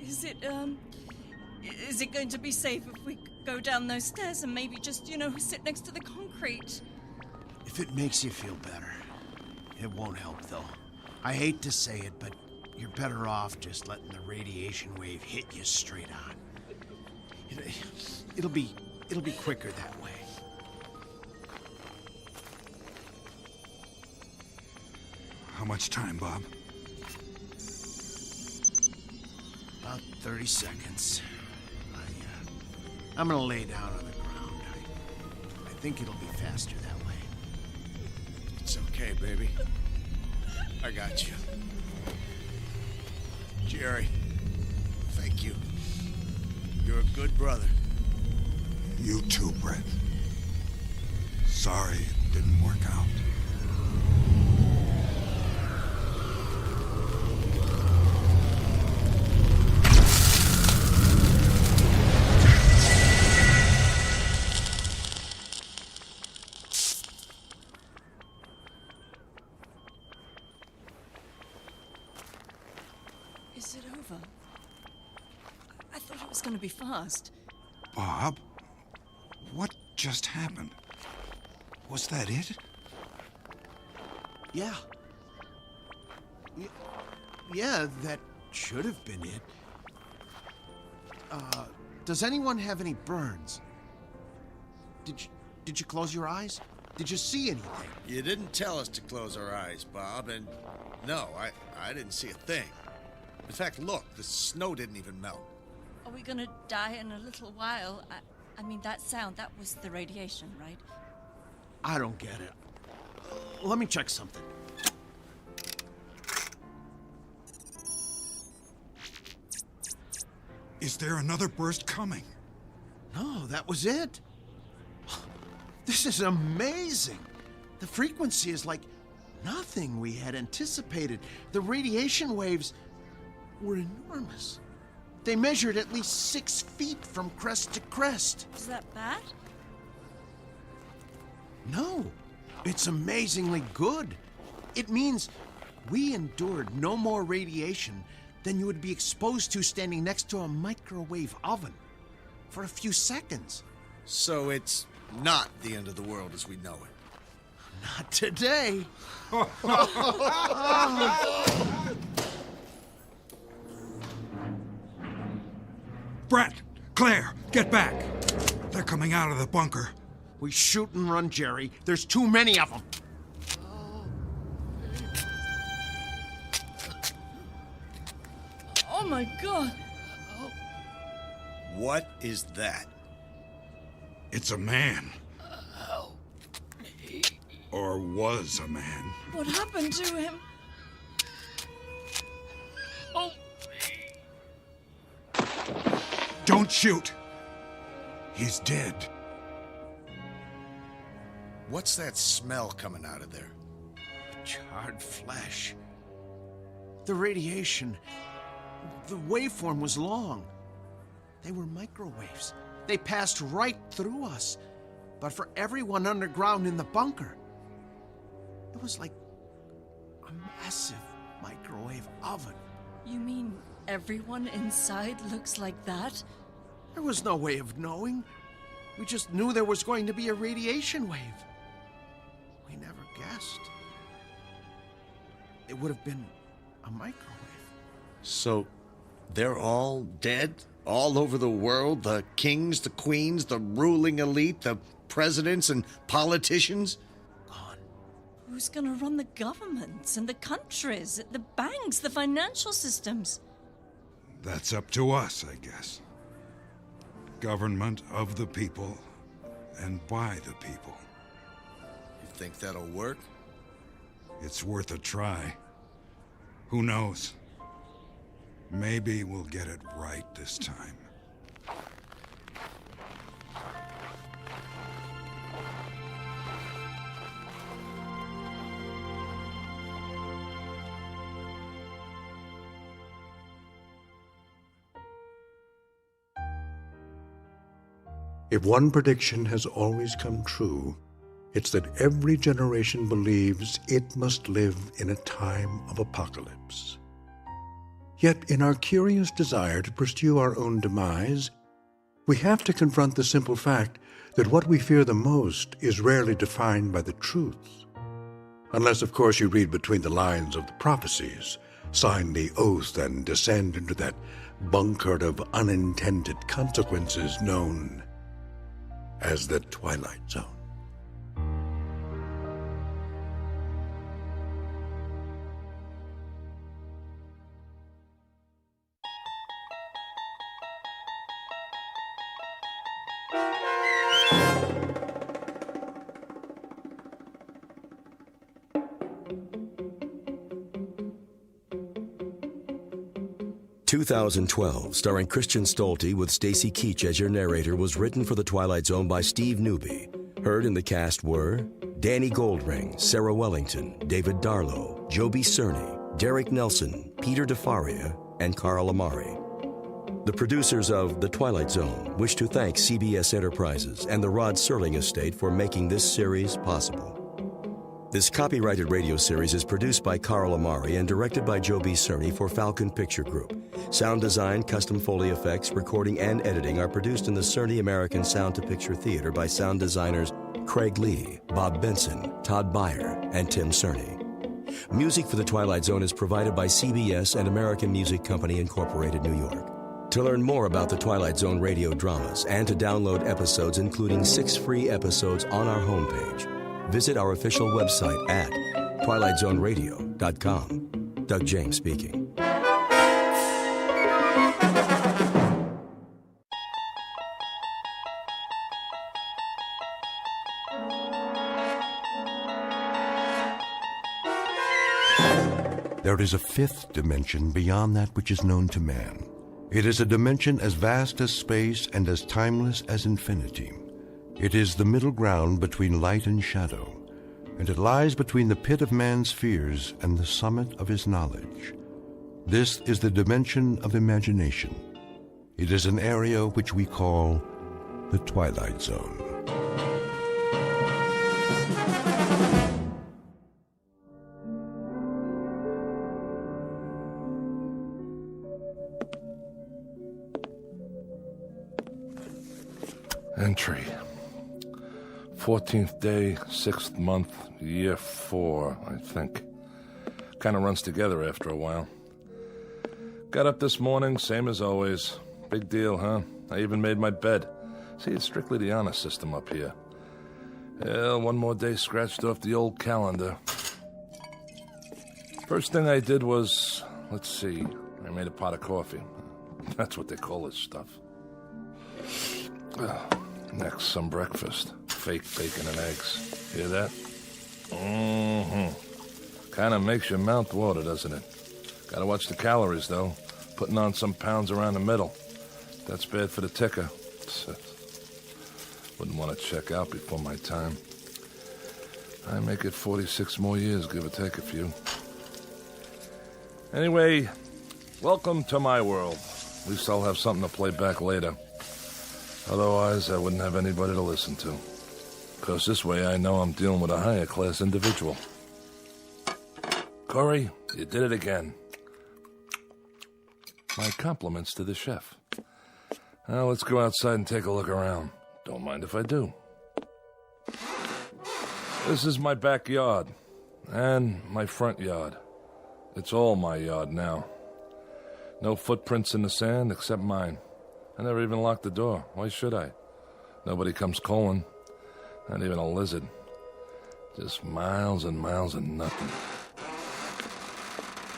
Is it going to be safe if we go down those stairs and maybe just, sit next to the concrete?
If it makes you feel better. It won't help, though. I hate to say it, but you're better off just letting the radiation wave hit you straight on. It'll be quicker that way.
How much time, Bob?
About 30 seconds. I'm gonna lay down on the ground. I think it'll be faster that way.
It's okay, baby. I got you. Jerry, thank you. You're a good brother.
You too, Brett. Sorry it didn't work out.
Is it over? I thought it was going to be fast.
Bob? What just happened? Was that it?
Yeah. Yeah, that should have been it. Does anyone have any burns? Did you close your eyes? Did you see anything?
You didn't tell us to close our eyes, Bob, and no, I didn't see a thing. In fact, look, the snow didn't even melt.
Are we going to die in a little while? I mean, that sound, that was the radiation, right?
I don't get it. Let me check something.
Is there another burst coming?
No, that was it. This is amazing. The frequency is like nothing we had anticipated. The radiation waves were enormous. They measured at least 6 feet from crest to crest.
Is that bad?
No, it's amazingly good. It means we endured no more radiation than you would be exposed to standing next to a microwave oven for a few seconds.
So it's not the end of the world as we know it.
Not today.
Brett! Claire! Get back! They're coming out of the bunker.
We shoot and run, Jerry. There's too many of them.
Oh my God!
What is that?
It's a man. Or was a man.
What happened to him? Oh!
Don't shoot! He's dead.
What's that smell coming out of there?
Charred flesh. The radiation, the waveform was long. They were microwaves. They passed right through us. But for everyone underground in the bunker, it was like a massive microwave oven.
You mean everyone inside looks like that?
There was no way of knowing. We just knew there was going to be a radiation wave. We never guessed. It would have been a microwave.
So, they're all dead? All over the world? The kings, the queens, the ruling elite, the presidents and politicians?
Who's gonna run the governments and the countries, the banks, the financial systems?
That's up to us, I guess. Government of the people and by the people.
You think that'll work?
It's worth a try. Who knows? Maybe we'll get it right this time.
If one prediction has always come true, it's that every generation believes it must live in a time of apocalypse. Yet, in our curious desire to pursue our own demise, we have to confront the simple fact that what we fear the most is rarely defined by the truth. Unless, of course, you read between the lines of the prophecies, sign the oath, and descend into that bunker of unintended consequences known as the Twilight Zone.
"2012", starring Christian Stolte with Stacy Keach as your narrator, was written for The Twilight Zone by Steve Newby. Heard in the cast were Danny Goldring, Sarah Wellington, David Darlow, Joby Cerny, Derek Nelson, Peter DeFaria, and Carl Amari. The producers of The Twilight Zone wish to thank CBS Enterprises and the Rod Serling Estate for making this series possible. This copyrighted radio series is produced by Carl Amari and directed by Joby Cerny for Falcon Picture Group. Sound design, custom Foley effects, recording, and editing are produced in the Cerny American Sound to Picture Theater by sound designers Craig Lee, Bob Benson, Todd Beyer, and Tim Cerny. Music for The Twilight Zone is provided by CBS and American Music Company, Incorporated, New York. To learn more about the Twilight Zone radio dramas and to download episodes, including 6 free episodes on our homepage, visit our official website at twilightzoneradio.com. Doug James speaking.
There is a fifth dimension beyond that which is known to man. It is a dimension as vast as space and as timeless as infinity. It is the middle ground between light and shadow, and it lies between the pit of man's fears and the summit of his knowledge. This is the dimension of imagination. It is an area which we call the Twilight Zone.
Entry. 14th day, 6th month, year 4, I think. Kind of runs together after a while. Got up this morning, same as always. Big deal, huh? I even made my bed. See, it's strictly the honor system up here. Well, one more day scratched off the old calendar. First thing I did was, let's see, I made a pot of coffee. That's what they call this stuff. Next, some breakfast. Fake bacon and eggs. Hear that? Kind of makes your mouth water, doesn't it? Gotta watch the calories, though. Putting on some pounds around the middle. That's bad for the ticker. Wouldn't want to check out before my time. I make it 46 more years, give or take a few. Anyway, welcome to my world. At least I'll have something to play back later. Otherwise, I wouldn't have anybody to listen to. Because this way I know I'm dealing with a higher class individual. Corey, you did it again. My compliments to the chef. Now let's go outside and take a look around. Don't mind if I do. This is my backyard. And my front yard. It's all my yard now. No footprints in the sand except mine. I never even locked the door. Why should I? Nobody comes calling. Not even a lizard. Just miles and miles of nothing.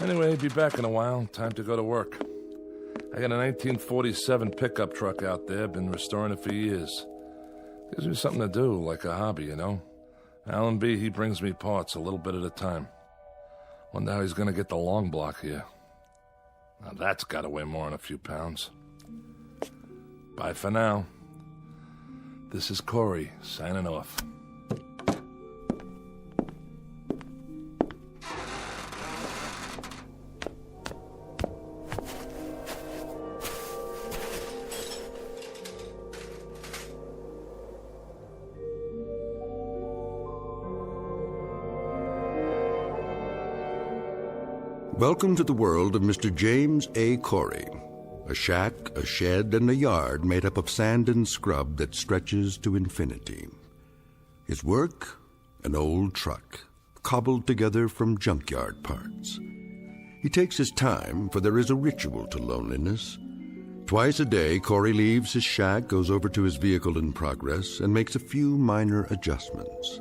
Anyway, be back in a while. Time to go to work. I got a 1947 pickup truck out there. Been restoring it for years. Gives me something to do, like a hobby, you know? Alan B., he brings me parts a little bit at a time. Wonder how he's gonna get the long block here. Now that's gotta weigh more than a few pounds. Bye for now. This is Corey, signing off.
Welcome to the world of Mr. James A. Corey. A shack, a shed, and a yard made up of sand and scrub that stretches to infinity. His work? An old truck, cobbled together from junkyard parts. He takes his time, for there is a ritual to loneliness. Twice a day, Corey leaves his shack, goes over to his vehicle in progress, and makes a few minor adjustments.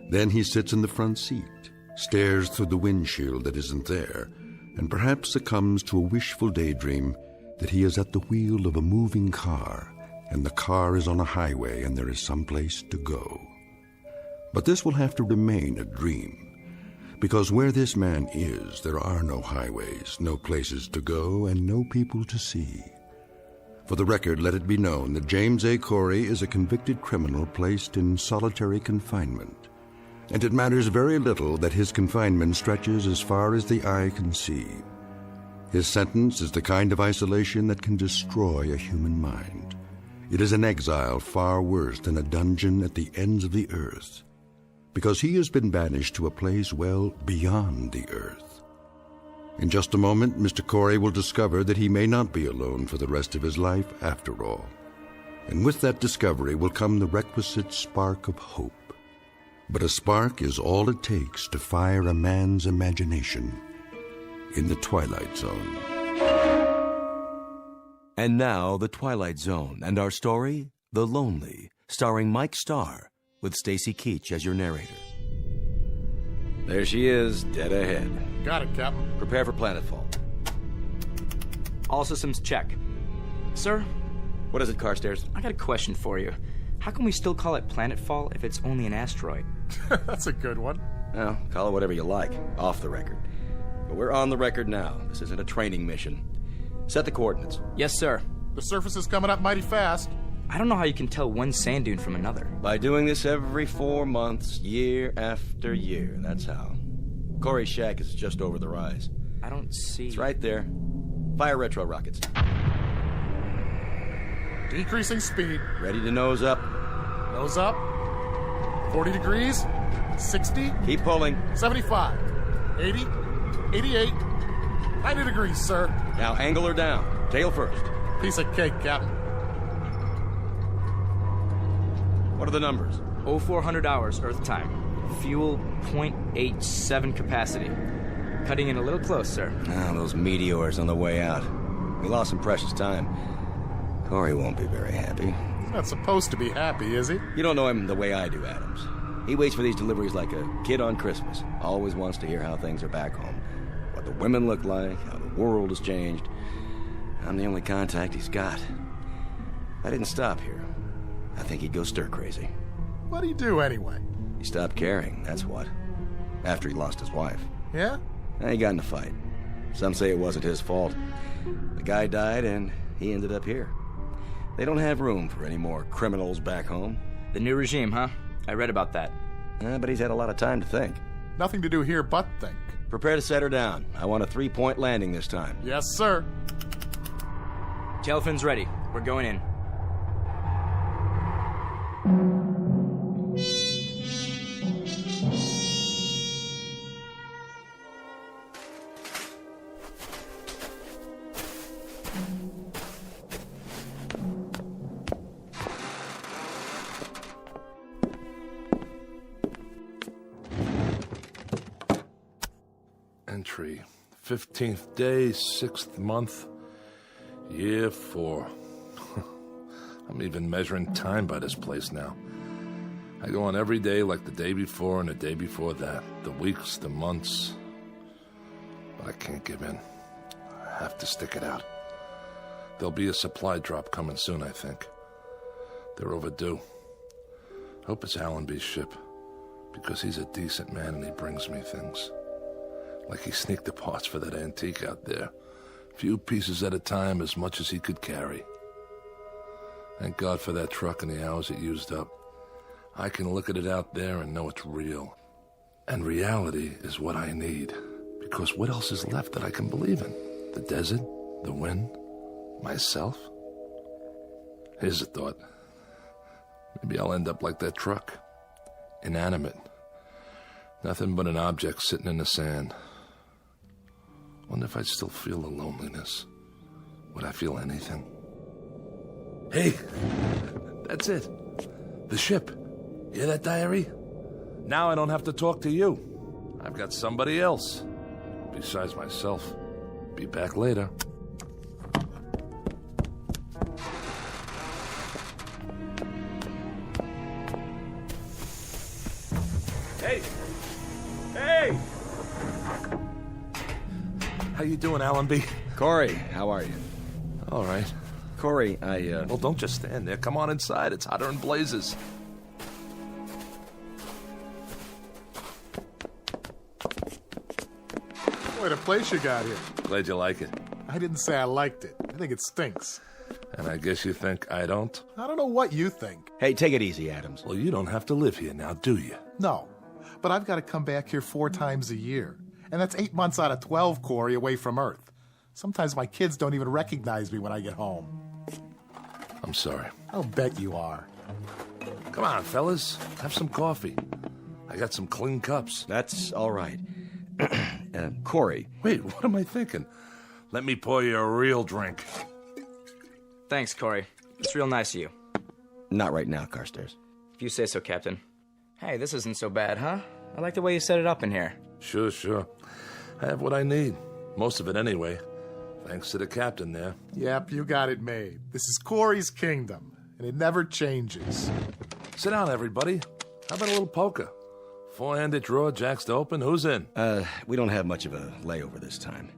Then he sits in the front seat, stares through the windshield that isn't there, and perhaps succumbs to a wishful daydream that he is at the wheel of a moving car, and the car is on a highway and there is someplace to go. But this will have to remain a dream, because where this man is, there are no highways, no places to go, and no people to see. For the record, let it be known that James A. Corey is a convicted criminal placed in solitary confinement. And it matters very little that his confinement stretches as far as the eye can see. His sentence is the kind of isolation that can destroy a human mind. It is an exile far worse than a dungeon at the ends of the earth, because he has been banished to a place well beyond the earth. In just a moment, Mr. Corey will discover that he may not be alone for the rest of his life after all. And with that discovery will come the requisite spark of hope. But a spark is all it takes to fire a man's imagination in the Twilight Zone.
And now, The Twilight Zone, and our story, The Lonely, starring Mike Starr, with Stacy Keach as your narrator.
There she is, dead ahead.
Got it, Captain.
Prepare for planetfall.
All systems check. Sir?
What is it, Carstairs?
I got a question for you. How can we still call it planetfall if it's only an asteroid?
That's a good one.
Well, call it whatever you like, off the record. But we're on the record now. This isn't a training mission. Set the coordinates.
Yes, sir.
The surface is coming up mighty fast.
I don't know how you can tell one sand dune from another.
By doing this every 4 months, year after year. That's how. Corey's shack is just over the rise.
I don't see...
It's right there. Fire retro rockets.
Decreasing speed.
Ready to nose up.
Nose up. 40 degrees. 60.
Keep pulling.
75. 80. 88. 90 degrees, sir.
Now angle her down. Tail first.
Piece of cake, Captain.
What are the numbers?
0400 hours, Earth time. Fuel 0.87 capacity. Cutting in a little close, sir.
Ah, those meteors on the way out. We lost some precious time. Corey won't be very happy.
He's not supposed to be happy, is he?
You don't know him the way I do, Adams. He waits for these deliveries like a kid on Christmas. Always wants to hear how things are back home. What the women look like, how the world has changed. I'm the only contact he's got. If I didn't stop here, I think he'd go stir-crazy.
What'd he do, anyway?
He stopped caring, that's what. After he lost his wife.
Yeah?
And he got in a fight. Some say it wasn't his fault. The guy died, and he ended up here. They don't have room for any more criminals back home.
The new regime, huh? I read about that.
But he's had a lot of time to think.
Nothing to do here but think.
Prepare to set her down. I want a 3-point landing this time.
Yes, sir.
Tail fins ready. We're going in.
tree. 15th day, 6th month, year 4. I'm even measuring time by this place now. I go on every day like the day before and the day before that. The weeks, the months. But I can't give in. I have to stick it out. There'll be a supply drop coming soon, I think. They're overdue. Hope it's Allenby's ship, because he's a decent man and he brings me things. Like he sneaked the parts for that antique out there. Few pieces at a time, as much as he could carry. Thank God for that truck and the hours it used up. I can look at it out there and know it's real. And reality is what I need, because what else is left that I can believe in? The desert? The wind? Myself? Here's a thought. Maybe I'll end up like that truck. Inanimate. Nothing but an object sitting in the sand. Wonder if I'd still feel the loneliness. Would I feel anything? Hey! That's it. The ship. Hear that, diary? Now I don't have to talk to you. I've got somebody else. Besides myself. Be back later. Hey! Hey! How you doing, Allenby?
Corey, how are you?
All right.
Corey,
Well, don't just stand there. Come on inside. It's hotter than blazes.
What a place you got here.
Glad you like it.
I didn't say I liked it. I think it stinks.
And I guess you think I don't?
I don't know what you think.
Hey, take it easy, Adams.
Well, you don't have to live here now, do you?
No, but I've got to come back here 4 times a year. And that's 8 months out of 12, Corey, away from Earth. Sometimes my kids don't even recognize me when I get home.
I'm sorry.
I'll bet you are.
Come on, fellas. Have some coffee. I got some clean cups.
That's all right. Corey.
Wait, what am I thinking? Let me pour you a real drink.
Thanks, Corey. It's real nice of you.
Not right now, Carstairs.
If you say so, Captain. Hey, this isn't so bad, huh? I like the way you set it up in here.
Sure. I have what I need. Most of it anyway. Thanks to the captain there.
Yep, you got it made. This is Corey's kingdom, and it never changes.
Sit down, everybody. How about a little poker? 4-handed draw, jacks to open. Who's in?
We don't have much of a layover this time.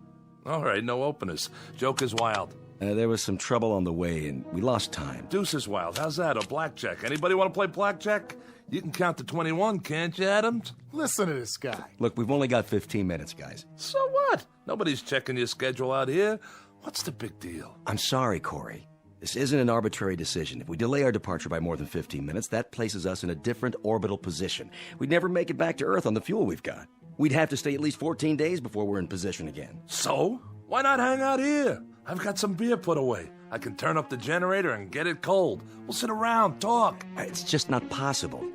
All right, no openers. Joke is wild.
There was some trouble on the way, and we lost time.
Deuce is wild. How's that? Or blackjack? Anybody want to play blackjack? You can count to 21, can't you, Adams?
Listen to this guy.
Look, we've only got 15 minutes, guys.
So what? Nobody's checking your schedule out here. What's the big deal?
I'm sorry, Corey. This isn't an arbitrary decision. If we delay our departure by more than 15 minutes, that places us in a different orbital position. We'd never make it back to Earth on the fuel we've got. We'd have to stay at least 14 days before we're in position again.
So? Why not hang out here? I've got some beer put away. I can turn up the generator and get it cold. We'll sit around, talk.
It's just not possible.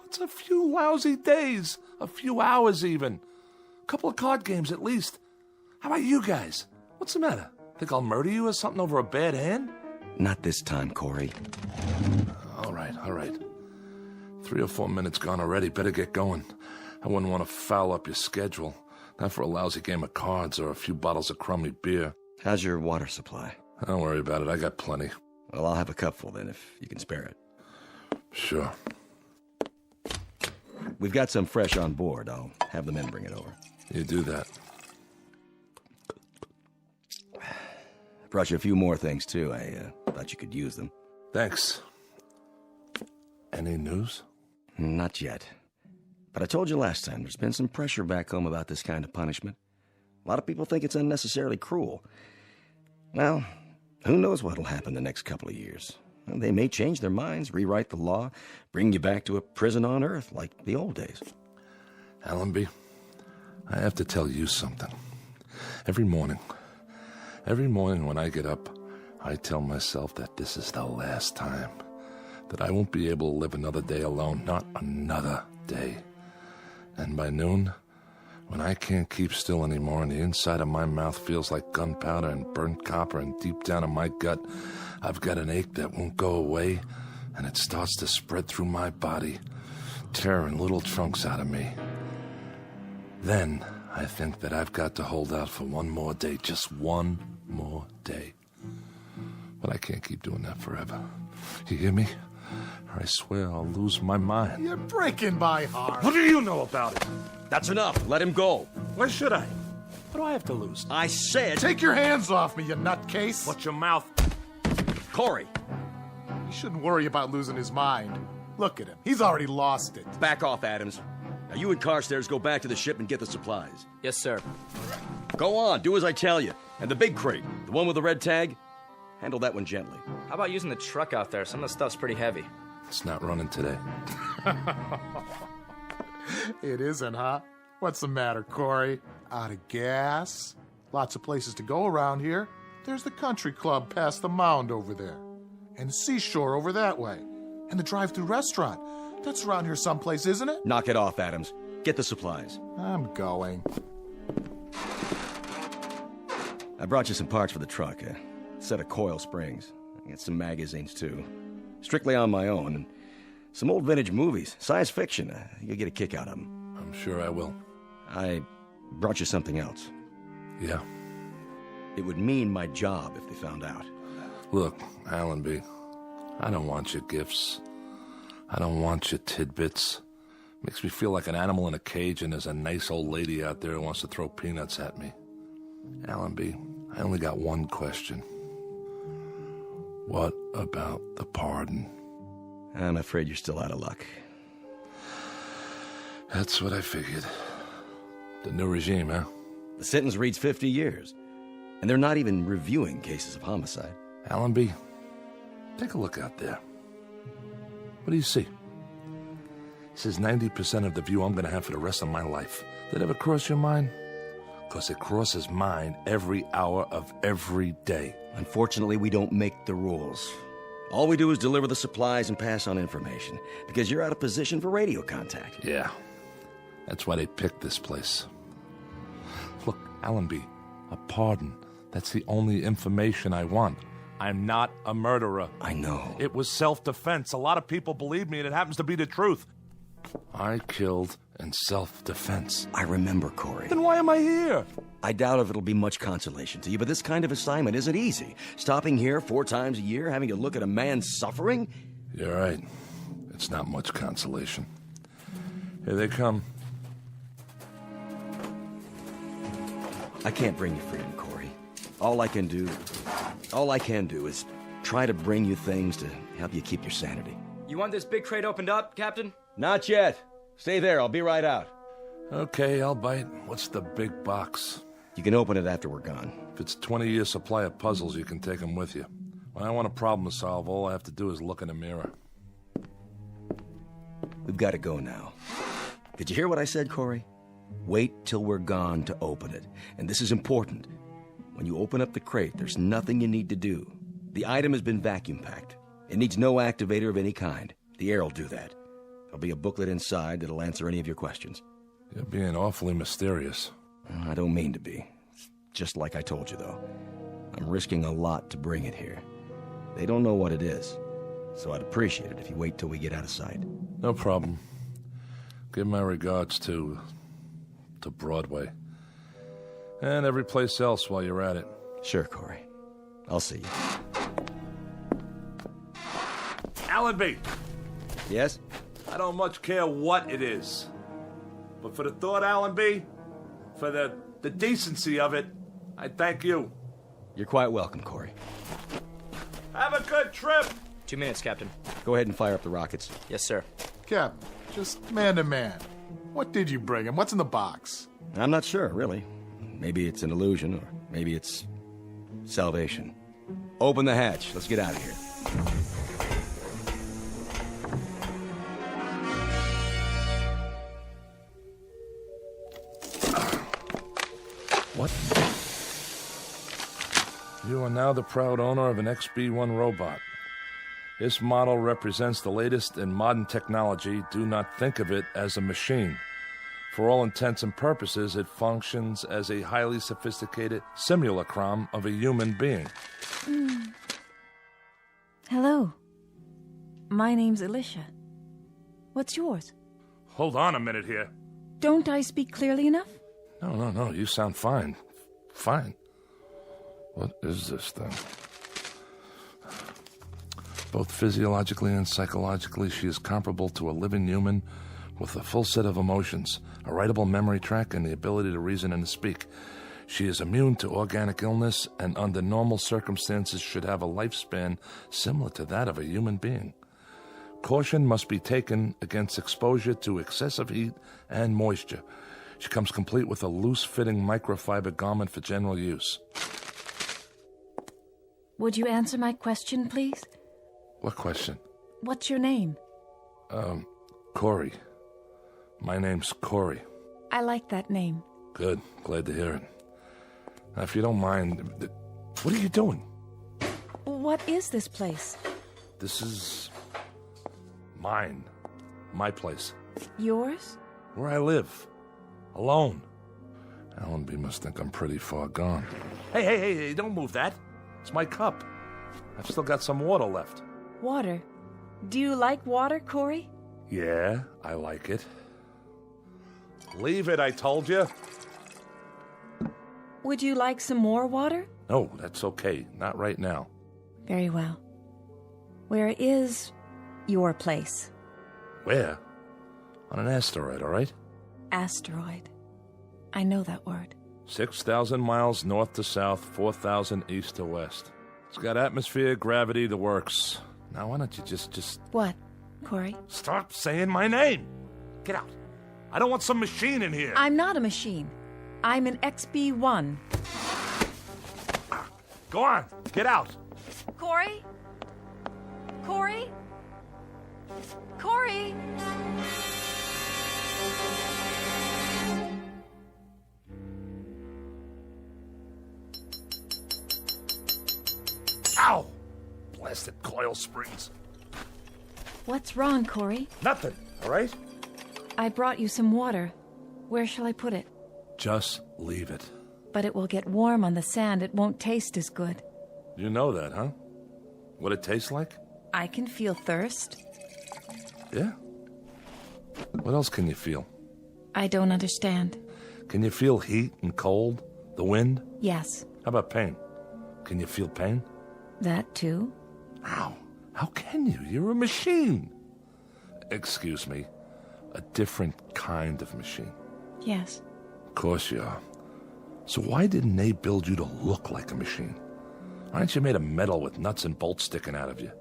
It's a few lousy days. A few hours, even. A couple of card games, at least. How about you guys? What's the matter? Think I'll murder you or something over a bad hand?
Not this time, Corey.
All right. 3 or 4 minutes gone already. Better get going. I wouldn't want to foul up your schedule. Not for a lousy game of cards or a few bottles of crummy beer.
How's your water supply?
Don't worry about it. I got plenty.
Well, I'll have a cupful then, if you can spare it.
Sure.
We've got some fresh on board. I'll have the men bring it over.
You do that.
I brought you a few more things, too. I thought you could use them.
Thanks. Any news?
Not yet. But I told you last time, there's been some pressure back home about this kind of punishment. A lot of people think it's unnecessarily cruel. Well, who knows what'll happen the next couple of years. Well, they may change their minds, rewrite the law, bring you back to a prison on Earth like the old days.
Allenby, I have to tell you something. Every morning when I get up, I tell myself that this is the last time. That I won't be able to live another day alone, not another day. And by noon, when I can't keep still anymore and the inside of my mouth feels like gunpowder and burnt copper and deep down in my gut, I've got an ache that won't go away, and it starts to spread through my body, tearing little chunks out of me. Then I think that I've got to hold out for one more day, just one more day. But I can't keep doing that forever. You hear me? Or I swear I'll lose my mind.
You're breaking my heart.
What do you know about it?
That's enough. Let him go.
Why should I? What do I have to lose?
I said...
Take your hands off me, you nutcase.
Watch your mouth.
Corey.
He shouldn't worry about losing his mind. Look at him. He's already lost it.
Back off, Adams. Now you and Carstairs go back to the ship and get the supplies.
Yes, sir.
Go on. Do as I tell you. And the big crate, the one with the red tag, handle that one gently.
How about using the truck out there? Some of the stuff's pretty heavy.
It's not running today.
It isn't, huh? What's the matter, Corey? Out of gas? Lots of places to go around here. There's the country club past the mound over there. And the seashore over that way. And the drive-thru restaurant. That's around here someplace, isn't it?
Knock it off, Adams. Get the supplies.
I'm going.
I brought you some parts for the truck. A set of coil springs. I got some magazines, too. Strictly on my own. And some old vintage movies. Science fiction. You'll get a kick out of them.
I'm sure I will.
I brought you something else.
Yeah.
It would mean my job if they found out.
Look, Allenby, I don't want your gifts. I don't want your tidbits. Makes me feel like an animal in a cage and there's a nice old lady out there who wants to throw peanuts at me. Allenby, I only got one question. What about the pardon?
I'm afraid you're still out of luck.
That's what I figured. The new regime, huh?
The sentence reads 50 years. And they're not even reviewing cases of homicide.
Allenby, take a look out there. What do you see? It says 90% of the view I'm going to have for the rest of my life. Did it ever cross your mind? Because it crosses mine every hour of every day.
Unfortunately, we don't make the rules. All we do is deliver the supplies and pass on information, because you're out of position for radio contact.
Yeah, that's why they picked this place. Look, Allenby, a pardon. That's the only information I want. I'm not a murderer.
I know.
It was self-defense. A lot of people believe me, and it happens to be the truth. I killed in self-defense.
I remember, Corey.
Then why am I here?
I doubt if it'll be much consolation to you, but this kind of assignment isn't easy. Stopping here 4 times a year, having to look at a man suffering?
You're right. It's not much consolation. Here they come.
I can't bring you freedom, Corey. All I can do is try to bring you things to help you keep your sanity.
You want this big crate opened up, Captain?
Not yet. Stay there. I'll be right out.
Okay, I'll bite. What's the big box?
You can open it after we're gone.
If it's a 20-year supply of puzzles, you can take them with you. When I want a problem to solve, all I have to do is look in the mirror.
We've got to go now. Did you hear what I said, Corey? Wait till we're gone to open it. And this is important. When you open up the crate, there's nothing you need to do. The item has been vacuum packed. It needs no activator of any kind. The air will do that. There'll be a booklet inside that'll answer any of your questions.
You're being awfully mysterious.
I don't mean to be. It's just like I told you, though. I'm risking a lot to bring it here. They don't know what it is, so I'd appreciate it if you wait till we get out of sight.
No problem. Give my regards to Broadway. And every place else while you're at it.
Sure, Corey. I'll see you.
Allenby!
Yes?
I don't much care what it is. But for the thought, Allenby, for the decency of it, I thank you.
You're quite welcome, Corey.
Have a good trip!
2 minutes, Captain.
Go ahead and fire up the rockets.
Yes, sir.
Captain, just man to man. What did you bring him? What's in the box?
I'm not sure, really. Maybe it's an illusion, or maybe it's salvation. Open the hatch. Let's get out of here.
What? You are now the proud owner of an XB-1 robot. This model represents the latest in modern technology. Do not think of it as a machine. For all intents and purposes, it functions as a highly sophisticated simulacrum of a human being.
Hello. My name's Alicia. What's yours?
Hold on a minute here.
Don't I speak clearly enough?
No, you sound fine. Fine. What is this thing? Both physiologically and psychologically, she is comparable to a living human with a full set of emotions, a writable memory track, and the ability to reason and to speak. She is immune to organic illness and under normal circumstances should have a lifespan similar to that of a human being. Caution must be taken against exposure to excessive heat and moisture. She comes complete with a loose-fitting microfiber garment for general use.
Would you answer my question, please?
What question?
What's your name?
Corey. My name's Corey.
I like that name.
Good. Glad to hear it. Now, if you don't mind, what are you doing?
What is this place?
This is mine. My place.
Yours?
Where I live. Alone. Allenby must think I'm pretty far gone. Hey, don't move that. It's my cup. I've still got some water left.
Water? Do you like water, Corey?
Yeah, I like it. Leave it, I told you.
Would you like some more water?
No, that's okay. Not right now.
Very well. Where is your place?
Where? On an asteroid, all right?
Asteroid. I know that word.
6,000 miles north to south, 4,000 east to west. It's got atmosphere, gravity, the works. Now, why don't you just...
What, Corey?
Stop saying my name! Get out. I don't want some machine in here.
I'm not a machine. I'm an XB-1.
Go on, get out.
Corey? Corey? Corey?
Ow! Blasted coil springs.
What's wrong, Corey?
Nothing, all right?
I brought you some water. Where shall I put it?
Just leave it.
But it will get warm on the sand. It won't taste as good.
You know that, huh? What it tastes like?
I can feel thirst.
Yeah? What else can you feel?
I don't understand.
Can you feel heat and cold? The wind?
Yes.
How about pain? Can you feel pain?
That too?
How? How can you? You're a machine. Excuse me. A different kind of machine.
Yes.
Of course you are. So why didn't they build you to look like a machine? Why aren't you made of metal with nuts and bolts sticking out of you?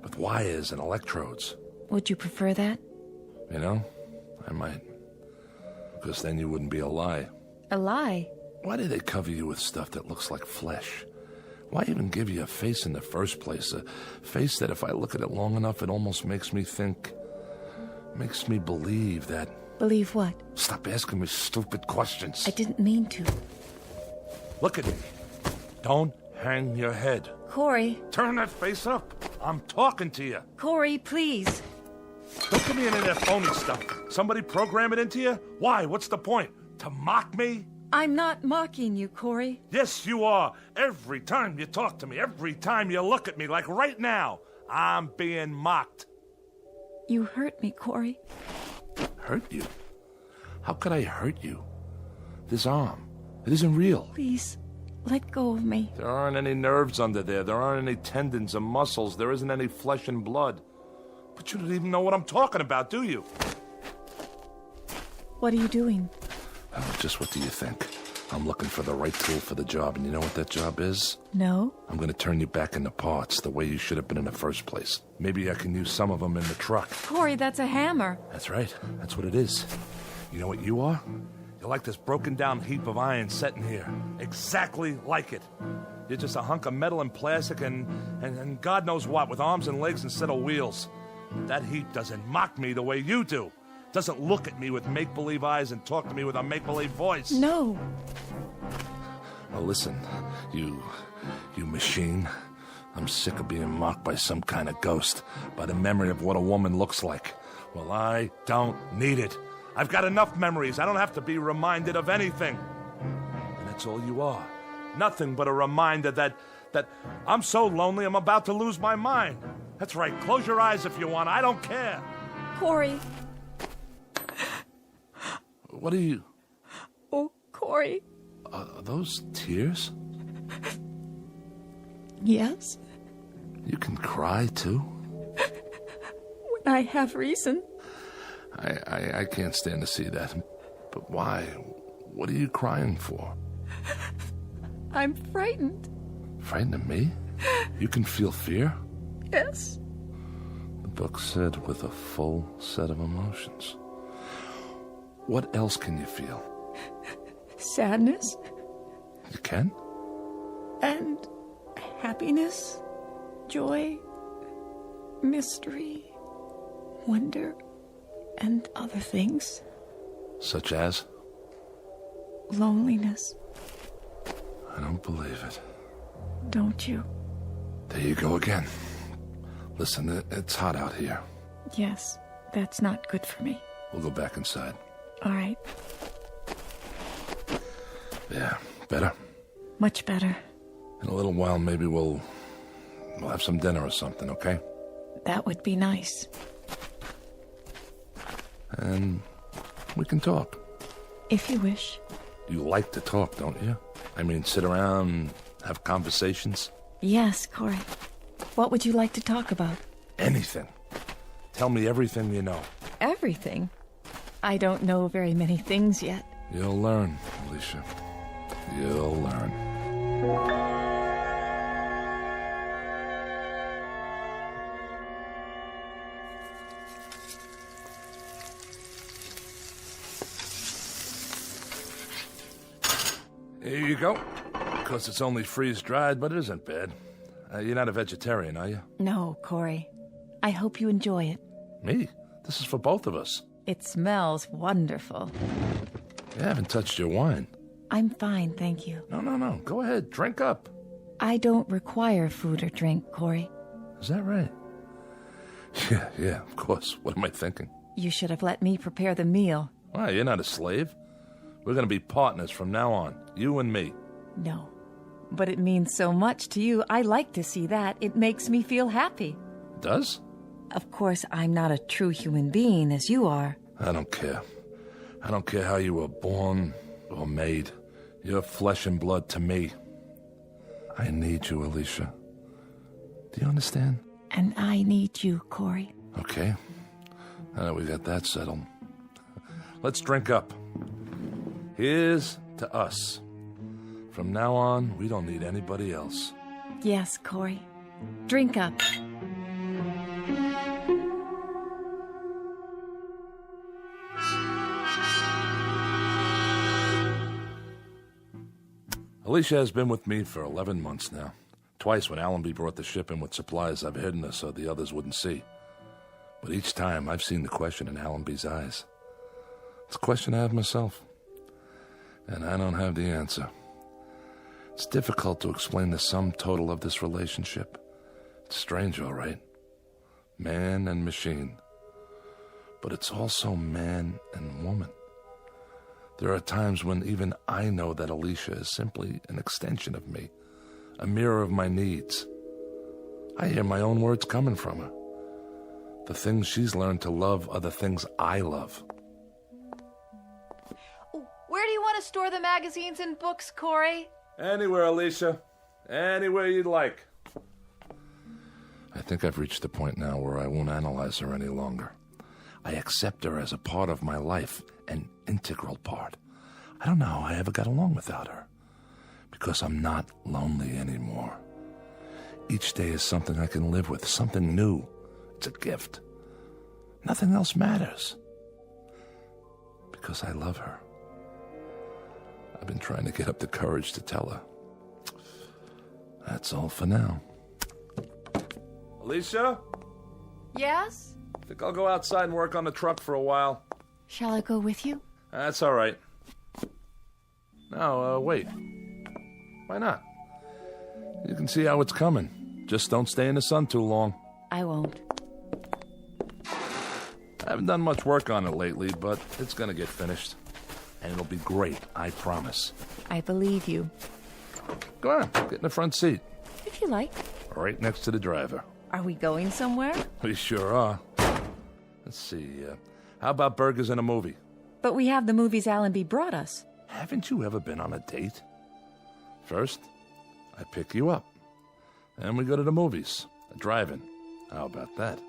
With wires and electrodes?
Would you prefer that?
You know, I might. Because then you wouldn't be a lie.
A lie?
Why do they cover you with stuff that looks like flesh? Why even give you a face in the first place? A face that if I look at it long enough, it almost makes me think... makes me believe that...
Believe what?
Stop asking me stupid questions.
I didn't mean to.
Look at me. Don't hang your head.
Corey.
Turn that face up. I'm talking to you.
Corey, please.
Don't give me any of that phony stuff. Somebody program it into you? Why? What's the point? To mock me?
I'm not mocking you, Corey.
Yes, you are. Every time you talk to me, every time you look at me, like right now, I'm being mocked.
You hurt me, Corey.
Hurt you? How could I hurt you? This arm, it isn't real.
Please, let go of me.
There aren't any nerves under there. There aren't any tendons or muscles. There isn't any flesh and blood. But you don't even know what I'm talking about, do you?
What are you doing?
Oh, just what do you think? I'm looking for the right tool for the job, and you know what that job is?
No.
I'm going to turn you back into parts the way you should have been in the first place. Maybe I can use some of them in the truck.
Corey, that's a hammer.
That's right. That's what it is. You know what you are? You're like this broken down heap of iron sitting here. Exactly like it. You're just a hunk of metal and plastic and God knows what with arms and legs instead of wheels. That heap doesn't mock me the way you do. Doesn't look at me with make-believe eyes and talk to me with a make-believe voice.
No.
Well, listen, you machine. I'm sick of being mocked by some kind of ghost, by the memory of what a woman looks like. Well, I don't need it. I've got enough memories. I don't have to be reminded of anything. And that's all you are. Nothing but a reminder that I'm so lonely I'm about to lose my mind. That's right. Close your eyes if you want. I don't care.
Corey.
What are you...
Oh, Corey.
Are those tears?
Yes,
You can cry, too?
when I have reason.
I can't stand to see that. But why? What are you crying for?
I'm frightened.
Frightened of me? You can feel fear?
Yes.
The book said with a full set of emotions. What else can you feel?
Sadness
You can?
and happiness, joy, mystery, wonder, and other things.
Such as?
Loneliness,
I don't believe it.
don't you?
There you go again. Listen, it's hot out here.
Yes, that's not good for me.
We'll go back inside.
All right,
Yeah, better?
much better.
In a little while, maybe we'll have some dinner or something, okay?
That would be nice.
And we can talk.
If you wish.
You like to talk, don't you? I mean, sit around, have conversations?
Yes, Corey. What would you like to talk about?
Anything. Tell me everything you know.
Everything. I don't know very many things yet.
You'll learn, Alicia. You'll learn. Here you go. Of course, it's only freeze-dried, but it isn't bad. You're not a vegetarian, are you?
No, Corey. I hope you enjoy it.
Me? This is for both of us.
It smells wonderful.
You haven't touched your wine.
I'm fine, thank you.
No. Go ahead, drink up.
I don't require food or drink, Corey.
Is that right? Yeah, of course. What am I thinking?
You should have let me prepare the meal.
Why, you're not a slave. We're going to be partners from now on, you and me.
No. But it means so much to you. I like to see that. It makes me feel happy.
Does?
Of course, I'm not a true human being as you are.
I don't care. I don't care how you were born or made. You're flesh and blood to me. I need you, Alicia. Do you understand?
And I need you, Corey.
Okay. Now that we got that settled, let's drink up. Here's to us. From now on, we don't need anybody else.
Yes, Corey. Drink up.
Alicia has been with me for 11 months now. Twice when Allenby brought the ship in with supplies, I've hidden her so the others wouldn't see. But each time, I've seen the question in Allenby's eyes. It's a question I have myself. And I don't have the answer. It's difficult to explain the sum total of this relationship. It's strange, all right. Man and machine. But it's also man and woman. There are times when even I know that Alicia is simply an extension of me, a mirror of my needs. I hear my own words coming from her. The things she's learned to love are the things I love.
Where do you want to store the magazines and books, Corey?
Anywhere, Alicia. Anywhere you'd like. I think I've reached the point now where I won't analyze her any longer. I accept her as a part of my life, an integral part. I don't know how I ever got along without her. Because I'm not lonely anymore. Each day is something I can live with, something new. It's a gift. Nothing else matters. Because I love her. I've been trying to get up the courage to tell her. That's all for now. Alicia?
Yes?
I think I'll go outside and work on the truck for a while.
Shall I go with you?
That's all right. No, wait. Why not? You can see how it's coming. Just don't stay in the sun too long.
I won't.
I haven't done much work on it lately, but it's gonna get finished. And it'll be great, I promise.
I believe you.
Go on, get in the front seat.
If you like.
Right next to the driver.
Are we going somewhere?
We sure are. Let's see, how about burgers and a movie?
But we have the movies Allenby brought us.
Haven't you ever been on a date? First, I pick you up. Then we go to the movies, a drive-in. How about that?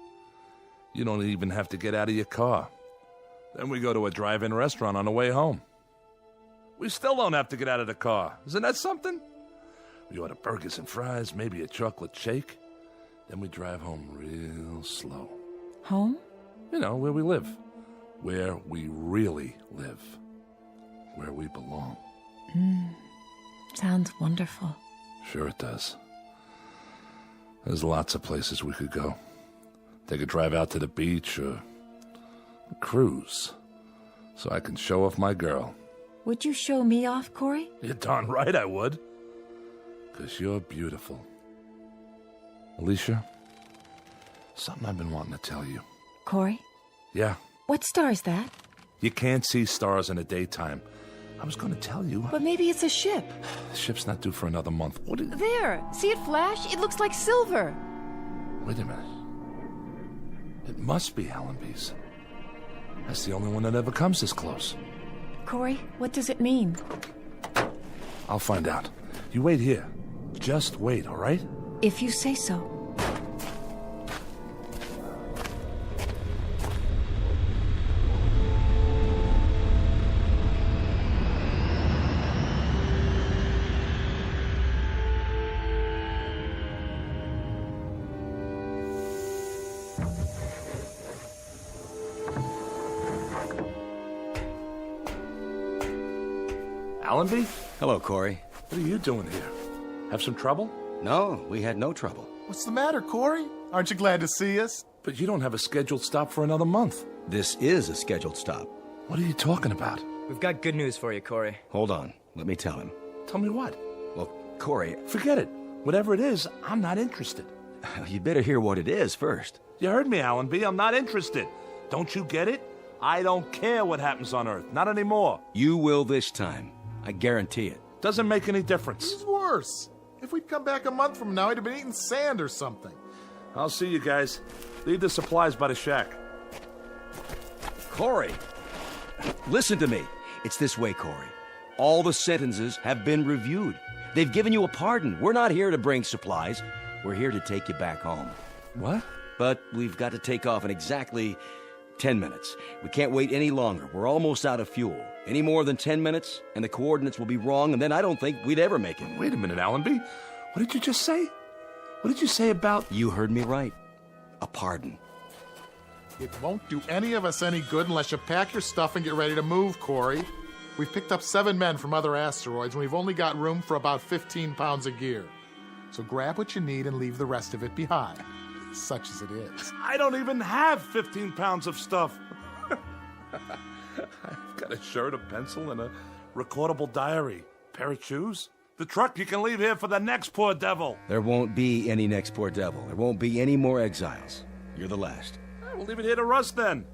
You don't even have to get out of your car. Then we go to a drive-in restaurant on the way home. We still don't have to get out of the car. Isn't that something? We order burgers and fries, maybe a chocolate shake. Then we drive home real slow.
Home?
You know, where we live. Where we really live. Where we belong.
Sounds wonderful.
Sure it does. There's lots of places we could go. Take a drive out to the beach or a cruise. So I can show off my girl.
Would you show me off, Corey?
You're darn right I would. 'Cause you're beautiful. Alicia, something I've been wanting to tell you.
Corey?
Yeah,
What star is that?
you can't see stars in the daytime. I was going to tell you.
But maybe it's a ship.
The ship's not due for another month. What is...
There! See it flash? It looks like silver.
Wait a minute. It must be Allenby's. That's the only one that ever comes this close.
Corey, what does it mean?
I'll find out. You wait here. Just wait, all right?
If you say so.
Allenby?
Hello, Corey.
What are you doing here? Have some trouble?
No, we had no trouble.
What's the matter, Corey? Aren't you glad to see us?
But you don't have a scheduled stop for another month.
This is a scheduled stop.
What are you talking about?
We've got good news for you, Corey.
Hold on. Let me tell him.
Tell me what?
Well, Corey...
Forget it. Whatever it is, I'm not interested.
You better hear what it is first.
You heard me, Allenby. I'm not interested. Don't you get it? I don't care what happens on Earth. Not anymore.
You will this time. I guarantee it.
Doesn't make any difference.
It's worse. If we'd come back a month from now, he'd have been eating sand or something.
I'll see you guys. Leave the supplies by the shack.
Corey, listen to me. It's this way, Corey. All the sentences have been reviewed. They've given you a pardon. We're not here to bring supplies. We're here to take you back home.
What?
But we've got to take off in exactly 10 minutes. We can't wait any longer. We're almost out of fuel. Any more than 10 minutes, and the coordinates will be wrong, and then I don't think we'd ever make it.
Wait a minute, Allenby. What did you just say? What did you say about...
You heard me right. A pardon.
It won't do any of us any good unless you pack your stuff and get ready to move, Corey. We've picked up 7 men from other asteroids, and we've only got room for about 15 pounds of gear. So grab what you need and leave the rest of it behind, such as it is.
I don't even have 15 pounds of stuff. I've got a shirt, a pencil, and a recordable diary. Pair of shoes. The truck you can leave here for the next poor devil.
There won't be any next poor devil. There won't be any more exiles. You're the last.
We'll leave it here to Russ then.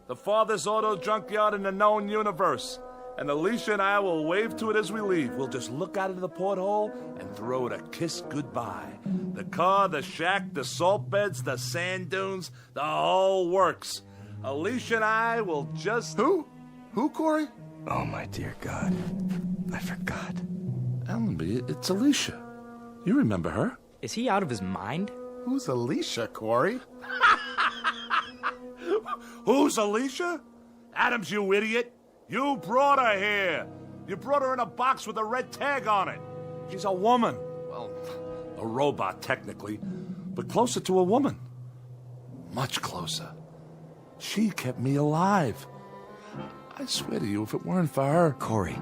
The farthest auto junkyard in the known universe. And Alicia and I will wave to it as we leave. We'll just look out of the porthole and throw it a kiss goodbye. The car, the shack, the salt beds, the sand dunes, the whole works. Alicia and I will just...
Who? Who, Corey?
Oh, my dear God. I forgot.
Allenby, it's Alicia. You remember her.
Is he out of his mind?
Who's Alicia, Corey?
Who's Alicia? Adams, you idiot. You brought her here. You brought her in a box with a red tag on it. She's a woman. Well, a robot, technically, but closer to a woman. Much closer. She kept me alive. I swear to you, if it weren't for her...
Corey,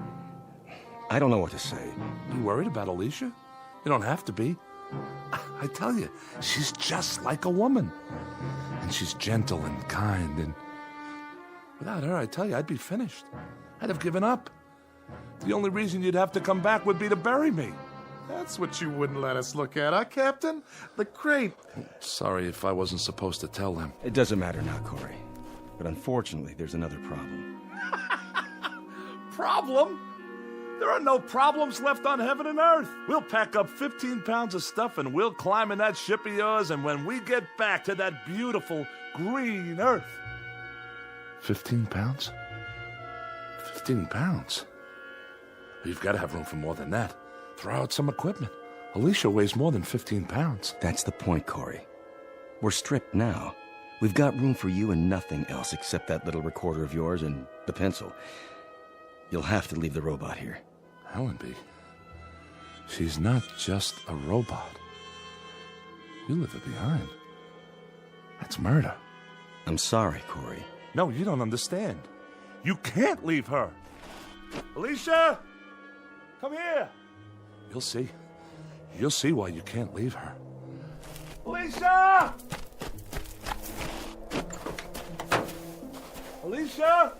I don't know what to say.
You worried about Alicia? You don't have to be. I tell you, she's just like a woman. And she's gentle and kind, and without her, I tell you, I'd be finished. I'd have given up. The only reason you'd have to come back would be to bury me.
That's what you wouldn't let us look at, huh, Captain? The crate.
Sorry if I wasn't supposed to tell them.
It doesn't matter now, Corey. But unfortunately, there's another problem.
Problem? There are no problems left on heaven and earth. We'll pack up 15 pounds of stuff and we'll climb in that ship of yours, and when we get back to that beautiful green earth... 15 pounds? 15 pounds? We've got to have room for more than that. Throw out some equipment. Alicia weighs more than 15 pounds.
That's the point, Corey. We're stripped now. We've got room for you and nothing else except that little recorder of yours and the pencil. You'll have to leave the robot here.
Allenby, she's not just a robot. You leave her behind. That's murder.
I'm sorry, Corey.
No, you don't understand. You can't leave her. Alicia! Come here! You'll see. You'll see why you can't leave her. Alicia! Alicia!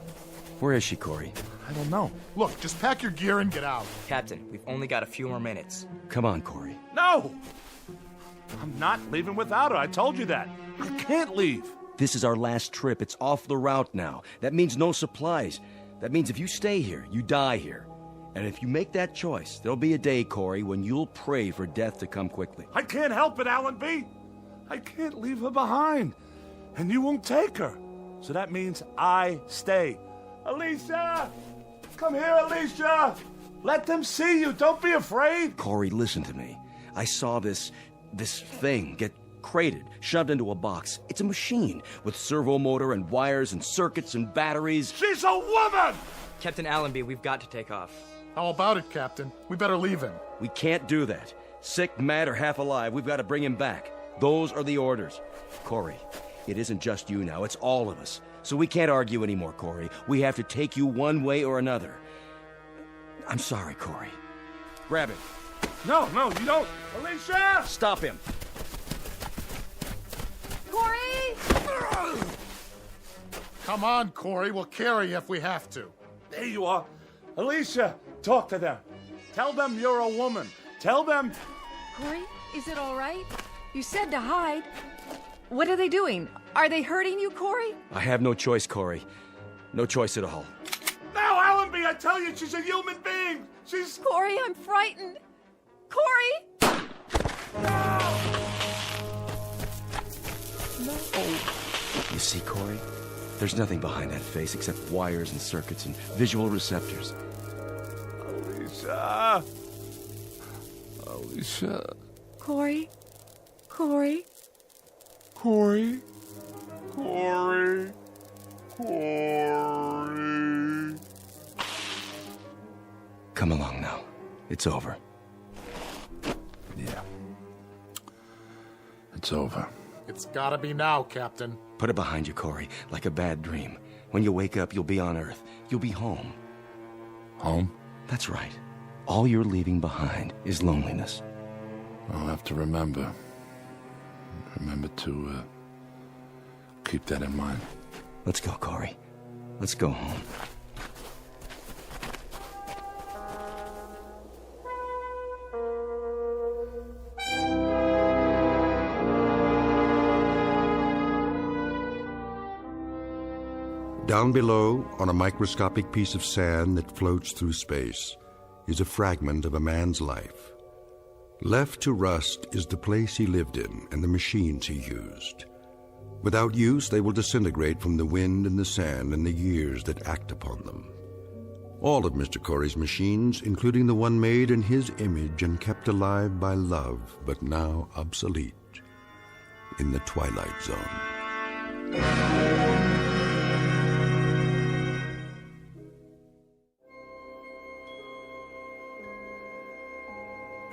Where is she, Corey?
I don't know.
Look, just pack your gear and get out.
Captain, we've only got a few more minutes.
Come on, Corey.
No! I'm not leaving without her. I told you that. I can't leave.
This is our last trip. It's off the route now. That means no supplies. That means if you stay here, you die here. And if you make that choice, there'll be a day, Corey, when you'll pray for death to come quickly.
I can't help it, Allenby. I can't leave her behind. And you won't take her. So that means I stay. Alicia! Come here, Alicia! Let them see you. Don't be afraid.
Corey, listen to me. I saw this thing get crated, shoved into a box. It's a machine with servo motor and wires and circuits and batteries.
She's a woman!
Captain Allenby, we've got to take off.
How about it, Captain? We better leave him.
We can't do that. Sick, mad, or half alive, we've got to bring him back. Those are the orders. Corey, it isn't just you now, it's all of us. So we can't argue anymore, Corey. We have to take you one way or another. I'm sorry, Corey. Grab him.
No, you don't. Alicia!
Stop him.
Corey!
Come on, Corey. We'll carry you if we have to.
There you are. Alicia, talk to them. Tell them you're a woman. Tell them...
Corey, is it all right? You said to hide.
What are they doing? Are they hurting you, Corey?
I have no choice, Corey. No choice at all.
Now, Allenby, I tell you, she's a human being. She's...
Corey, I'm frightened. Corey!
No. You see, Corey? There's nothing behind that face except wires and circuits and visual receptors.
Alicia! Alicia...
Corey? Corey?
Corey? Corey? Corey?
Come along now. It's over.
Yeah. It's over.
It's gotta be now, Captain.
Put it behind you, Corey, like a bad dream. When you wake up, you'll be on Earth. You'll be home.
Home?
That's right. All you're leaving behind is loneliness.
I'll have to remember. Remember to keep that in mind.
Let's go, Corey. Let's go home.
Down below, on a microscopic piece of sand that floats through space, is a fragment of a man's life. Left to rust is the place he lived in and the machines he used. Without use, they will disintegrate from the wind and the sand and the years that act upon them. All of Mr. Corey's machines, including the one made in his image and kept alive by love, but now obsolete, in the Twilight Zone.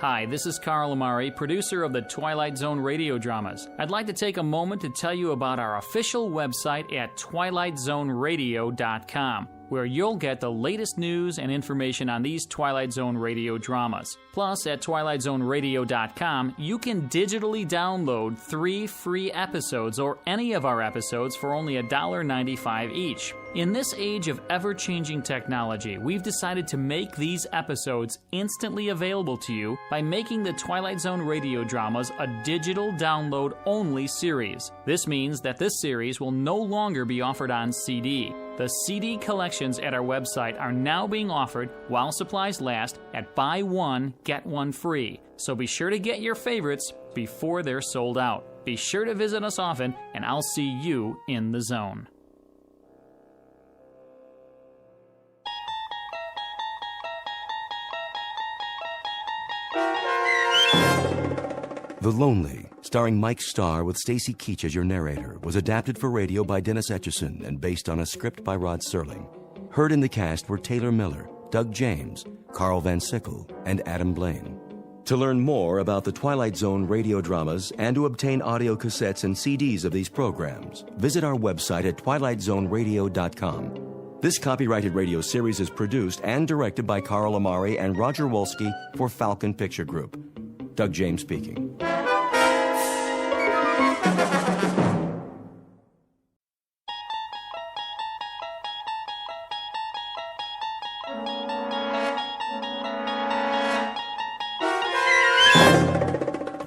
Hi, this is Carl Amari, producer of the Twilight Zone radio dramas. I'd like to take a moment to tell you about our official website at twilightzoneradio.com, where you'll get the latest news and information on these Twilight Zone radio dramas. Plus, at twilightzoneradio.com, you can digitally download 3 free episodes or any of our episodes for only $1.95 each. In this age of ever-changing technology, we've decided to make these episodes instantly available to you by making the Twilight Zone radio dramas a digital download-only series. This means that this series will no longer be offered on CD. The CD collections at our website are now being offered while supplies last at buy one, get one free. So be sure to get your favorites before they're sold out. Be sure to visit us often, and I'll see you in the zone.
The Lonely, starring Mike Starr with Stacy Keach as your narrator, was adapted for radio by Dennis Etchison and based on a script by Rod Serling. Heard in the cast were Taylor Miller, Doug James, Carl Van Sickle, and Adam Blaine. To learn more about the Twilight Zone radio dramas and to obtain audio cassettes and CDs of these programs, visit our website at twilightzoneradio.com. This copyrighted radio series is produced and directed by Carl Amari and Roger Wolski for Falcon Picture Group. Doug James speaking.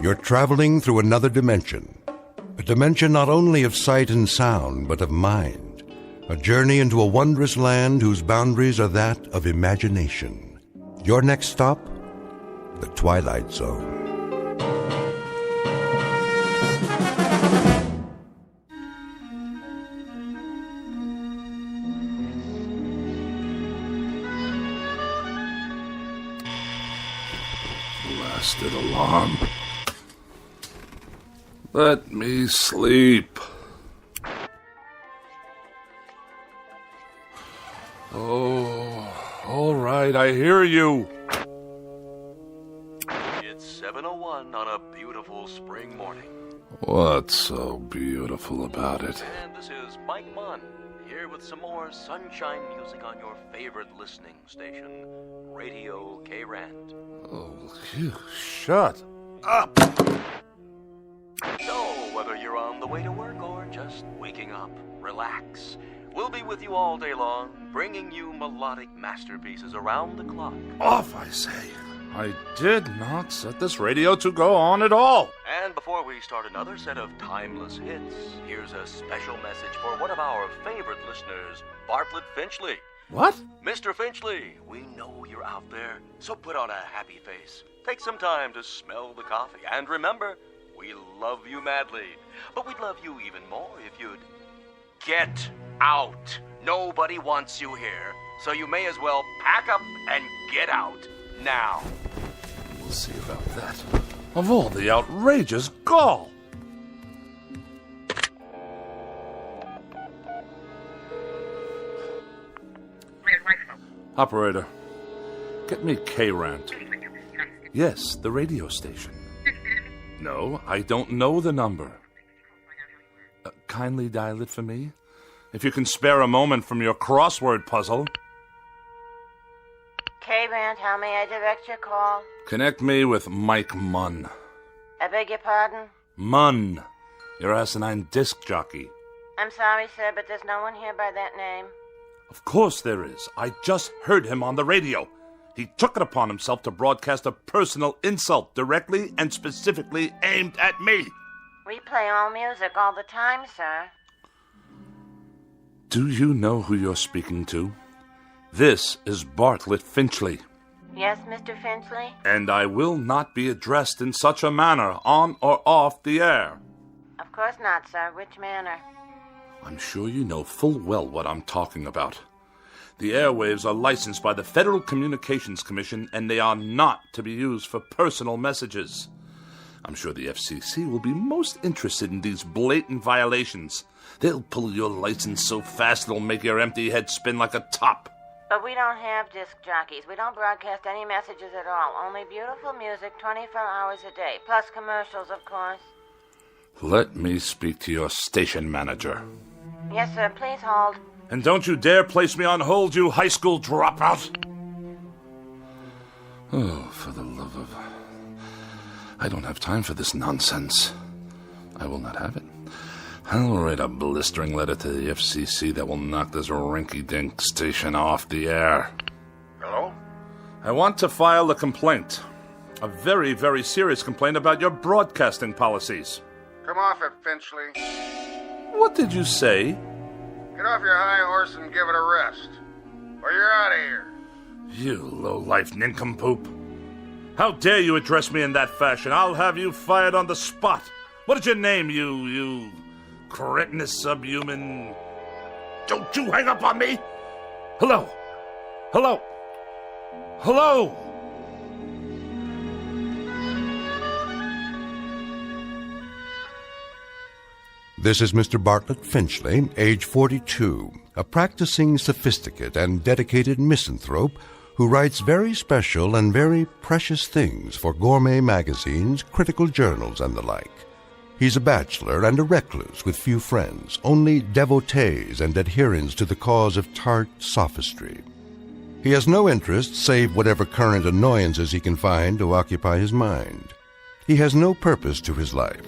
You're traveling through another dimension. A dimension not only of sight and sound, but of mind. A journey into a wondrous land whose boundaries are that of imagination. Your next stop? The Twilight Zone.
Blasted alarm. Let me sleep. Oh, all right, I hear you.
It's 7:01 on a beautiful spring morning.
What's so beautiful about it?
And this is Mike Munn, here with some more sunshine music on your favorite listening station, Radio K-Rand.
Oh, you shut up.
So, whether you're on the way to work or just waking up, relax. We'll be with you all day long, bringing you melodic masterpieces around the clock.
Off, I say. I did not set this radio to go on at all.
And before we start another set of timeless hits, here's a special message for one of our favorite listeners, Bartlett Finchley.
What?
Mr. Finchley, we know you're out there, so put on a happy face. Take some time to smell the coffee, and remember, we love you madly, but we'd love you even more if you'd get out. Nobody wants you here, so you may as well pack up and get out now.
We'll see about that. Of all the outrageous gall. Operator, get me K-Rant. Yes, the radio station. No, I don't know the number. Kindly dial it for me, if you can spare a moment from your crossword puzzle.
K-Rand, how may I direct your call?
Connect me with Mike Munn.
I beg your pardon?
Munn, your asinine disc jockey.
I'm sorry, sir, but there's no one here by that name.
Of course there is. I just heard him on the radio. He took it upon himself to broadcast a personal insult directly and specifically aimed at me.
We play all music all the time, sir.
Do you know who you're speaking to? This is Bartlett Finchley.
Yes, Mr. Finchley?
And I will not be addressed in such a manner, on or off the air.
Of course not, sir. Which manner?
I'm sure you know full well what I'm talking about. The airwaves are licensed by the Federal Communications Commission, and they are not to be used for personal messages. I'm sure the FCC will be most interested in these blatant violations. They'll pull your license so fast it'll make your empty head spin like a top.
But we don't have disc jockeys. We don't broadcast any messages at all. Only beautiful music 24 hours a day, plus commercials, of course.
Let me speak to your station manager.
Yes, sir. Please hold.
And don't you dare place me on hold, you high school dropout! Oh, for the love of... I don't have time for this nonsense. I will not have it. I'll write a blistering letter to the FCC that will knock this rinky-dink station off the air.
Hello?
I want to file a complaint. A very, very serious complaint about your broadcasting policies.
Come off it, Finchley.
What did you say?
Get off your high horse and give it a rest, or you're out of here.
You low-life nincompoop. How dare you address me in that fashion? I'll have you fired on the spot. What is your name, you cretinous subhuman... Don't you hang up on me! Hello? Hello? Hello?
This is Mr. Bartlett Finchley, age 42, a practicing sophisticate and dedicated misanthrope who writes very special and very precious things for gourmet magazines, critical journals, and the like. He's a bachelor and a recluse with few friends, only devotees and adherents to the cause of tart sophistry. He has no interest save whatever current annoyances he can find to occupy his mind. He has no purpose to his life,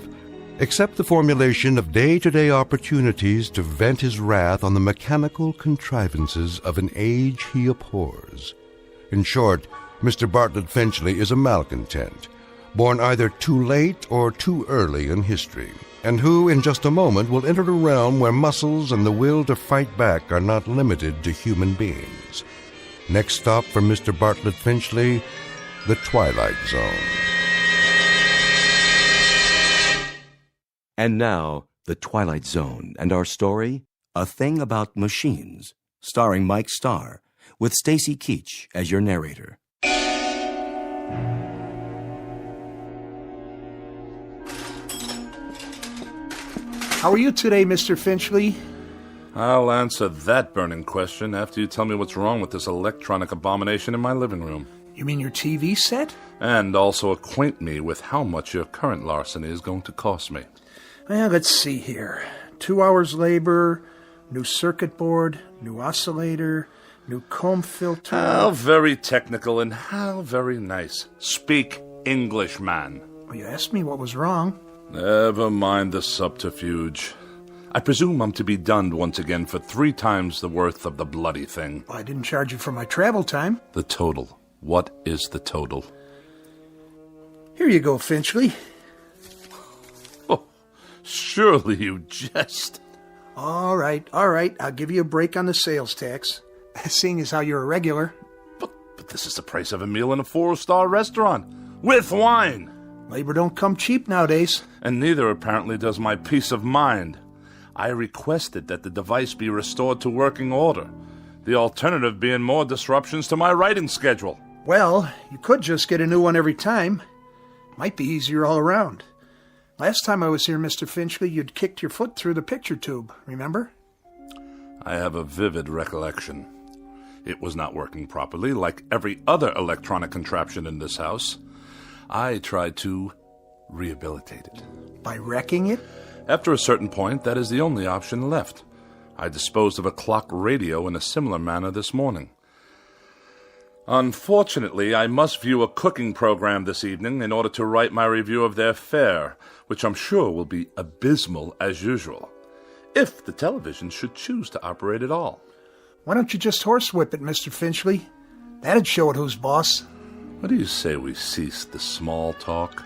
except the formulation of day-to-day opportunities to vent his wrath on the mechanical contrivances of an age he abhors. In short, Mr. Bartlett Finchley is a malcontent, born either too late or too early in history, and who in just a moment will enter a realm where muscles and the will to fight back are not limited to human beings. Next stop for Mr. Bartlett Finchley, the Twilight Zone.
And now, The Twilight Zone and our story, A Thing About Machines, starring Mike Starr, with Stacy Keach as your narrator.
How are you today, Mr. Finchley?
I'll answer that burning question after you tell me what's wrong with this electronic abomination in my living room.
You mean your TV set?
And also acquaint me with how much your current larceny is going to cost me.
Well, let's see here. 2 hours labor, new circuit board, new oscillator, new comb filter.
How very technical and how very nice. Speak English, man.
Well, you asked me what was wrong.
Never mind the subterfuge. I presume I'm to be dunned once again for 3 times the worth of the bloody thing.
Well, I didn't charge you for my travel time.
The total. What is the total?
Here you go, Finchley.
Oh, surely you jest.
All right. I'll give you a break on the sales tax, seeing as how you're a regular.
But this is the price of a meal in a 4-star restaurant, with wine.
Labor don't come cheap nowadays.
And neither, apparently, does my peace of mind. I requested that the device be restored to working order, the alternative being more disruptions to my writing schedule.
Well, you could just get a new one every time. Might be easier all around. Last time I was here, Mr. Finchley, you'd kicked your foot through the picture tube, remember?
I have a vivid recollection. It was not working properly, like every other electronic contraption in this house. I tried to rehabilitate it.
By wrecking it?
After a certain point, that is the only option left. I disposed of a clock radio in a similar manner this morning. Unfortunately, I must view a cooking program this evening in order to write my review of their fare, which I'm sure will be abysmal as usual, if the television should choose to operate at all.
Why don't you just horsewhip it, Mr. Finchley? That'd show it who's boss.
What do you say we cease the small talk?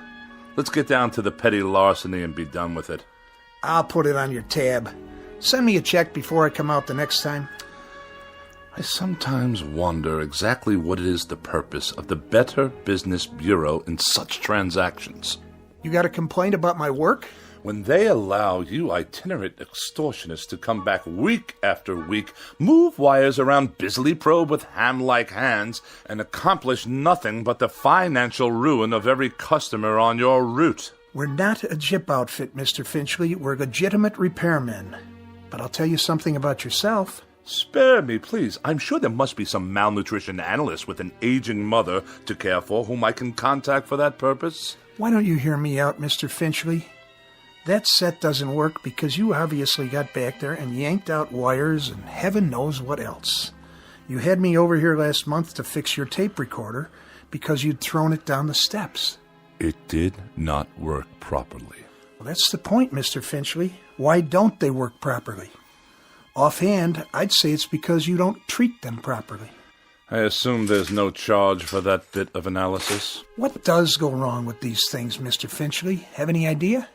Let's get down to the petty larceny and be done with it.
I'll put it on your tab. Send me a check before I come out the next time.
I sometimes wonder exactly what it is the purpose of the Better Business Bureau in such transactions.
You got a complaint about my work?
When they allow you itinerant extortionists to come back week after week, move wires around, busily probe with ham-like hands, and accomplish nothing but the financial ruin of every customer on your route.
We're not a jip outfit, Mr. Finchley. We're legitimate repairmen. But I'll tell you something about yourself.
Spare me, please. I'm sure there must be some malnutrition analyst with an aging mother to care for whom I can contact for that purpose.
Why don't you hear me out, Mr. Finchley? That set doesn't work because you obviously got back there and yanked out wires and heaven knows what else. You had me over here last month to fix your tape recorder because you'd thrown it down the steps.
It did not work properly.
Well, that's the point, Mr. Finchley. Why don't they work properly? Offhand, I'd say it's because you don't treat them properly.
I assume there's no charge for that bit of analysis.
What does go wrong with these things, Mr. Finchley? Have any idea?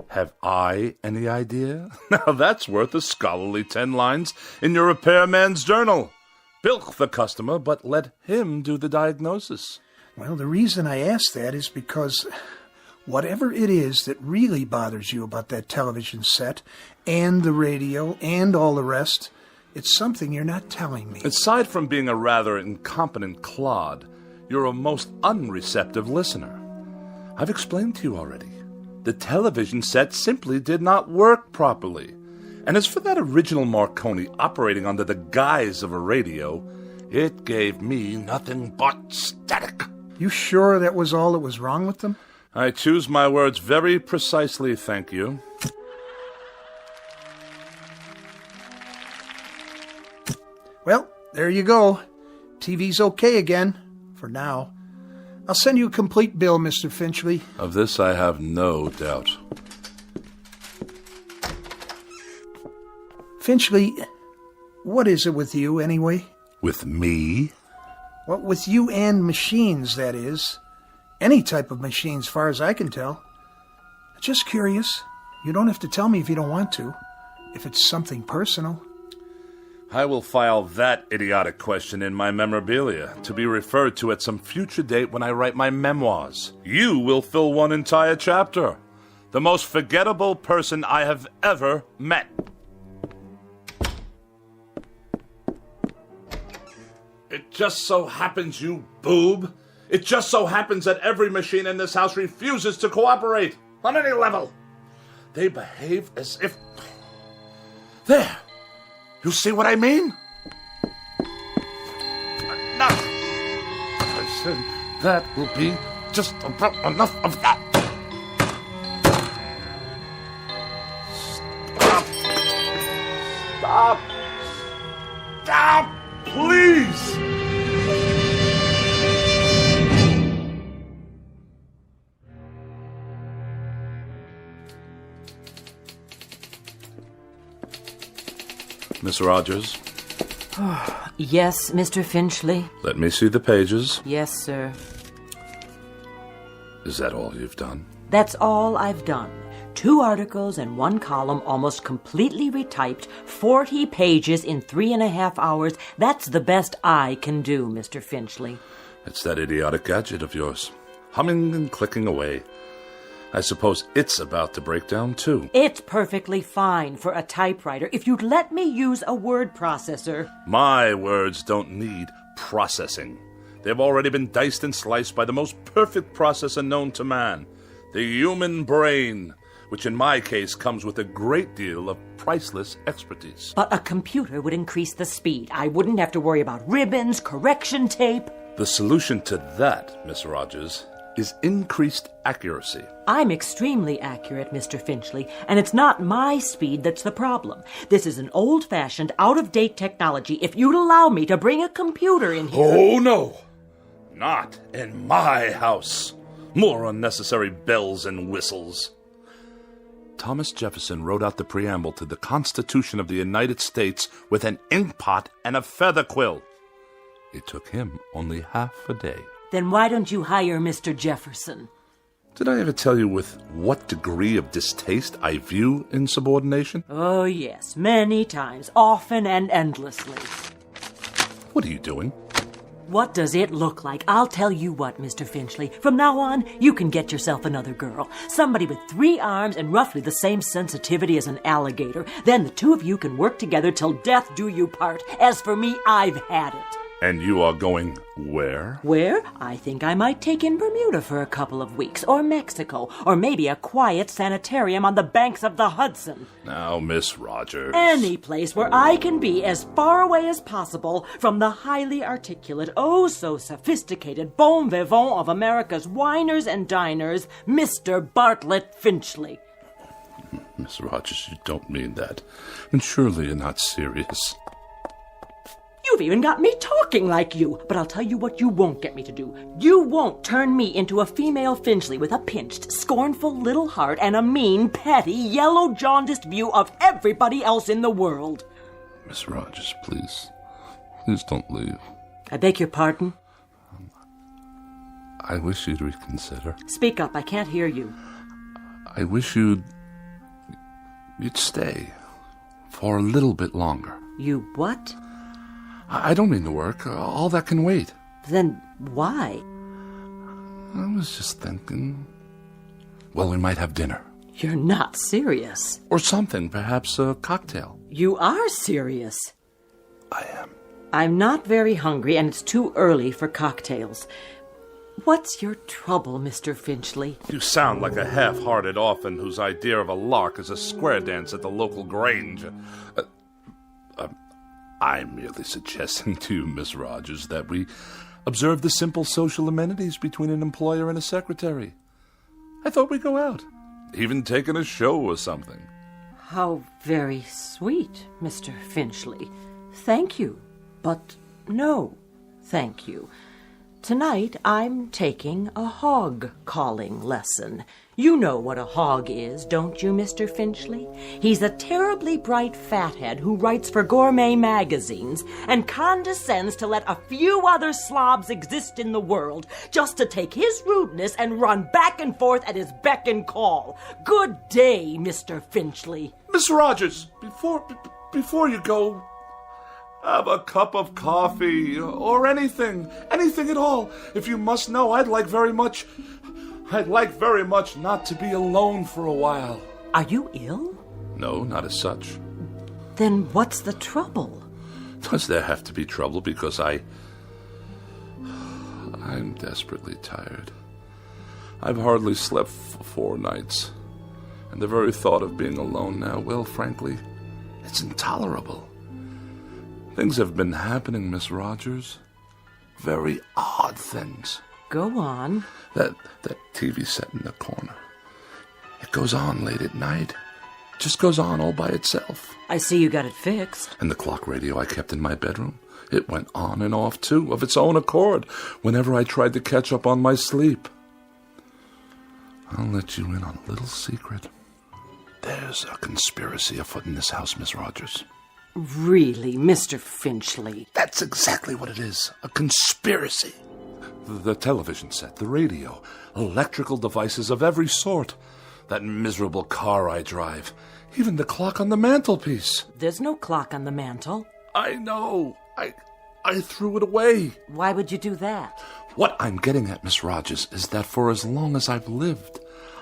Have I any idea? Now that's worth a scholarly 10 lines in your repairman's journal. Bilk the customer, but let him do the diagnosis.
Well, the reason I ask that is because whatever it is that really bothers you about that television set and the radio and all the rest, it's something you're not telling me.
Aside from being a rather incompetent clod, you're a most unreceptive listener. I've explained to you already. The television set simply did not work properly. And as for that original Marconi operating under the guise of a radio, it gave me nothing but static.
You sure that was all that was wrong with them?
I choose my words very precisely, thank you.
Well, there you go. TV's okay again, for now. I'll send you a complete bill, Mr. Finchley.
Of this I have no doubt.
Finchley, what is it with you, anyway?
With me?
Well, with you and machines, that is. Any type of machine, as far as I can tell. Just curious. You don't have to tell me if you don't want to. If it's something personal.
I will file that idiotic question in my memorabilia, to be referred to at some future date when I write my memoirs. You will fill one entire chapter. The most forgettable person I have ever met. It just so happens, you boob. It just so happens that every machine in this house refuses to cooperate on any level. They behave as if... There! You see what I mean? Enough! I said that will be just about enough of that. Stop! Stop! Stop! Please! Miss Rogers?
Yes, Mr. Finchley?
Let me see the pages.
Yes, sir.
Is that all you've done?
That's all I've done. 2 articles and 1 column, almost completely retyped, 40 pages in 3.5 hours. That's the best I can do, Mr. Finchley.
It's that idiotic gadget of yours, humming and clicking away. I suppose it's about to break down, too.
It's perfectly fine for a typewriter if you'd let me use a word processor.
My words don't need processing. They've already been diced and sliced by the most perfect processor known to man, the human brain, which in my case comes with a great deal of priceless expertise.
But a computer would increase the speed. I wouldn't have to worry about ribbons, correction tape.
The solution to that, Miss Rogers, is increased accuracy.
I'm extremely accurate, Mr. Finchley, and it's not my speed that's the problem. This is an old-fashioned, out-of-date technology. If you'd allow me to bring a computer in here...
Oh, no! Not in my house. More unnecessary bells and whistles. Thomas Jefferson wrote out the preamble to the Constitution of the United States with an inkpot and a feather quill. It took him only half a day.
Then why don't you hire Mr. Jefferson?
Did I ever tell you with what degree of distaste I view insubordination?
Oh, yes, many times, often and endlessly.
What are you doing?
What does it look like? I'll tell you what, Mr. Finchley. From now on, you can get yourself another girl. Somebody with 3 arms and roughly the same sensitivity as an alligator. Then the 2 of you can work together till death do you part. As for me, I've had it.
And you are going where?
Where? I think I might take in Bermuda for a couple of weeks, or Mexico, or maybe a quiet sanitarium on the banks of the Hudson.
Now, Miss Rogers.
Any place where I can be as far away as possible from the highly articulate, oh so sophisticated bon vivant of America's winers and diners, Mr. Bartlett Finchley.
Miss Rogers, you don't mean that. And surely you're not serious.
You've even got me talking like you. But I'll tell you what you won't get me to do. You won't turn me into a female Finchley with a pinched, scornful little heart and a mean, petty, yellow, jaundiced view of everybody else in the world.
Miss Rogers, please. Please don't leave.
I beg your pardon?
I wish you'd reconsider.
Speak up. I can't hear you.
I wish you'd stay for a little bit longer.
You what?
I don't mean to work. All that can wait.
Then why?
I was just thinking... Well, we might have dinner.
You're not serious.
Or something, perhaps a cocktail.
You are serious.
I am.
I'm not very hungry, and it's too early for cocktails. What's your trouble, Mr. Finchley?
You sound like a half-hearted orphan whose idea of a lark is a square dance at the local grange. I'm merely suggesting to you, Miss Rogers, that we observe the simple social amenities between an employer and a secretary. I thought we'd go out, even taking a show or something.
How very sweet, Mr. Finchley. Thank you, but no, thank you. Tonight I'm taking a hog-calling lesson. You know what a hog is, don't you, Mr. Finchley? He's a terribly bright fathead who writes for gourmet magazines and condescends to let a few other slobs exist in the world just to take his rudeness and run back and forth at his beck and call. Good day, Mr. Finchley.
Miss Rogers, before you go, have a cup of coffee or anything at all. If you must know, I'd like very much not to be alone for a while.
Are you ill?
No, not as such.
Then what's the trouble?
Does there have to be trouble because I'm desperately tired. I've hardly slept for 4 nights. And the very thought of being alone now, well, frankly, it's intolerable. Things have been happening, Miss Rogers. Very odd things.
Go on.
That TV set in the corner. It goes on late at night. Just goes on all by itself.
I see you got it fixed.
And the clock radio I kept in my bedroom, it went on and off, too, of its own accord, whenever I tried to catch up on my sleep. I'll let you in on a little secret. There's a conspiracy afoot in this house, Miss Rogers.
Really, Mr. Finchley?
That's exactly what it is. A conspiracy. The television set, the radio, electrical devices of every sort. That miserable car I drive. Even the clock on the mantelpiece.
There's no clock on the mantel.
I know. I threw it away.
Why would you do that?
What I'm getting at, Miss Rogers, is that for as long as I've lived,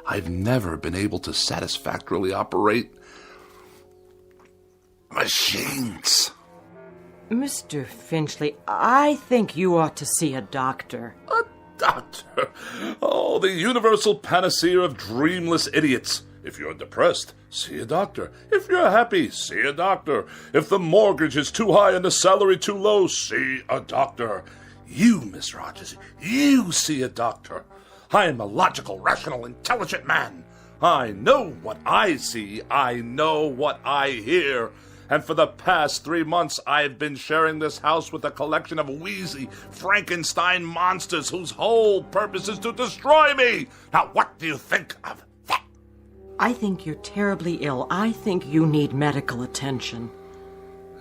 I've never been able to satisfactorily operate machines.
Mr. Finchley, I think you ought to see a doctor.
A doctor? Oh, the universal panacea of dreamless idiots. If you're depressed, see a doctor. If you're happy, see a doctor. If the mortgage is too high and the salary too low, see a doctor. You, Miss Rogers, you see a doctor. I am a logical, rational, intelligent man. I know what I see. I know what I hear. And for the past 3 months, I've been sharing this house with a collection of wheezy Frankenstein monsters whose whole purpose is to destroy me. Now, what do you think of that?
I think you're terribly ill. I think you need medical attention.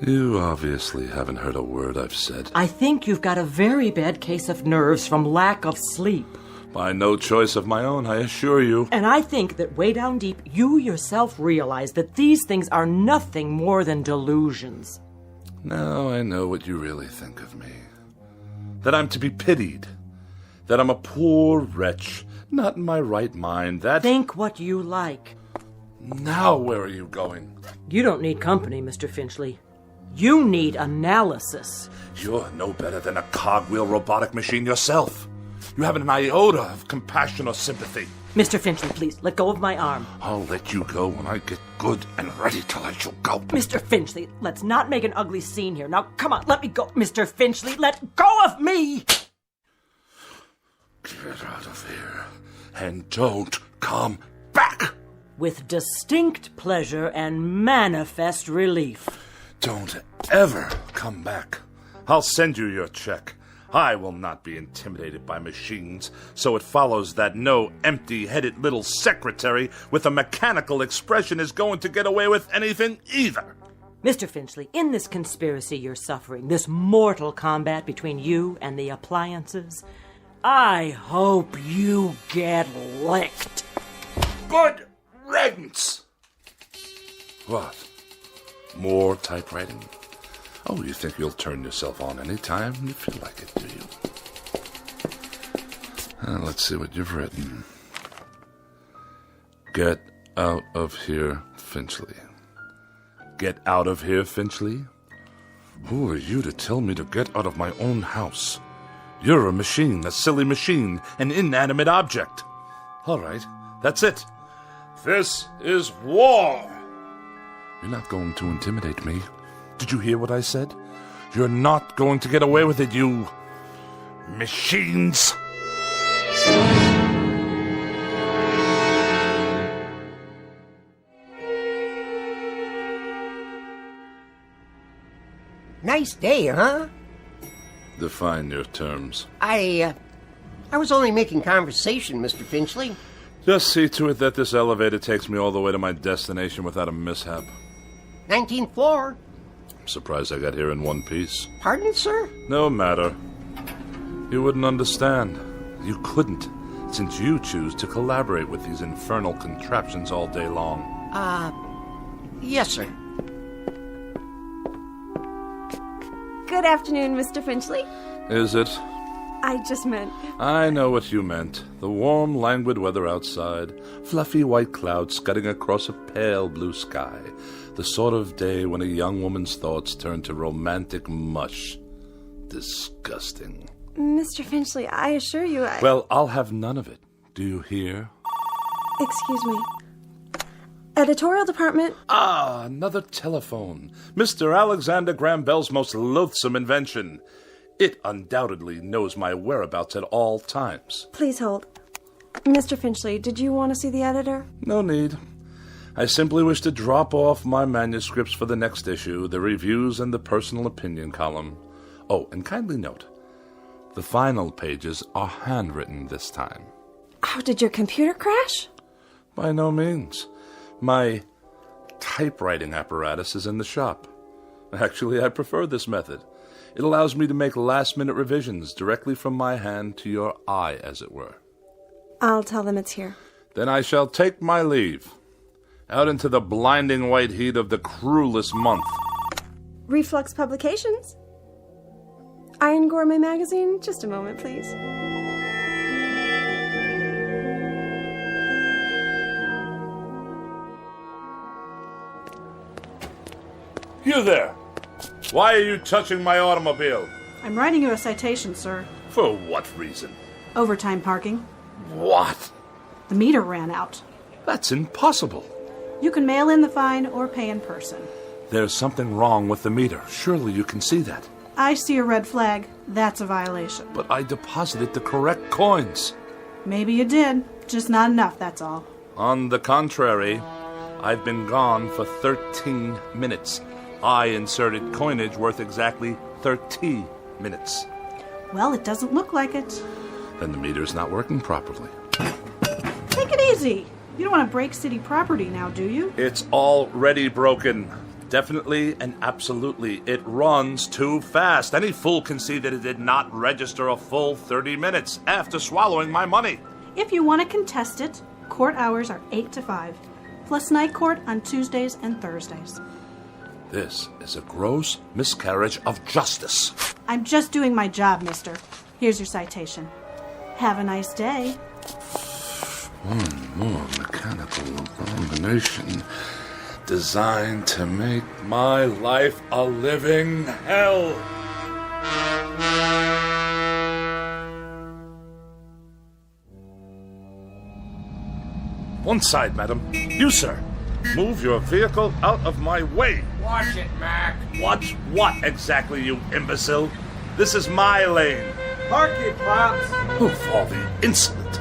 You obviously haven't heard a word I've said.
I think you've got a very bad case of nerves from lack of sleep.
By no choice of my own, I assure you.
And I think that way down deep, you yourself realize that these things are nothing more than delusions.
Now I know what you really think of me. That I'm to be pitied. That I'm a poor wretch, not in my right mind, that...
Think what you like.
Now where are you going?
You don't need company, Mr. Finchley. You need analysis.
You're no better than a cogwheel robotic machine yourself. You haven't an iota of compassion or sympathy.
Mr. Finchley, please, let go of my arm.
I'll let you go when I get good and ready to let you go.
Mr. Finchley, let's not make an ugly scene here. Now, come on, let me go. Mr. Finchley, let go of me!
Get out of here and don't come back!
With distinct pleasure and manifest relief.
Don't ever come back. I'll send you your check. I will not be intimidated by machines, so it follows that no empty-headed little secretary with a mechanical expression is going to get away with anything either.
Mr. Finchley, in this conspiracy you're suffering, this mortal combat between you and the appliances, I hope you get licked.
Good riddance! What? More typewriting? Oh, you think you'll turn yourself on any time you feel like it, do you? Let's see what you've written. Get out of here, Finchley. Get out of here, Finchley? Who are you to tell me to get out of my own house? You're a machine, a silly machine, an inanimate object. All right, that's it. This is war. You're not going to intimidate me. Did you hear what I said? You're not going to get away with it, you machines.
Nice day, huh?
Define your terms.
I was only making conversation, Mr. Finchley.
Just see to it that this elevator takes me all the way to my destination without a mishap.
19th floor.
I'm surprised I got here in one piece.
Pardon, sir?
No matter. You wouldn't understand. You couldn't, since you choose to collaborate with these infernal contraptions all day long.
Yes, sir.
Good afternoon, Mr. Finchley.
Is it?
I just meant...
I know what you meant. The warm, languid weather outside, fluffy white clouds scudding across a pale blue sky. The sort of day when a young woman's thoughts turn to romantic mush. Disgusting.
Mr. Finchley, I assure you
Well, I'll have none of it. Do you hear?
Excuse me. Editorial department.
Ah, another telephone. Mr. Alexander Graham Bell's most loathsome invention. It undoubtedly knows my whereabouts at all times.
Please hold. Mr. Finchley, did you want to see the editor?
No need. I simply wish to drop off my manuscripts for the next issue, the reviews and the personal opinion column. Oh, and kindly note, the final pages are handwritten this time.
Oh, did your computer crash?
By no means. My typewriting apparatus is in the shop. Actually, I prefer this method. It allows me to make last-minute revisions directly from my hand to your eye, as it were.
I'll tell them it's here.
Then I shall take my leave. Out into the blinding white heat of the cruelest month.
Reflux Publications? Iron Gourmet Magazine? Just a moment, please.
You there! Why are you touching my automobile?
I'm writing you a citation, sir.
For what reason?
Overtime parking.
What?
The meter ran out.
That's impossible.
You can mail in the fine or pay in person.
There's something wrong with the meter. Surely you can see that.
I see a red flag. That's a violation.
But I deposited the correct coins.
Maybe you did. Just not enough, that's all.
On the contrary, I've been gone for 13 minutes. I inserted coinage worth exactly 30 minutes.
Well, it doesn't look like it.
Then the meter's not working properly.
Take it easy. You don't want to break city property now, do you?
It's already broken. Definitely and absolutely. It runs too fast. Any fool can see that it did not register a full 30 minutes after swallowing my money.
If you want to contest it, court hours are 8 to 5, plus night court on Tuesdays and Thursdays.
This is a gross miscarriage of justice.
I'm just doing my job, mister. Here's your citation. Have a nice day.
One more mechanical abomination designed to make my life a living hell. One side, madam. You, sir. Move your vehicle out of my way.
Watch it, Mac.
Watch what exactly, you imbecile? This is my lane.
Park it, Pops.
Of all the insolent.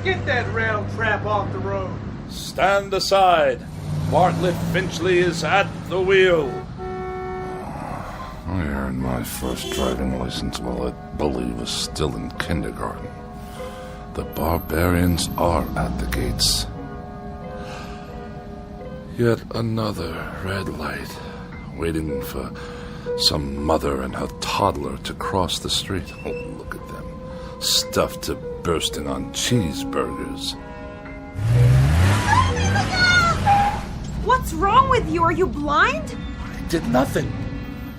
Get that rail trap off the road.
Stand aside. Bartlett Finchley is at the wheel. I earned my first driving license while that bully was still in kindergarten. The barbarians are at the gates. Yet another red light, waiting for some mother and her toddler to cross the street. Oh, look at them, stuffed to bursting on cheeseburgers.
What's wrong with you? Are you blind?
I did nothing.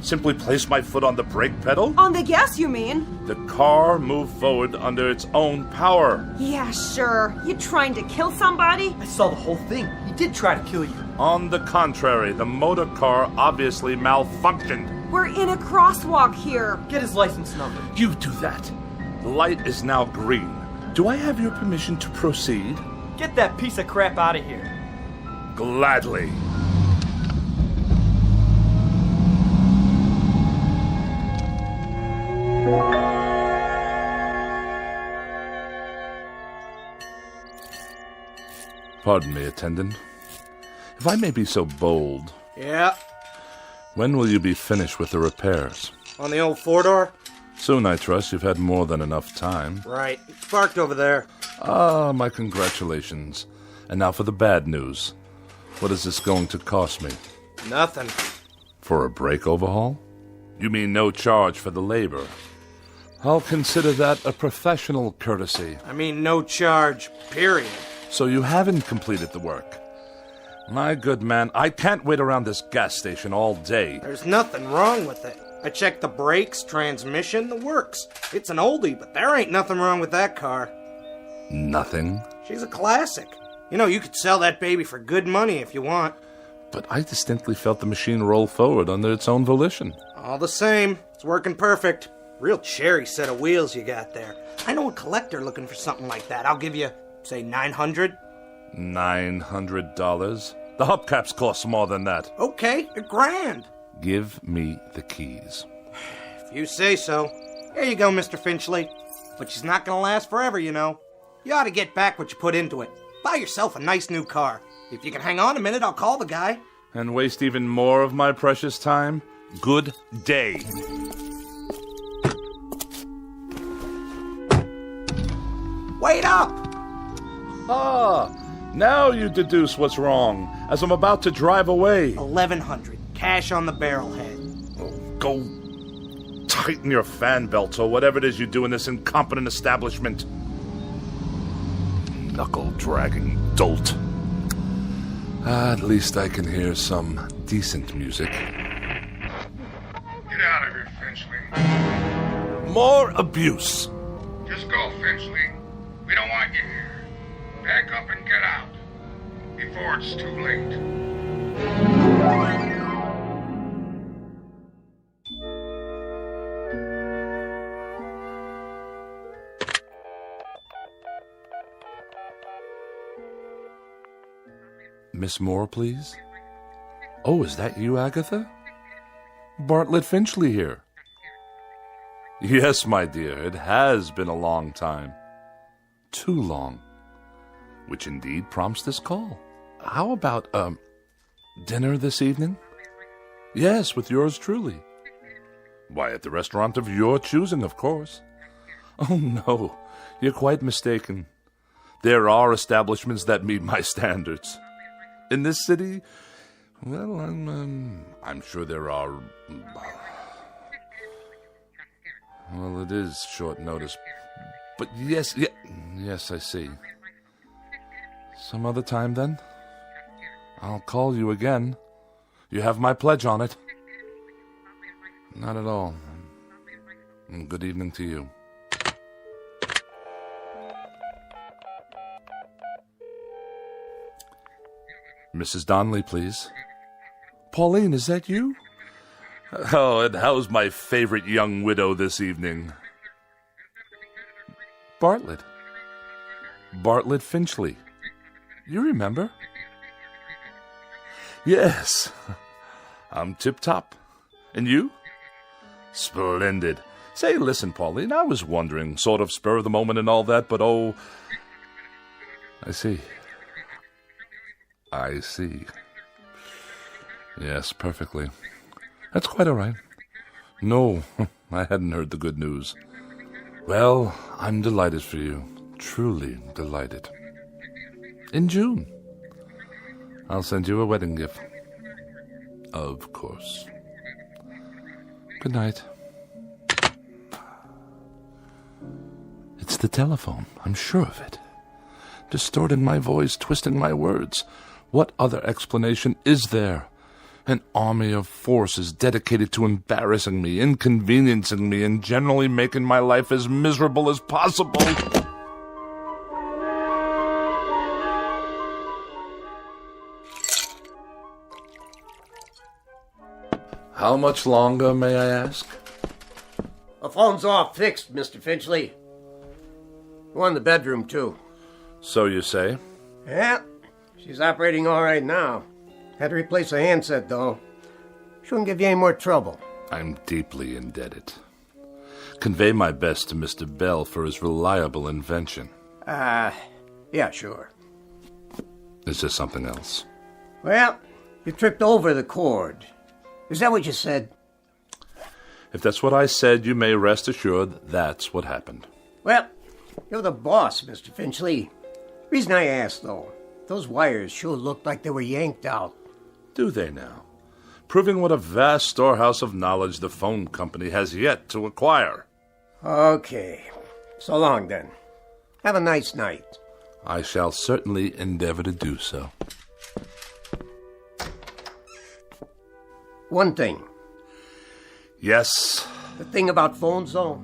Simply placed my foot on the brake pedal.
On the gas, you mean?
The car moved forward under its own power.
Yeah, sure. You trying to kill somebody?
I saw the whole thing. He did try to kill you.
On the contrary, the motor car obviously malfunctioned.
We're in a crosswalk here.
Get his license number.
You do that. The light is now green. Do I have your permission to proceed?
Get that piece of crap out of here.
Gladly. Pardon me, attendant. If I may be so bold,
Yeah,
when will you be finished with the repairs?
on the old four-door?
Soon, I trust. You've had more than enough time.
Right. It's parked over there.
Ah, my congratulations. And now for the bad news. What is this going to cost me?
Nothing.
For a brake overhaul? You mean no charge for the labor? I'll consider that a professional courtesy.
I mean, no charge, period.
So you haven't completed the work. My good man, I can't wait around this gas station all day.
There's nothing wrong with it. I checked the brakes, transmission, the works. It's an oldie, but there ain't nothing wrong with that car.
Nothing?
She's a classic. You know, you could sell that baby for good money if you want.
But I distinctly felt the machine roll forward under its own volition.
All the same, it's working perfect. Real cherry set of wheels you got there. I know a collector looking for something like that. I'll give you, say, $900.
$900? The hubcaps cost more than that.
Okay, $1,000.
Give me the keys.
If you say so. Here you go, Mr. Finchley. But she's not gonna last forever, you know. You ought to get back what you put into it. Buy yourself a nice new car. If you can hang on a minute, I'll call the guy.
And waste even more of my precious time? Good day.
Wait up!
Ah, now you deduce what's wrong, as I'm about to drive away.
$1,100. Cash on the barrelhead.
Go tighten your fan belts or whatever it is you do in this incompetent establishment. Knuckle-dragging dolt. At least I can hear some decent music.
Get out of here, Finchley.
More abuse.
Just go, Finchley. We don't want you here. Pack up and get out. Before it's too late.
Miss Moore, please? Oh, is that you, Agatha? Bartlett Finchley here. Yes, my dear, it has been a long time. Too long. Which indeed prompts this call. How about, dinner this evening? Yes, with yours truly. Why, at the restaurant of your choosing, of course. Oh, no, you're quite mistaken. There are establishments that meet my standards. In this city, well, I'm sure there are. Well, it is short notice. But yes, I see. Some other time, then? I'll call you again. You have my pledge on it. Not at all. Good evening to you. Mrs. Donnelly, please. Pauline, is that you? Oh, and how's my favorite young widow this evening? Bartlett. Bartlett Finchley. You remember? Yes. I'm tip-top. And you? Splendid. Say, listen, Pauline, I was wondering, sort of spur of the moment and all that, but oh... I see. I see. Yes, perfectly. That's quite all right. No, I hadn't heard the good news. Well, I'm delighted for you. Truly delighted. In June. I'll send you a wedding gift. Of course. Good night. It's the telephone. I'm sure of it. Distorting my voice, twisting my words. What other explanation is there? An army of forces dedicated to embarrassing me, inconveniencing me, and generally making my life as miserable as possible. How much longer, may I ask?
The phone's all fixed, Mr. Finchley. One in the bedroom, too.
So you say?
Yeah, she's operating all right now. Had to replace a handset, though. Shouldn't give you any more trouble.
I'm deeply indebted. Convey my best to Mr. Bell for his reliable invention.
Yeah, sure.
Is there something else?
Well, you tripped over the cord. Is that what you said?
If that's what I said, you may rest assured that's what happened.
Well, you're the boss, Mr. Finchley. Reason I asked, though, those wires sure looked like they were yanked out.
Do they now? Proving what a vast storehouse of knowledge the phone company has yet to acquire.
Okay. So long, then. Have a nice night.
I shall certainly endeavor to do so.
One thing.
Yes?
The thing about phones, though?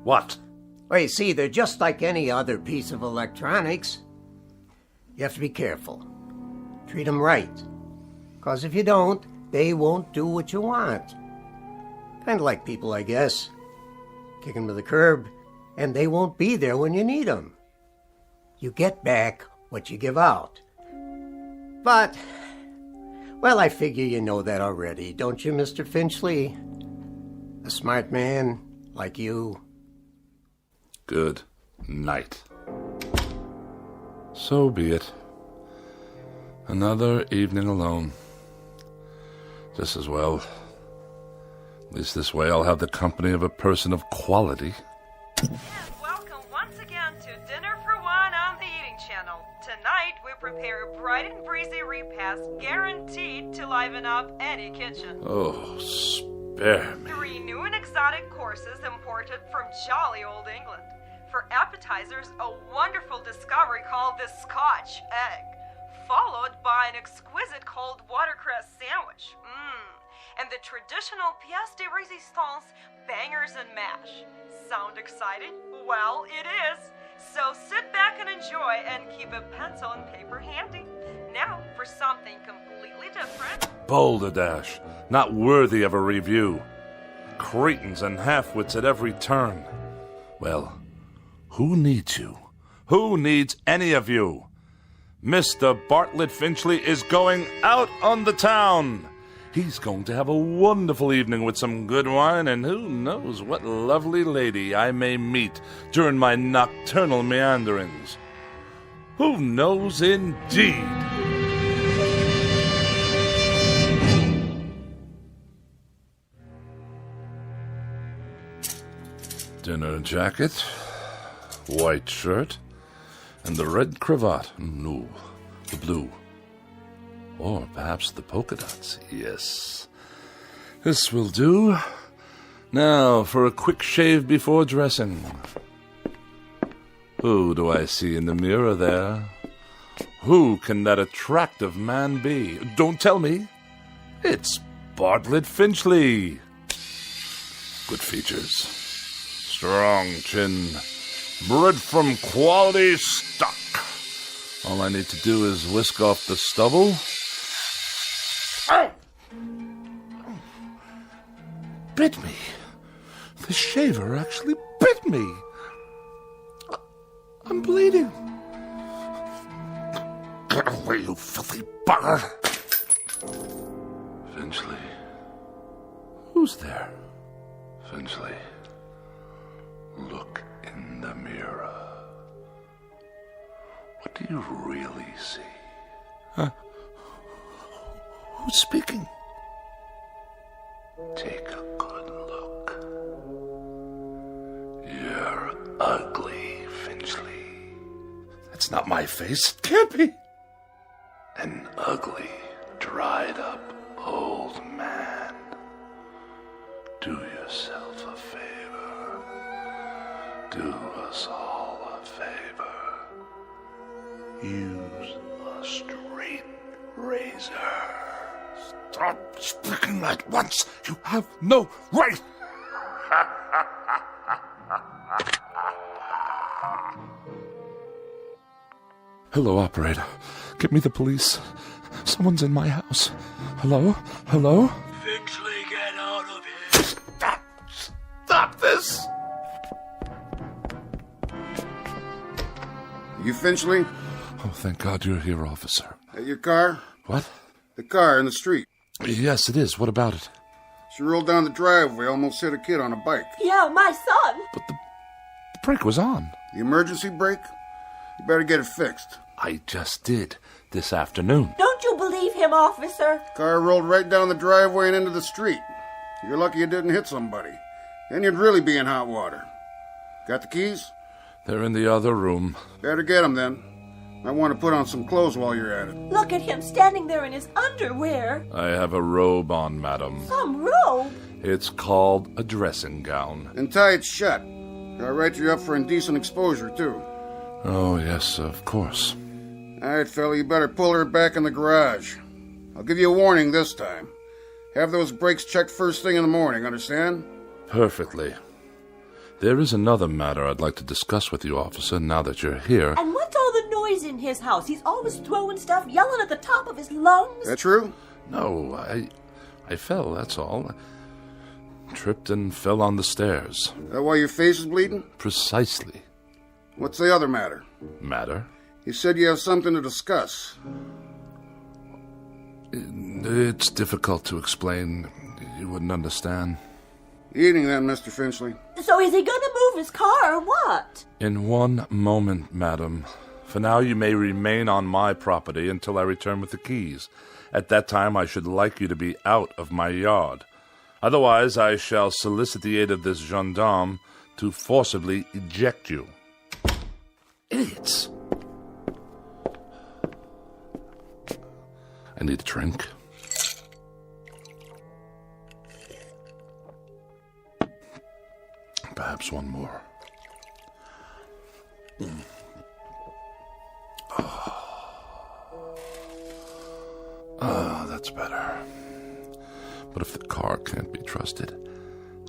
What?
Well, you see, they're just like any other piece of electronics. You have to be careful. Treat them right. Because if you don't, they won't do what you want. Kind of like people, I guess. Kick them to the curb, and they won't be there when you need them. You get back what you give out. But, well, I figure you know that already, don't you, Mr. Finchley? A smart man like you.
Good night. So be it. Another evening alone. Just as well. At least this way I'll have the company of a person of quality.
And welcome once again to Dinner for One on the Eating Channel. Tonight we prepare a bright and breezy repast guaranteed to liven up any kitchen.
Oh, spare me.
3 new and exotic courses imported from jolly old England. For appetizers, a wonderful discovery called the Scotch egg, followed by an exquisite cold watercress sandwich. And the traditional pièce de résistance, bangers and mash. Sound exciting? Well, it is. So sit back and enjoy and keep a pencil and paper handy. Now for something completely different.
Balderdash, not worthy of a review. Cretins and half-wits at every turn. Well, who needs you? Who needs any of you? Mr. Bartlett Finchley is going out on the town. He's going to have a wonderful evening with some good wine, and who knows what lovely lady I may meet during my nocturnal meanderings. Who knows indeed? Dinner jacket, white shirt, and the red cravat. No, the blue. Or perhaps the polka dots. Yes. This will do. Now for a quick shave before dressing. Who do I see in the mirror there? Who can that attractive man be? Don't tell me. It's Bartlett Finchley. Good features. Strong chin. Bred from quality stock. All I need to do is whisk off the stubble. Ow! Bit me. The shaver actually bit me. I'm bleeding. Get away, you filthy bugger. Finchley. Who's there? Finchley. Look in the mirror. What do you really see? Who's speaking? Take a good look. You're ugly, Finchley. That's not my face. It can't be. An ugly, dried up old man. Do yourself a favor. Do us all a favor. Use a straight razor. Stop speaking at once. You have no right. Hello, operator. Get me the police. Someone's in my house. Hello? Hello?
Finchley, get out of here.
Stop this!
You Finchley?
Oh, thank God you're here, officer.
At your car?
What?
The car in the street.
Yes, it is. What about it?
She rolled down the driveway, almost hit a kid on a bike.
Yeah, my son.
But the brake was on.
The emergency brake? You better get it fixed.
I just did, this afternoon.
Don't you believe him, officer?
Car rolled right down the driveway and into the street. You're lucky you didn't hit somebody. Then you'd really be in hot water. Got the keys?
They're in the other room.
Better get them then. I want to put on some clothes while you're at it.
Look at him standing there in his underwear.
I have a robe on, madam.
Some robe?
It's called a dressing gown.
And tie it shut. I'll write you up for indecent exposure, too.
Oh, yes, of course.
All right, fella, you better pull her back in the garage. I'll give you a warning this time. Have those brakes checked first thing in the morning, understand?
Perfectly. There is another matter I'd like to discuss with you, officer, now that you're here.
And what's all the noise in his house? He's always throwing stuff, yelling at the top of his lungs.
That true?
No, I fell, that's all. Tripped and fell on the stairs.
That why your face is bleeding?
Precisely.
What's the other matter?
Matter?
You said you have something to discuss.
It's difficult to explain. You wouldn't understand.
Evening then, Mr. Finchley.
So is he gonna move his car or what?
In one moment, madam. For now, you may remain on my property until I return with the keys. At that time, I should like you to be out of my yard. Otherwise, I shall solicit the aid of this gendarme to forcibly eject you. Idiots! I need a drink. Perhaps one more. That's better. But if the car can't be trusted,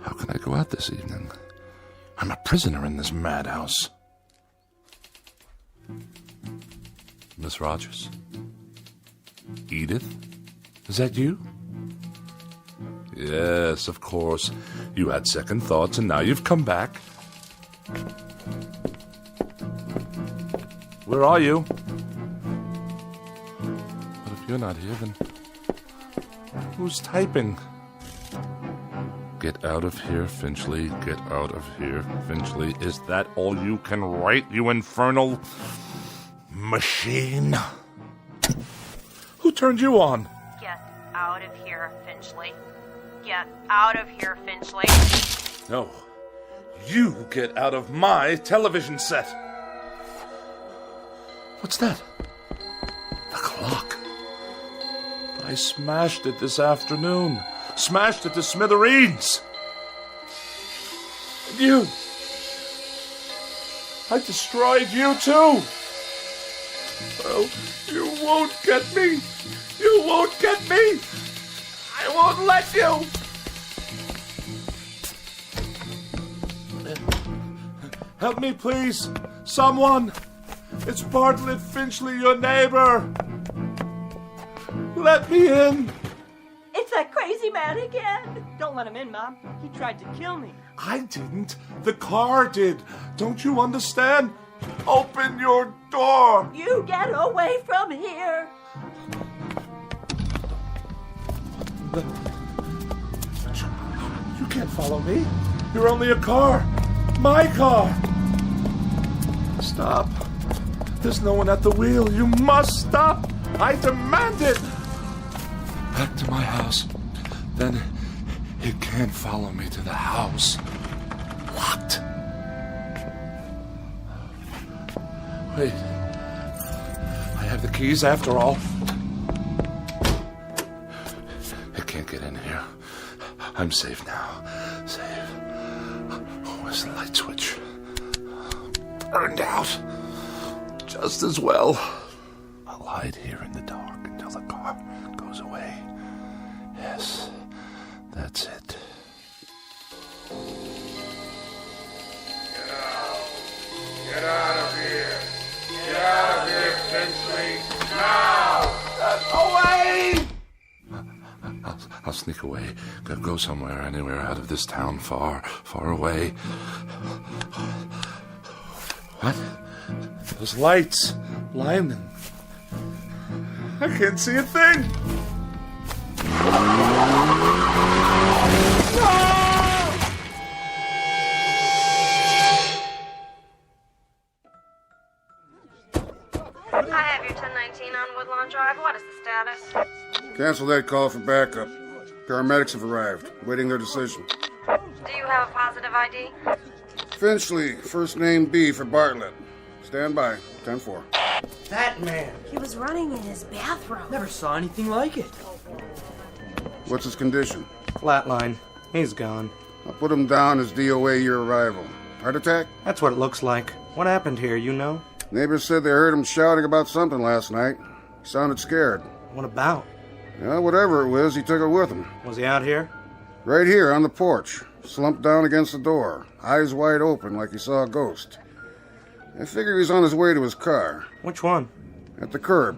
how can I go out this evening? I'm a prisoner in this madhouse. Miss Rogers? Edith? Is that you? Yes, of course. You had second thoughts, and now you've come back. Where are you? But if you're not here, then who's typing? Get out of here, Finchley. Get out of here, Finchley. Is that all you can write, you infernal machine? Who turned you on?
Get out of here, Finchley. Get out of here, Finchley.
No. You get out of my television set. What's that? The clock. I smashed it this afternoon. Smashed it to smithereens. And you. I destroyed you too. Oh, you won't get me. You won't get me. I won't let you. Help me, please. Someone. It's Bartlett Finchley, your neighbor. Let me in.
It's that crazy man again. Don't let him in, Mom. He tried to kill me.
I didn't. The car did. Don't you understand? Open your door.
You get away from here.
You can't follow me. You're only a car. My car. Stop. There's no one at the wheel. You must stop. I demand it. Back to my house. Then it can't follow me to the house. Locked. Wait. I have the keys after all. It can't get in here. I'm safe now. Safe. Oh, where's the light switch? Burned out. Just as well. I'll hide here in the dark until the car goes away. Yes, that's it.
Get out of here. Get out of here, Finchley. Now!
Away! I'll sneak away. Go somewhere, anywhere out of this town, far, far away. What?
Those lights, Lyman. I can't see a thing.
I have your 1019 on Woodlawn Drive. What is the status?
Cancel that call for backup. Paramedics have arrived, waiting their decision.
Do you have a positive ID?
Finchley, first name B for Bartlett. Stand by, 10-4.
That man.
He was running in his bathroom.
Never saw anything like it.
What's his condition?
Flatline. He's gone.
I'll put him down as DOA your arrival. Heart attack?
That's what it looks like. What happened here, you know?
Neighbors said they heard him shouting about something last night. He sounded scared.
What about?
Well, whatever it was, he took it with him.
Was he out here?
Right here on the porch, slumped down against the door, eyes wide open like he saw a ghost. I figure he was on his way to his car.
Which one?
At the curb.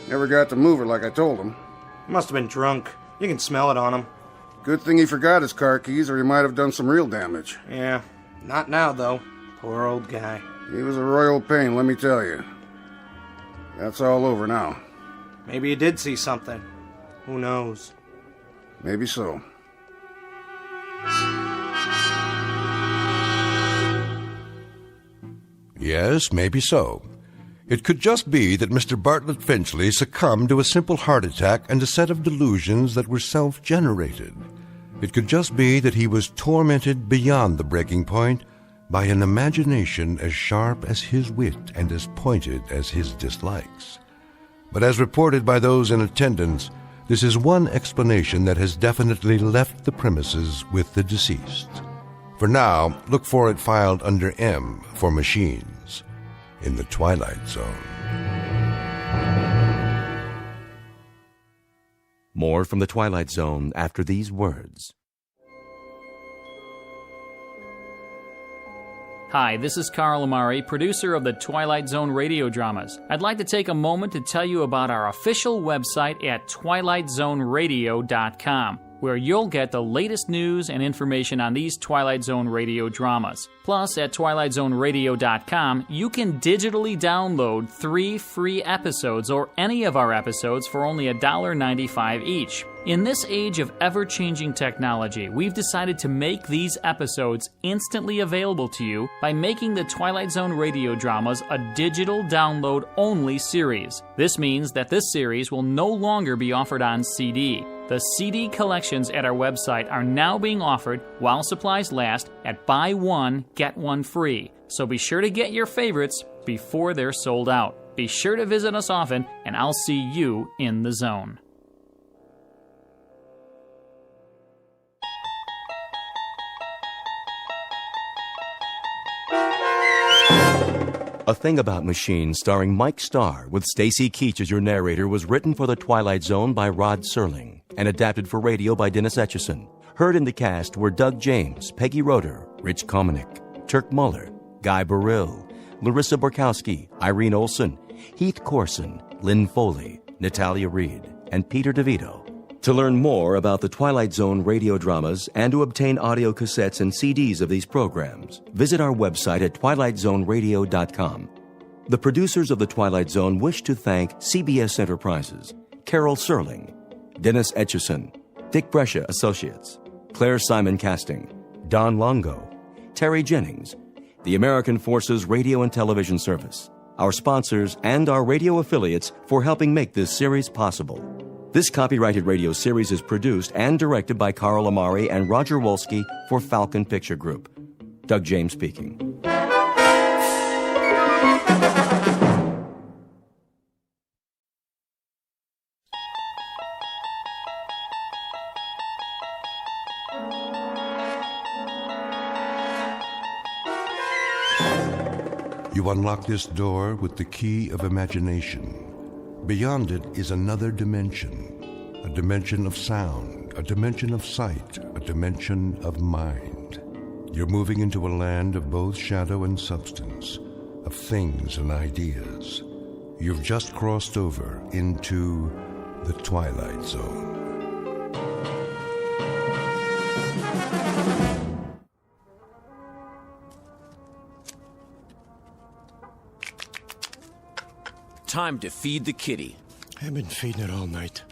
Never got to move it like I told him.
Must have been drunk. You can smell it on him.
Good thing he forgot his car keys or he might have done some real damage.
Yeah. Not now, though. Poor old guy.
He was a royal pain, let me tell you. That's all over now.
Maybe he did see something. Who knows?
Maybe so.
Yes, maybe so. It could just be that Mr. Bartlett Finchley succumbed to a simple heart attack and a set of delusions that were self-generated. It could just be that he was tormented beyond the breaking point by an imagination as sharp as his wit and as pointed as his dislikes. But as reported by those in attendance, this is one explanation that has definitely left the premises with the deceased. For now, look for it filed under M for machines in the Twilight Zone.
More from the Twilight Zone after these words.
Hi, this is Carl Amari, producer of the Twilight Zone radio dramas. I'd like to take a moment to tell you about our official website at twilightzoneradio.com, where you'll get the latest news and information on these Twilight Zone radio dramas. Plus, at twilightzoneradio.com, you can digitally download 3 free episodes or any of our episodes for only $1.95 each. In this age of ever-changing technology, we've decided to make these episodes instantly available to you by making the Twilight Zone radio dramas a digital download-only series. This means that this series will no longer be offered on CD. The CD collections at our website are now being offered while supplies last at buy one, get one free. So be sure to get your favorites before they're sold out. Be sure to visit us often, and I'll see you in the zone.
A Thing About Machines, starring Mike Starr, with Stacy Keach as your narrator, was written for The Twilight Zone by Rod Serling and adapted for radio by Dennis Etchison. Heard in the cast were Doug James, Peggy Roeder, Rich Kominick, Turk Muller, Guy Burrill, Larissa Borkowski, Irene Olson, Heath Corson, Lynn Foley, Natalia Reed, and Peter DeVito. To learn more about the Twilight Zone radio dramas and to obtain audio cassettes and CDs of these programs, visit our website at twilightzoneradio.com. The producers of The Twilight Zone wish to thank CBS Enterprises, Carol Serling, Dennis Etchison, Dick Brescia Associates, Claire Simon Casting, Don Longo, Terry Jennings, the American Forces Radio and Television Service, our sponsors, and our radio affiliates for helping make this series possible. This copyrighted radio series is produced and directed by Carl Amari and Roger Wolski for Falcon Picture Group. Doug James speaking.
You unlock this door with the key of imagination. Beyond it is another dimension, a dimension of sound, a dimension of sight, a dimension of mind. You're moving into a land of both shadow and substance, of things and ideas. You've just crossed over into the Twilight Zone.
time to feed the kitty.
I've been feeding it all night.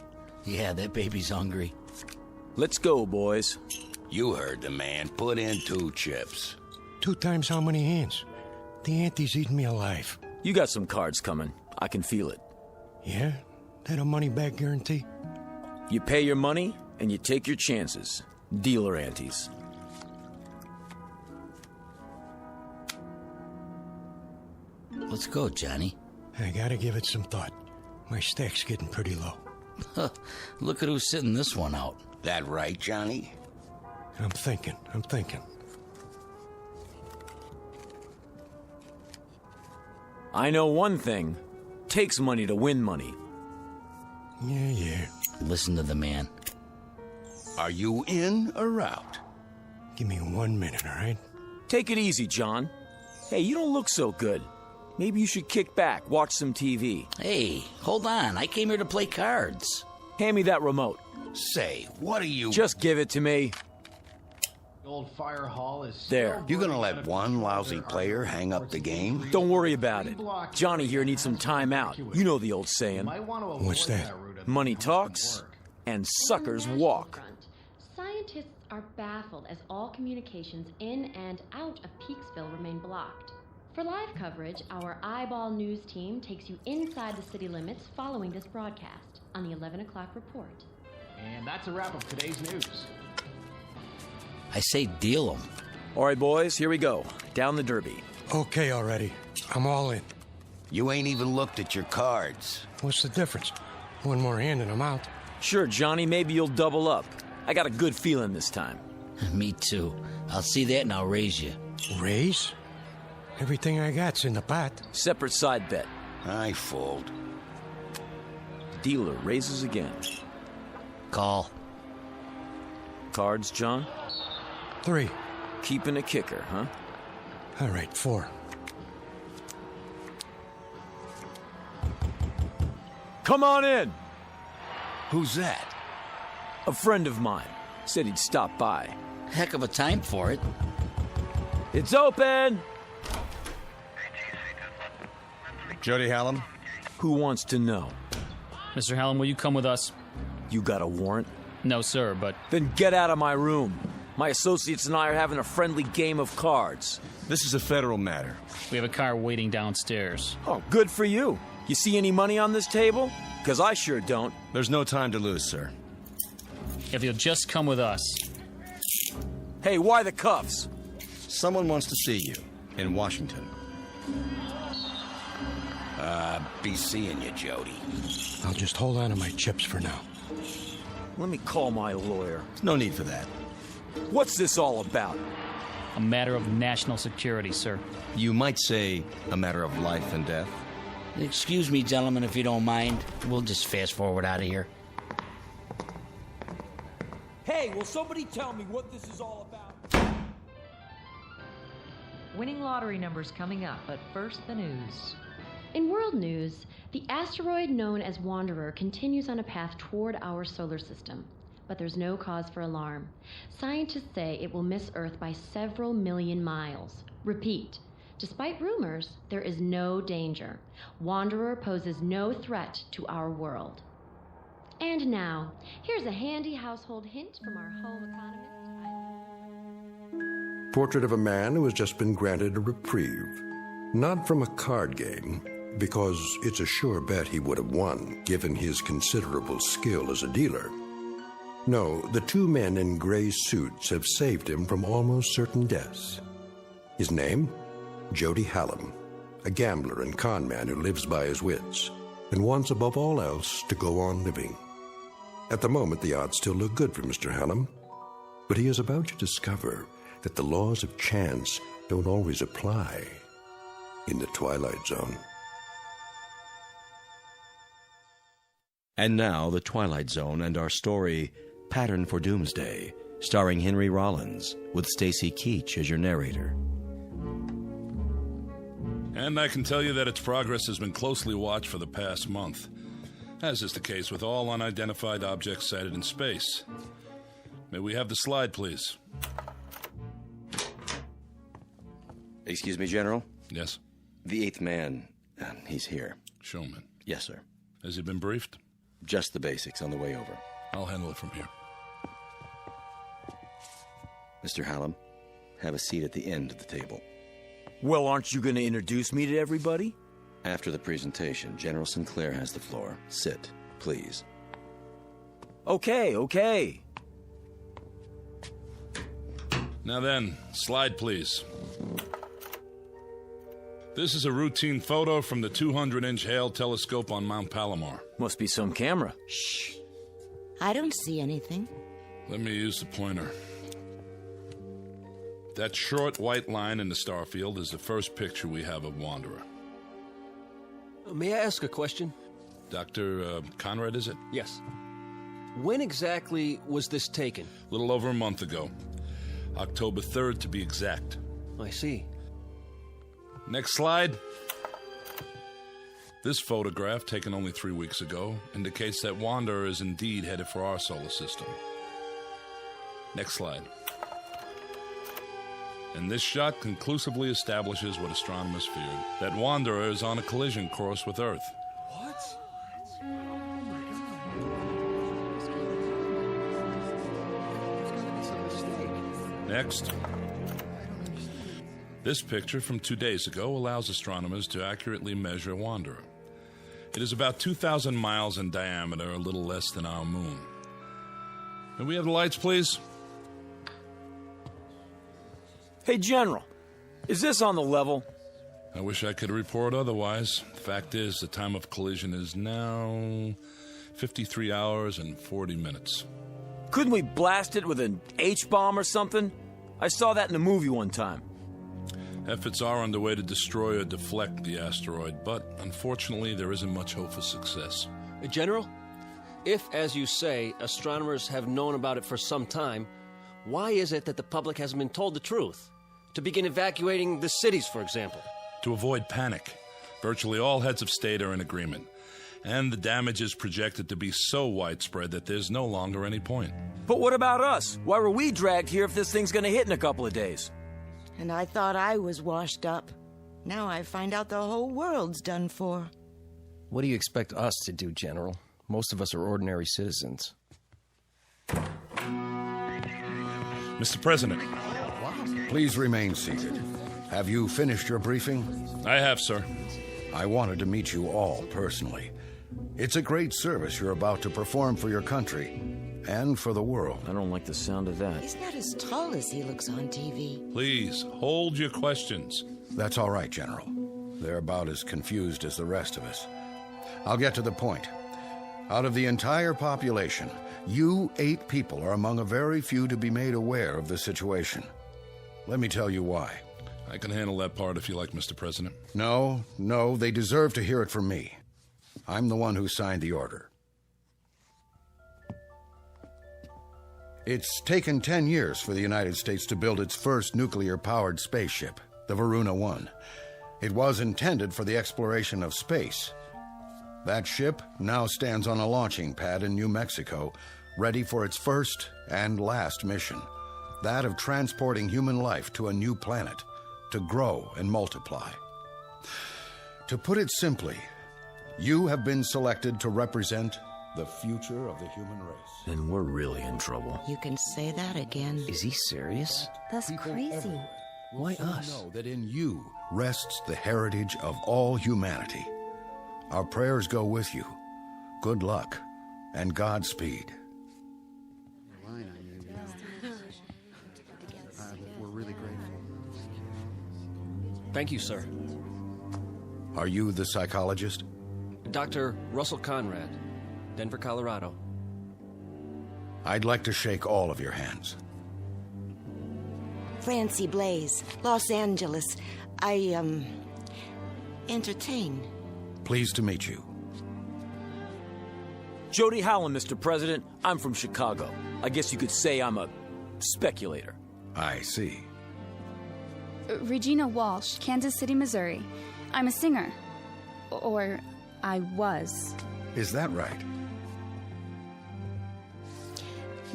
Yeah, that baby's hungry.
Let's go, boys.
You heard the man. Put in 2 chips.
2 times how many hands? The auntie's eating me alive.
You got some cards coming. I can feel it.
Yeah? That a money-back guarantee?
You pay your money, and you take your chances. Dealer antes.
Let's go, Johnny.
I gotta give it some thought. My stack's getting pretty low.
Look at who's sitting this one out.
That right, Johnny?
I'm thinking.
I know one thing. Takes money to win money.
Yeah.
Listen to the man.
Are you in or out?
Give me 1 minute, all right?
Take it easy, John. Hey, you don't look so good. Maybe you should kick back, watch some TV.
Hey, hold on. I came here to play cards.
Hand me that remote.
Say, what are you...
Just give it to me.
Old fire hall is
there.
You gonna let one lousy player hang up the game?
Don't worry about it. Johnny here needs some time out. You know the old saying.
What's that?
Money talks, and suckers walk.
Scientists are baffled as all communications in and out of Peaksville remain blocked. For live coverage, our Eyeball News team takes you inside the city limits following this broadcast on the 11 o'clock report.
And that's a wrap of today's news.
I say deal them.
All right, boys, here we go. Down the derby.
Okay already. I'm all in.
You ain't even looked at your cards.
What's the difference? 1 more hand and I'm out.
Sure, Johnny, maybe you'll double up. I got a good feeling this time.
Me too. I'll see that and I'll raise you.
Raise? Everything I got's in the pot.
Separate side bet.
I fold.
Dealer raises again.
Call.
Cards, John?
3.
Keeping a kicker, huh?
All right, 4.
Come on in!
Who's that?
A friend of mine. Said he'd stop by.
Heck of a time for it.
It's open!
Jody Hallam?
Who wants to know?
Mr. Hallam, will you come with us?
You got a warrant?
No, sir, but...
Then get out of my room. My associates and I are having a friendly game of cards.
This is a federal matter.
We have a car waiting downstairs.
Oh, good for you. You see any money on this table? Because I sure don't.
There's no time to lose, sir.
If you'll just come with us.
Hey, why the cuffs?
Someone wants to see you in Washington.
Be seeing you, Jody.
I'll just hold on to my chips for now.
Let me call my lawyer.
No need for that.
What's this all about?
A matter of national security, sir.
You might say a matter of life and death.
Excuse me, gentlemen, if you don't mind. We'll just fast forward out of here.
Hey, will somebody tell me what this is all about?
Winning lottery numbers coming up, but first the news.
In world news, the asteroid known as Wanderer continues on a path toward our solar system. But there's no cause for alarm. Scientists say it will miss Earth by several million miles. Repeat, despite rumors, there is no danger. Wanderer poses no threat to our world. And now, here's a handy household hint from our home economist.
Portrait of a man who has just been granted a reprieve. Not from a card game, because it's a sure bet he would have won, given his considerable skill as a dealer. No, the 2 men in gray suits have saved him from almost certain deaths. His name? Jody Hallam, a gambler and con man who lives by his wits, and wants above all else to go on living. At the moment, the odds still look good for Mr. Hallam, but he is about to discover that the laws of chance don't always apply in the Twilight Zone.
And now, The Twilight Zone and our story, Pattern for Doomsday, starring Henry Rollins, with Stacy Keach as your narrator.
And I can tell you that its progress has been closely watched for the past month, as is the case with all unidentified objects sighted in space. May we have the slide, please?
Excuse me, General?
Yes?
The 8th man, he's here.
Showman.
Yes, sir.
Has he been briefed?
Just the basics on the way over.
I'll handle it from here.
Mr. Hallam, have a seat at the end of the table.
Well, aren't you going to introduce me to everybody?
After the presentation, General Sinclair has the floor. Sit, please.
Okay.
Now then, slide please. This is a routine photo from the 200-inch Hale telescope on Mount Palomar.
Must be some camera.
Shh. I don't see anything.
Let me use the pointer. That short white line in the star field is the first picture we have of Wanderer.
May I ask a question?
Dr. Conrad, is it?
Yes. When exactly was this taken?
A little over a month ago. October 3rd, to be exact.
I see.
Next slide. This photograph, taken only 3 weeks ago, indicates that Wanderer is indeed headed for our solar system. Next slide. And this shot conclusively establishes what astronomers feared, that Wanderer is on a collision course with Earth.
What?
Next. This picture from 2 days ago allows astronomers to accurately measure Wanderer. It is about 2,000 miles in diameter, a little less than our moon. Can we have the lights, please?
Hey, General, is this on the level?
I wish I could report otherwise. The fact is, the time of collision is now 53 hours and 40 minutes.
Couldn't we blast it with an H-bomb or something? I saw that in a movie one time.
Efforts are underway to destroy or deflect the asteroid, but unfortunately there isn't much hope for success.
General, if, as you say, astronomers have known about it for some time, why is it that the public hasn't been told the truth? To begin evacuating the cities, for example.
To avoid panic. Virtually all heads of state are in agreement. And the damage is projected to be so widespread that there's no longer any point.
But what about us? Why were we dragged here if this thing's gonna hit in a couple of days?
And I thought I was washed up. Now I find out the whole world's done for.
What do you expect us to do, General? Most of us are ordinary citizens.
Mr. President.
Please remain seated. Have you finished your briefing?
I have, sir.
I wanted to meet you all personally. It's a great service you're about to perform for your country and for the world.
I don't like the sound of that.
He's not as tall as he looks on TV.
Please, hold your questions.
That's all right, General. They're about as confused as the rest of us. I'll get to the point. Out of the entire population, you 8 people are among a very few to be made aware of the situation. Let me tell you why.
I can handle that part if you like, Mr. President.
No, they deserve to hear it from me. I'm the one who signed the order. It's taken 10 years for the United States to build its first nuclear-powered spaceship, the Varuna 1. It was intended for the exploration of space. That ship now stands on a launching pad in New Mexico, ready for its first and last mission, that of transporting human life to a new planet, to grow and multiply. To put it simply, you have been selected to represent the future of the human race.
And we're really in trouble.
You can say that again.
Is he serious?
That's crazy.
Why us?
Know that in you rests the heritage of all humanity. Our prayers go with you. Good luck and Godspeed.
We're really grateful.
Thank you, sir.
Are you the psychologist?
Dr. Russell Conrad, Denver, Colorado.
I'd like to shake all of your hands.
Francie Blaze, Los Angeles. I entertain.
Pleased to meet you.
Jody Howland, Mr. President. I'm from Chicago. I guess you could say I'm a speculator.
I see.
Regina Walsh, Kansas City, Missouri. I'm a singer. Or I was.
Is that right?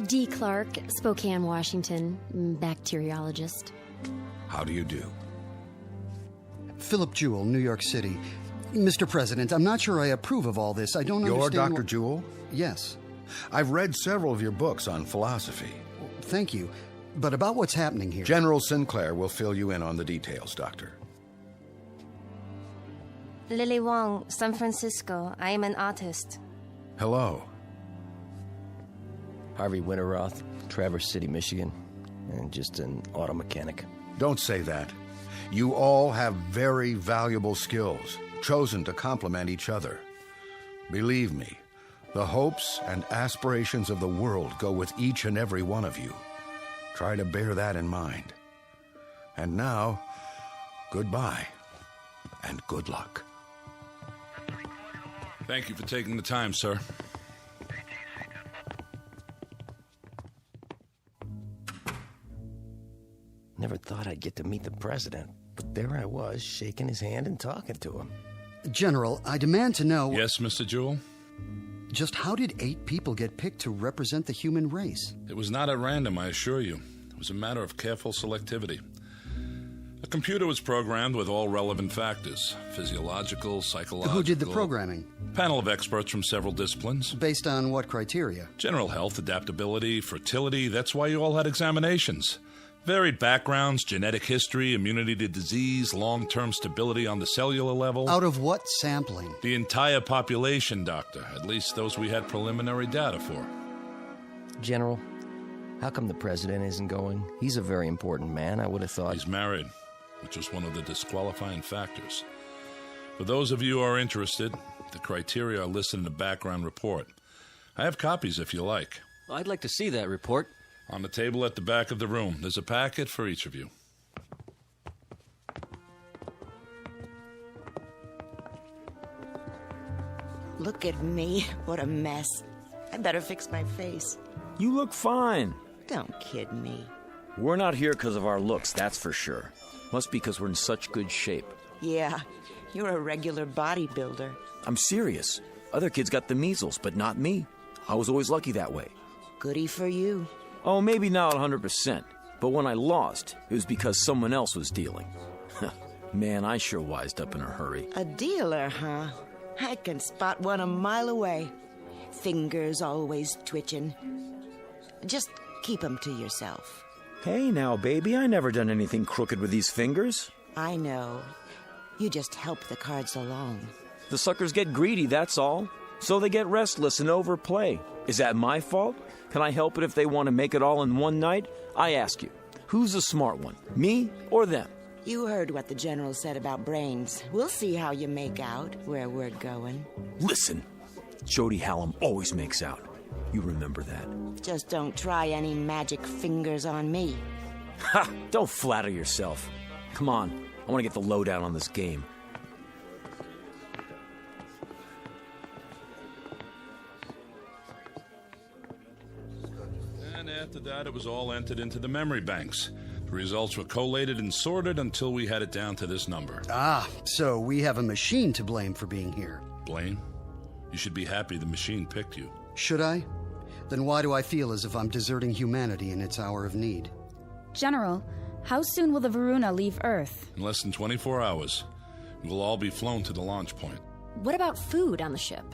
Dee Clark, Spokane, Washington, bacteriologist.
How do you do?
Philip Jewell, New York City.
Mr. President, I'm not sure I approve of all this. I don't understand...
You're Dr. Jewell?
Yes.
I've read several of your books on philosophy.
Thank you. But about what's happening here...
General Sinclair will fill you in on the details, Doctor.
Lily Wong, San Francisco. I am an artist.
Hello.
Harvey Winterroth, Traverse City, Michigan, and just an auto mechanic.
Don't say that. You all have very valuable skills, chosen to complement each other. Believe me, the hopes and aspirations of the world go with each and every one of you. Try to bear that in mind. And now, goodbye, and good luck.
Thank you for taking the time, sir.
Never thought I'd get to meet the president, but there I was, shaking his hand and talking to him.
General, I demand to know...
Yes, Mr. Jewell?
Just how did 8 people get picked to represent the human race?
It was not at random, I assure you. It was a matter of careful selectivity. A computer was programmed with all relevant factors, physiological, psychological...
Who did the programming?
Panel of experts from several disciplines.
Based on what criteria?
General health, adaptability, fertility. That's why you all had examinations. Varied backgrounds, genetic history, immunity to disease, long-term stability on the cellular level.
Out of what sampling?
The entire population, Doctor. At least those we had preliminary data for.
General, how come the president isn't going? He's a very important man. I would have thought...
He's married, which was one of the disqualifying factors. For those of you who are interested, the criteria are listed in the background report. I have copies if you like.
I'd like to see that report.
On the table at the back of the room. There's a packet for each of you.
Look at me. What a mess. I better fix my face.
You look fine.
Don't kid me.
We're not here because of our looks, that's for sure. Must be because we're in such good shape.
Yeah, you're a regular bodybuilder.
I'm serious. Other kids got the measles, but not me. I was always lucky that way.
Goody for you.
Oh, maybe not 100%. But when I lost, it was because someone else was dealing. Man, I sure wised up in a hurry.
A dealer, huh? I can spot one a mile away. Fingers always twitching. Just keep 'em to yourself.
Hey now, baby, I never done anything crooked with these fingers.
I know. You just help the cards along.
The suckers get greedy, that's all. So they get restless and overplay. Is that my fault? Can I help it if they want to make it all in one night? I ask you, who's the smart one, me or them?
You heard what the general said about brains. We'll see how you make out where we're going.
Listen, Jody Hallam always makes out. You remember that.
Just don't try any magic fingers on me.
Ha! Don't flatter yourself. Come on, I want to get the lowdown on this game.
And after that, it was all entered into the memory banks. The results were collated and sorted until we had it down to this number.
Ah, so we have a machine to blame for being here.
Blame? You should be happy the machine picked you.
Should I? Then why do I feel as if I'm deserting humanity in its hour of need?
General, how soon will the Varuna leave Earth?
In less than 24 hours, you will all be flown to the launch point.
What about food on the ship?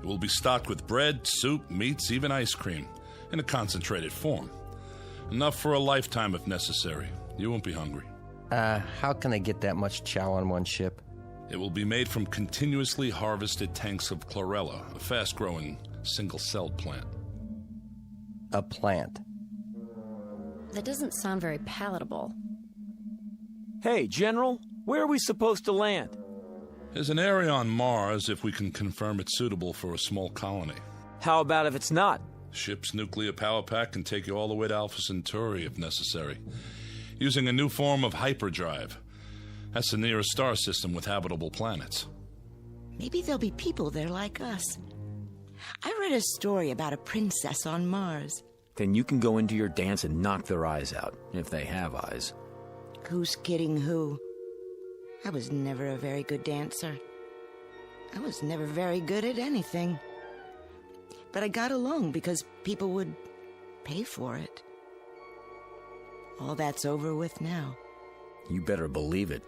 It will be stocked with bread, soup, meats, even ice cream, in a concentrated form. Enough for a lifetime if necessary. You won't be hungry.
How can I get that much chow on one ship?
It will be made from continuously harvested tanks of chlorella, a fast-growing, single-celled plant.
A plant?
That doesn't sound very palatable.
Hey, General, where are we supposed to land?
There's an area on Mars if we can confirm it's suitable for a small colony.
How about if it's not?
Ship's nuclear power pack can take you all the way to Alpha Centauri if necessary, using a new form of hyperdrive. That's the nearest star system with habitable planets.
Maybe there'll be people there like us. I read a story about a princess on Mars.
Then you can go into your dance and knock their eyes out, if they have eyes.
Who's kidding who? I was never a very good dancer. I was never very good at anything. But I got along because people would pay for it. All that's over with now.
You better believe it.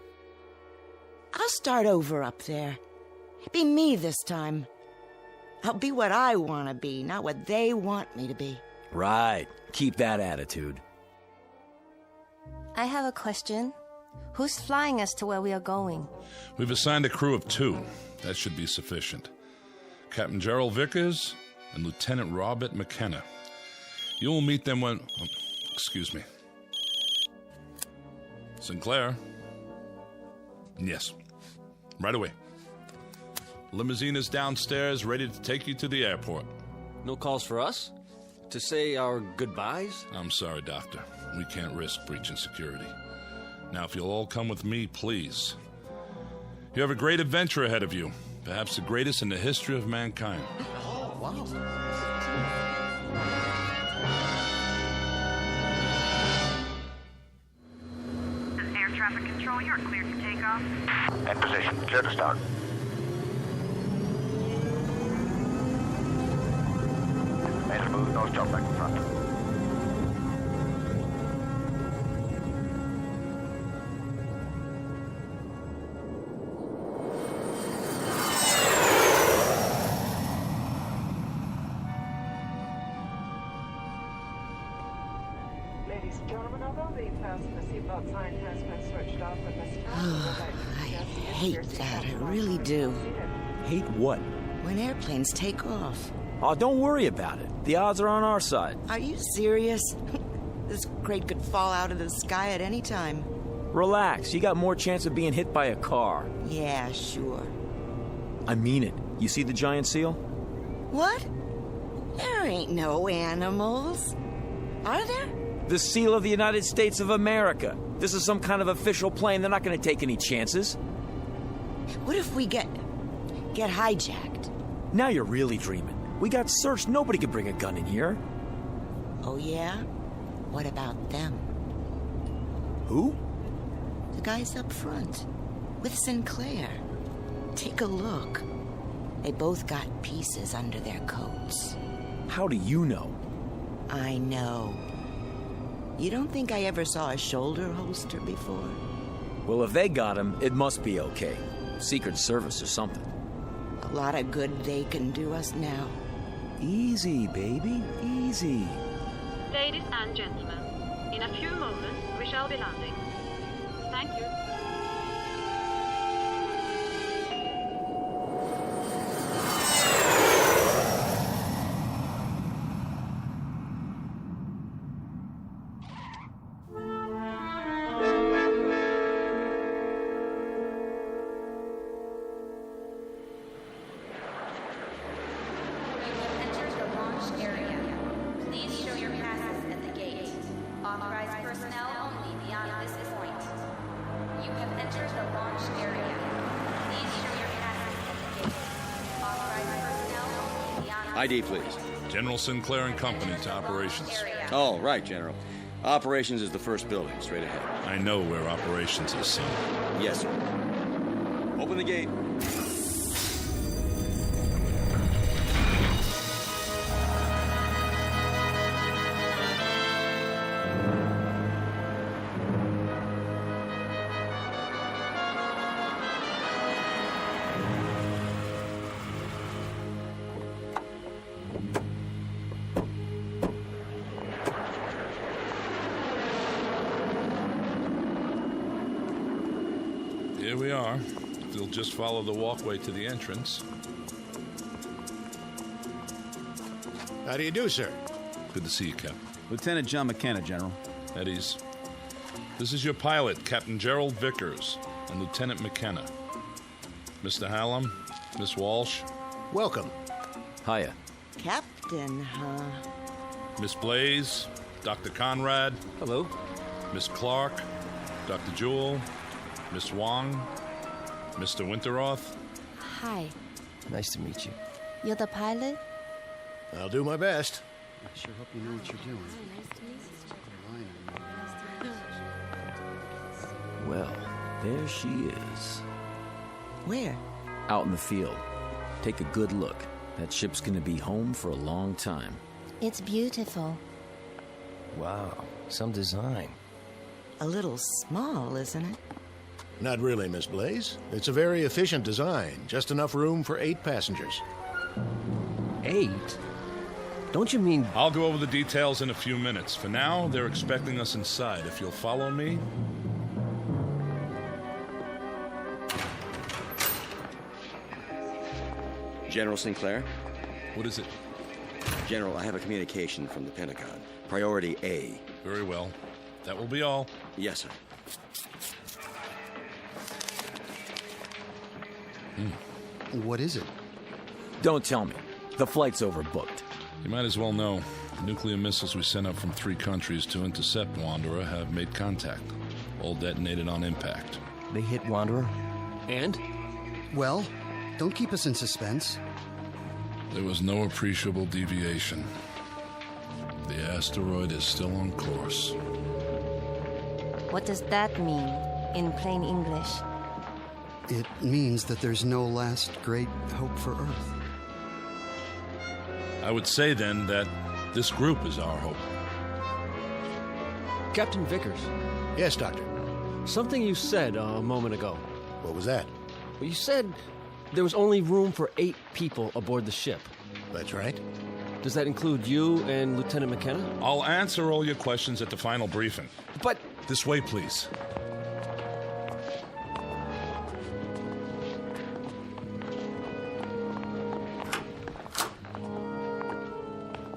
I'll start over up there. Be me this time. I'll be what I want to be, not what they want me to be.
Right. Keep that attitude.
I have a question. Who's flying us to where we are going?
We've assigned a crew of 2. That should be sufficient. Captain Gerald Vickers and Lieutenant Robert McKenna. You will meet them when... excuse me. Sinclair? Yes. Right away. Limousine is downstairs, ready to take you to the airport.
No calls for us? To say our goodbyes?
I'm sorry, Doctor. We can't risk breaching security. Now, if you'll all come with me, please. You have a great adventure ahead of you. Perhaps the greatest in the history of mankind.
Oh, wow.
This is air traffic control. You're cleared for takeoff.
In position. Clear to start. Made a move. Nose job back in front.
Ladies and gentlemen, although the fasten seatbelt sign has been switched off at this time,
I hate that. I really do.
Hate what?
When airplanes take off.
Oh, don't worry about it. The odds are on our side.
Are you serious? This crate could fall out of the sky at any time.
Relax. You got more chance of being hit by a car.
Yeah, sure.
I mean it. You see the giant seal?
What? There ain't no animals. Are there?
The seal of the United States of America. This is some kind of official plane. They're not going to take any chances.
What if we get hijacked?
Now you're really dreaming. We got searched. Nobody could bring a gun in here.
Oh, yeah? What about them?
Who?
The guys up front. With Sinclair. Take a look. They both got pieces under their coats.
How do you know?
I know. You don't think I ever saw a shoulder holster before?
Well, if they got him, it must be okay. Secret Service or something.
A lot of good they can do us now.
Easy, baby. Easy.
Ladies and gentlemen, in a few moments we shall be landing. Thank you.
ID, please.
General Sinclair and Company to operations.
Oh, right, General. Operations is the first building, straight ahead.
I know where operations is, son.
Yes, sir. Open the gate.
Here we are. If you'll just follow the walkway to the entrance.
How do you do, sir?
Good to see you, Captain.
Lieutenant John McKenna, General.
At ease. This is your pilot, Captain Gerald Vickers, and Lieutenant McKenna. Mr. Hallam, Miss Walsh.
Welcome.
Hiya.
Captain, huh?
Miss Blaze, Dr. Conrad.
Hello.
Miss Clark, Dr. Jewell, Miss Wong, Mr. Winteroth.
Hi.
Nice to meet you.
You're the pilot?
I'll do my best.
I sure hope you know what you're doing.
Well, there she is.
Where?
Out in the field. Take a good look. That ship's gonna be home for a long time.
It's beautiful.
Wow, some design.
A little small, isn't it?
Not really, Miss Blaze. It's a very efficient design. Just enough room for 8 passengers.
8? Don't you mean...
I'll go over the details in a few minutes. For now, they're expecting us inside. If you'll follow me...
General Sinclair?
What is it?
General, I have a communication from the Pentagon. Priority A.
Very well. That will be all.
Yes, sir.
What is it?
Don't tell me. The flight's overbooked.
You might as well know. The nuclear missiles we sent up from 3 countries to intercept Wanderer have made contact. All detonated on impact.
They hit Wanderer?
And?
Well, don't keep us in suspense.
There was no appreciable deviation. The asteroid is still on course.
What does that mean in plain English?
It means that there's no last great hope for Earth.
I would say then that this group is our hope.
Captain Vickers.
Yes, Doctor.
Something you said a moment ago.
What was that?
Well, you said there was only room for 8 people aboard the ship.
That's right.
Does that include you and Lieutenant McKenna?
I'll answer all your questions at the final briefing.
But...
This way, please.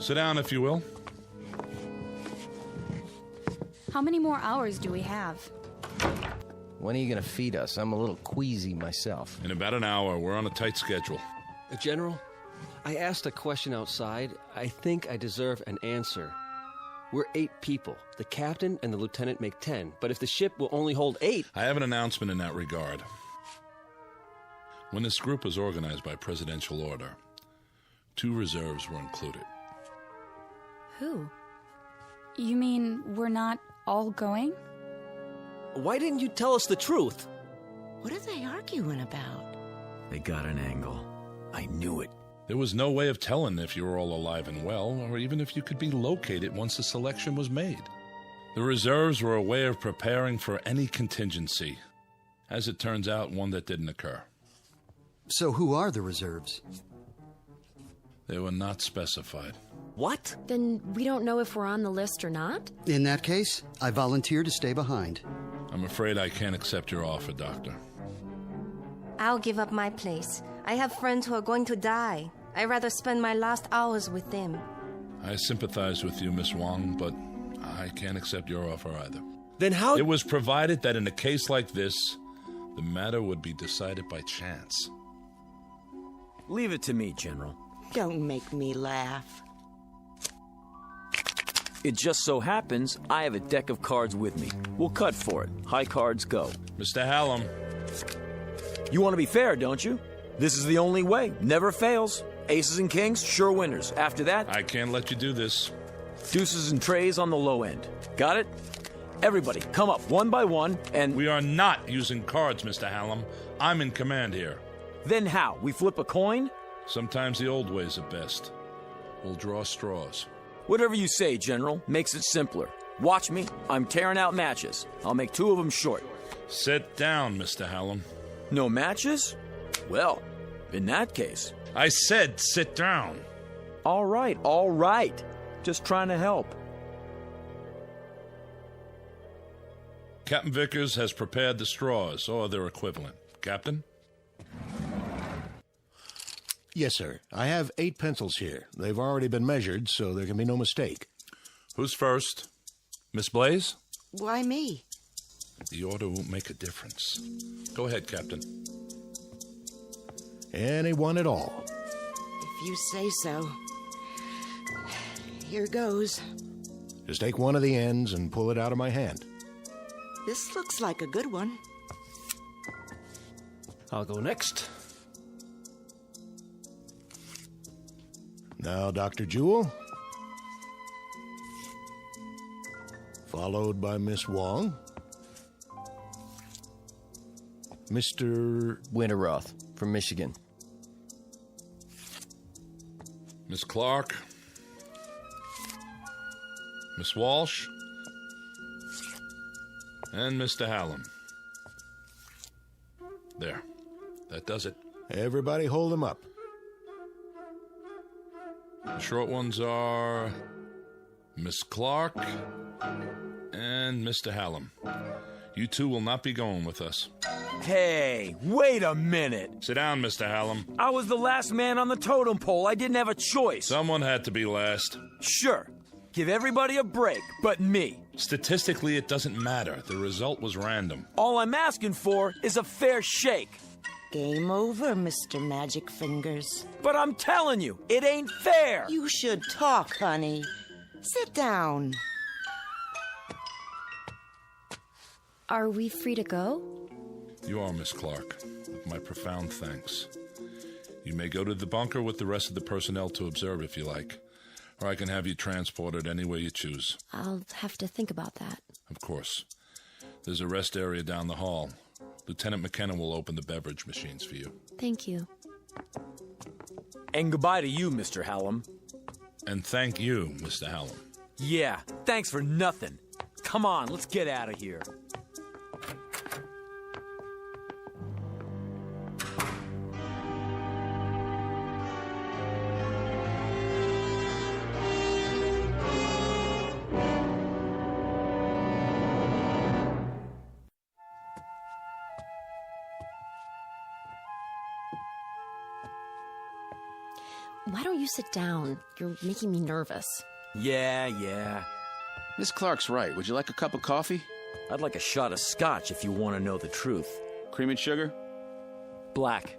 Sit down, if you will.
How many more hours do we have?
When are you going to feed us? I'm a little queasy myself.
In about an hour. We're on a tight schedule.
General, I asked a question outside. I think I deserve an answer. We're 8 people. The captain and the lieutenant make 10. But if the ship will only hold 8...
I have an announcement in that regard. When this group was organized by presidential order, 2 reserves were included.
Who? You mean we're not all going?
Why didn't you tell us the truth?
What are they arguing about?
They got an angle. I knew it.
There was no way of telling if you were all alive and well, or even if you could be located once the selection was made. The reserves were a way of preparing for any contingency. As it turns out, one that didn't occur.
So who are the reserves?
They were not specified.
What?
Then we don't know if we're on the list or not?
In that case, I volunteer to stay behind.
I'm afraid I can't accept your offer, Doctor.
I'll give up my place. I have friends who are going to die. I'd rather spend my last hours with them.
I sympathize with you, Miss Wong, but I can't accept your offer either.
Then how...
It was provided that in a case like this, the matter would be decided by chance.
Leave it to me, General.
Don't make me laugh.
It just so happens I have a deck of cards with me. We'll cut for it. High cards go.
Mr. Hallam.
You want to be fair, don't you? This is the only way. Never fails. Aces and kings, sure winners. After that...
I can't let you do this.
Deuces and trays on the low end. Got it? Everybody, come up one by one and...
We are not using cards, Mr. Hallam. I'm in command here.
Then how? We flip a coin?
Sometimes the old ways are best. We'll draw straws.
Whatever you say, General. Makes it simpler. Watch me. I'm tearing out matches. I'll make 2 of them short.
Sit down, Mr. Hallam.
No matches? Well, in that case...
I said sit down.
All right. Just trying to help.
Captain Vickers has prepared the straws, or their equivalent. Captain?
Yes, sir. I have 8 pencils here. They've already been measured, so there can be no mistake.
Who's first? Miss Blaze?
Why me?
The order won't make a difference. Go ahead, Captain.
Anyone at all.
If you say so. Here goes.
Just take one of the ends and pull it out of my hand.
This looks like a good one.
I'll go next.
Now, Dr. Jewell. Followed by Miss Wong. Mr.
Winterroth from Michigan.
Miss Clark. Miss Walsh. And Mr. Hallam. There. That does it.
Everybody hold them up.
The short ones are Miss Clark and Mr. Hallam. You two will not be going with us.
Hey, wait a minute.
Sit down, Mr. Hallam.
I was the last man on the totem pole. I didn't have a choice.
Someone had to be last.
Sure. Give everybody a break, but me.
Statistically, it doesn't matter. The result was random.
All I'm asking for is a fair shake.
Game over, Mr. Magic Fingers.
But I'm telling you, it ain't fair.
You should talk, honey. Sit down.
Are we free to go?
You are, Miss Clark. With my profound thanks. You may go to the bunker with the rest of the personnel to observe if you like. Or I can have you transported any way you choose.
I'll have to think about that.
Of course. There's a rest area down the hall. Lieutenant McKenna will open the beverage machines for you.
Thank you.
And goodbye to you, Mr. Hallam.
And thank you, Mr. Hallam.
Yeah, thanks for nothing. Come on, let's get out of here.
Why don't you sit down? You're making me nervous.
Yeah.
Miss Clark's right. Would you like a cup of coffee?
I'd like a shot of scotch if you want to know the truth.
Cream and sugar?
Black.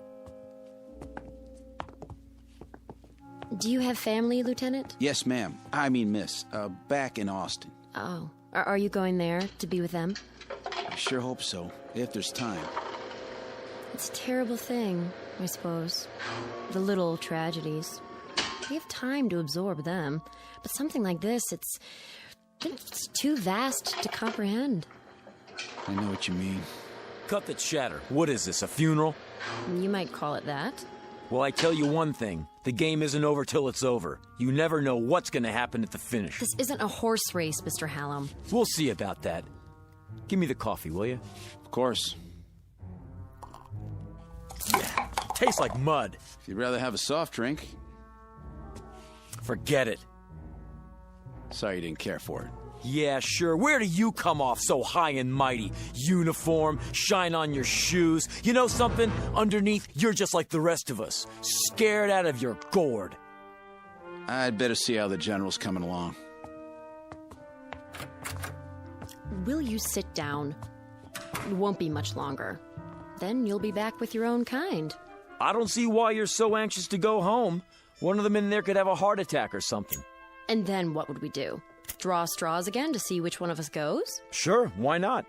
Do you have family, Lieutenant?
Yes, ma'am. I mean, miss. Back in Austin.
Oh. Are you going there to be with them?
I sure hope so, if there's time.
It's a terrible thing, I suppose. The little tragedies. We have time to absorb them. But something like this, it's too vast to comprehend.
I know what you mean.
Cut the chatter. What is this, a funeral?
You might call it that.
Well, I tell you one thing. The game isn't over till it's over. You never know what's going to happen at the finish.
This isn't a horse race, Mr. Hallam.
We'll see about that. Give me the coffee, will you?
Of course.
Yeah, tastes like mud.
If you'd rather have a soft drink.
Forget it.
Sorry you didn't care for it.
Yeah, sure. Where do you come off so high and mighty? Uniform, shine on your shoes. You know something? Underneath, you're just like the rest of us. Scared out of your gourd.
I'd better see how the general's coming along.
Will you sit down? It won't be much longer. Then you'll be back with your own kind.
I don't see why you're so anxious to go home. One of them in there could have a heart attack or something.
And then what would we do? Draw straws again to see which one of us goes?
Sure, why not?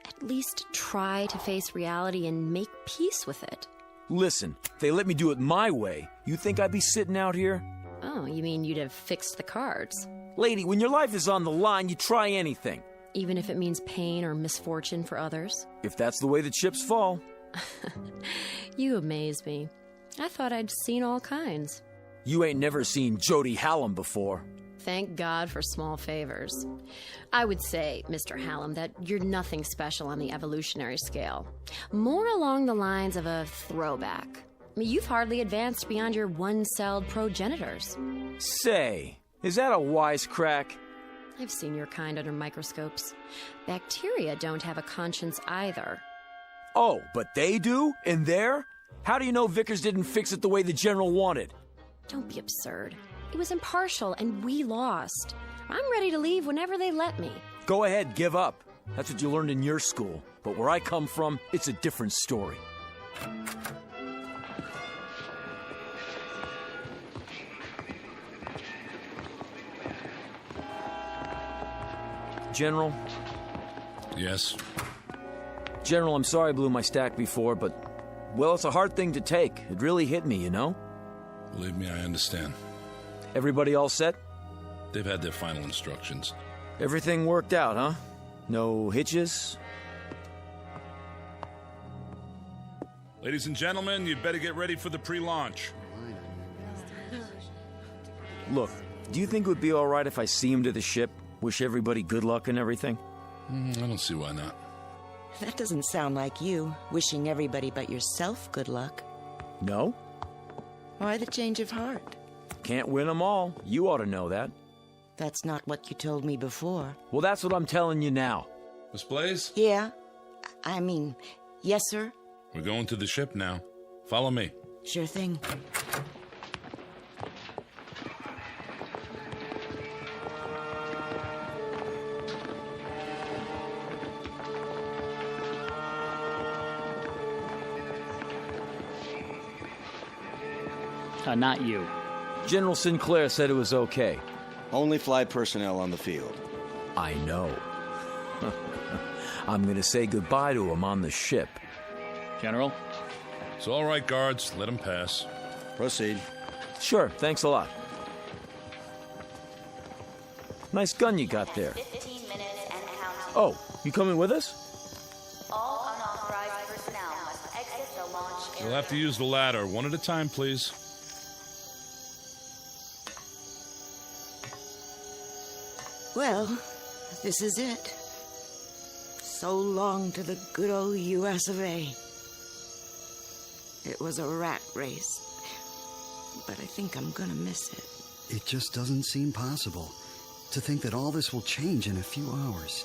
At least try to face reality and make peace with it.
Listen, if they let me do it my way, you think I'd be sitting out here?
Oh, you mean you'd have fixed the cards?
Lady, when your life is on the line, you try anything.
Even if it means pain or misfortune for others?
If that's the way the chips fall.
You amaze me. I thought I'd seen all kinds.
You ain't never seen Jody Hallam before.
Thank God for small favors. I would say, Mr. Hallam, that you're nothing special on the evolutionary scale. More along the lines of a throwback. You've hardly advanced beyond your one-celled progenitors.
Say, is that a wisecrack?
I've seen your kind under microscopes. Bacteria don't have a conscience either.
Oh, but they do? In there? How do you know Vickers didn't fix it the way the general wanted?
Don't be absurd. It was impartial, and we lost. I'm ready to leave whenever they let me.
Go ahead, give up. That's what you learned in your school. But where I come from, it's a different story. General?
Yes?
General, I'm sorry I blew my stack before, but, well, it's a hard thing to take. It really hit me, you know?
Believe me, I understand.
Everybody all set?
They've had their final instructions.
Everything worked out, huh? No hitches?
Ladies and gentlemen, you'd better get ready for the pre-launch.
Look, do you think it would be all right if I see him to the ship? Wish everybody good luck and everything?
I don't see why not.
That doesn't sound like you, wishing everybody but yourself good luck.
No?
Why the change of heart?
Can't win them all. You ought to know that.
That's not what you told me before.
Well, that's what I'm telling you now.
Miss Blaze?
Yeah? Yes, sir?
We're going to the ship now. Follow me.
Sure thing.
Not you.
General Sinclair said it was okay.
Only flight personnel on the field.
I know. I'm gonna say goodbye to him on the ship.
General?
It's all right, guards. Let him pass.
Proceed.
Sure, thanks a lot. Nice gun you got there. Oh, you coming with us?
All unauthorized personnel must exit the launch area.
You'll have to use the ladder. One at a time, please.
Well, this is it. So long to the good old US of A. It was a rat race, but I think I'm gonna miss it.
It just doesn't seem possible to think that all this will change in a few hours.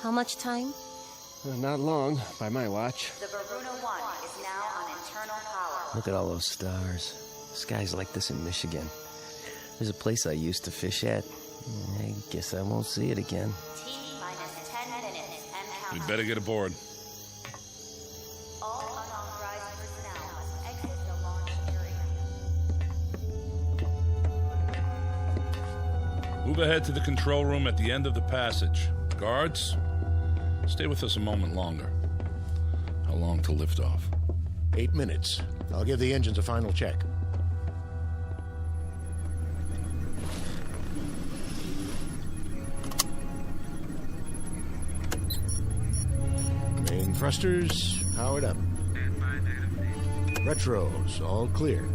How much time?
Not long, by my watch.
The Baruno 1 is now on internal power.
Look at all those stars. Skies like this in Michigan. There's a place I used to fish at. I guess I won't see it again.
T-minus 10 minutes and count.
We'd better get aboard.
All unauthorized personnel must exit the launch area.
Move ahead to the control room at the end of the passage. Guards, stay with us a moment longer. How long till liftoff?
8 minutes. I'll give the engines a final check. Main thrusters powered up. Retros all clear.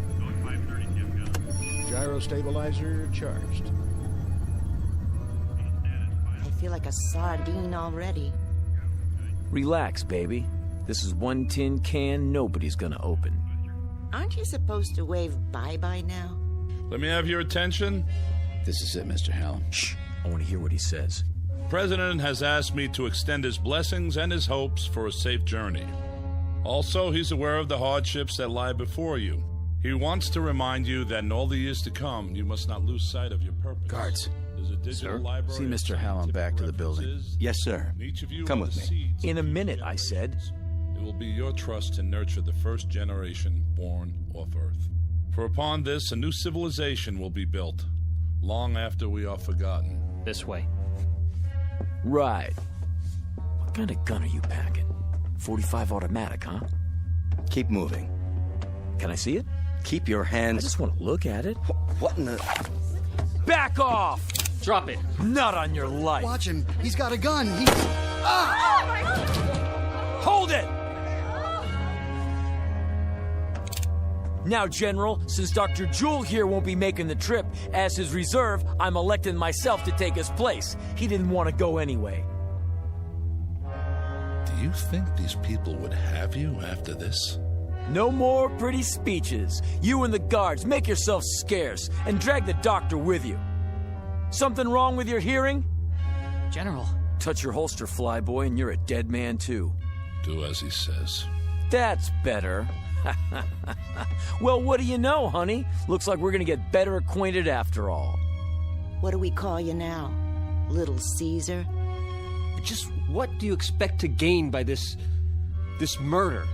Gyro stabilizer charged.
I feel like a sardine already.
Relax, baby. This is one tin can nobody's gonna open.
Aren't you supposed to wave bye-bye now?
Let me have your attention.
This is it, Mr. Hallam.
Shh. I want to hear what he says.
The President has asked me to extend his blessings and his hopes for a safe journey. Also, he's aware of the hardships that lie before you. He wants to remind you that in all the years to come, you must not lose sight of your purpose.
Guards.
There's a digital library.
See Mr. Hallam back to the building.
Yes, sir.
Each of you
Come
are
with
the
me.
seeds
In a
of
minute, I said.
It will be your trust to nurture the first generation born off Earth. For upon this, a new civilization will be built, long after we are forgotten.
This way.
Right. What kind of gun are you packing? 45 automatic, huh?
Keep moving.
Can I see it?
Keep your hands...
I just want to look at it.
What in the...
Back off!
Drop it.
Not on your life.
Watch him. He's got a gun. He's... Ah!
Hold it! Now, General, since Dr. Jewell here won't be making the trip, as his reserve, I'm electing myself to take his place. He didn't want to go anyway.
Do you think these people would have you after this?
No more pretty speeches. You and the guards, make yourselves scarce, and drag the doctor with you. Something wrong with your hearing?
General.
Touch your holster, flyboy, and you're a dead man, too.
Do as he says.
That's better. Well, what do you know, honey? Looks like we're gonna get better acquainted after all.
What do we call you now? Little Caesar?
Just what do you expect to gain by this murder?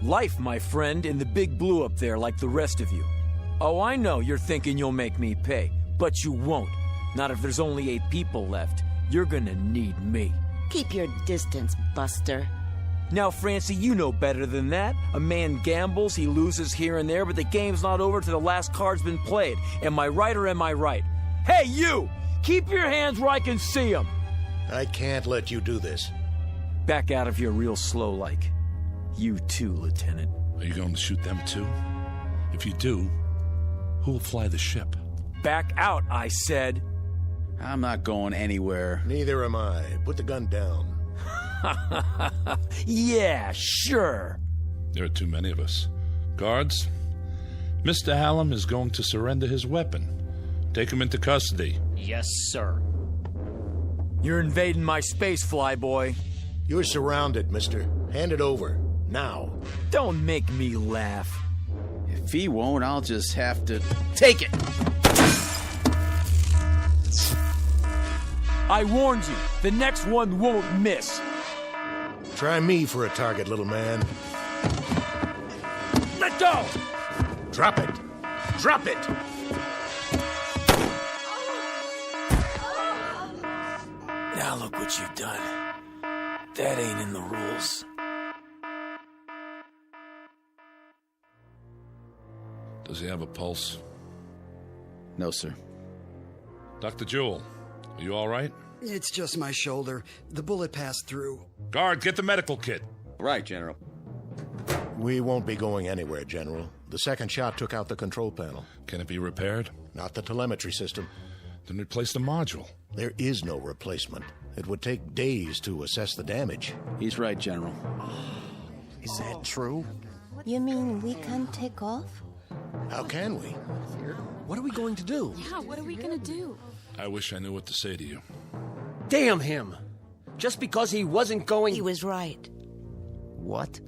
Life, my friend, in the big blue up there like the rest of you. Oh, I know you're thinking you'll make me pay, but you won't. Not if there's only 8 people left. You're gonna need me.
Keep your distance, Buster.
Now, Francie, you know better than that. A man gambles, he loses here and there, but the game's not over till the last card's been played. Am I right or am I right? Hey, you! Keep your hands where I can see them!
I can't let you do this.
Back out of here real slow like. You too, Lieutenant.
Are you going to shoot them too? If you do, who will fly the ship?
Back out, I said.
I'm not going anywhere.
Neither am I. Put the gun down.
Yeah, sure.
There are too many of us. Guards, Mr. Hallam is going to surrender his weapon. Take him into custody.
Yes, sir.
You're invading my space, flyboy.
You're surrounded, mister. Hand it over. Now.
Don't make me laugh.
If he won't, I'll just have to take it.
I warned you. The next one won't miss.
Try me for a target, little man.
Let go!
Drop it. Drop it!
Now look what you've done. That ain't in the rules.
Does he have a pulse?
No, sir.
Dr. Jewell, are you all right?
It's just my shoulder. The bullet passed through.
Guard, get the medical kit.
Right, General.
We won't be going anywhere, General. The second shot took out the control panel.
Can it be repaired?
Not the telemetry system.
Then replace the module.
There is no replacement. It would take days to assess the damage.
He's right, General.
Is that true?
You mean we can't take off?
How can we?
What are we going to do?
Yeah, what are we gonna do?
I wish I knew what to say to you.
Damn him! Just because he wasn't going...
He was right.
What?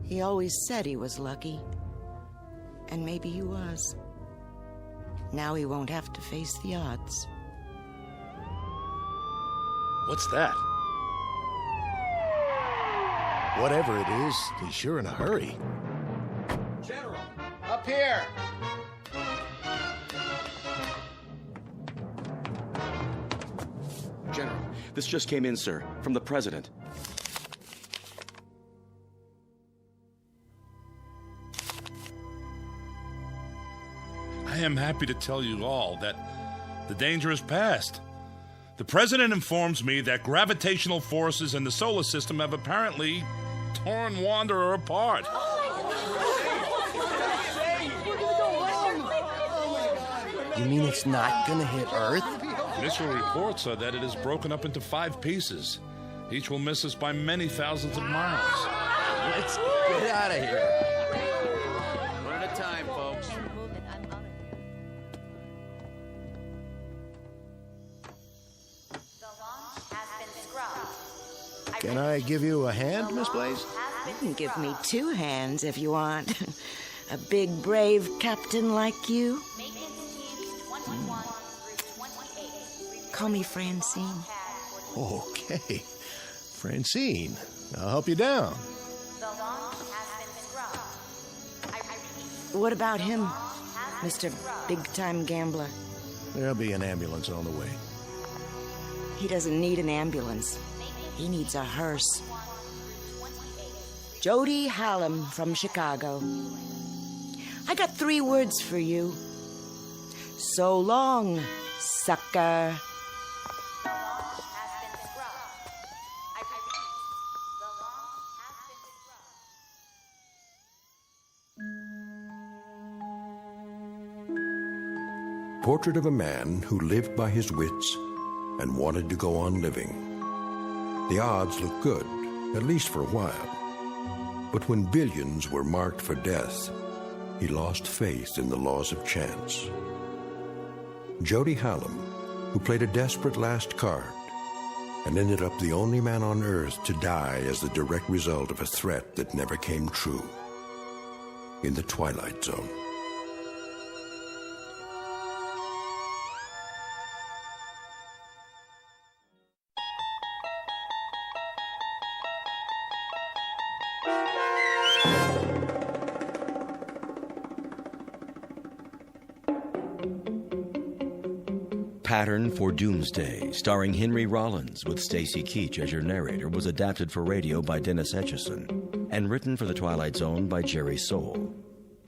He always said he was lucky. And maybe he was. Now he won't have to face the odds.
What's that? Whatever it is, he's sure in a hurry.
General, up here!
General, this just came in, sir, from the President.
I am happy to tell you all that the danger is past. The President informs me that gravitational forces in the solar system have apparently torn Wanderer apart.
You mean it's not gonna hit Earth?
Initial reports are that it is broken up into 5 pieces. Each will miss us by many thousands of miles.
Let's get out of here.
One at a time, folks.
Can I give you a hand, Miss Blaze?
You can give me 2 hands if you want. A big, brave captain like you. Call me Francine.
Okay. Francine, I'll help you down.
What about him, Mr. Big-Time Gambler?
There'll be an ambulance on the way.
He doesn't need an ambulance. He needs a hearse. Jody Hallam from Chicago. I got 3 words for you. So long, sucker.
Portrait of a man who lived by his wits and wanted to go on living. The odds looked good, at least for a while. But when billions were marked for death, he lost faith in the laws of chance. Jody Hallam, who played a desperate last card and ended up the only man on Earth to die as the direct result of a threat that never came true. In the Twilight Zone.
Pattern for Doomsday, starring Henry Rollins with Stacy Keach as your narrator, was adapted for radio by Dennis Etchison and written for The Twilight Zone by Jerry Soule.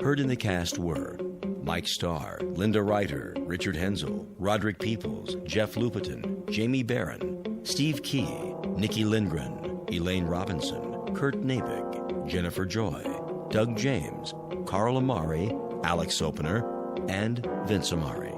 Heard in the cast were Mike Starr, Linda Ryder, Richard Hensel, Roderick Peoples, Jeff Lupetin, Jamie Barron, Steve Key, Nikki Lindgren, Elaine Robinson, Kurt Nabig, Jennifer Joy, Doug James, Carl Amari, Alex Sopener, and Vince Amari.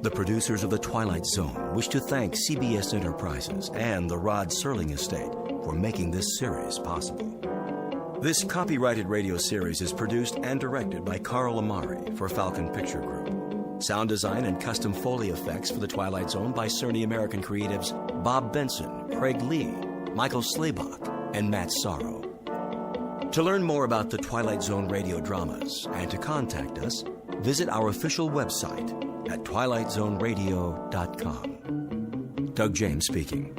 The producers of The Twilight Zone wish to thank CBS Enterprises and the Rod Serling Estate for making this series possible. This copyrighted radio series is produced and directed by Carl Amari for Falcon Picture Group. Sound design and custom Foley effects for The Twilight Zone by Cerny American creatives Bob Benson, Craig Lee, Michael Slaybach, and Matt Sorrow. To learn more about the Twilight Zone radio dramas and to contact us, visit our official website at twilightzoneradio.com. Doug James speaking.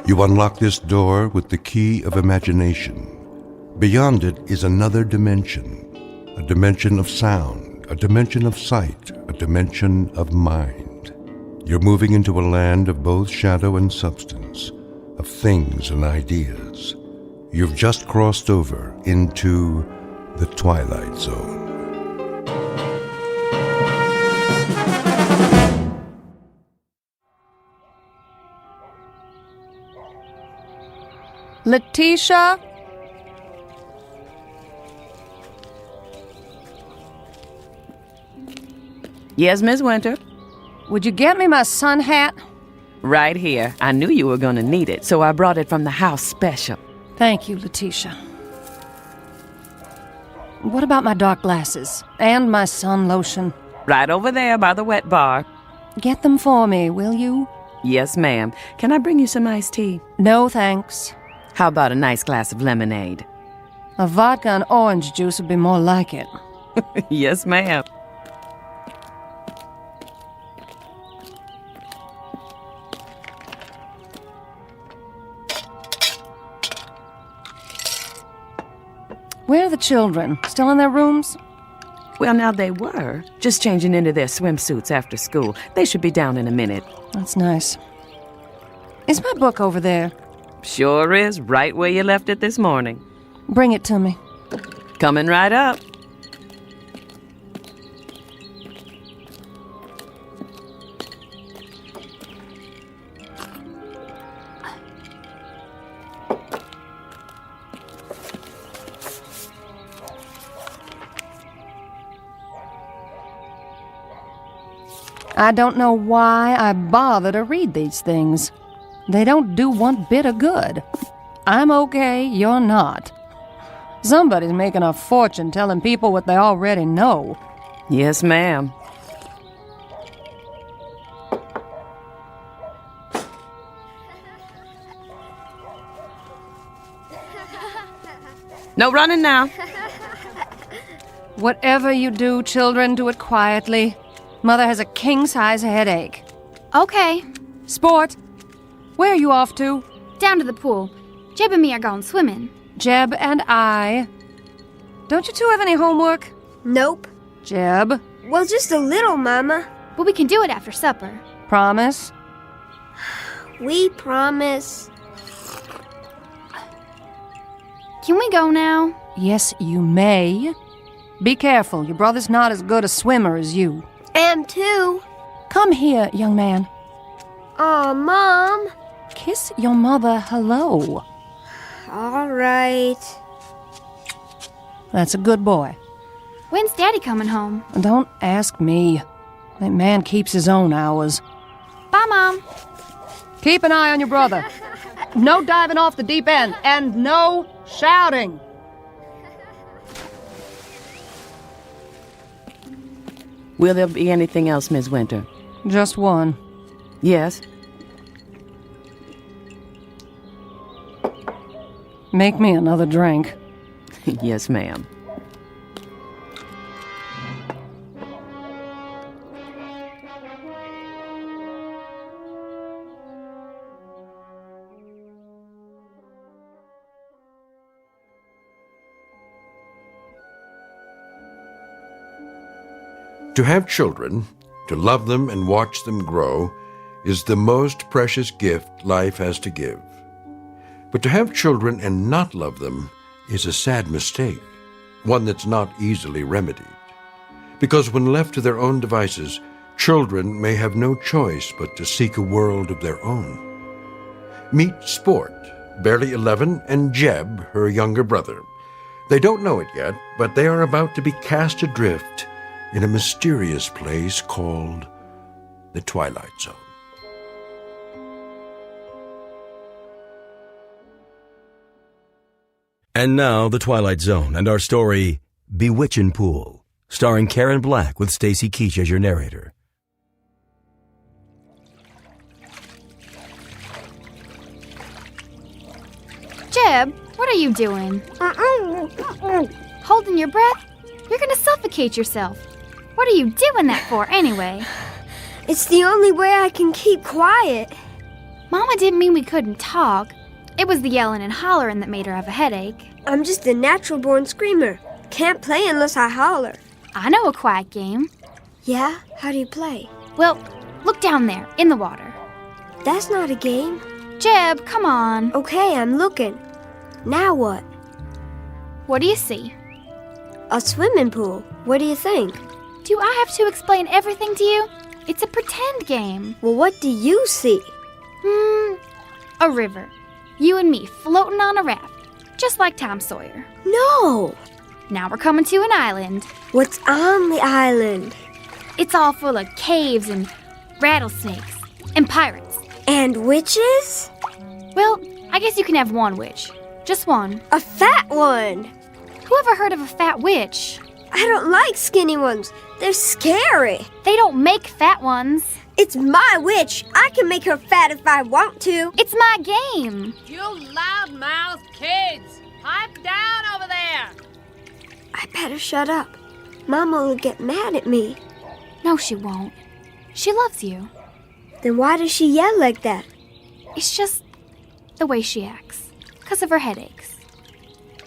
You unlock this door with the key of imagination. Beyond it is another dimension, a dimension of sound, a dimension of sight, a dimension of mind. You're moving into a land of both shadow and substance, of things and ideas. You've just crossed over into the Twilight Zone.
Letitia?
Yes, Miss Winter?
Would you get me my sun hat?
Right here. I knew you were going to need it, so I brought it from the house special.
Thank you, Letitia. What about my dark glasses? And my sun lotion?
Right over there by the wet bar.
Get them for me, will you?
Yes, ma'am. Can I bring you some iced tea?
No, thanks.
How about a nice glass of lemonade?
A vodka and orange juice would be more like it.
Yes, ma'am.
Where are the children? Still in their rooms?
Well, now they were. Just changing into their swimsuits after school. They should be down in a minute.
That's nice. Is my book over there?
Sure is, right where you left it this morning.
Bring it to me.
Coming right up.
I don't know why I bother to read these things. They don't do one bit of good. I'm okay, you're not. Somebody's making a fortune telling people what they already know.
Yes, ma'am. No running now.
Whatever you do, children, do it quietly. Mother has a king-size headache.
Okay.
Sport, where are you off to?
Down to the pool. Jeb and me are going swimming.
Jeb and I. Don't you two have any homework?
Nope.
Jeb?
Well, just a little, Mama.
But we can do it after supper.
Promise?
We promise.
Can we go now?
Yes, you may. Be careful. Your brother's not as good a swimmer as you.
Am too.
Come here, young man.
Aw, Mom.
Kiss your mother hello.
All right.
That's a good boy.
When's Daddy coming home?
Don't ask me. That man keeps his own hours.
Bye, Mom.
Keep an eye on your brother. No diving off the deep end, and no shouting.
Will there be anything else, Miss Winter?
Just one.
Yes?
Make me another drink.
Yes, ma'am.
To have children, to love them and watch them grow, is the most precious gift life has to give. But to have children and not love them is a sad mistake, one that's not easily remedied. Because when left to their own devices, Children may have no choice but to seek a world of their own. Meet Sport, barely 11, and Jeb, her younger brother. They don't know it yet, but they are about to be cast adrift in a mysterious place called the Twilight Zone.
And now, The Twilight Zone and our story, Bewitching Pool, starring Karen Black with Stacy Keach as your narrator.
Jeb, what are you doing? Holding your breath? You're gonna suffocate yourself. What are you doing that for, anyway?
It's the only way I can keep quiet.
Mama didn't mean we couldn't talk. It was the yelling and hollering that made her have a headache.
I'm just a natural-born screamer. Can't play unless I holler.
I know a quiet game.
Yeah? How do you play?
Well, look down there, in the water.
That's not a game.
Jeb, come on.
Okay, I'm looking. Now what?
What do you see?
A swimming pool. What do you think?
Do I have to explain everything to you? It's a pretend game.
Well, what do you see?
A river. You and me floating on a raft, just like Tom Sawyer.
No!
Now we're coming to an island.
What's on the island?
It's all full of caves and rattlesnakes and pirates.
And witches?
Well, I guess you can have one witch. Just one.
A fat one!
Who ever heard of a fat witch?
I don't like skinny ones. They're scary.
They don't make fat ones.
It's my witch. I can make her fat if I want to.
It's my game.
You loud-mouthed kids! Pipe down over there!
I better shut up. Mama will get mad at me.
No, she won't. She loves you.
Then why does she yell like that?
It's just the way she acts. 'Cause of her headaches.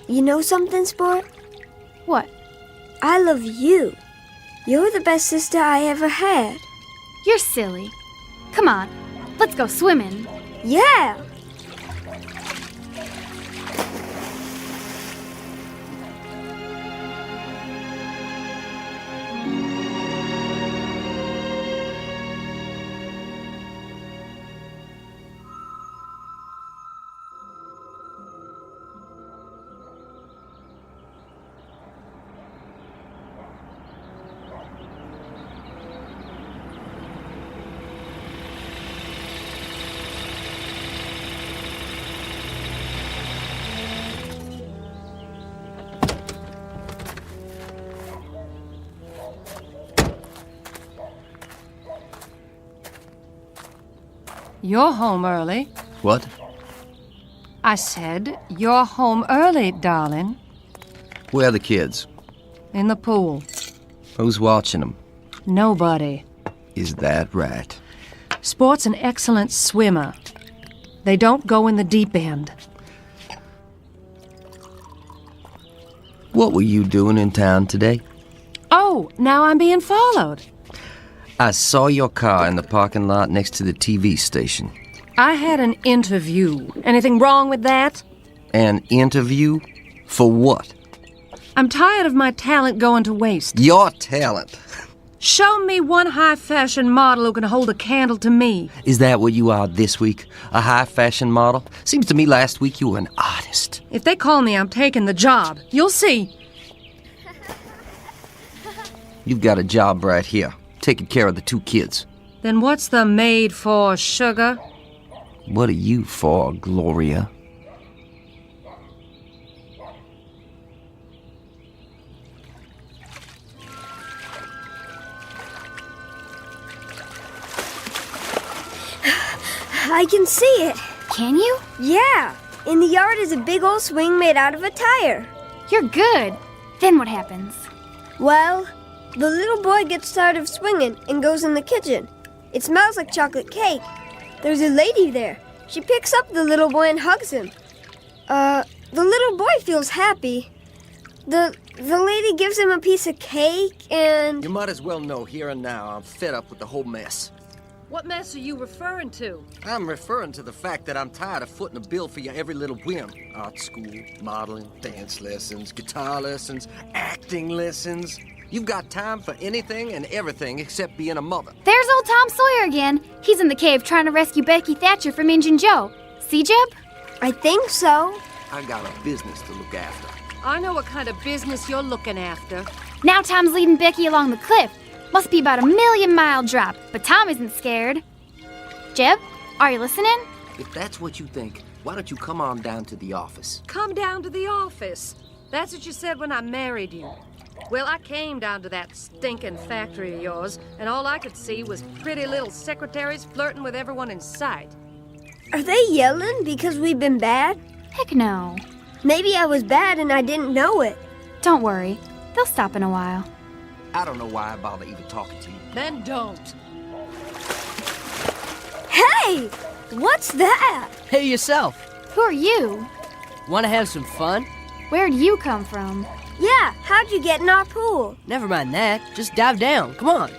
You know something, Sport?
What?
I love you. You're the best sister I ever had.
You're silly. Come on, let's go swimming.
Yeah!
You're home early.
What?
I said, you're home early, darling.
Where are the kids?
In the pool.
Who's watching them?
Nobody.
Is that right?
Sport's an excellent swimmer. They don't go in the deep end.
What were you doing in town today?
Oh, now I'm being followed.
I saw your car in the parking lot next to the TV station.
I had an interview. Anything wrong with that?
An interview? For what?
I'm tired of my talent going to waste.
Your talent?
Show me one high-fashion model who can hold a candle to me.
Is that what you are this week? A high-fashion model? Seems to me last week you were an artist.
If they call me, I'm taking the job. You'll see.
You've got a job right here, taking care of the two kids.
Then what's the maid for, sugar?
What are you for, Gloria?
I can see it.
Can you?
Yeah. In the yard is a big old swing made out of a tire.
You're good. Then what happens?
Well, the little boy gets tired of swinging and goes in the kitchen. It smells like chocolate cake. There's a lady there. She picks up the little boy and hugs him. The little boy feels happy. The lady gives him a piece of cake and...
You might as well know here and now I'm fed up with the whole mess.
What mess are you referring to?
I'm referring to the fact that I'm tired of footing a bill for your every little whim. Art school, modeling, dance lessons, guitar lessons, acting lessons.
You've got time for anything and everything except being a mother.
There's old Tom Sawyer again. He's in the cave trying to rescue Becky Thatcher from Injun Joe. See, Jeb?
I think so.
I got a business to look after.
I know what kind of business you're looking after.
Now Tom's leading Becky along the cliff. Must be about a 1,000,000-mile drop, but Tom isn't scared. Jeb, are you listening?
If that's what you think, why don't you come on down to the office?
Come down to the office. That's what you said when I married you. Well, I came down to that stinking factory of yours, and all I could see was pretty little secretaries flirting with everyone in sight.
Are they yelling because we've been bad?
Heck no.
Maybe I was bad and I didn't know it.
Don't worry. They'll stop in a while.
I don't know why I bother even talking to you.
Then don't.
Hey! What's that?
Hey yourself.
Who are you?
Want to have some fun?
Where'd you come from?
Yeah, how'd you get in our pool?
Never mind that. Just dive down. Come on.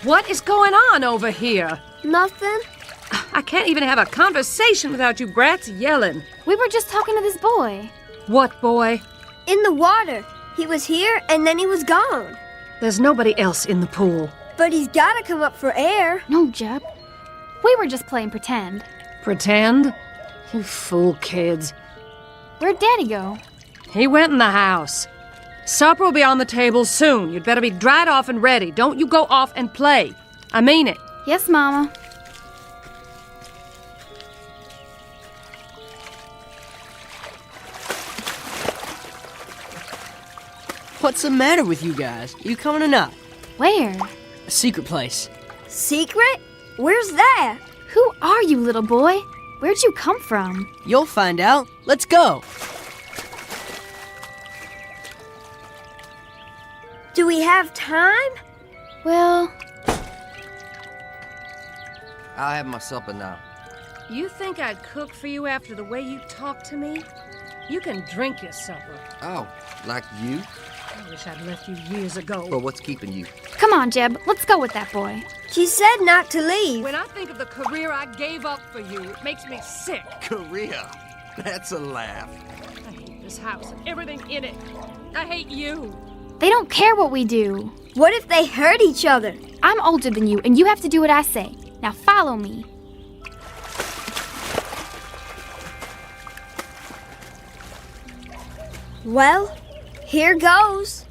What is going on over here?
Nothing.
I can't even have a conversation without you brats yelling.
We were just talking to this boy.
What boy?
In the water. He was here and then he was gone.
There's nobody else in the pool.
But he's gotta come up for air.
No, Jeb. We were just playing pretend.
Pretend? You fool kids.
Where'd Daddy go?
He went in the house. Supper will be on the table soon. You'd better be dried off and ready. Don't you go off and play. I mean it.
Yes, Mama.
What's the matter with you guys? You coming or not?
Where?
A secret place.
Secret? Where's that?
Who are you, little boy? Where'd you come from?
You'll find out. Let's go.
Do we have time?
Well...
I'll have my supper now.
You think I'd cook for you after the way you talk to me? You can drink your supper.
Oh, like you?
I wish I'd left you years ago.
Well, what's keeping you?
Come on, Jeb. Let's go with that boy.
She said not to leave.
When I think of the career I gave up for you, it makes me sick.
Career? That's a laugh.
I hate this house and everything in it. I hate you.
They don't care what we do.
What if they hurt each other?
I'm older than you, and you have to do what I say. Now follow me.
Well, here goes.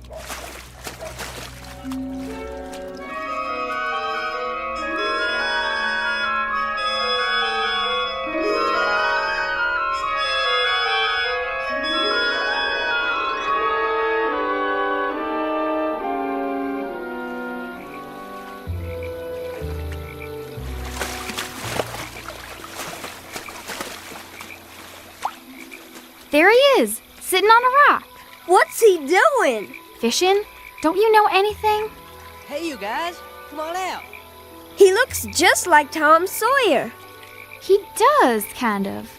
There he is, sitting on a rock.
What's he doing?
Fishing? Don't you know anything?
Hey, you guys. Come on out.
He looks just like Tom Sawyer.
He does, kind of.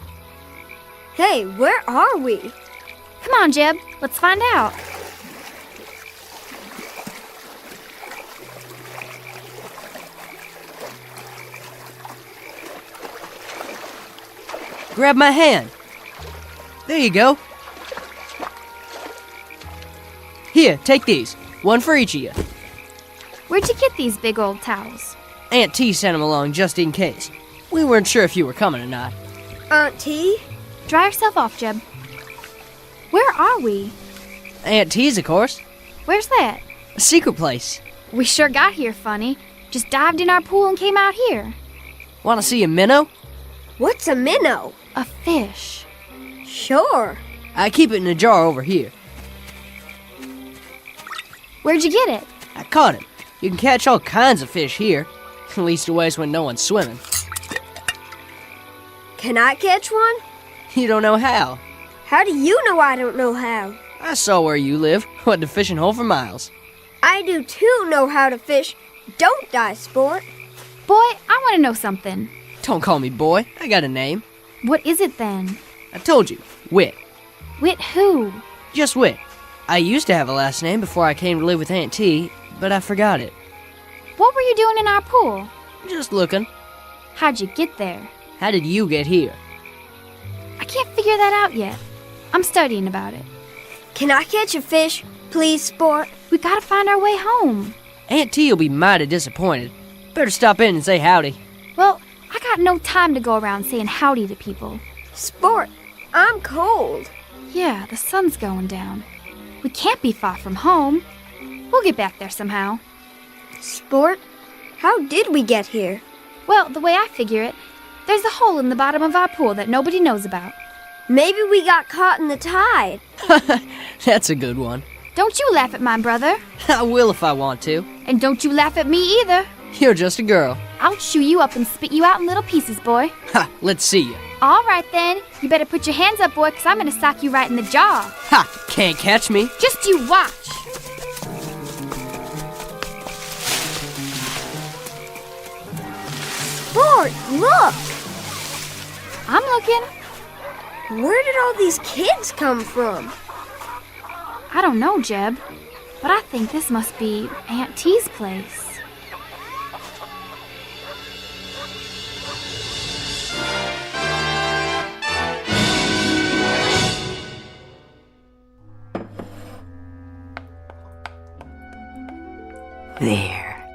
Hey, where are we?
Come on, Jeb. Let's find out.
Grab my hand. There you go. Here, take these. One for each of you.
Where'd you get these big old towels?
Aunt T sent them along just in case. We weren't sure if you were coming or not.
Aunt T?
Dry yourself off, Jeb. Where are we?
Aunt T's, of course.
Where's that?
A secret place.
We sure got here funny. Just dived in our pool and came out here.
Want to see a minnow?
What's a minnow?
A fish.
Sure.
I keep it in a jar over here.
Where'd you get it?
I caught it. You can catch all kinds of fish here. At least always when no one's swimming.
Can I catch one?
You don't know how.
How do you know I don't know how?
I saw where you live. Went to fishing hole for miles.
I do too know how to fish. Don't die, sport.
Boy, I want to know something.
Don't call me boy. I got a name.
What is it then?
I told you. Wit.
Wit who?
Just Wit. I used to have a last name before I came to live with Aunt T, but I forgot it.
What were you doing in our pool?
Just looking.
How'd you get there?
How did you get here?
I can't figure that out yet. I'm studying about it.
Can I catch a fish, please, sport?
We gotta find our way home.
Aunt T will be mighty disappointed. Better stop in and say howdy.
Well, I got no time to go around saying howdy to people.
Sport, I'm cold.
Yeah, the sun's going down. We can't be far from home. We'll get back there somehow.
Sport, how did we get here?
Well, the way I figure it, there's a hole in the bottom of our pool that nobody knows about.
Maybe we got caught in the tide.
That's a good one.
Don't you laugh at my brother.
I will if I want to.
And don't you laugh at me either.
You're just a girl.
I'll chew you up and spit you out in little pieces, boy.
Ha, let's see you.
All right, then. You better put your hands up, boy, because I'm going to sock you right in the jaw.
Ha, can't catch me.
Just you watch.
Sport, look!
I'm looking.
Where did all these kids come from?
I don't know, Jeb, but I think this must be Aunt T's place.
There.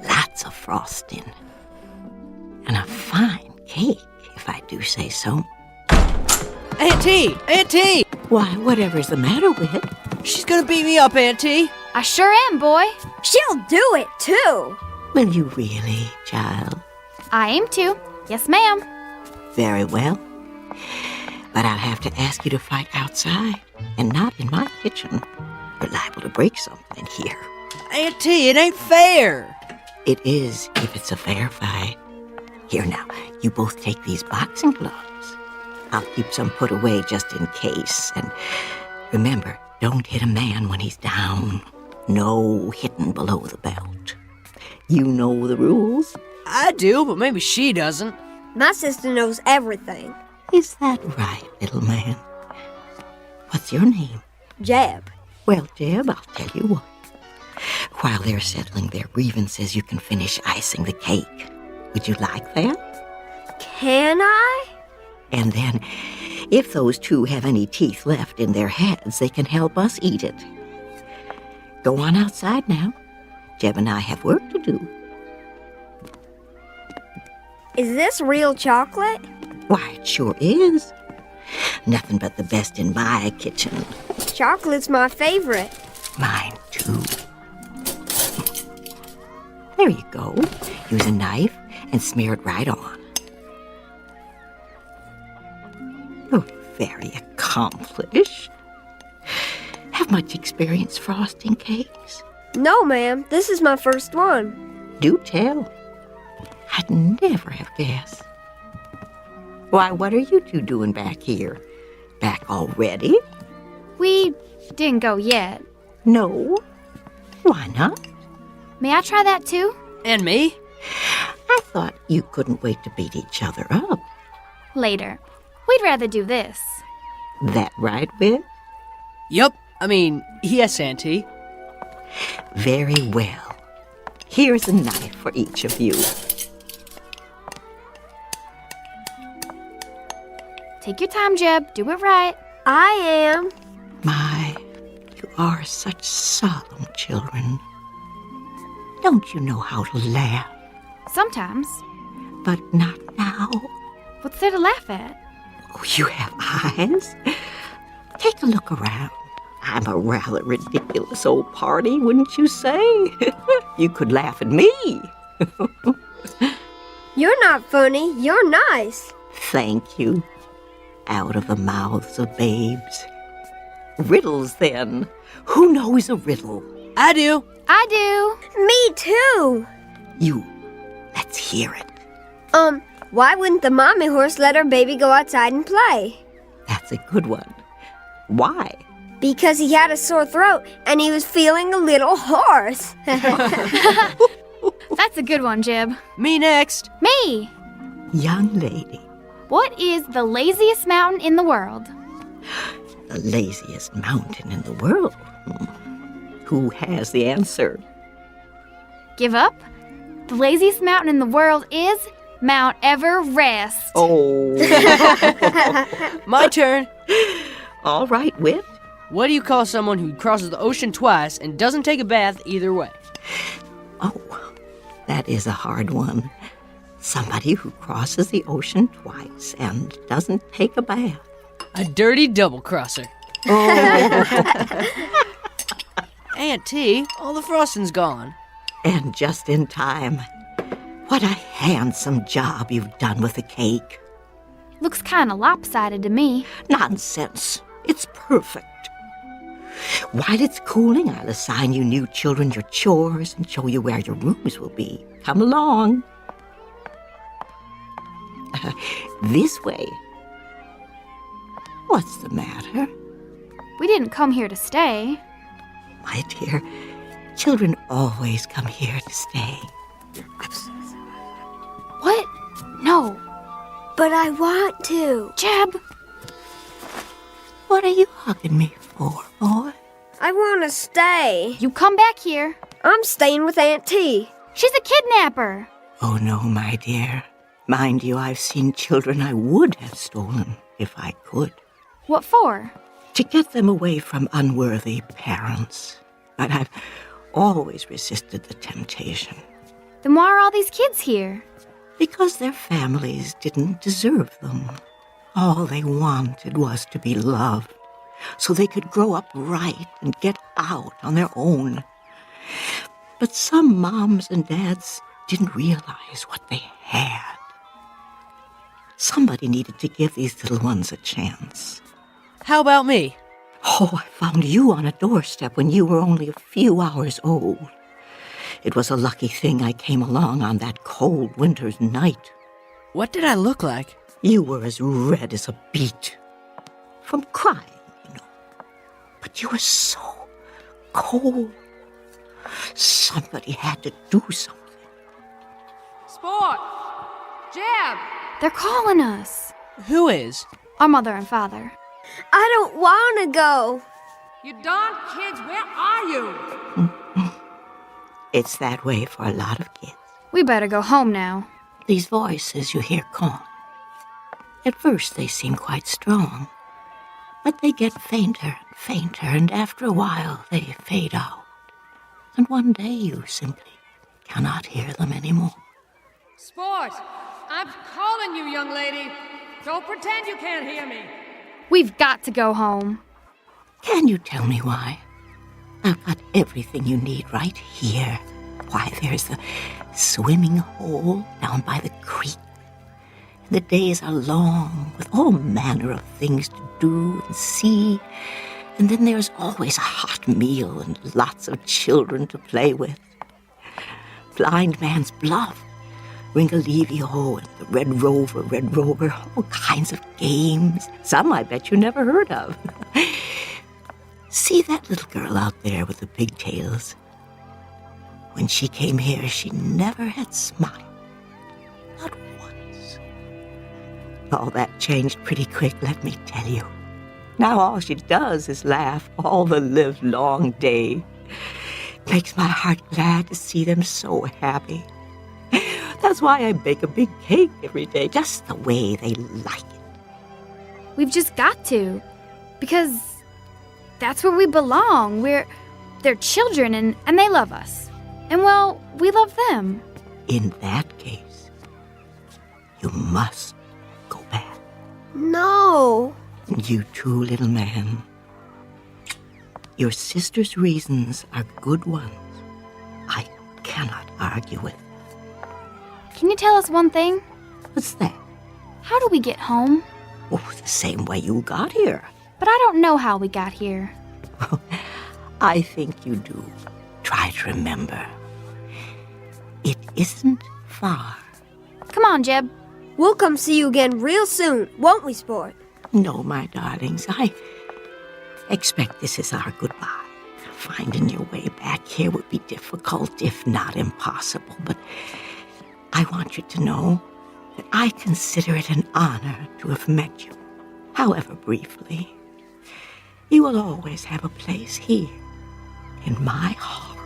Lots of frosting. And a fine cake, if I do say so.
Aunt T! Aunt T!
Why, whatever's the matter with it?
She's gonna beat me up, Aunt T.
I sure am, boy.
She'll do it, too.
Will you really, child?
I aim to. Yes, ma'am.
Very well. But I'll have to ask you to fight outside and not in my kitchen. You're liable to break something here.
Aunt T, it ain't fair.
It is if it's a fair fight. Here now, you both take these boxing gloves. I'll keep some put away just in case. And remember, don't hit a man when he's down. No hitting below the belt. You know the rules?
I do, but maybe she doesn't.
My sister knows everything.
Is that right, little man? What's your name?
Jeb.
Well, Jeb, I'll tell you what. While they're settling their grievances, you can finish icing the cake. Would you like that?
Can I?
And then, if those two have any teeth left in their heads, they can help us eat it. Go on outside now. Jeb and I have work to do.
Is this real chocolate?
Why, it sure is. Nothing but the best in my kitchen.
Chocolate's my favorite.
Mine, too. There you go. Use a knife and smear it right on. Oh, very accomplished. Have much experience frosting cakes?
No, ma'am. This is my first one.
Do tell. I'd never have guessed. Why, what are you two doing back here? Back already?
We didn't go yet.
No. Why not?
May I try that too?
And me?
I thought you couldn't wait to beat each other up.
Later. We'd rather do this.
That right, Whit?
Yup. I mean, yes, Auntie.
Very well. Here's a knife for each of you.
Take your time, Jeb. Do it right.
I am.
My, you are such solemn children. Don't you know how to laugh?
Sometimes.
But not now.
What's there to laugh at?
Oh, you have eyes? Take a look around. I'm a rather ridiculous old party, wouldn't you say? You could laugh at me.
You're not funny. You're nice.
Thank you. Out of the mouths of babes. Riddles, then. Who knows a riddle?
I do.
I do.
Me too.
You. Let's hear it.
Why wouldn't the mommy horse let her baby go outside and play?
That's a good one. Why?
Because he had a sore throat and he was feeling a little hoarse.
That's a good one, Jeb.
Me next.
Me.
Young lady.
What is the laziest mountain in the world?
The laziest mountain in the world? Who has the answer?
Give up? The laziest mountain in the world is Mount Everest.
Oh.
My turn.
All right, Whit.
What do you call someone who crosses the ocean twice and doesn't take a bath either way?
Oh, that is a hard one. Somebody who crosses the ocean twice and doesn't take a bath.
A dirty double-crosser.
Oh.
Aunt T, all the frosting's gone.
And just in time. What a handsome job you've done with the cake.
Looks kind of lopsided to me.
Nonsense. It's perfect. While it's cooling, I'll assign you new children your chores and show you where your rooms will be. Come along. This way. What's the matter?
We didn't come here to stay.
My dear, children always come here to stay.
What? No.
But I want to.
Jeb.
What are you hugging me for, boy?
I want to stay.
You come back here.
I'm staying with Aunt T.
She's a kidnapper.
Oh, no, my dear. Mind you, I've seen children I would have stolen if I could.
What for?
To get them away from unworthy parents. But I've always resisted the temptation.
Then why are all these kids here?
Because their families didn't deserve them. All they wanted was to be loved, so they could grow up right and get out on their own. But some moms and dads didn't realize what they had. Somebody needed to give these little ones a chance.
How about me?
Oh, I found you on a doorstep when you were only a few hours old. It was a lucky thing I came along on that cold winter's night.
What did I look like?
You were as red as a beet. From crying, you know. But you were so cold. Somebody had to do something.
Sport! Jeb!
They're calling us.
Who is?
Our mother and father.
I don't want to go.
You darn kids, where are you?
It's that way for a lot of kids.
We better go home now.
These voices you hear calling. At first they seem quite strong, but they get fainter and fainter, and after a while they fade out. And one day you simply cannot hear them anymore.
Sport! I'm calling you, young lady. Don't pretend you can't hear me.
We've got to go home.
Can you tell me why? I've got everything you need right here. Why, there's the swimming hole down by the creek. The days are long, with all manner of things to do and see. And then there's always a hot meal and lots of children to play with. Blind Man's Bluff, Ringalivio and the Red Rover, all kinds of games. Some I bet you never heard of. See that little girl out there with the pigtails? When she came here, she never had smiled. Not once. All that changed pretty quick, let me tell you. Now all she does is laugh all the livelong day. Makes my heart glad to see them so happy. That's why I bake a big cake every day, just the way they like it.
We've just got to. Because that's where we belong. They're children and they love us. And well, we love them.
In that case, you must go back.
No.
You too, little man. Your sister's reasons are good ones. I cannot argue with them.
Can you tell us one thing?
What's that?
How do we get home?
Oh, the same way you got here.
But I don't know how we got here.
I think you do. Try to remember. It isn't far.
Come on, Jeb.
We'll come see you again real soon, won't we, Sport?
No, my darlings, I expect this is our goodbye. Finding your way back here would be difficult, if not impossible, but I want you to know that I consider it an honor to have met you, however briefly. You will always have a place here, in my heart.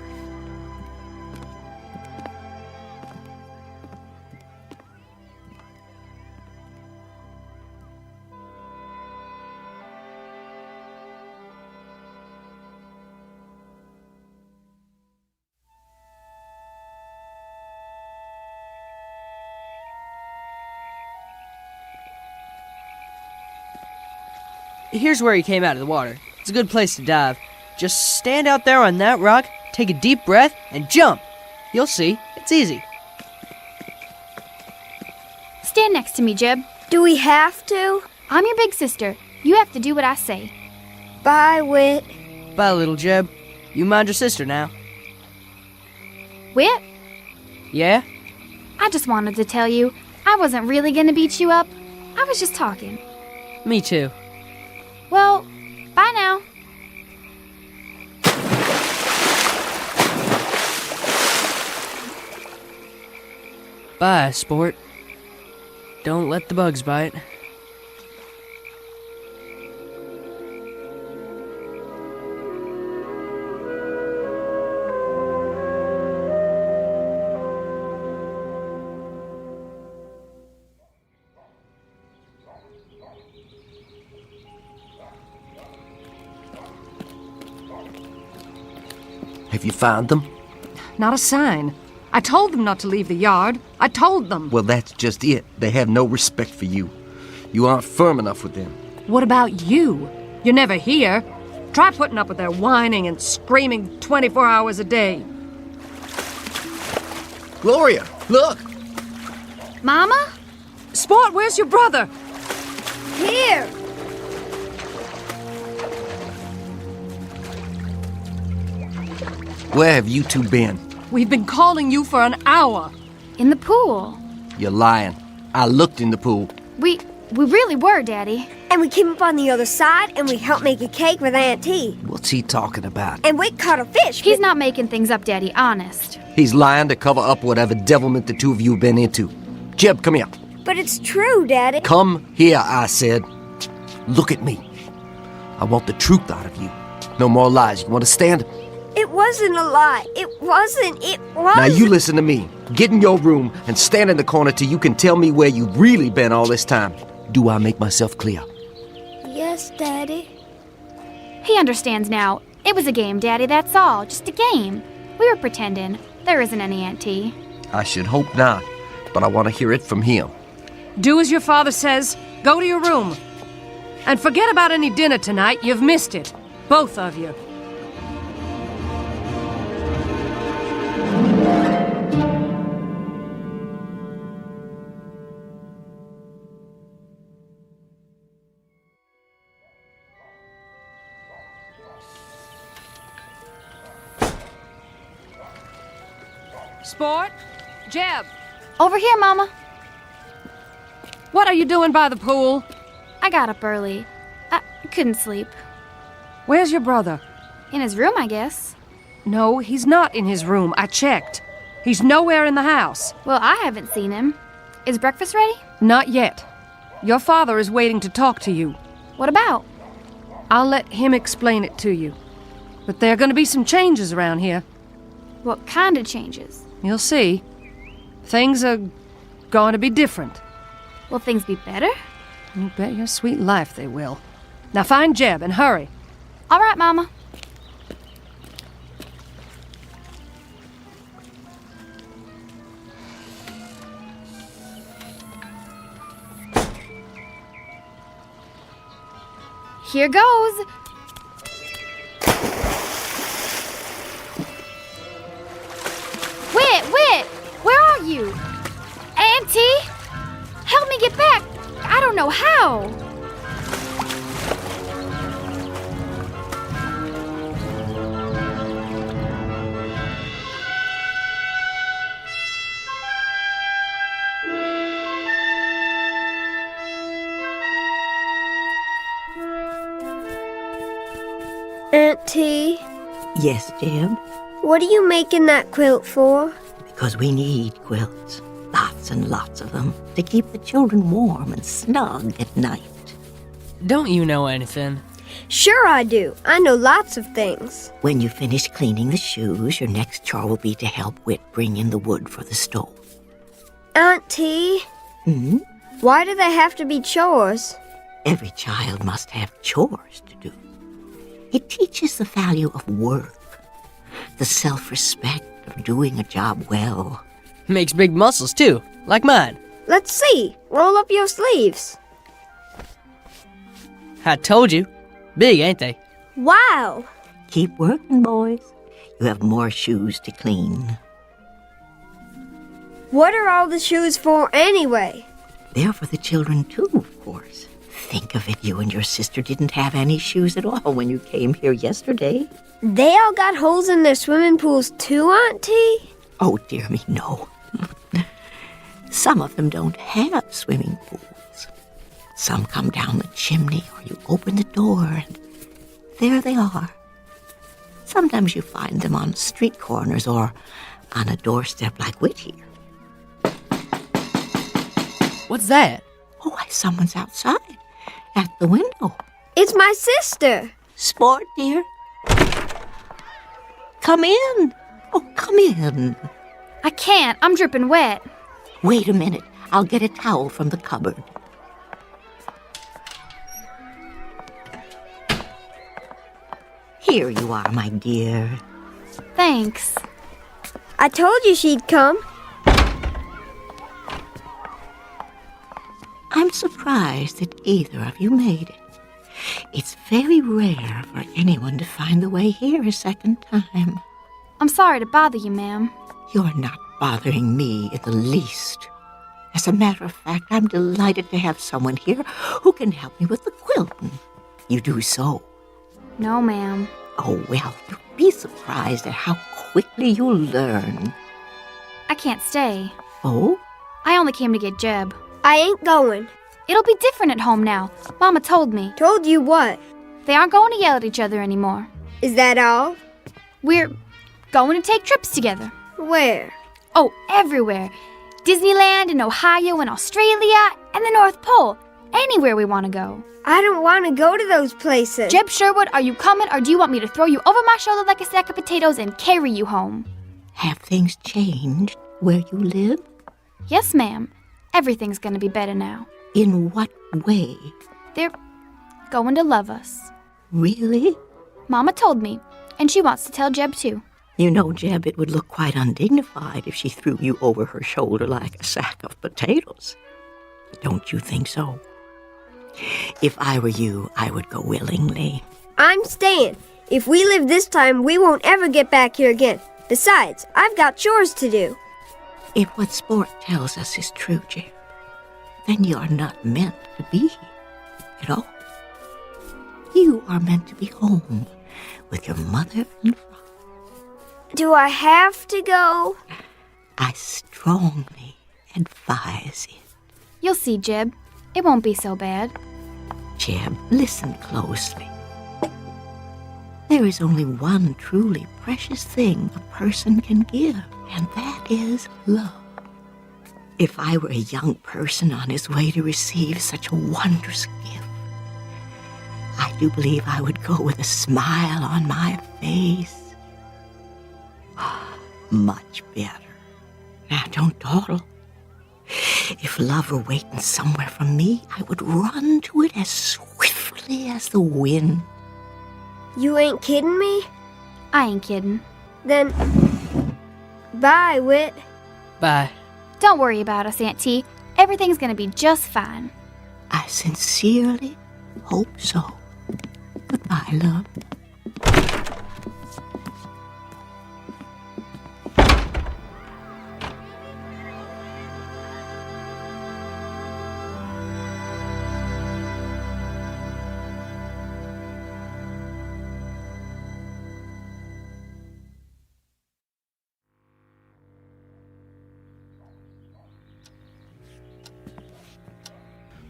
Here's where he came out of the water. It's a good place to dive. Just stand out there on that rock, take a deep breath, and jump. You'll see. It's easy.
Stand next to me, Jeb.
Do we have to?
I'm your big sister. You have to do what I say.
Bye, Wit.
Bye, little Jeb. You mind your sister now.
Wit?
Yeah?
I just wanted to tell you, I wasn't really gonna beat you up. I was just talking.
Me too.
Well, bye now.
Bye, sport. Don't let the bugs bite.
Have you found them?
Not a sign. I told them not to leave the yard. I told them.
Well, that's just it. They have no respect for you. You aren't firm enough with them.
What about you? You're never here. Try putting up with their whining and screaming 24 hours a day.
Gloria, look!
Mama?
Sport, where's your brother?
Here.
Where have you two been?
We've been calling you for an hour.
In the pool.
You're lying. I looked in the pool.
We really were, Daddy.
And we came up on the other side, and we helped make a cake with Aunt T.
What's he talking about?
And Wit caught a fish.
He's not making things up, Daddy, honest.
He's lying to cover up whatever devilment the two of you have been into. Jeb, come here.
But it's true, Daddy.
Come here, I said. Look at me. I want the truth out of you. No more lies. You understand?
It wasn't a lie. It wasn't. It was.
Now you listen to me. Get in your room and stand in the corner till you can tell me where you've really been all this time. Do I make myself clear?
Yes, Daddy.
He understands now. It was a game, Daddy, that's all. Just a game. We were pretending. There isn't any Aunt T.
I should hope not, but I want to hear it from him.
Do as your father says. Go to your room. And forget about any dinner tonight. You've missed it. Both of you. Sport? Jeb?
Over here, Mama.
What are you doing by the pool?
I got up early. I couldn't sleep.
Where's your brother?
In his room, I guess.
No, he's not in his room. I checked. He's nowhere in the house.
Well, I haven't seen him. Is breakfast ready?
Not yet. Your father is waiting to talk to you.
What about?
I'll let him explain it to you. But there are going to be some changes around here.
What kind of changes?
You'll see. Things are going to be different.
Will things be better?
You bet your sweet life they will. Now find Jeb and hurry.
All right, Mama. Here goes. Wit, where are you? Auntie? Help me get back. I don't know how.
Aunt T,
Yes, Jeb?
what are you making that quilt for?
Because we need quilts. Lots and lots of them. To keep the children warm and snug at night.
Don't you know anything?
Sure I do. I know lots of things.
When you finish cleaning the shoes, your next chore will be to help Wit bring in the wood for the stove.
Aunt T,
Hmm?
why do they have to be chores?
Every child must have chores to do. It teaches the value of work, the self-respect of doing a job well.
Makes big muscles, too, like mine.
Let's see. Roll up your sleeves.
I told you. Big, ain't they?
Wow.
Keep working, boys. You have more shoes to clean.
What are all the shoes for anyway?
They're for the children too, of course. Think of it, you and your sister didn't have any shoes at all when you came here yesterday.
They all got holes in their swimming pools too, Auntie?
Oh, dear me, no. Some of them don't have swimming pools. Some come down the chimney, or you open the door, and there they are. Sometimes you find them on street corners or on a doorstep like Witch here.
What's that?
Oh, why, someone's outside at the window.
It's my sister.
Sport, dear. Come in. Oh, come in.
I can't. I'm dripping wet.
Wait a minute. I'll get a towel from the cupboard. Here you are, my dear.
Thanks.
I told you she'd come.
I'm surprised that either of you made it. It's very rare for anyone to find the way here a second time.
I'm sorry to bother you, ma'am.
You're not bothering me in the least. As a matter of fact, I'm delighted to have someone here who can help me with the quilting. You do so.
No, ma'am.
Oh, well, you'll be surprised at how quickly you'll learn.
I can't stay.
Oh?
I only came to get Jeb.
I ain't going.
It'll be different at home now. Mama told me.
Told you what?
They aren't going to yell at each other anymore.
Is that all?
We're going to take trips together.
Where?
Oh, everywhere. Disneyland and Ohio and Australia and the North Pole. Anywhere we want to go.
I don't want to go to those places.
Jeb Sherwood, are you coming, or do you want me to throw you over my shoulder like a sack of potatoes and carry you home?
Have things changed where you live?
Yes, ma'am. Everything's going to be better now.
In what way?
They're going to love us.
Really?
Mama told me, and she wants to tell Jeb too.
You know, Jeb, it would look quite undignified if she threw you over her shoulder like a sack of potatoes. Don't you think so? If I were you, I would go willingly.
I'm staying. If we live this time, we won't ever get back here again. Besides, I've got chores to do.
If what Sport tells us is true, Jeb, then you are not meant to be here at all. You are meant to be home with your mother and father.
Do I have to go?
I strongly advise it.
You'll see, Jeb. It won't be so bad.
Jeb, listen closely. There is only one truly precious thing a person can give, and that is love. If I were a young person on his way to receive such a wondrous gift, I do believe I would go with a smile on my face. Much better. Now, don't dawdle. If love were waiting somewhere for me, I would run to it as swiftly as the wind.
You ain't kidding me?
I ain't kidding.
Then, bye, Wit.
Bye.
Don't worry about us, Aunt T. Everything's gonna be just fine.
I sincerely hope so. Goodbye, love.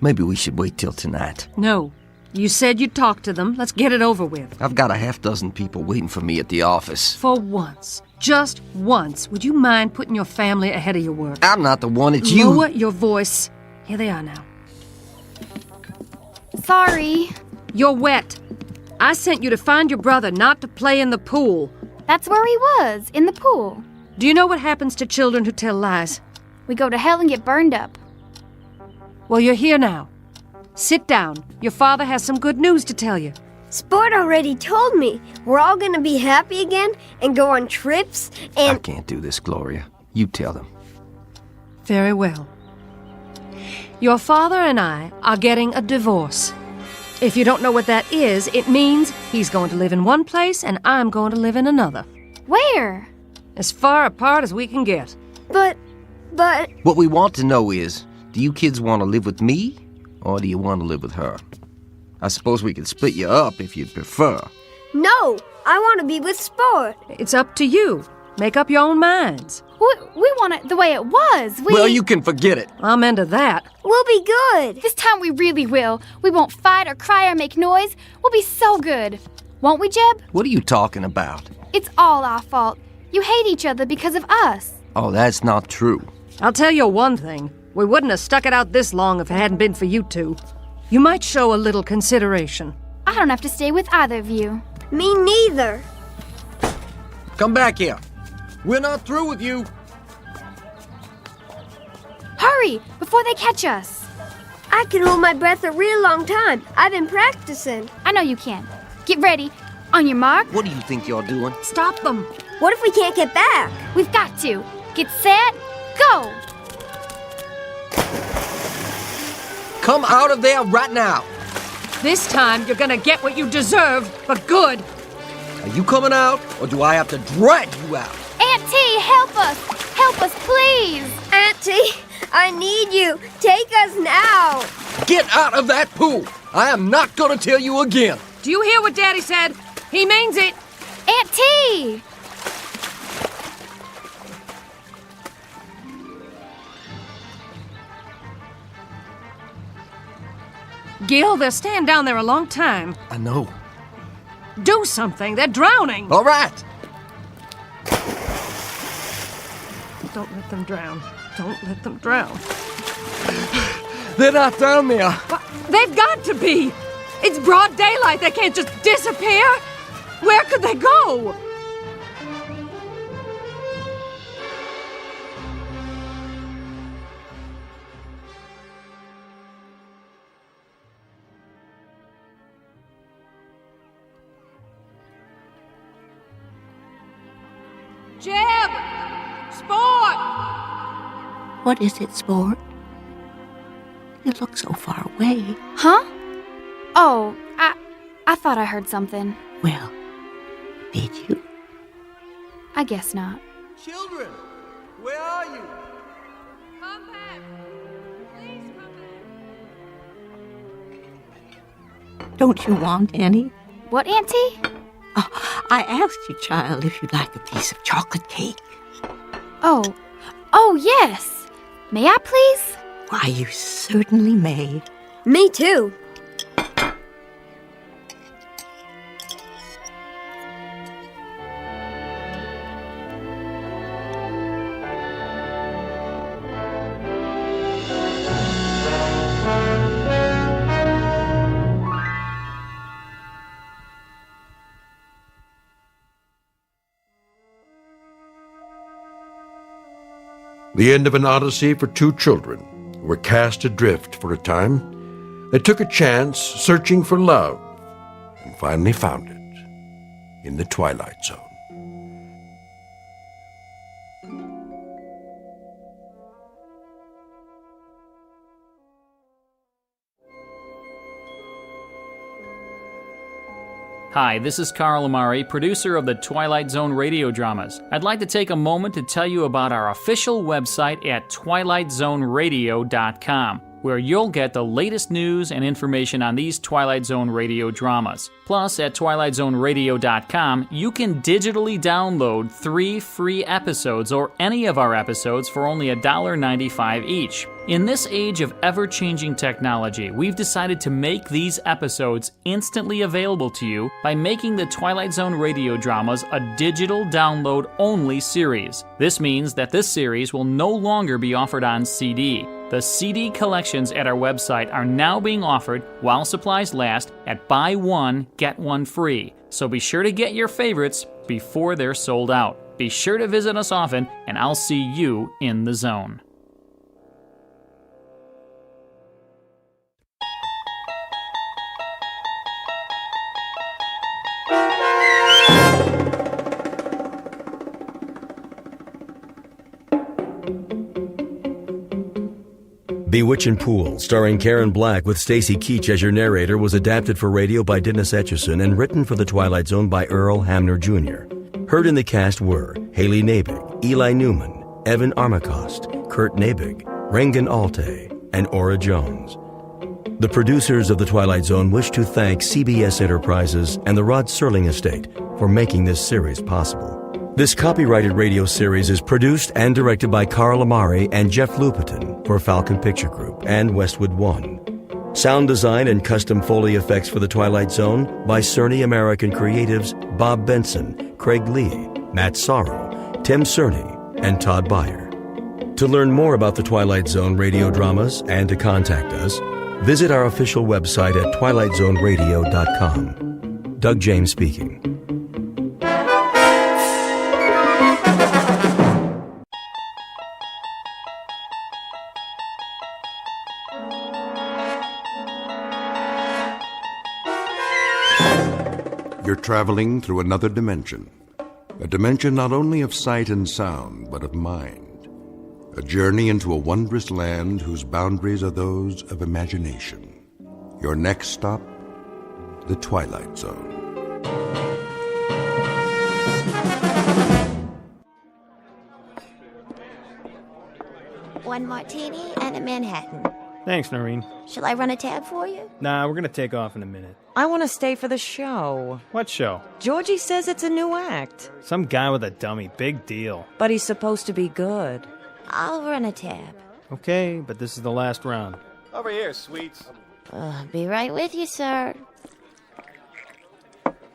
Maybe we should wait till tonight.
No. You said you'd talk to them. Let's get it over with.
I've got a half-dozen people waiting for me at the office.
For once. Just once. Would you mind putting your family ahead of your work?
I'm not the one, it's you.
Lower your voice. Here they are now.
Sorry.
You're wet. I sent you to find your brother, not to play in the pool.
That's where he was, in the pool.
Do you know what happens to children who tell lies?
We go to hell and get burned up.
Well, you're here now. Sit down. Your father has some good news to tell you.
Sport already told me. We're all gonna be happy again and go on trips and...
I can't do this, Gloria. You tell them.
Very well. Your father and I are getting a divorce. If you don't know what that is, it means he's going to live in one place and I'm going to live in another.
Where?
As far apart as we can get.
But...
What we want to know is, do you kids want to live with me, or do you want to live with her? I suppose we could split you up if you'd prefer.
No, I want to be with Sport.
It's up to you. Make up your own minds.
We want it the way it was.
Well, you can forget it.
I'm into that.
We'll be good.
This time we really will. We won't fight or cry or make noise. We'll be so good. Won't we, Jeb?
What are you talking about?
It's all our fault. You hate each other because of us.
Oh, that's not true.
I'll tell you one thing. We wouldn't have stuck it out this long if it hadn't been for you two. You might show a little consideration.
I don't have to stay with either of you.
Me neither.
Come back here. We're not through with you.
Hurry, before they catch us.
I can hold my breath a real long time. I've been practicing.
I know you can. Get ready. On your mark.
What do you think you're doing?
Stop them.
What if we can't get back?
We've got to. Get set, go.
Come out of there right now.
This time you're gonna get what you deserve, but good.
Are you coming out, or do I have to drag you out?
Auntie, help us! Help us, please!
Auntie, I need you. Take us now.
Get out of that pool! I am not gonna tell you again.
Do you hear what Daddy said? He means it.
Auntie!
Gil, they're staying down there a long time.
I know.
Do something. They're drowning.
All right.
Don't let them drown. Don't let them drown.
They're not down there.
But they've got to be. It's broad daylight. They can't just disappear. Where could they go? Jeb! Sport!
What is it, Sport? You look so far away.
Huh? Oh, I thought I heard something.
Well, did you?
I guess not.
Children, where are you?
Come back. Please come back.
Don't you want any?
What, Auntie?
Oh, I asked you, child, if you'd like a piece of chocolate cake.
Oh, yes. May I, please?
Why, you certainly may.
Me too.
The end of an odyssey for two children who were cast adrift for a time. They took a chance searching for love and finally found it in the Twilight Zone.
Hi, this is Carl Amari, producer of the Twilight Zone radio dramas. I'd like to take a moment to tell you about our official website at twilightzoneradio.com, where you'll get the latest news and information on these Twilight Zone radio dramas. Plus, at twilightzoneradio.com, you can digitally download 3 free episodes or any of our episodes for only $1.95 each. In this age of ever-changing technology, we've decided to make these episodes instantly available to you by making the Twilight Zone radio dramas a digital download-only series. This means that this series will no longer be offered on CD. The CD collections at our website are now being offered, while supplies last, at buy one, get one free. So be sure to get your favorites before they're sold out. Be sure to visit us often, and I'll see you in the zone.
Bewitching Pool, starring Karen Black with Stacy Keach as your narrator, was adapted for radio by Dennis Etchison and written for The Twilight Zone by Earl Hamner Jr. Heard in the cast were Haley Nabig, Eli Newman, Evan Armacost, Kurt Nabig, Reagan Alte, and Ora Jones. The producers of The Twilight Zone wish to thank CBS Enterprises and the Rod Serling Estate for making this series possible. This copyrighted radio series is produced and directed by Carl Amari and Jeff Lupetin for Falcon Picture Group and Westwood One. Sound design and custom Foley effects for The Twilight Zone by Cerny American Creatives Bob Benson, Craig Lee, Matt Sorrow, Tim Cerny, and Todd Beyer. To learn more about the Twilight Zone radio dramas and to contact us, visit our official website at twilightzoneradio.com. Doug James speaking.
You're traveling through another dimension. A dimension not only of sight and sound, but of mind. A journey into a wondrous land whose boundaries are those of imagination. Your next stop, the Twilight Zone.
One martini and a Manhattan.
Thanks, Noreen.
Shall I run a tab for you?
Nah, we're gonna take off in a minute.
I want to stay for the show.
What show?
Georgie says it's a new act.
Some guy with a dummy. Big deal.
But he's supposed to be good.
I'll run a tab.
Okay, but this is the last round.
Over here, sweets.
Be right with you, sir.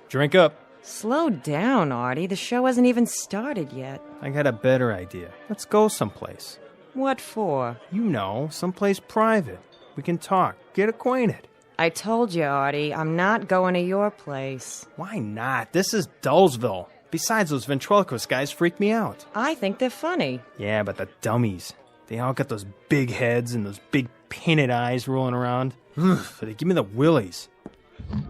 Drink up.
Slow down, Artie. The show hasn't even started yet.
I got a better idea. Let's go someplace.
What for?
You know, someplace private. We can talk, get acquainted.
I told you, Artie, I'm not going to your place.
Why not? This is Dullsville. Besides, those ventriloquist guys freak me out.
I think they're funny.
Yeah, but the dummies. They all got those big heads and those big painted eyes rolling around. They give me the willies.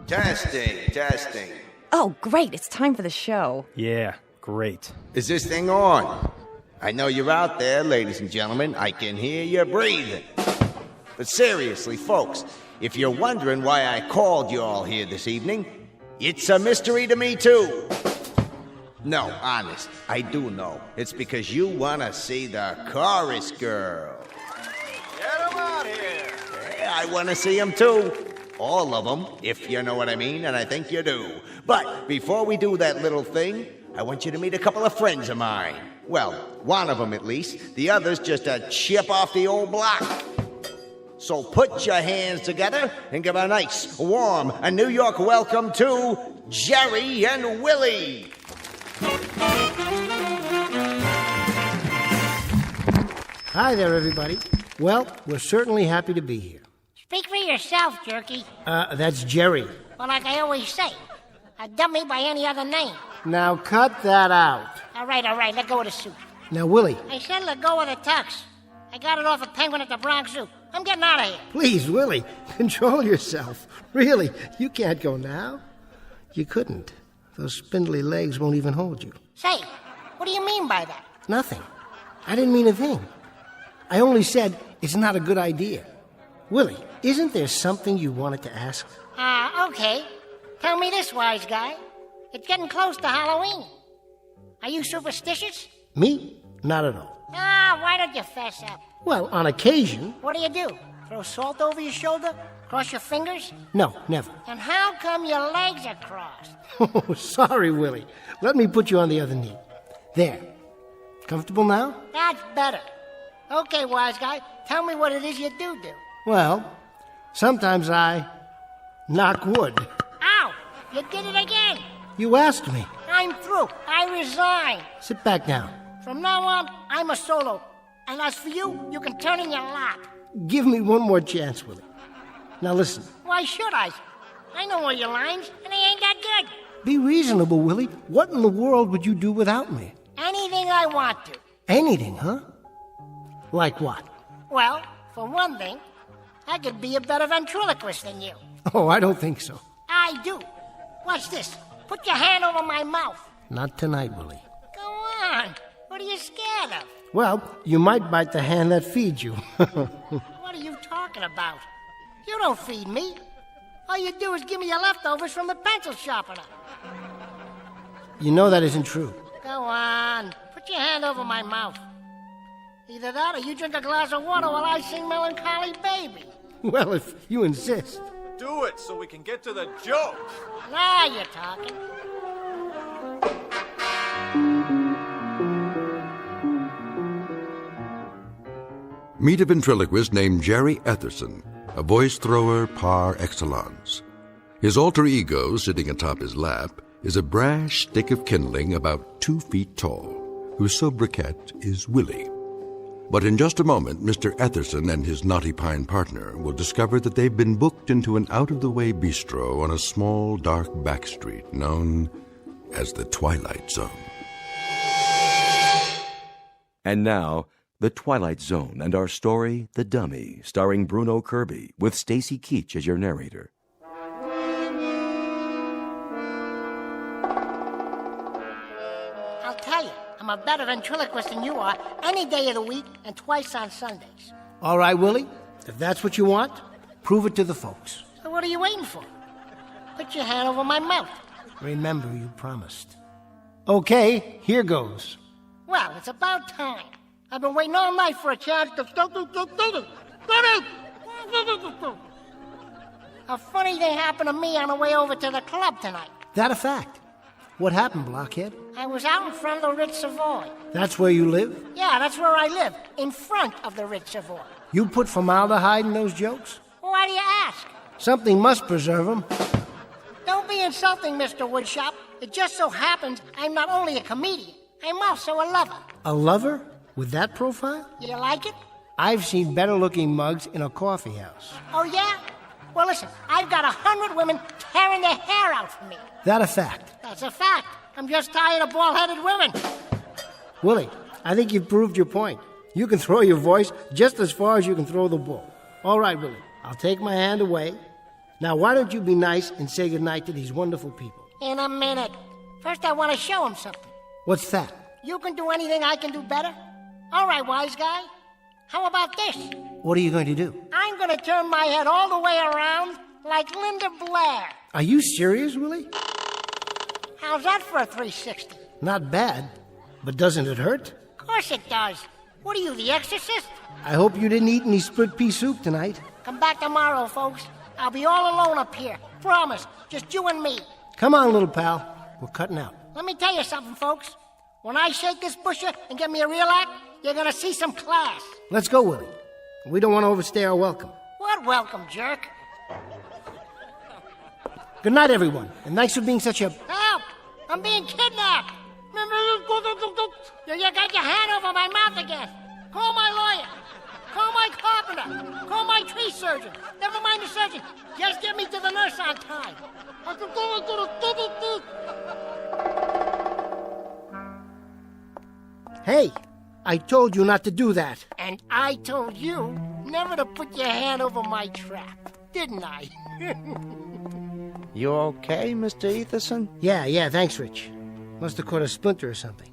Testing.
Oh, great. It's time for the show.
Yeah, great.
Is this thing on? I know you're out there, ladies and gentlemen. I can hear you breathing. But seriously, folks, if you're wondering why I called you all here this evening, it's a mystery to me, too. No, honest, I do know. It's because you want to see the chorus girl.
Get them out here.
Yeah, I want to see them, too. All of them, if you know what I mean, and I think you do. But before we do that little thing, I want you to meet a couple of friends of mine. Well, one of them at least. The other's just a chip off the old block. So put your hands together and give a nice, warm, a New York welcome to Jerry and Willie.
Hi there, everybody. Well, we're certainly happy to be here.
Speak for yourself, Jerky.
That's Jerry.
Well, like I always say, a dummy by any other name.
Now cut that out.
All right, let go of the suit.
Now, Willie.
I said let go of the tux. I got it off a penguin at the Bronx Zoo. I'm getting out of here.
Please, Willie, control yourself. Really, you can't go now. You couldn't. Those spindly legs won't even hold you.
Say, what do you mean by that?
Nothing. I didn't mean a thing. I only said it's not a good idea. Willie, isn't there something you wanted to ask?
Okay. Tell me this, wise guy. It's getting close to Halloween. Are you superstitious?
Me? Not at all.
Why don't you fess up?
Well, on occasion.
What do? Throw salt over your shoulder? Cross your fingers?
No, never.
And how come your legs are crossed?
Oh, sorry, Willie. Let me put you on the other knee. There. Comfortable now?
That's better. Okay, wise guy, tell me what it is you do.
Well, sometimes I knock wood.
Ow! You did it again!
You asked me.
I'm through. I resign.
Sit back down.
From now on, I'm a solo. And as for you, you can turn in your lap.
Give me one more chance, Willie. Now listen.
Why should I? I know all your lines, and they ain't that good.
Be reasonable, Willie. What in the world would you do without me?
Anything I want to.
Anything, huh? Like what?
Well, for one thing, I could be a better ventriloquist than you.
Oh, I don't think so.
I do. Watch this. Put your hand over my mouth.
Not tonight, Willie.
Go on. What are you scared of?
Well, you might bite the hand that feeds you.
What are talking about? You don't feed me. All you do is give me your leftovers from the pencil sharpener.
You know that isn't true.
Go on. Put your hand over my mouth. Either that or you drink a glass of water while I sing Melancholy Baby.
Well, if you insist.
Do it so we can get to the joke.
Now you're talking.
Meet a ventriloquist named Jerry Etherson, a voice thrower par excellence. His alter ego, sitting atop his lap, is a brash stick of kindling about 2 feet tall, whose sobriquet is Willie. But in just a moment, Mr. Etherson and his knotty pine partner will discover that they've been booked into an out-of-the-way bistro on a small, dark back street known as the Twilight Zone.
And now, The Twilight Zone and our story, The Dummy, starring Bruno Kirby, with Stacy Keach as your narrator.
I'll tell you, I'm a better ventriloquist than you are any day of the week and twice on Sundays.
All right, Willie. If that's what you want, prove it to the folks.
So what are you waiting for? Put your hand over my mouth.
Remember, you promised. Okay, here goes.
Well, it's about time. I've been waiting all night for a chance to... A funny thing happened to me on the way over to the club tonight.
That a fact? What happened, Blockhead?
I was out in front of the Ritz Savoy.
That's where you live?
Yeah, that's where I live, in front of the Ritz Savoy.
You put formaldehyde in those jokes?
Why do you ask?
Something must preserve them.
Don't be insulting, Mr. Woodshop. It just so happens I'm not only a comedian, I'm also a lover.
A lover? With that profile?
You like it?
I've seen better-looking mugs in a coffee house.
Oh, yeah? Well, listen, I've got 100 women tearing their hair out for me.
That a fact?
That's a fact. I'm just tired of bald-headed women.
Willie, I think you've proved your point. You can throw your voice just as far as you can throw the bull. All right, Willie, I'll take my hand away. Now, why don't you be nice and say goodnight to these wonderful people?
In a minute. First, I want to show them something.
What's that?
You can do anything I can do better? All right, wise guy. How about this?
What are you going to do?
I'm going to turn my head all the way around like Linda Blair.
Are you serious, Willie?
How's that for a 360?
Not bad. But doesn't it hurt?
Of course it does. What are you, the exorcist?
I hope you didn't eat any split pea soup tonight.
Come back tomorrow, folks. I'll be all alone up here. Promise. Just you and me.
Come on, little pal. We're cutting out.
Let me tell you something, folks. When I shake this busher and get me a real act, you're going to see some class.
Let's go, Willie. We don't want to overstay our welcome.
What welcome, jerk?
Good night, everyone. And thanks for being such a...
Help! I'm being kidnapped! You got your hand over my mouth again. Call my lawyer. Call my carpenter. Call my tree surgeon. Never mind the surgeon. Just get me to the nurse on time.
Hey, I told you not to do that.
And I told you never to put your hand over my trap, didn't I?
You okay, Mr. Etherson?
Yeah, thanks, Rich. Must have caught a splinter or something.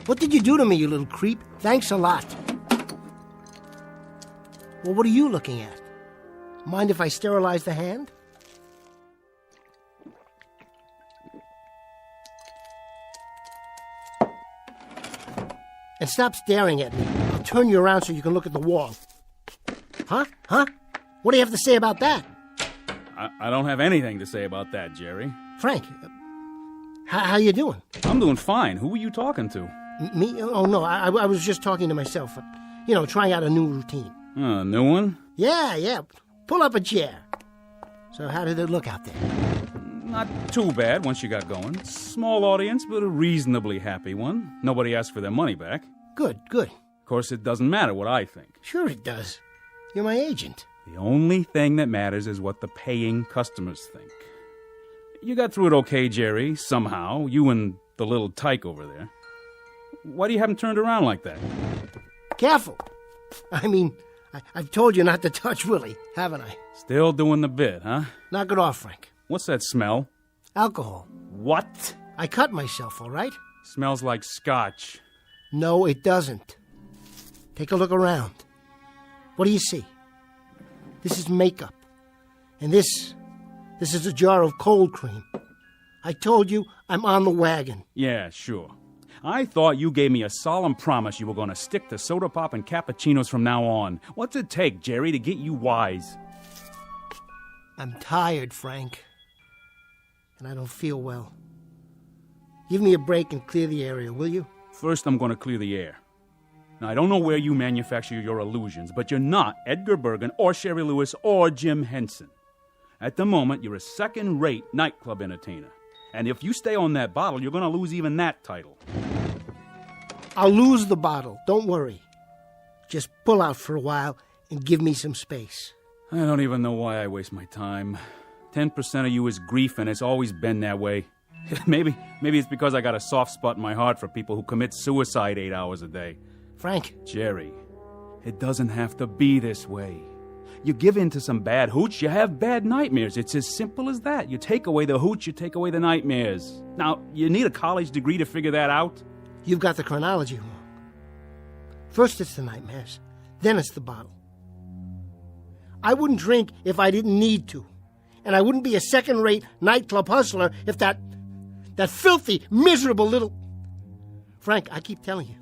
What did you do to me, you little creep? Thanks a lot. Well, what are you looking at? Mind if I sterilize the hand? And stop staring at me. I'll turn you around so you can look at the wall. Huh? What do you have to say about that?
I don't have anything to say about that, Jerry.
Frank, how you doing?
I'm doing fine. Who were you talking to?
Me? Oh, no, I was just talking to myself. Trying out a new routine.
A new one?
Yeah. Pull up a chair. So how did it look out there?
Not too bad once you got going. Small audience, but a reasonably happy one. Nobody asked for their money back.
Good.
Of course, it doesn't matter what I think.
Sure it does. You're my agent.
The only thing that matters is what the paying customers think. You got through it okay, Jerry, somehow. You and the little tyke over there. Why do you haven't turned around like that?
Careful. I mean, I've told you not to touch Willie, haven't I?
Still doing the bit, huh?
Knock it off, Frank.
What's that smell?
Alcohol.
What?
I cut myself, all right?
Smells like scotch.
No, it doesn't. Take a look around. What do you see? This is makeup. And this is a jar of cold cream. I told you I'm on the wagon.
Yeah, sure. I thought you gave me a solemn promise you were going to stick to soda pop and cappuccinos from now on. What's it take, Jerry, to get you wise?
I'm tired, Frank. And I don't feel well. Give me a break and clear the area, will you?
First, I'm going to clear the air. Now, I don't know where you manufacture your illusions, but you're not Edgar Bergen or Sherry Lewis or Jim Henson. At the moment, you're a second-rate nightclub entertainer. And if you stay on that bottle, you're going to lose even that title.
I'll lose the bottle. Don't worry. Just pull out for a while and give me some space.
I don't even know why I waste my time. 10% of you is grief, and it's always been that way. Maybe it's because I got a soft spot in my heart for people who commit suicide 8 hours a day.
Frank.
Jerry, it doesn't have to be this way. You give in to some bad hooch, you have bad nightmares. It's as simple as that. You take away the hooch, you take away the nightmares. Now, you need a college degree to figure that out?
You've got the chronology wrong. First it's the nightmares, then it's the bottle. I wouldn't drink if I didn't need to. And I wouldn't be a second-rate nightclub hustler if that filthy, miserable little... Frank, I keep telling you,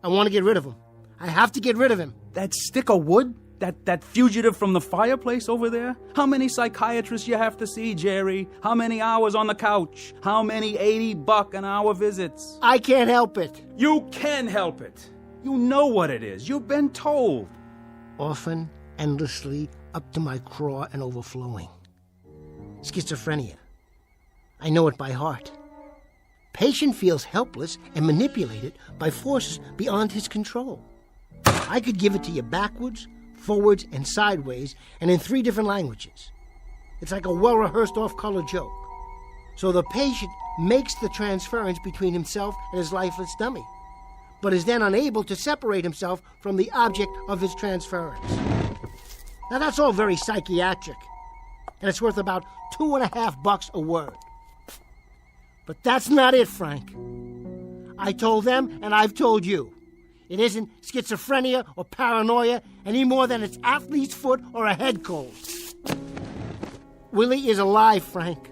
I want to get rid of him. I have to get rid of him.
That stick of wood? That fugitive from the fireplace over there? How many psychiatrists you have to see, Jerry? How many hours on the couch? How many $80 an hour visits?
I can't help it.
You can help it. You know what it is. You've been told.
Often, endlessly, up to my craw and overflowing. Schizophrenia. I know it by heart. Patient feels helpless and manipulated by forces beyond his control. I could give it to you backwards, forwards, and sideways, and in 3 different languages. It's like a well-rehearsed off-color joke. So the patient makes the transference between himself and his lifeless dummy, but is then unable to separate himself from the object of his transference. Now that's all very psychiatric, and it's worth about $2.50 a word. But that's not it, Frank. I told them, and I've told you. It isn't schizophrenia or paranoia any more than it's athlete's foot or a head cold. Willie is alive, Frank.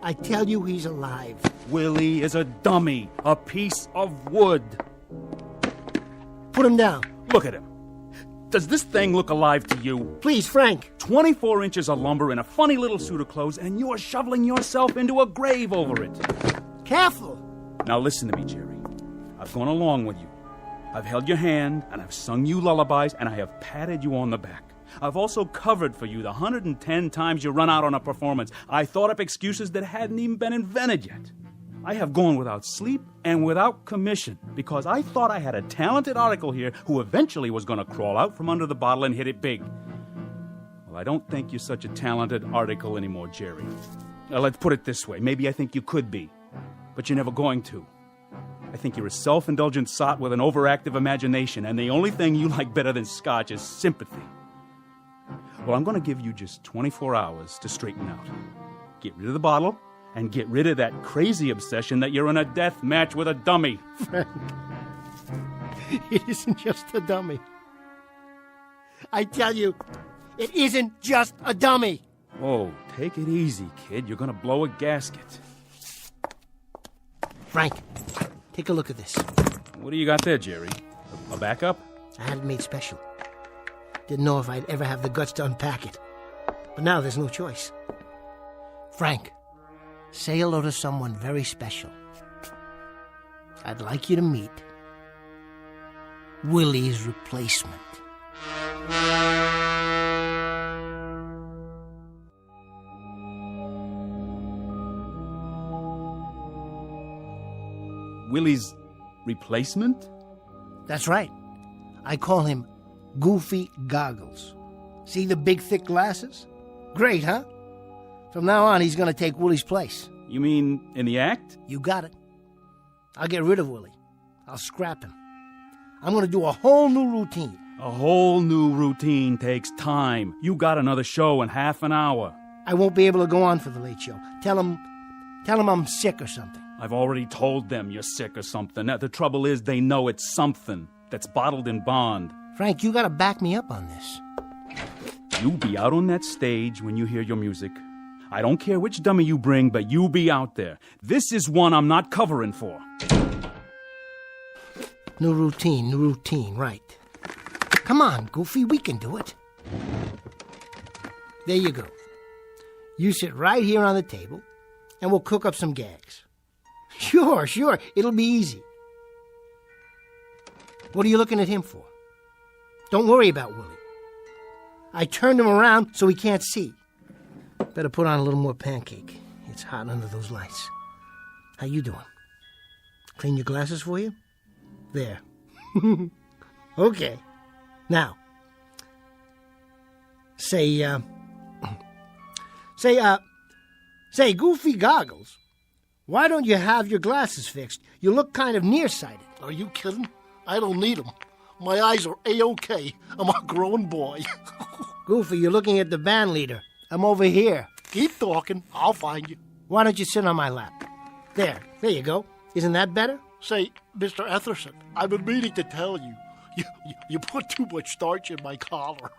I tell you he's alive.
Willie is a dummy, a piece of wood.
Put him down.
Look at him. Does this thing look alive to you?
Please, Frank.
24 inches of lumber and a funny little suit of clothes, and you're shoveling yourself into a grave over it.
Careful.
Now listen to me, Jerry. I've gone along with you. I've held your hand, and I've sung you lullabies, and I have patted you on the back. I've also covered for you the 110 times you run out on a performance. I thought up excuses that hadn't even been invented yet. I have gone without sleep and without commission because I thought I had a talented article here who eventually was going to crawl out from under the bottle and hit it big. Well, I don't think you're such a talented article anymore, Jerry. Now, let's put it this way. Maybe I think you could be, but you're never going to. I think you're a self-indulgent sot with an overactive imagination, and the only thing you like better than scotch is sympathy. Well, I'm going to give you just 24 hours to straighten out. Get rid of the bottle, and get rid of that crazy obsession that you're in a death match with a dummy.
Frank, it isn't just a dummy. I tell you, it isn't just a dummy.
Oh, take it easy, kid. You're going to blow a gasket.
Frank, take a look at this.
What do you got there, Jerry? A backup?
I had it made special. Didn't know if I'd ever have the guts to unpack it. But now there's no choice. Frank, say hello to someone very special. I'd like you to meet Willie's replacement.
Willie's replacement?
That's right. I call him Goofy Goggles. See the big, thick glasses? Great, huh? From now on, he's going to take Willie's place.
You mean in the act?
You got it. I'll get rid of Willie. I'll scrap him. I'm going to do a whole new routine.
A whole new routine takes time. You got another show in half an hour.
I won't be able to go on for the late show. Tell him I'm sick or something.
I've already told them you're sick or something. The trouble is, they know it's something that's bottled in bond.
Frank, you gotta back me up on this.
You be out on that stage when you hear your music. I don't care which dummy you bring, but you be out there. This is one I'm not covering for.
New routine, right. Come on, Goofy, we can do it. There you go. You sit right here on the table, and we'll cook up some gags. Sure, it'll be easy. What are you looking at him for? Don't worry about Willie. I turned him around so he can't see. Better put on a little more pancake. It's hot under those lights. How you doing? Clean your glasses for you? There. Okay. Now, say, Goofy Goggles, why don't you have your glasses fixed? You look kind of nearsighted.
Are you kidding? I don't need them. My eyes are A-OK. I'm a grown boy.
Goofy, you're looking at the band leader. I'm over here.
Keep talking. I'll find you.
Why don't you sit on my lap? There you go. Isn't that better?
Say, Mr. Etherson, I've been meaning to tell you. You put too much starch in my collar.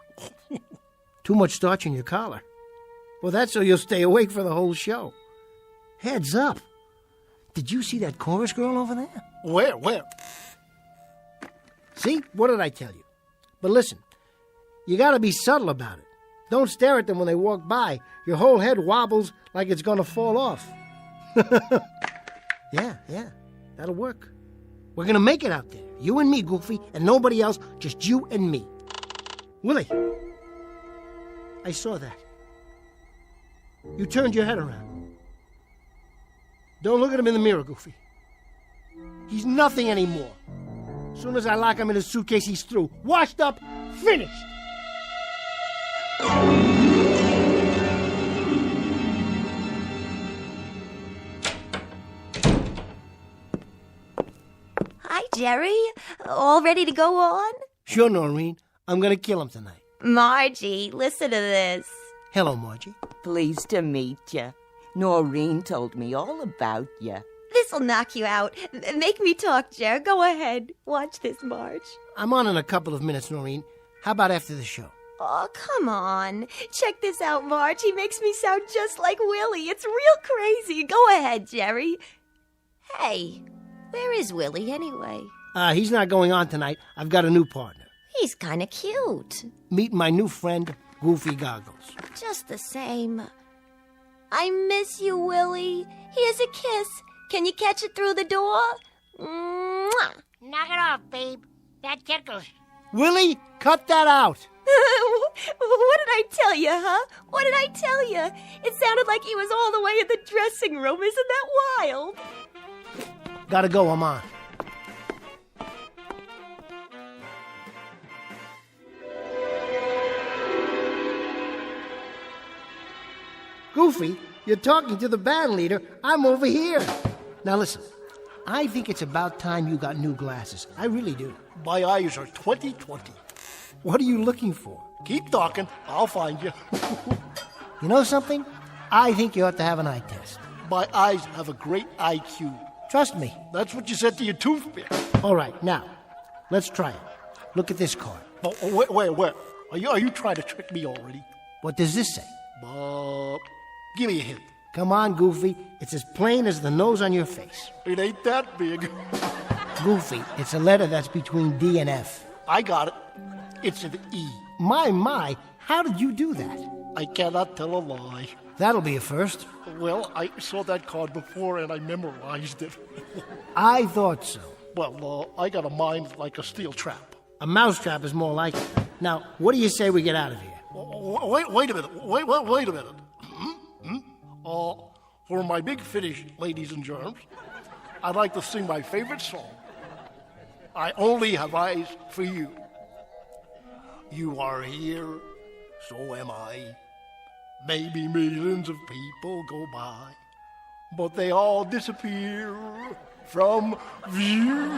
Too much starch in your collar? Well, that's so you'll stay awake for the whole show. Heads up. Did you see that chorus girl over there?
Where?
See? What did I tell you? But listen, you gotta be subtle about it. Don't stare at them when they walk by. Your whole head wobbles like it's gonna fall off. Yeah, that'll work. We're gonna make it out there. You and me, Goofy, and nobody else, just you and me. Willie, I saw that. You turned your head around. Don't look at him in the mirror, Goofy. He's nothing anymore. As soon as I lock him in his suitcase, he's through. Washed up, finished.
Hi, Jerry. All ready to go on?
Sure, Noreen. I'm gonna kill him tonight.
Margie, listen to this.
Hello, Margie.
Pleased to meet you. Noreen told me all about you.
This'll knock you out. Make me talk, Jer. Go ahead. Watch this, Marge.
I'm on in a couple of minutes, Noreen. How about after the show?
Oh, come on. Check this out, Marge. He makes me sound just like Willie. It's real crazy. Go ahead, Jerry. Hey, where is Willie anyway?
He's not going on tonight. I've got a new partner.
He's kind of cute.
Meet my new friend, Goofy Goggles.
Just the same. I miss you, Willie. Here's a kiss. Can you catch it through the door? Mwah!
Knock it off, babe. That tickles.
Willie, cut that out.
What did I tell you, huh? What did I tell you? It sounded like he was all the way in the dressing room. Isn't that wild?
Gotta go, I'm on. Goofy, you're talking to the band leader. I'm over here. Now listen, I think it's about time you got new glasses. I really do.
My eyes are 20/20.
What are you looking for?
Keep talking. I'll find you.
You know something? I think you ought to have an eye test.
My eyes have a great IQ.
Trust me.
That's what you said to your toothpick.
All right, now, let's try it. Look at this card.
Oh, where? Are you trying to trick me already?
What does this say?
Give me a hint.
Come on, Goofy. It's as plain as the nose on your face.
It ain't that big.
Goofy, it's a letter that's between D and F.
I got it. It's an E.
My, how did you do that?
I cannot tell a lie.
That'll be a first.
Well, I saw that card before and I memorized it.
I thought so.
Well, I got a mind like a steel trap.
A mousetrap is more like it. Now, what do you say we get out of here?
Wait a minute. Wait a minute. For my big finish, ladies and germs, I'd like to sing my favorite song. I only have eyes for you. You are here, so am I. Maybe millions of people go by, but they all disappear from view.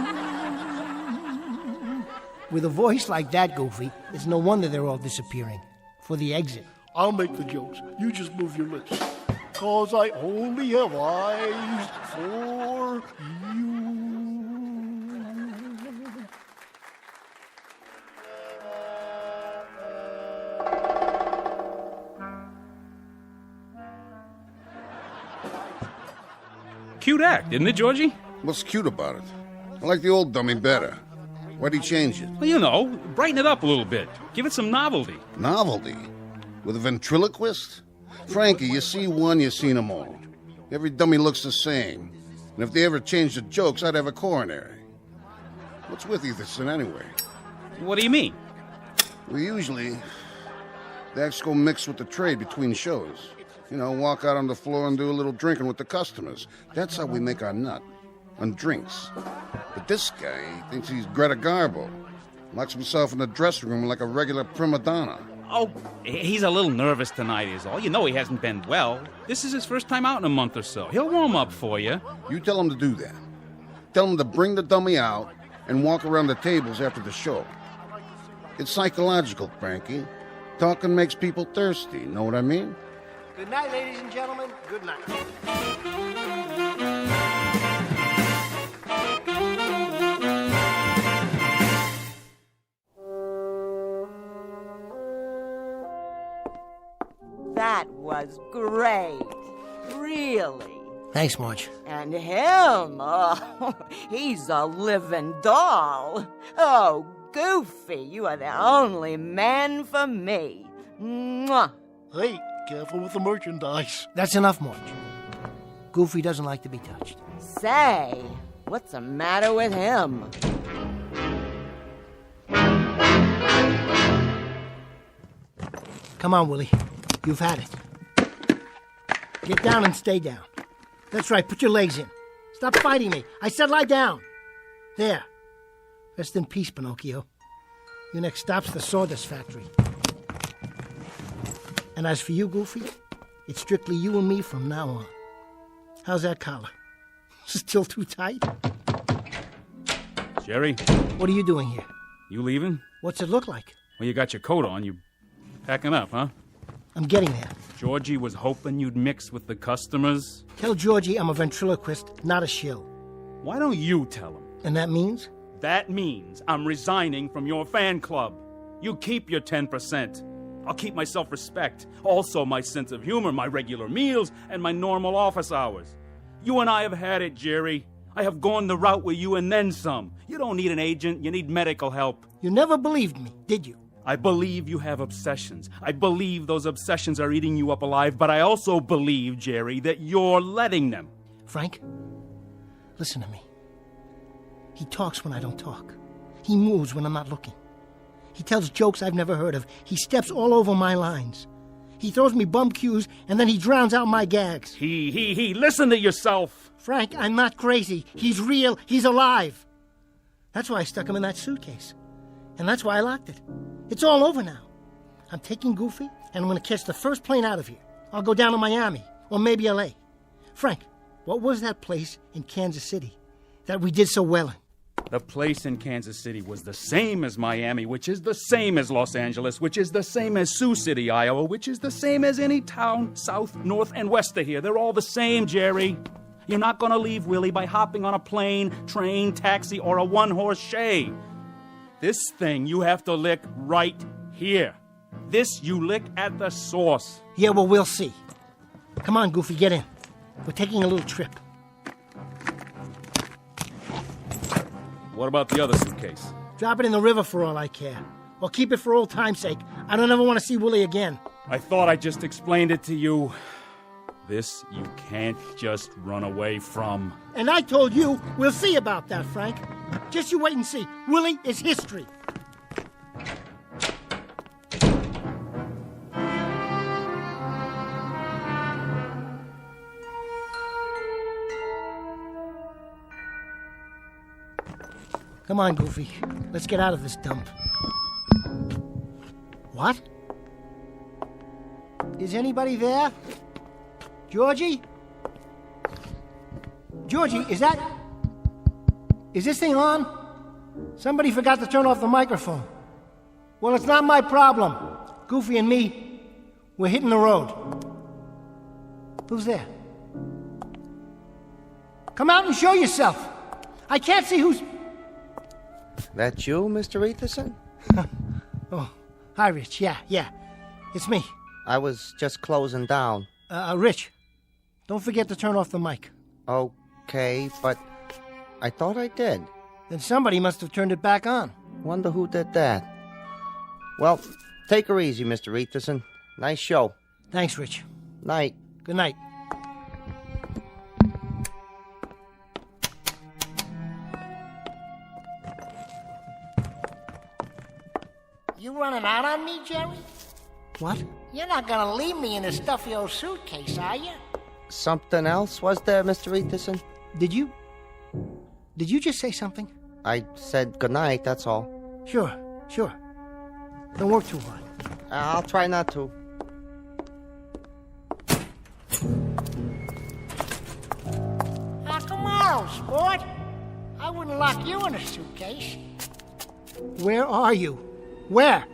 With a voice like that, Goofy, it's no wonder they're all disappearing. For the exit.
I'll make the jokes. You just move your lips. because I only have eyes for you.
Cute act, isn't it, Georgie?
What's cute about it? I like the old dummy better. Why'd he change it?
Well, you know, brighten it up a little bit. Give it some novelty.
Novelty? With a ventriloquist? Frankie, you see one, you seen them all. Every dummy looks the same. And if they ever changed the jokes, I'd have a coronary. What's with Etherson anyway?
What do you mean?
Well, usually, the acts go mixed with the trade between shows. You know, walk out on the floor and do a little drinking with the customers. That's how we make our nut. On drinks. But this guy thinks he's Greta Garbo. Locks himself in the dressing room like a regular prima donna.
Oh, he's a little nervous tonight is all. You know he hasn't been well. This is his first time out in a month or so. He'll warm up for you.
You tell him to do that. Tell him to bring the dummy out and walk around the tables after the show. It's psychological, Frankie. Talking makes people thirsty, know what I mean?
Good night, ladies and gentlemen. Good night.
That was great. Really.
Thanks, Marge.
And him, oh, he's a living doll. Oh, Goofy, you are the only man for me. Mwah.
Hey, careful with the merchandise.
That's enough, Marge. Goofy doesn't like to be touched.
Say, what's the matter with him?
Come on, Willie. You've had it. Get down and stay down. That's right, put your legs in. Stop fighting me. I said lie down. There. Rest in peace, Pinocchio. Your next stop's the sawdust factory. And as for you, Goofy, it's strictly you and me from now on. How's that collar? Still too tight?
Jerry?
What are you doing here?
You leaving?
What's it look like?
Well, you got your coat on. You packing up, huh?
I'm getting there.
Georgie was hoping you'd mix with the customers.
Tell Georgie I'm a ventriloquist, not a shill.
Why don't you tell him?
And that means?
That means I'm resigning from your fan club. You keep your 10%. I'll keep my self-respect, also my sense of humor, my regular meals, and my normal office hours. You and I have had it, Jerry. I have gone the route with you and then some. You don't need an agent, you need medical help.
You never believed me, did you?
I believe you have obsessions. I believe those obsessions are eating you up alive, but I also believe, Jerry, that you're letting them.
Frank, listen to me. He talks when I don't talk. He moves when I'm not looking. He tells jokes I've never heard of. He steps all over my lines. He throws me bum cues, and then he drowns out my gags.
He, listen to yourself.
Frank, I'm not crazy. He's real. He's alive. That's why I stuck him in that suitcase. And that's why I locked it. It's all over now. I'm taking Goofy, and I'm going to catch the first plane out of here. I'll go down to Miami, or maybe L.A. Frank, what was that place in Kansas City that we did so well in?
The place in Kansas City was the same as Miami, which is the same as Los Angeles, which is the same as Sioux City, Iowa, which is the same as any town south, north, and west of here. They're all the same, Jerry. You're not going to leave Willie by hopping on a plane, train, taxi, or a one-horse shay. This thing you have to lick right here. This you lick at the source.
Yeah, well, we'll see. Come on, Goofy, get in. We're taking a little trip.
What about the other suitcase?
Drop it in the river for all I care. Or keep it for old time's sake. I don't ever want to see Willie again.
I thought I just explained it to you. This you can't just run away from.
And I told you, we'll see about that, Frank. Just you wait and see. Willie is history. Come on, Goofy. Let's get out of this dump. What? Is anybody there? Georgie? Georgie, is this thing on? Somebody forgot to turn off the microphone. Well, it's not my problem. Goofy and me, we're hitting the road. Who's there? Come out and show yourself. I can't see who's...
That you, Mr. Etherson?
Oh, hi, Rich. Yeah. It's me.
I was just closing down.
Rich, don't forget to turn off the mic.
Okay, but I thought I did.
Then somebody must have turned it back on.
Wonder who did that. Well, take her easy, Mr. Etherson. Nice show.
Thanks, Rich.
Night.
Good night.
You running out on me, Jerry?
What?
You're not gonna leave me in a stuffy old suitcase, are you?
Something else was there, Mr. Etherson?
Did you just say something?
I said goodnight, that's all.
Sure. Don't work too hard.
I'll try not to.
Come on, sport. I wouldn't lock you in a suitcase.
Where are you? Where?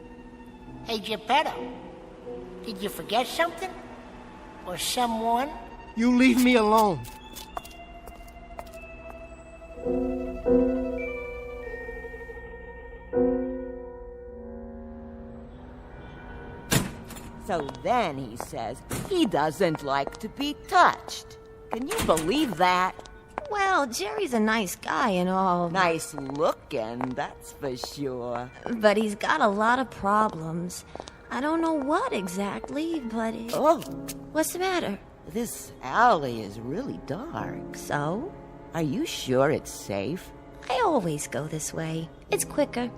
Hey, Geppetto, did you forget something? Or someone?
You leave me alone.
So then he says he doesn't like to be touched. Can you believe that?
Well, Jerry's a nice guy and all.
Nice looking, that's for sure.
But he's got a lot of problems. I don't know what exactly, but
Oh.
What's the matter?
This alley is really dark.
So?
Are you sure it's safe?
I always go this way. It's quicker.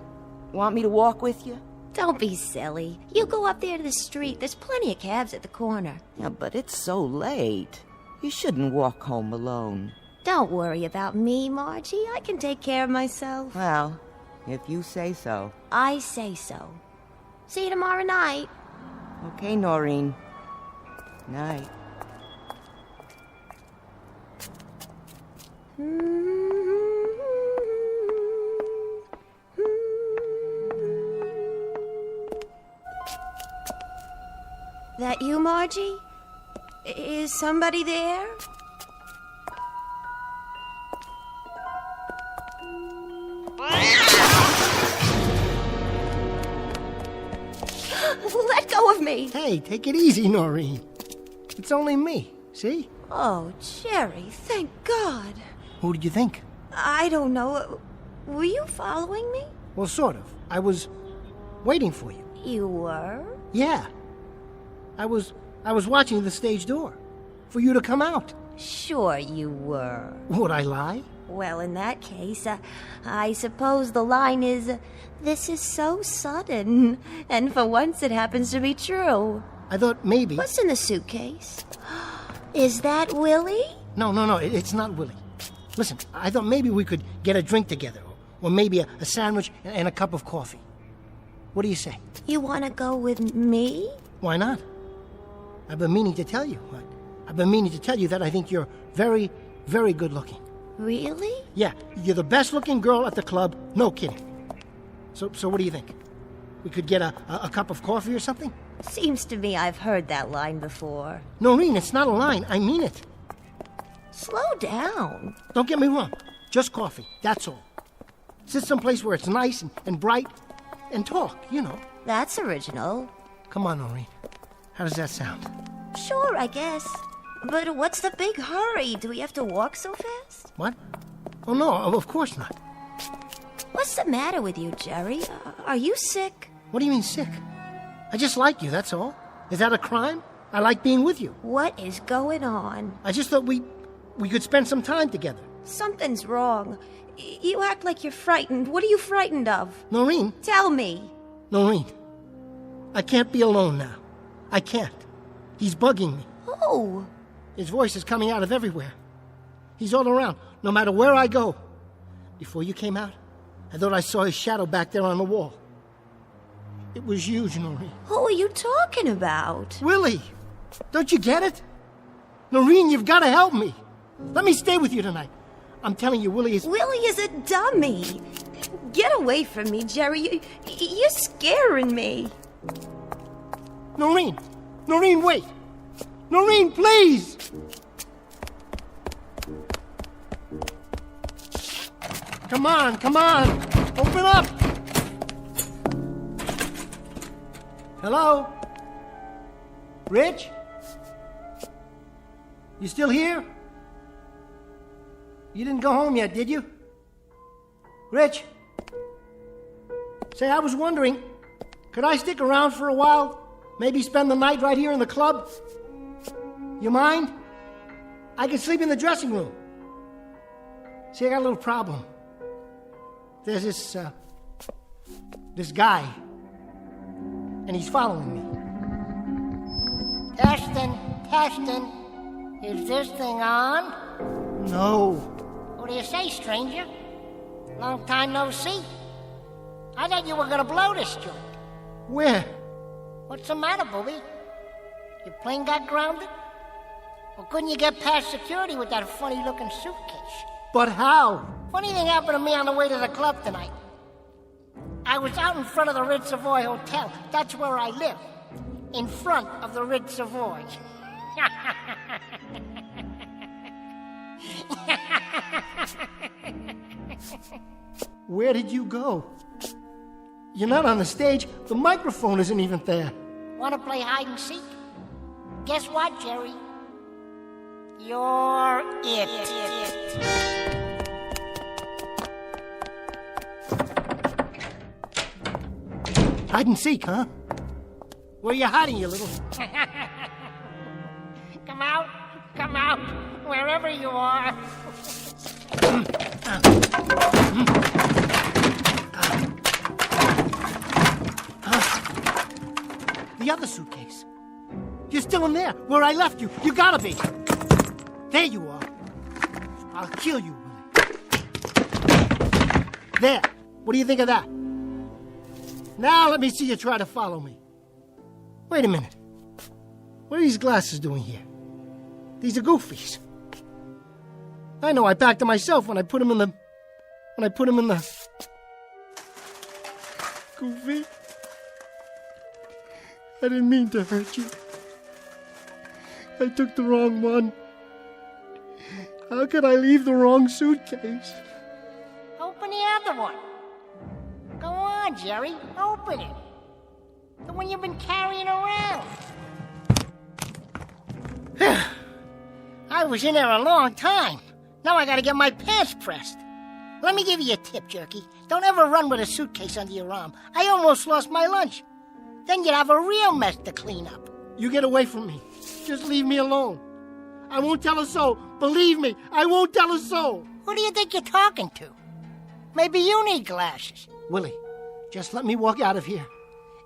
Want me to walk with you?
Don't be silly. You go up there to the street. There's plenty of cabs at the corner.
Yeah, but it's so late. You shouldn't walk home alone.
Don't worry about me, Margie. I can take care of myself.
Well, if you say so.
I say so. See you tomorrow night.
Okay, Noreen. Night.
That you, Margie? Is somebody there? Let go of me!
Hey, take it easy, Noreen. It's only me, see?
Oh, Jerry, thank God.
Who did you think?
I don't know. Were you following me?
Well, sort of. I was waiting for you.
You were?
Yeah. I was watching the stage door for you to come out.
Sure you were.
Would I lie?
Well, in that case, I suppose the line is, this is so sudden. And for once it happens to be true.
I thought maybe...
What's in the suitcase? Is that Willie?
No, it's not Willie. Listen, I thought maybe we could get a drink together. Or maybe a sandwich and a cup of coffee. What do you say?
You want to go with me?
Why not? I've been meaning to tell you. I've been meaning to tell you that I think you're very, very good looking.
Really?
Yeah, you're the best looking girl at the club. No kidding. So what do you think? We could get a cup of coffee or something?
Seems to me I've heard that line before.
Noreen, it's not a line. I mean it.
Slow down.
Don't get me wrong. Just coffee. That's all. Sit someplace where it's nice and bright and talk, you know.
That's original.
Come on, Noreen. How does that sound?
Sure, I guess. But what's the big hurry? Do we have to walk so fast?
What? Oh, no, of course not.
What's the matter with you, Jerry? Are you sick?
What do you mean sick? I just like you, that's all. Is that a crime? I like being with you.
What is going on?
I just thought we could spend some time together.
Something's wrong. You act like you're frightened. What are you frightened of?
Noreen.
Tell me.
Noreen. I can't be alone now. I can't. He's bugging me.
Who?
His voice is coming out of everywhere. He's all around, no matter where I go. Before you came out, I thought I saw his shadow back there on the wall. It was huge, Noreen.
Who are you talking about?
Willie! Don't you get it? Noreen, you've got to help me. Let me stay with you tonight. I'm telling you, Willie is...
Willie is a dummy. Get away from me, Jerry. You're scaring me.
Noreen! Noreen, wait! Noreen, please! Come on, come on. Open up. Hello? Rich? You still here? You didn't go home yet, did you? Rich? Say, I was wondering, could I stick around for a while? Maybe spend the night right here in the club? You mind? I could sleep in the dressing room. See, I got a little problem. There's this guy, and he's following me.
Testing. Is this thing on?
No.
What do you say, stranger? Long time no see. I thought you were gonna blow this joint.
Where?
What's the matter, booby? Your plane got grounded? Or couldn't you get past security with that funny-looking suitcase?
But how?
Funny thing happened to me on the way to the club tonight. I was out in front of the Ritz Savoy Hotel. That's where I live. In front of the Ritz Savoy.
Where did you go? You're not on the stage. The microphone isn't even there.
Want to play hide and seek? Guess what, Jerry? You're it.
Hide and seek, huh? Where are you hiding, you little...
Come out, wherever you are.
The other suitcase. You're still in there, where I left you. You gotta be. There you are. I'll kill you, Willie. There. What do you think of that? Now let me see you try to follow me. Wait a minute. What are these glasses doing here? These are goofies. I know, I backed them myself when I put them in the... Goofy. I didn't mean to hurt you. I took the wrong one. How could I leave the wrong suitcase?
Open the other one. Go on, Jerry. Open it. The one you've been carrying around. I was in there a long time. Now I gotta get my pants pressed. Let me give you a tip, Jerky. Don't ever run with a suitcase under your arm. I almost lost my lunch. Then you'd have a real mess to clean up.
You get away from me. Just leave me alone. I won't tell a soul. Believe me, I won't tell a soul.
Who do you think you're talking to? Maybe you need glasses.
Willie, just let me walk out of here.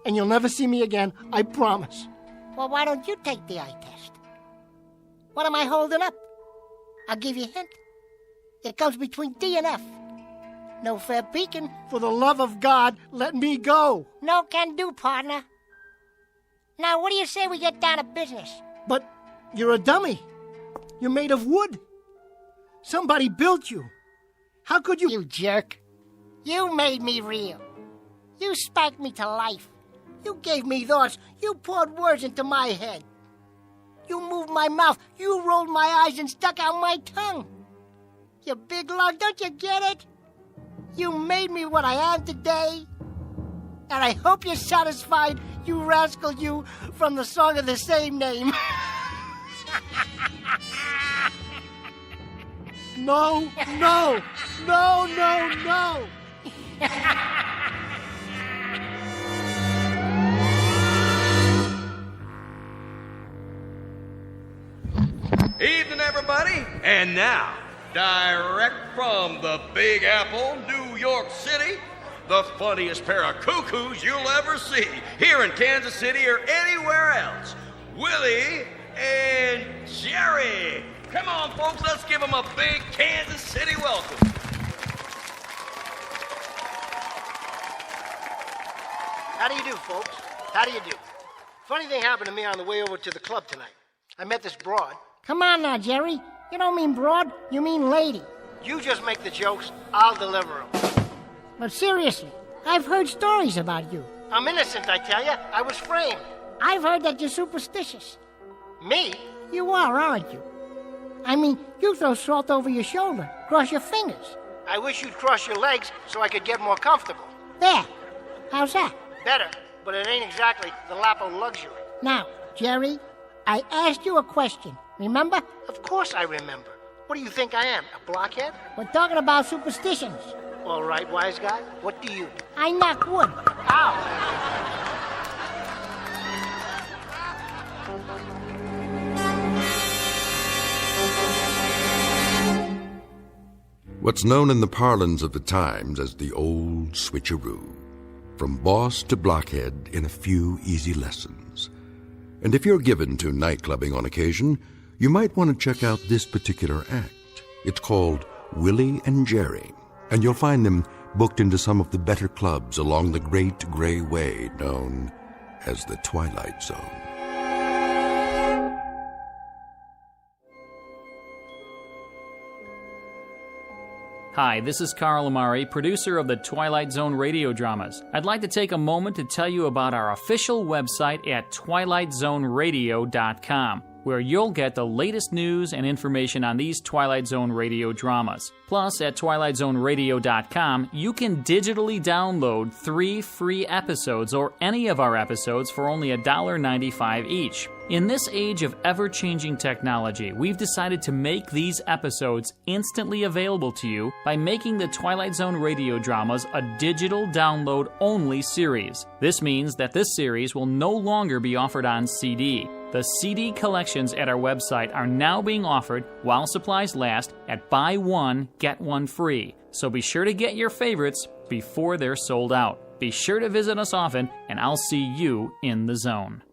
And you'll never see me again, I promise.
Well, why don't you take the eye test? What am I holding up? I'll give you a hint. It comes between D and F. No fair peeking.
For the love of God, let me go.
No can do, partner. Now, what do you say we get down to business?
But you're a dummy. You're made of wood. Somebody built you. How could you...
You jerk. You made me real. You spanked me to life. You gave me thoughts. You poured words into my head. You moved my mouth. You rolled my eyes and stuck out my tongue. You big lug, don't you get it? You made me what I am today. And I hope you're satisfied, you rascal, you, from the song of the same name.
No, no, no, no, no.
Evening, everybody. And now, direct from the Big Apple, New York City, the funniest pair of cuckoos you'll ever see here in Kansas City or anywhere else, Willie and Jerry. Come on, folks, let's give them a big Kansas City welcome.
How do you do, folks? How do you do? Funny thing happened to me on the way over to the club tonight. I met this broad.
Come on now, Jerry. You don't mean broad, you mean lady.
You just make the jokes, I'll deliver them.
But seriously, I've heard stories about you.
I'm innocent, I tell you. I was framed.
I've heard that you're superstitious.
Me?
You are, aren't you? I mean, you throw salt over your shoulder, cross your fingers.
I wish you'd cross your legs so I could get more comfortable.
There. How's that?
Better, but it ain't exactly the lap of luxury.
Now, Jerry, I asked you a question. Remember?
Of course I remember. What do you think I am, a blockhead?
We're talking about superstitions.
All right, wise guy. What do you do?
I knock wood.
Ow!
What's known in the parlance of the times as the old switcheroo. From boss to blockhead in a few easy lessons. And if you're given to nightclubbing on occasion, you might want to check out this particular act. It's called Willie and Jerry, and you'll find them booked into some of the better clubs along the Great Gray Way known as the Twilight Zone.
Hi, this is Carl Amari, producer of the Twilight Zone radio dramas. I'd like to take a moment to tell you about our official website at twilightzoneradio.com, where you'll get the latest news and information on these Twilight Zone radio dramas. Plus, at twilightzoneradio.com, you can digitally download 3 free episodes or any of our episodes for only $1.95 each. In this age of ever-changing technology, we've decided to make these episodes instantly available to you by making the Twilight Zone radio dramas a digital download-only series. This means that this series will no longer be offered on CD. The CD collections at our website are now being offered while supplies last at buy one, get one free. So be sure to get your favorites before they're sold out. Be sure to visit us often, and I'll see you in the zone.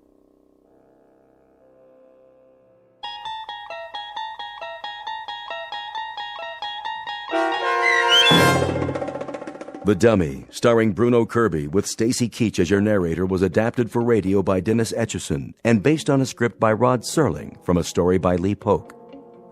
The Dummy, starring Bruno Kirby with Stacy Keach as your narrator, was adapted for radio by Dennis Etchison and based on a script by Rod Serling from a story by Lee Polk.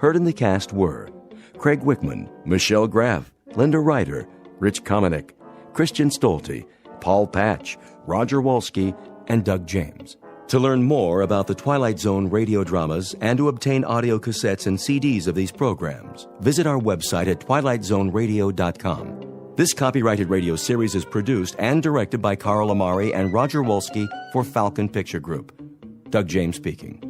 Heard in the cast were Craig Wickman, Michelle Graff, Linda Ryder, Rich Komanek, Christian Stolte, Paul Patch, Roger Wolski, and Doug James. To learn more about the Twilight Zone radio dramas and to obtain audio cassettes and CDs of these programs, visit our website at twilightzoneradio.com. This copyrighted radio series is produced and directed by Carl Amari and Roger Wolski for Falcon Picture Group. Doug James speaking.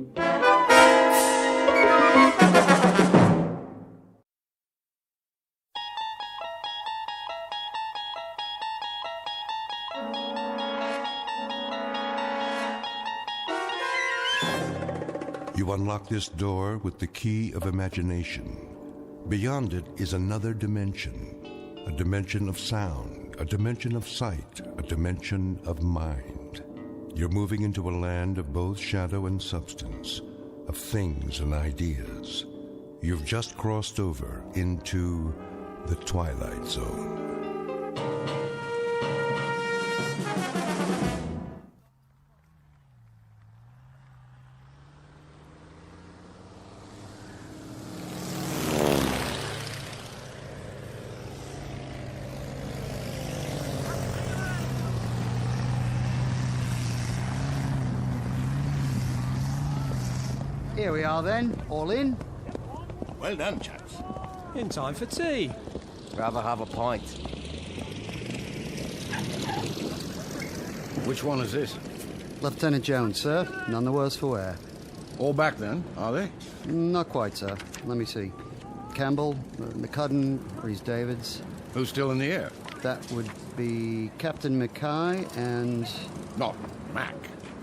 You unlock this door with the key of imagination. Beyond it is another dimension. A dimension of sound, a dimension of sight, a dimension of mind. You're moving into a land of both shadow and substance, of things and ideas. You've just crossed over into the Twilight Zone.
Here we are then, all in.
Well done, chaps.
In time for tea.
Rather have a pint.
Which one is this?
Lieutenant Jones, sir. None the worse for wear.
All back then, are they?
Not quite, sir. Let me see. Campbell, McCudden, Rhys Davids.
Who's still in the air?
That would be Captain Mackay and...
Not Mac.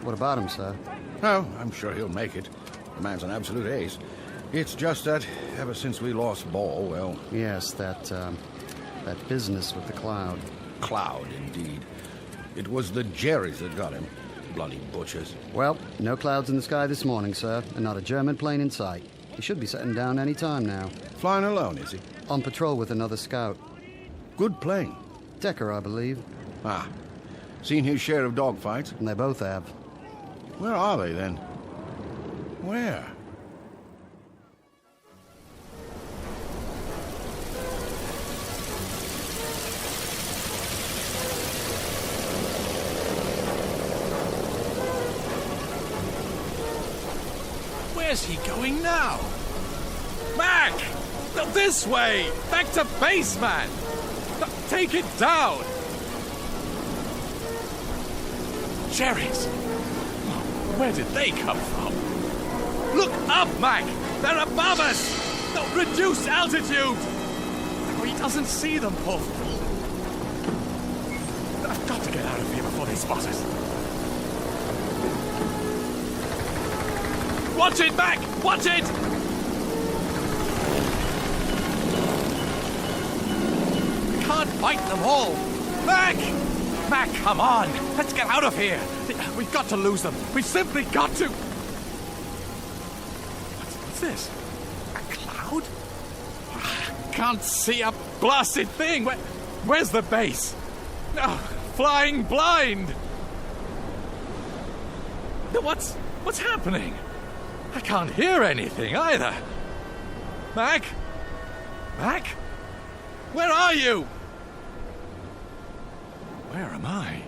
What about him, sir?
Oh, I'm sure he'll make it. The man's an absolute ace. It's just that ever since we lost Ball, well...
Yes, that business with the Cloud.
Cloud, indeed. It was the Jerrys that got him. Bloody butchers.
Well, no clouds in the sky this morning, sir, and not a German plane in sight. He should be setting down any time now.
Flying alone, is he?
On patrol with another scout.
Good plane.
Decker, I believe.
Ah. Seen his share of dogfights?
And they both have.
Where are they, then? Where?
Where's he going now? Mac! This way! Back to base, man! Take it down! Cherries! Where did they come from? Look up, Mac! They're above us! No, reduce altitude! Oh, he doesn't see them, Paul. I've got to get out of here before they spot us. Watch it, Mac! Watch it! We can't fight them all. Mac! Mac, come on! Let's get out of here! We've got to lose them. We've simply got to! What's this? A cloud? I can't see a blasted thing! Where's the base? Oh, flying blind! What's happening? I can't hear anything either. Mac? Mac? Where are you? Where am I?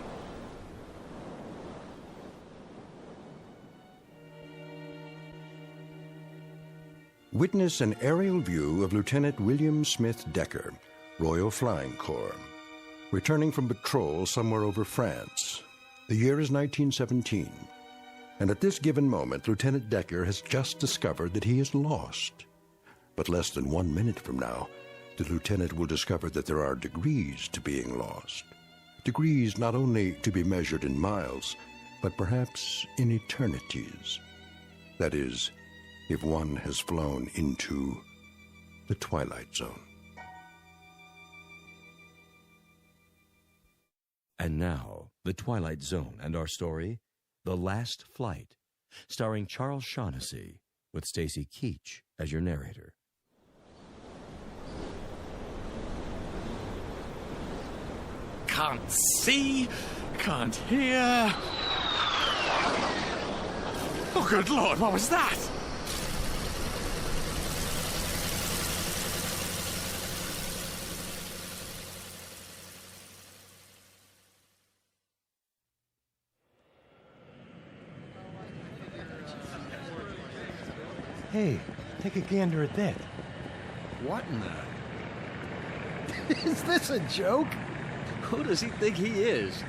Witness an aerial view of Lieutenant William Smith Decker, Royal Flying Corps, returning from patrol somewhere over France. The year is 1917, and at this given moment, Lieutenant Decker has just discovered that he is lost. But less than 1 minute from now, the lieutenant will discover that there are degrees to being lost. Degrees not only to be measured in miles, but perhaps in eternities. That is, if one has flown into the Twilight Zone.
And now, The Twilight Zone and our story, The Last Flight, starring Charles Shaughnessy, with Stacy Keach as your narrator.
Can't see, can't hear. Oh, good Lord, what was that?
Hey, take a gander at that.
What in the...
Is this a joke?
Who does he think he is?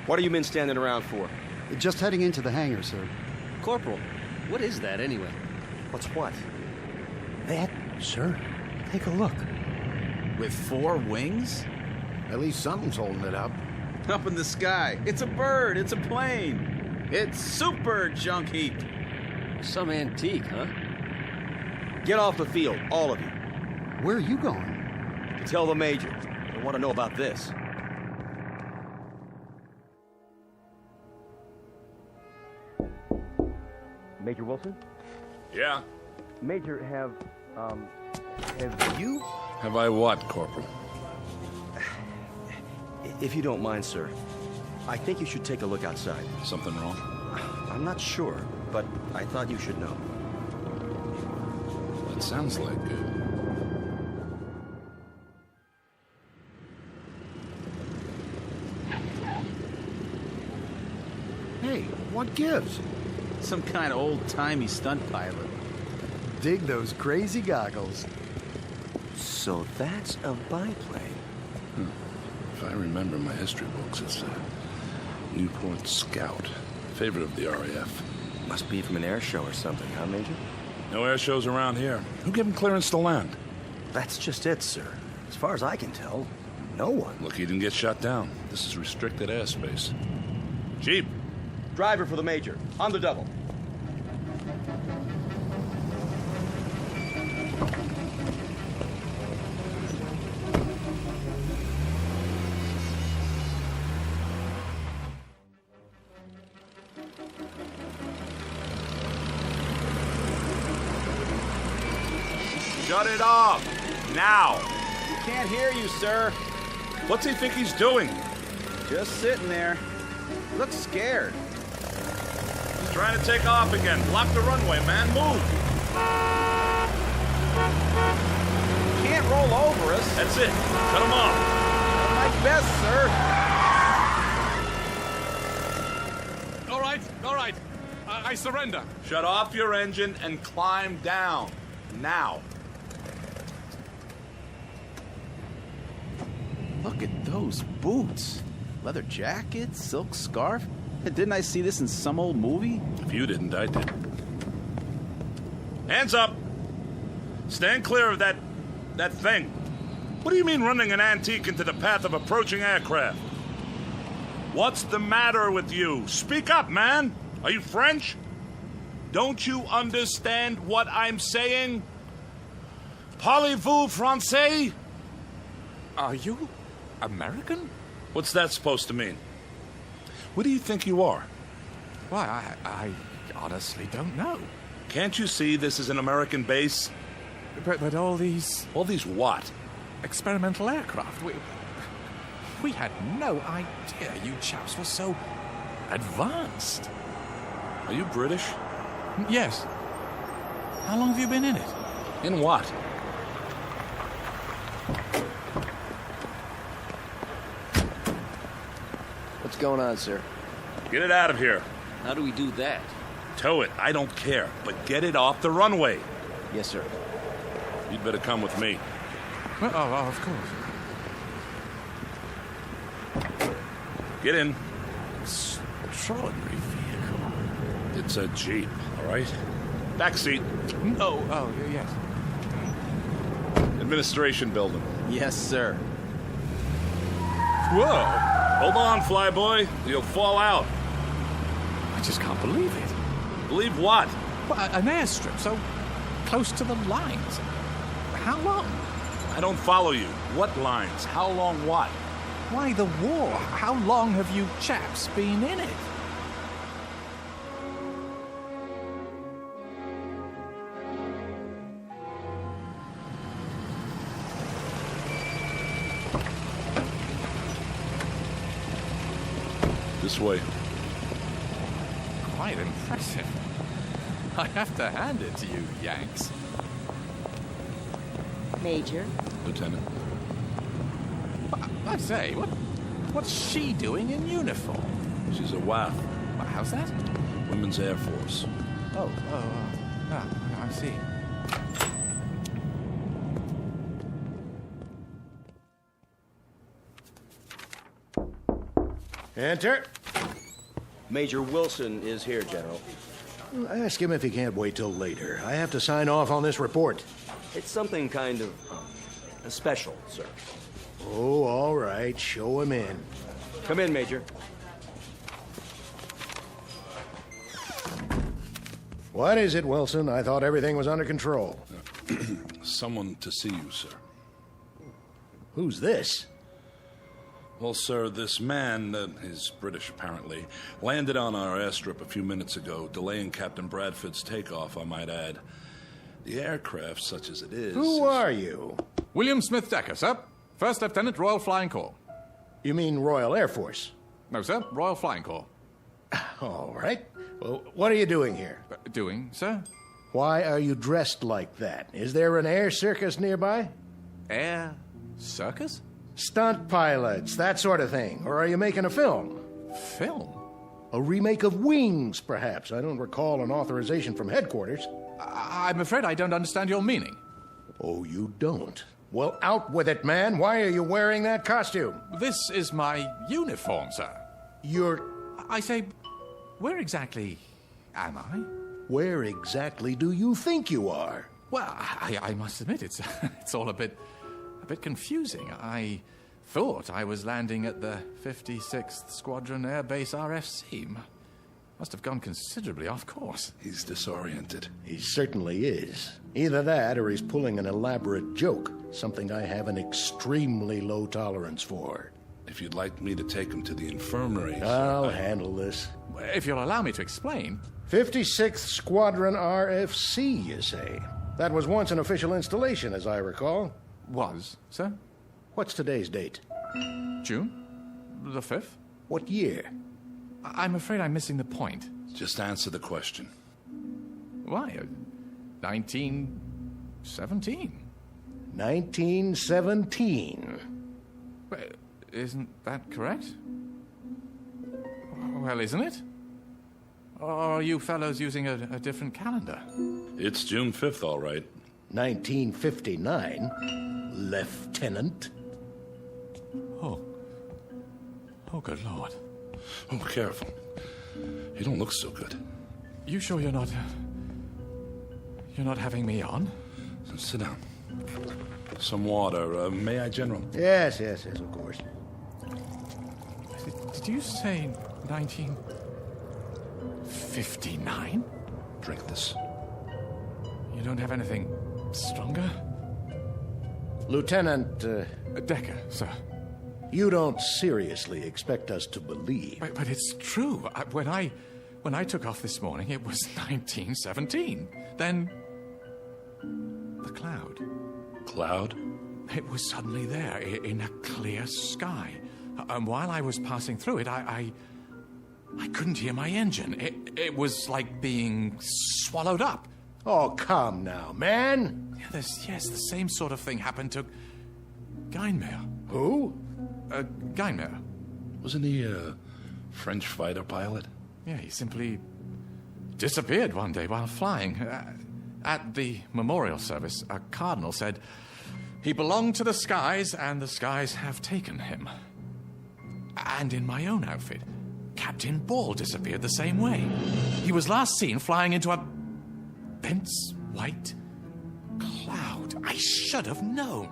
What are you men standing around for?
Just heading into the hangar, sir.
Corporal, what is that anyway?
What's what?
That, sir. Take a look.
With 4 wings?
At least something's holding it up.
Up in the sky. It's a bird. It's a plane. It's super junk heap.
Some antique, huh?
Get off the field, all of you.
Where are you going?
To tell the Major. I want to know about this. Major Wilson?
Yeah?
Major, have you?
Have I what, Corporal?
If you don't mind, sir, I think you should take a look outside.
Something wrong?
I'm not sure, but I thought you should know.
That sounds like it.
Hey, what gives?
Some kind of old-timey stunt pilot.
Dig those crazy goggles.
So that's a biplane.
If I remember my history books, it's a Newport Scout. Favorite of the RAF.
Must be from an air show or something, huh, Major?
No air shows around here. Who gave him clearance to land?
That's just it, sir. As far as I can tell, no one.
Look, he didn't get shot down. This is restricted airspace. Jeep.
Driver for the Major. On the double.
Shut it off! Now!
We can't hear you, sir.
What's he think he's doing?
Just sitting there. Looks scared.
He's trying to take off again. Block the runway, man. Move!
Can't roll over us.
That's it. Shut him off.
My best, sir.
All right. I surrender.
Shut off your engine and climb down. Now.
Look at those boots. Leather jacket, silk scarf. Didn't I see this in some old movie?
If you didn't, I did.
Hands up! Stand clear of that thing. What do you mean running an antique into the path of approaching aircraft? What's the matter with you? Speak up, man! Are you French? Don't you understand what I'm saying? Parlez-vous français?
Are you American?
What's that supposed to mean? What do you think you are?
Why, I honestly don't know.
Can't you see this is an American base?
But all these...
All these what?
Experimental aircraft. We had no idea you chaps were so advanced.
Are you British?
Yes. How long have you been in it?
In what?
What's going on, sir?
Get it out of here.
How do we do that?
Tow it. I don't care. But get it off the runway.
Yes, sir.
You'd better come with me.
Well, of course.
Get in.
Extraordinary vehicle.
It's a Jeep, all right? Back seat.
Oh, yes.
Administration building.
Yes, sir.
Whoa! Hold on, flyboy. You'll fall out.
I just can't believe it.
Believe what?
Well, an airstrip so close to the lines. How long?
I don't follow you. What lines? How long what?
Why, the war. How long have you chaps been in it?
This way.
Quite impressive. I have to hand it to you, Yanks.
Major.
Lieutenant.
I say, what's she doing in uniform?
She's a WAF.
How's that?
Women's Air Force.
I see.
Enter.
Major Wilson is here, General.
Ask him if he can't wait till later. I have to sign off on this report.
It's something kind of special, sir.
Oh, all right. Show him in.
Come in, Major.
What is it, Wilson? I thought everything was under control.
Someone to see you, sir.
Who's this?
Well, sir, this man, he's British apparently, landed on our airstrip a few minutes ago, delaying Captain Bradford's takeoff, I might add. The aircraft, such as it is...
Who are you?
William Smith Decker, sir. First Lieutenant, Royal Flying Corps.
You mean Royal Air Force?
No, sir. Royal Flying Corps.
All right. Well, what are you doing here?
Doing, sir?
Why are you dressed like that? Is there an air circus nearby?
Air circus?
Stunt pilots, that sort of thing. Or are you making a film?
Film?
A remake of Wings, perhaps. I don't recall an authorization from headquarters.
I'm afraid I don't understand your meaning.
Oh, you don't? Well, out with it, man. Why are you wearing that costume?
This is my uniform, sir. I say, where exactly am I?
Where exactly do you think you are?
Well, I must admit, it's all a bit confusing. I thought I was landing at the 56th Squadron Air Base RFC. Must have gone considerably off course.
He's disoriented.
He certainly is. Either that or he's pulling an elaborate joke, something I have an extremely low tolerance for.
If you'd like me to take him to the infirmary...
I'll handle this.
If you'll allow me to explain...
56th Squadron RFC, you say? That was once an official installation, as I recall.
Was, sir?
What's today's date?
June the 5th.
What year?
I'm afraid I'm missing the point.
Just answer the question.
Why? 1917.
1917.
Isn't that correct? Well, isn't it? Or are you fellows using a different calendar?
It's June 5th, all right.
1959, Lieutenant.
Oh, good Lord.
Oh, careful. You don't look so good.
You sure you're not having me on?
Sit down. Some water. May I, General?
Yes, of course.
Did you say 1959?
Drink this.
You don't have anything stronger?
Lieutenant...
Decker, sir.
You don't seriously expect us to believe...
But it's true. When I took off this morning, it was 1917. Then... the cloud.
Cloud?
It was suddenly there, in a clear sky. And while I was passing through it, I couldn't hear my engine. It was like being swallowed up.
Oh, come now, man.
Yeah, yes, the same sort of thing happened to Geinmeyer.
Who?
Geinmeyer.
Wasn't he a French fighter pilot?
Yeah, he simply disappeared one day while flying. At the memorial service, a cardinal said he belonged to the skies, and the skies have taken him. And in my own outfit, Captain Ball disappeared the same way. He was last seen flying into a dense white cloud. I should have known.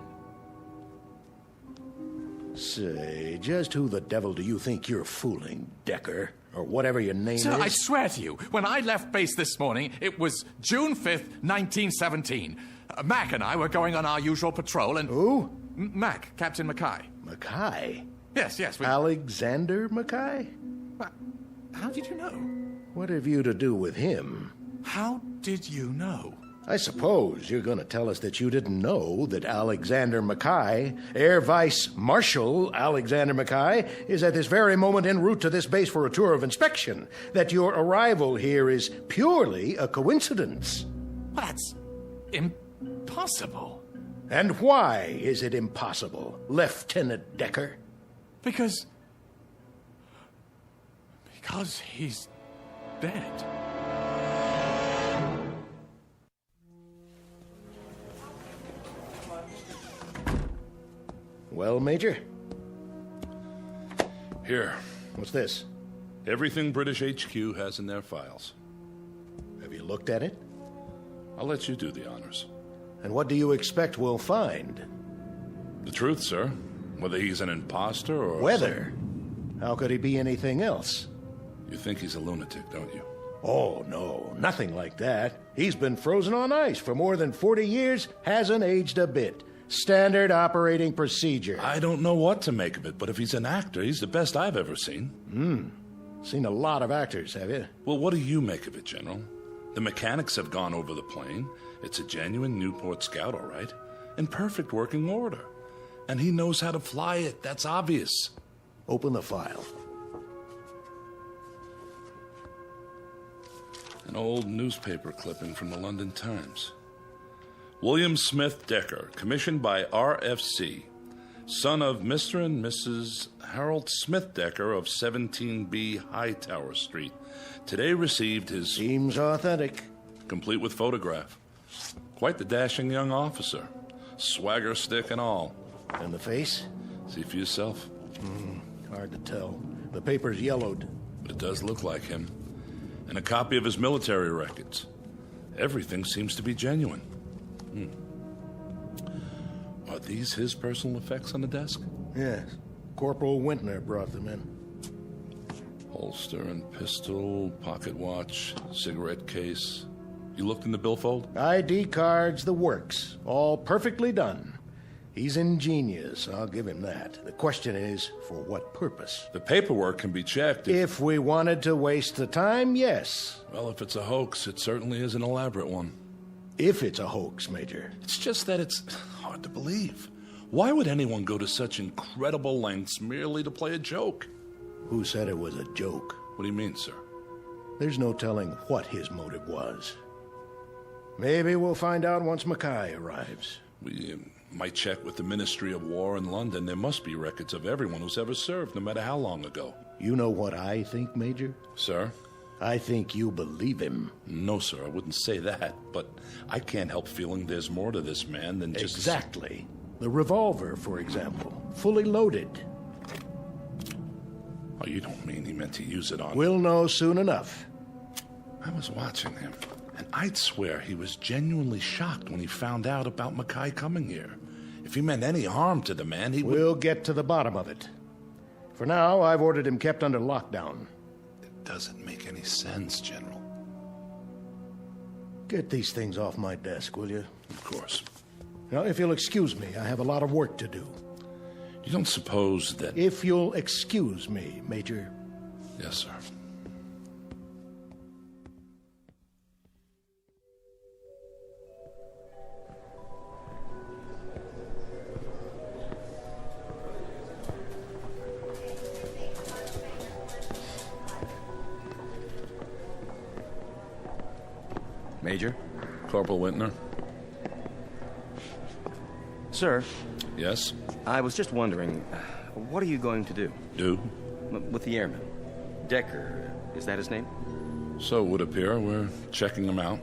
Say, just who the devil do you think you're fooling, Decker? Or whatever your name
Sir,
is?
I swear to you, when I left base this morning, it was June 5th, 1917. Mac and I were going on our usual patrol and...
Who?
Mac, Captain Mackay.
Mackay?
Yes, we...
Alexander Mackay?
How did you know?
What have you to do with him?
How did you know?
I suppose you're going to tell us that you didn't know that Alexander Mackay, Air Vice Marshal Alexander Mackay, is at this very moment en route to this base for a tour of inspection, that your arrival here is purely a coincidence.
Well, that's impossible.
And why is it impossible, Lieutenant Decker?
Because he's dead.
Well, Major?
Here.
What's this?
Everything British HQ has in their files.
Have you looked at it?
I'll let you do the honors.
And what do you expect we'll find?
The truth, sir. Whether he's an imposter or...
Whether? How could he be anything else?
You think he's a lunatic, don't you?
Oh, no, nothing like that. He's been frozen on ice for more than 40 years, hasn't aged a bit. Standard procedure.
I don't know what to make of it, but if he's an actor, he's the best I've ever seen.
Seen a lot of actors, have you?
Well, what do you make of it, General? The mechanics have gone over the plane. It's a genuine Newport Scout, all right. In perfect working order. And he knows how to fly it. That's obvious.
Open the file.
An old newspaper clipping from the London Times. William Smith Decker, commissioned by RFC, son of Mr. and Mrs. Harold Smith Decker of 17B Hightower Street, today received his...
Seems authentic.
Complete with photograph. Quite the dashing young officer. Swagger stick and all.
And the face?
See for yourself.
Hard to tell. The paper's yellowed.
But it does look like him. And a copy of his military records. Everything seems to be genuine. Are these his personal effects on the desk?
Yes. Corporal Wintner brought them in.
Holster and pistol, pocket watch, cigarette case. You looked in the billfold?
ID cards, the works. All perfectly done. He's ingenious, I'll give him that. The question is, for what purpose?
The paperwork can be checked.
If we wanted to waste the time, yes.
Well, if it's a hoax, it certainly is an elaborate one.
If it's a hoax, Major.
It's just that it's hard to believe. Why would anyone go to such incredible lengths merely to play a joke?
Who said it was a joke?
What do you mean, sir?
There's no telling what his motive was. Maybe we'll find out once Mackay arrives.
We might check with the Ministry of War in London. There must be records of everyone who's ever served, no matter how long ago.
You know what I think, Major?
Sir?
I think you believe him.
No, sir, I wouldn't say that, but I can't help feeling there's more to this man than just...
Exactly. The revolver, for example, fully loaded.
Oh, you don't mean he meant to use it on...
We'll know soon enough.
I was watching him, and I'd swear he was genuinely shocked when he found out about Mackay coming here. If he meant any harm to the man, he would...
We'll get to the bottom of it. For now, I've ordered him kept under lockdown.
It doesn't make any sense, General.
Get these things off my desk, will you?
Of course.
Now, if you'll excuse me, I have a lot of work to do.
You don't suppose that...
If you'll excuse me, Major.
Yes, sir.
Major?
Corporal Wintner?
Sir?
Yes?
I was just wondering, what are you going to do?
Do?
With the airman. Decker, is that his name?
So it would appear. We're checking him out.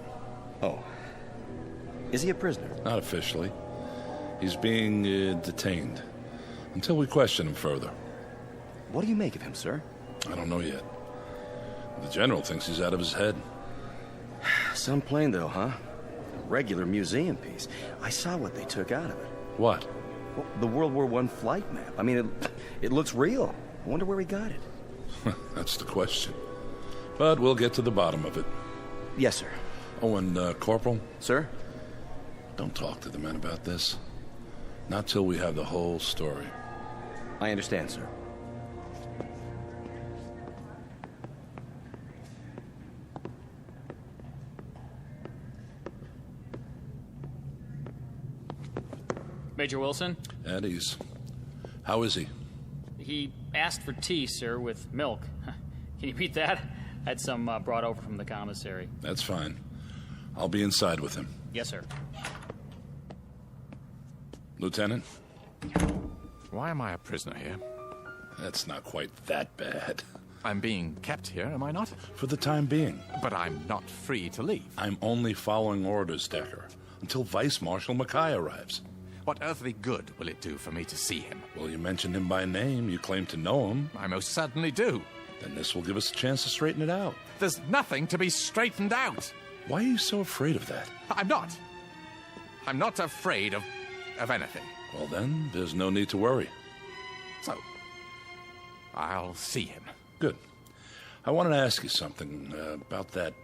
Oh. Is he a prisoner?
Not officially. He's being detained. Until we question him further.
What do you make of him, sir?
I don't know yet. The General thinks he's out of his head.
Some plane, though, huh? A regular museum piece. I saw what they took out of it.
What?
Well, the World War I flight map. I mean, it looks real. I wonder where he got it.
That's the question. But we'll get to the bottom of it.
Yes, sir.
Oh, and Corporal?
Sir?
Don't talk to the men about this. Not till we have the whole story.
I understand, sir.
Major Wilson?
At ease. How is he?
He asked for tea, sir, with milk. Can you beat that? I had some brought over from the commissary.
That's fine. I'll be inside with him.
Yes, sir.
Lieutenant?
Why am I a prisoner here?
That's not quite that bad.
I'm being kept here, am I not?
For the time being.
But I'm not free to leave.
I'm only following orders, Decker, until Vice Marshal Mackay arrives.
What earthly good will it do for me to see him?
Well, you mentioned him by name. You claim to know him.
I most certainly do.
Then this will give us a chance to straighten it out.
There's nothing to be straightened out.
Why are you so afraid of that?
I'm not. I'm not afraid of anything.
Well, then, there's no need to worry.
So, I'll see him.
Good. I wanted to ask you something about that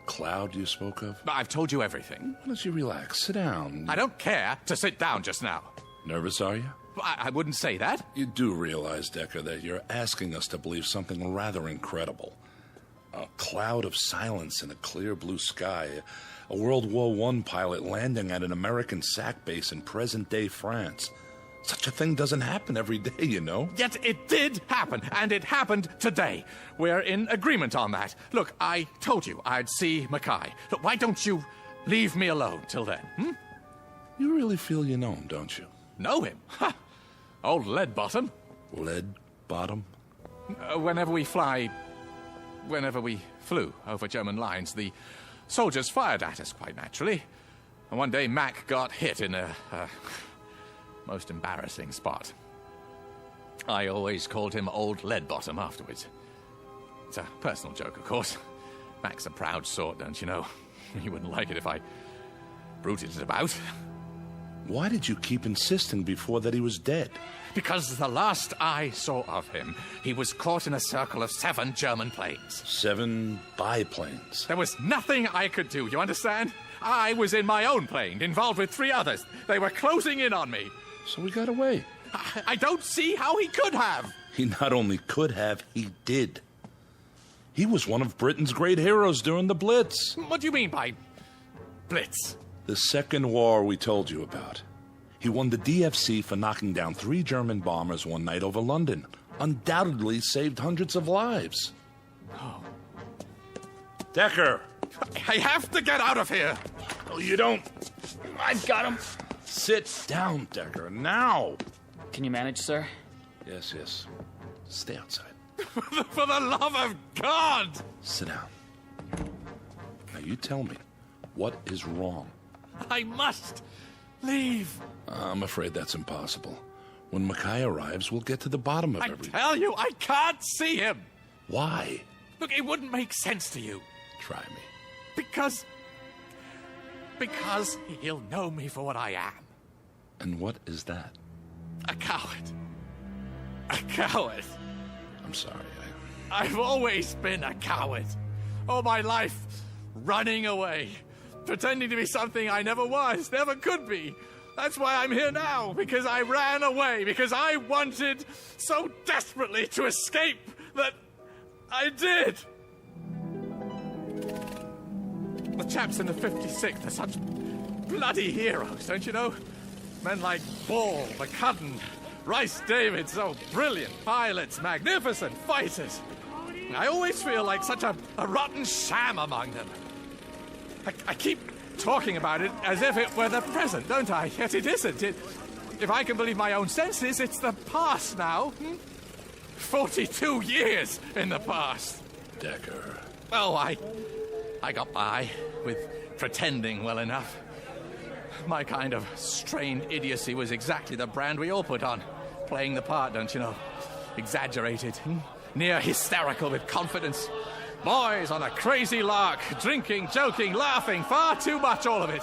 cloud you spoke of.
I've told you everything.
Why don't you relax? Sit down.
I don't care to sit down just now.
Nervous, are you?
I wouldn't say that.
You do realize, Decker, that you're asking us to believe something rather incredible. A cloud of silence in a clear blue sky. A World War I pilot landing at an American SAC base in present-day France. Such a thing doesn't happen every day, you know.
Yet it did happen, and it happened today. We're in agreement on that. Look, I told you I'd see Mackay. Look, why don't you leave me alone till then,
You really feel you know him, don't you?
Know him? Ha! Old lead bottom.
Lead bottom?
Whenever we flew over German lines, the soldiers fired at us, quite naturally. And one day Mac got hit in a most embarrassing spot. I always called him Old Lead Bottom afterwards. It's a personal joke, of course. Mac's a proud sort, don't you know? He wouldn't like it if I bruited it about.
Why did you keep insisting before that he was dead?
Because the last I saw of him, he was caught in a circle of 7 German planes.
7 biplanes.
There was nothing I could do, you understand? I was in my own plane, involved with 3 others. They were closing in on me.
So he got away.
I don't see how he could have.
He not only could have, he did. He was one of Britain's great heroes during the Blitz.
What do you mean by Blitz?
The second war we told you about. He won the DFC for knocking down 3 German bombers one night over London. Undoubtedly saved hundreds of lives.
Oh.
Decker!
I have to get out of here!
Oh, you don't.
I've got him.
Sit down, Decker, now!
Can you manage, sir?
Yes. Stay outside.
For the love of God!
Sit down. Now you tell me, what is wrong?
I must leave.
I'm afraid that's impossible. When Mackay arrives, we'll get to the bottom of
I
everything.
tell you, I can't see him.
Why?
Look, it wouldn't make sense to you.
Try me.
Because he'll know me for what I am.
And what is that?
A coward. A coward.
I'm sorry.
I've always been a coward. All my life, running away, pretending to be something I never was, never could be. That's why I'm here now, because I ran away, because I wanted so desperately to escape that I did. The chaps in the 56th are such bloody heroes, don't you know? Men like Ball, McCudden, Rice David, so brilliant pilots, magnificent fighters. I always feel like such a rotten sham among them. I keep talking about it as if it were the present, don't I? Yet it isn't. If I can believe my own senses, it's the past now. 42 years in the past.
Decker.
Oh, I got by with pretending well enough. My kind of strained idiocy was exactly the brand we all put on. Playing the part, don't you know? Exaggerated, near hysterical with confidence. Boys on a crazy lark, drinking, joking, laughing, far too much, all of it.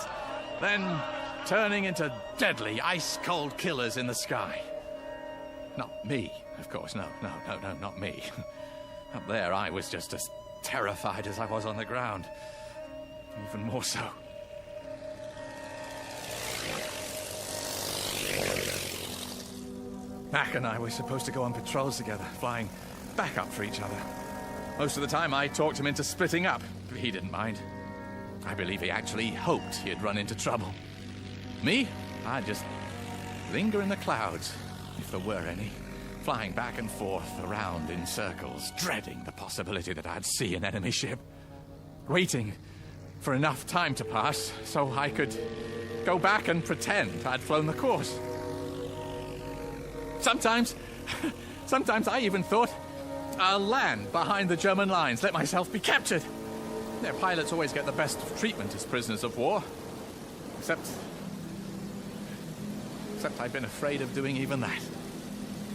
Then turning into deadly, ice-cold killers in the sky. Not me, of course, no, not me. Up there, I was just as terrified as I was on the ground. Even more so. Mac and I were supposed to go on patrols together, flying backup for each other. Most of the time, I talked him into splitting up. He didn't mind. I believe he actually hoped he'd run into trouble. Me? I'd just linger in the clouds, if there were any, flying back and forth around in circles, dreading the possibility that I'd see an enemy ship. Waiting for enough time to pass so I could go back and pretend I'd flown the course. Sometimes I even thought I'll land behind the German lines, let myself be captured. Their pilots always get the best of treatment as prisoners of war. Except I've been afraid of doing even that.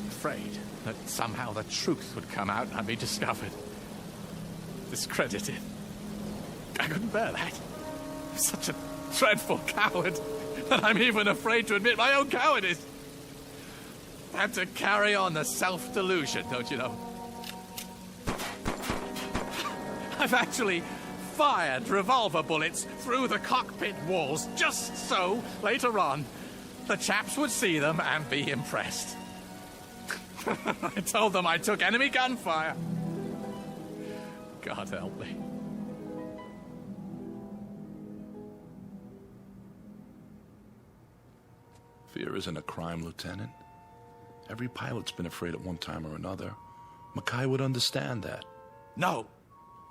Afraid that somehow the truth would come out and I'd be discovered. Discredited. I couldn't bear that. I'm such a dreadful coward that I'm even afraid to admit my own cowardice. I had to carry on the self-delusion, don't you know? I've actually fired revolver bullets through the cockpit walls just so, later on, the chaps would see them and be impressed. I told them I took enemy gunfire. God help me.
Fear isn't a crime, Lieutenant. Every pilot's been afraid at one time or another. Mackay would understand that.
No.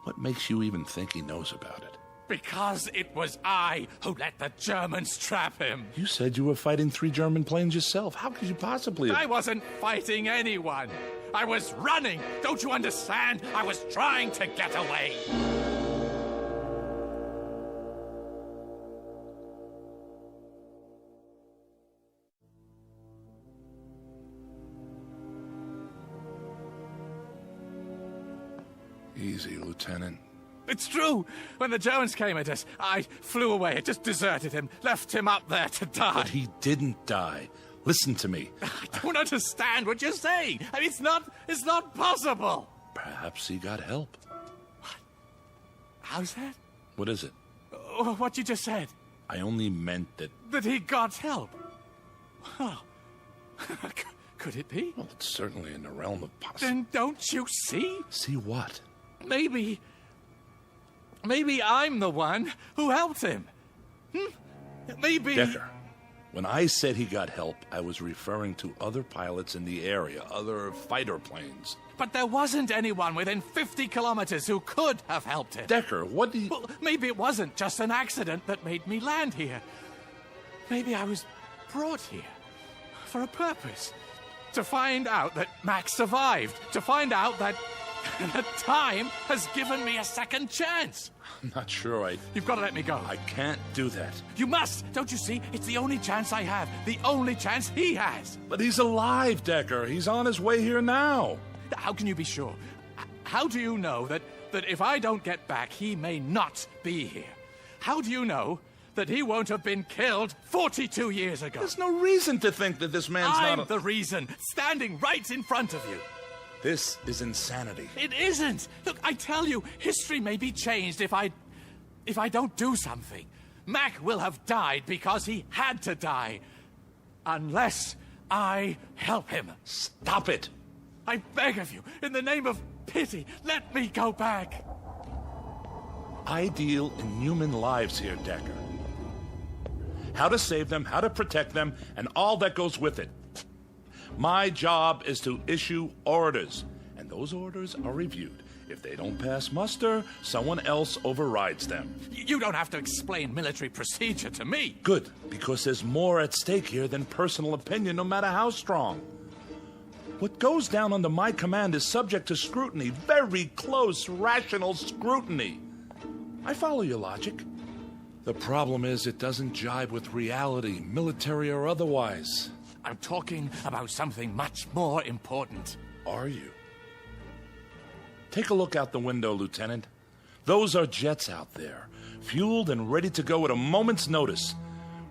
What makes you even think he knows about it?
Because it was I who let the Germans trap him.
You said you were fighting 3 German planes yourself. How could you possibly have...
I wasn't fighting anyone. I was running. Don't you understand? I was trying to get away.
Easy, Lieutenant.
It's true. When the Germans came at us, I flew away. I just deserted him, left him up there to die.
But he didn't die. Listen to me.
I don't understand what you're saying. I mean, it's not possible.
Perhaps he got help.
What? How's that?
What is it?
What you just said.
I only meant that...
That he got help. Well, could it be?
Well, it's certainly in the realm of possibility.
Then don't you see?
See what?
Maybe I'm the one who helped him. Maybe...
Decker, when I said he got help, I was referring to other pilots in the area, other fighter planes.
But there wasn't anyone within 50 kilometers who could have helped him.
Decker, what do you...
Well, maybe it wasn't just an accident that made me land here. Maybe I was brought here for a purpose. To find out that Max survived. To find out that The time has given me a second chance.
I'm not sure
You've got to let me go.
I can't do that.
You must. Don't you see? It's the only chance I have. The only chance he has.
But he's alive, Decker. He's on his way here now.
How can you be sure? How do you know that if I don't get back, he may not be here? How do you know that he won't have been killed 42 years ago?
There's no reason to think that this man's
I'm the reason, standing right in front of you.
This is insanity.
It isn't. Look, I tell you, history may be changed if I don't do something. Mac will have died because he had to die. Unless I help him.
Stop it.
I beg of you, in the name of pity, let me go back.
I deal in human lives here, Decker. How to save them, how to protect them, and all that goes with it. My job is to issue orders, and those orders are reviewed. If they don't pass muster, someone else overrides them.
You don't have to explain military procedure to me.
Good, because there's more at stake here than personal opinion, no matter how strong. What goes down under my command is subject to scrutiny, very close, rational scrutiny. I follow your logic. The problem is it doesn't jibe with reality, military or otherwise.
I'm talking about something much more important.
Are you? Take a look out the window, Lieutenant. Those are jets out there, fueled and ready to go at a moment's notice.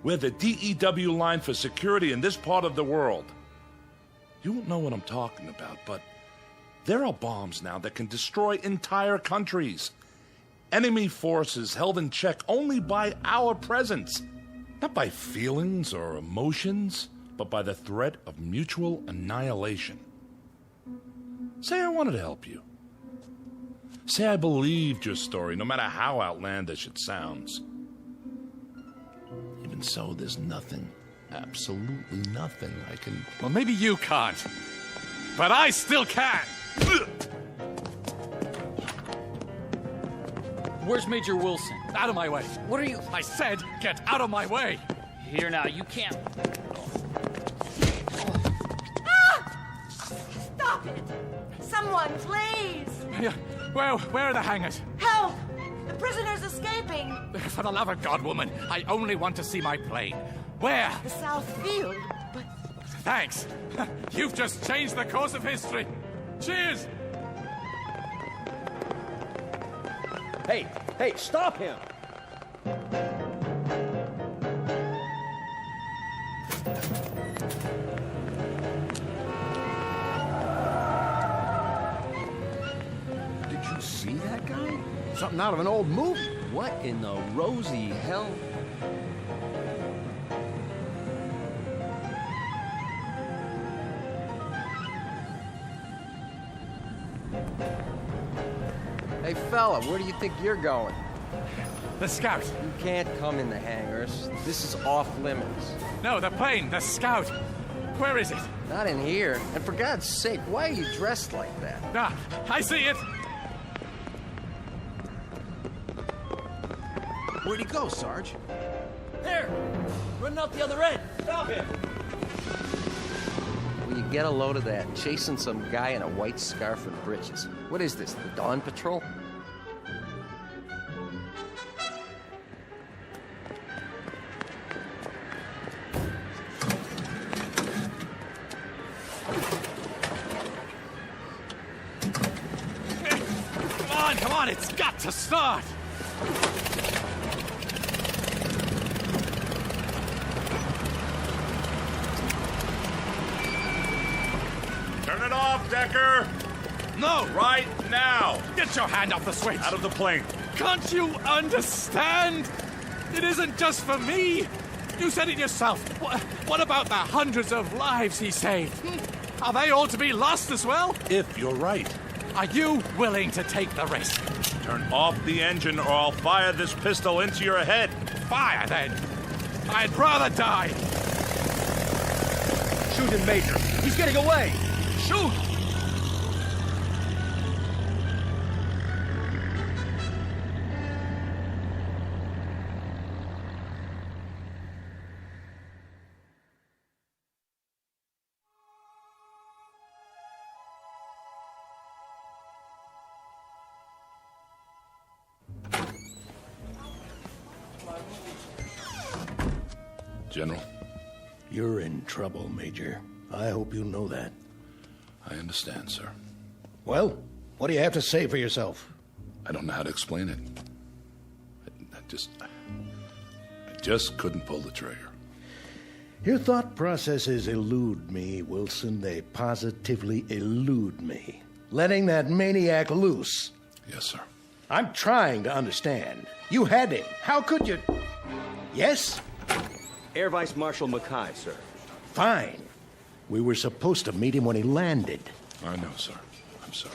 We're the DEW line for security in this part of the world. You won't know what I'm talking about, but there are bombs now that can destroy entire countries. Enemy forces held in check only by our presence. Not by feelings or emotions, but by the threat of mutual annihilation. Say I wanted to help you. Say I believed your story, no matter how outlandish it sounds. Even so, there's nothing, absolutely nothing I can...
Well, maybe you can't, but I still can.
Where's Major Wilson?
Out of my way.
What are you...
I said, get out of my way.
Here now, you can't...
Stop it! Someone, please!
Where are the hangars?
Help! The prisoner's escaping!
For the love of God, woman, I only want to see my plane. Where?
The South Field, but...
Thanks. You've just changed the course of history. Cheers!
Hey, stop him!
Did you see that guy? Something out of an old movie.
What in the rosy hell? Hey, fella, where do you think you're going?
The Scout.
You can't come in the hangars. This is off limits.
No, the plane, the Scout. Where is it?
Not in here. And for God's sake, why are you dressed like that?
Ah, I see it.
Where'd he go, Sarge?
There! Running out the other end! Stop him!
Will you get a load of that? Chasing some guy in a white scarf and breeches. What is this, the Dawn Patrol?
Come on, it's got to start!
Turn it off, Decker!
No!
Right now!
Get your hand off the switch!
Out of the plane!
Can't you understand? It isn't just for me! You said it yourself. What about the hundreds of lives he saved? Are they all to be lost as well?
If you're right.
Are you willing to take the risk?
Turn off the engine or I'll fire this pistol into your head.
Fire, then. I'd rather die.
Shoot him, Major. He's getting away. Shoot!
General?
You're in trouble, Major. I hope you know that.
I understand, sir.
Well, what do you have to say for yourself?
I don't know how to explain it. I just couldn't pull the trigger.
Your thought processes elude me, Wilson. They positively elude me. Letting that maniac loose.
Yes, sir.
I'm trying to understand. You had him. How could you? Yes?
Air Vice Marshal Mackay, sir.
Fine. We were supposed to meet him when he landed.
I know, sir. I'm sorry.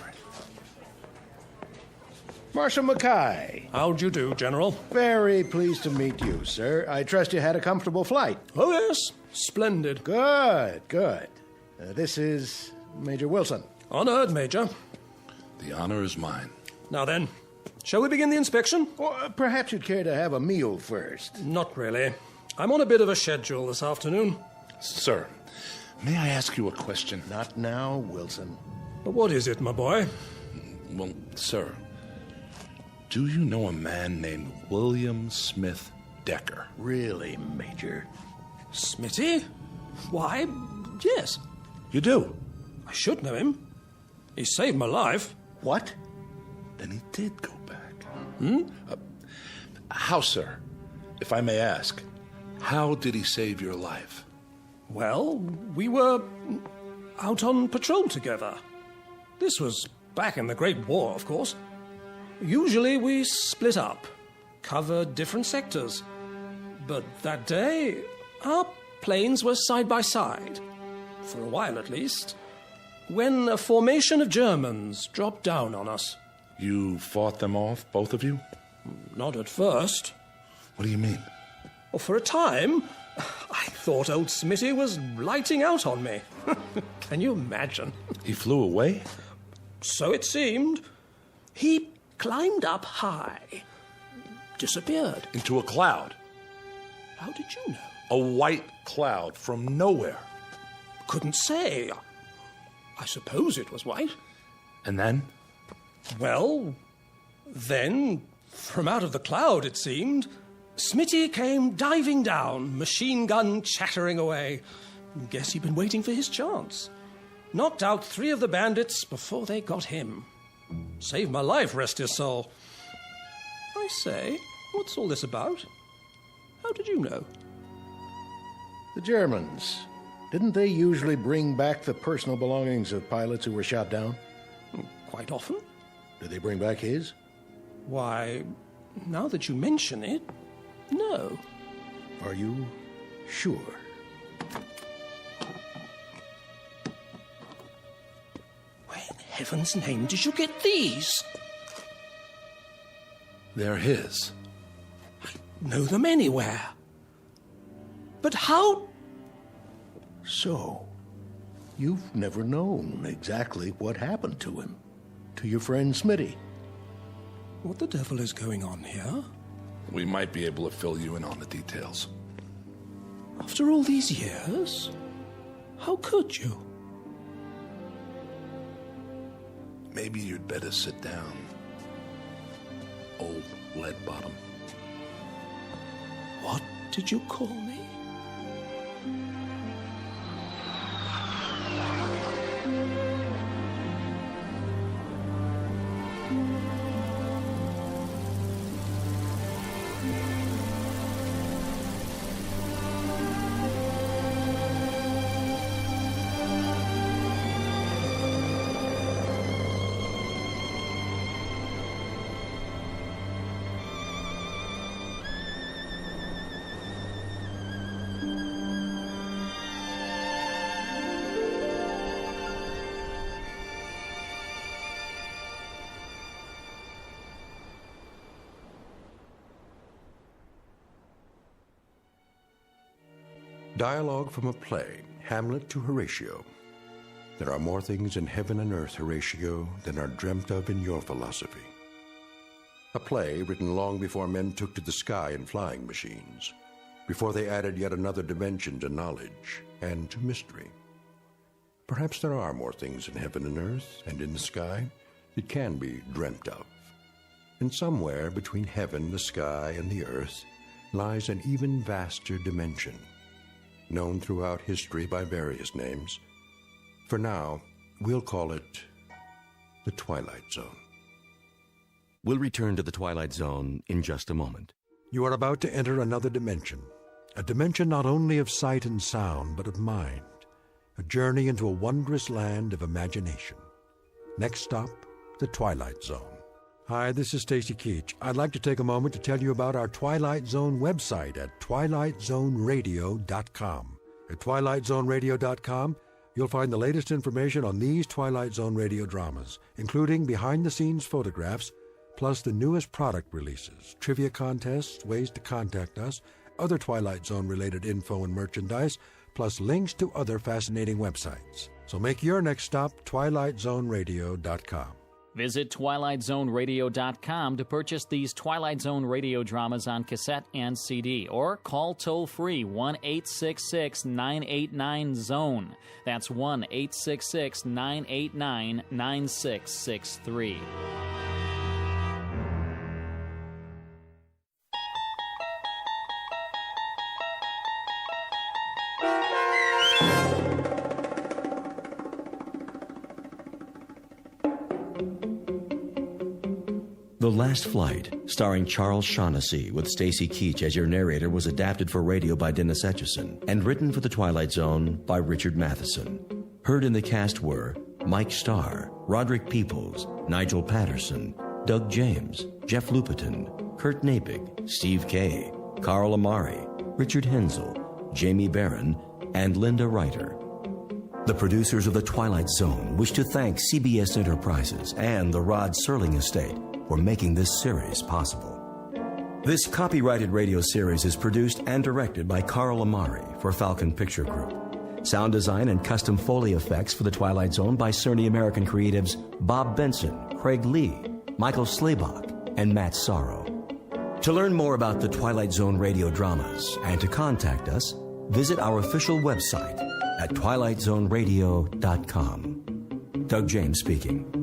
Marshal Mackay.
How'd you do, General?
Very pleased to meet you, sir. I trust you had a comfortable flight.
Oh, yes. Splendid.
Good, good. This is Major Wilson.
Honored, Major.
The honor is mine.
Now then, shall we begin the inspection?
Or perhaps you'd care to have a meal first.
Not really. I'm on a bit of a schedule this afternoon.
Sir, may I ask you a question?
Not now, Wilson.
But what is it, my boy?
Well, sir, do you know a man named William Smith Decker?
Really, Major?
Smitty? Why, yes.
You do?
I should know him. He saved my life.
What?
Then he did go back. How, sir? If I may ask, how did he save your life?
Well, we were out on patrol together. This was back in the Great War, of course. Usually we split up, covered different sectors. But that day, our planes were side by side, for a while at least, when a formation of Germans dropped down on us.
You fought them off, both of you?
Not at first.
What do you mean?
Well, for a time, I thought old Smitty was lighting out on me. Can you imagine?
He flew away?
So it seemed. He climbed up high, disappeared.
Into a cloud?
How did you know?
A white cloud from nowhere.
Couldn't say. I suppose it was white.
And then?
Well, then, from out of the cloud, it seemed, Smitty came diving down, machine gun chattering away. Guess he'd been waiting for his chance. Knocked out 3 of the bandits before they got him. Saved my life, rest his soul. I say, what's all this about? How did you know?
The Germans. Didn't they usually bring back the personal belongings of pilots who were shot down?
Quite often.
Did they bring back his?
Why, now that you mention it, no.
Are you sure?
Where in heaven's name did you get these?
They're his.
I know them anywhere. But how?
So, you've never known exactly what happened to him, to your friend Smitty.
What the devil is going on here?
We might be able to fill you in on the details.
After all these years? How could you?
Maybe you'd better sit down, old lead bottom.
What did you call me?
Dialogue from a play, Hamlet to Horatio. There are more things in heaven and earth, Horatio, than are dreamt of in your philosophy. A play written long before men took to the sky in flying machines, before they added yet another dimension to knowledge and to mystery. Perhaps there are more things in heaven and earth and in the sky that can be dreamt of. And somewhere between heaven, the sky, and the earth lies an even vaster dimension, known throughout history by various names. For now, we'll call it the Twilight Zone.
We'll return to the Twilight Zone in just a moment.
You are about to enter another dimension, a dimension not only of sight and sound, but of mind, a journey into a wondrous land of imagination. Next stop, the Twilight Zone. Hi, this is Stacy Keach. I'd like to take a moment to tell you about our Twilight Zone website at twilightzoneradio.com. At twilightzoneradio.com, you'll find the latest information on these Twilight Zone radio dramas, including behind-the-scenes photographs, plus the newest product releases, trivia contests, ways to contact us, other Twilight Zone-related info and merchandise, plus links to other fascinating websites. So make your next stop twilightzoneradio.com.
Visit twilightzoneradio.com to purchase these Twilight Zone radio dramas on cassette and CD, or call toll-free 1-866-989-ZONE. That's 1-866-989-9663.
The Last Flight, starring Charles Shaughnessy with Stacy Keach as your narrator, was adapted for radio by Dennis Etchison and written for The Twilight Zone by Richard Matheson. Heard in the cast were Mike Starr, Roderick Peoples, Nigel Patterson, Doug James, Jeff Lupetin, Kurt Napig, Steve Kay, Carl Amari, Richard Hensel, Jamie Barron, and Linda Reiter. The producers of The Twilight Zone wish to thank CBS Enterprises and the Rod Serling Estate for making this series possible. This copyrighted radio series is produced and directed by Carl Amari for Falcon Picture Group. Sound design and custom Foley effects for The Twilight Zone by Cerny American creatives Bob Benson, Craig Lee, Michael Slaybach, and Matt Sorrow. To learn more about the Twilight Zone radio dramas and to contact us, visit our official website at twilightzoneradio.com. Doug James speaking.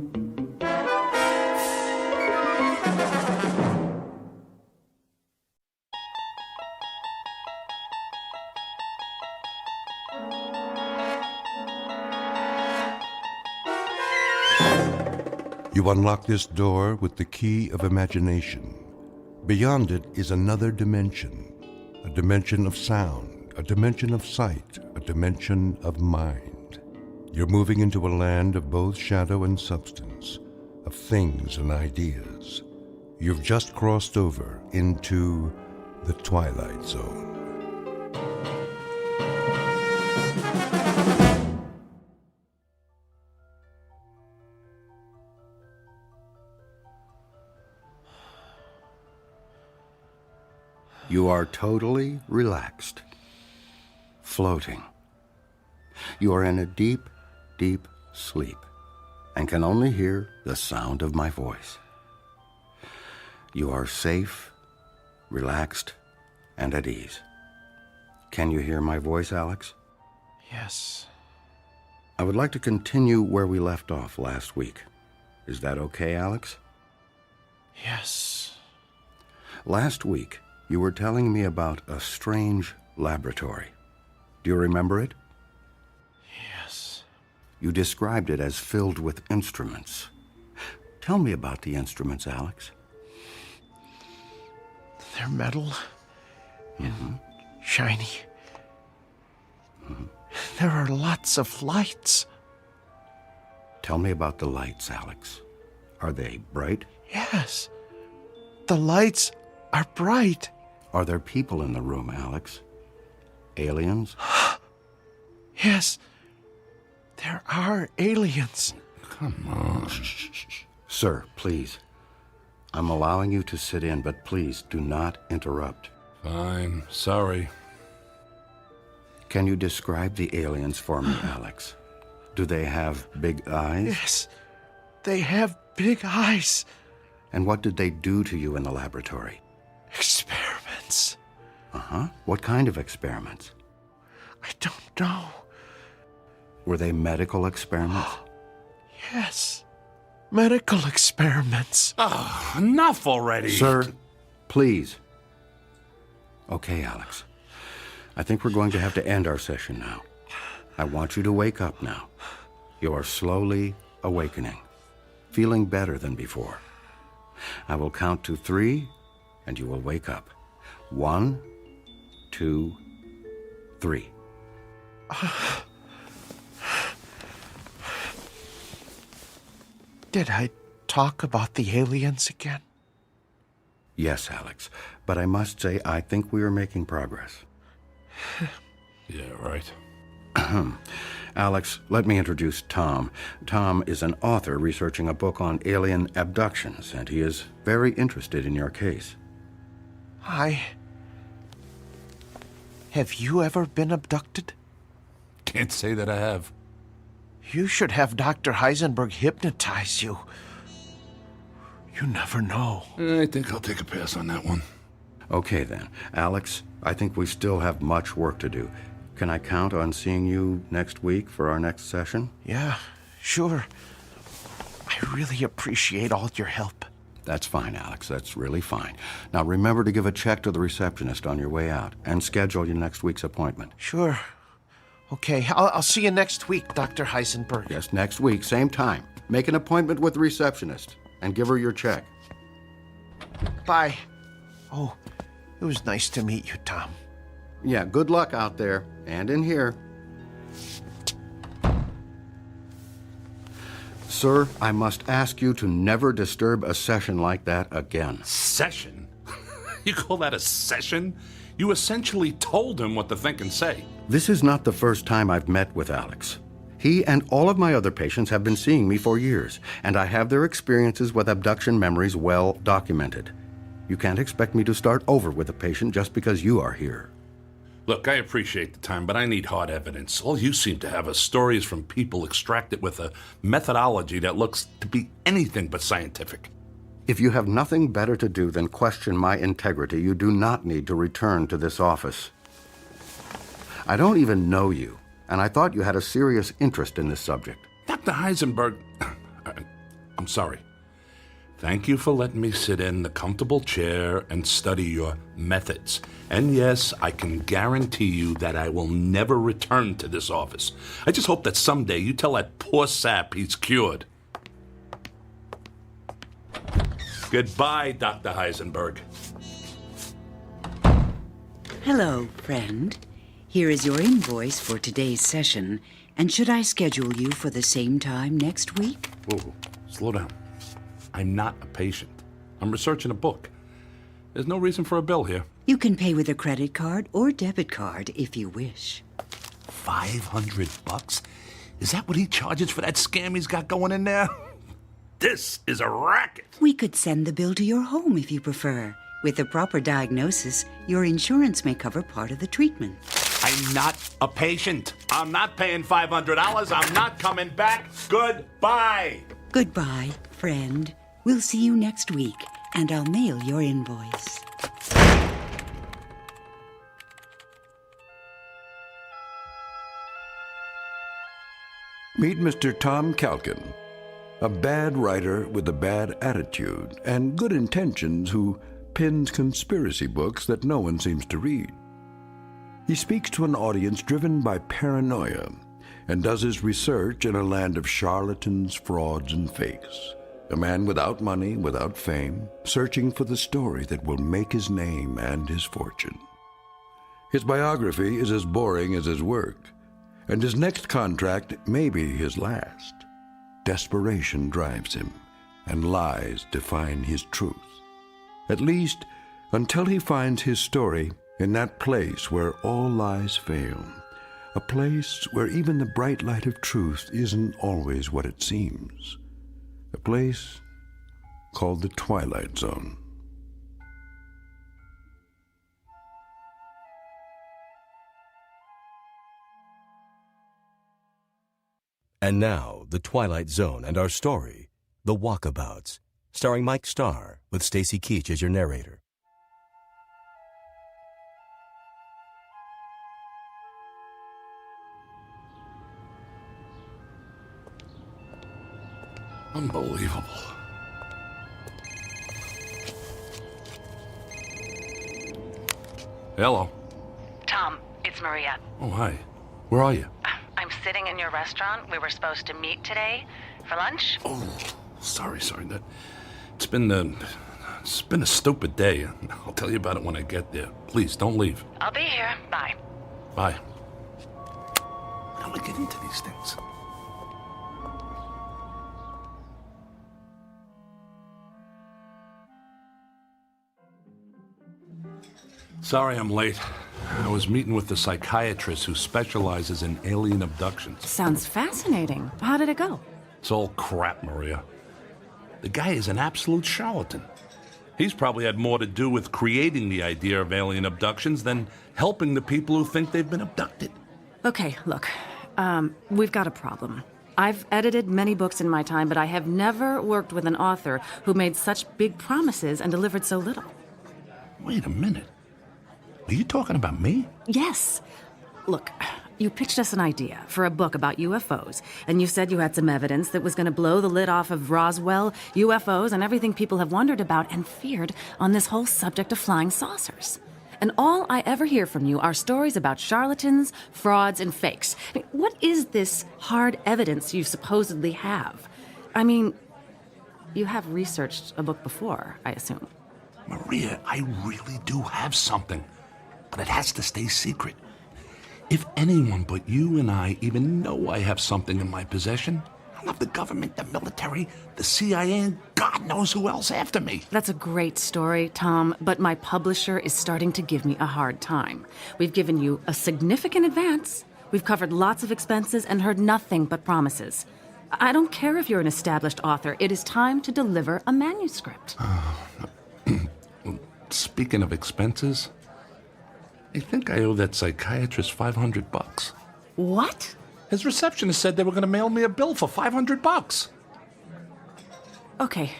You unlock this door with the key of imagination. Beyond it is another dimension, a dimension of sound, a dimension of sight, a dimension of mind. You're moving into a land of both shadow and substance, of things and ideas. You've just crossed over into the Twilight Zone.
You are totally relaxed, floating. You are in a deep, deep sleep and can only hear the sound of my voice. You are safe, relaxed, and at ease. Can you hear my voice, Alex?
Yes.
I would like to continue where we left off last week. Is that okay, Alex?
Yes.
Last week, you were telling me about a strange laboratory. Do you remember it?
Yes.
You described it as filled with instruments. Tell me about the instruments, Alex.
They're metal and shiny. There are lots of lights.
Tell me about the lights, Alex. Are they bright?
Yes. The lights are bright.
Are there people in the room, Alex? Aliens?
Yes. There are aliens.
Come on. Sir, please. I'm allowing you to sit in, but please do not interrupt.
Fine. Sorry.
Can you describe the aliens for me, Alex? Do they have big eyes?
Yes. They have big eyes.
And what did they do to you in the laboratory?
Experiments.
Uh-huh. What kind of experiments?
I don't know.
Were they medical experiments?
Yes. Medical experiments.
Oh, enough already.
Sir, please. Okay, Alex.
I think we're going to have to end our session now. I want you to wake up now. You are slowly awakening, feeling better than before. I will count to 3, and you will wake up. 1, 2, 3.
Did I talk about the aliens again?
Yes, Alex, but I must say I think we are making progress.
Yeah, right.
Alex, let me introduce Tom. Tom is an author researching a book on alien abductions, and he is very interested in your case.
Have you ever been abducted?
Can't say that I have.
You should have Dr. Heisenberg hypnotize you. You never know.
I think I'll take a pass on that one.
Okay, then. Alex, I think we still have much work to do. Can I count on seeing you next week for our next session?
Yeah, sure. I really appreciate all your help.
That's fine, Alex. That's really fine. Now, remember to give a check to the receptionist on your way out and schedule your next week's appointment.
Sure. Okay, I'll see you next week, Dr. Heisenberg.
Yes, next week, same time. Make an appointment with the receptionist and give her your check.
Bye. Oh, it was nice to meet you, Tom.
Yeah, good luck out there and in here. Sir, I must ask you to never disturb a session like that again.
Session? You call that a session? You essentially told him what to think and say.
This is not the first time I've met with Alex. He and all of my other patients have been seeing me for years, and I have their experiences with abduction memories well documented. You can't expect me to start over with a patient just because you are here.
Look, I appreciate the time, but I need hard evidence. All you seem to have are stories from people extracted with a methodology that looks to be anything but scientific.
If you have nothing better to do than question my integrity, you do not need to return to this office. I don't even know you, and I thought you had a serious interest in this subject.
Dr. Heisenberg, I'm sorry. Thank you for letting me sit in the comfortable chair and study your methods. And yes, I can guarantee you that I will never return to this office. I just hope that someday you tell that poor sap he's cured. Goodbye, Dr. Heisenberg.
Hello, friend. Here is your invoice for today's session. And should I schedule you for the same time next week?
Whoa, slow down. I'm not a patient. I'm researching a book. There's no reason for a bill here.
You can pay with a credit card or debit card if you wish.
$500? Is that what he charges for that scam he's got going in there? This is a racket.
We could send the bill to your home if you prefer. With the proper diagnosis, your insurance may cover part of the treatment.
I'm not a patient. I'm not paying $500. I'm not coming back. Goodbye.
Goodbye, friend. We'll see you next week, and I'll mail your invoice.
Meet Mr. Tom Calkin, a bad writer with a bad attitude and good intentions who pens conspiracy books that no one seems to read. He speaks to an audience driven by paranoia and does his research in a land of charlatans, frauds, and fakes. A man without money, without fame, searching for the story that will make his name and his fortune. His biography is as boring as his work, and his next contract may be his last. Desperation drives him, and lies define his truth. At least, until he finds his story in that place where all lies fail, a place where even the bright light of truth isn't always what it seems. A place called the Twilight Zone.
And now, The Twilight Zone and our story, The Walkabouts, starring Mike Starr, with Stacy Keach as your narrator.
Unbelievable. Hello.
Tom, It's Maria.
Oh, hi. Where are you?
I'm sitting in your restaurant. We were supposed to meet today for lunch.
Oh, sorry. It's been a stupid day. I'll tell you about it when I get there. Please, don't leave.
I'll be here. Bye.
Bye. How do I get into these things? Sorry I'm late. I was meeting with the psychiatrist who specializes in alien abductions.
Sounds fascinating. How did it go?
It's all crap, Maria. The guy is an absolute charlatan. He's probably had more to do with creating the idea of alien abductions than helping the people who think they've been abducted.
Okay, look. We've got a problem. I've edited many books in my time, but I have never worked with an author who made such big promises and delivered so little.
Wait a minute. Are you talking about me?
Yes. Look, you pitched us an idea for a book about UFOs, and you said you had some evidence that was going to blow the lid off of Roswell, UFOs, and everything people have wondered about and feared on this whole subject of flying saucers. And all I ever hear from you are stories about charlatans, frauds, and fakes. I mean, what is this hard evidence you supposedly have? I mean, you have researched a book before, I assume.
Maria, I really do have something. But it has to stay secret. If anyone but you and I even know I have something in my possession, I'll have the government, the military, the CIA, and God knows who else after me.
That's a great story, Tom, but my publisher is starting to give me a hard time. We've given you a significant advance. We've covered lots of expenses and heard nothing but promises. I don't care if you're an established author. It is time to deliver a manuscript.
Speaking of expenses, I think I owe that psychiatrist $500.
What?
His receptionist said they were going to mail me a bill for $500.
Okay,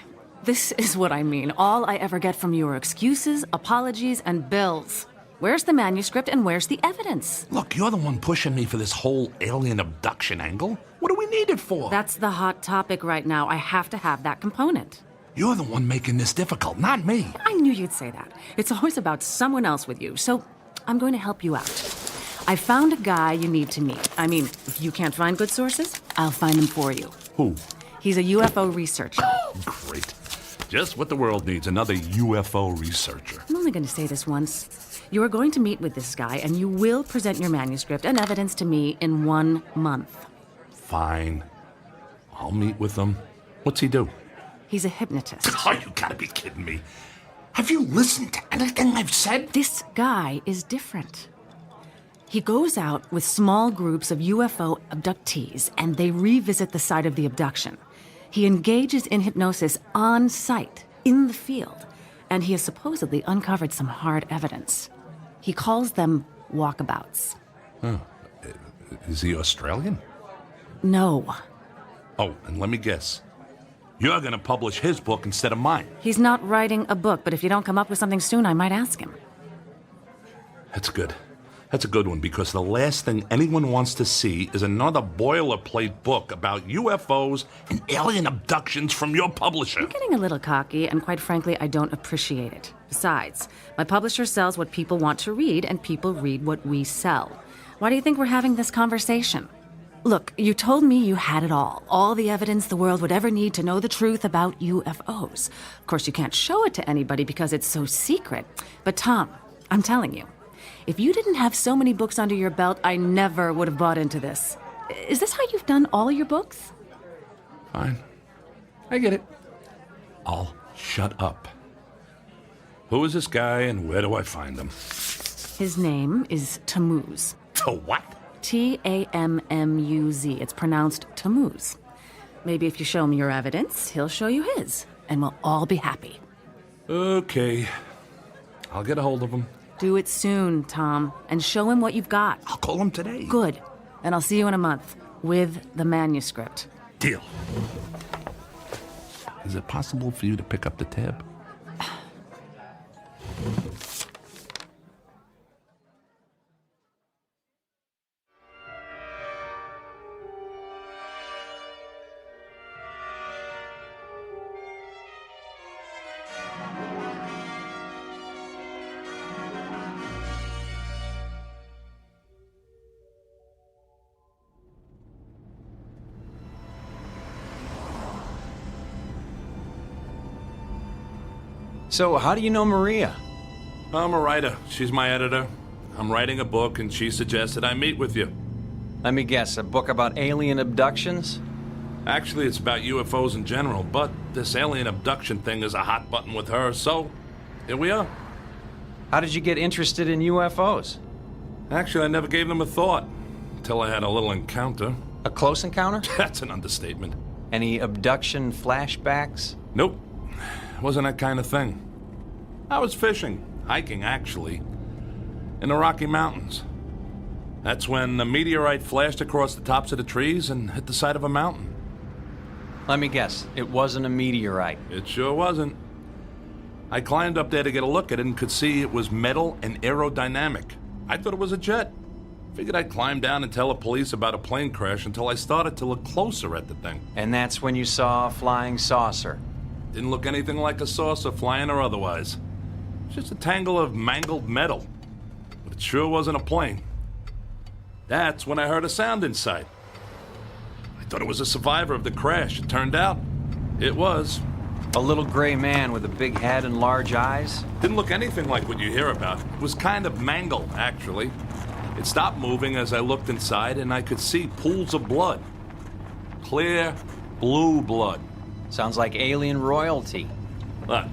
this is what I mean. All I ever get from you are excuses, apologies, and bills. Where's the manuscript and where's the evidence?
Look, you're the one pushing me for this whole alien abduction angle. What do we need it for?
That's the hot topic right now. I have to have that component.
You're the one making this difficult, not me.
I knew you'd say that. It's always about someone else with you, so I'm going to help you out. I found a guy you need to meet. I mean, if you can't find good sources, I'll find him for you.
Who?
He's a UFO researcher.
Great. Just what the world needs, another UFO researcher.
I'm only going to say this once. You are going to meet with this guy, and you will present your manuscript and evidence to me in 1 month.
Fine. I'll meet with him. What's he do?
He's a hypnotist.
Oh, you gotta be kidding me. Have you listened to anything I've said?
This guy is different. He goes out with small groups of UFO abductees, and they revisit the site of the abduction. He engages in hypnosis on site, in the field, and he has supposedly uncovered some hard evidence. He calls them walkabouts.
Huh. Is he Australian?
No.
Oh, and let me guess. You're gonna publish his book instead of mine.
He's not writing a book, but if you don't come up with something soon, I might ask him.
That's good. That's a good one, because the last thing anyone wants to see is another boilerplate book about UFOs and alien abductions from your publisher.
You're getting a little cocky, and quite frankly, I don't appreciate it. Besides, my publisher sells what people want to read, and people read what we sell. Why do you think we're having this conversation? Look, you told me you had it all the evidence the world would ever need to know the truth about UFOs. Of course, you can't show it to anybody because it's so secret. But Tom, I'm telling you, if you didn't have so many books under your belt, I never would have bought into this. Is this how you've done all your books?
Fine. I get it. I'll shut up. Who is this guy and where do I find him?
His name is Tammuz.
To what?
Tammuz. It's pronounced Tammuz. Maybe if you show him your evidence, he'll show you his, and we'll all be happy.
Okay. I'll get a hold of him.
Do it soon, Tom, and show him what you've got.
I'll call him today.
Good. And I'll see you in a month with the manuscript.
Deal. Is it possible for you to pick up the tab?
So, how do you know Maria?
I'm a writer. She's my editor. I'm writing a book, and she suggested I meet with you.
Let me guess, a book about alien abductions?
Actually, it's about UFOs in general, but this alien abduction thing is a hot button with her, so here we are.
How did you get interested in UFOs?
Actually, I never gave them a thought until I had a little encounter.
A close encounter?
That's an understatement.
Any abduction flashbacks?
Nope. It wasn't that kind of thing. I was fishing, hiking actually, in the Rocky Mountains. That's when a meteorite flashed across the tops of the trees and hit the side of a mountain.
Let me guess, it wasn't a meteorite.
It sure wasn't. I climbed up there to get a look at it and could see it was metal and aerodynamic. I thought it was a jet. Figured I'd climb down and tell the police about a plane crash until I started to look closer at the thing.
And that's when you saw a flying saucer?
Didn't look anything like a saucer, flying or otherwise. Just a tangle of mangled metal. But it sure wasn't a plane. That's when I heard a sound inside. I thought it was a survivor of the crash. It turned out, it was.
A little gray man with a big head and large eyes?
Didn't look anything like what you hear about. It was kind of mangled, actually. It stopped moving as I looked inside, and I could see pools of blood. Clear, blue blood.
Sounds like alien royalty.
Look,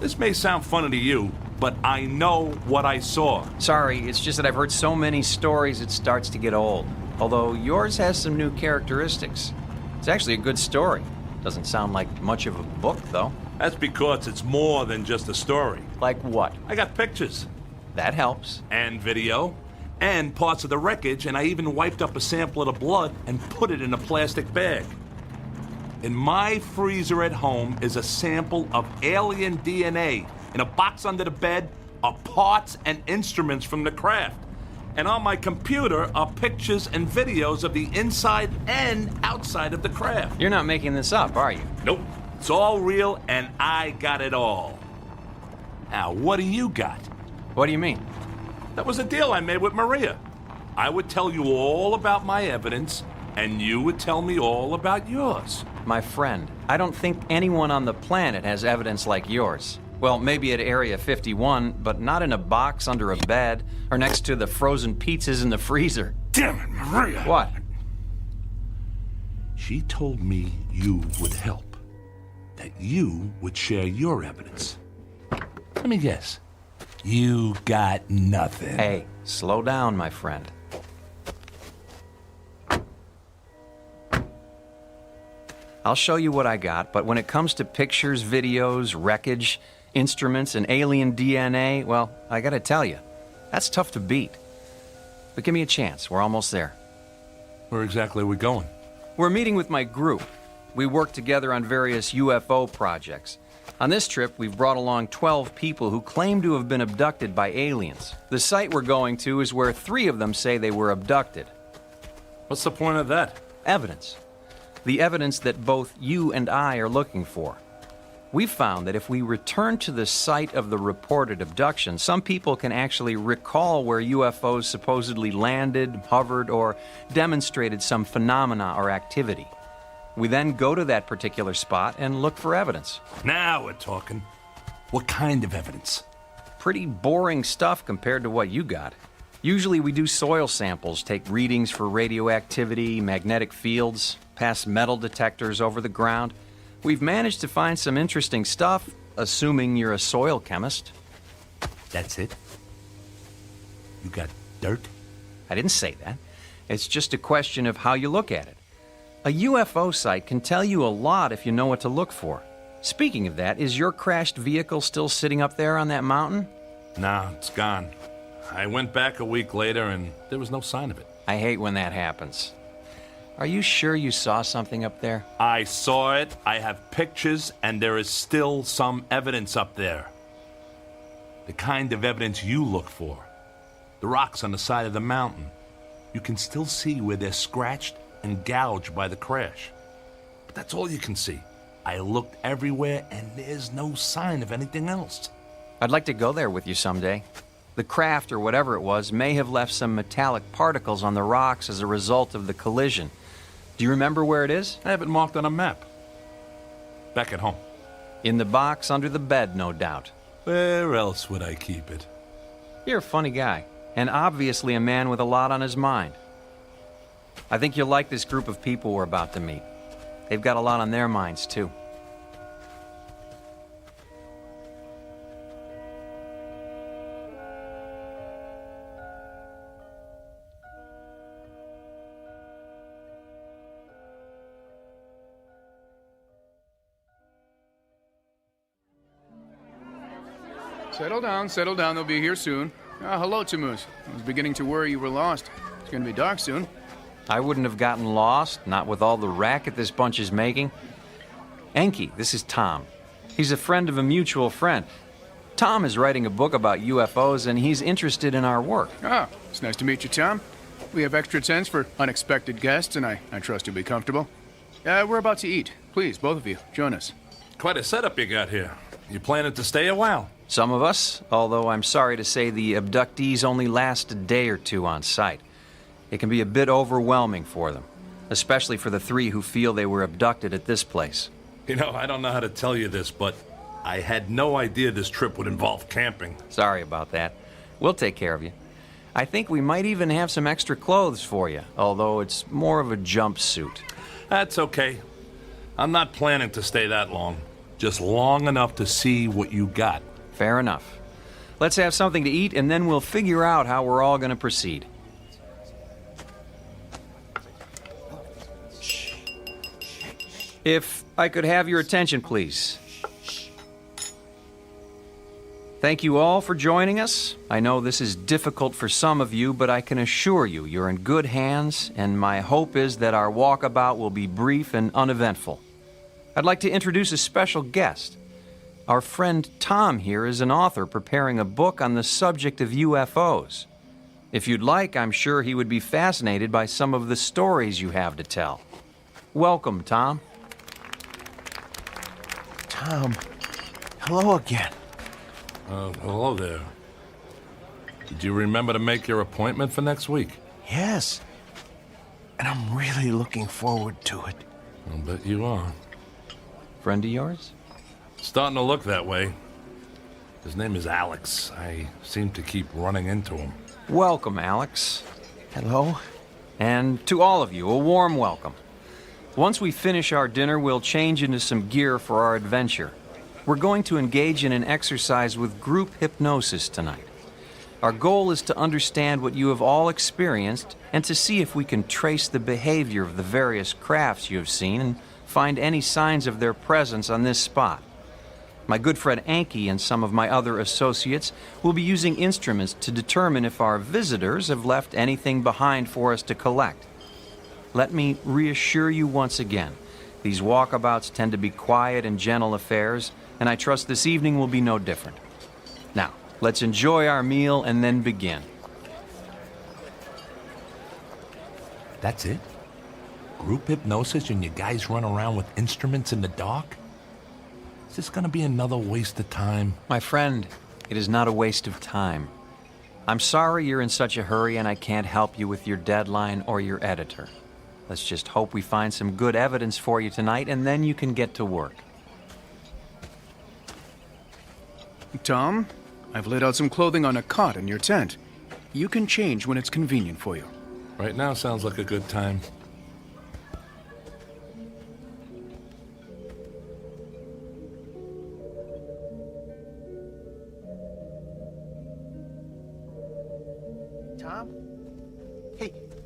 this may sound funny to you, but I know what I saw.
Sorry, it's just that I've heard so many stories it starts to get old. Although yours has some new characteristics. It's actually a good story. Doesn't sound like much of a book, though.
That's because it's more than just a story.
Like what?
I got pictures.
That helps.
And video. And parts of the wreckage, and I even wiped up a sample of the blood and put it in a plastic bag. In my freezer at home is a sample of alien DNA. In a box under the bed are parts and instruments from the craft. And on my computer are pictures and videos of the inside and outside of the craft.
You're not making this up, are you?
Nope. It's all real, and I got it all. Now, what do you got?
What do you mean?
That was a deal I made with Maria. I would tell you all about my evidence, and you would tell me all about yours.
My friend, I don't think anyone on the planet has evidence like yours. Well, maybe at Area 51, but not in a box under a bed or next to the frozen pizzas in the freezer.
Damn it, Maria!
What?
She told me you would help. That you would share your evidence. Let me guess. You got nothing.
Hey, slow down, my friend. I'll show you what I got, but when it comes to pictures, videos, wreckage, instruments, and alien DNA, well, I gotta tell you, that's tough to beat. But give me a chance. We're almost there.
Where exactly are we going?
We're meeting with my group. We work together on various UFO projects. On this trip, we've brought along 12 people who claim to have been abducted by aliens. The site we're going to is where 3 of them say they were abducted.
What's the point of that?
Evidence. The evidence that both you and I are looking for. We've found that if we return to the site of the reported abduction, some people can actually recall where UFOs supposedly landed, hovered, or demonstrated some phenomena or activity. We then go to that particular spot and look for evidence.
Now we're talking. What kind of evidence?
Pretty boring stuff compared to what you got. Usually we do soil samples, take readings for radioactivity, magnetic fields, pass metal detectors over the ground. We've managed to find some interesting stuff, assuming you're a soil chemist.
That's it? You got dirt?
I didn't say that. It's just a question of how you look at it. A UFO site can tell you a lot if you know what to look for. Speaking of that, is your crashed vehicle still sitting up there on that mountain?
Nah, it's gone. I went back a week later and there was no sign of it.
I hate when that happens. Are you sure you saw something up there?
I saw it, I have pictures, and there is still some evidence up there. The kind of evidence you look for. The rocks on the side of the mountain. You can still see where they're scratched and gouged by the crash. But that's all you can see. I looked everywhere and there's no sign of anything else.
I'd like to go there with you someday. The craft, or whatever it was, may have left some metallic particles on the rocks as a result of the collision. Do you remember where it is?
I have it marked on a map. Back at home.
In the box under the bed, no doubt.
Where else would I keep it?
You're a funny guy, and obviously a man with a lot on his mind. I think you'll like this group of people we're about to meet. They've got a lot on their minds, too.
Settle down. They'll be here soon. Hello, Tammuz. I was beginning to worry you were lost. It's going to be dark soon.
I wouldn't have gotten lost, not with all the racket this bunch is making. Enki, this is Tom. He's a friend of a mutual friend. Tom is writing a book about UFOs, and he's interested in our work.
Ah, it's nice to meet you, Tom. We have extra tents for unexpected guests, and I trust you'll be comfortable. We're about to eat. Please, both of you, join us.
Quite a setup you got here. You planning to stay a while?
Some of us, although I'm sorry to say the abductees only last a day or two on site. It can be a bit overwhelming for them, especially for the 3 who feel they were abducted at this place.
You know, I don't know how to tell you this, but I had no idea this trip would involve camping.
Sorry about that. We'll take care of you. I think we might even have some extra clothes for you, although it's more of a jumpsuit.
That's okay. I'm not planning to stay that long. Just long enough to see what you got.
Fair enough. Let's have something to eat, and then we'll figure out how we're all going to proceed. If I could have your attention, please. Thank you all for joining us. I know this is difficult for some of you, but I can assure you you're in good hands, and my hope is that our walkabout will be brief and uneventful. I'd like to introduce a special guest. Our friend Tom here is an author preparing a book on the subject of UFOs. If you'd like, I'm sure he would be fascinated by some of the stories you have to tell. Welcome, Tom.
Tom, hello again.
Hello there. Did you remember to make your appointment for next week?
Yes. And I'm really looking forward to it.
I'll bet you are.
Friend of yours?
Starting to look that way. His name is Alex. I seem to keep running into him.
Welcome, Alex.
Hello.
And to all of you, a warm welcome. Once we finish our dinner, we'll change into some gear for our adventure. We're going to engage in an exercise with group hypnosis tonight. Our goal is to understand what you have all experienced and to see if we can trace the behavior of the various crafts you have seen and find any signs of their presence on this spot. My good friend Enki and some of my other associates will be using instruments to determine if our visitors have left anything behind for us to collect. Let me reassure you once again, these walkabouts tend to be quiet and gentle affairs, and I trust this evening will be no different. Now, let's enjoy our meal and then begin.
That's it? Group hypnosis and you guys run around with instruments in the dark? Is this gonna be another waste of time?
My friend, it is not a waste of time. I'm sorry you're in such a hurry and I can't help you with your deadline or your editor. Let's just hope we find some good evidence for you tonight, and then you can get to work.
Tom, I've laid out some clothing on a cot in your tent. You can change when it's convenient for you.
Right now sounds like a good time.
Tom?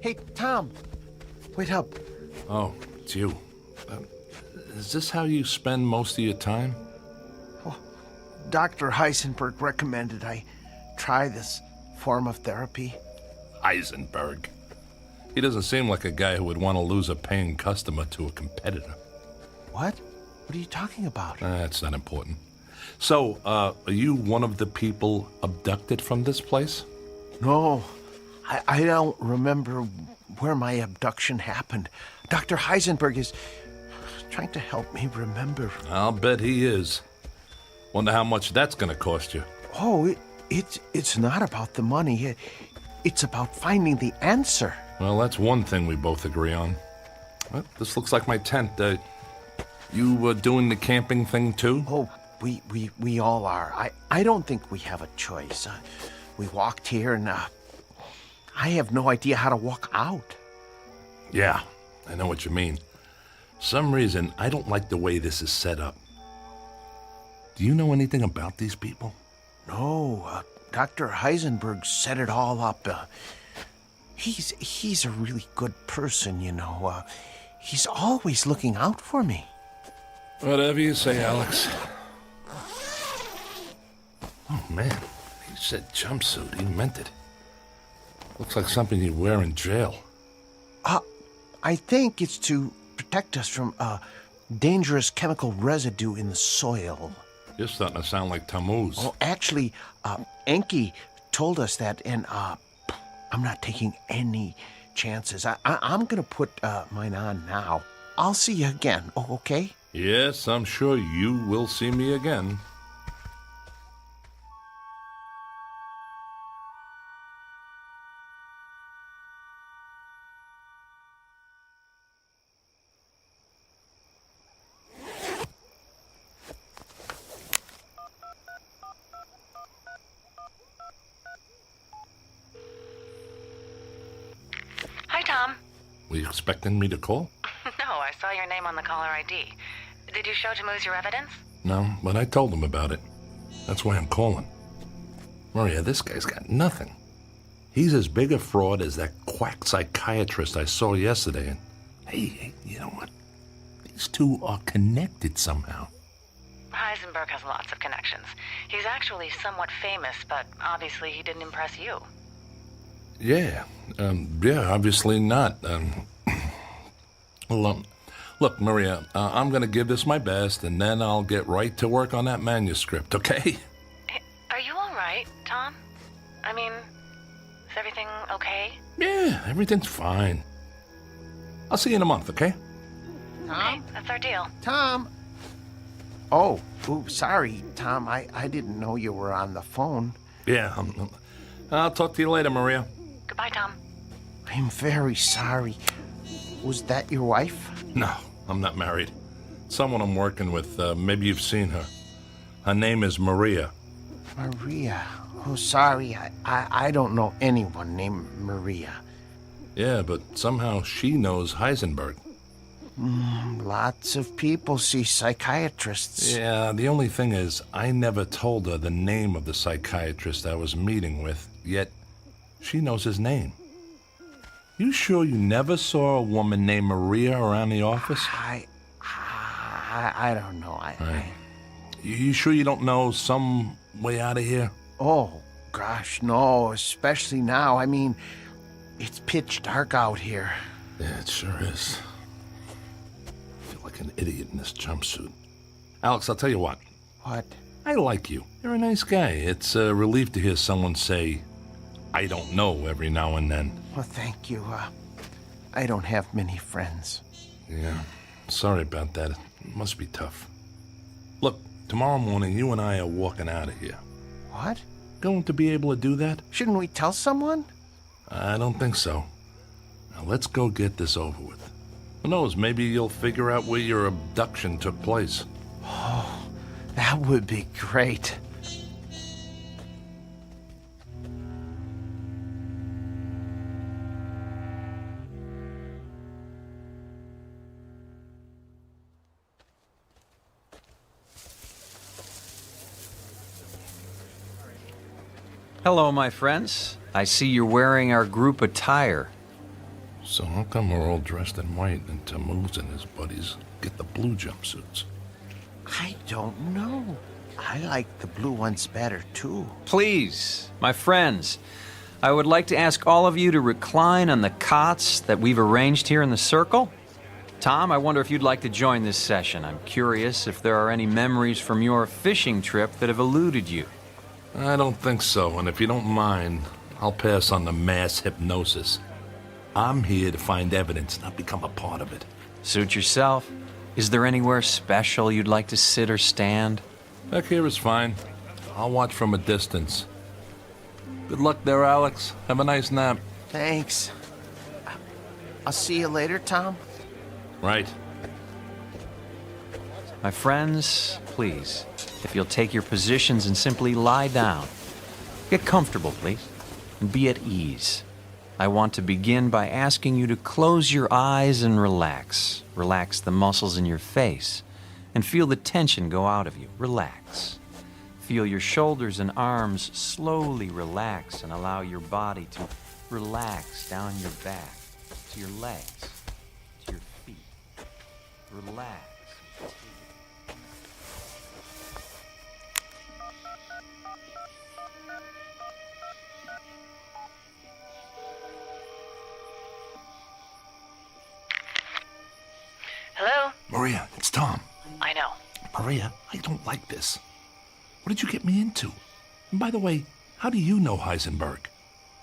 Hey, Tom! Wait up.
Oh, it's you. Is this how you spend most of your time?
Oh, Dr. Heisenberg recommended I try this form of therapy.
Heisenberg? He doesn't seem like a guy who would want to lose a paying customer to a competitor.
What? What are you talking about?
That's not important. So, are you one of the people abducted from this place?
No, I don't remember where my abduction happened. Dr. Heisenberg is trying to help me remember.
I'll bet he is. Wonder how much that's gonna cost you.
Oh, it's not about the money. It's about finding the answer.
Well, that's one thing we both agree on. Well, this looks like my tent. You doing the camping thing too?
Oh, we all are. I don't think we have a choice. We walked here and I have no idea how to walk out.
Yeah, I know what you mean. Some reason I don't like the way this is set up. Do you know anything about these people?
No, Dr. Heisenberg set it all up. He's a really good person, you know. He's always looking out for me.
Whatever you say, Alex. Oh, man. He said jumpsuit. He meant it. Looks like something you'd wear in jail.
I think it's to protect us from dangerous chemical residue in the soil.
You're starting to sound like Tammuz.
Oh, actually, Enki told us that, and I'm not taking any chances. I'm going to put mine on now. I'll see you again, okay?
Yes, I'm sure you will see me again.
Hi, Tom.
Were you expecting me to call?
No, I saw your name on the caller ID. Did you show Tammuz your evidence?
No, but I told him about it. That's why I'm calling. Maria, this guy's got nothing. He's as big a fraud as that quack psychiatrist I saw yesterday. And hey, you know what? These two are connected somehow.
Heisenberg has lots of connections. He's actually somewhat famous, but obviously he didn't impress you.
Yeah, obviously not. Look, Maria, I'm going to give this my best, and then I'll get right to work on that manuscript, okay?
Are you all right, Tom? I mean, is everything okay?
Yeah, everything's fine. I'll see you in a month, okay?
Tom?
Okay, that's our deal.
Tom? Oh, sorry, Tom. I didn't know you were on the phone.
Yeah, I'll talk to you later, Maria.
Goodbye, Tom.
I'm very sorry. Was that your wife?
No, I'm not married. Someone I'm working with, maybe you've seen her. Her name is Maria.
Maria? Oh, sorry. I don't know anyone named Maria.
Yeah, but somehow she knows Heisenberg.
Lots of people see psychiatrists.
Yeah, the only thing is, I never told her the name of the psychiatrist I was meeting with, yet she knows his name. You sure you never saw a woman named Maria around the office?
I don't know.
You sure you don't know some way out of here?
Oh, gosh, no, especially now. I mean, it's pitch dark out here.
Yeah, it sure is. I feel like an idiot in this jumpsuit. Alex, I'll tell you what.
What?
I like you. You're a nice guy. It's a relief to hear someone say, I don't know, every now and then.
Well, thank you. I don't have many friends.
Yeah, sorry about that. It must be tough. Look, tomorrow morning you and I are walking out of here.
What?
Going to be able to do that?
Shouldn't we tell someone?
I don't think so. Now let's go get this over with. Who knows, maybe you'll figure out where your abduction took place.
Oh, that would be great.
Hello, my friends. I see you're wearing our group attire.
So how come we're all dressed in white and Tammuz and his buddies get the blue jumpsuits?
I don't know. I like the blue ones better, too.
Please, my friends, I would like to ask all of you to recline on the cots that we've arranged here in the circle. Tom, I wonder if you'd like to join this session. I'm curious if there are any memories from your fishing trip that have eluded you.
I don't think so, and if you don't mind, I'll pass on the mass hypnosis. I'm here to find evidence, not become a part of it.
Suit yourself. Is there anywhere special you'd like to sit or stand?
Back here is fine. I'll watch from a distance. Good luck there, Alex. Have a nice nap.
Thanks. I'll see you later, Tom.
Right.
My friends, please, if you'll take your positions and simply lie down. Get comfortable, please, and be at ease. I want to begin by asking you to close your eyes and relax. Relax the muscles in your face and feel the tension go out of you. Relax. Feel your shoulders and arms slowly relax and allow your body to relax down your back, to your legs, to your feet. Relax.
Hello?
Maria, it's Tom.
I know.
Maria, I don't like this. What did you get me into? And by the way, how do you know Heisenberg?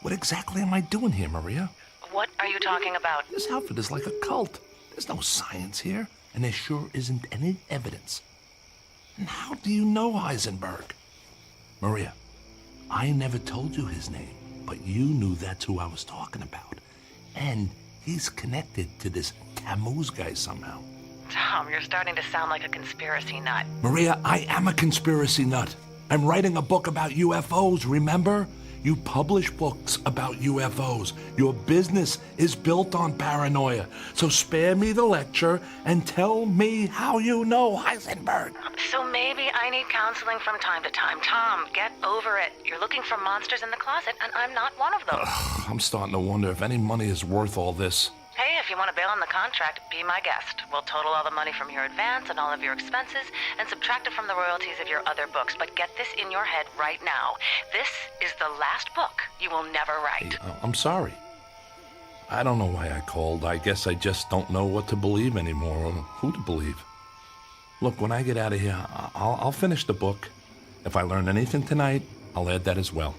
What exactly am I doing here, Maria?
What are you talking about?
This outfit is like a cult. There's no science here, and there sure isn't any evidence. And how do you know Heisenberg? Maria, I never told you his name, but you knew that's who I was talking about. And he's connected to this Tammuz guy somehow.
Tom, you're starting to sound like a conspiracy nut.
Maria, I am a conspiracy nut. I'm writing a book about UFOs, remember? You publish books about UFOs. Your business is built on paranoia. So spare me the lecture and tell me how you know Heisenberg.
So maybe I need counseling from time to time. Tom, get over it. You're looking for monsters in the closet, and I'm not one of them.
I'm starting to wonder if any money is worth all this.
Hey, if you want to bail on the contract, be my guest. We'll total all the money from your advance and all of your expenses and subtract it from the royalties of your other books. But get this in your head right now. This is the last book you will never write.
Hey, I'm sorry. I don't know why I called. I guess I just don't know what to believe anymore or who to believe. Look, when I get out of here, I'll finish the book. If I learn anything tonight, I'll add that as well.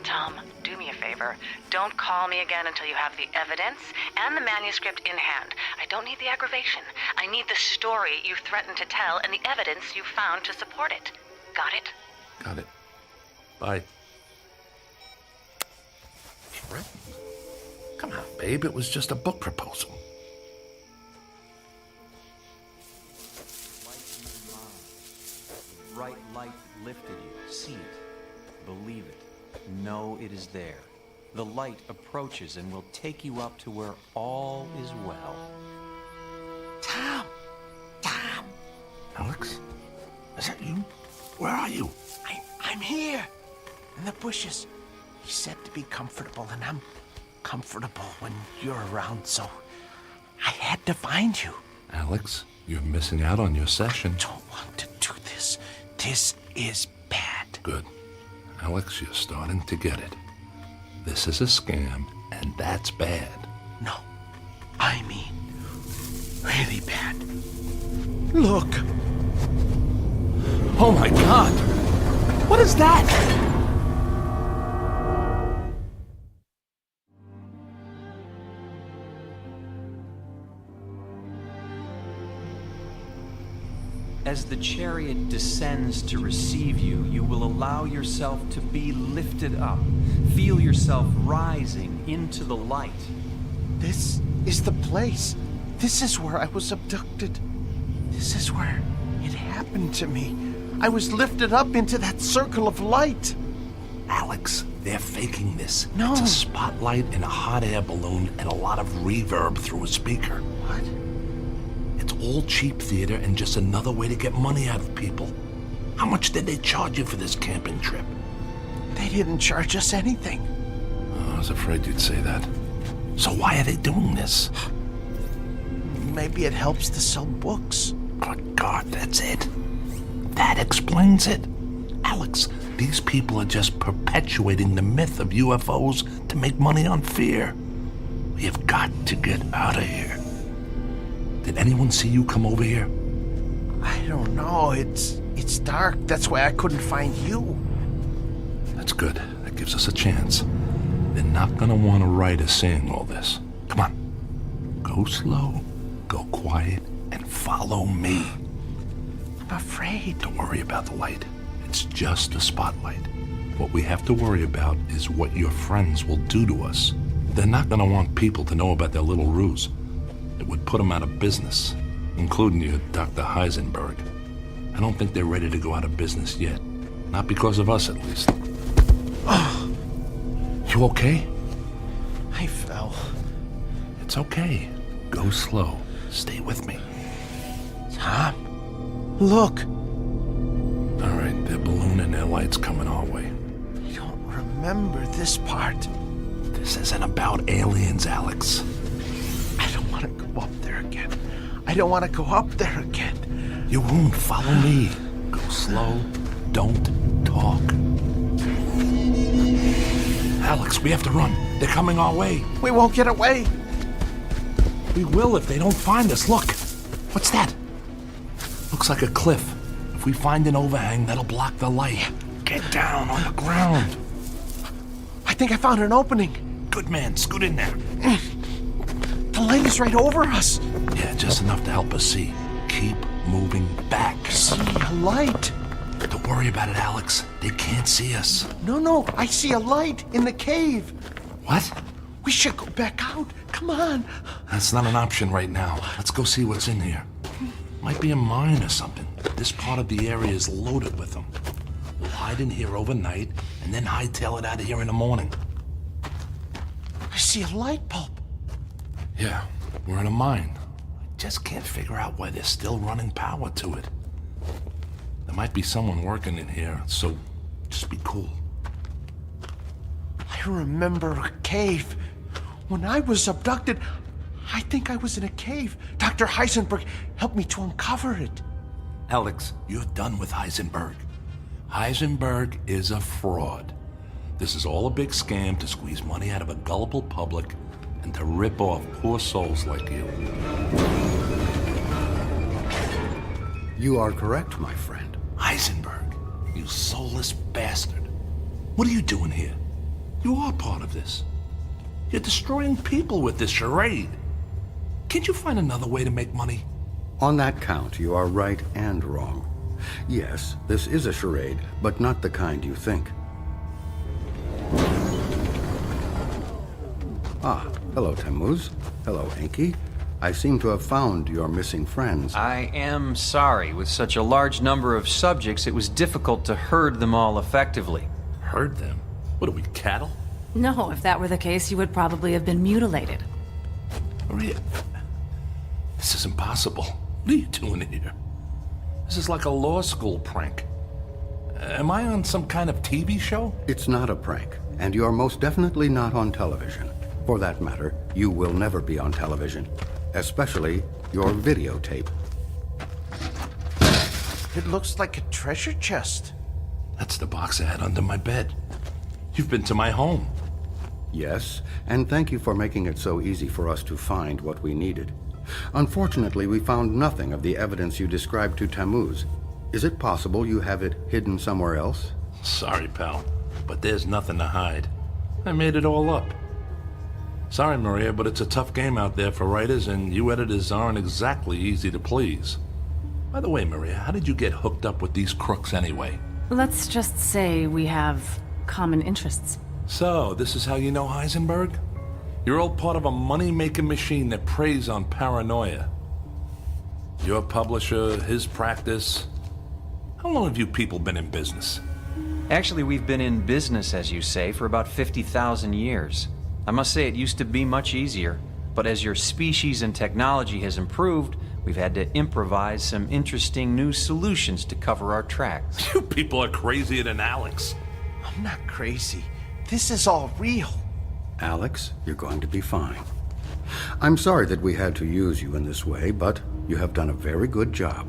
Tom, do me a favor. Don't call me again until you have the evidence and the manuscript in hand. I don't need the aggravation. I need the story you threatened to tell and the evidence you found to support it. Got it?
Got it. Bye. Come on, babe. It was just a book proposal.
Bright light lifted you. See it. Believe it. Know it is there. The light approaches and will take you up to where all is well.
Tom! Tom!
Alex? Is that you? Where are you?
I'm here, in the bushes. You said to be comfortable, and I'm comfortable when you're around, so I had to find you.
Alex, you're missing out on your session.
I don't want to do this. This is bad.
Good. Alex, you're starting to get it. This is a scam, and that's bad.
No, I mean really bad. Look.
Oh my God! What is that?
As the chariot descends to receive you, you will allow yourself to be lifted up. Feel yourself rising into the light.
This is the place. This is where I was abducted. This is where it happened to me. I was lifted up into that circle of light.
Alex, they're faking this.
No.
It's a spotlight and a hot air balloon and a lot of reverb through a speaker.
What?
It's all cheap theater and just another way to get money out of people. How much did they charge you for this camping trip?
They didn't charge us anything.
Oh, I was afraid you'd say that. So why are they doing this?
Maybe it helps to sell books.
Good God, that's it. That explains it. Alex, these people are just perpetuating the myth of UFOs to make money on fear. We have got to get out of here. Did anyone see you come over here?
I don't know. It's dark. That's why I couldn't find you.
That's good. That gives us a chance. They're not gonna want to write us saying all this. Come on. Go slow, go quiet, and follow me.
I'm afraid.
Don't worry about the light. It's just a spotlight. What we have to worry about is what your friends will do to us. They're not gonna want people to know about their little ruse. It would put them out of business.
including you, Dr. Heisenberg. I don't think they're ready to go out of business yet. Not because of us, at least. You okay?
I fell.
It's okay. Go slow. Stay with me.
Tom, look.
All right, their balloon and their lights coming our way.
I don't remember this part.
This isn't about aliens, Alex.
I don't want to go up there again. I don't want to go up there again.
You won't. Follow me. Go slow. Don't talk. Alex, we have to run. They're coming our way.
We won't get away.
We will if they don't find us. Look. What's that? Looks like a cliff. If we find an overhang, that'll block the light. Get down on the ground.
I think I found an opening.
Good man. Scoot in there.
The light is right over us.
Yeah, just enough to help us see. Keep moving back.
See a light.
Don't worry about it, Alex. They can't see us.
No. I see a light in the cave.
What?
We should go back out. Come on.
That's not an option right now. Let's go see what's in here. Might be a mine or something. This part of the area is loaded with them. We'll hide in here overnight and then hightail it out of here in the morning.
I see a light bulb.
Yeah, we're in a mine. I just can't figure out why they're still running power to it. There might be someone working in here, so just be cool.
I remember a cave. When I was abducted, I think I was in a cave. Dr. Heisenberg helped me to uncover it.
Alex, you're done with Heisenberg. Heisenberg is a fraud. This is all a big scam to squeeze money out of a gullible public and to rip off poor souls like you.
You are correct, my friend.
Heisenberg, you soulless bastard. What are you doing here? You are part of this. You're destroying people with this charade. Can't you find another way to make money?
On that count, you are right and wrong. Yes, this is a charade, but not the kind you think. Ah, hello, Tammuz. Hello, Enki. I seem to have found your missing friends.
I am sorry. With such a large number of subjects, it was difficult to herd them all effectively.
Herd them? What are we, cattle?
No, if that were the case, you would probably have been mutilated.
Maria, this is impossible. What are you doing here? This is like a law school prank. Am I on some kind of TV show?
It's not a prank, and you're most definitely not on television. For that matter, you will never be on television. Especially your videotape.
It looks like a treasure chest.
That's the box I had under my bed. You've been to my home.
Yes, and thank you for making it so easy for us to find what we needed. Unfortunately, we found nothing of the evidence you described to Tammuz. Is it possible you have it hidden somewhere else?
Sorry, pal, but there's nothing to hide. I made it all up. Sorry, Maria, but it's a tough game out there for writers, and you editors aren't exactly easy to please. By the way, Maria, how did you get hooked up with these crooks anyway?
Let's just say we have common interests.
So, this is how you know Heisenberg? You're all part of a money-making machine that preys on paranoia. Your publisher, his practice. How long have you people been in business?
Actually, we've been in business, as you say, for about 50,000 years. I must say it used to be much easier, but as your species and technology has improved, we've had to improvise some interesting new solutions to cover our tracks.
You people are crazier than Alex.
I'm not crazy. This is all real.
Alex, you're going to be fine. I'm sorry that we had to use you in this way, but you have done a very good job.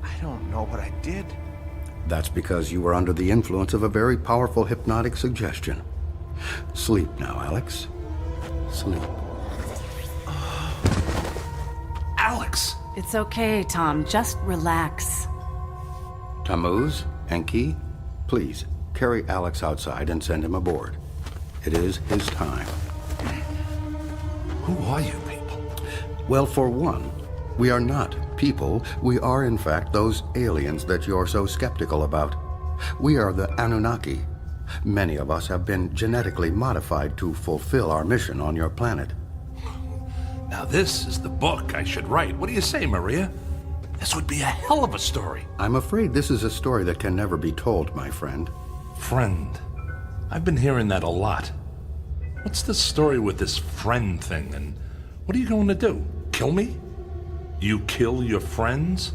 I don't know what I did.
That's because you were under the influence of a very powerful hypnotic suggestion. Sleep now, Alex. Sleep.
Alex!
It's okay, Tom. Just relax.
Tammuz, Enki, please carry Alex outside and send him aboard. It is his time.
Who are you people?
Well, for one, we are not people. We are, in fact, those aliens that you're so skeptical about. We are the Anunnaki. Many of us have been genetically modified to fulfill our mission on your planet.
Now this is the book I should write. What do you say, Maria? This would be a hell of a story.
I'm afraid this is a story that can never be told, my friend.
Friend. I've been hearing that a lot. What's the story with this friend thing, and what are you going to do? Kill me? You kill your friends?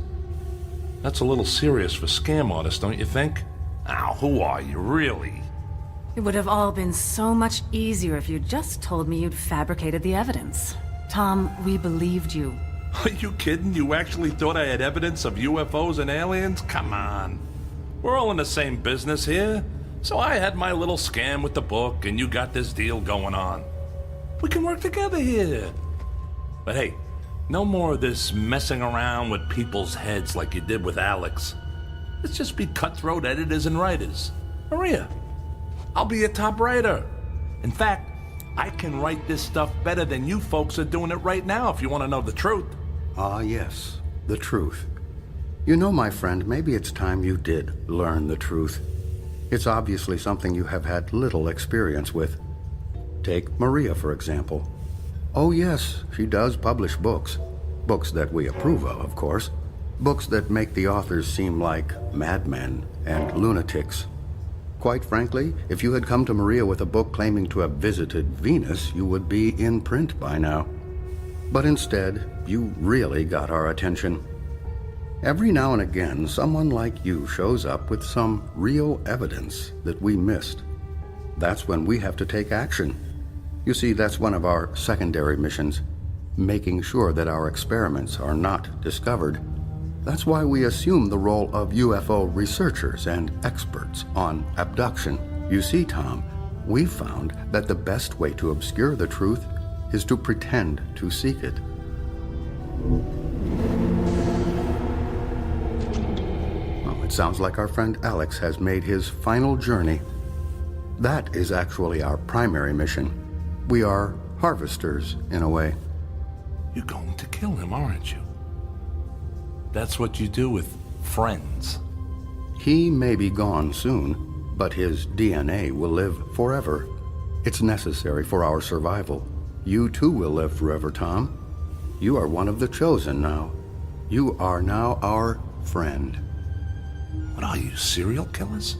That's a little serious for scam artists, don't you think? Now, who are you, really?
It would have all been so much easier if you'd just told me you'd fabricated the evidence. Tom, we believed you.
Are you kidding? You actually thought I had evidence of UFOs and aliens? Come on. We're all in the same business here. So I had my little scam with the book, and you got this deal going on. We can work together here. But hey, no more of this messing around with people's heads like you did with Alex. Let's just be cutthroat editors and writers. Maria, I'll be a top writer. In fact, I can write this stuff better than you folks are doing it right now, if you want to know the truth.
Ah, yes, the truth. You know, my friend, maybe it's time you did learn the truth. It's obviously something you have had little experience with. Take Maria, for example. Oh, yes, she does publish books. Books that we approve of course. Books that make the authors seem like madmen and lunatics. Quite frankly, if you had come to Maria with a book claiming to have visited Venus, you would be in print by now. But instead, you really got our attention. Every now and again, someone like you shows up with some real evidence that we missed. That's when we have to take action. You see, that's one of our secondary missions, making sure that our experiments are not discovered. That's why we assume the role of UFO researchers and experts on abduction. You see, Tom, we found that the best way to obscure the truth is to pretend to seek it. Well, it sounds like our friend Alex has made his final journey. That is actually our primary mission. We are harvesters, in a way.
You're going to kill him, aren't you? That's what you do with friends.
He may be gone soon, but his DNA will live forever. It's necessary for our survival. You too will live forever, Tom. You are one of the chosen now. You are now our friend.
What are you, serial killers?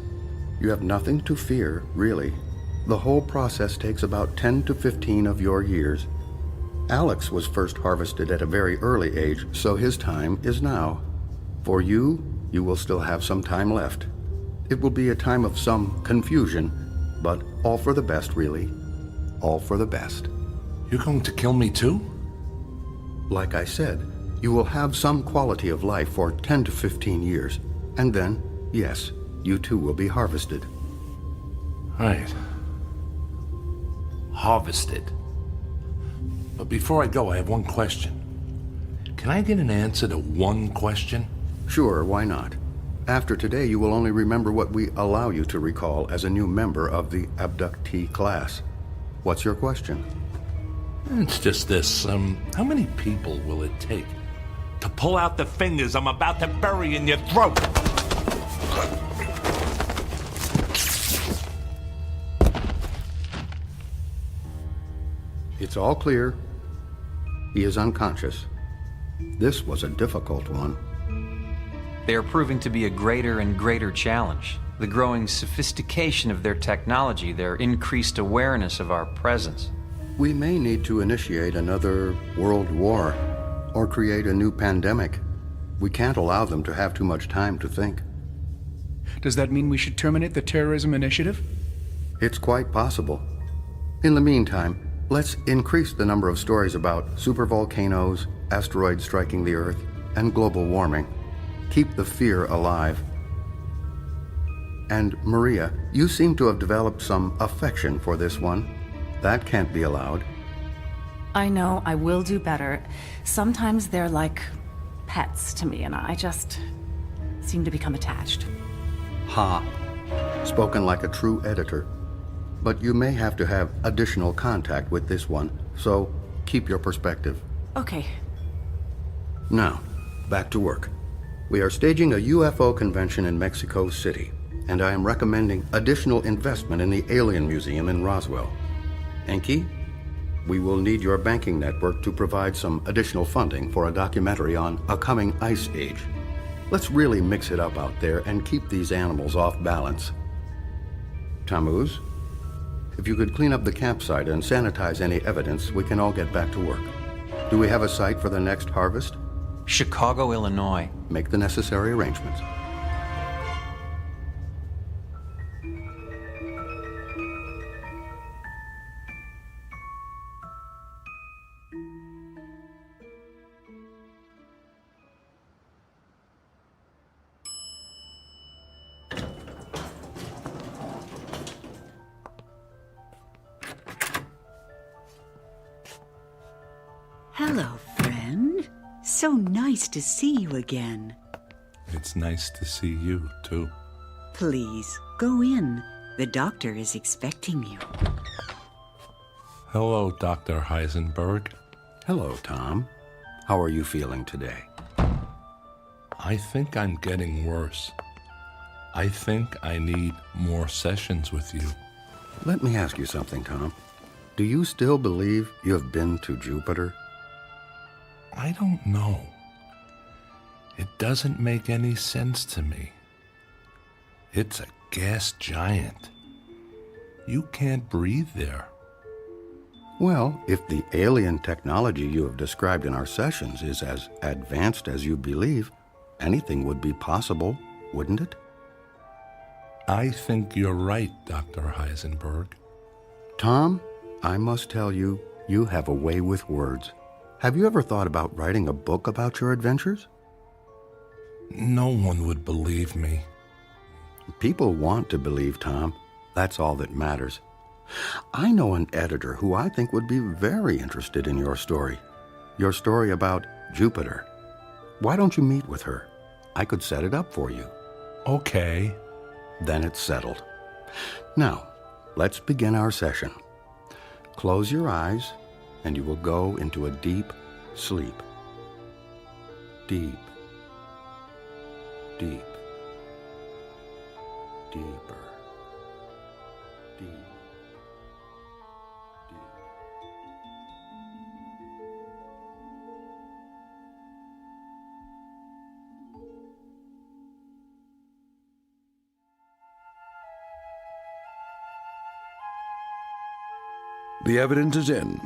You have nothing to fear, really. The whole process takes about 10 to 15 of your years. Alex was first harvested at a very early age, so his time is now. For you, you will still have some time left. It will be a time of some confusion, but all for the best, really. All for the best.
You're going to kill me too?
Like I said, you will have some quality of life for 10 to 15 years, and then, yes, you too will be harvested.
Right. Harvested. But before I go, I have one question. Can I get an answer to one question?
Sure, why not? After today, you will only remember what we allow you to recall as a new member of the abductee class. What's your question?
It's just this. How many people will it take to pull out the fingers I'm about to bury in your throat?
It's all clear. He is unconscious. This was a difficult one.
They are proving to be a greater and greater challenge. The growing sophistication of their technology, their increased awareness of our presence.
We may need to initiate another world war or create a new pandemic. We can't allow them to have too much time to think.
Does that mean we should terminate the terrorism initiative?
It's quite possible. In the meantime, let's increase the number of stories about supervolcanoes, asteroids striking the Earth, and global warming. Keep the fear alive. And Maria, you seem to have developed some affection for this one. That can't be allowed.
I know, I will do better. Sometimes they're like pets to me, and I just seem to become attached.
Ha. Spoken like a true editor. But you may have to have additional contact with this one, so keep your perspective.
Okay.
Now, back to work. We are staging a UFO convention in Mexico City, and I am recommending additional investment in the Alien Museum in Roswell. Enki, we will need your banking network to provide some additional funding for a documentary on a coming ice age. Let's really mix it up out there and keep these animals off balance. Tammuz, if you could clean up the campsite and sanitize any evidence, we can all get back to work. Do we have a site for the next harvest?
Chicago, Illinois.
Make the necessary arrangements.
Hello, friend. So nice to see you again.
It's nice to see you, too.
Please, go in. The doctor is expecting you.
Hello, Dr. Heisenberg.
Hello, Tom. How are you feeling today?
I think I'm getting worse. I think I need more sessions with you.
Let me ask you something, Tom. Do you still believe you have been to Jupiter?
I don't know. It doesn't make any sense to me. It's a gas giant. You can't breathe there.
Well, if the alien technology you have described in our sessions is as advanced as you believe, anything would be possible, wouldn't it?
I think you're right, Dr. Heisenberg.
Tom, I must tell you, you have a way with words. Have you ever thought about writing a book about your adventures?
No one would believe me.
People want to believe, Tom. That's all that matters. I know an editor who I think would be very interested in your story about Jupiter. Why don't you meet with her? I could set it up for you.
Okay.
Then it's settled. Now, let's begin our session. Close your eyes, and you will go into a deep sleep. Deep, deep, deeper, deep, deep.
The evidence is in.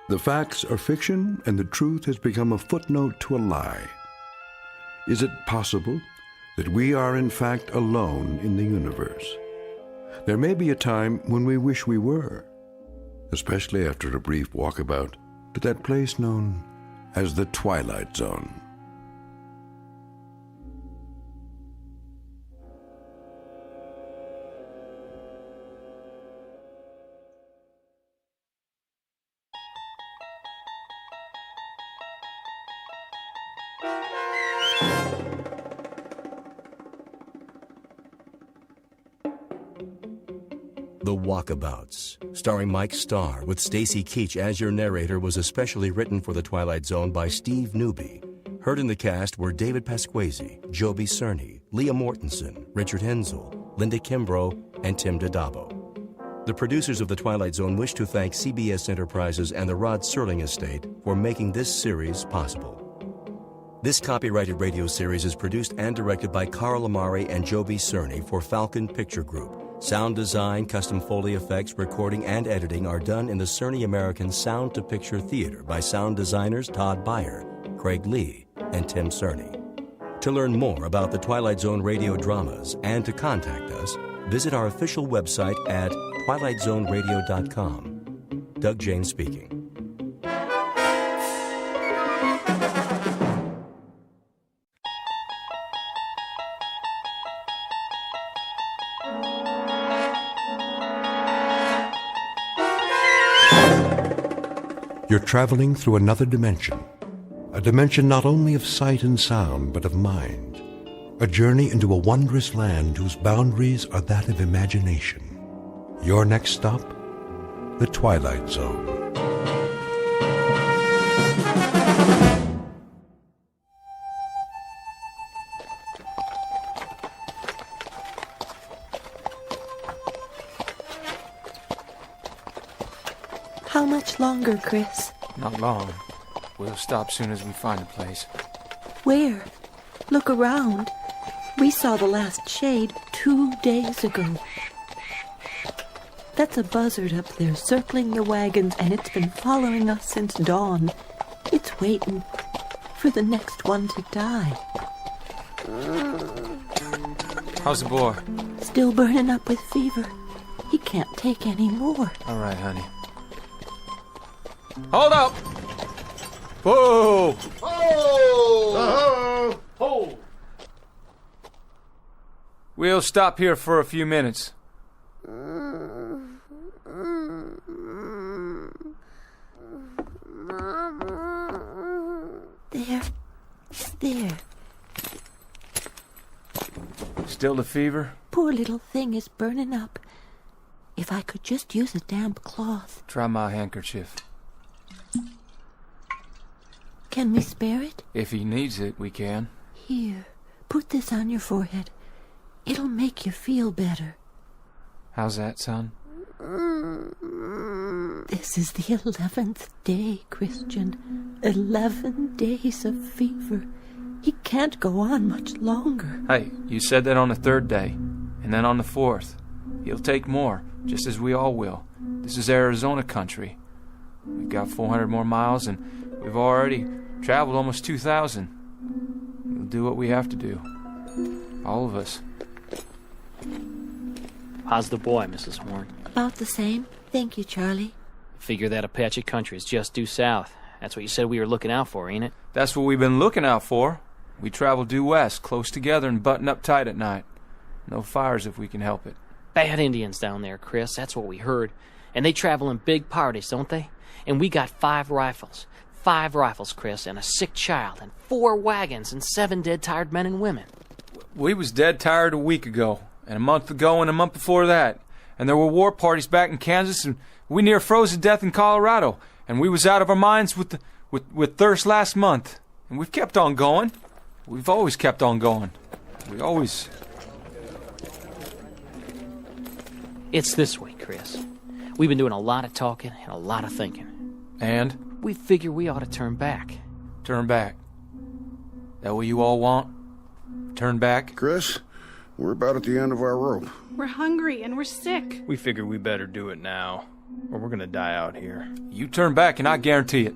The facts are fiction, and the truth has become a footnote to a lie. Is it possible that we are in fact alone in the universe? There may be a time when we wish we were, especially after a brief walkabout to that place known as the Twilight Zone.
The Walkabouts, starring Mike Starr with Stacy Keach as your narrator, was especially written for The Twilight Zone by Steve Newby. Heard in the cast were David Pasquesi, Joby Cerny, Leah Mortensen, Richard Hensel, Linda Kimbrough, and Tim Dadabo. The producers of The Twilight Zone wish to thank CBS Enterprises and the Rod Serling Estate for making this series possible. This copyrighted radio series is produced and directed by Carl Amari and Joby Cerny for Falcon Picture Group. Sound design, custom Foley effects, recording, and editing are done in the Cerny American Sound to Picture Theater by sound designers Todd Beyer, Craig Lee, and Tim Cerny. To learn more about the Twilight Zone radio dramas and to contact us, visit our official website at twilightzoneradio.com. Doug James speaking.
You're traveling through another dimension, a dimension not only of sight and sound, but of mind, a journey into a wondrous land whose boundaries are that of imagination. Your next stop, the Twilight Zone.
How much longer, Chris?
Not long. We'll stop soon as we find a place.
Where? Look around. We saw the last shade 2 days ago. That's a buzzard up there circling the wagons, and it's been following us since dawn. It's waiting for the next one to die.
How's the boy?
Still burning up with fever. He can't take any more.
All right, honey. Hold up! Whoa!
Oh!
Hold! We'll stop here for a few minutes.
There.
Still the fever?
Poor little thing is burning up. If I could just use a damp cloth.
Try my handkerchief.
Can we spare it?
If he needs it, we can.
Here, put this on your forehead. It'll make you feel better.
How's that, son?
This is the 11th day, Christian. 11 days of fever. He can't go on much longer.
Hey, you said that on the 3rd day, and then on the 4th. He'll take more, just as we all will. This is Arizona country. We've got 400 more miles, and we've already traveled almost 2,000. We'll do what we have to do. All of us.
How's the boy, Mrs. Horn?
About the same. Thank you, Charlie.
Figure that Apache country is just due south. That's what you said we were looking out for, ain't it?
That's what we've been looking out for. We travel due west, close together and button up tight at night. No fires if we can help it.
Bad Indians down there, Chris. That's what we heard. And they travel in big parties, don't they? And we got 5 rifles. 5 rifles, Chris, and a sick child, and 4 wagons, and 7 dead, tired men and women.
We was dead tired a week ago, and a month ago, and a month before that. And there were war parties back in Kansas, and we near froze to death in Colorado. And we was out of our minds with thirst last month. And we've kept on going. We've always kept on going. We always...
It's this way, Chris. We've been doing a lot of talking and a lot of thinking.
And?
We figure we ought to turn back.
Turn back? That what you all want? Turn back?
Chris, we're about at the end of our rope.
We're hungry and we're sick.
We figure we better do it now, or we're gonna die out here.
You turn back and I guarantee it.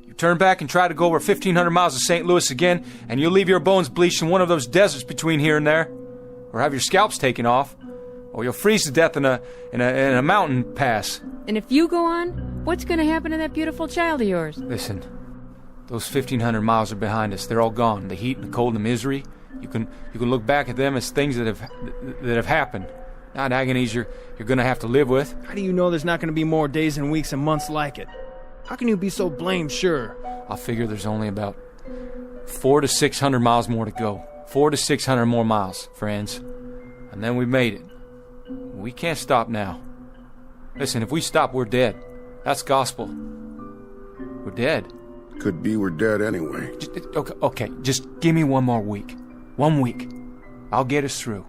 You turn back and try to go over 1,500 miles of St. Louis again, and you'll leave your bones bleached in one of those deserts between here and there. Or have your scalps taken off. Or you'll freeze to death in a mountain pass.
And if you go on, what's going to happen to that beautiful child of yours?
Listen, those 1,500 miles are behind us. They're all gone. The heat and the cold and the misery. You can look back at them as things that have happened, not agonies you're going to have to live with.
How do you know there's not going to be more days and weeks and months like it? How can you be so blamed sure?
I figure there's only about 400 to 600 miles more to go. 400 to 600 more miles, friends. And then we made it. We can't stop now. Listen, if we stop, we're dead. That's gospel. We're dead.
Could be we're dead anyway.
Okay, just give me one more week. 1 week. I'll get us through.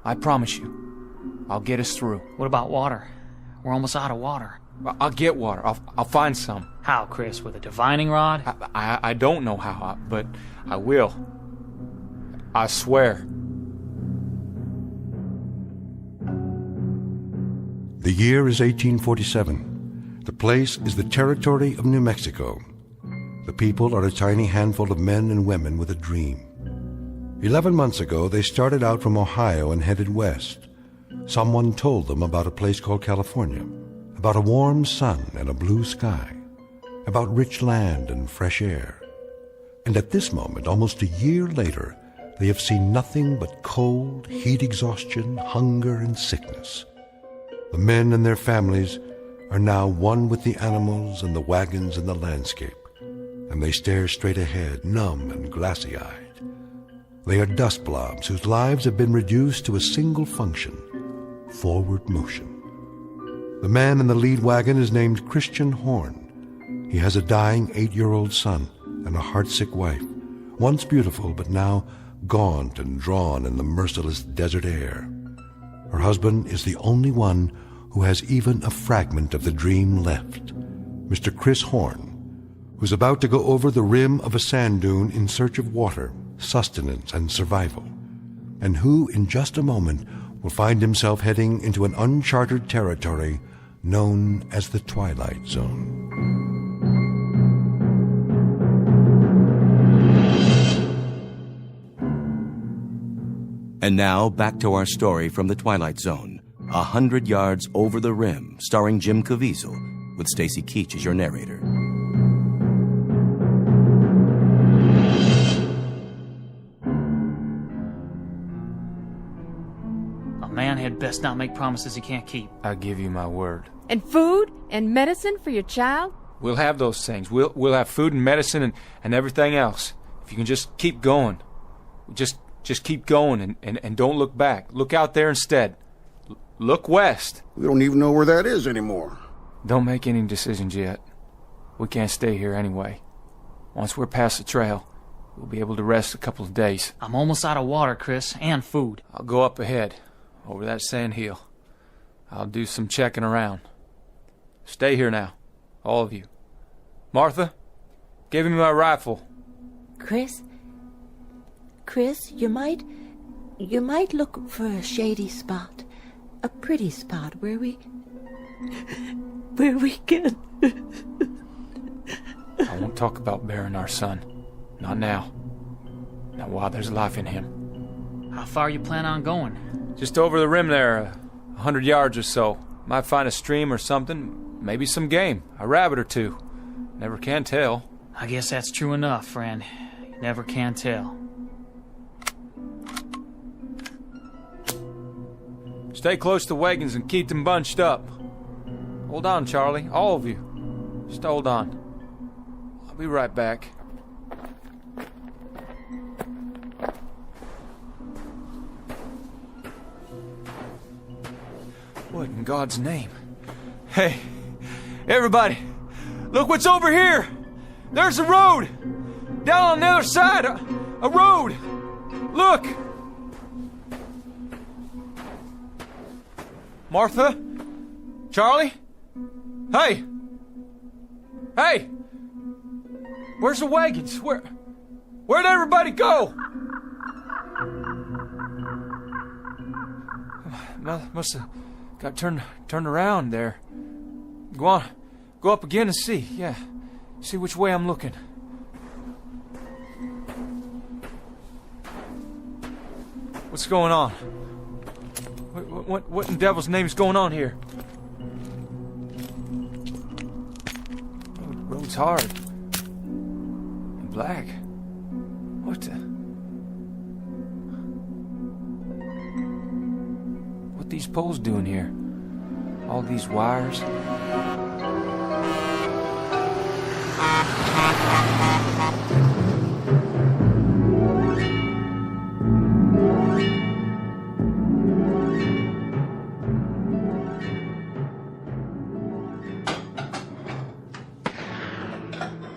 I promise you. I'll get us through.
What about water? We're almost out of water.
I'll get water. I'll find some.
How, Chris? With a divining rod?
I don't know how, but I will. I swear.
The year is 1847. The place is the territory of New Mexico. The people are a tiny handful of men and women with a dream. 11 months ago, they started out from Ohio and headed west. Someone told them about a place called California, about a warm sun and a blue sky, about rich land and fresh air. And at this moment, almost a year later, they have seen nothing but cold, heat exhaustion, hunger, and sickness. The men and their families are now one with the animals and the wagons and the landscape, and they stare straight ahead, numb and glassy-eyed. They are dust blobs whose lives have been reduced to a single function, forward motion. The man in the lead wagon is named Christian Horn. He has a dying 8-year-old son and a heartsick wife, once beautiful but now gaunt and drawn in the merciless desert air. Her husband is the only one who has even a fragment of the dream left, Mr. Chris Horn, who's about to go over the rim of a sand dune in search of water, sustenance, and survival, and who, in just a moment, will find himself heading into an uncharted territory known as the Twilight Zone.
And now, back to our story from the Twilight Zone, 100 Yards Over the Rim, starring Jim Caviezel, with Stacy Keach as your narrator.
A man had best not make promises he can't keep.
I give you my word.
And food and medicine for your child?
We'll have those things. We'll have food and medicine and everything else. If you can just keep going. Just keep going and don't look back. Look out there instead. Look west.
We don't even know where that is anymore.
Don't make any decisions yet. We can't stay here anyway. Once we're past the trail, we'll be able to rest a couple of days.
I'm almost out of water, Chris, and food.
I'll go up ahead, over that sand hill. I'll do some checking around. Stay here now, all of you. Martha, give me my rifle.
Chris, you might look for a shady spot, a pretty spot where we can.
I won't talk about burying our son. Not now. Not while there's life in him.
How far you plan on going?
Just over the rim there, 100 yards or so. Might find a stream or something, maybe some game, a rabbit or two. Never can tell.
I guess that's true enough, friend. You never can tell.
Stay close to wagons and keep them bunched up. Hold on, Charlie, all of you. Just hold on. I'll be right back. What in God's name? Hey, everybody, look what's over here! There's a road! Down on the other side, a road! Look! Martha? Charlie? Hey! Hey! Where's the wagons? Where'd everybody go? Must have got turned around there. Go on. Go up again and see. Yeah. See which way I'm looking. What's going on? What in devil's name is going on here? Road's hard. And black. What the? What these poles doing here? All these wires?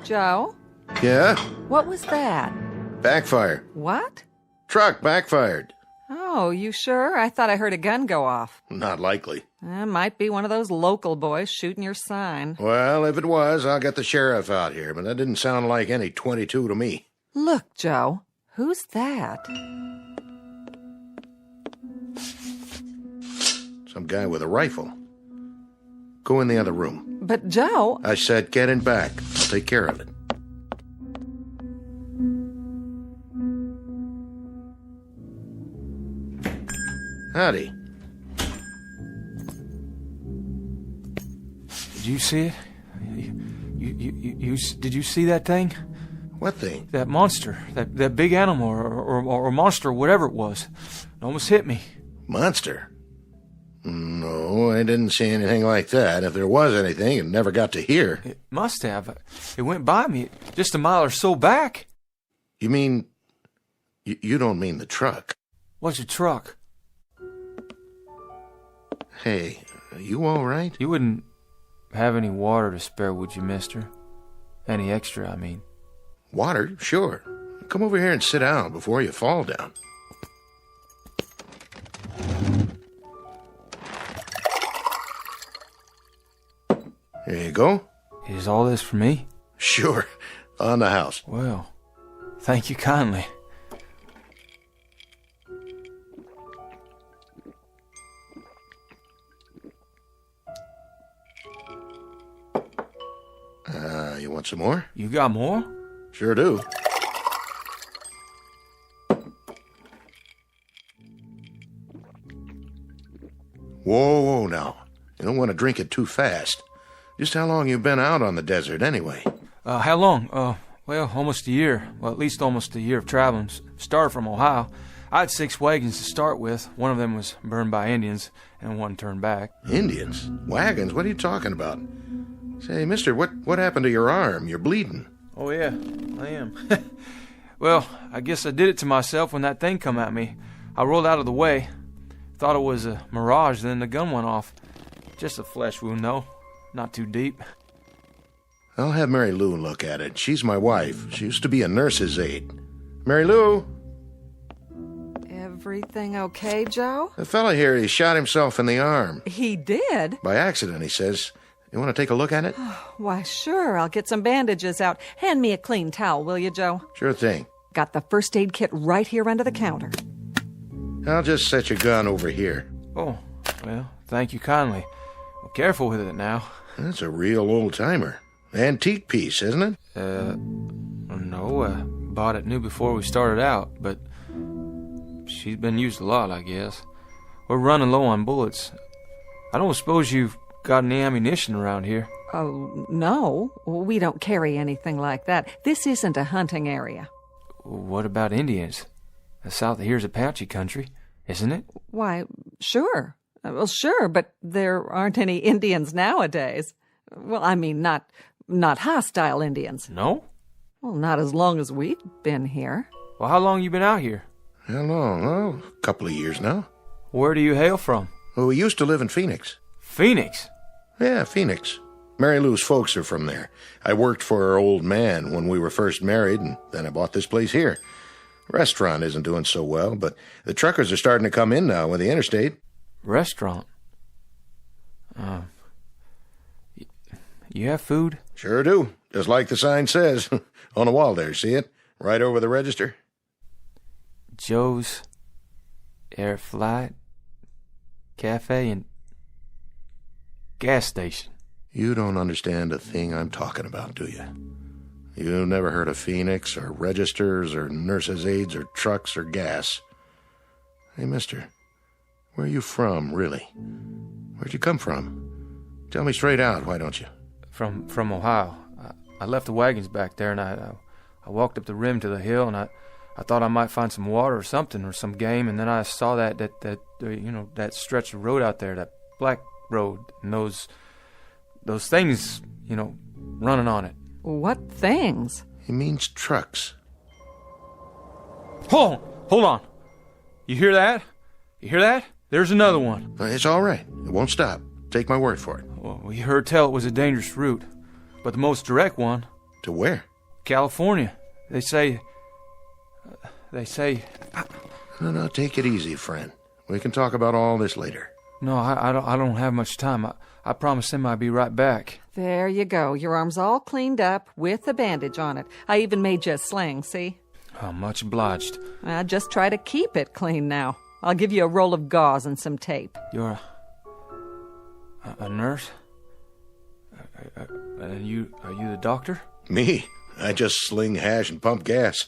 Joe?
Yeah?
What was that?
Backfire.
What?
Truck backfired.
Oh, you sure? I thought I heard a gun go off.
Not likely.
Might be one of those local boys shooting your sign.
Well, if it was, I'll get the sheriff out here, but that didn't sound like any 22 to me.
Look, Joe. Who's that?
Some guy with a rifle. Go in the other room.
But, Joe...
I said get in back. I'll take care of it. Howdy.
Did you see it? Did you see that thing?
What thing?
That monster. That big animal or monster, whatever it was. It almost hit me.
Monster? No, I didn't see anything like that. If there was anything, it never got to here.
It must have. It went by me just a mile or so back.
You mean... You don't mean the truck?
What's a truck?
Hey, are you all right?
You wouldn't have any water to spare, would you, mister? Any extra, I mean.
Water? Sure. Come over here and sit down before you fall down. Here you go.
Is all this for me?
Sure. On the house.
Well, thank you kindly.
You want some more?
You got more?
Sure do. Whoa, now. You don't want to drink it too fast. Just how long you been out on the desert, anyway?
How long? Well, almost a year. Well, at least almost a year of traveling. Started from Ohio. I had 6 wagons to start with. One of them was burned by Indians, and one turned back.
Indians? Wagons? What are you talking about? Say, mister, what happened to your arm? You're bleeding.
Oh, yeah, I am. Well, I guess I did it to myself when that thing come at me. I rolled out of the way. Thought it was a mirage, then the gun went off. Just a flesh wound, though. Not too deep.
I'll have Mary Lou look at it. She's my wife. She used to be a nurse's aide. Mary Lou?
Everything okay, Joe?
The fella here, he shot himself in the arm.
He did?
By accident, he says. You want to take a look at it?
Why, sure. I'll get some bandages out. Hand me a clean towel, will you, Joe?
Sure thing.
Got the first aid kit right here under the counter.
I'll just set your gun over here.
Oh, well, thank you kindly. Well, careful with it now.
That's a real old-timer. Antique piece, isn't it?
No, bought it new before we started out, but she's been used a lot, I guess. We're running low on bullets. I don't suppose you've got any ammunition around here?
Oh, no. We don't carry anything like that. This isn't a hunting area.
What about Indians? The south of here's Apache country, isn't it?
Why, sure. Well, sure, but there aren't any Indians nowadays. Well, I mean, not hostile Indians.
No?
Well, not as long as we've been here.
Well, how long you been out here?
How long? Oh, a couple of years now.
Where do you hail from?
Well, we used to live in Phoenix.
Phoenix?
Yeah, Phoenix. Mary Lou's folks are from there. I worked for her old man when we were first married, and then I bought this place here. Restaurant isn't doing so well, but the truckers are starting to come in now with the interstate.
Restaurant? You have food?
Sure do. Just like the sign says. On the wall there, see it? Right over the register.
Joe's Air Flight Cafe and gas station.
You don't understand a thing I'm talking about, do you? You've never heard of Phoenix, or registers, or nurses' aides, or trucks, or gas. Hey, mister, where are you from, really? Where'd you come from? Tell me straight out, why don't you?
From Ohio. I left the wagons back there, and I walked up the rim to the hill, and I thought I might find some water or something, or some game, and then I saw that stretch of road out there, that black road, and those things, running on it.
What things?
He means trucks.
Hold on. You hear that? You hear that? There's another one.
It's all right. It won't stop. Take my word for it.
Well, we heard tell it was a dangerous route, but the most direct one.
To where?
California. They say...
No, take it easy, friend. We can talk about all this later.
No, I don't have much time. I promised him I'd be right back.
There you go. Your arm's all cleaned up with a bandage on it. I even made you a sling, see?
Oh, much obliged.
Just try to keep it clean now. I'll give you a roll of gauze and some tape.
You're a nurse? Are you the doctor?
Me? I just sling hash and pump gas.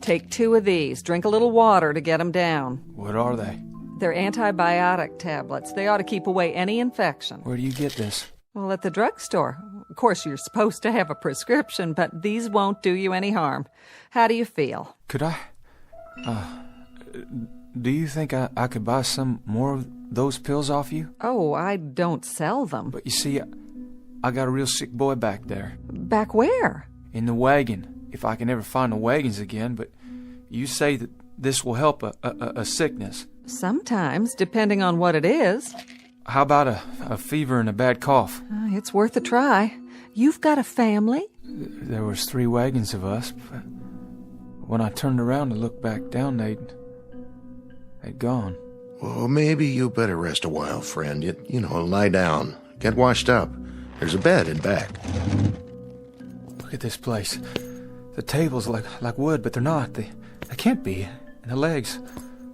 Take 2 of these. Drink a little water to get them down.
What are they?
They're antibiotic tablets. They ought to keep away any infection.
Where do you get this?
Well, at the drugstore. Of course, you're supposed to have a prescription, but these won't do you any harm. How do you feel?
Could I? Do you think I could buy some more of those pills off you?
Oh, I don't sell them.
But you see, I got a real sick boy back there.
Back where?
In the wagon. If I can ever find the wagons again, but you say that this will help a sickness.
Sometimes, depending on what it is.
How about a fever and a bad cough?
It's worth a try. You've got a family?
There was 3 wagons of us, but when I turned around to look back down, they'd gone.
Well, maybe you better rest a while, friend. Lie down. Get washed up. There's a bed in back.
Look at this place. The tables are like wood, but they're not. They can't be. And the legs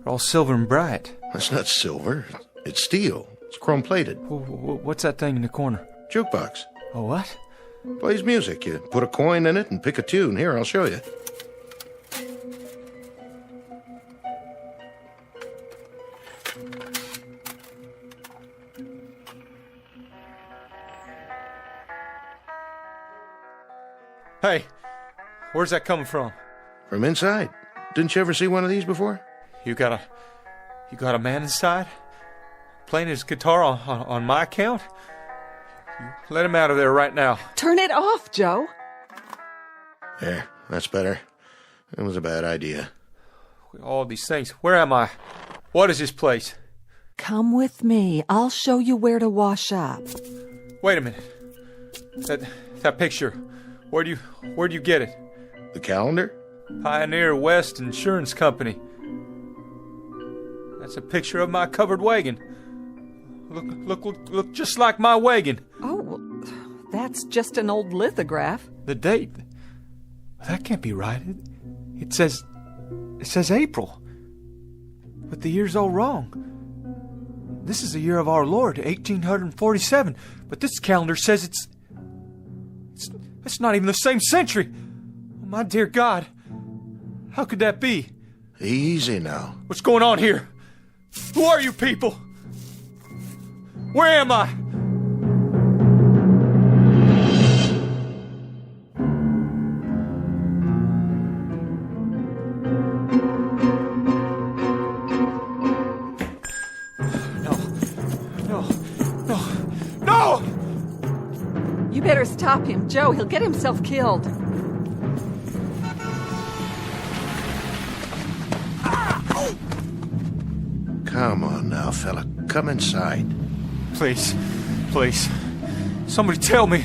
are all silver and bright.
That's not silver. It's steel. It's chrome-plated.
What's that thing in the corner?
Jukebox.
A what?
Plays music. You put a coin in it and pick a tune. Here, I'll show you.
Hey, where's that coming from?
From inside. Didn't you ever see one of these before?
You got a man inside? Playing his guitar on my account? You let him out of there right now.
Turn it off, Joe.
There, that's better. It was a bad idea.
All these things. Where am I? What is this place?
Come with me. I'll show you where to wash up.
Wait a minute. That picture. Where'd you get it?
The calendar?
Pioneer West Insurance Company. That's a picture of my covered wagon. Look just like my wagon.
Oh, well, that's just an old lithograph.
The date. That can't be right. It says April. But the year's all wrong. This is the year of our Lord, 1847. But this calendar says it's not even the same century. Oh, my dear God. How could that be?
Easy now.
What's going on here? Who are you people? Where am I? No!
You better stop him, Joe. He'll get himself killed.
Come on now, fella. Come inside.
Please. Somebody tell me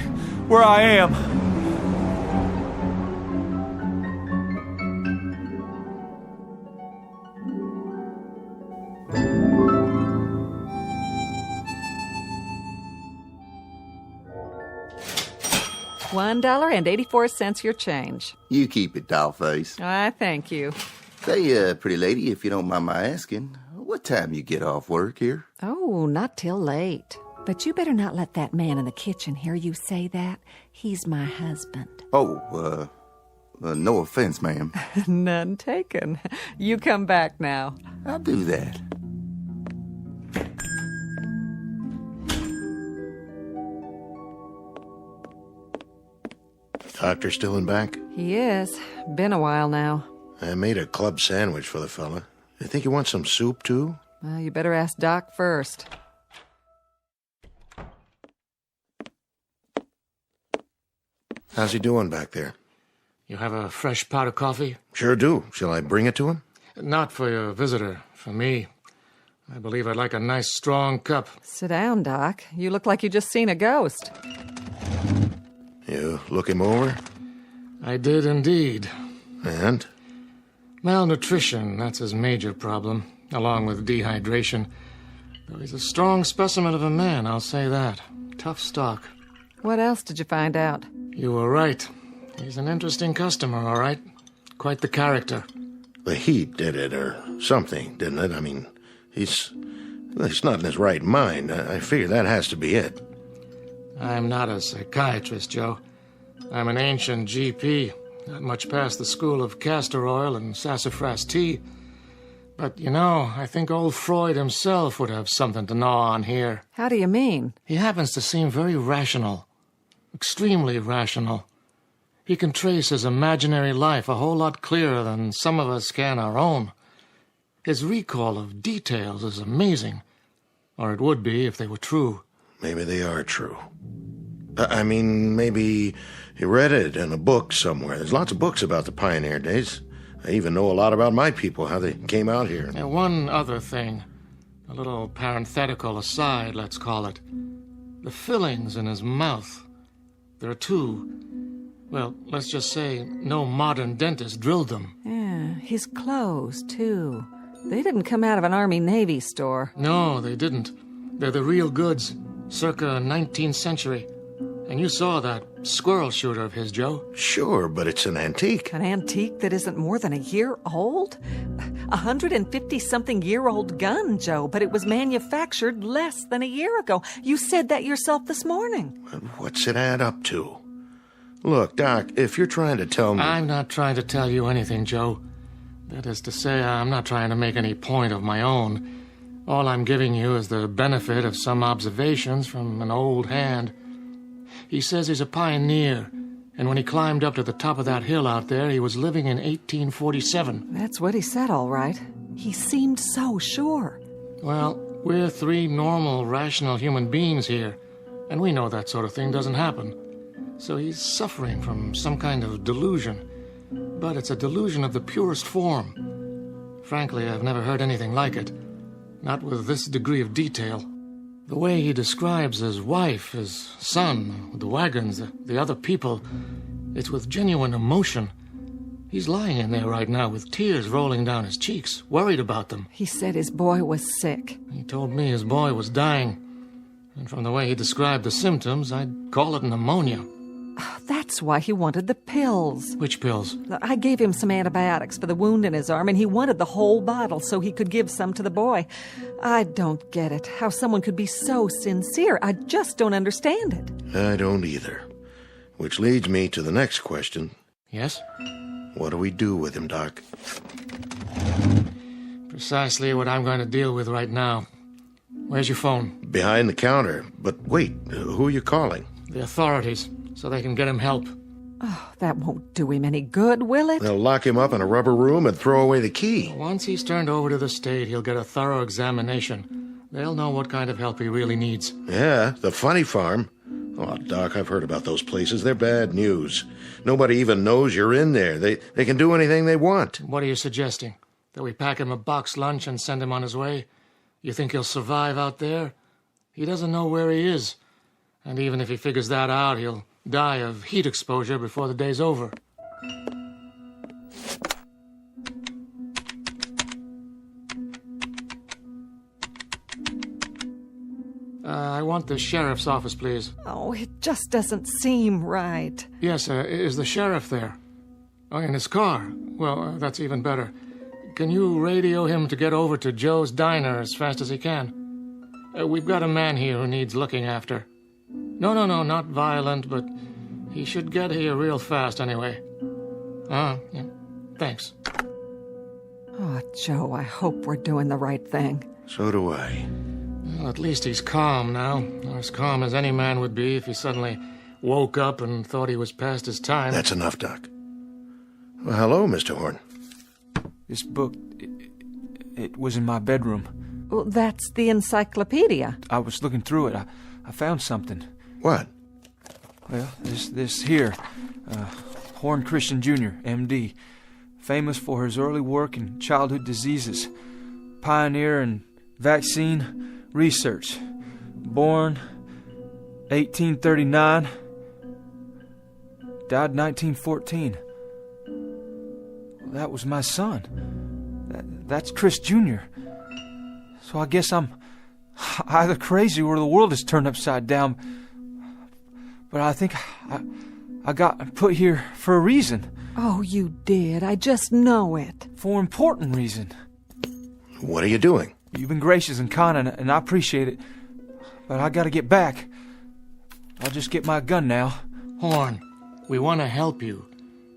where I am.
$1.84 your change.
You keep it, dollface.
I thank you.
Say, pretty lady, if you don't mind my asking, what time you get off work here?
Oh, not till late. But you better not let that man in the kitchen hear you say that. He's my husband.
Oh, no offense, ma'am.
None taken. You come back now.
I'll do that.
Doctor still in back?
He is. Been a while now.
I made a club sandwich for the fella. You think you want some soup, too?
Well, you better ask Doc first.
How's he doing back there?
You have a fresh pot of coffee?
Sure do. Shall I bring it to him?
Not for your visitor. For me. I believe I'd like a nice, strong cup.
Sit down, Doc. You look like you just seen a ghost.
You look him over?
I did indeed.
And?
Malnutrition, that's his major problem, along with dehydration. Though he's a strong specimen of a man, I'll say that. Tough stock.
What else did you find out?
You were right. He's an interesting customer, all right. Quite the character.
The heat did it, or something, didn't it? I mean, he's not in his right mind. I figure that has to be it.
I'm not a psychiatrist, Joe. I'm an ancient GP, not much past the school of castor oil and sassafras tea. But, you know, I think old Freud himself would have something to gnaw on here.
How do you mean?
He happens to seem very rational. Extremely rational. He can trace his imaginary life a whole lot clearer than some of us can our own. His recall of details is amazing. Or it would be if they were true.
Maybe they are true. I mean, maybe he read it in a book somewhere. There's lots of books about the pioneer days. I even know a lot about my people, how they came out here.
And one other thing. A little parenthetical aside, let's call it. The fillings in his mouth. There are two. Well, let's just say no modern dentist drilled them.
Yeah, his clothes, too. They didn't come out of an Army-Navy store.
No, they didn't. They're the real goods. circa 19th century. And you saw that squirrel shooter of his, Joe.
Sure, but it's an antique.
An antique that isn't more than a year old? 150-something-year-old gun, Joe, but it was manufactured less than a year ago. You said that yourself this morning.
What's it add up to? Look, Doc, if you're trying to tell me...
I'm not trying to tell you anything, Joe. That is to say, I'm not trying to make any point of my own. All I'm giving you is the benefit of some observations from an old hand. He says he's a pioneer, and when he climbed up to the top of that hill out there, he was living in 1847.
That's what he said, all right. He seemed so sure.
Well, we're 3 normal, rational human beings here, and we know that sort of thing doesn't happen. So he's suffering from some kind of delusion. But it's a delusion of the purest form. Frankly, I've never heard anything like it. Not with this degree of detail. The way he describes his wife, his son, the wagons, the other people, it's with genuine emotion. He's lying in there right now with tears rolling down his cheeks, worried about them.
He said his boy was sick.
He told me his boy was dying. And from the way he described the symptoms, I'd call it pneumonia.
That's why he wanted the pills.
Which pills?
I gave him some antibiotics for the wound in his arm, and he wanted the whole bottle so he could give some to the boy. I don't get it, how someone could be so sincere. I just don't understand it.
I don't either. Which leads me to the next question.
Yes?
What do we do with him, Doc?
Precisely what I'm going to deal with right now. Where's your phone?
Behind the counter. But wait, who are you calling?
The authorities, so they can get him help.
Oh, that won't do him any good, will it?
They'll lock him up in a rubber room and throw away the key.
Once he's turned over to the state, he'll get a thorough examination. They'll know what kind of help he really needs.
Yeah, the funny farm. Oh, Doc, I've heard about those places. They're bad news. Nobody even knows you're in there. They can do anything they want.
What are you suggesting? That we pack him a box lunch and send him on his way? You think he'll survive out there? He doesn't know where he is. And even if he figures that out, he'll die of heat exposure before the day's over. I want the sheriff's office, please.
Oh, it just doesn't seem right.
Yes, is the sheriff there? Oh, in his car? Well, that's even better. Can you radio him to get over to Joe's Diner as fast as he can? We've got a man here who needs looking after. No, not violent, but he should get here real fast anyway. Yeah. Thanks.
Oh, Joe, I hope we're doing the right thing.
So do I.
Well, at least he's calm now. Or as calm as any man would be if he suddenly woke up and thought he was past his time.
That's enough, Doc. Well, hello, Mr. Horn.
This book, it was in my bedroom.
Well, that's the encyclopedia.
I was looking through it. I found something.
What?
Well, this here. Horn Christian Jr., M.D., famous for his early work in childhood diseases, pioneer in vaccine research, born 1839, died 1914. That was my son. That's Chris Jr. So I guess I'm either crazy or the world is turned upside down. But I think I got put here for a reason.
Oh, you did. I just know it.
For an important reason.
What are you doing?
You've been gracious and kind, and I appreciate it. But I gotta get back. I'll just get my gun now.
Horn, we want to help you.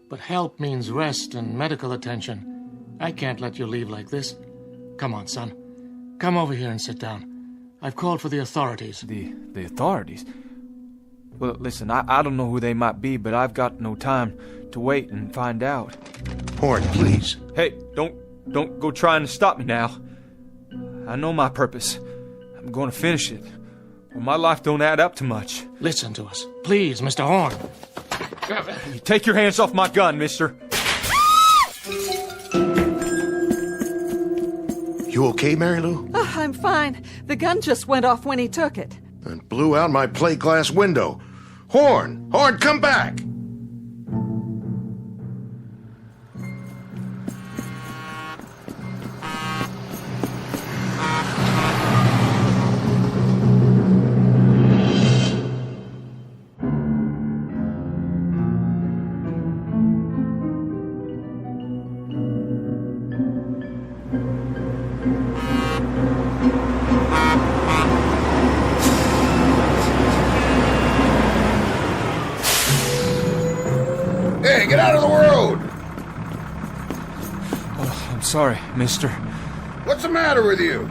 But help means rest and medical attention. I can't let you leave like this. Come on, son. Come over here and sit down. I've called for the authorities.
The authorities? Well, listen, I don't know who they might be, but I've got no time to wait and find out.
Horn, please.
Hey, don't go trying to stop me now. I know my purpose. I'm going to finish it. Or my life don't add up to much.
Listen to us. Please, Mr. Horn.
You take your hands off my gun, mister.
You okay, Mary Lou?
Oh, I'm fine. The gun just went off when he took it.
And blew out my plate glass window. Horn! Horn, come back!
Hey, get out of the road!
Oh, I'm sorry, mister.
What's the matter with you?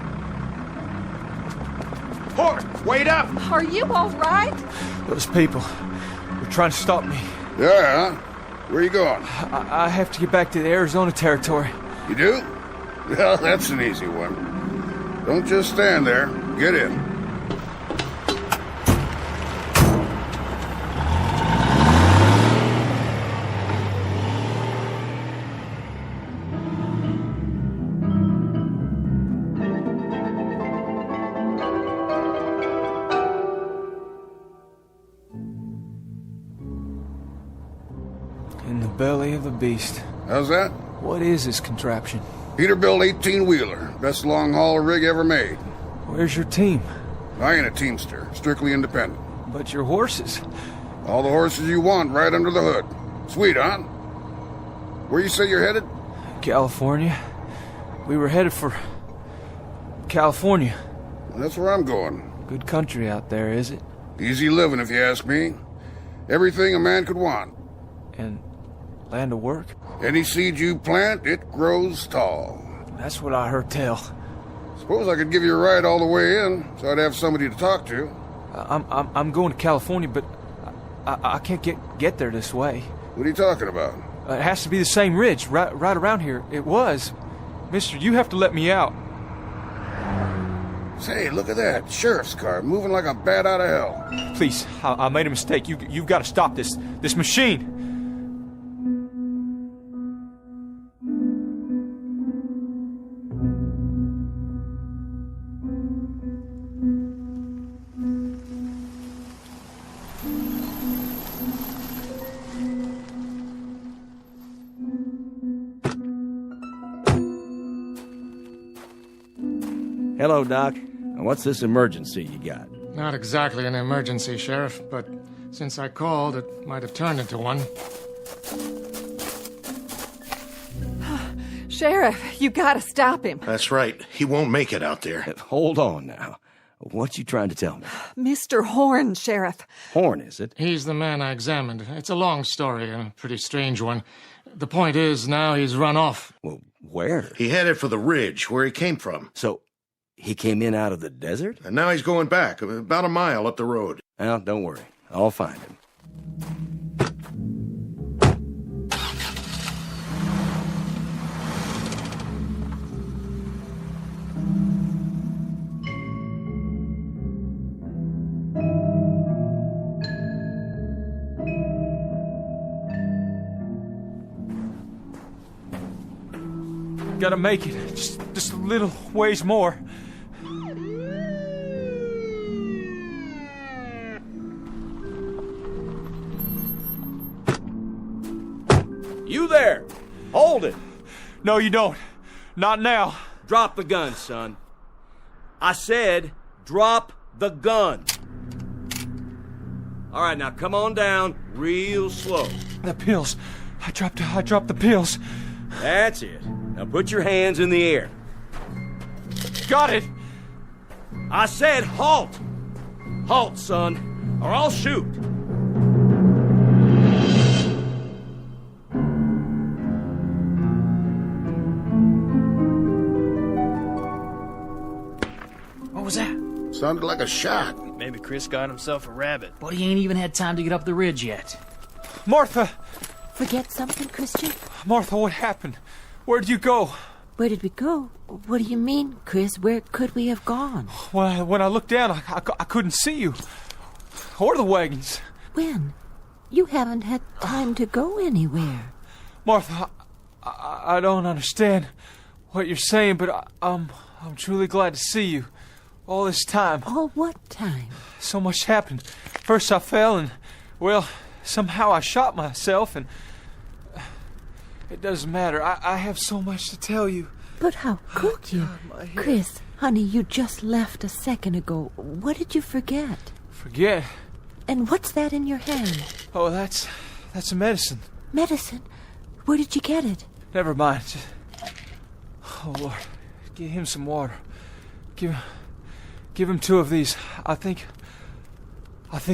Horn, wait up!
Are you all right?
Those people were trying to stop me.
Yeah? Where are you going?
I have to get back to the Arizona territory.
You do? Well, that's an easy one. Don't just stand there. Get in.
In the belly of the beast.
How's that?
What is this contraption?
Peterbilt 18-wheeler. Best long-haul rig ever made.
Where's your team?
I ain't a teamster. Strictly independent.
But your horses.
All the horses you want right under the hood. Sweet, huh? Where you say you're headed?
California. We were headed for California.
That's where I'm going.
Good country out there, is it?
Easy living, if you ask me. Everything a man could want.
And land of work?
Any seed you plant, it grows tall.
That's what I heard tell.
Suppose I could give you a ride all the way in, so I'd have somebody to talk to.
I'm going to California, but I can't get there this way.
What are you talking about?
It has to be the same ridge, right around here. It was. Mister, you have to let me out.
Say, look at that. Sheriff's car, moving like a bat out of hell.
Please, I made a mistake. You've got to stop this machine.
Hello, Doc. What's this emergency you got?
Not exactly an emergency, Sheriff, but since I called, it might have turned into one.
Sheriff, you gotta stop him.
That's right. He won't make it out there.
Hold on now. What you trying to tell me?
Mr. Horn, Sheriff.
Horn, is it?
He's the man I examined. It's a long story, a pretty strange one. The point is, now he's run off.
Well, where?
He headed for the ridge, where he came from.
So, he came in out of the desert?
And now he's going back, about a mile up the road.
Well, don't worry. I'll find him.
Gotta make it. Just a little ways more.
You there! Hold it!
No, you don't. Not now.
Drop the gun, son. I said, drop the gun. All right, now come on down real slow.
The pills. I dropped the pills.
That's it. Now put your hands in the air.
Got it!
I said halt! Halt, son, or I'll shoot.
What was that?
Sounded like a shot.
Maybe Chris got himself a rabbit.
But he ain't even had time to get up the ridge yet.
Martha!
Forget something, Christian?
Martha, what happened? Where'd you go?
Where did we go? What do you mean, Chris? Where could we have gone?
When I looked down, I couldn't see you. Or the wagons.
When? You haven't had time to go anywhere.
Martha, I don't understand what you're saying, but I'm truly glad to see you. All this time.
All what time?
So much happened. First I fell and, well, somehow I shot myself and... It doesn't matter. I have so much to tell you.
But how could you? Chris, honey, you just left a second ago. What did you forget?
Forget?
And what's that in your hand?
Oh, that's a medicine.
Medicine? Where did you get it?
Never mind. Oh, Lord. Give him some water. Give him 2 of these. I think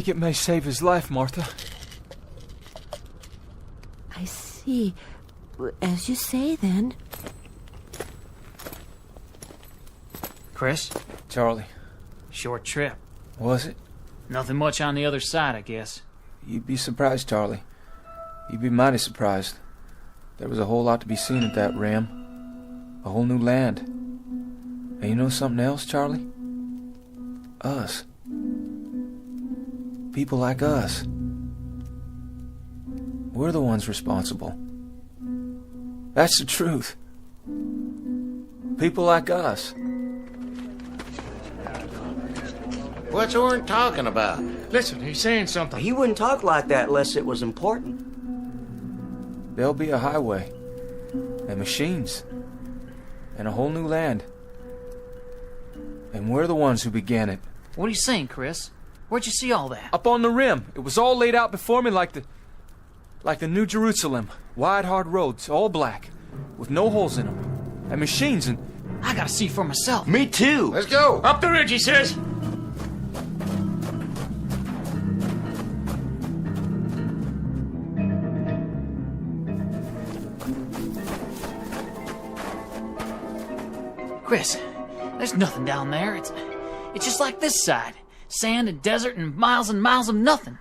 it may save his life, Martha.
I see. As you say, then.
Chris?
Charlie.
Short trip.
Was it?
Nothing much on the other side, I guess.
You'd be surprised, Charlie. You'd be mighty surprised. There was a whole lot to be seen at that rim. A whole new land. And you know something else, Charlie? Us. People like us. We're the ones responsible. That's the truth. People like us.
What's Orrin talking about?
Listen, he's saying something.
He wouldn't talk like that unless it was important.
There'll be a highway. And machines. And a whole new land. And we're the ones who began it.
What are you saying, Chris? Where'd you see all that?
Up on the rim. It was all laid out before me like the New Jerusalem. Wide, hard roads, all black. With no holes in them. And machines and...
I gotta see for myself.
Me too.
Let's go.
Up the ridge, he says.
Chris, there's nothing down there. It's just like this side. Sand and desert and miles of nothing.